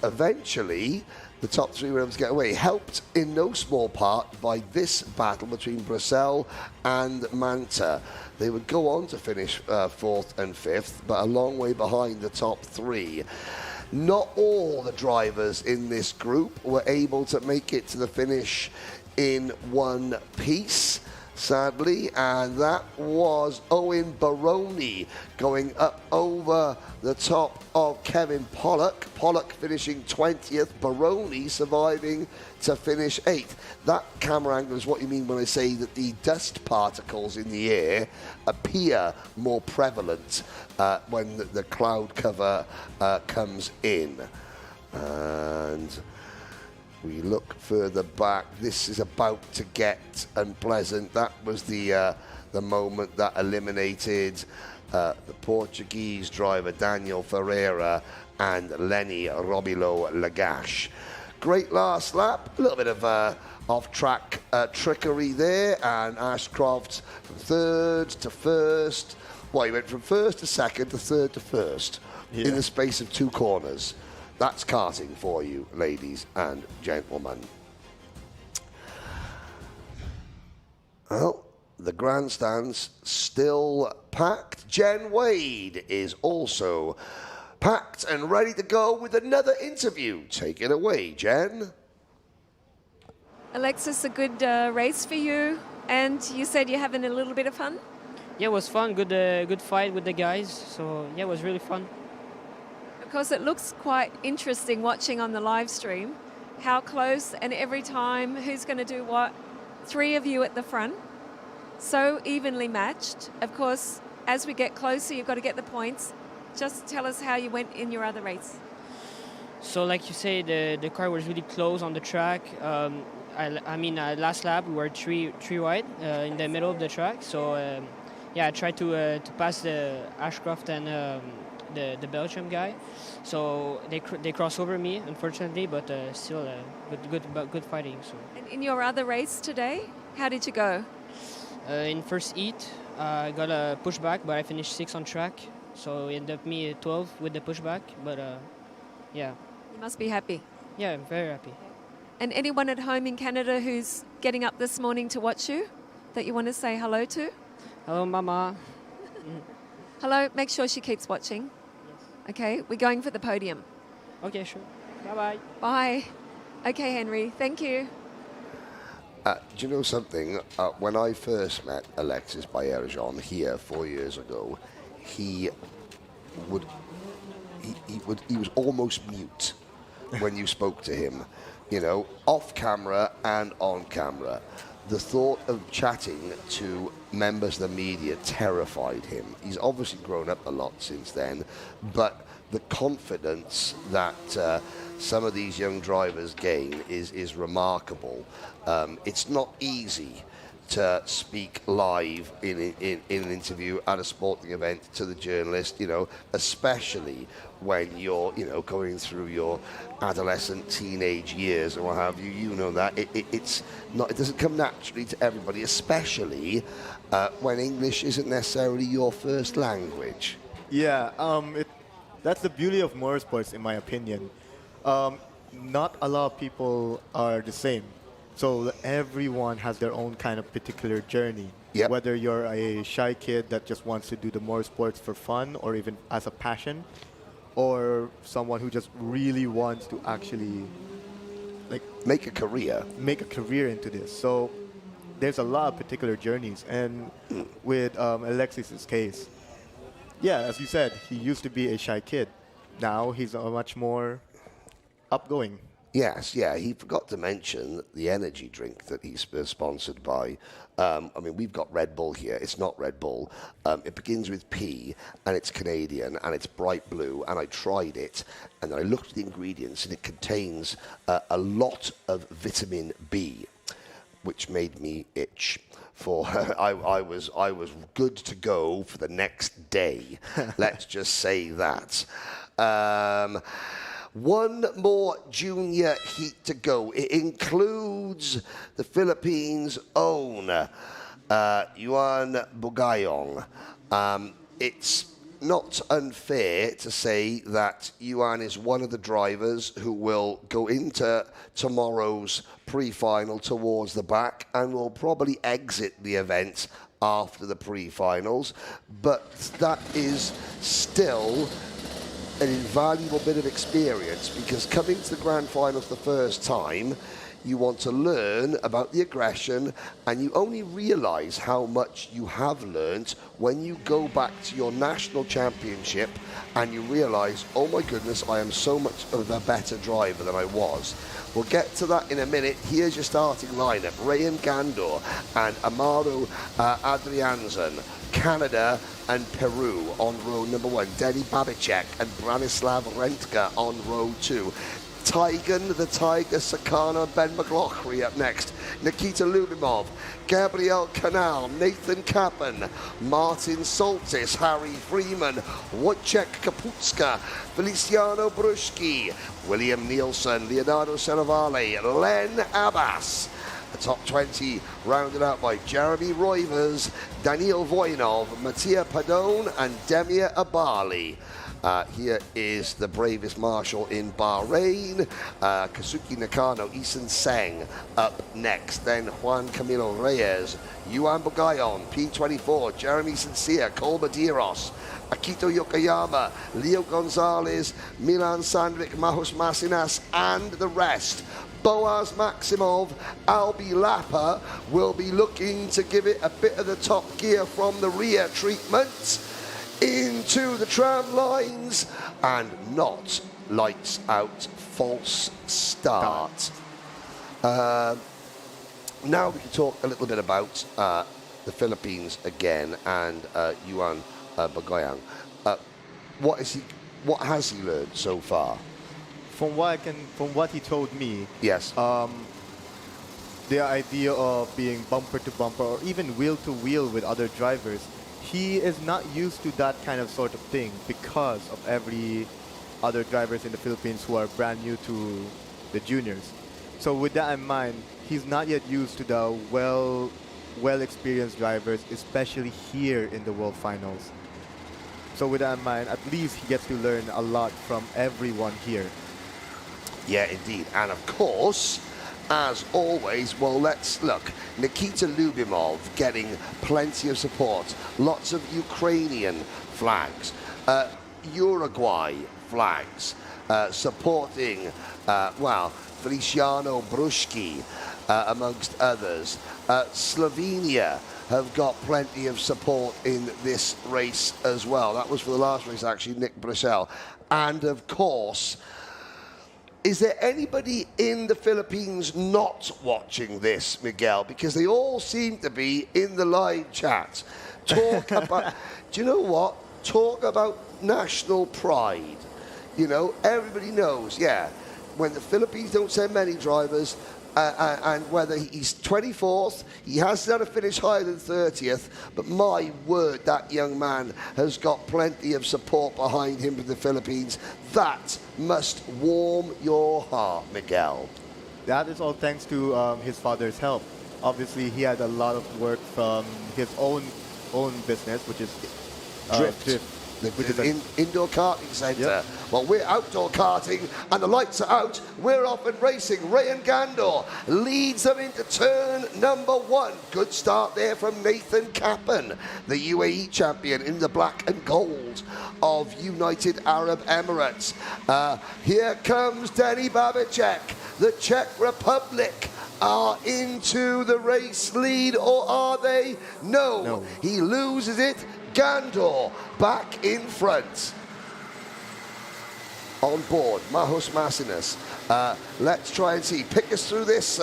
Speaker 1: eventually, the top three were able to get away, helped in no small part by this battle between Brissell and Manta. They would go on to finish 4th and 5th, but a long way behind the top three. Not all the drivers in this group were able to make it to the finish in one piece, sadly, and that was Owen Baroni going up over the top of Kevin Pollock. Pollock finishing 20th, Baroni surviving to finish 8th. That camera angle is what you mean when I say that the dust particles in the air appear more prevalent when the cloud cover comes in. And we look further back. This is about to get unpleasant. That was the moment that eliminated the Portuguese driver Daniel Ferreira and Lenny Robilo Lagache. Great last lap. A little bit of off-track trickery there, and Ashcroft from 3rd to 1st. Well, he went from 1st to 2nd to 3rd to 1st in the space of 2 corners. That's karting for you, ladies and gentlemen. Well, the grandstand's still packed. Jen Wade is also packed and ready to go with another interview. Take it away, Jen.
Speaker 2: Alexis, a good race for you, and you said you're having a little bit of fun?
Speaker 3: Yeah, it was fun. Good fight with the guys. So yeah, it was really fun.
Speaker 2: Of course, it looks quite interesting watching on the live stream. How close, and every time who's going to do what? 3 of you at the front, so evenly matched. Of course, as we get closer, you've got to get the points. Just tell us how you went in your other race.
Speaker 3: So like you say, the car was really close on the track. Last lap we were three wide in the middle of the track. So yeah, I tried to pass the Ashcroft and the Belgium guy. So they cross over me, unfortunately, but still good fighting. So
Speaker 2: And in your other race today, how did you go?
Speaker 3: in first heat, I got a pushback, but I finished 6th on track. So it ended up me at 12 with the pushback. But yeah.
Speaker 2: You must be happy.
Speaker 3: Yeah, I'm very happy.
Speaker 2: And anyone at home in Canada who's getting up this morning to watch you that you want to say hello to?
Speaker 3: Hello, Mama.
Speaker 2: Hello, make sure she keeps watching. Okay, we're going for the podium.
Speaker 3: Okay, sure. Bye-bye.
Speaker 2: Bye. Okay, Henry, thank you.
Speaker 1: Do you know something? When I first met Alexis Baillargeon here 4 years ago, he was almost mute when you spoke to him, you know, off camera and on camera. The thought of chatting to members of the media terrified him. He's obviously grown up a lot since then, but the confidence that some of these young drivers gain is remarkable. It's not easy to speak live in an interview at a sporting event to the journalist, you know, especially when you're, you know, going through your adolescent teenage years and what have you. You know that it's not, it doesn't come naturally to everybody, especially when English isn't necessarily your first language.
Speaker 20: Yeah, that's the beauty of motorsports, in my opinion. Not a lot of people are the same. So everyone has their own kind of particular journey.
Speaker 1: Yep.
Speaker 20: Whether you're a shy kid that just wants to do the motorsports for fun or even as a passion, or someone who just really wants to actually
Speaker 1: make a career
Speaker 20: into this. So there's a lot of particular journeys. And with Alexis's case, yeah, as you said, he used to be a shy kid. Now he's a much more upgoing.
Speaker 1: Yes, yeah, he forgot to mention the energy drink that he's sponsored by. I mean, we've got Red Bull here. It's not Red Bull. It begins with P, and it's Canadian, and it's bright blue, and I tried it, and then I looked at the ingredients, and it contains a lot of vitamin B, which made me itch. For I was good to go for the next day. Let's just say that. One more junior heat to go. It includes the Philippines' own Juan Bugayong. It's not unfair to say that Juan is one of the drivers who will go into tomorrow's pre-final towards the back and will probably exit the event after the pre-finals. But that is still an invaluable bit of experience, because coming to the grand finals the first time, you want to learn about the aggression, and you only realize how much you have learnt when you go back to your national championship and you realize, oh my goodness, I am so much of a better driver than I was. We'll get to that in a minute. Here's your starting lineup. Rayan Gandor and Amaru Adrianzen. Canada and Peru on row number 1. Denny Babicek and Branislav Rentka on row 2. Tigan, the Tiger, Sakana, and Ben McLaughlin up next. Nikita Lubimov, Gabriel Canal, Nathan Kappen, Martin Soltis, Harry Freeman, Wojciech Kaputska, Feliciano Bruschi, William Nielsen, Leonardo Serravalle, Len Abbas. The top 20 rounded out by Jeremy Roivers, Daniil Voinov, Mattia Padone, and Demir Abali. Here is the bravest marshal in Bahrain, Kazuki Nakano, Isan Seng up next. Then Juan Camilo Reyes, Juan Bugayon, P24, Jeremy Sincere, Cole Medeiros, Akito Yokoyama, Leo Gonzalez, Milan Sandvik, Mahus Masinas, and the rest. Boaz Maximov, Albi Lapa will be looking to give it a bit of the top gear from the rear treatment into the tram lines, and not lights out, false start. Now we can talk a little bit about the Philippines again and Juan Bugayong. What has he learned so far?
Speaker 20: From what he told me,
Speaker 1: yes.
Speaker 20: The idea of being bumper to bumper or even wheel to wheel with other drivers, he is not used to that kind of sort of thing because of every other drivers in the Philippines who are brand new to the juniors. So with that in mind, he's not yet used to the well-experienced drivers, especially here in the World Finals. So with that in mind, at least he gets to learn a lot from everyone here.
Speaker 1: Yeah, indeed. And of course, as always, well, let's look. Nikita Lyubimov getting plenty of support. Lots of Ukrainian flags. Uruguay flags supporting, well, Feliciano Bruschi, amongst others. Slovenia have got plenty of support in this race as well. That was for the last race, actually, Nick Brissell. And of course, is there anybody in the Philippines not watching this, Miguel? Because they all seem to be in the live chat. Talk about, do you know what? Talk about national pride. You know, everybody knows, yeah, when the Philippines don't send many drivers, and whether he's 24th, he has done a finish higher than 30th, but my word, that young man has got plenty of support behind him from the Philippines. That must warm your heart, Miguel.
Speaker 20: That is all thanks to his father's help. Obviously, he had a lot of work from his own business, which is Drift.
Speaker 1: Which is an indoor karting centre. Yep. Well, we're outdoor karting, and the lights are out. We're off and racing. Rayan Gandor leads them into turn number 1. Good start there from Nathan Kappen, the UAE champion in the black and gold of United Arab Emirates. Here comes Denny Babicek, the Czech Republic. Are into the race lead, or are they? No. He loses it. Gandor back in front. On board, Majos Masinas. Let's try and see. Pick us through this,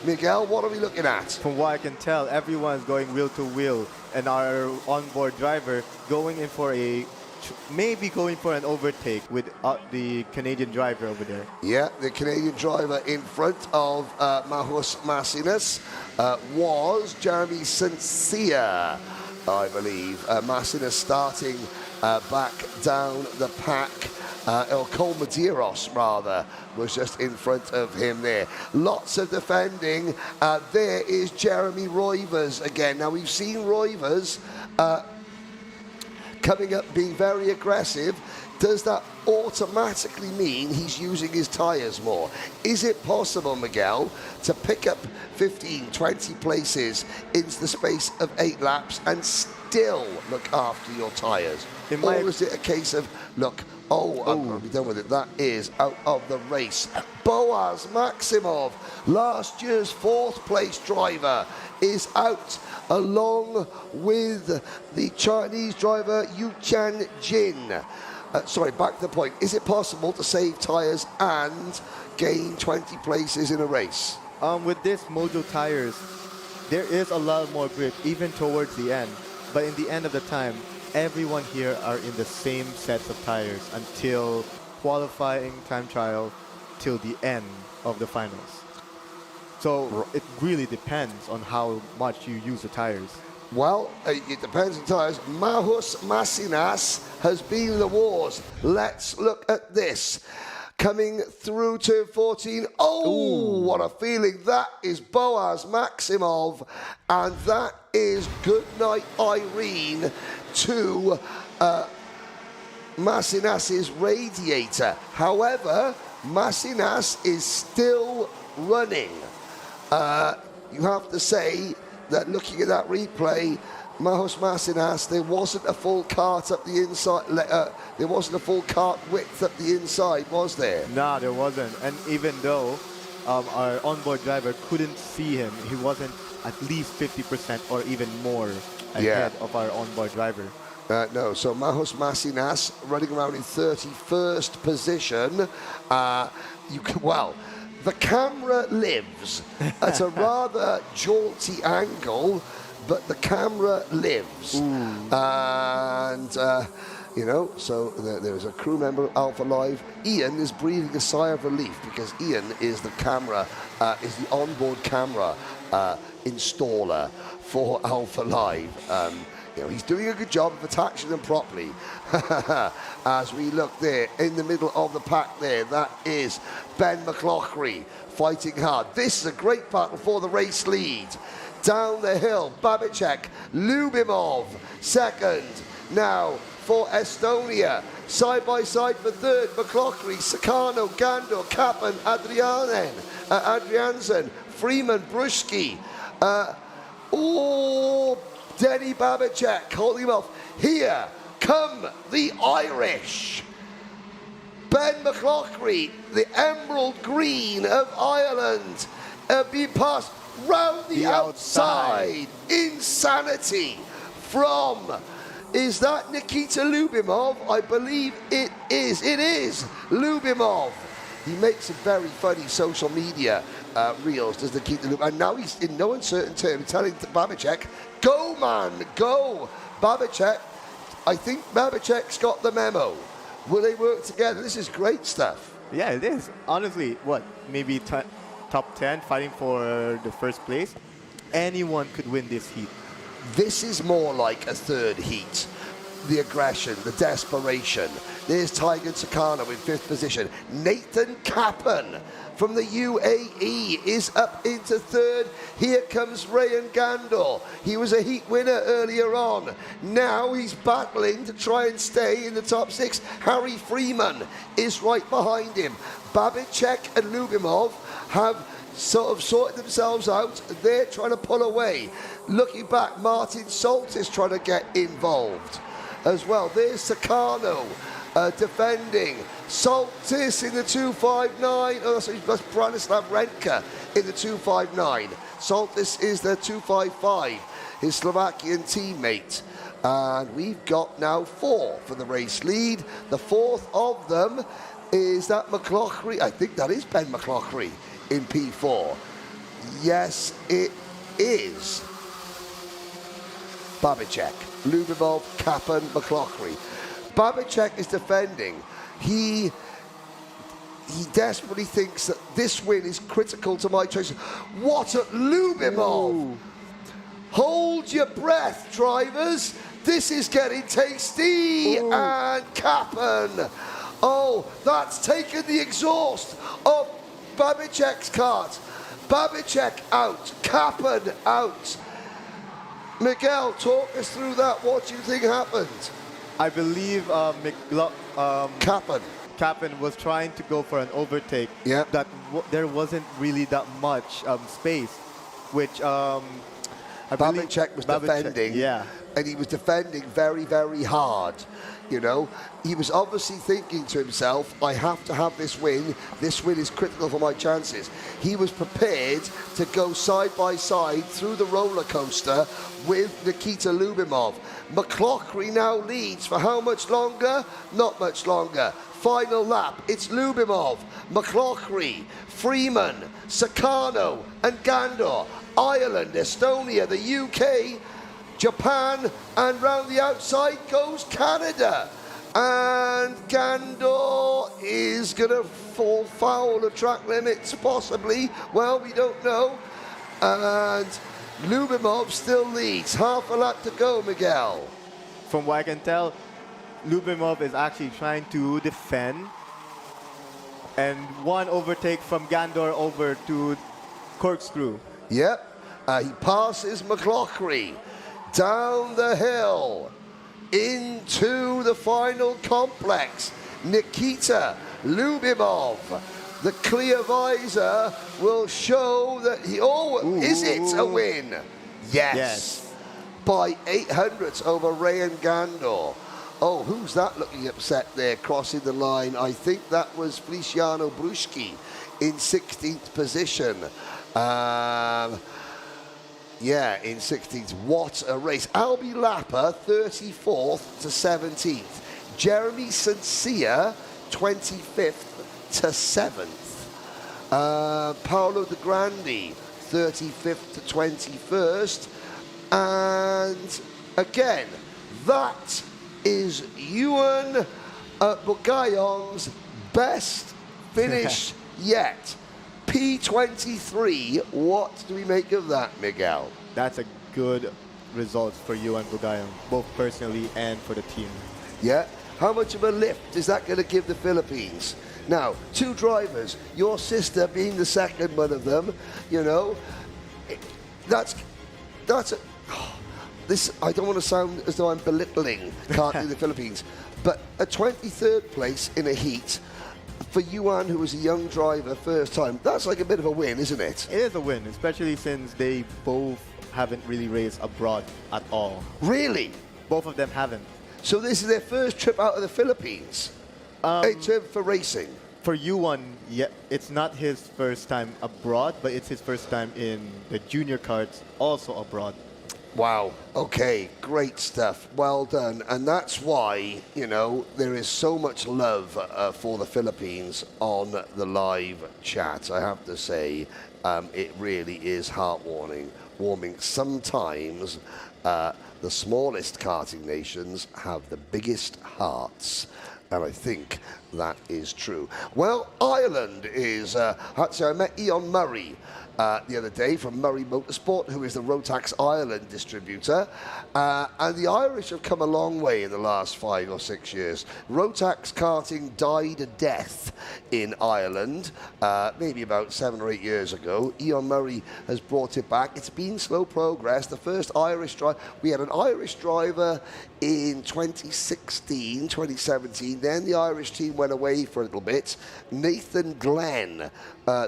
Speaker 1: Miguel. What are we looking at?
Speaker 20: From what I can tell, everyone's going wheel to wheel, and our onboard driver going in for maybe going for an overtake with the Canadian driver over there.
Speaker 1: Yeah, the Canadian driver in front of Majos Masinas was Jeremy Sincere, I believe. Masinas starting back down the pack. Cole Medeiros, rather, was just in front of him there. Lots of defending. There is Jeremy Roivers again. Now, we've seen Roivers coming up being very aggressive. Does that automatically mean he's using his tyres more? Is it possible, Miguel, to pick up 15, 20 places into the space of 8 laps and still look after your tyres? Or is it a case of, look, I'm going to be done with it. That is out of the race. Boaz Maximov, last year's 4th place driver, is out, along with the Chinese driver Yu Chan Jin. Sorry, back to the point. Is it possible to save tyres and gain 20 places in a race?
Speaker 20: With this Mojo tires, there is a lot more grip, even towards the end. But in the end of the time, everyone here are in the same sets of tires until qualifying time trial till the end of the finals. So it really depends on how much you use the tires.
Speaker 1: Well, it depends on tires. Majos Masinas has been in the wars. Let's look at this. Coming through to 14. Oh, what a feeling. That is Boaz Maximov. And that is Goodnight Irene to Masinas' radiator. However, Masinas is still running. You have to say that looking at that replay, Majos Masinas, there wasn't a full cart up the inside. There wasn't a full cart width up the inside, was there?
Speaker 20: No, there wasn't. And even though our onboard driver couldn't see him, he wasn't at least 50% or even more ahead of our onboard driver.
Speaker 1: No, so Majos Masinas running around in 31st position. The camera lives at a rather jaunty angle, but the camera lives. And, so there's a crew member of Alpha Live. Ian is breathing a sigh of relief because Ian is the camera, is the onboard camera installer for Alpha Live. You know, he's doing a good job of attaching them properly. As we look there, in the middle of the pack there, that is Ben McLaughlin fighting hard. This is a great battle for the race lead. Down the hill, Babicek, Lubimov, second. Now for Estonia, side by side for third, McLaughlin, Sakano, Gandor, Kappen, Adriansen, Freeman, Bruski. Denny Babicek holding him off. Here come the Irish. Ben McLaughlin, the emerald green of Ireland, being passed round the outside. Insanity from, is that Nikita Lubimov? I believe it is. It is Lubimov. He makes some very funny social media reels, does Nikita Lubimov. And now he's in no uncertain terms telling Babicek, go man, go. Babicek, I think Babicek's got the memo. Will they work together? This is great stuff.
Speaker 20: Yeah, it is. Honestly, what, maybe top 10 fighting for the first place? Anyone could win this heat.
Speaker 1: This is more like a third heat. The aggression, the desperation. There's Tiger Sakana in 5th position. Nathan Kappen from the UAE is up into 3rd. Here comes Rayan Gandor. He was a heat winner earlier on. Now he's battling to try and stay in the top 6. Harry Freeman is right behind him. Babicek and Lubimov have sort of sorted themselves out. They're trying to pull away. Looking back, Martin Soltis is trying to get involved as well. There's Sakano defending. Soltis in the 259. Oh, that's Branislav Renka in the 259. Soltis is the 255, his Slovakian teammate. And we've got now 4 for the race lead. The 4th of them is that McLaughlin. I think that is Ben McLaughlin in P4. Yes, it is. Babicek, Lubimov, Kappen, McLaughlin. Babicek is defending. He desperately thinks that this win is critical to my choice. What at Lubimov? Ooh. Hold your breath, drivers. This is getting tasty. Ooh. And Kappen. Oh, that's taken the exhaust of Babicek's kart. Babicek out, Kappen out. Miguel, talk us through that. What do you think happened?
Speaker 20: I believe Kappen was trying to go for an overtake.
Speaker 1: Yeah.
Speaker 20: That there wasn't really that much space, which
Speaker 1: Babicek was defending.
Speaker 20: Yeah.
Speaker 1: And he was defending very, very hard. You know, he was obviously thinking to himself, I have to have this win. This win is critical for my chances. He was prepared to go side by side through the roller coaster with Nikita Lubimov. McLaughlin now leads for how much longer? Not much longer. Final lap, it's Lubimov, McLaughlin, Freeman, Sakano and Gandor. Ireland, Estonia, the UK, Japan, and round the outside goes Canada. And Gandor is going to fall foul of track limits, possibly. Well, we don't know. And Lubimov still leads. Half a lap to go, Miguel.
Speaker 20: From what I can tell, Lubimov is actually trying to defend. And one overtake from Gandor over to Corkscrew.
Speaker 1: Yep. He passes McLaughlin down the hill into the final complex. Nikita Lubimov, the clear visor will show that he. Is it a win? Yes. By 800ths over Rayan Gandor. Oh, who's that looking upset there, crossing the line? I think that was Feliciano Bruski in 16th position. Yeah, in 16th. What a race. Albi Lapper, 34th to 17th. Jeremy Sancia, 25th to 7th. Paolo De Grandi, 35th to 21st. And again, that is Ewan Bugayon's best finish yet. P23, what do we make of that, Miguel?
Speaker 20: That's a good results for you and Bugayan, both personally and for the team.
Speaker 1: Yeah. How much of a lift is that going to give the Philippines? Now, 2 drivers, your sister being the second one of them, you know, that's a, this, I don't want to sound as though I'm belittling karting in the Philippines, but a 23rd place in a heat for Yuan, who was a young driver, first time, that's like a bit of a win, isn't it?
Speaker 20: It is a win, especially since they both haven't really raced abroad at all.
Speaker 1: Really?
Speaker 20: Both of them haven't.
Speaker 1: So this is their first trip out of the Philippines for racing?
Speaker 20: For Yuan, yeah, it's not his first time abroad, but it's his first time in the junior karts, also abroad.
Speaker 1: Wow. Okay, great stuff. Well done. And that's why, you know, there is so much love for the Philippines on the live chat. I have to say, it really is heartwarming. Sometimes the smallest karting nations have the biggest hearts. And I think that is true. Well, Ireland is, so I met Ian Murray the other day from Murray Motorsport, who is the Rotax Ireland distributor. And the Irish have come a long way in the last 5 or 6 years. Rotax karting died a death in Ireland, maybe about 7 or 8 years ago. Ian Murray has brought it back. It's been slow progress. The first Irish driver, we had an Irish driver in 2016, 2017. Then the Irish team went away for a little bit. Nathan Glenn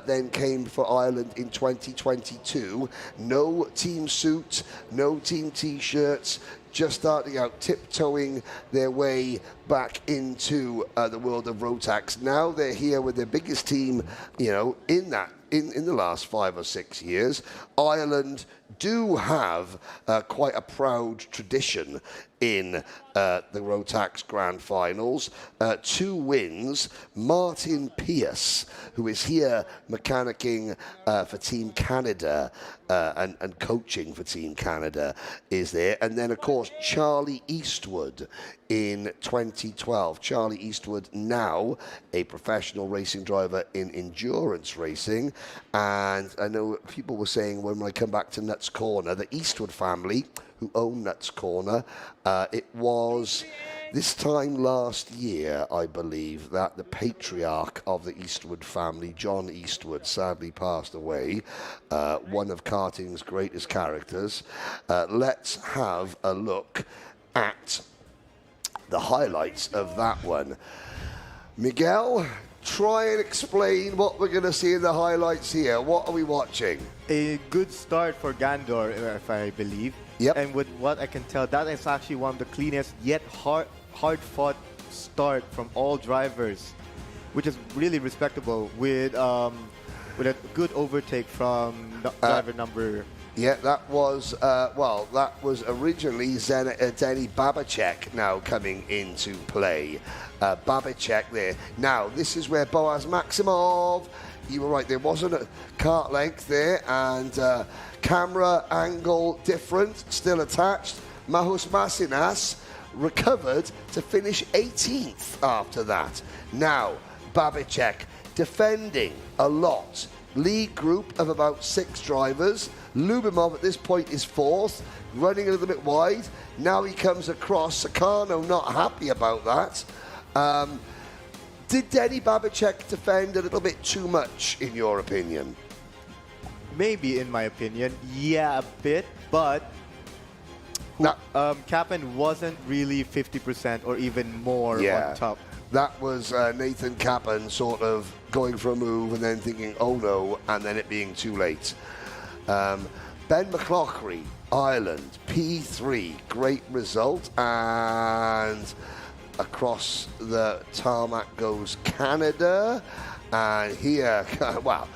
Speaker 1: then came for Ireland in 2022. No team suit, no team T-shirts, just starting out, tiptoeing their way back into the world of Rotax. Now they're here with their biggest team, you know, in the last 5 or 6 years. Ireland do have quite a proud tradition in the Rotax Grand Finals. 2 wins. Martin Pierce, who is here mechanicking for Team Canada and coaching for Team Canada, is there. And then, of course, Charlie Eastwood in 2012. Charlie Eastwood, now a professional racing driver in endurance racing. And I know people were saying when I come back to Nuts Corner, the Eastwood family, who own Nuts Corner, it was this time last year, I believe, that the patriarch of the Eastwood family, John Eastwood, sadly passed away, one of karting's greatest characters. Let's have a look at the highlights of that one. Miguel, try and explain what we're going to see in the highlights here. What are we watching?
Speaker 20: A good start for Gandor, if I believe.
Speaker 1: Yep.
Speaker 20: And with what I can tell, that is actually one of the cleanest yet hard-fought start from all drivers, which is really respectable with a good overtake from driver number.
Speaker 1: Yeah, that was, that was originally Denny Babacek now coming into play. Babacek there. Now, this is where Boaz Maximov, you were right, there wasn't a kart length there, and camera angle different, still attached. Mahus Masinas recovered to finish 18th after that. Now, Babacek defending a lot. Lead group of about 6 drivers. Lubimov at this point is 4th, running a little bit wide. Now he comes across. Sakano not happy about that. Did Denny Babacek defend a little bit too much, in your opinion?
Speaker 20: Maybe, in my opinion. Yeah, a bit, but Kappen wasn't really 50% or even more on top.
Speaker 1: That was Nathan Kappen sort of going for a move and then thinking, oh no, and then it being too late. Ben McLaughlin, Ireland, P3, great result. And across the tarmac goes Canada. And here, wow,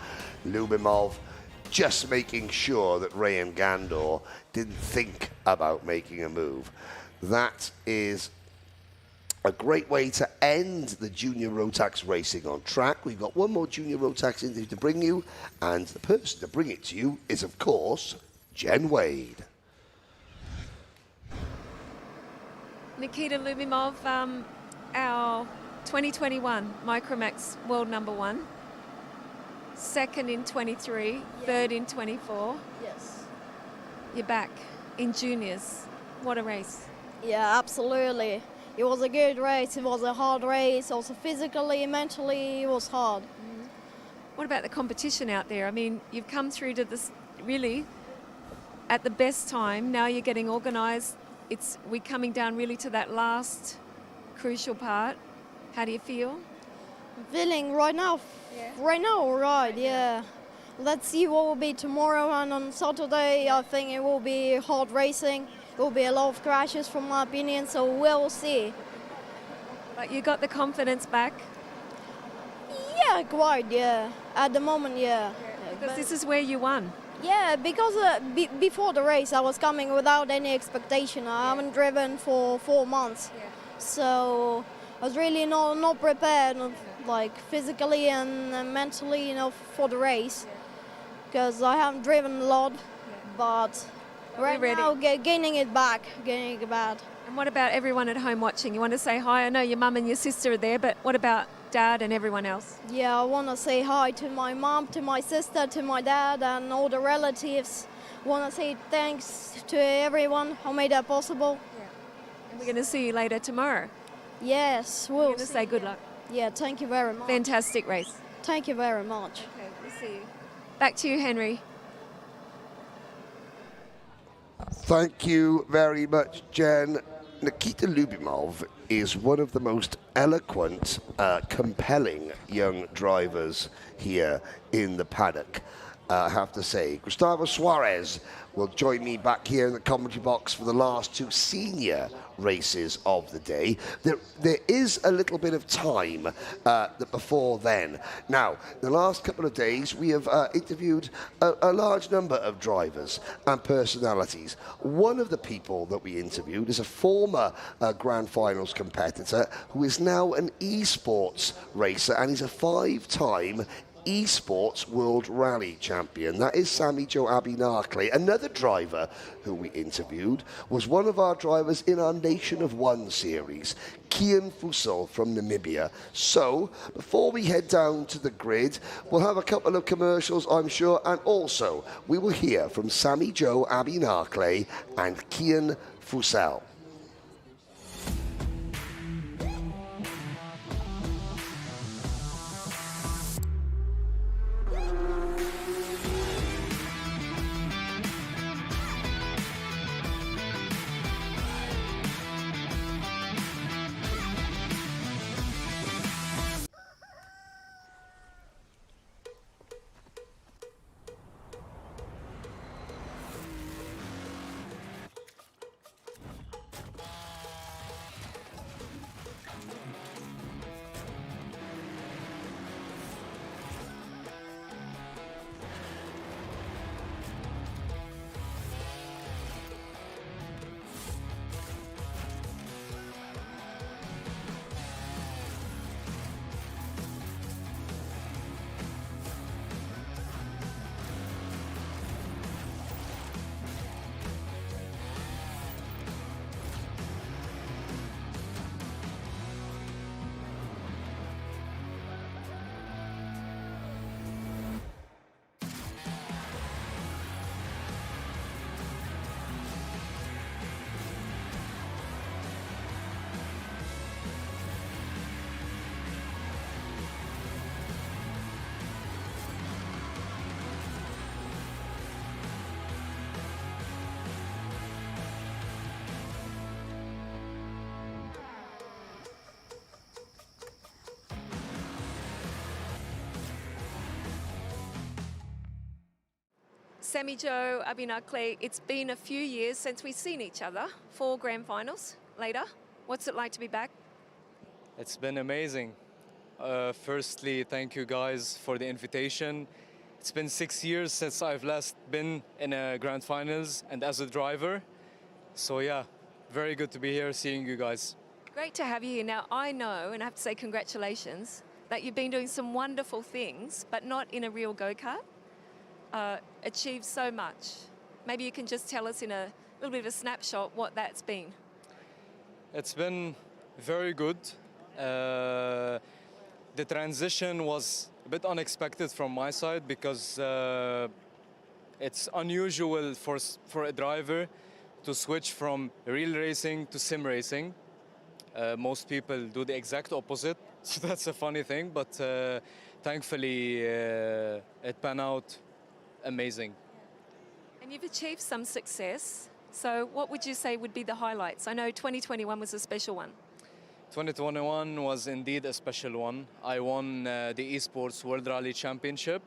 Speaker 1: Lubimov just making sure that Rayan Gandor didn't think about making a move. That is a great way to end the Junior Rotax racing on track. We've got one more Junior Rotax interview to bring you, and the person to bring it to you is, of course, Jen Wade.
Speaker 2: Nikita Lubimov, our 2021 Micromax world number 1. 2nd in 23, 3rd in 24.
Speaker 4: Yes.
Speaker 2: You're back. in juniors. What a race.
Speaker 4: Yeah, absolutely. It was a good race. It was a hard race. Also physically, mentally, it was hard.
Speaker 2: What about the competition out there? I mean, you've come through to this really at the best time. Now you're getting organised. We're coming down really to that last crucial part. How do you feel?
Speaker 4: I'm feeling right now, yeah. Let's see what will be tomorrow, and on Saturday I think it will be hard racing. There will be a lot of crashes from my opinion, so we'll see.
Speaker 2: But you got the confidence back?
Speaker 4: Yeah, quite, yeah. At the moment, yeah.
Speaker 2: Because this is where you won.
Speaker 4: Yeah, because before the race I was coming without any expectation. I haven't driven for 4 months. So I was really not prepared, like physically and mentally, for the race. Because I haven't driven a lot, but right now gaining it back.
Speaker 2: And what about everyone at home watching? You want to say hi? I know your mum and your sister are there, but what about Dad and everyone else?
Speaker 4: Yeah, I want to say hi to my mom, to my sister, to my dad, and all the relatives. I want to say thanks to everyone who made that possible.
Speaker 2: And we're going to see you later tomorrow.
Speaker 4: Yes,
Speaker 2: we're going to say good luck.
Speaker 4: Yeah, thank you very much.
Speaker 2: Fantastic race.
Speaker 4: Thank you very much.
Speaker 2: Okay, we'll see you. Back to you, Henry.
Speaker 1: Thank you very much, Jen. Nikita Lyubimov is one of the most eloquent, compelling young drivers here in the paddock, I have to say. Gustavo Suarez will join me back here in the commentary box for the last two senior races of the day. There is a little bit of time before then. Now, the last couple of days, we have interviewed a large number of drivers and personalities. One of the people that we interviewed is a former Grand Finals competitor who is now an esports racer, and he's a 5-time Esports World Rally Champion. That is Sami Joe Abinakli. Another driver who we interviewed was one of our drivers in our Nation of One series, Kian Fusel from Namibia. So, before we head down to the grid, we'll have a couple of commercials, I'm sure, and also we will hear from Sami Joe Abinakli and Kian Fusel.
Speaker 2: Sami Joe Abinakli, it's been a few years since we've seen each other. 4 Grand Finals later. What's it like to be back?
Speaker 8: It's been amazing. Firstly, thank you guys for the invitation. It's been 6 years since I've last been in a Grand Finals and as a driver. So yeah, very good to be here seeing you guys.
Speaker 2: Great to have you here. Now, I know, and I have to say congratulations, that you've been doing some wonderful things, but not in a real go-kart. Achieved so much. Maybe you can just tell us in a little bit of a snapshot what that's been.
Speaker 8: It's been very good. The transition was a bit unexpected from my side because it's unusual for a driver to switch from real racing to sim racing. Most people do the exact opposite, so that's a funny thing, but thankfully it panned out amazing.
Speaker 2: And you've achieved some success. So what would you say would be the highlights? I know 2021 was a special one.
Speaker 8: 2021 was indeed a special one. I won the Esports World Rally Championship.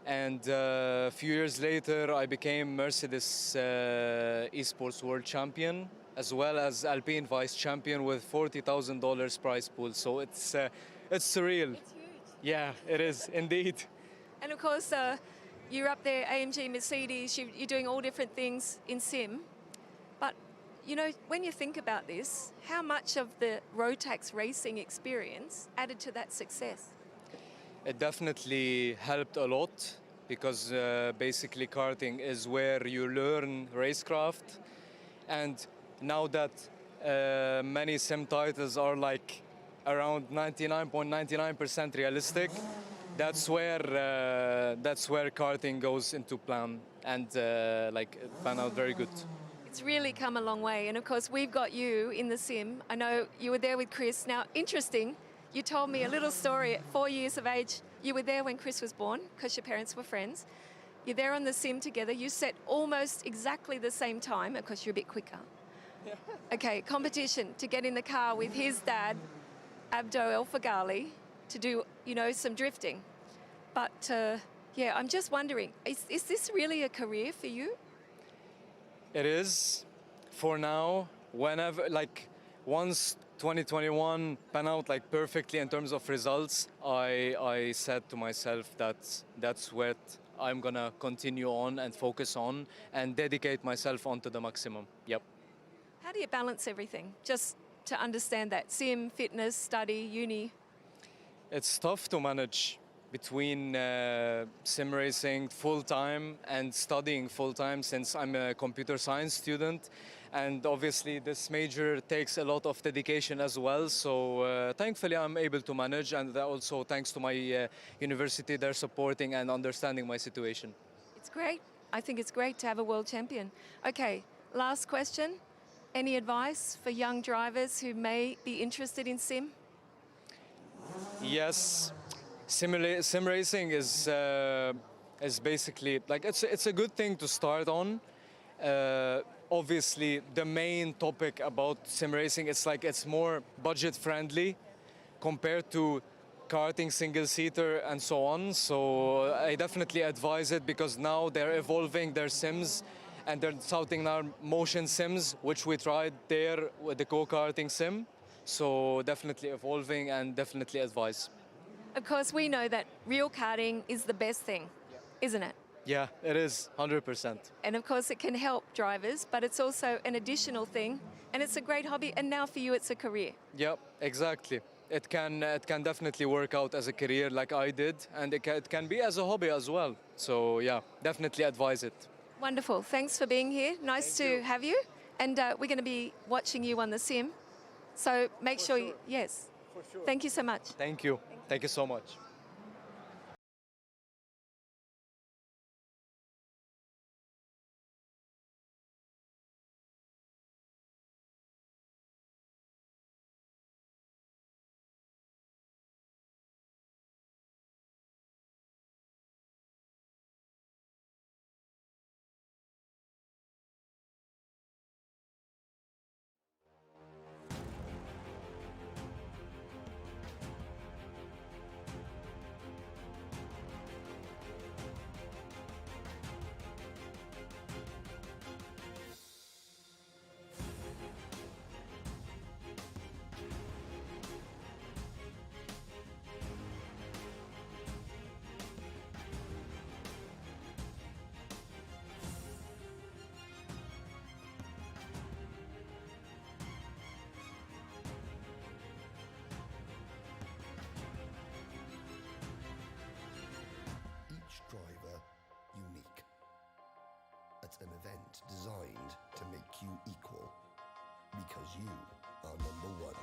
Speaker 8: And a few years later, I became Mercedes Esports World Champion, as well as Alpine Vice Champion with $40,000 prize pool. So it's surreal.
Speaker 2: It's huge.
Speaker 8: Yeah, it is indeed.
Speaker 2: And of course, you're up there, AMG, Mercedes, you're doing all different things in sim. But, you know, when you think about this, how much of the Rotax racing experience added to that success?
Speaker 8: It definitely helped a lot because basically karting is where you learn racecraft. And now that many sim titles are like around 99.99% realistic, that's where karting goes into plan and like pan out very good.
Speaker 2: It's really come a long way. And of course, we've got you in the sim. I know you were there with Chris. Now, interesting, you told me a little story at 4 years of age. You were there when Chris was born because your parents were friends. You're there on the sim together. You set almost exactly the same time. Of course, you're a bit quicker. Yeah. Okay, competition to get in the car with his dad, Abdo El Fagali, to do, you know, some drifting. But yeah, I'm just wondering, is this really a career for you?
Speaker 8: It is for now. Whenever, like, once 2021 pan out like perfectly in terms of results, I said to myself that that's what I'm gonna continue on and focus on and dedicate myself on to the maximum. Yep.
Speaker 2: How do you balance everything? Just to understand that sim, fitness, study, uni.
Speaker 8: It's tough to manage between sim racing full-time and studying full-time since I'm a computer science student. And obviously this major takes a lot of dedication as well. So thankfully I'm able to manage, and also thanks to my university, they're supporting and understanding my situation.
Speaker 2: It's great. I think it's great to have a world champion. Okay, last question. Any advice for young drivers who may be interested in sim?
Speaker 8: Yes, sim racing is basically like it's a good thing to start on. Obviously, the main topic about sim racing is like it's more budget friendly compared to karting, single-seater, and so on. So I definitely advise it because now they're evolving their sims and they're starting now motion sims, which we tried there with the go-karting sim. So definitely evolving and definitely advise.
Speaker 2: Of course, we know that real karting is the best thing, isn't it?
Speaker 8: Yeah, it is, 100%.
Speaker 2: And of course, it can help drivers, but it's also an additional thing, and it's a great hobby, and now for you, it's a career.
Speaker 8: Yep, exactly. It can definitely work out as a career like I did, and it can be as a hobby as well. So yeah, definitely advise it.
Speaker 2: Wonderful. Thanks for being here. Nice to have you. And we're going to be watching you on the sim. So make sure you, yes.
Speaker 8: For sure.
Speaker 2: Thank you so much.
Speaker 8: Thank you. Thank you so much.
Speaker 1: Driver unique. It's an event designed to make you equal, because you are number one.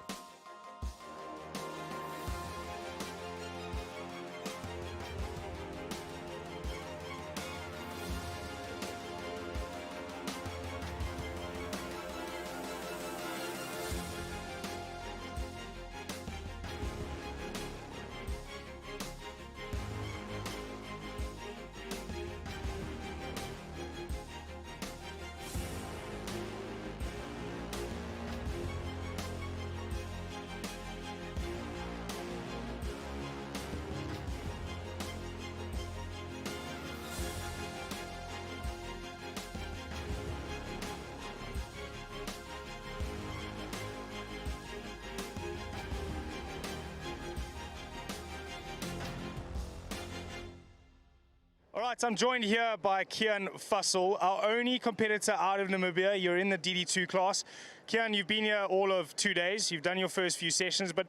Speaker 5: right, I'm joined here by Kian Fussell, our only competitor out of Namibia. You're in the DD2 class. Kian, you've been here all of 2 days. You've done your first few sessions, but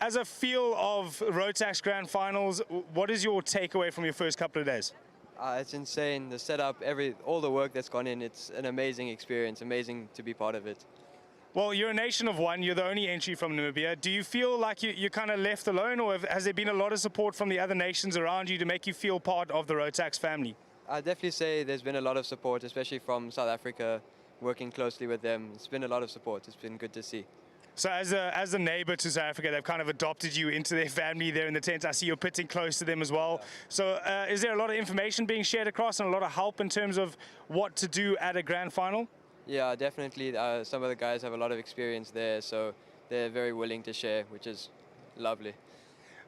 Speaker 5: as a feel of Rotax Grand Finals, what is your takeaway from your first couple of days?
Speaker 16: It's insane, the setup, all the work that's gone in. It's an amazing experience, amazing to be part of it.
Speaker 5: Well, you're a nation of one. You're the only entry from Namibia. Do you feel like you're kind of left alone, or has there been a lot of support from the other nations around you to make you feel part of the Rotax family?
Speaker 16: I'd definitely say there's been a lot of support, especially from South Africa, working closely with them. It's been a lot of support. It's been good to see.
Speaker 5: So as a neighbor to South Africa, they've kind of adopted you into their family there in the tent. I see you're pitting close to them as well. So is there a lot of information being shared across and a lot of help in terms of what to do at a grand final?
Speaker 16: Yeah, definitely. Some of the guys have a lot of experience there, so they're very willing to share, which is lovely.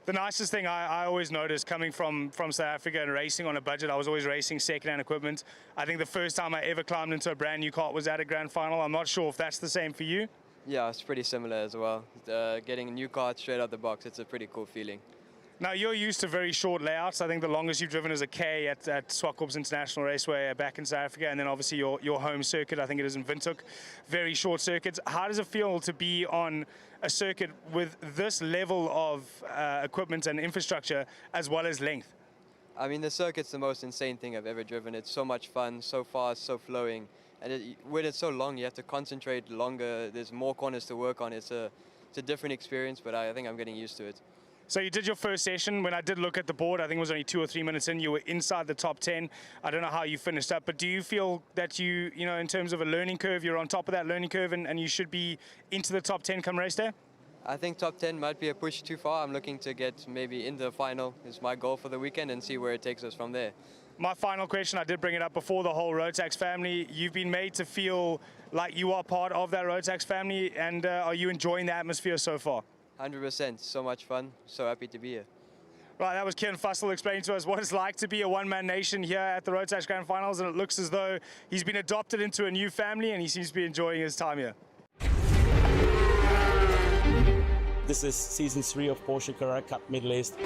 Speaker 5: The nicest thing I always notice coming from South Africa and racing on a budget, I was always racing second-hand equipment. I think the first time I ever climbed into a brand new kart was at a grand final. I'm not sure if that's the same for you.
Speaker 16: Yeah, it's pretty similar as well. Getting a new kart straight out the box, it's a pretty cool feeling.
Speaker 5: Now, you're used to very short layouts. I think the longest you've driven is a K at Swartkorps International Raceway back in South Africa, and then obviously your home circuit, I think it is in Windhoek, very short circuits. How does it feel to be on a circuit with this level of equipment and infrastructure as well as length?
Speaker 16: I mean, the circuit's the most insane thing I've ever driven. It's so much fun, so fast, so flowing. And when it's so long, you have to concentrate longer. There's more corners to work on. It's a different experience, but I think I'm getting used to it.
Speaker 5: So you did your first session. When I did look at the board, I think it was only 2 or 3 minutes in, you were inside the top 10. I don't know how you finished up, but do you feel that you know, in terms of a learning curve, you're on top of that learning curve and you should be into the top 10 come race day?
Speaker 16: I think top 10 might be a push too far. I'm looking to get maybe in the final is my goal for the weekend and see where it takes us from there.
Speaker 5: My final question, I did bring it up before, the whole Rotax family. You've been made to feel like you are part of that Rotax family, and are you enjoying the atmosphere so far?
Speaker 16: 100%, so much fun, so happy to be here.
Speaker 5: Right, that was Kian Fussell explaining to us what it's like to be a one-man nation here at the Rotax Grand Finals, and it looks as though he's been adopted into a new family and he seems to be enjoying his time here.
Speaker 7: This is season 3 of Porsche Carrera Cup Middle East.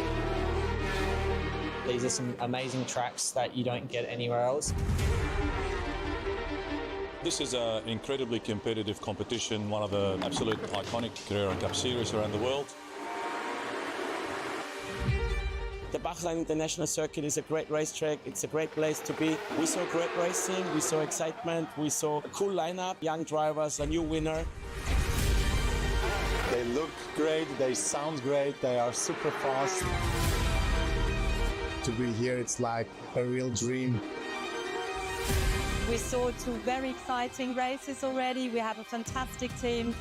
Speaker 7: These are some amazing tracks that you don't get anywhere else.
Speaker 13: This is an incredibly competitive competition, one of the absolute iconic Carrera Cup series around the world.
Speaker 21: The Bahrain International Circuit is a great racetrack. It's a great place to be. We saw great racing, we saw excitement, we saw a cool lineup, young drivers, a new winner.
Speaker 18: They look great, they sound great, they are super fast. To be here, it's like a real dream.
Speaker 24: We saw 2 very exciting races already. We have a fantastic team.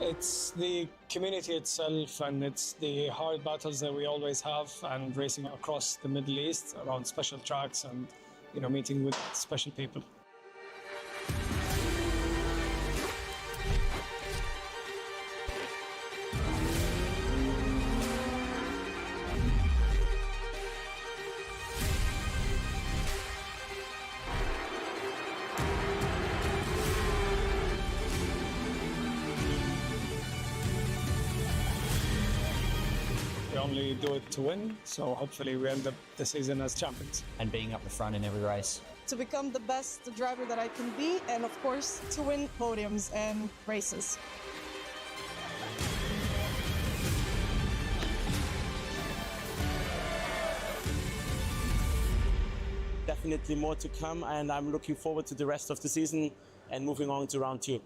Speaker 25: It's the community itself, and it's the hard battles that we always have, and racing across the Middle East around special tracks and, you know, meeting with special people. We only do it to win, so hopefully we end up the season as champions.
Speaker 21: And being up the front in every race.
Speaker 26: To become the best driver that I can be, and of course to win podiums and races.
Speaker 21: Definitely more to come, and I'm looking forward to the rest of the season and moving on to round 2.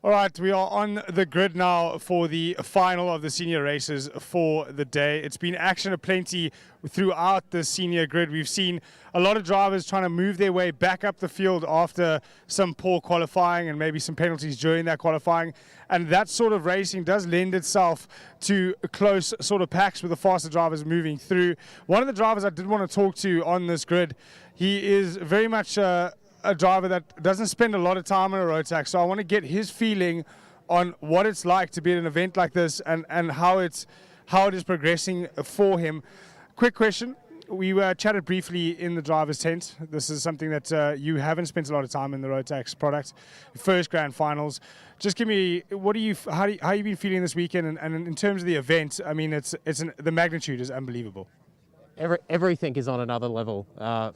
Speaker 5: All right, we are on the grid now for the final of the senior races for the day. It's been action aplenty throughout the senior grid. We've seen a lot of drivers trying to move their way back up the field after some poor qualifying and maybe some penalties during that qualifying. And that sort of racing does lend itself to close sort of packs with the faster drivers moving through. One of the drivers I did want to talk to on this grid, he is very much a driver that doesn't spend a lot of time on a Rotax, so I want to get his feeling on what it's like to be at an event like this and how it is progressing for him. Quick question, we chatted briefly in the driver's tent. This is something that you haven't spent a lot of time in the Rotax product. First grand finals. Just give me, how you been feeling this weekend? And in terms of the event, I mean, the magnitude is unbelievable.
Speaker 6: Everything is on another level,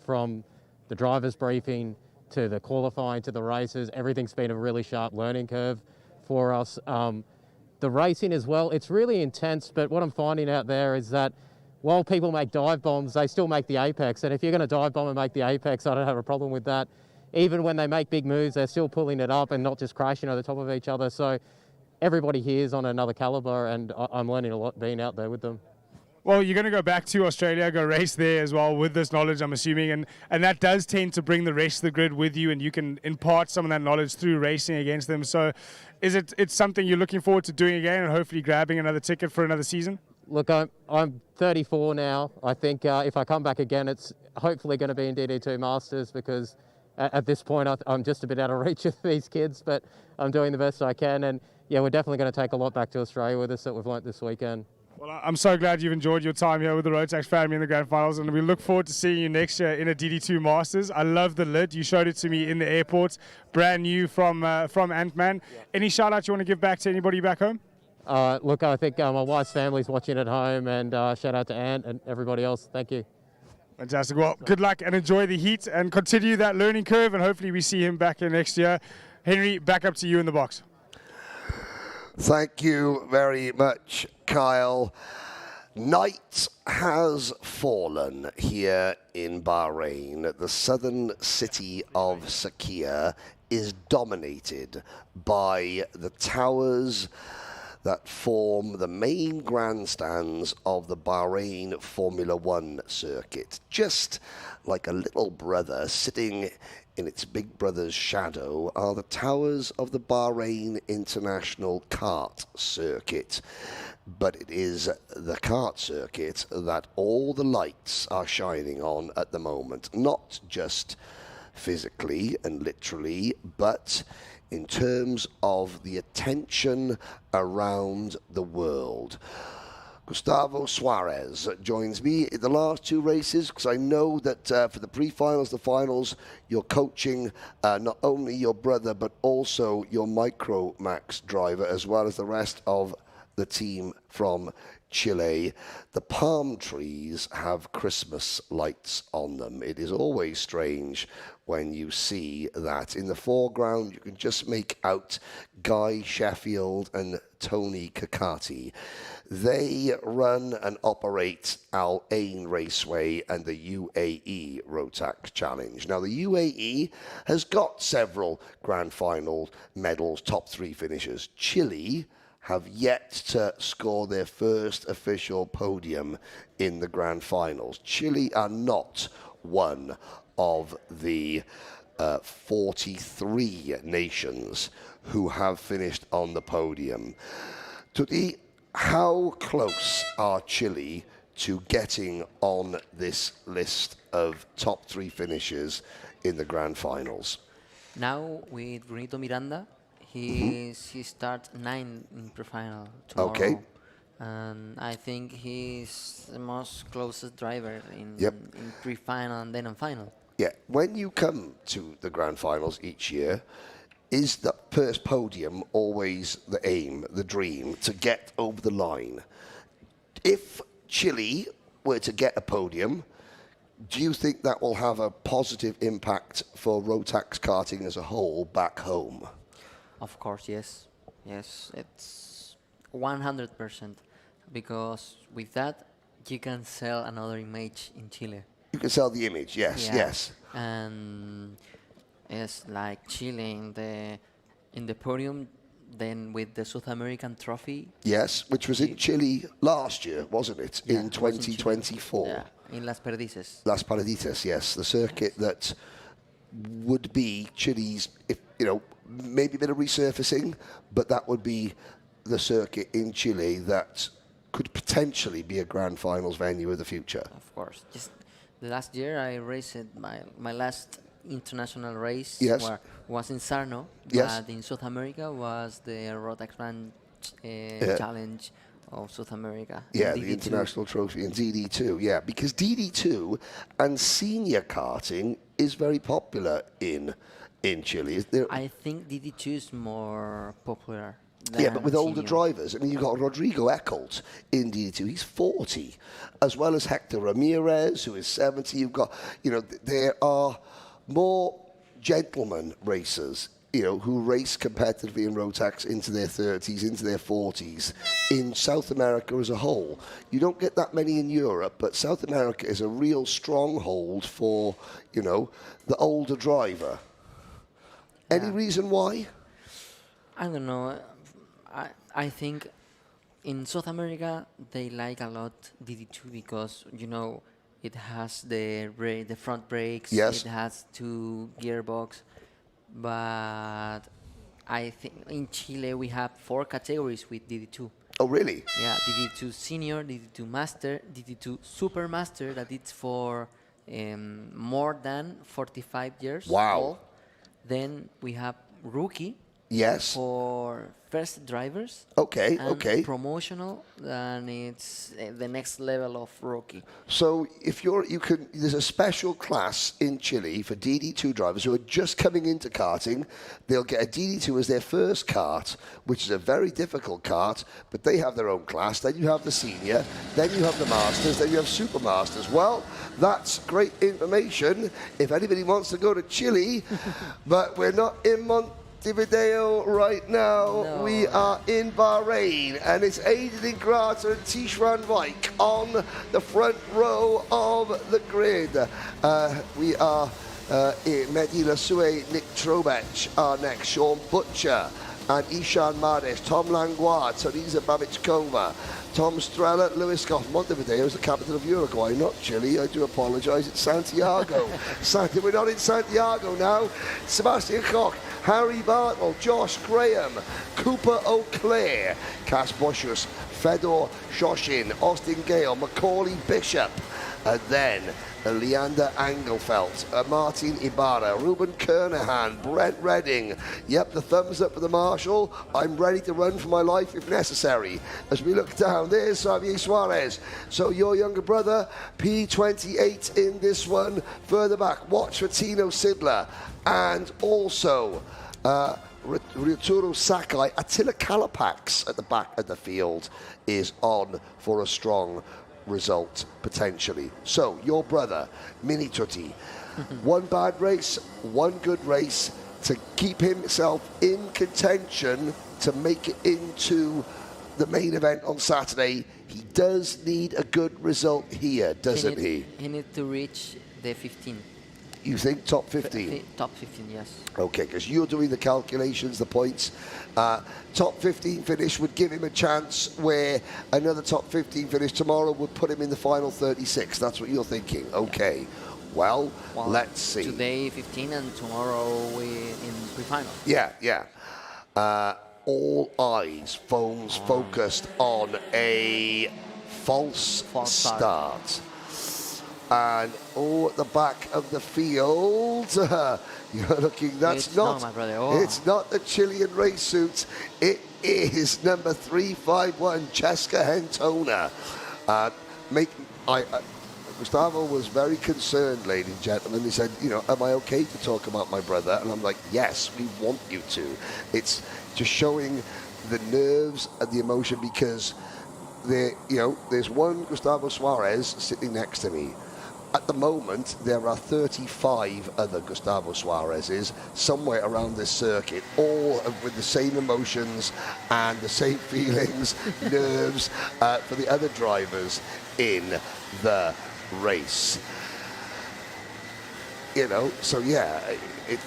Speaker 6: from the driver's briefing to the qualifying to the races. Everything's been a really sharp learning curve for us. The racing as well, it's really intense, but what I'm finding out there is that while people make dive bombs, they still make the apex. And if you're going to dive bomb and make the apex, I don't have a problem with that. Even when they make big moves, they're still pulling it up and not just crashing over the top of each other. So everybody here is on another caliber, and I'm learning a lot being out there with them.
Speaker 5: Well, you're going to go back to Australia, go race there as well with this knowledge, I'm assuming, and that does tend to bring the rest of the grid with you, and you can impart some of that knowledge through racing against them. So it's something you're looking forward to doing again and hopefully grabbing another ticket for another season?
Speaker 6: Look, I'm 34 now. I think if I come back again, it's hopefully going to be in DD2 Masters, because at this point I'm just a bit out of reach of these kids, but I'm doing the best I can. And yeah, we're definitely going to take a lot back to Australia with us that we've learnt this weekend.
Speaker 5: Well, I'm so glad you've enjoyed your time here with the Rotax family in the grand finals, and we look forward to seeing you next year in a DD2 Masters. I love the lid. You showed it to me in the airport, brand new from Ant-Man. Yeah. Any shout out you want to give back to anybody back home?
Speaker 6: Look, I think my wife's family's watching at home, and shout out to Ant and everybody else. Thank you.
Speaker 5: Fantastic. Well, good luck and enjoy the heat and continue that learning curve, and hopefully we see him back here next year. Henry, back up to you in the box.
Speaker 1: Thank you very much, Kyle. Night has fallen here in Bahrain. The southern city of Sakia is dominated by the towers that form the main grandstands of the Bahrain Formula One circuit. Just like a little brother sitting in its big brother's shadow are the towers of the Bahrain International Kart Circuit. But it is the kart circuit that all the lights are shining on at the moment, not just physically and literally, but in terms of the attention around the world. Gustavo Suarez joins me in the last two races, because I know that for the pre-finals, the finals, you're coaching not only your brother but also your Micro Max driver, as well as the rest of the team from Chile. The palm trees have Christmas lights on them. It is always strange when you see that. In the foreground, you can just make out Guy Sheffield and Tony Kakati. They run and operate Al Ain Raceway and the UAE Rotax Challenge. Now, the UAE has got several grand final medals, top three finishes. Chile have yet to score their first official podium in the grand finals. Chile are not one of the 43 nations who have finished on the podium. Tuti, how close are Chile to getting on this list of top three finishes in the grand finals?
Speaker 9: Now with Brunito Miranda, he starts 9 in pre-final tomorrow.
Speaker 1: Okay.
Speaker 9: And I think he's the most closest driver in pre-final and then in final.
Speaker 1: Yeah, when you come to the grand finals each year, is the first podium always the aim, the dream, to get over the line? If Chile were to get a podium, do you think that will have a positive impact for Rotax karting as a whole back home?
Speaker 9: Of course, yes. Yes, it's 100%. Because with that, you can sell another image in Chile.
Speaker 1: You can sell the image, yes,
Speaker 9: Yeah.
Speaker 1: yes.
Speaker 9: And it's like Chile in the podium, then with the South American trophy.
Speaker 1: Yes, which was in Chile last year, wasn't it?
Speaker 9: Yeah,
Speaker 1: in
Speaker 9: it was in
Speaker 1: 2024.
Speaker 9: Yeah, in Las Perdices.
Speaker 1: Las Perdices, yes, the circuit that would be Chile's, if maybe a bit of resurfacing, but that would be the circuit in Chile that could potentially be a grand finals venue of the future.
Speaker 9: Of course. Just the last year I raced my last international race was in Sarno,
Speaker 1: Yes.
Speaker 9: but in South America was the Rotax Challenge of South America.
Speaker 1: Yeah,
Speaker 9: in
Speaker 1: the
Speaker 9: DD2.
Speaker 1: international trophy in DD2. Yeah, because DD2 and senior karting is very popular in Chile. Is there?
Speaker 9: I think DD2 is more popular.
Speaker 1: Yeah, but with older
Speaker 9: senior.
Speaker 1: drivers. I mean, you've got Rodrigo Eccles in DD2. He's 40, as well as Hector Ramirez, who is 70. You've got, there are more gentlemen racers, who race competitively in Rotax into their 30s, into their 40s, in South America as a whole. You don't get that many in Europe, but South America is a real stronghold for, the older driver. Any reason why?
Speaker 9: I don't know. I think in South America they like a lot DD2 because it has the front brakes.
Speaker 1: Yes.
Speaker 9: It has 2 gearbox, but I think in Chile we have 4 categories with DD2.
Speaker 1: Oh, really?
Speaker 9: Yeah, DD2 Senior, DD2 Master, DD2 Super Master. That it's for more than 45 years.
Speaker 1: Wow.
Speaker 9: old. Then we have Rookie.
Speaker 1: Yes.
Speaker 9: For first drivers.
Speaker 1: Okay,
Speaker 9: and
Speaker 1: okay.
Speaker 9: Promotional, then it's the next level of rookie.
Speaker 1: So if there's a special class in Chile for DD2 drivers who are just coming into karting. They'll get a DD2 as their first kart, which is a very difficult kart, but they have their own class. Then you have the senior, then you have the masters, then you have super masters. Well, that's great information if anybody wants to go to Chile, but we're not in Montevideo right now.
Speaker 9: No.
Speaker 1: We are in Bahrain, and it's Aiden Ingrata and Tishran Vike on the front row of the grid. We are Mehdi Lasue, Nick Trobech are next, Sean Butcher and Ishan Mades, Tom Langlois, Teresa Babichkova, Tom Strella, Luis Goff. Montevideo is the capital of Uruguay, not Chile. I do apologise. It's Santiago. We're not in Santiago now. Sebastian Koch, Harry Bartle, Josh Graham, Cooper O'Clair, Cass Boschus, Fedor Shoshin, Austin Gale, Macaulay Bishop, and then Leander Angelfelt, Martin Ibarra, Ruben Kernahan, Brent Redding. Yep, the thumbs up for the Marshal. I'm ready to run for my life if necessary. As we look down, there's Xavier Suarez. So your younger brother, P28 in this one. Further back, watch for Tino Sidler. And also Ryuturo Sakai. Attila Kalapax at the back of the field is on for a strong result potentially. So your brother Mini Tutti, one bad race, one good race to keep himself in contention to make it into the main event on Saturday. He does need a good result here, doesn't he?
Speaker 9: He needs to reach the 15.
Speaker 1: You think top 15?
Speaker 9: Top 15, yes.
Speaker 1: Okay, because you're doing the calculations, the points. Top 15 finish would give him a chance where another top 15 finish tomorrow would put him in the final 36. That's what you're thinking. Okay. Well, let's see.
Speaker 9: Today 15 and tomorrow in pre-final.
Speaker 1: Yeah. All eyes, phones focused on a false start. And at the back of the field, you're looking. It's not the Chilean race suit. It is number 351, Cheska Hentona. Gustavo was very concerned, ladies and gentlemen. He said, am I okay to talk about my brother? And I'm like, yes, we want you to. It's just showing the nerves and the emotion because there's one Gustavo Suarez sitting next to me. At the moment, there are 35 other Gustavo Suarezes somewhere around this circuit, all with the same emotions and the same feelings, nerves for the other drivers in the race. So yeah,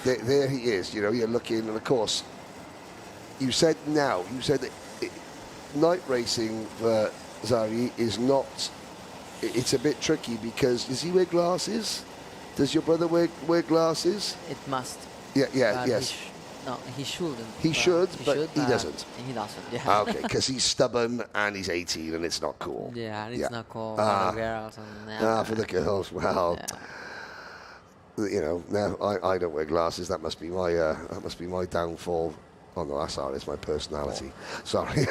Speaker 1: there he is. You're looking, and of course, you said that night racing for Zari is not. It's a bit tricky because does he wear glasses? Does your brother wear glasses?
Speaker 9: It must.
Speaker 1: Yes.
Speaker 9: No, he shouldn't.
Speaker 1: He should, but he doesn't.
Speaker 9: He doesn't. Yeah.
Speaker 1: Okay, because he's stubborn and he's 18 and it's not cool.
Speaker 9: Yeah, it's not cool for the girls.
Speaker 1: For the girls. Well, no, I don't wear glasses. That must be my downfall. Oh no, that's all right. It's my personality. Sorry.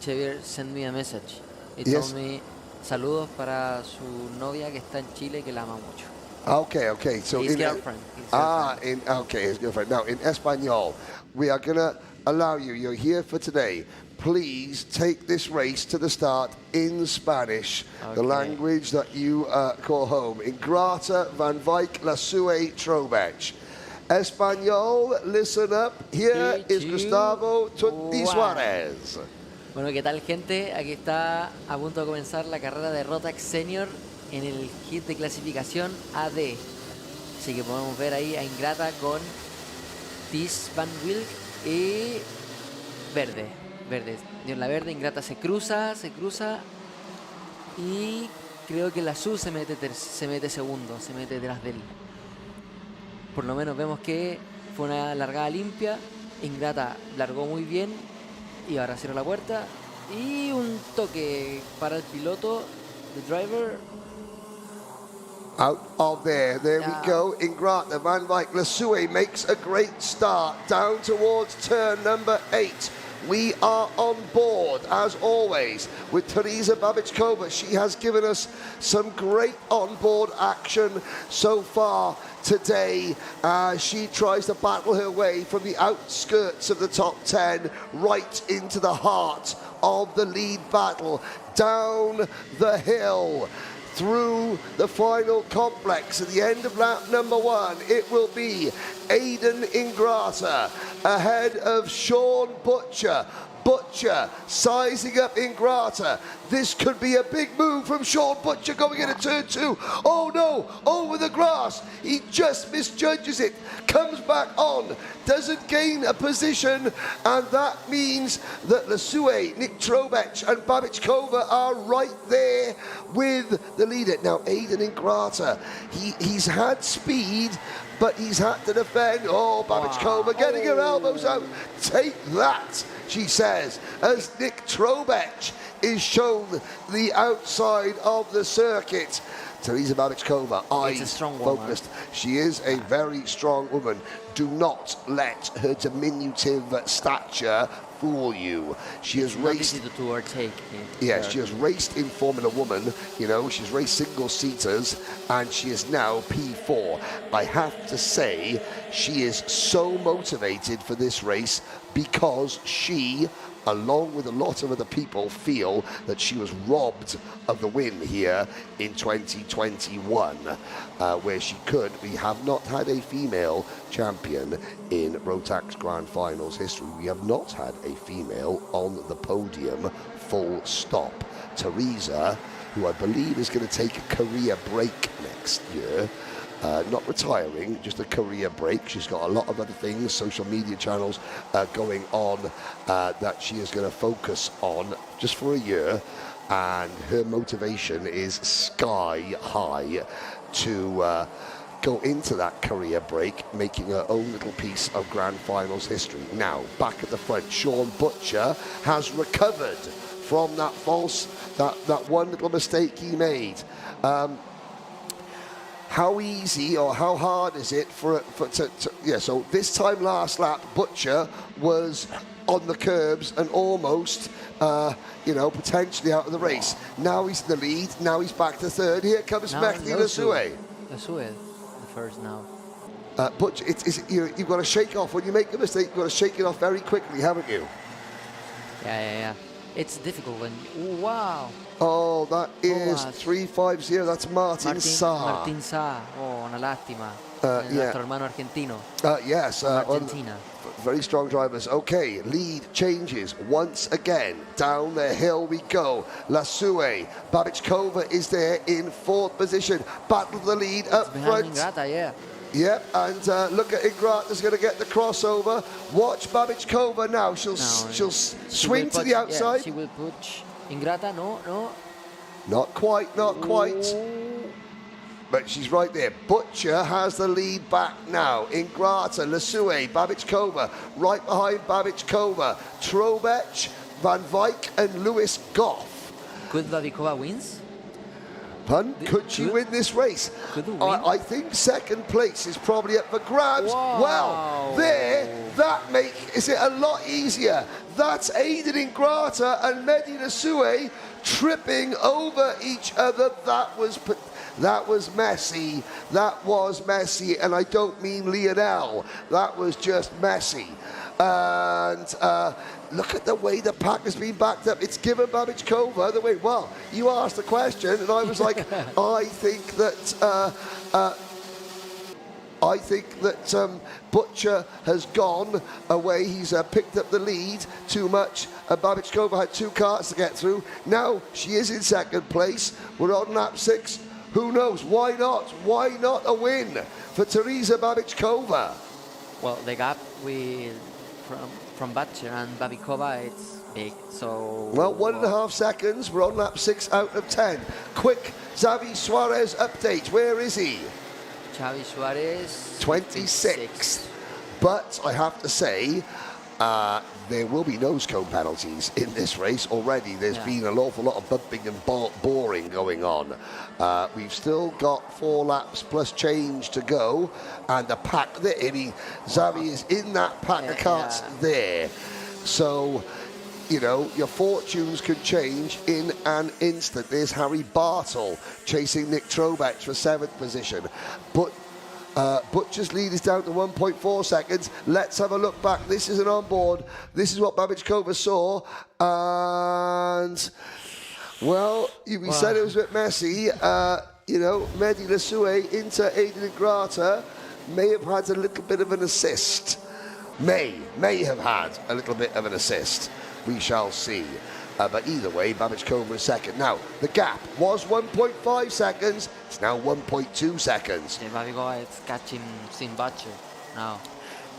Speaker 9: Xavier sent me a message. He
Speaker 1: Yes.
Speaker 9: told me, saludos para su novia que está en Chile, que la ama mucho.
Speaker 1: Okay. So
Speaker 9: His
Speaker 1: in
Speaker 9: girlfriend.
Speaker 1: his girlfriend. Now in Espanol, we are gonna allow you. You're here for today. Please take this race to the start in Spanish, the
Speaker 9: Okay.
Speaker 1: language that you call home. Ingrata, Van Wyck, Lasue, Trobech. Espanol, listen up. Here is Gustavo Tutti Suarez.
Speaker 9: Bueno, ¿qué tal, gente? Aquí está a punto de comenzar la carrera de Rotax Senior en el kit de clasificación AD. Así que podemos ver ahí a Ingrata con Tis Van Wilk y Verde. En la verde, Ingrata se cruza y creo que la Su se mete segundo, se mete detrás de él. Por lo menos vemos que fue una largada limpia. Ingrata largó muy bien y ahora cierra la puerta y un toque para el piloto, the driver.
Speaker 1: Out of there we go. Ingrata, Van Wyck, Lasue makes a great start down towards turn number 8. We are on board, as always, with Teresa Babichkova. She has given us some great on-board action so far today. She tries to battle her way from the outskirts of the top 10 right into the heart of the lead battle, down the hill, through the final complex. At the end of lap number 1, it will be Aiden Ingrata ahead of Sean Butcher. Butcher sizing up Ingrata. This could be a big move from Sean Butcher going into turn 2. Oh no, over the grass. He just misjudges it. Comes back on, doesn't gain a position, and that means that Lasue, Nick Trobech and Babichkova are right there with the leader. Now Aiden Ingrata, he's had speed, but he's had to defend. Oh, Babichkova getting her elbows out. Take that, she says, as Nick Trobech is shown the outside of the circuit. Teresa Babichkova, eyes focused. She is a very strong woman. Do not let her diminutive stature fool you. She has raced
Speaker 9: to overtake.
Speaker 1: Yes, she has raced in Formula Woman. You know, she's raced single seaters, and she is now P4. I have to say, she is so motivated for this race because she, along with a lot of other people, feel that she was robbed of the win here in 2021, where she could. We have not had a female champion in Rotax Grand Finals history. We have not had a female on the podium, full stop. Teresa, who I believe is going to take a career break next year, not retiring, just a career break. She's got a lot of other things, social media channels going on that she is going to focus on just for a year, and her motivation is sky high to go into that career break, making her own little piece of Grand Finals history. Now, back at the front, Sean Butcher has recovered from that that one little mistake he made. How easy or how hard is it so this time last lap, Butcher was on the curbs and almost, potentially out of the race. Now he's in the lead, now he's back to third. Here comes Mehdi Lasue.
Speaker 9: Lasue, the first now.
Speaker 1: Butcher, you've got to shake off. When you make a mistake, you've got to shake it off very quickly, haven't you?
Speaker 9: Yeah. It's difficult when... Wow.
Speaker 1: Oh, that is 350. That's Martin Sa.
Speaker 9: Martin Sa. Oh, una lástima. Nuestro hermano argentino.
Speaker 1: Yes.
Speaker 9: Argentina.
Speaker 1: Very strong drivers. Okay, lead changes once again. Down the hill we go. Lasue. Babichkova is there in fourth position. Battle for the lead up front.
Speaker 9: Ingrata, yeah.
Speaker 1: Yep, and look at Ingrata's going to get the crossover. Watch Babichkova now. She'll swing to the outside.
Speaker 9: Yeah, she will push. Ingrata, no.
Speaker 1: Not quite. But she's right there. Butcher has the lead back now. Ingrata, Lasue, Babichkova, right behind Babichkova. Trobech, Van Wyck, and Lewis Goff.
Speaker 9: Could Babichkova wins?
Speaker 1: Pun, could she win this race? I think second place is probably up for grabs.
Speaker 9: Wow.
Speaker 1: Well, is it a lot easier? That's Aiden Ingrata and Mehdi Nasue tripping over each other. That was messy. That was messy, and I don't mean Lionel. That was just messy. And look at the way the pack has been backed up. It's given Babičková the way. Well, you asked the question, and I was like, I think that Butcher has gone away. He's picked up the lead too much. Babičková had 2 karts to get through. Now she is in second place. We're on lap 6. Who knows? Why not? Why not a win for Teresa Babičková?
Speaker 9: Well, the gap from Butcher and Babičková, it's big. So
Speaker 1: well, 1.5 seconds. We're on lap 6 out of 10. Quick Xavi Suarez update. Where is he?
Speaker 9: Xavi Suarez
Speaker 1: 26th. But I have to say, there will be nose cone penalties in this race already. There's been an awful lot of bumping and boring going on. We've still got 4 laps plus change to go, and the pack there. Xavi is in that pack of carts there. So, you know, your fortunes could change in an instant. There's Harry Bartle chasing Nick Trobach for 7th position. But Butcher's lead is down to 1.4 seconds. Let's have a look back. This is an onboard. This is what Babičková saw. And, well, we said it was a bit messy. You know, Mehdi Nasue into Aiden Ingrata may have had a little bit of an assist. May have had a little bit of an assist. We shall see. But either way, Babičková is second. Now, the gap was 1.5 seconds. It's now 1.2 seconds.
Speaker 9: Babičková is catching Sin Butcher now.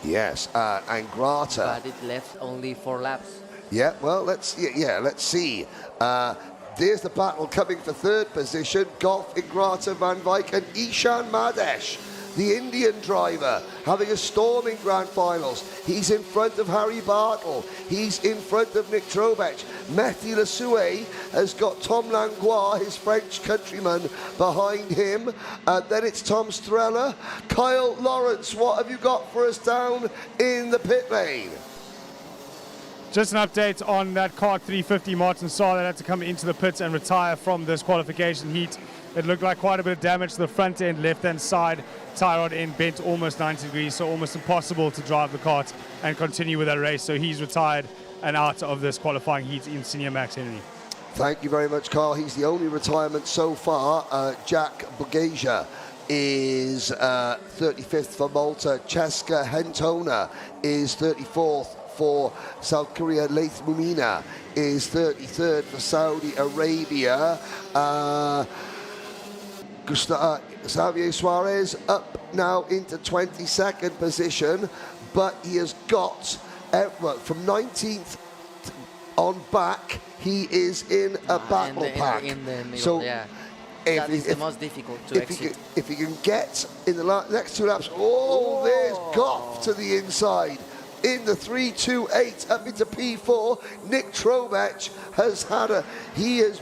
Speaker 1: Yes, Ingrata.
Speaker 9: But it left only 4 laps.
Speaker 1: Yeah, well, let's see. There's the battle coming for 3rd position. Goff, Ingrata, Van Wyk, and Ishan Madesh, the Indian driver, having a storming grand finals. He's in front of Harry Bartle. He's in front of Nick Trobach. Mehdi Nasue has got Tom Langlois, his French countryman, behind him. Then it's Tom Strella. Kyle Lawrence, what have you got for us down in the pit lane?
Speaker 5: Just an update on that kart 350 Martin Saar that had to come into the pits and retire from this qualification heat. It looked like quite a bit of damage to the front end, left-hand side. Tie rod end bent almost 90 degrees, so almost impossible to drive the kart and continue with that race. So he's retired and out of this qualifying heat in Senior Max Henry.
Speaker 1: Thank you very much, Carl. He's the only retirement so far. Jack Bugaja is 35th for Malta. Cheska Hentona is 34th for South Korea. Laith Mumina is 33rd for Saudi Arabia. Xavier Suarez up now into 22nd position, but he has got from 19th on back. He is in a battle pack.
Speaker 9: In the middle,
Speaker 1: so
Speaker 9: that is the most difficult to exit.
Speaker 1: If he can get in the next 2 laps, there's Goff to the inside. In the 3.28 up into P4, Nick Trobach has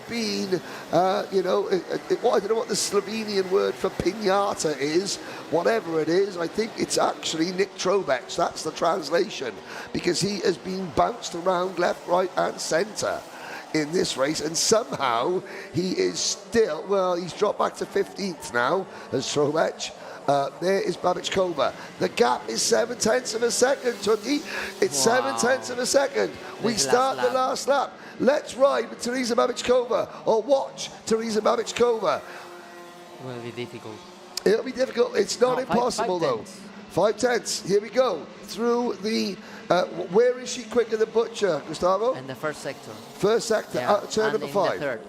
Speaker 1: been, I don't know what the Slovenian word for piñata is, whatever it is. I think it's actually Nick Trobach. That's the translation, because he has been bounced around left, right, and centre in this race, and somehow he is still, he's dropped back to 15th now as Trobach. There is Babičková. The gap is 0.7 of a second, Tutti. It's 0.7 of a second. We start the last lap. Let's ride with Teresa Babičková, or watch Teresa Babičková.
Speaker 9: It will be difficult.
Speaker 1: It'll be difficult. It's not impossible, though. 5/10. Here we go. Through the... where is she quicker than Butcher, Gustavo?
Speaker 9: In the first sector.
Speaker 1: First sector, turn number 5.
Speaker 9: The 3rd.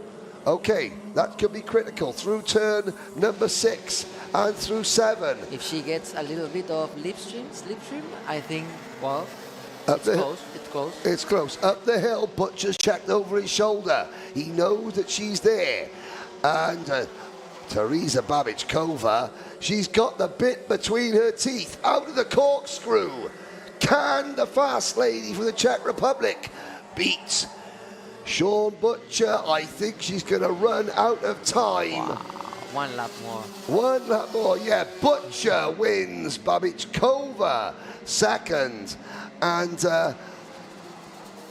Speaker 1: Okay, that could be critical. Through turn number 6 and through 7.
Speaker 9: If she gets a little bit of slipstream, I think, it's close.
Speaker 1: It's close. Up the hill, Butcher's checked over his shoulder. He knows that she's there. And Teresa Babičková, she's got the bit between her teeth. Out of the corkscrew. Can the fast lady from the Czech Republic beat Sean Butcher, I think she's going to run out of time.
Speaker 9: Wow. One lap more.
Speaker 1: One lap more, yeah. Butcher wins. Babichkova second. And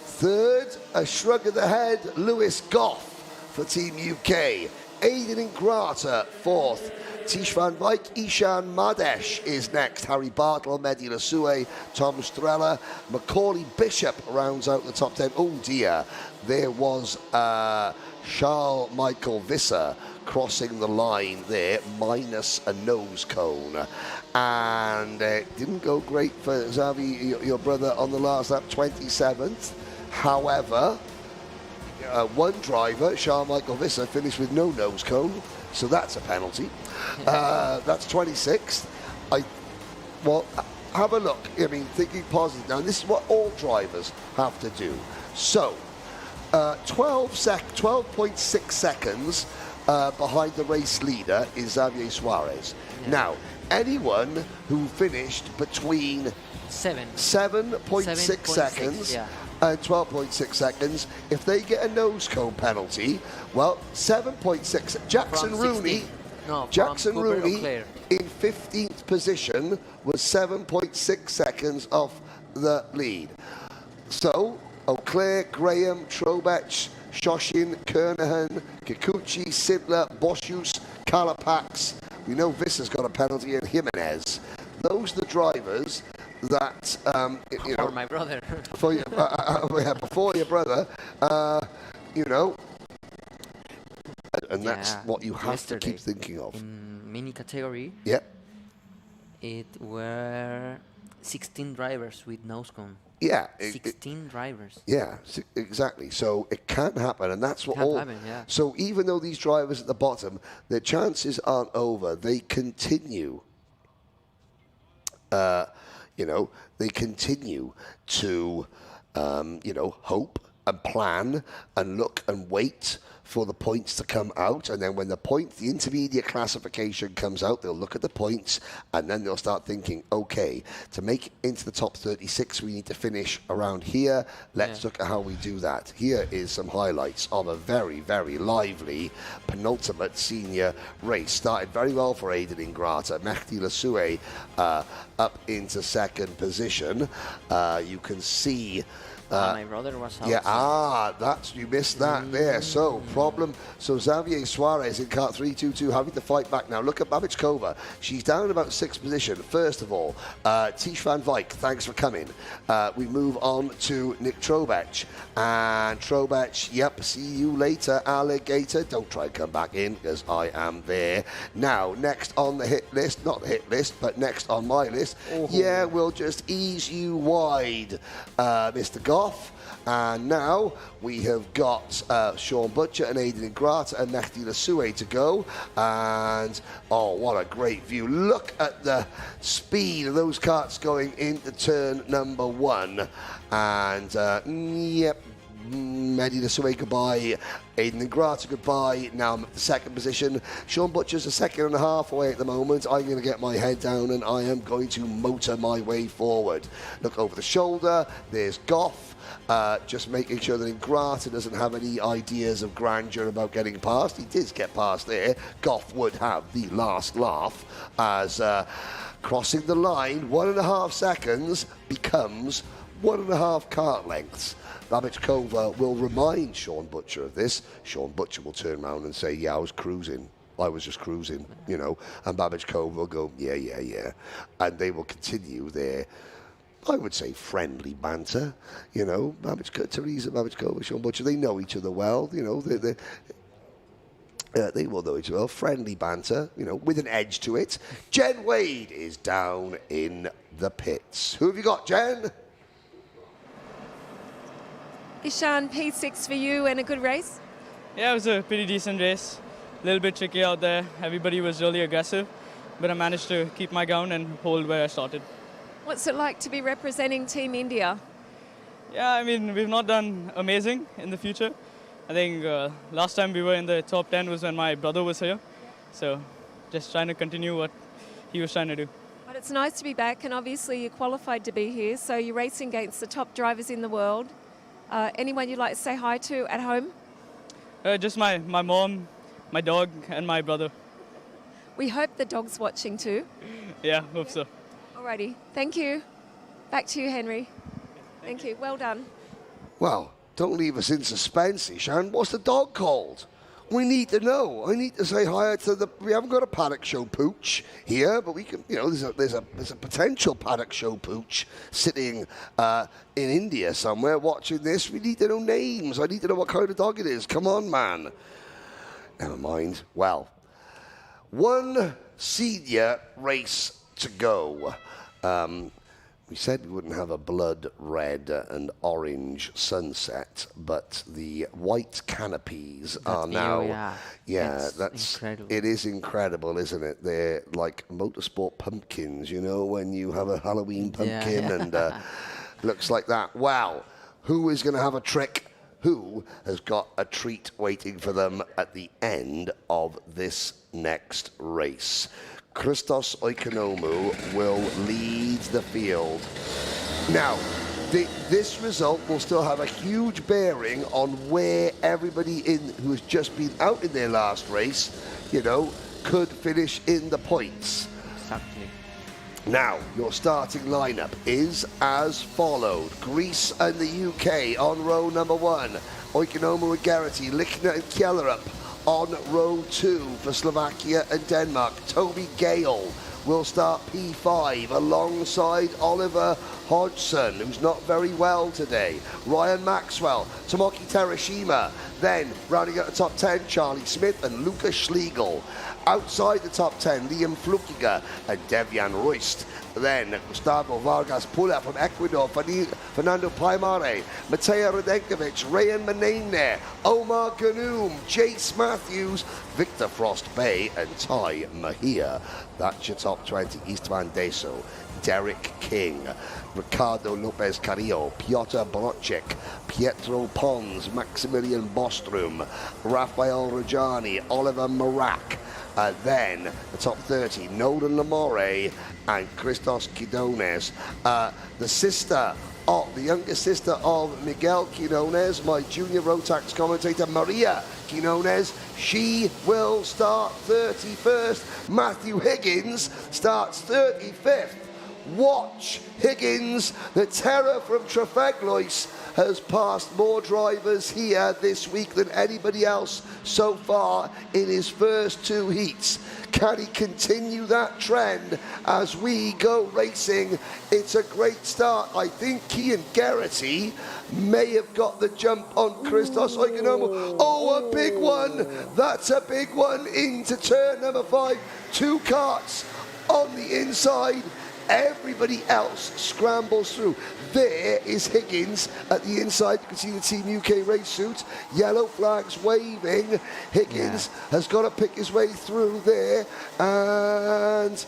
Speaker 1: third, a shrug of the head, Lewis Goff for Team UK. Aiden Ingrata, fourth. Tish van Wyk, Ishan Madesh is next. Harry Bartle, Mehdi Lasue, Tom Strella. Macaulay Bishop rounds out the top 10. Oh dear, there was Charles Michael Visser crossing the line there, minus a nose cone. And it didn't go great for Xavi, your brother, on the last lap, 27th. However, one driver, Charles Michael Visser, finished with no nose cone, so that's a penalty. That's 26th. Well, have a look. I mean, thinking positive. Now, this is what all drivers have to do. So, 12.6 seconds behind the race leader is Xavier Suarez.
Speaker 9: Yeah.
Speaker 1: Now, anyone who finished between 7.6 seconds
Speaker 9: yeah.
Speaker 1: and 12.6 seconds, if they get a nose cone penalty, well, 7.6. Jackson
Speaker 9: From
Speaker 1: Rooney.
Speaker 9: 16. No,
Speaker 1: Jackson
Speaker 9: from Cooper
Speaker 1: Rooney
Speaker 9: O'Clair.
Speaker 1: in 15th position was 7.6 seconds off the lead. So, O'Clair, Graham, Trobech, Shoshin, Kernahan, Kikuchi, Sidler, Boschus, Kalapax. We know Visser's got a penalty, and Jimenez. Those are the drivers that, you know...
Speaker 9: Or my brother.
Speaker 1: Before your brother, you know... And that's what you have to keep thinking of.
Speaker 9: In mini category,
Speaker 1: Yep.
Speaker 9: it were 16 drivers with nose cone.
Speaker 1: Yeah.
Speaker 9: 16 drivers.
Speaker 1: Yeah, exactly. So it can happen, and that's what
Speaker 9: Can
Speaker 1: all.
Speaker 9: happen, yeah.
Speaker 1: So even though these drivers at the bottom, their chances aren't over. They continue. You know, they continue to, you know, hope and plan and look and wait for the points to come out, and then when the intermediate classification comes out, they'll look at the points, and then they'll start thinking, okay, to make it into the top 36, we need to finish around here. Let's look at how we do that. Here is some highlights of a very, very lively penultimate senior race. Started very well for Aiden Ingrata. Mehdi Lasue up into second position. You can see
Speaker 9: my brother was out.
Speaker 1: Yeah, you missed that there. So, So Xavier Suarez in car 322 having to fight back now. Look at Babichkova. She's down about 6th position. First of all, Tish van Wyk, thanks for coming. We move on to Nick Trobech. And Trobech, yep, see you later, alligator. Don't try and come back in, because I am there. Now, next on the hit list, not the hit list, but next on my list, yeah, we'll just ease you wide, Mr. Goff. And now we have got Sean Butcher and Aiden Ingrata and Mehdi Lasue to go. And, oh, what a great view. Look at the speed of those carts going into turn number 1. And, yep, Mehdi Lasue goodbye. Aiden Ingrata goodbye. Now I'm at the second position. Sean Butcher's a second and a half away at the moment. I'm going to get my head down and I am going to motor my way forward. Look over the shoulder. There's Goff. Just making sure that Ingrata doesn't have any ideas of grandeur about getting past. He did get past there. Goff would have the last laugh as crossing the line, 1.5 seconds becomes 1.5 cart lengths. Babichkova will remind Sean Butcher of this. Sean Butcher will turn around and say, yeah, I was cruising. I was just cruising, you know. And Babichkova will go, yeah. And they will continue their, I would say, friendly banter. You know, Teresa Babichkova, Sean Butcher, they know each other well. You know, they will know each other well. Friendly banter, you know, with an edge to it. Jen Wade is down in the pits. Who have you got, Jen?
Speaker 2: Ishan, P6 for you and a good race?
Speaker 10: Yeah, it was a pretty decent race. A little bit tricky out there. Everybody was really aggressive, but I managed to keep my ground and hold where I started.
Speaker 2: What's it like to be representing Team India?
Speaker 10: Yeah, I mean, we've not done amazing in the future. I think last time we were in the top 10 was when my brother was here. So just trying to continue what he was trying to do.
Speaker 2: But it's nice to be back, and obviously you're qualified to be here, so you're racing against the top drivers in the world. Anyone you'd like to say hi to at home?
Speaker 10: Just my mom, my dog, and my brother.
Speaker 2: We hope the dog's watching too.
Speaker 10: Yeah, hope so.
Speaker 2: Alrighty, thank you. Back to you, Henry. Thank you. Well done.
Speaker 1: Well, don't leave us in suspense, Ishan. What's the dog called? We need to know. I need to say hi to the. We haven't got a paddock show pooch here, but we can. You know, there's a potential paddock show pooch sitting in India somewhere watching this. We need to know names. I need to know what kind of dog it is. Come on, man. Never mind. Well, one senior race to go. We said we wouldn't have a blood red and orange sunset, but the white canopies are now. Yeah, that's incredible. It is incredible, isn't it? They're like motorsport pumpkins, you know, when you have a Halloween pumpkin and looks like that. Wow, who is going to have a trick? Who has got a treat waiting for them at the end of this next race? Christos Oikonomou will lead the field. Now, this result will still have a huge bearing on where everybody who has just been out in their last race, you know, could finish in the points.
Speaker 9: Exactly.
Speaker 1: Now, your starting lineup is as followed. Greece and the UK on row number 1. Oikonomou and Geraghty, Lichner and Kjellerup on row 2 for Slovakia and Denmark. Toby Gale will start P5 alongside Oliver Hodgson, who's not very well today. Ryan Maxwell, Tomoki Terashima. Then, rounding out the top 10, Charlie Smith and Lucas Schlegel. Outside the top 10, Liam Flukiger and Devian Royst. Then Gustavo Vargas Pula from Ecuador, Fernando Paimare, Mateo Radenkovic, Rayan Manane, Omar Ganoum, Jace Matthews, Victor Frost Bay and Ty Mahia. That's your top 20. Istvan Deso, Derek King, Ricardo Lopez Carrillo, Piotr Brocek, Pietro Pons, Maximilian Bostrom, Rafael Rajani, Oliver Marak. Then the top 30, Nolan Lamore and Christos Quiñones. The younger sister of Miguel Quiñones, my junior Rotax commentator, Maria Quiñones, she will start 31st. Matthew Higgins starts 35th. Watch Higgins, the terror from Trefeglois, has passed more drivers here this week than anybody else so far in his first 2 heats. Can he continue that trend as we go racing? It's a great start. I think Cian Geraghty may have got the jump on Christos Oikonomou. Oh, a big one. That's a big one into turn number 5. 2 carts on the inside. Everybody else scrambles through. There is Higgins at the inside. You can see the Team UK race suit. Yellow flags waving. Higgins has got to pick his way through there. And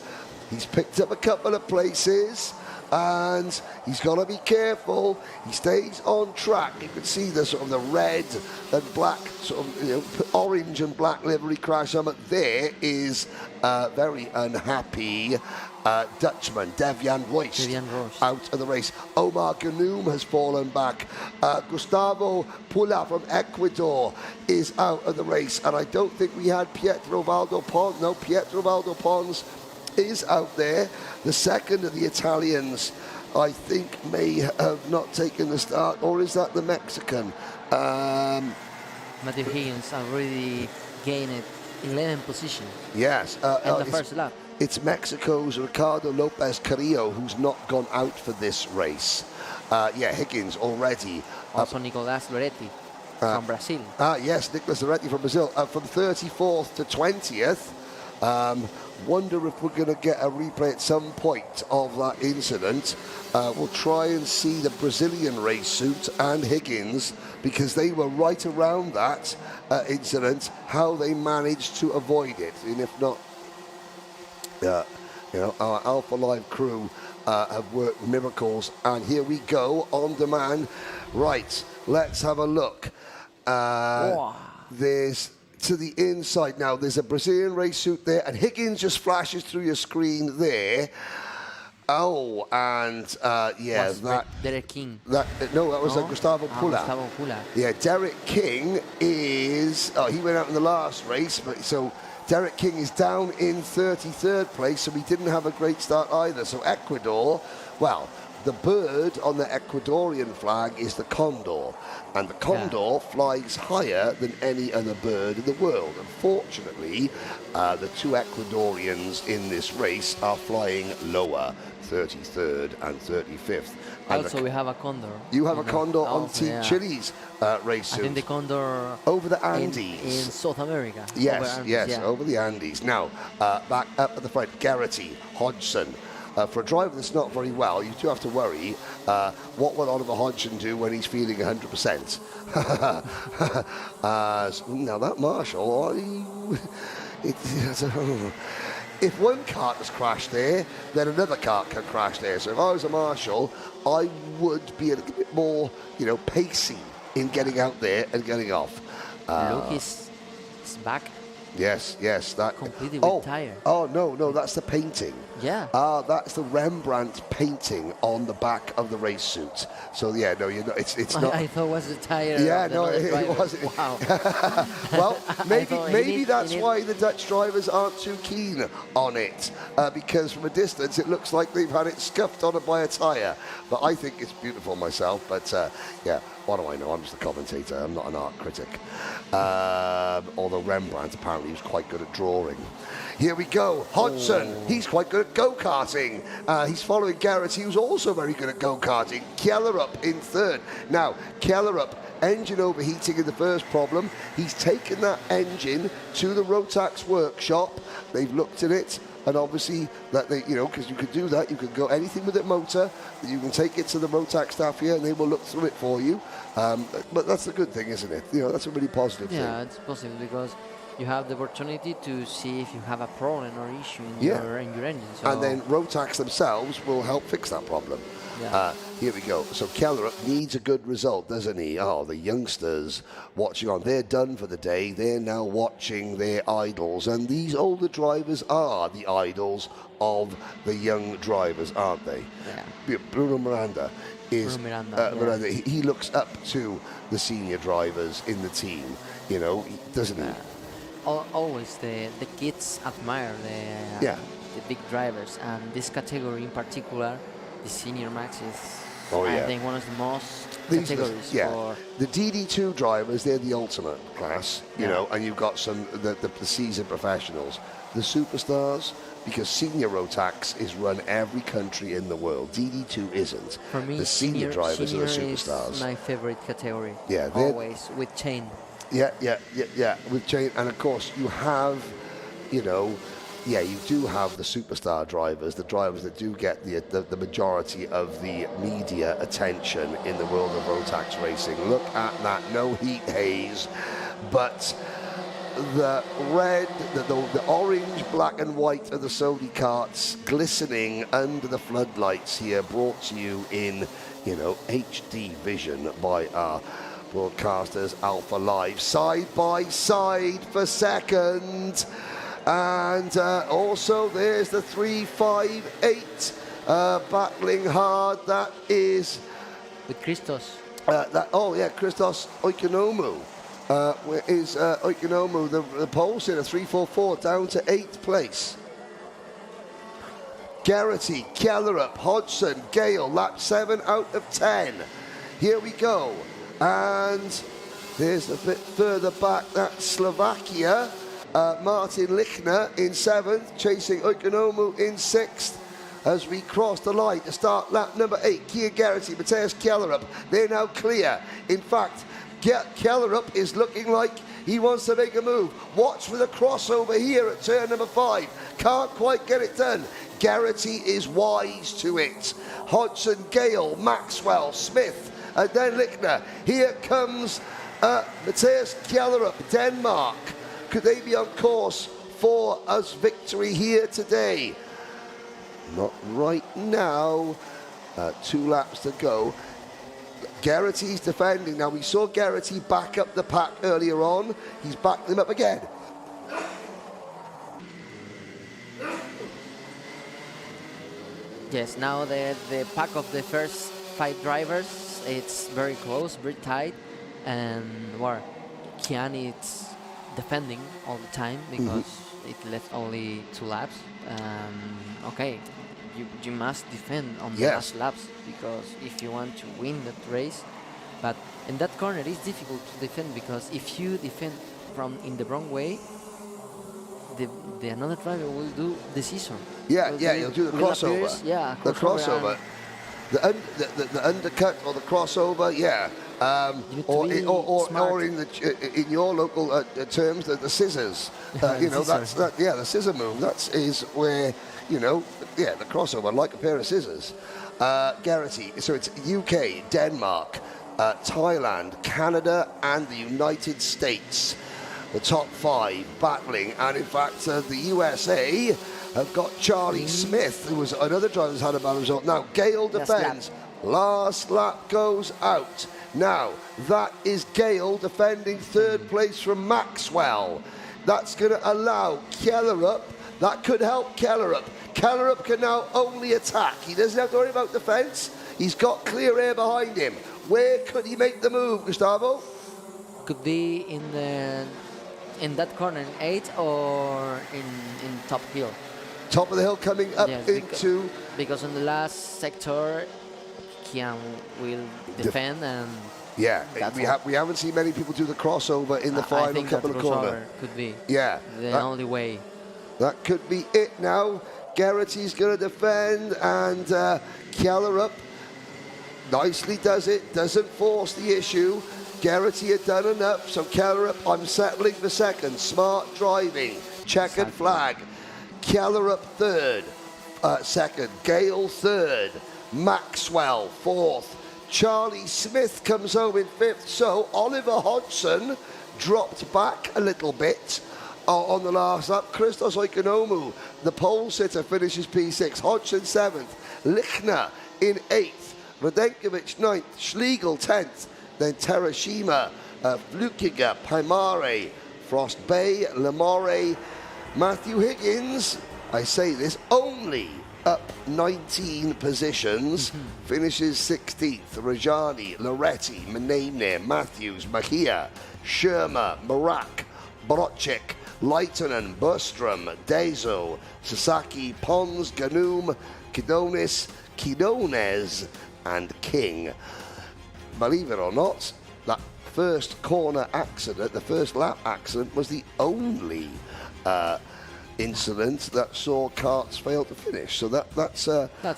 Speaker 1: he's picked up a couple of places. And he's got to be careful. He stays on track. You can see the sort of the red and black, sort of, you know, orange and black livery crash helmet. There is very unhappy Dutchman, Devian Royst, out of the race. Omar Ganoum has fallen back. Gustavo Pula from Ecuador is out of the race. And I don't think we had Pietro Valdo Pons. No, Pietro Valdo Pons is out there. The second of the Italians, I think, may have not taken the start. Or is that the Mexican?
Speaker 9: Matthew Higgins already gained 11th position.
Speaker 1: Yes.
Speaker 9: in the first lap.
Speaker 1: It's Mexico's Ricardo Lopez Carrillo who's not gone out for this race. Higgins already.
Speaker 9: Also Nicolas Loretti from Brazil.
Speaker 1: Yes, Nicolas Loretti from Brazil. From 34th to 20th. Wonder if we're going to get a replay at some point of that incident. We'll try and see the Brazilian race suit and Higgins, because they were right around that incident, how they managed to avoid it. And if not, our Alpha Live crew have worked miracles. And here we go, on demand. Right, let's have a look. There's to the inside now. There's a Brazilian race suit there, and Higgins just flashes through your screen there. Oh, and yeah,
Speaker 9: Was
Speaker 1: that
Speaker 9: Derek King.
Speaker 1: that no, that was
Speaker 9: No?
Speaker 1: Gustavo Pula.
Speaker 9: Gustavo Pula.
Speaker 1: Yeah, Derek King is. Oh, he went out in the last race, but so Derek King is down in 33rd place, so he didn't have a great start either. So Ecuador, well, the bird on the Ecuadorian flag is the condor, and the condor flies higher than any other bird in the world. Unfortunately, the two Ecuadorians in this race are flying lower, 33rd and 35th. And
Speaker 9: Also, we have a condor.
Speaker 1: you have a condor on
Speaker 9: Also,
Speaker 1: Team
Speaker 9: yeah.
Speaker 1: Chile's race
Speaker 9: I
Speaker 1: suit.
Speaker 9: think the condor
Speaker 1: Over the
Speaker 9: in
Speaker 1: Andes.
Speaker 9: South America.
Speaker 1: Yes,
Speaker 9: Over Andes,
Speaker 1: yes,
Speaker 9: yeah.
Speaker 1: over the Andes. Now, back up at the front, Garrity, Hodgson. For a driver that's not very well, you do have to worry, what will Oliver Hodgson do when he's feeling 100%? Now that Marshall, if one cart has crashed there, then another cart can crash there. So if I was a marshal, I would be a little bit more, pacey in getting out there and getting off.
Speaker 9: Look, is back.
Speaker 1: Yes, that
Speaker 9: completely with tire.
Speaker 1: Oh no, that's the painting.
Speaker 9: Yeah.
Speaker 1: That's the Rembrandt painting on the back of the race suit. So yeah, no, you're not. It's not.
Speaker 9: I thought it was the tire.
Speaker 1: Yeah,
Speaker 9: of the
Speaker 1: no,
Speaker 9: other
Speaker 1: it
Speaker 9: driver.
Speaker 1: wasn't.
Speaker 9: Wow.
Speaker 1: Well, maybe
Speaker 9: he
Speaker 1: that's
Speaker 9: need-
Speaker 1: why the Dutch drivers aren't too keen on it, because from a distance it looks like they've had it scuffed on it by a tyre. But I think it's beautiful myself. But yeah, what do I know? I'm just a commentator. I'm not an art critic. Although Rembrandt apparently was quite good at drawing. Here we go. Hodgson, he's quite good at go-karting. He's following Garrett, who's also very good at go-karting. Kellerup in third. Now, Kellerup, engine overheating in the first problem. He's taken that engine to the Rotax workshop. They've looked at it. And obviously, that they, because you could do that, you could go anything with it motor, you can take it to the Rotax staff here and they will look through it for you. But that's a good thing, isn't it? That's a really positive thing.
Speaker 9: Yeah, it's possible because you have the opportunity to see if you have a problem or issue in your engine. So
Speaker 1: And then Rotax themselves will help fix that problem.
Speaker 9: Yeah.
Speaker 1: Here we go. So Kellerup needs a good result, doesn't he? Oh, the youngsters watching on. They're done for the day. They're now watching their idols. And these older drivers are the idols of the young drivers, aren't they?
Speaker 9: Yeah.
Speaker 1: Bruno Miranda is...
Speaker 9: Bruno Miranda,
Speaker 1: Miranda, he looks up to the senior drivers in the team, doesn't he?
Speaker 9: Always the kids admire the big drivers, and this category in particular, the senior max is I think one of the most categories for
Speaker 1: the DD2 drivers. They're the ultimate class, and you've got some the seasoned professionals, the superstars, because senior Rotax is run every country in the world. DD2 isn't.
Speaker 9: For me,
Speaker 1: the senior drivers are the superstars.
Speaker 9: Is my favorite category.
Speaker 1: Yeah,
Speaker 9: always with chain.
Speaker 1: Yeah, with chain, and of course you have, you do have the superstar drivers, the drivers that do get the majority of the media attention in the world of Rotax racing. Look at that, no heat haze, but the red, the orange, black and white of the Sony karts glistening under the floodlights here, brought to you in, HD vision by our broadcasters, Alpha Live, side by side for second. And also there's the 358 battling hard. That is
Speaker 9: with Christos.
Speaker 1: Christos Oikonomou. Where is Oikonomou, the pole sitter, 344 down to 8th place. Garrity, Kellerup, Hodgson, Gale, lap 7 out of 10. Here we go. And there's a bit further back, that's Slovakia. Martin Lichner in 7th, chasing Oikonomou in 6th. As we cross the line to start lap number 8, Kia Garrity, Matthias Kellerup, they're now clear. In fact, Kellerup is looking like he wants to make a move. Watch for the crossover here at turn number 5. Can't quite get it done. Garrity is wise to it. Hodgson, Gale, Maxwell, Smith, and then Lichner. Here comes Matthias Kellerup, Denmark. Could they be on course for us victory here today? Not right now. 2 laps to go. Garrity's defending. Now, we saw Garrity back up the pack earlier on. He's backed them up again.
Speaker 9: Yes, now the pack of the first 5 drivers, it's very close, very tight, and well, Kian is defending all the time because it left only 2 laps. Okay, you must defend on the last laps because if you want to win that race, but in that corner it's difficult to defend because if you defend from in the wrong way, the another driver will do the scissor.
Speaker 1: Yeah, he'll do the crossover. The crossover. The undercut or the crossover, or in your local terms, the scissors. The scissor move. That is where the crossover, like a pair of scissors. Garrity. So it's UK, Denmark, Thailand, Canada, and the United States. The top 5 battling, and in fact, the USA have got Charlie Smith, who was another driver who's had a bad result. Now, Gale defends. Last lap goes out. Now, that is Gale defending 3rd place from Maxwell. That's going to allow Kellerup. That could help Kellerup. Kellerup can now only attack. He doesn't have to worry about defence. He's got clear air behind him. Where could he make the move, Gustavo?
Speaker 9: Could be in that corner, in 8 or in top hill.
Speaker 1: Top of the hill coming up into...
Speaker 9: Because in the last sector, Kian will defend and...
Speaker 1: Yeah, we haven't seen many people do the crossover in the final couple of corners.
Speaker 9: Could be
Speaker 1: the
Speaker 9: only way.
Speaker 1: That could be it now. Garrity's going to defend, and Kellerup nicely does it, doesn't force the issue. Garrity had done enough, so Kellerup, I'm settling for 2nd. Smart driving, checkered flag. Kellerup 3rd, 2nd. Gale 3rd. Maxwell 4th. Charlie Smith comes home in 5th. So Oliver Hodgson dropped back a little bit on the last lap. Christos Oikonomou, the pole sitter, finishes P6. Hodgson 7th. Lichner in 8th. Radenkovic 9th. Schlegel 10th. Then Terashima, Flukiger, Paimare, Frost Bay, Lamore, Matthew Higgins, I say this, only up 19 positions, finishes 16th. Rajani, Loretti, Menene, Matthews, Mahia, Sherma, Marak, Brocek, Leitonen, Berstrom, Dezo, Sasaki, Pons, Ganum, Kidones, and King. Believe it or not, that first corner accident, the first lap accident, was the only incident that saw karts fail to finish. So that's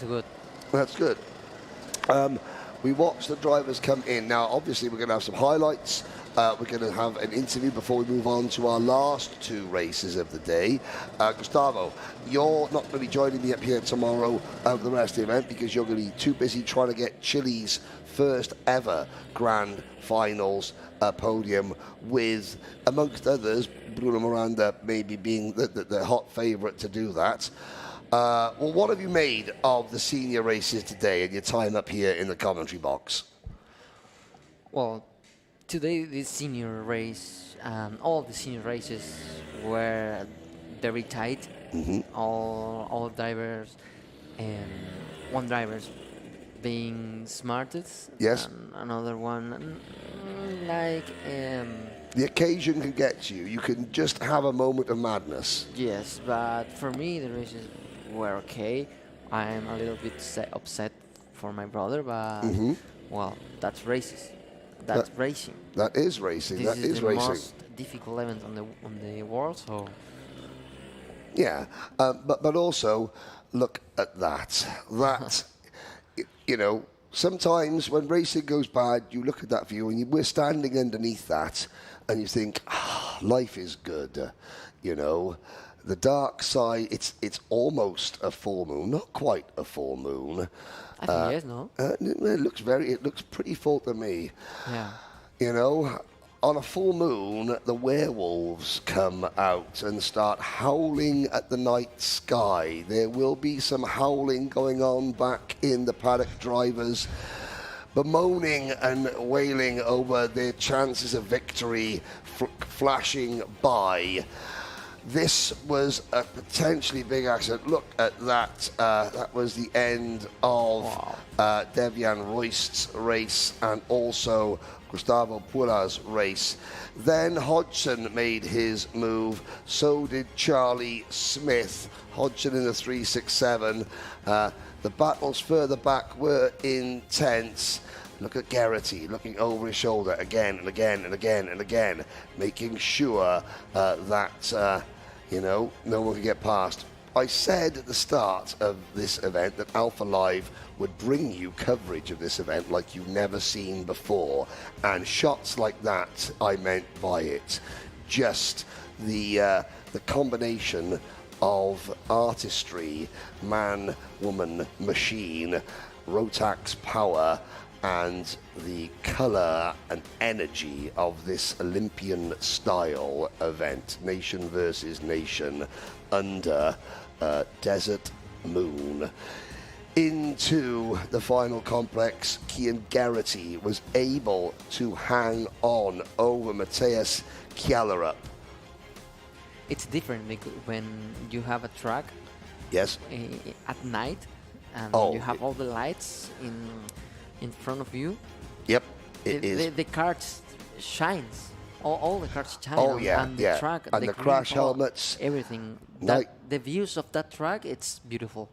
Speaker 9: good.
Speaker 1: That's good. We watched the drivers come in. Now, obviously, we're going to have some highlights. We're going to have an interview before we move on to our last 2 races of the day. Gustavo, you're not going to be joining me up here tomorrow over the rest of the event because you're going to be too busy trying to get Chile's first ever Grand Finals podium with, amongst others, Bruno Miranda maybe being the hot favourite to do that. Well, what have you made of the senior races today and your time up here in the commentary box?
Speaker 9: Well, today the senior race and all the senior races were very tight. All drivers and one driver's being smartest.
Speaker 1: Yes.
Speaker 9: And another one like
Speaker 1: the occasion can get you. You can just have a moment of madness.
Speaker 9: yes, but for me the races were okay. I'm a little bit upset for my brother, but well, that's races. That's racing.
Speaker 1: That is racing.
Speaker 9: This
Speaker 1: that
Speaker 9: is
Speaker 1: is
Speaker 9: the
Speaker 1: racing.
Speaker 9: most difficult event on the world. So
Speaker 1: yeah, but also look at that. That you know, sometimes when racing goes bad, you look at that view and we're standing underneath that, and you think, life is good. You know, the dark side. It's almost a full moon, not quite a full moon.
Speaker 9: I think yes, no.
Speaker 1: It looks pretty full to me.
Speaker 9: Yeah.
Speaker 1: You know, on a full moon, the werewolves come out and start howling at the night sky. There will be some howling going on back in the paddock, drivers bemoaning and wailing over their chances of victory flashing by. This was a potentially big accident. Look at that. That was the end of Devian Royst's race and also Gustavo Pula's race. Then Hodgson made his move. So did Charlie Smith. Hodgson in the 367. The battles further back were intense. Look at Garrity looking over his shoulder again and again and again and again, making sure that, no one can get past. I said at the start of this event that Alpha Live would bring you coverage of this event like you've never seen before, and shots like that I meant by it. Just the combination of artistry, man, woman, machine, Rotax power, and the colour and energy of this Olympian-style event, nation versus nation, under Desert Moon. Into the final complex, Kian Garrity was able to hang on over Matthias Kjallerup.
Speaker 9: It's different when you have a track.
Speaker 1: Yes.
Speaker 9: At night, and you have all the lights in front of you.
Speaker 1: Yep, it is.
Speaker 9: The cars shines. All the cars shine.
Speaker 1: Oh yeah,
Speaker 9: and the track,
Speaker 1: and the crash helmets,
Speaker 9: everything. The views of that track, it's beautiful.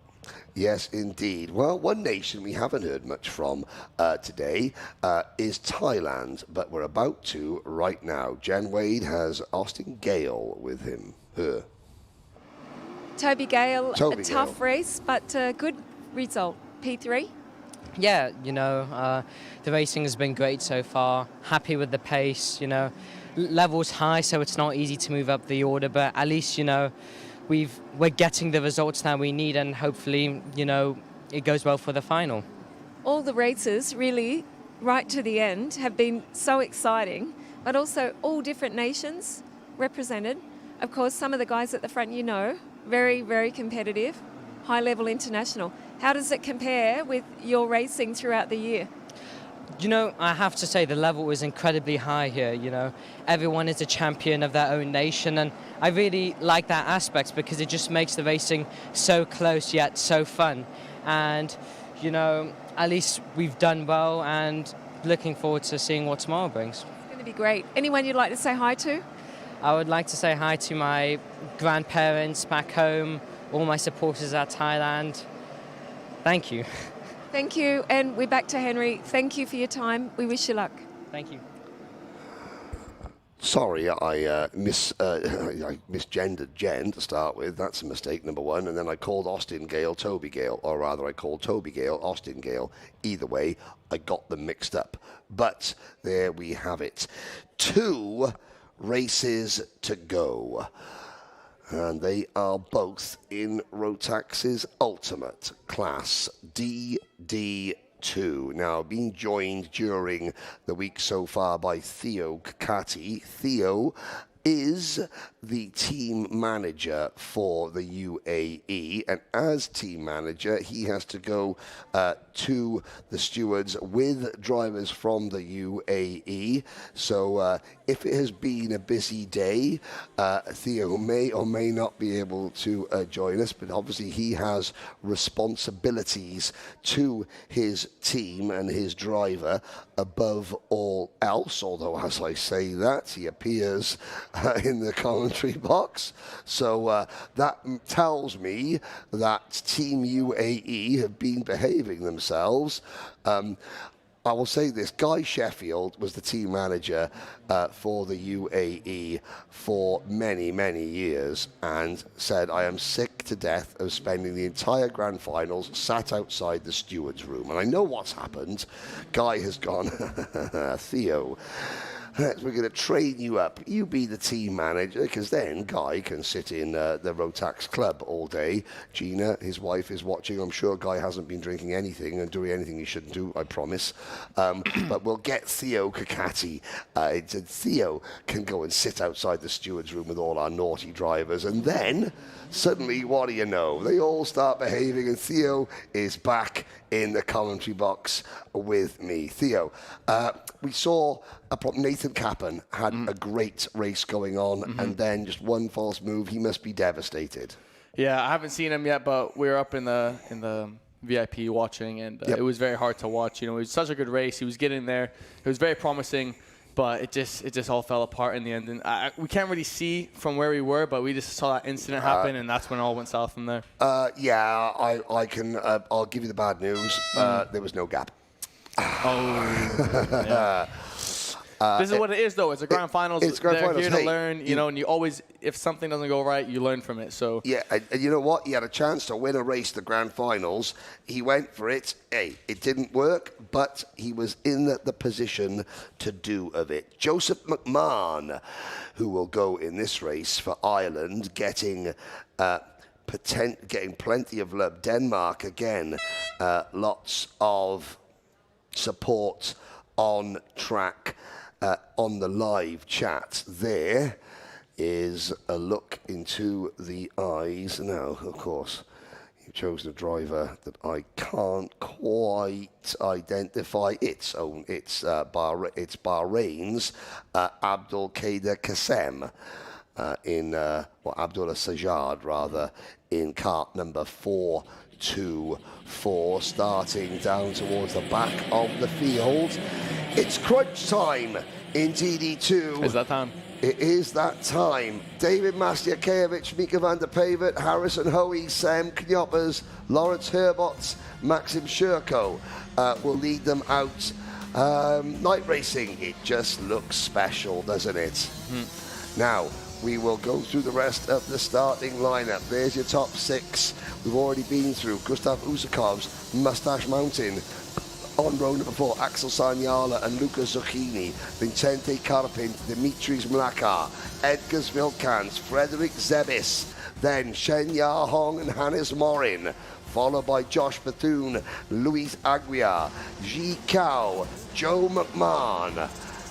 Speaker 1: Yes, indeed. Well, one nation we haven't heard much from today is Thailand, but we're about to right now. Jen Wade has Austin Gale with him. Her.
Speaker 2: Toby Gale, a tough race, but a good result. P3.
Speaker 3: Yeah, the racing has been great so far. Happy with the pace, Level's high, so it's not easy to move up the order, but at least, we're getting the results that we need, and hopefully, it goes well for the final.
Speaker 2: All the races, really, right to the end, have been so exciting, but also all different nations represented. Of course, some of the guys at the front, very, very competitive, high-level international. How does it compare with your racing throughout the year?
Speaker 3: I have to say the level is incredibly high here, Everyone is a champion of their own nation, and I really like that aspect because it just makes the racing so close yet so fun. And, at least we've done well, and looking forward to seeing what tomorrow brings.
Speaker 2: It's going to be great. Anyone you'd like to say hi to?
Speaker 3: I would like to say hi to my grandparents back home, all my supporters at Thailand. Thank you.
Speaker 2: Thank you, and we're back to Henry. Thank you for your time. We wish you luck.
Speaker 3: Thank you.
Speaker 1: Sorry, I misgendered Jen to start with. That's a mistake, number one. And then I called Austin Gale Toby Gale, or rather I called Toby Gale Austin Gale. Either way, I got them mixed up. But there we have it. 2 races to go. And they are both in Rotax's Ultimate Class DD2. Now, being joined during the week so far by Theo Kakati. Theo is the team manager for the UAE, and as team manager he has to go to the stewards with drivers from the UAE. So if it has been a busy day, Theo may or may not be able to join us, but obviously he has responsibilities to his team and his driver above all else, although as I say that, he appears in the commentary box. So that tells me that Team UAE have been behaving themselves. I will say this, Guy Sheffield was the team manager for the UAE for many, many years and said, I am sick to death of spending the entire grand finals sat outside the steward's room. And I know what's happened. Guy has gone, Theo, we're going to train you up. You be the team manager, because then Guy can sit in the Rotax club all day. Gina, his wife, is watching. I'm sure Guy hasn't been drinking anything and doing anything he shouldn't do, I promise. But we'll get Theo Kakati. Theo can go and sit outside the steward's room with all our naughty drivers. And then, suddenly, what do you know? They all start behaving, and Theo is back in the commentary box with me. Theo, we saw Nathan Kappen had a great race going on, and then just one false move, he must be devastated.
Speaker 11: Yeah, I haven't seen him yet, but we were up in the VIP watching, and it was very hard to watch. You know, it was such a good race. He was getting there. It was very promising, but it just all fell apart in the end. And we can't really see from where we were, but we just saw that incident happen, and that's when it all went south from there.
Speaker 1: Yeah, I can. I'll give you the bad news. There was no gap.
Speaker 11: Yeah. This is what it is, though. It's a grand finals.
Speaker 1: It's grand
Speaker 11: They're
Speaker 1: finals.
Speaker 11: here to learn, you know, and you always, if something doesn't go right, you learn from it. So
Speaker 1: yeah, and you know what? He had a chance to win a race, the grand finals. He went for it. Hey, it didn't work, but he was in the position to do of it. Joseph McMahon, who will go in this race for Ireland, getting plenty of love. Denmark again, lots of support on track. On the live chat, there is a look into the eyes. Now, of course, you've chosen a driver that I can't quite identify. It's Bahrain's Abdul Qadir Qassem Abdullah Sajjad rather, in cart number 424, starting down towards the back of the field. It's crunch time in TD2.
Speaker 11: Is that time?
Speaker 1: It is that time. David Mastiakiewicz, Mika van der Pavert, Harrison Hoey, Sam Knoppers, Lawrence Herbots, Maxim Shurko will lead them out. Night racing, it just looks special, doesn't it? Now, we will go through the rest of the starting lineup. There's your top 6. We've already been through Gustav Usakov's Mustache Mountain. On row number 4, Axel Sanyala and Lucas Zucchini, Vincente Carpin, Dimitris Mlakar, Edgars Vilkans, Frederick Zebis, then Shen Ya Hong and Hannes Morin, followed by Josh Bethune, Luis Aguiar, Ji Cao, Joe McMahon.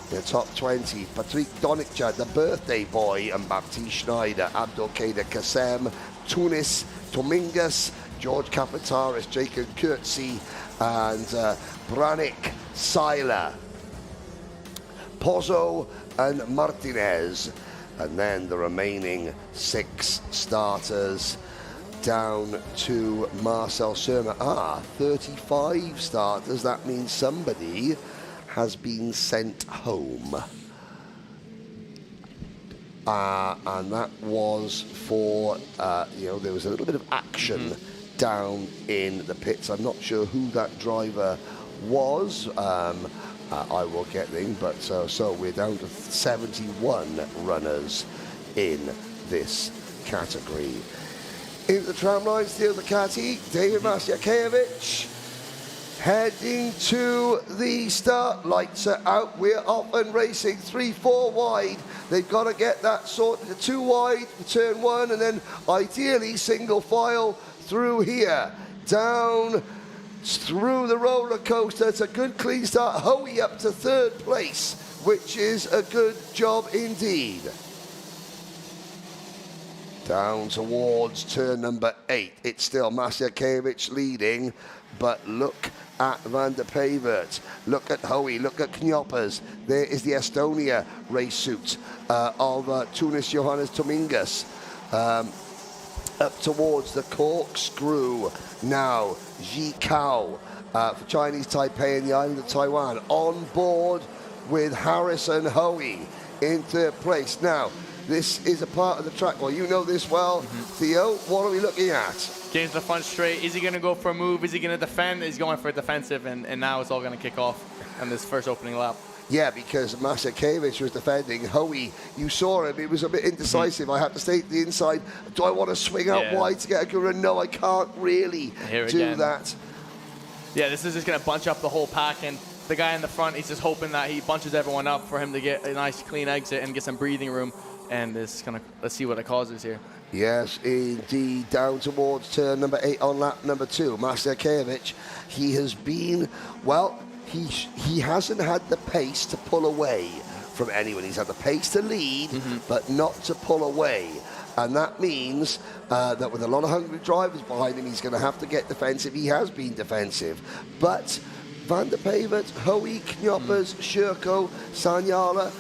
Speaker 1: The top 20, Patrick Donikcha, the birthday boy, and Baptiste Schneider, Abdul Qadir Qassem, Tunis, Dominguez, George Kapataris, Jacob Kurtzi, and Branik Seiler, Pozzo and Martinez. And then the remaining 6 starters down to Marcel Surma. 35 starters. That means somebody has been sent home. And that was for, there was a little bit of action down in the pits. I'm not sure who that driver was. I will get them, but so we're down to 71 runners in this category. In the tram lines, Theo Ducati, David Mastiakiewicz, heading to the start. Lights are out. We're off and racing. 3-4 wide. They've got to get that sorted to 2 wide for turn 1, and then ideally single file through here. Down through the roller coaster. It's a good clean start. Hoey up to 3rd place, which is a good job indeed. Down towards turn number 8. It's still Mastiakiewicz leading, but look at Van der Pavert, look at Hoey, look at Knoppers. There is the Estonia race suit of Tunis Johannes Dominguez. Up towards the corkscrew now, Ji Cao for Chinese Taipei and the island of Taiwan, on board with Harrison Hoey in 3rd place. Now, this is a part of the track. Well, you know this well, Theo. What are we looking at?
Speaker 11: James the front straight. Is he going to go for a move? Is he going to defend? He's going for a defensive, and now it's all going to kick off on this first opening lap.
Speaker 1: Yeah, because Mastiakiewicz was defending. Hoey, you saw him. He was a bit indecisive. I had to stay to the inside. Do I want to swing out wide to get a good run? No, I can't really do that.
Speaker 11: Yeah, this is just going to bunch up the whole pack, and the guy in the front, he's just hoping that he bunches everyone up for him to get a nice clean exit and get some breathing room. And this is going to, let's see what it causes here.
Speaker 1: Yes, indeed. Down towards turn number 8 on lap number 2. Mastiakiewicz, he has been, well, he hasn't had the pace to pull away from anyone. He's had the pace to lead, but not to pull away. And that means that with a lot of hungry drivers behind him, he's going to have to get defensive. He has been defensive. But Van der Pavert, Hoey, Knoppers, Sherko, Sanyala,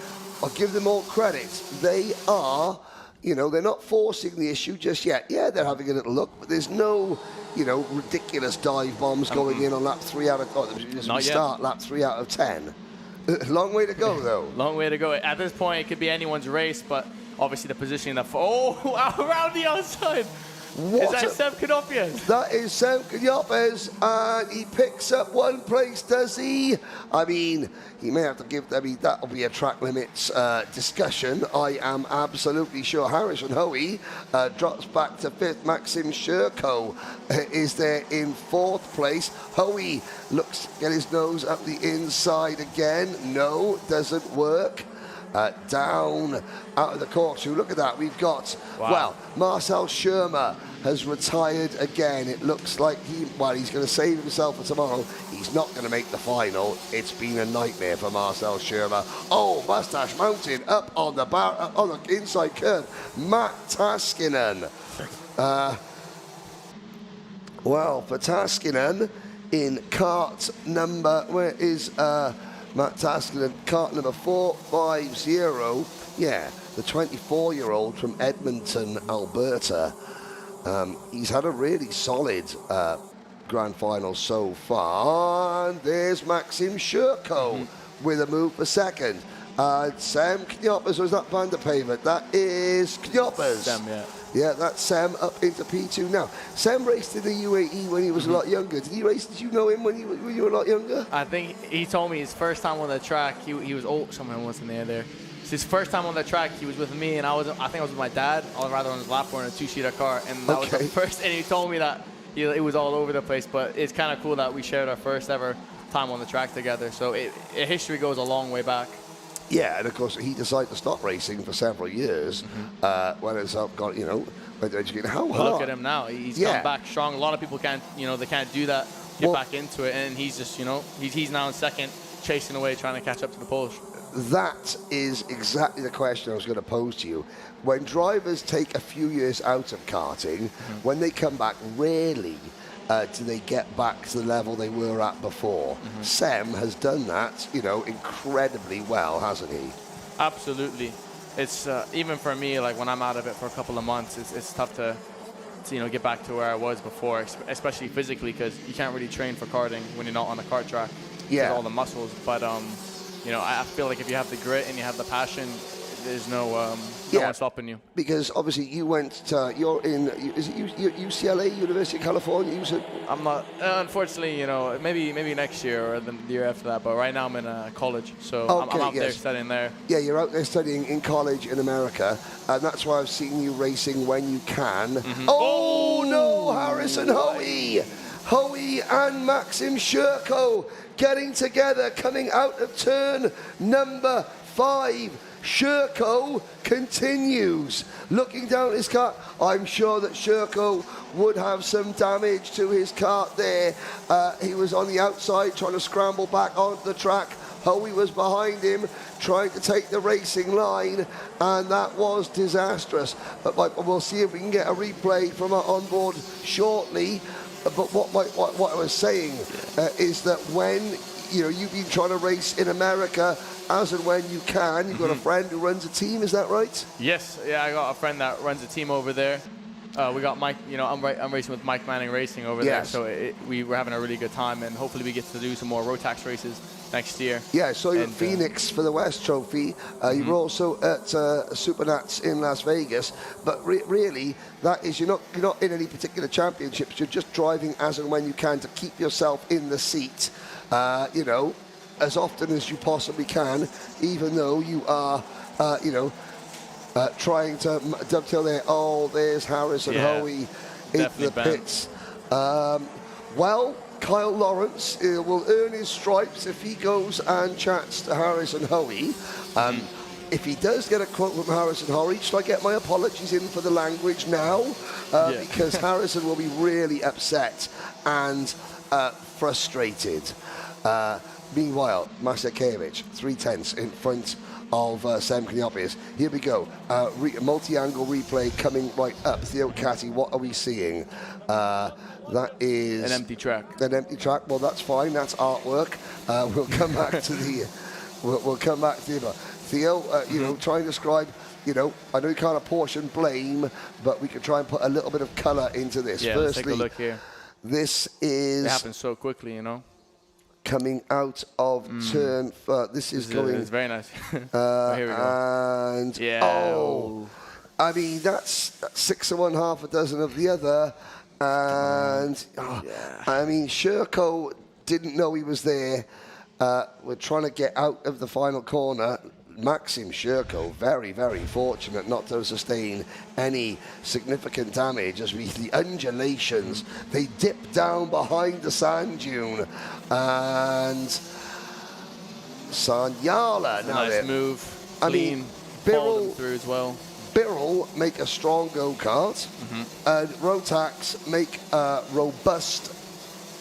Speaker 1: I'll give them all credit. They are, you know, they're not forcing the issue just yet. Yeah, they're having a little look, but there's no, you know, ridiculous dive bombs going in on lap 3 out of, lap 3 out of 10. Long way to go, though.
Speaker 11: Long way to go. At this point, it could be anyone's race, but obviously the positioning that... Oh, around the outside. Is that Sam Knoppers?
Speaker 1: That is Sam Knoppers, and he picks up 1 place, does he? I mean, he may have to give... I mean, that'll be a track limits discussion. I am absolutely sure. Harrison Hoey drops back to 5th. Maxim Sherko is there in 4th place. Hoey looks to get his nose up the inside again. No, doesn't work. Down out of the corkscrew. Look at that. We've got, well, Marcel Schirmer has retired again. It looks like he's going to save himself for tomorrow. He's not going to make the final. It's been a nightmare for Marcel Schirmer. Oh, Mustache Mountain up on the inside curve. Matt Taskinen. Well, for Taskinen in cart number, where is Matt Taskinen, cart number 450. Yeah, the 24-year-old from Edmonton, Alberta. He's had a really solid grand final so far. And there's Maxim Sherko with a move for second. Sam Knoppers, was that Van der Pavert? That is Knoppers.
Speaker 11: Sam, yeah.
Speaker 1: Yeah, that's Sam up into P2 now. Sam raced in the UAE when he was a lot younger. Did you know him when you were a lot younger?
Speaker 11: I think he told me his first time on the track, he was old. Someone was in there. It's his first time on the track, he was with me, and I think I was with my dad. I was rather on his lap or in a 2-seater car, and that was the first. And he told me that it was all over the place, but it's kind of cool that we shared our first ever time on the track together. So history goes a long way back.
Speaker 1: Yeah, and of course he decided to stop racing for several years. When it's up, got went to educate. How hard?
Speaker 11: Look at him now. He's come back strong. A lot of people can't, they can't do that. Get back into it, and he's just, he's now in second, chasing away, trying to catch up to the Polish.
Speaker 1: That is exactly the question I was going to pose to you. When drivers take a few years out of karting, when they come back, rarely do they get back to the level they were at before. Sam has done that, incredibly well, hasn't he?
Speaker 11: Absolutely. It's even for me, like when I'm out of it for a couple of months, it's tough to get back to where I was before, especially physically, because you can't really train for karting when you're not on a kart track.
Speaker 1: Yeah.
Speaker 11: With all the muscles, but I feel like if you have the grit and you have the passion, there's no one stopping you.
Speaker 1: Because obviously you went to, you're in, is it UCLA, University of California?
Speaker 11: I'm not, unfortunately, maybe next year or the year after that, but right now I'm in college, so I'm out there studying there.
Speaker 1: Yeah, you're out there studying in college in America, and that's why I've seen you racing when you can. Oh no, Harrison Hoey! Hoey and Maxim Sherko getting together, coming out of turn number 5. Sherko continues. Looking down at his kart, I'm sure that Sherko would have some damage to his kart there. He was on the outside trying to scramble back onto the track. Hoey was behind him trying to take the racing line, and that was disastrous. But we'll see if we can get a replay from our onboard shortly. But what I was saying is that when you've been trying to race in America as and when you can, you've got a friend who runs a team, is that right?
Speaker 11: Yes, I got a friend that runs a team over there. We got Mike, I'm racing with Mike Manning Racing over there, so we're having a really good time, and hopefully we get to do some more Rotax races next year.
Speaker 1: Yeah, so you're at Phoenix for the West Trophy. You were also at Supernats in Las Vegas, but really, that is, you're not in any particular championships. You're just driving as and when you can to keep yourself in the seat, as often as you possibly can, even though you are, trying to dovetail there. Oh, there's Harrison Hoey in the pits. Well, Kyle Lawrence will earn his stripes if he goes and chats to Harrison Hoey. If he does get a quote from Harrison Hoey, should I get my apologies in for the language now? Because Harrison will be really upset and frustrated. Meanwhile, Masekevich, 3/10 in front of Sam Kniopius. Here we go. Multi-angle replay coming right up. Theo Catty, what are we seeing? That is...
Speaker 11: An empty track.
Speaker 1: An empty track. Well, that's fine. That's artwork. We'll come back to the... We'll come back to the... Theo, you know, try and describe... You know, I know you can't apportion blame, but we can try and put a little bit of colour into this.
Speaker 11: Yeah,
Speaker 1: Firstly,
Speaker 11: let's take a look here.
Speaker 1: This is...
Speaker 11: It happens so quickly, you know.
Speaker 1: Coming out of turn... this is going...
Speaker 11: It's very nice.
Speaker 1: here
Speaker 11: we go.
Speaker 1: And...
Speaker 11: Yeah.
Speaker 1: Oh! I mean, that's 6 of one, half a dozen of the other. And... I mean, Sherko didn't know he was there. We're trying to get out of the final corner. Maxim Sherko, very, very fortunate not to sustain any significant damage as the undulations, they dip down behind the sand dune. And Sanyala, now
Speaker 11: nice move. Clean.
Speaker 1: Birrell
Speaker 11: through as well.
Speaker 1: Birrell make a strong go-kart, and Rotax make a robust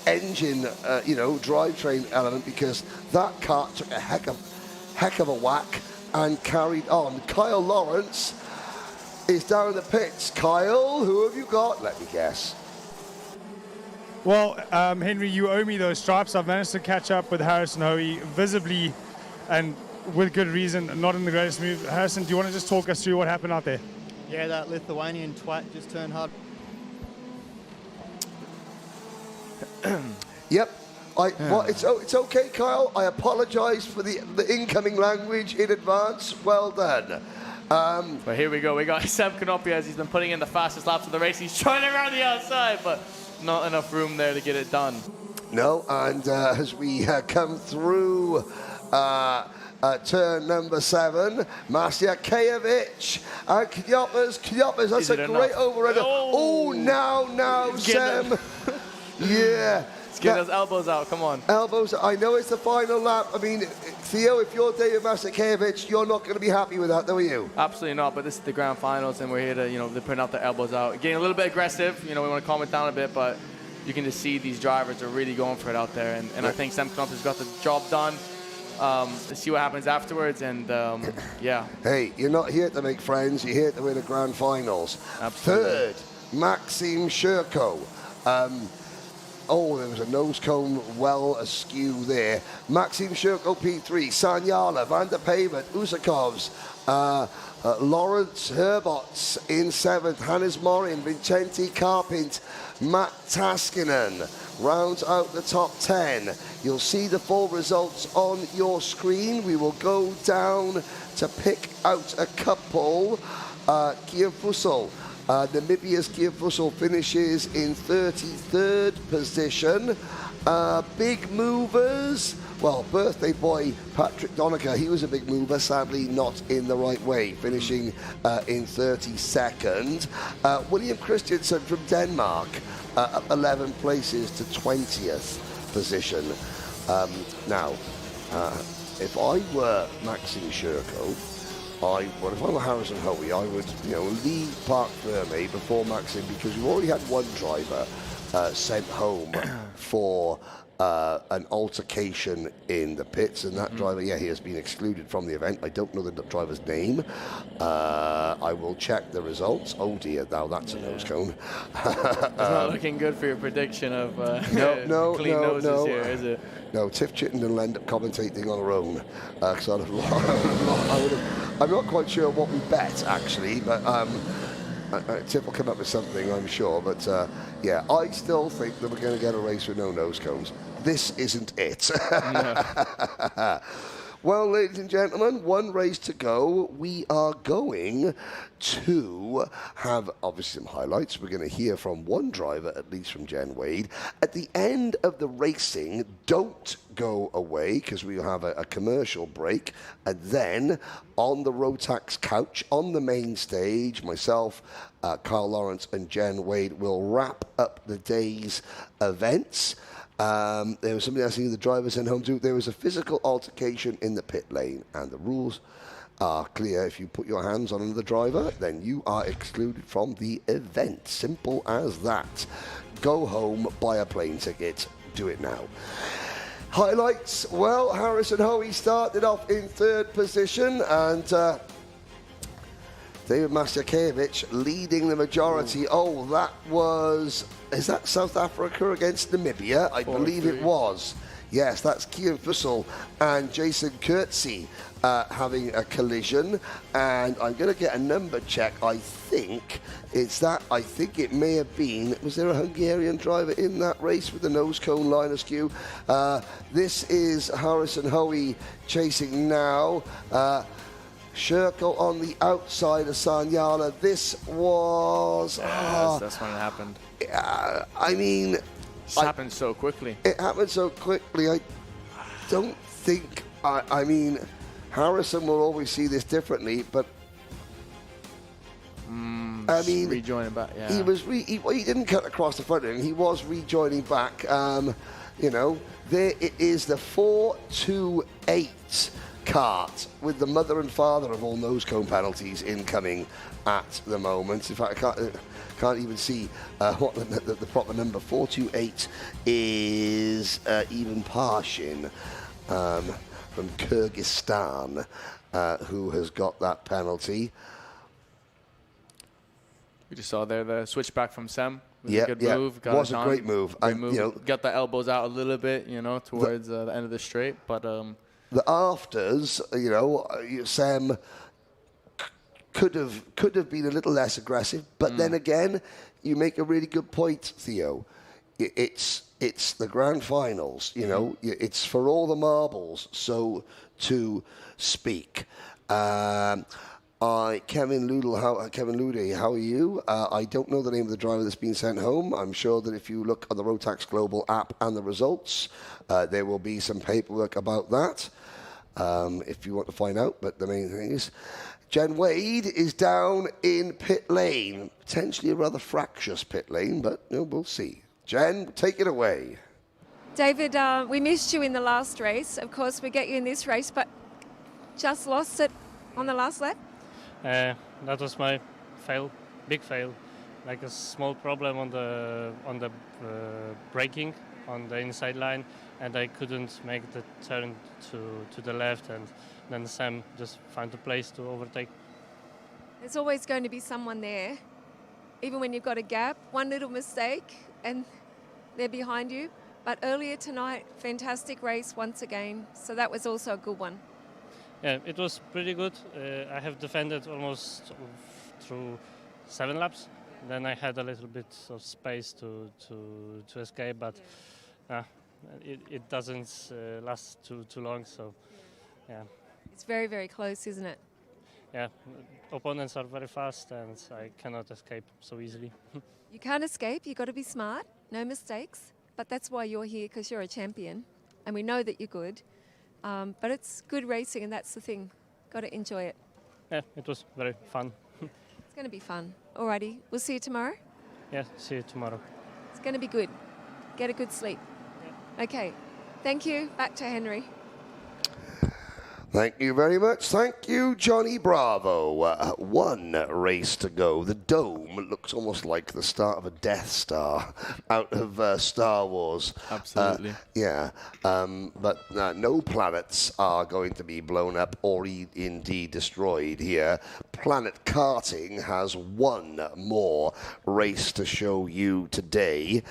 Speaker 1: engine, you know, drivetrain element, because that kart took a heck of a whack and carried on. Kyle Lawrence is down in the pits. Kyle, who have you got? Let me guess.
Speaker 5: Well, Henry, you owe me those stripes. I've managed to catch up with Harrison Hoey visibly and with good reason, not in the greatest mood. Harrison, do you want to just talk us through what happened out there?
Speaker 12: Yeah, that Lithuanian twat just turned hard.
Speaker 1: Yep. Well, it's okay, Kyle. I apologise for the incoming language in advance. Well done.
Speaker 11: But here we go. We got Sam Kniopius. He's been putting in the fastest laps of the race. He's trying around the outside, but not enough room there to get it done.
Speaker 1: No, and as we come through turn number 7, Masyakevic and Kniopius. That's a great overrunner. Oh, now, Sam. Yeah.
Speaker 11: Let's get those elbows out, come on.
Speaker 1: Elbows, I know it's the final lap. I mean, Theo, if you're David Masyakevic, you're not going to be happy with that, though, are you?
Speaker 11: Absolutely not, but this is the grand finals, and we're here to, you know, they're putting out the elbows out. Getting a little bit aggressive, you know, we want to calm it down a bit, but you can just see these drivers are really going for it out there, and I think Sam Kniopius has got the job done. Let's see what happens afterwards, and yeah.
Speaker 1: Hey, you're not here to make friends, you're here to win the grand finals.
Speaker 11: Absolutely.
Speaker 1: Third, Maxim Sherko. Oh, there was a nose cone well askew there. Maxim Sherko P3, Sanyala, Van der Pavert, Usakovs, Lawrence Herbots in 7th, Hannes Morin, Vincenti Carpint, Matt Taskinen rounds out the top 10. You'll see the full results on your screen. We will go down to pick out a couple. Kia Fussel. Namibia's Kia Fussel finishes in 33rd position. Big movers. Well, birthday boy Patrick Doneker, he was a big mover, sadly not in the right way, finishing in 32nd. William Christensen from Denmark, up 11 places to 20th position. Now, if I were Maxim Sherko, if I were Harrison Hoey, I would, you know, leave Parc Ferme before Maxim, because we've already had one driver sent home for an altercation in the pits, and that driver, yeah, he has been excluded from the event. I don't know the driver's name. I will check the results. Oh dear, now that's a nose cone.
Speaker 11: It's not looking good for your prediction of clean noses here, is it?
Speaker 1: No, Tiff Chittenden will end up commentating on her own. I'm not quite sure what we bet, actually, but Tiff will come up with something, I'm sure. But yeah, I still think that we're going to get a race with no nose cones. This isn't it. No. Well, ladies and gentlemen, one race to go. We are going to have, obviously, some highlights. We're going to hear from one driver, at least from Jen Wade. At the end of the racing, don't go away, because we will have a commercial break. And then, on the Rotax couch, on the main stage, myself, Kyle Lawrence and Jen Wade will wrap up the day's events. There was something else the drivers sent home to. There was a physical altercation in the pit lane, and the rules are clear. If you put your hands on another driver, then you are excluded from the event. Simple as that. Go home, buy a plane ticket, do it now. Highlights, well, Harrison Hoey started off in 3rd position, and David Maciakevich leading the majority. Oh, that was, is that South Africa against Namibia? I believe it was. Yes, that's Kian Fussell and Jason Kurtzy having a collision. And I'm going to get a number check. I think it's that. I think it may have been. Was there a Hungarian driver in that race with the nose cone line askew? This is Harrison Hoey chasing now. Sherko on the outside of Sanyala. This was...
Speaker 11: that's when it happened.
Speaker 1: I mean...
Speaker 11: It happened so quickly.
Speaker 1: It happened so quickly. I don't think... I mean, Harrison will always see this differently, but... I mean...
Speaker 11: Rejoining back, yeah.
Speaker 1: He was... he didn't cut across the front of him. He was rejoining back. You know, there it is, the 4-2-8 cart with the mother and father of all nose cone penalties incoming at the moment. In fact, I can't even see what the proper number. 428 is Ivan Parshin from Kyrgyzstan, who has got that penalty.
Speaker 11: We just saw there the switchback from Sem.
Speaker 1: Yeah,
Speaker 11: good move. Got
Speaker 1: was a great move.
Speaker 11: Great move. You know, got the elbows out a little bit, you know, towards the end of the straight, but
Speaker 1: the afters, you know, Sam could have been a little less aggressive, but then again, you make a really good point, Theo. It's the grand finals, you know. It's for all the marbles, so to speak. Kevin Lude, how are you? I don't know the name of the driver that's been sent home. I'm sure that if you look at the Rotax Global app and the results, there will be some paperwork about that. If you want to find out, but the main thing is Jen Wade is down in pit lane, potentially a rather fractious pit lane, but we'll see. Jen, take it away.
Speaker 2: David, we missed you in the last race. Of course, we get you in this race, but just lost it on the last lap.
Speaker 14: That was my big fail. Like a small problem on the braking on the inside line, and I couldn't make the turn to the left, and then Sam just found a place to overtake.
Speaker 2: There's always going to be someone there, even when you've got a gap. One little mistake and they're behind you. But earlier tonight, fantastic race once again, so that was also a good one.
Speaker 14: Yeah, it was pretty good. I have defended almost through 7 laps. Then I had a little bit of space to escape, but it doesn't last too long. So, yeah.
Speaker 2: It's very, very close, isn't it?
Speaker 14: Yeah, opponents are very fast, and I cannot escape so easily.
Speaker 2: You can't escape. You've got to be smart. No mistakes. But that's why you're here, because you're a champion, and we know that you're good. But it's good racing, and that's the thing. Got to enjoy it.
Speaker 14: Yeah, it was very fun.
Speaker 2: It's going to be fun. Alrighty, we'll see you tomorrow.
Speaker 14: Yeah, see you tomorrow.
Speaker 2: It's going to be good. Get a good sleep. Yeah. Okay, thank you. Back to Henry.
Speaker 1: Thank you very much. Thank you, Johnny Bravo. One race to go. The dome looks almost like the start of a Death Star out of Star Wars.
Speaker 11: Absolutely.
Speaker 1: Yeah. But no planets are going to be blown up or indeed destroyed here. Planet Karting has one more race to show you today.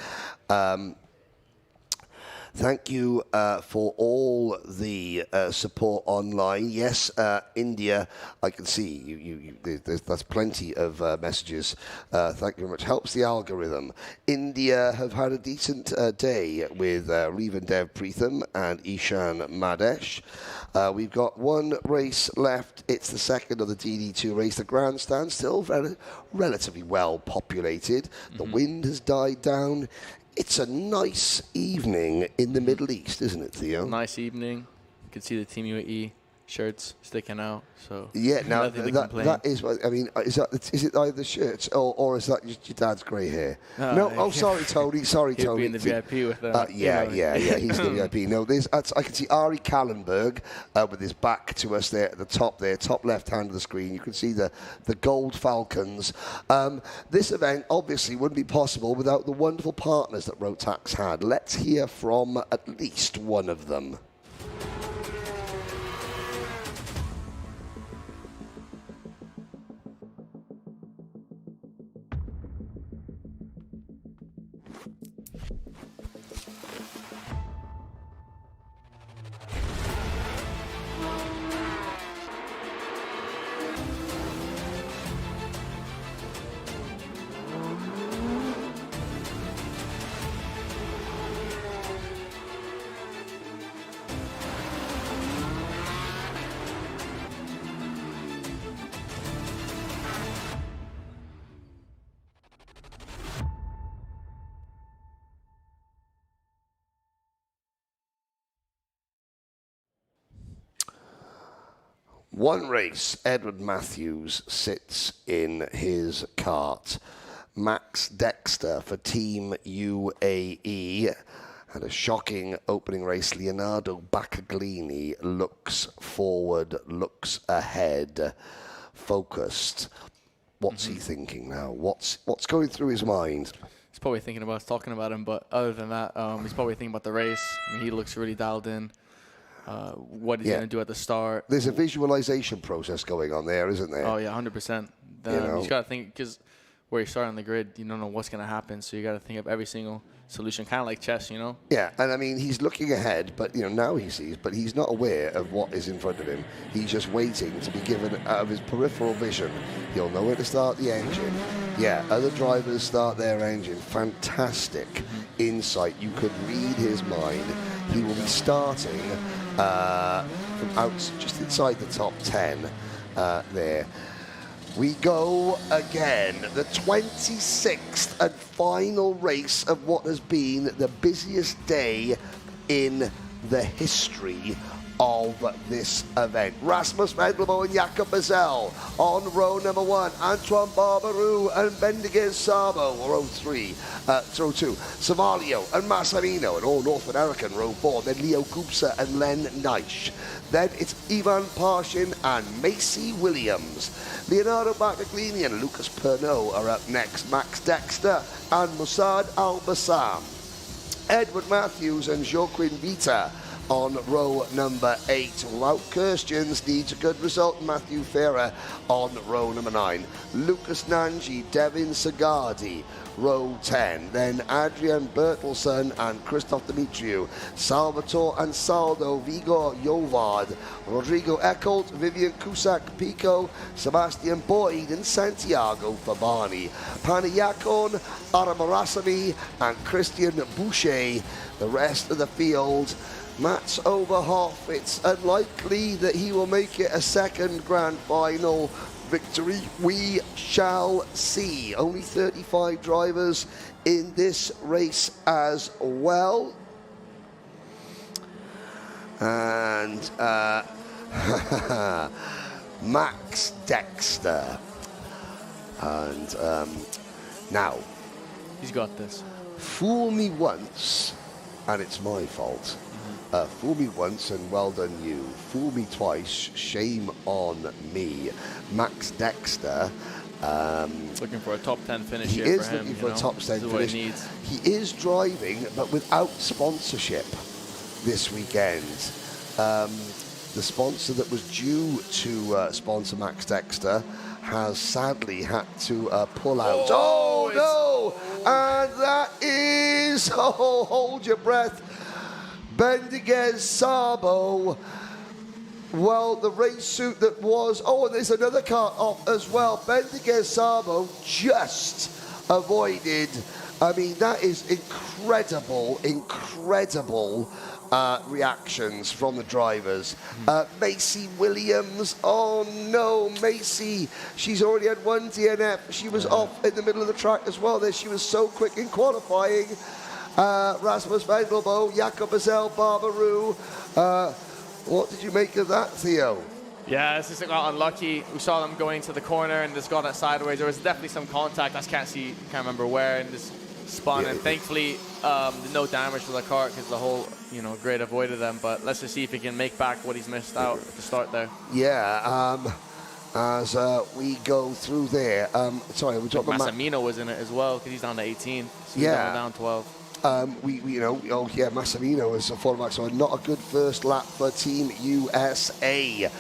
Speaker 1: Thank you for all the support online. Yes, India, I can see that's plenty of messages. Thank you very much. Helps the algorithm. India have had a decent day with Revan Dev Preetham and Ishan Madesh. We've got one race left. It's the second of the DD2 race. The grandstand still relatively well populated. The wind has died down. It's a nice evening in the Middle East, isn't it, Theo?
Speaker 11: Nice evening. You can see the Team UAE shirts sticking out. So
Speaker 1: Yeah, now
Speaker 11: nothing to complain.
Speaker 1: that is. I mean, is it either the shirts or is that just your dad's grey hair? No. Oh, sorry, Tony. Sorry,
Speaker 11: He'd
Speaker 1: Tony.
Speaker 11: be in the VIP with that.
Speaker 1: Yeah. He's in the VIP. No, I can see Ari Kallenberg with his back to us there at the top there, top left hand of the screen. You can see the gold Falcons. This event obviously wouldn't be possible without the wonderful partners that Rotax had. Let's hear from at least one of them. One race, Edward Matthews sits in his kart. Max Dexter for Team UAE had a shocking opening race. Leonardo Baccaglini looks forward, looks ahead, focused. What's he thinking now? What's going through his mind?
Speaker 11: He's probably thinking about us talking about him, but other than that, he's probably thinking about the race. I mean, he looks really dialed in. What he's going to do at the start.
Speaker 1: There's a visualization process going on there, isn't there?
Speaker 11: Oh, yeah, 100%. You just got to think, because where you start on the grid, you don't know what's going to happen, so you got to think of every single solution, kind of like chess, you know?
Speaker 1: Yeah, and I mean, he's looking ahead, but, now he sees, but he's not aware of what is in front of him. He's just waiting to be given out of his peripheral vision. He'll know where to start the engine. Yeah, other drivers start their engine. Fantastic insight. You could read his mind. He will be starting from out just inside the top 10 there. We go again, the 26th and final race of what has been the busiest day in the history of this event. Rasmus Vendelbo and Jakob Bazel on row number 1. Antoine Barbarou and Bendiges Sabo, row 3. Row 2. Samalio and Massimino, and all North American, row 4. Then Leo Kupsa and Len Neisch. Then it's Ivan Parshin and Macy Williams. Leonardo Baccaglini and Lucas Pernod are up next. Max Dexter and Mossad Al-Bassam. Edward Matthews and Joaquin Vita on row number 8. Wout Kirstjens needs a good result. Matthew Ferrer on row number 9. Lucas Nanji, Devin Sagardi, row 10. Then Adrian Bertelsen and Christoph Dimitriou. Salvatore Ansaldo, Vigor Jovard, Rodrigo Eckholt, Vivian Cusack Pico, Sebastian Boyd and Santiago Fabani. Panayakon, Aramarasami and Christian Boucher. The rest of the field, Mats Overhoff, it's unlikely that he will make it a second grand final victory. We shall see. Only 35 drivers in this race as well. And Max Dexter. And now,
Speaker 11: he's got this.
Speaker 1: Fool me once, and it's my fault. Fool me once and well done you. Fool me twice, shame on me. Max Dexter.
Speaker 11: Looking for a top 10 finish
Speaker 1: He
Speaker 11: here
Speaker 1: is
Speaker 11: for him.
Speaker 1: looking for a top 10
Speaker 11: This is what
Speaker 1: finish.
Speaker 11: he needs.
Speaker 1: He is driving, but without sponsorship this weekend. The sponsor that was due to sponsor Max Dexter has sadly had to pull out. Oh no! And that is, hold your breath, Bendiges Sabo. Well, the race suit that was, and there's another car off as well. Bendiges Sabo just avoided. I mean, that is incredible reactions from the drivers. Macy Williams, oh no, Macy, she's already had one DNF. She was off in the middle of the track as well. There, she was so quick in qualifying. Rasmus Vendelbo, Jakob Bazel, Barbarou, What did you make of that, Theo?
Speaker 11: Yeah, this just got unlucky. We saw them going to the corner and just got it sideways. There was definitely some contact. I can't remember where, and just spun. And thankfully, no damage to the kart because the whole, grid avoided them. But let's just see if he can make back what he's missed out at the start there.
Speaker 1: Yeah. As we go through there, sorry, we're talking about
Speaker 11: Massimino was in it as well because he's down to 18. So
Speaker 1: Yeah.
Speaker 11: he's down 12.
Speaker 1: Massimino is a fullback, so not a good first lap for Team USA.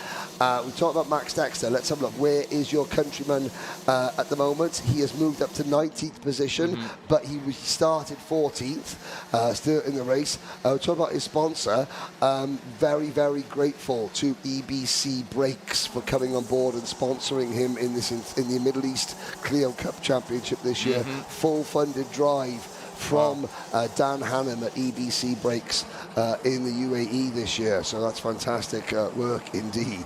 Speaker 1: We talked about Max Dexter. Let's have a look. Where is your countryman at the moment? He has moved up to 19th position, but he started 14th, still in the race. We're talking about his sponsor. Very, very grateful to EBC Brakes for coming on board and sponsoring him in the Middle East Clio Cup Championship this year. Full funded drive from Dan Hannum at EBC Brakes in the UAE this year. So that's fantastic work indeed.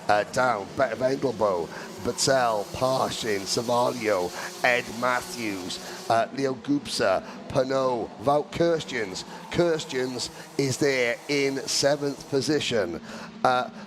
Speaker 1: Down, Vendelbo, Battel, Parshin, Savalio, Ed Matthews, Leo Gupsa, Pinot, Wout Kirstjens. Kirstjens is there in 7th position.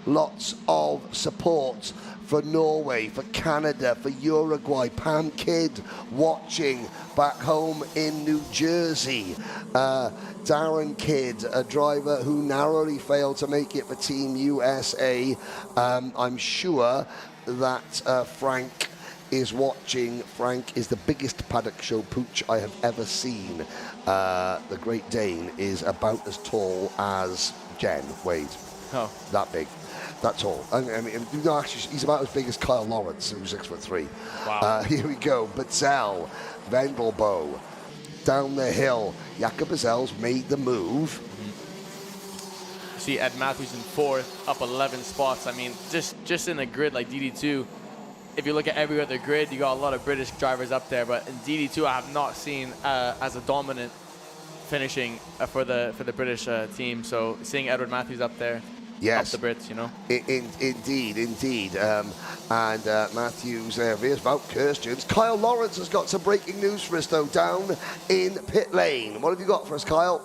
Speaker 1: Lots of support for Norway, for Canada, for Uruguay. Pam Kidd watching back home in New Jersey. Darren Kidd, a driver who narrowly failed to make it for Team USA. I'm sure that Frank is watching. Frank is the biggest paddock show pooch I have ever seen. The Great Dane is about as tall as Jen Wade.
Speaker 11: Oh.
Speaker 1: That big. That's all. I mean, no, actually, he's about as big as Kyle Lawrence, who's 6'3".
Speaker 11: Wow.
Speaker 1: Here we go. Battel, Vendelbo, down the hill. Jakob Bazel's made the move.
Speaker 11: See Ed Matthews in 4th, up 11 spots. I mean, just in a grid like DD2, if you look at every other grid, you got a lot of British drivers up there. But in DD2, I have not seen as a dominant finishing for the British team. So seeing Edward Matthews up there.
Speaker 1: Yes.
Speaker 11: Up the Brits,
Speaker 1: Indeed. And Matthews, there's Wout Kirstjens. Kyle Lawrence has got some breaking news for us, though, down in pit lane. What have you got for us, Kyle?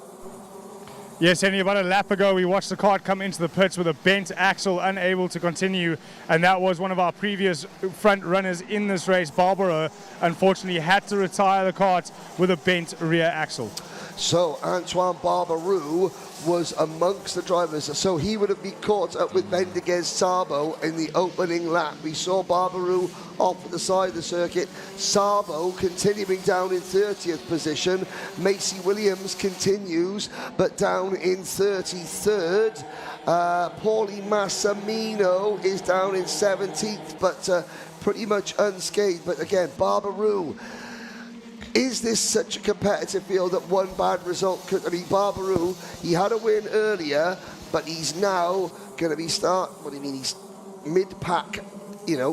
Speaker 5: Yes, Henry, about a lap ago, we watched the kart come into the pits with a bent axle, unable to continue, and that was one of our previous front runners in this race. Barbara, unfortunately, had to retire the kart with a bent rear axle.
Speaker 1: So Antoine Barbaroux was amongst the drivers, so he would have been caught up with Bendeguez Sabo in the opening lap. We saw Barbaroux off to the side of the circuit. Sabo continuing down in 30th position. Macy Williams continues, but down in 33rd. Paulie Massimino is down in 17th, but pretty much unscathed. But again, Barbaroux. Is this such a competitive field that one bad result could... I mean, Barbaroux, he had a win earlier, but he's now going to be what do you mean? He's mid-pack,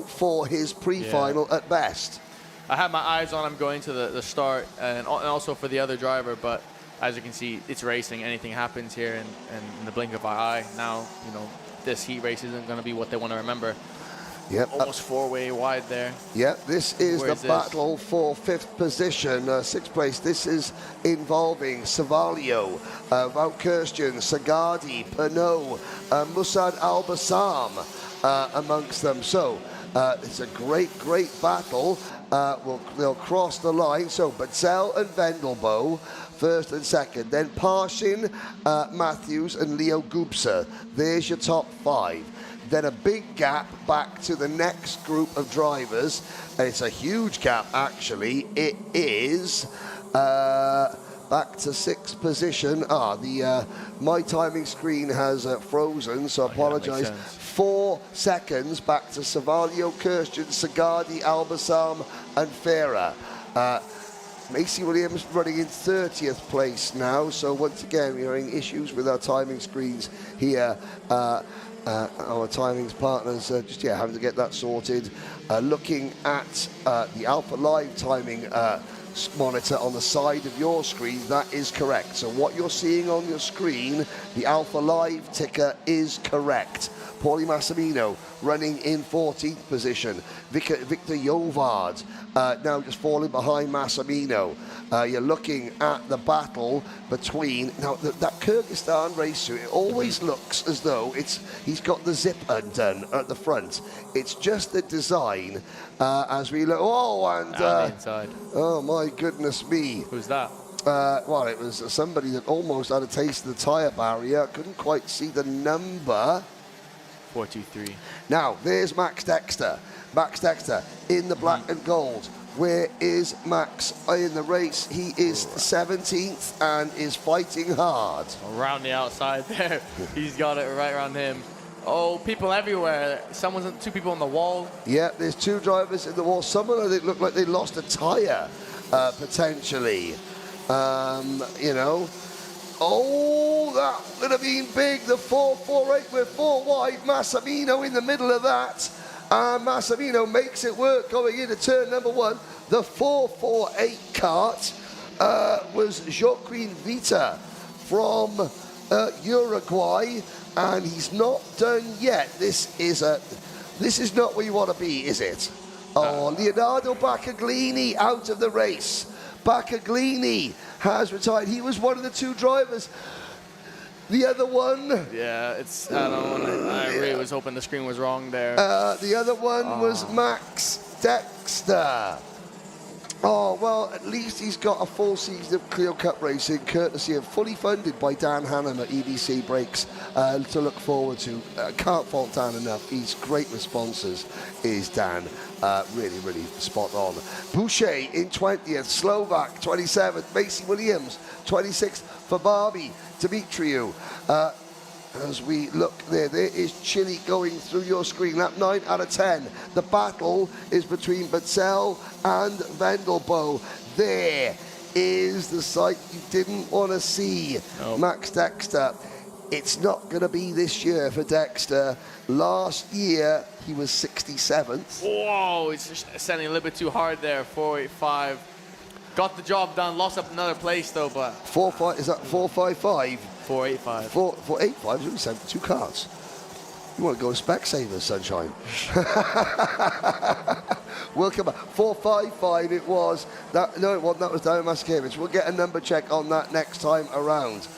Speaker 1: for his pre-final at best.
Speaker 11: I had my eyes on him going to the start and also for the other driver, but as you can see, it's racing. Anything happens here in the blink of an eye. Now, this heat race isn't going to be what they want to remember.
Speaker 1: Yep.
Speaker 11: Almost four-way wide there.
Speaker 1: Yep, this is the battle for 5th position, 6th place. This is involving Savalio, Wout Kirstjens, Sagadi, Pinot, Musad Al-Bassam amongst them. So it's a great battle. They'll cross the line. So Batzel and Vendelbo, 1st and 2nd. Then Parshin, Matthews and Leo Gupsa. There's your top 5. Then a big gap back to the next group of drivers. And it's a huge gap, actually. It is back to 6th position. My timing screen has frozen, so I apologise. 4 seconds back to Savalio, Kirstjens, Sagadi, Al-Bassam and Farah. Macy Williams running in 30th place now. So once again, we're having issues with our timing screens here. Our timings partners having to get that sorted. Looking at the Alpha Live timing monitor on the side of your screen, that is correct. So what you're seeing on your screen, the Alpha Live ticker is correct. Paulie Massimino running in 14th position. Victor Jovard now just falling behind Massimino. You're looking at the battle between, now that Kyrgyzstan race suit, it always looks as though he's got the zip undone at the front. It's just the design as we look. Oh, and
Speaker 11: inside.
Speaker 1: Oh my goodness me.
Speaker 11: Who's that?
Speaker 1: Well, it was somebody that almost had a taste of the tyre barrier. Couldn't quite see the number.
Speaker 11: 423.
Speaker 1: Now, there's Max Dexter. Max Dexter in the black and gold. Where is Max in the race? He is 17th and is fighting hard.
Speaker 11: Around the outside there. He's got it right around him. Oh, people everywhere. Two people on the wall.
Speaker 1: Yeah, there's two drivers in the wall. Someone, I think, looked like they lost a tyre, potentially. You know. Oh, that would have been big. The 448 with 4 wide. Massimino in the middle of that. And Massimino makes it work going into turn number 1. The 448 kart was Joaquin Vita from Uruguay, and he's not done yet. This is not where you want to be, is it? Oh, Leonardo Baccaglini out of the race. Baccaglini has retired. He was one of the two drivers. The other one...
Speaker 11: Yeah, I really was hoping the screen was wrong there.
Speaker 1: The other one was Max Dexter. Oh, well, at least he's got a full season of Clio Cup racing, courtesy of fully funded by Dan Hannum at EBC Brakes, to look forward to. Can't fault Dan enough. He's great responses, is Dan. Really, really spot on. Boucher in 20th, Slovak 27th, Macy Williams 26th for Barbie Dimitriou. As we look there is Chile going through your screen. Lap 9 out of 10. The battle is between Betzel and Vendelbo. There is the sight you didn't want to see. Nope. Max Dexter. It's not going to be this year for Dexter. Last year, he was 67th.
Speaker 11: Whoa, he's just sending a little bit too hard there. 485. Got the job done. Lost up another place, though, but...
Speaker 1: Is that 455?
Speaker 11: 485.
Speaker 1: 485 is only sent for 2 cars. You want to go to Specsavers, sunshine. We'll come back. 455 it was. No, it wasn't. That was Darren Maskevich. We'll get a number check on that next time around.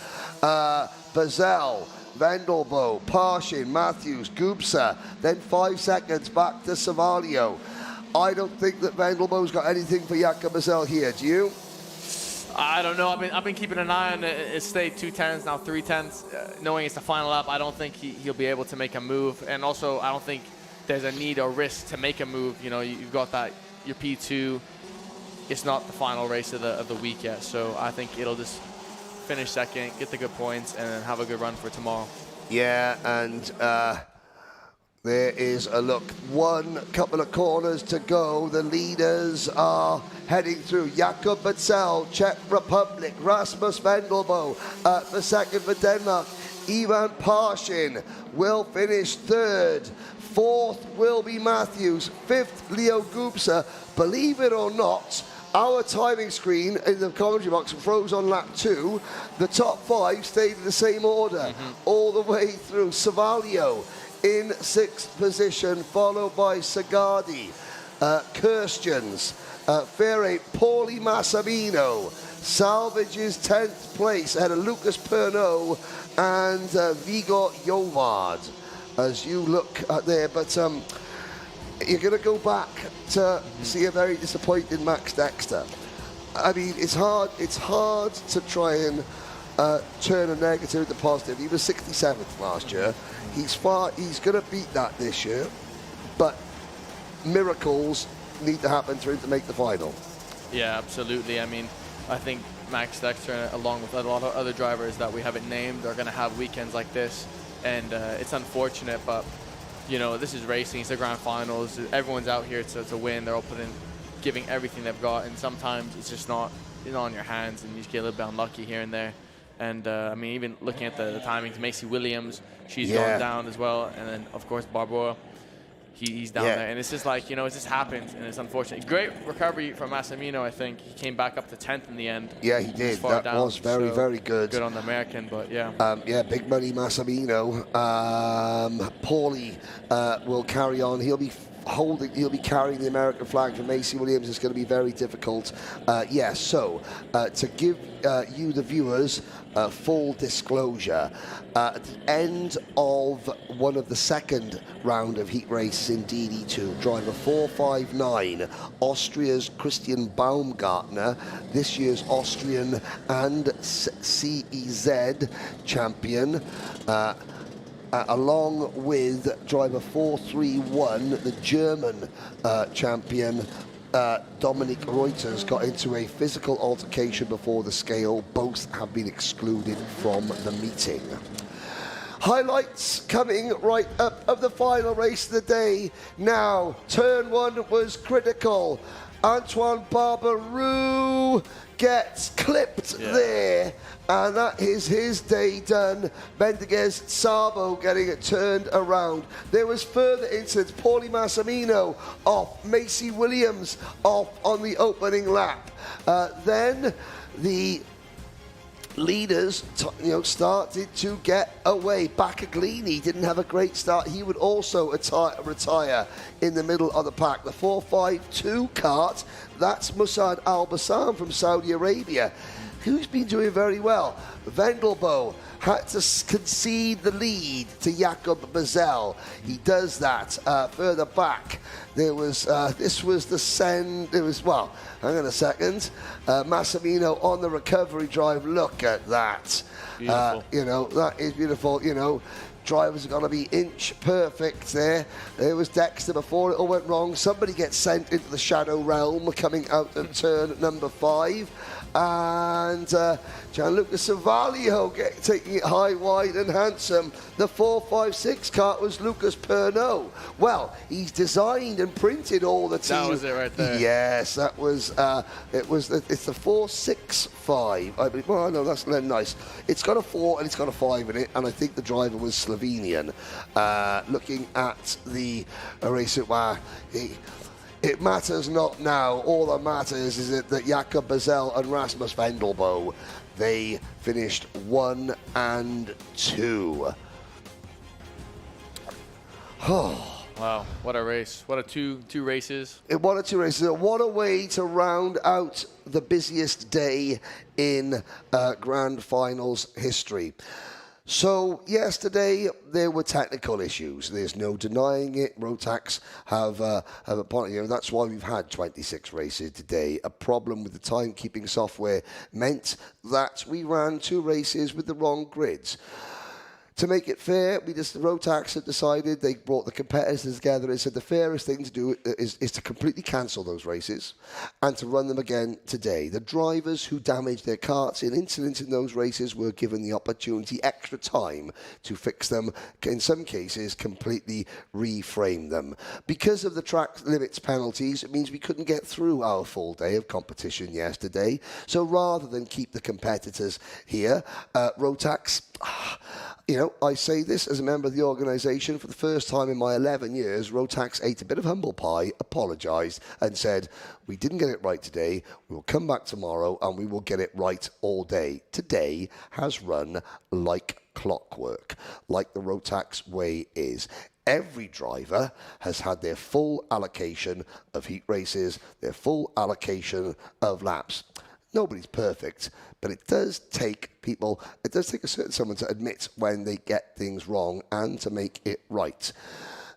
Speaker 1: Bazell, Vendelbo, Parshin, Matthews, Gubsa. Then 5 seconds back to Savalio. I don't think that Vendelbo's got anything for Jakob Bazell here. Do you?
Speaker 11: I don't know. I've been keeping an eye on it. It stayed 210s, now 310s. Knowing it's the final lap, I don't think he'll be able to make a move. And also, I don't think there's a need or risk to make a move. You know, you've got that, your P2. It's not the final race of the week yet. So I think it'll just finish second, get the good points, and then have a good run for tomorrow.
Speaker 1: Yeah, and there is a look. Couple of corners to go. The leaders are heading through. Jakob Betzel, Czech Republic. Rasmus Vendelbo the second for Denmark. Ivan Parshin will finish 3rd. 4th will be Matthews. 5th, Leo Gubsa. Believe it or not, our timing screen in the commentary box froze on lap 2. The top 5 stayed in the same order all the way through. Savalio in 6th position, followed by Sagardi, Kirstjans, Ferre, Paulie Massimino salvages 10th place ahead of Lucas Pernod and Vigor Jovard. As you look there, but you're going to go back to see a very disappointed Max Dexter. I mean, it's hard to try and turn a negative into positive. He was 67th last year. He's going to beat that this year, but miracles need to happen for him to make the final.
Speaker 11: Yeah, absolutely. I mean, I think Max Dexter, along with a lot of other drivers that we haven't named, are going to have weekends like this, and it's unfortunate, but you know, this is racing. It's the grand finals. Everyone's out here to win. They're all giving everything they've got, and sometimes it's just not in your hands, and you just get a little bit unlucky here and there. And I mean, even looking at the timings, Macy Williams, she's going down as well, and then of course Barbara. he's down there. And it's just like, it just happens, and it's unfortunate. Great recovery from Massimino, I think. He came back up to 10th in the end.
Speaker 1: Yeah, he did. That was very, very good.
Speaker 11: Good on the American, but yeah.
Speaker 1: Yeah, big money Massimino. Paulie will carry on. He'll be carrying the American flag for Macy Williams. It's going to be very difficult. So to give you, the viewers, full disclosure, at the end of one of the second round of heat races in DD2, driver 459, Austria's Christian Baumgartner, this year's Austrian and CEZ champion, along with driver 431, the German champion, Dominic Reuters, got into a physical altercation before the scale. Both have been excluded from the meeting. Highlights coming right up of the final race of the day. Now, turn one was critical. Antoine Barbaroux gets clipped there, and that is his day done. Mendiguez Sabo getting it turned around. There was further incidents. Paulie Massimino off, Macy Williams off on the opening lap. Then the leaders started to get away. Bakaglini didn't have a great start. He would also retire in the middle of the pack. The 452 kart, that's Musad Al-Bassam from Saudi Arabia, who's been doing very well. Vendelbo had to concede the lead to Jakob Bazel. He does that. Further back, there was, this was the send, it was, well, hang on a second. Massimino on the recovery drive. Look at that.
Speaker 11: Beautiful.
Speaker 1: That is beautiful. Drivers are going to be inch perfect there. There was Dexter before it all went wrong. Somebody gets sent into the shadow realm coming out of turn number 5. And Gianluca Savalio taking it high, wide and handsome. The 456 kart was Lucas Pernod. Well, he's designed and printed all the team.
Speaker 11: That was it right there.
Speaker 1: Yes, that was, it's the 465, I believe. Well, no, that's nice. It's got a 4 and it's got a 5 in it, and I think the driver was Slovenian. Looking at the race, it matters not now. All that matters is that Jakob Bazel and Rasmus Vendelbo, they finished 1 and 2.
Speaker 11: Oh, wow, what a race. What a two races.
Speaker 1: What a 2 races. What a way to round out the busiest day in Grand Finals history. So yesterday there were technical issues. There's no denying it. Rotax have a point. That's why we've had 26 races today. A problem with the timekeeping software meant that we ran 2 races with the wrong grids. To make it fair, Rotax had decided, they brought the competitors together and said the fairest thing to do is to completely cancel those races and to run them again today. The drivers who damaged their karts in incidents in those races were given the opportunity, extra time, to fix them, in some cases completely reframe them. Because of the track limits penalties, it means we couldn't get through our full day of competition yesterday. So rather than keep the competitors here, Rotax, I say this as a member of the organisation. For the first time in my 11 years, Rotax ate a bit of humble pie, apologised and said, we didn't get it right today, we will come back tomorrow and we will get it right all day. Today has run like clockwork, like the Rotax way is. Every driver has had their full allocation of heat races, their full allocation of laps. Nobody's perfect, but it does take a certain someone to admit when they get things wrong and to make it right.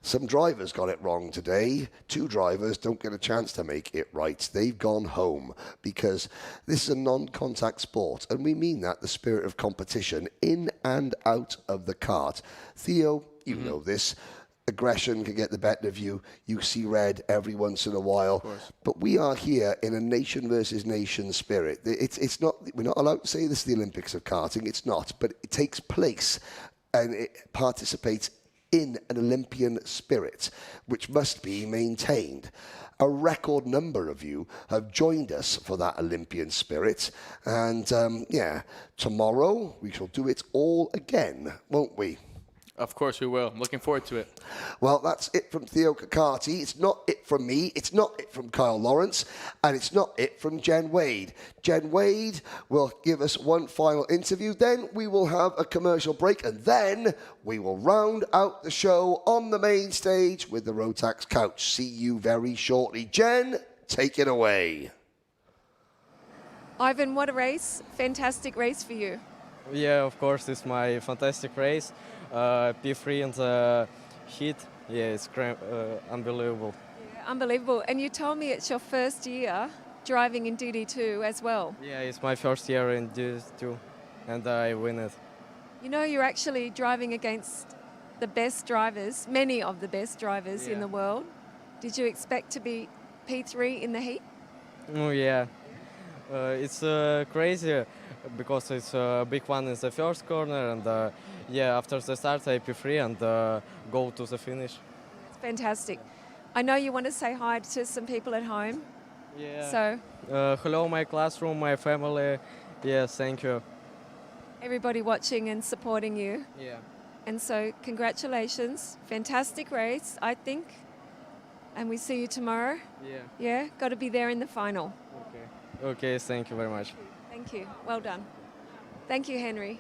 Speaker 1: Some drivers got it wrong today. 2 drivers don't get a chance to make it right. They've gone home because this is a non-contact sport, and we mean that, the spirit of competition in and out of the kart. Theo, you know this. Aggression can get the better of you. You see red every once in a while. But we are here in a nation versus nation spirit. It's not, we're not allowed to say this is the Olympics of karting. It's not. But it takes place and it participates in an Olympian spirit, which must be maintained. A record number of you have joined us for that Olympian spirit. And tomorrow we shall do it all again, won't we?
Speaker 11: Of course we will. I'm looking forward to it.
Speaker 1: Well, that's it from Theo Kakati. It's not it from me. It's not it from Kyle Lawrence. And it's not it from Jen Wade. Jen Wade will give us one final interview. Then we will have a commercial break. And then we will round out the show on the main stage with the Rotax Couch. See you very shortly. Jen, take it away.
Speaker 2: Ivan, what a race. Fantastic race for you.
Speaker 15: Yeah, of course, it's my fantastic race. P3 in the heat, yeah, it's unbelievable.
Speaker 2: Yeah, unbelievable. And you told me it's your first year driving in DD2 as well.
Speaker 15: Yeah, it's my first year in DD2, and I win it.
Speaker 2: You know, you're actually driving against the best drivers, many of the best drivers in the world. Did you expect to be P3 in the heat?
Speaker 15: Oh, yeah. It's crazy because it's a big one in the first corner, and yeah, after the start I P3 and go to the finish.
Speaker 2: It's fantastic. I know you want to say hi to some people at home.
Speaker 15: Yeah.
Speaker 2: So,
Speaker 15: hello, my classroom, my family. Yes, thank you.
Speaker 2: everybody watching and supporting you.
Speaker 15: Yeah.
Speaker 2: And so, congratulations. Fantastic race, I think. And we see you tomorrow.
Speaker 15: Yeah.
Speaker 2: Yeah, got to be there in the final.
Speaker 15: Okay. Okay, thank you very much.
Speaker 2: Thank you. Well done. Thank you, Henry.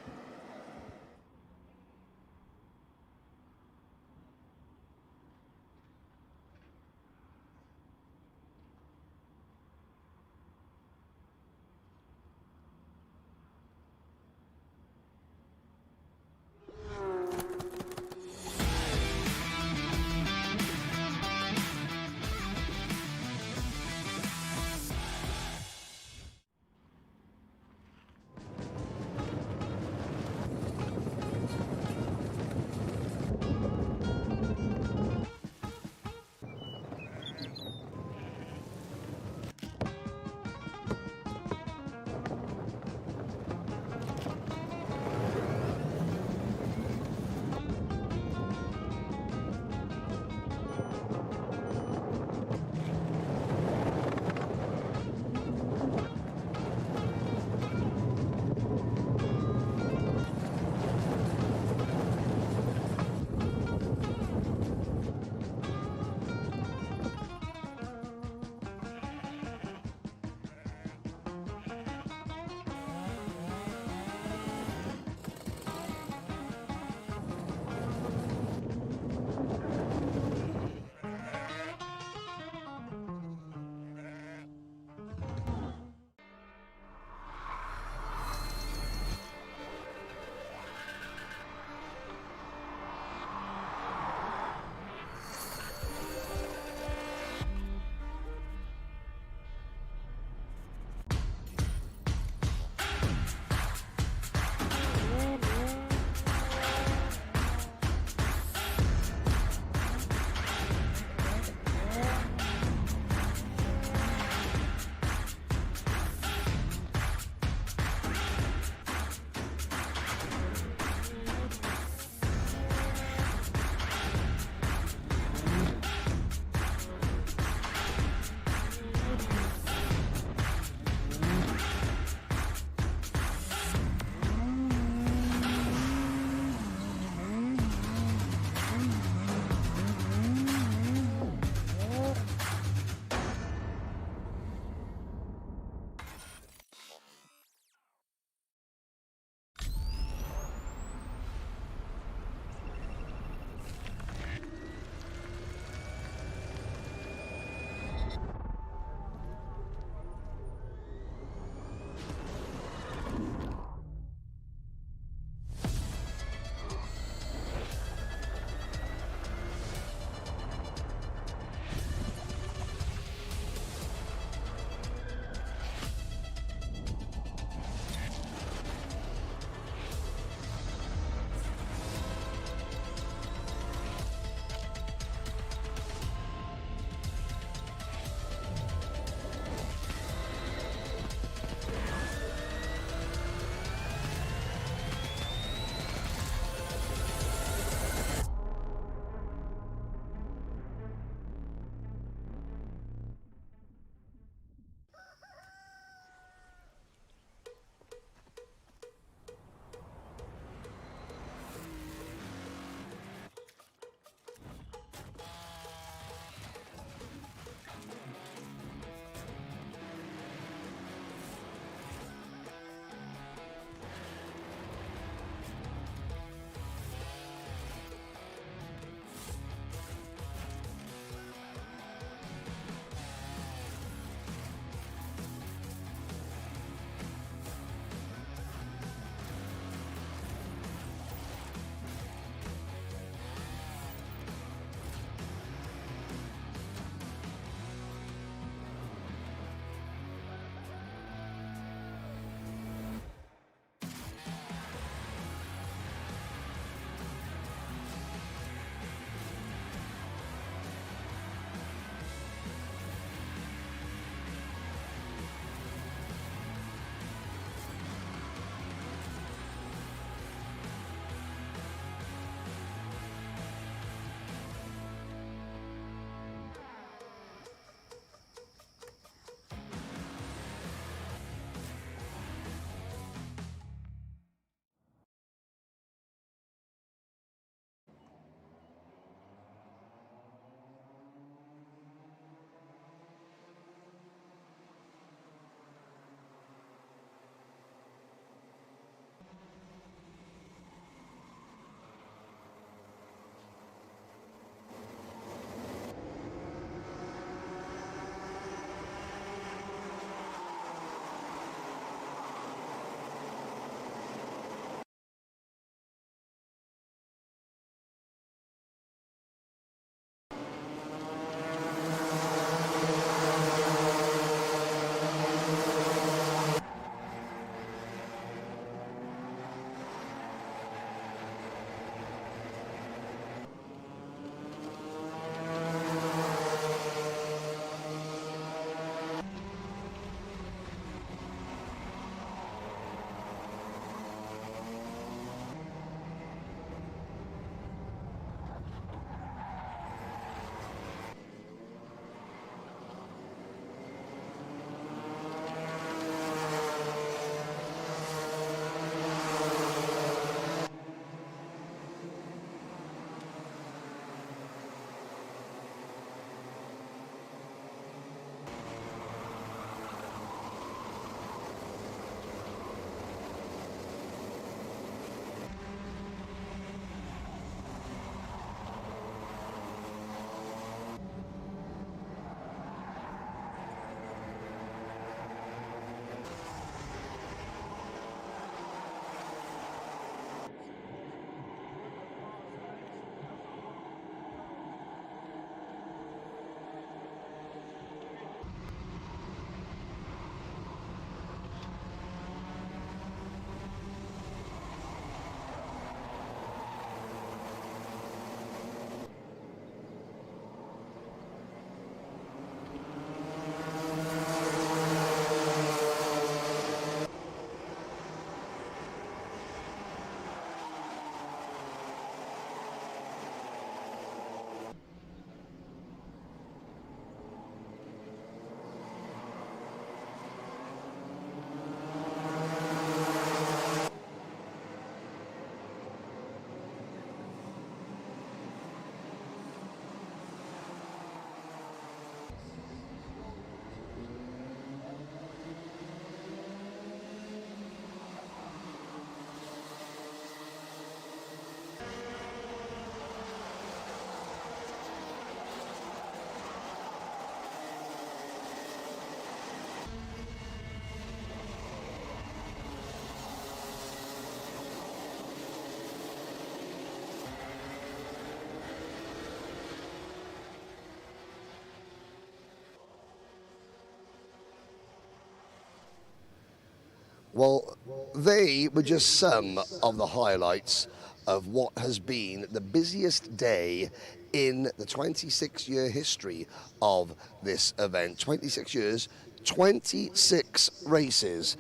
Speaker 1: Well, they were just some of the highlights of what has been the busiest day in the 26-year history of this event. 26 years, 26 races.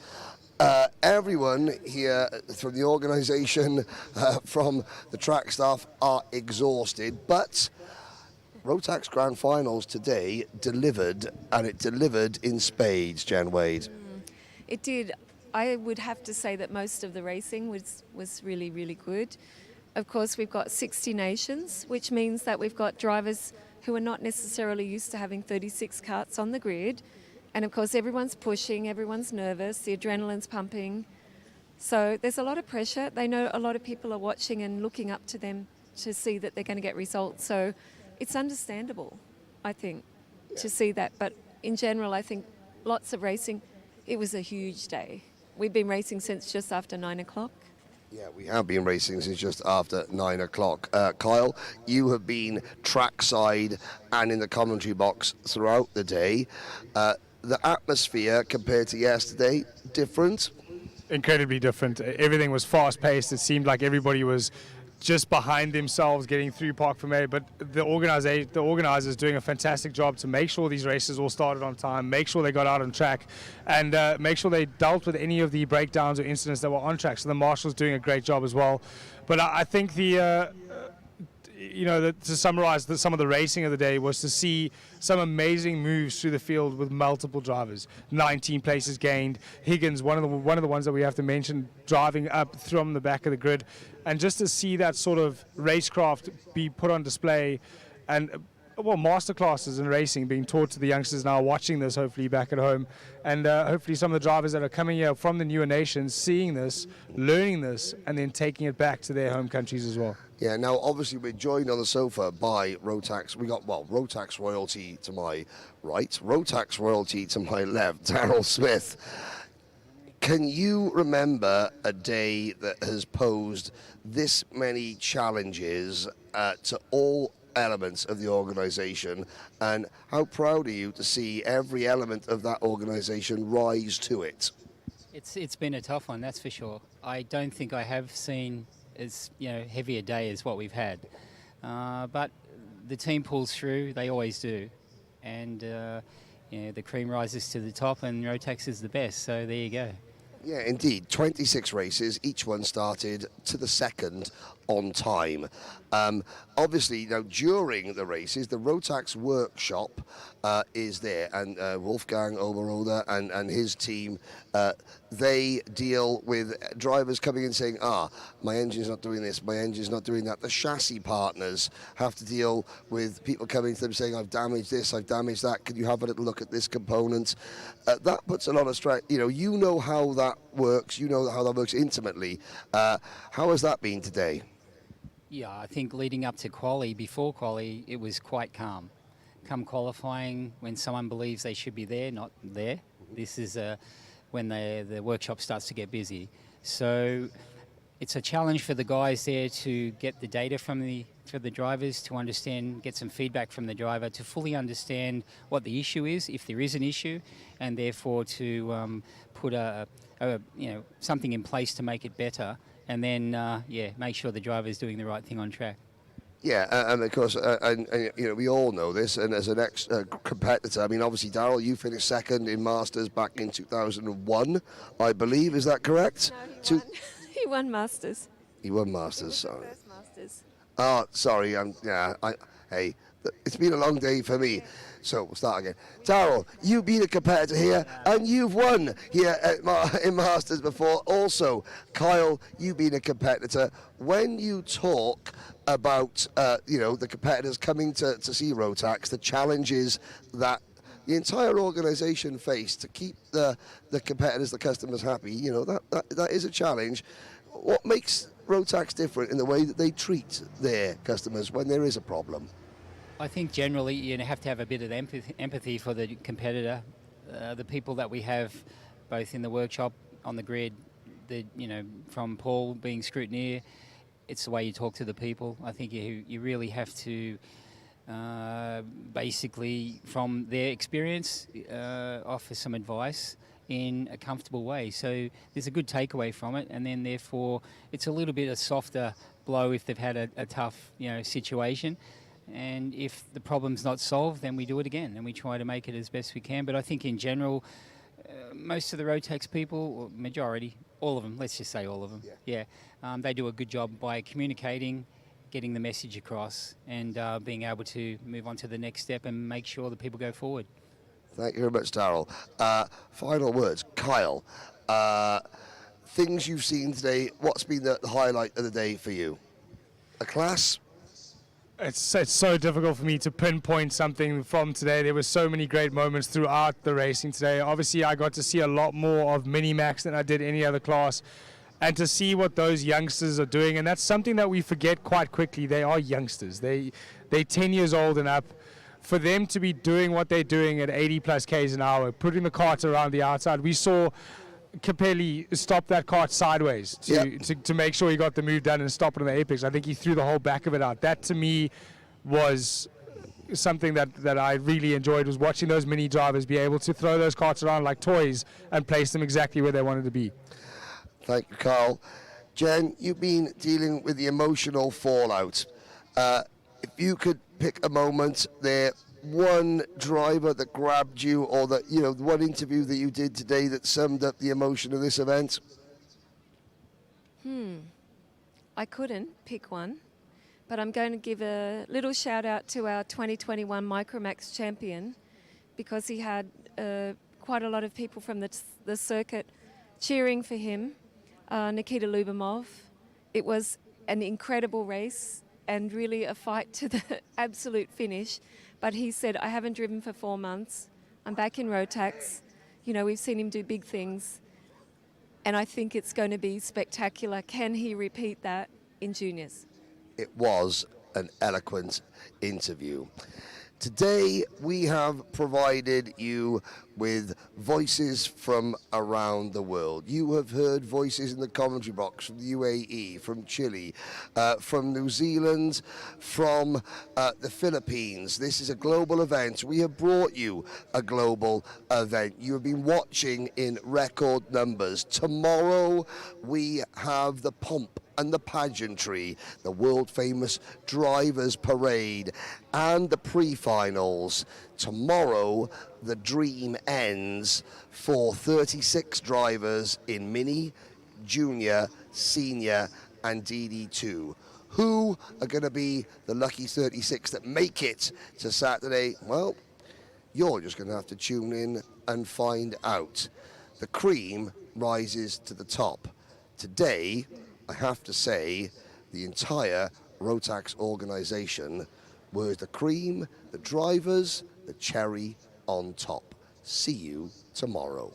Speaker 1: Everyone here from the organisation, from the track staff, are exhausted, but Rotax Grand Finals today delivered, and it delivered in spades, Jen Wade.
Speaker 2: It did. I would have to say that most of the racing was really, really good. Of course, we've got 60 nations, which means that we've got drivers who are not necessarily used to having 36 karts on the grid. And of course, everyone's pushing, everyone's nervous, the adrenaline's pumping. So there's a lot of pressure. They know a lot of people are watching and looking up to them to see that they're going to get results. So it's understandable, I think, to see that. But in general, I think lots of racing. It was a huge day. We've been racing since just after 9 o'clock.
Speaker 1: Yeah, we have been racing since just after 9 o'clock. Kyle, you have been trackside and in the commentary box throughout the day. The atmosphere compared to yesterday, different?
Speaker 5: Incredibly different. Everything was fast-paced. It seemed like everybody was just behind themselves getting through Park Fermé, but the organisers doing a fantastic job to make sure these races all started on time, make sure they got out on track, and make sure they dealt with any of the breakdowns or incidents that were on track. So the marshals doing a great job as well. But I think to summarize some of the racing of the day was to see some amazing moves through the field with multiple drivers. 19 places gained. Higgins, one of the ones that we have to mention, driving up from the back of the grid, and just to see that sort of racecraft be put on display, and masterclasses in racing being taught to the youngsters now watching this, hopefully back at home, and hopefully some of the drivers that are coming here from the newer nations seeing this, learning this, and then taking it back to their home countries as well.
Speaker 1: Yeah, now obviously we're joined on the sofa by Rotax. We got, Rotax royalty to my right, Rotax royalty to my left, Daryl Smith. Can you remember a day that has posed this many challenges to all elements of the organisation, and how proud are you to see every element of that organisation rise to it?
Speaker 4: It's been a tough one, that's for sure. I don't think I have seen as heavy a day as what we've had, but the team pulls through. They always do, and the cream rises to the top, and Rotax is the best. So there you go.
Speaker 1: Yeah, indeed. 26 races, each one started to the second on time. Obviously, during the races, the Rotax workshop is there, and Wolfgang Oberroder and his team, they deal with drivers coming in saying, my engine's not doing this, my engine's not doing that. The chassis partners have to deal with people coming to them saying, I've damaged this, I've damaged that, can you have a little look at this component? That puts a lot of stress. You know how that works, you know how that works intimately. How has that been today?
Speaker 4: Yeah, I think leading up to quali, before quali, it was quite calm. Come qualifying, when someone believes they should be there, not there. This is when the workshop starts to get busy. So it's a challenge for the guys there to get the data from the drivers, to understand, get some feedback from the driver, to fully understand what the issue is, if there is an issue, and therefore to put something in place to make it better. And then, make sure the driver is doing the right thing on track.
Speaker 1: Yeah, and of course, we all know this. And as an ex-competitor, obviously, Daryl, you finished second in Masters back in 2001, I believe. Is that correct?
Speaker 2: No, he won Masters.
Speaker 1: He won Masters. Sorry.
Speaker 2: First Masters.
Speaker 1: Oh, sorry. Hey, it's been a long day for me. So we'll start again. Daryl, you've been a competitor here, and you've won here in Masters before. Also, Kyle, you've been a competitor. When you talk about, the competitors coming to see Rotax, the challenges that the entire organisation face to keep the competitors, the customers happy, that is a challenge. What makes Rotax different in the way that they treat their customers when there is a problem?
Speaker 4: I think generally you have to have a bit of empathy for the competitor. The people that we have both in the workshop, on the grid, from Paul being scrutineer, it's the way you talk to the people. I think you really have to basically, from their experience, offer some advice in a comfortable way. So there's a good takeaway from it, and then therefore it's a little bit a softer blow if they've had a tough situation. And if the problem's not solved, then we do it again and we try to make it as best we can. But I think in general, most of the Rotax people, or majority, all of them, let's just say all of them, they do a good job by communicating, getting the message across, and being able to move on to the next step and make sure that people go forward.
Speaker 1: Thank you very much, Darryl. Final words, Kyle. Things you've seen today, what's been the highlight of the day for you? A class?
Speaker 5: It's so difficult for me to pinpoint something from today. There were so many great moments throughout the racing today. Obviously, I got to see a lot more of Mini-Max than I did any other class, and to see what those youngsters are doing. And that's something that we forget quite quickly. They are youngsters. They're 10 years old and up. For them to be doing what they're doing at 80 plus Ks an hour, putting the cart around the outside. We saw Capelli stop that cart sideways to make sure he got the move done and stop it on the apex. I think he threw the whole back of it out. That to me was something that I really enjoyed, was watching those mini drivers be able to throw those carts around like toys and place them exactly where they wanted to be.
Speaker 1: Thank you, Carl. Jen, you've been dealing with the emotional fallout. If you could pick a moment there, one driver that grabbed you, or that, one interview that you did today that summed up the emotion of this event?
Speaker 2: I couldn't pick one, but I'm going to give a little shout out to our 2021 Micromax champion, because he had quite a lot of people from the circuit cheering for him, Nikita Lubomov. It was an incredible race and really a fight to the absolute finish. But he said, I haven't driven for 4 months. I'm back in Rotax. We've seen him do big things. And I think it's going to be spectacular. Can he repeat that in juniors?
Speaker 1: It was an eloquent interview. Today, we have provided you with voices from around the world. You have heard voices in the commentary box from the UAE, from Chile, from New Zealand, from the Philippines. This is a global event. We have brought you a global event. You have been watching in record numbers. Tomorrow, we have the pomp and the pageantry, the world-famous Drivers' Parade, and the pre-finals. Tomorrow, the dream ends for 36 drivers in Mini, Junior, Senior, and DD2. Who are going to be the lucky 36 that make it to Saturday? Well, you're just going to have to tune in and find out. The cream rises to the top. Today, I have to say, the entire Rotax organization was the cream, the drivers, the cherry on top. See you tomorrow.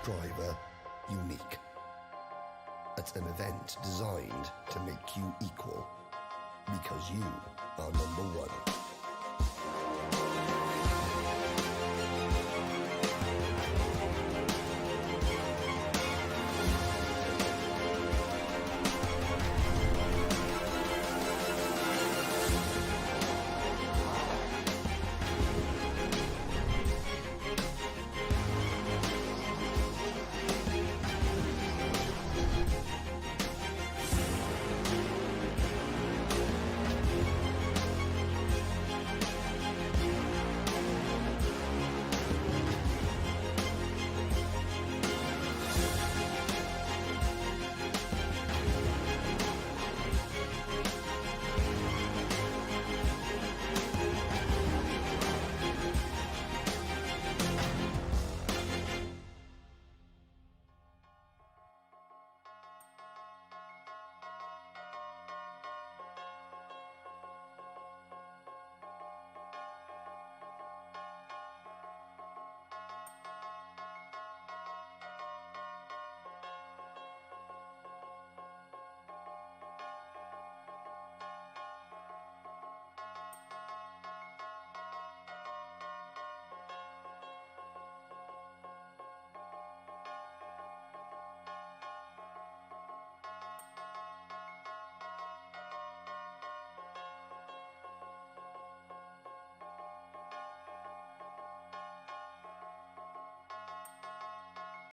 Speaker 1: Driver unique. It's an event designed to make you equal, because you are number one.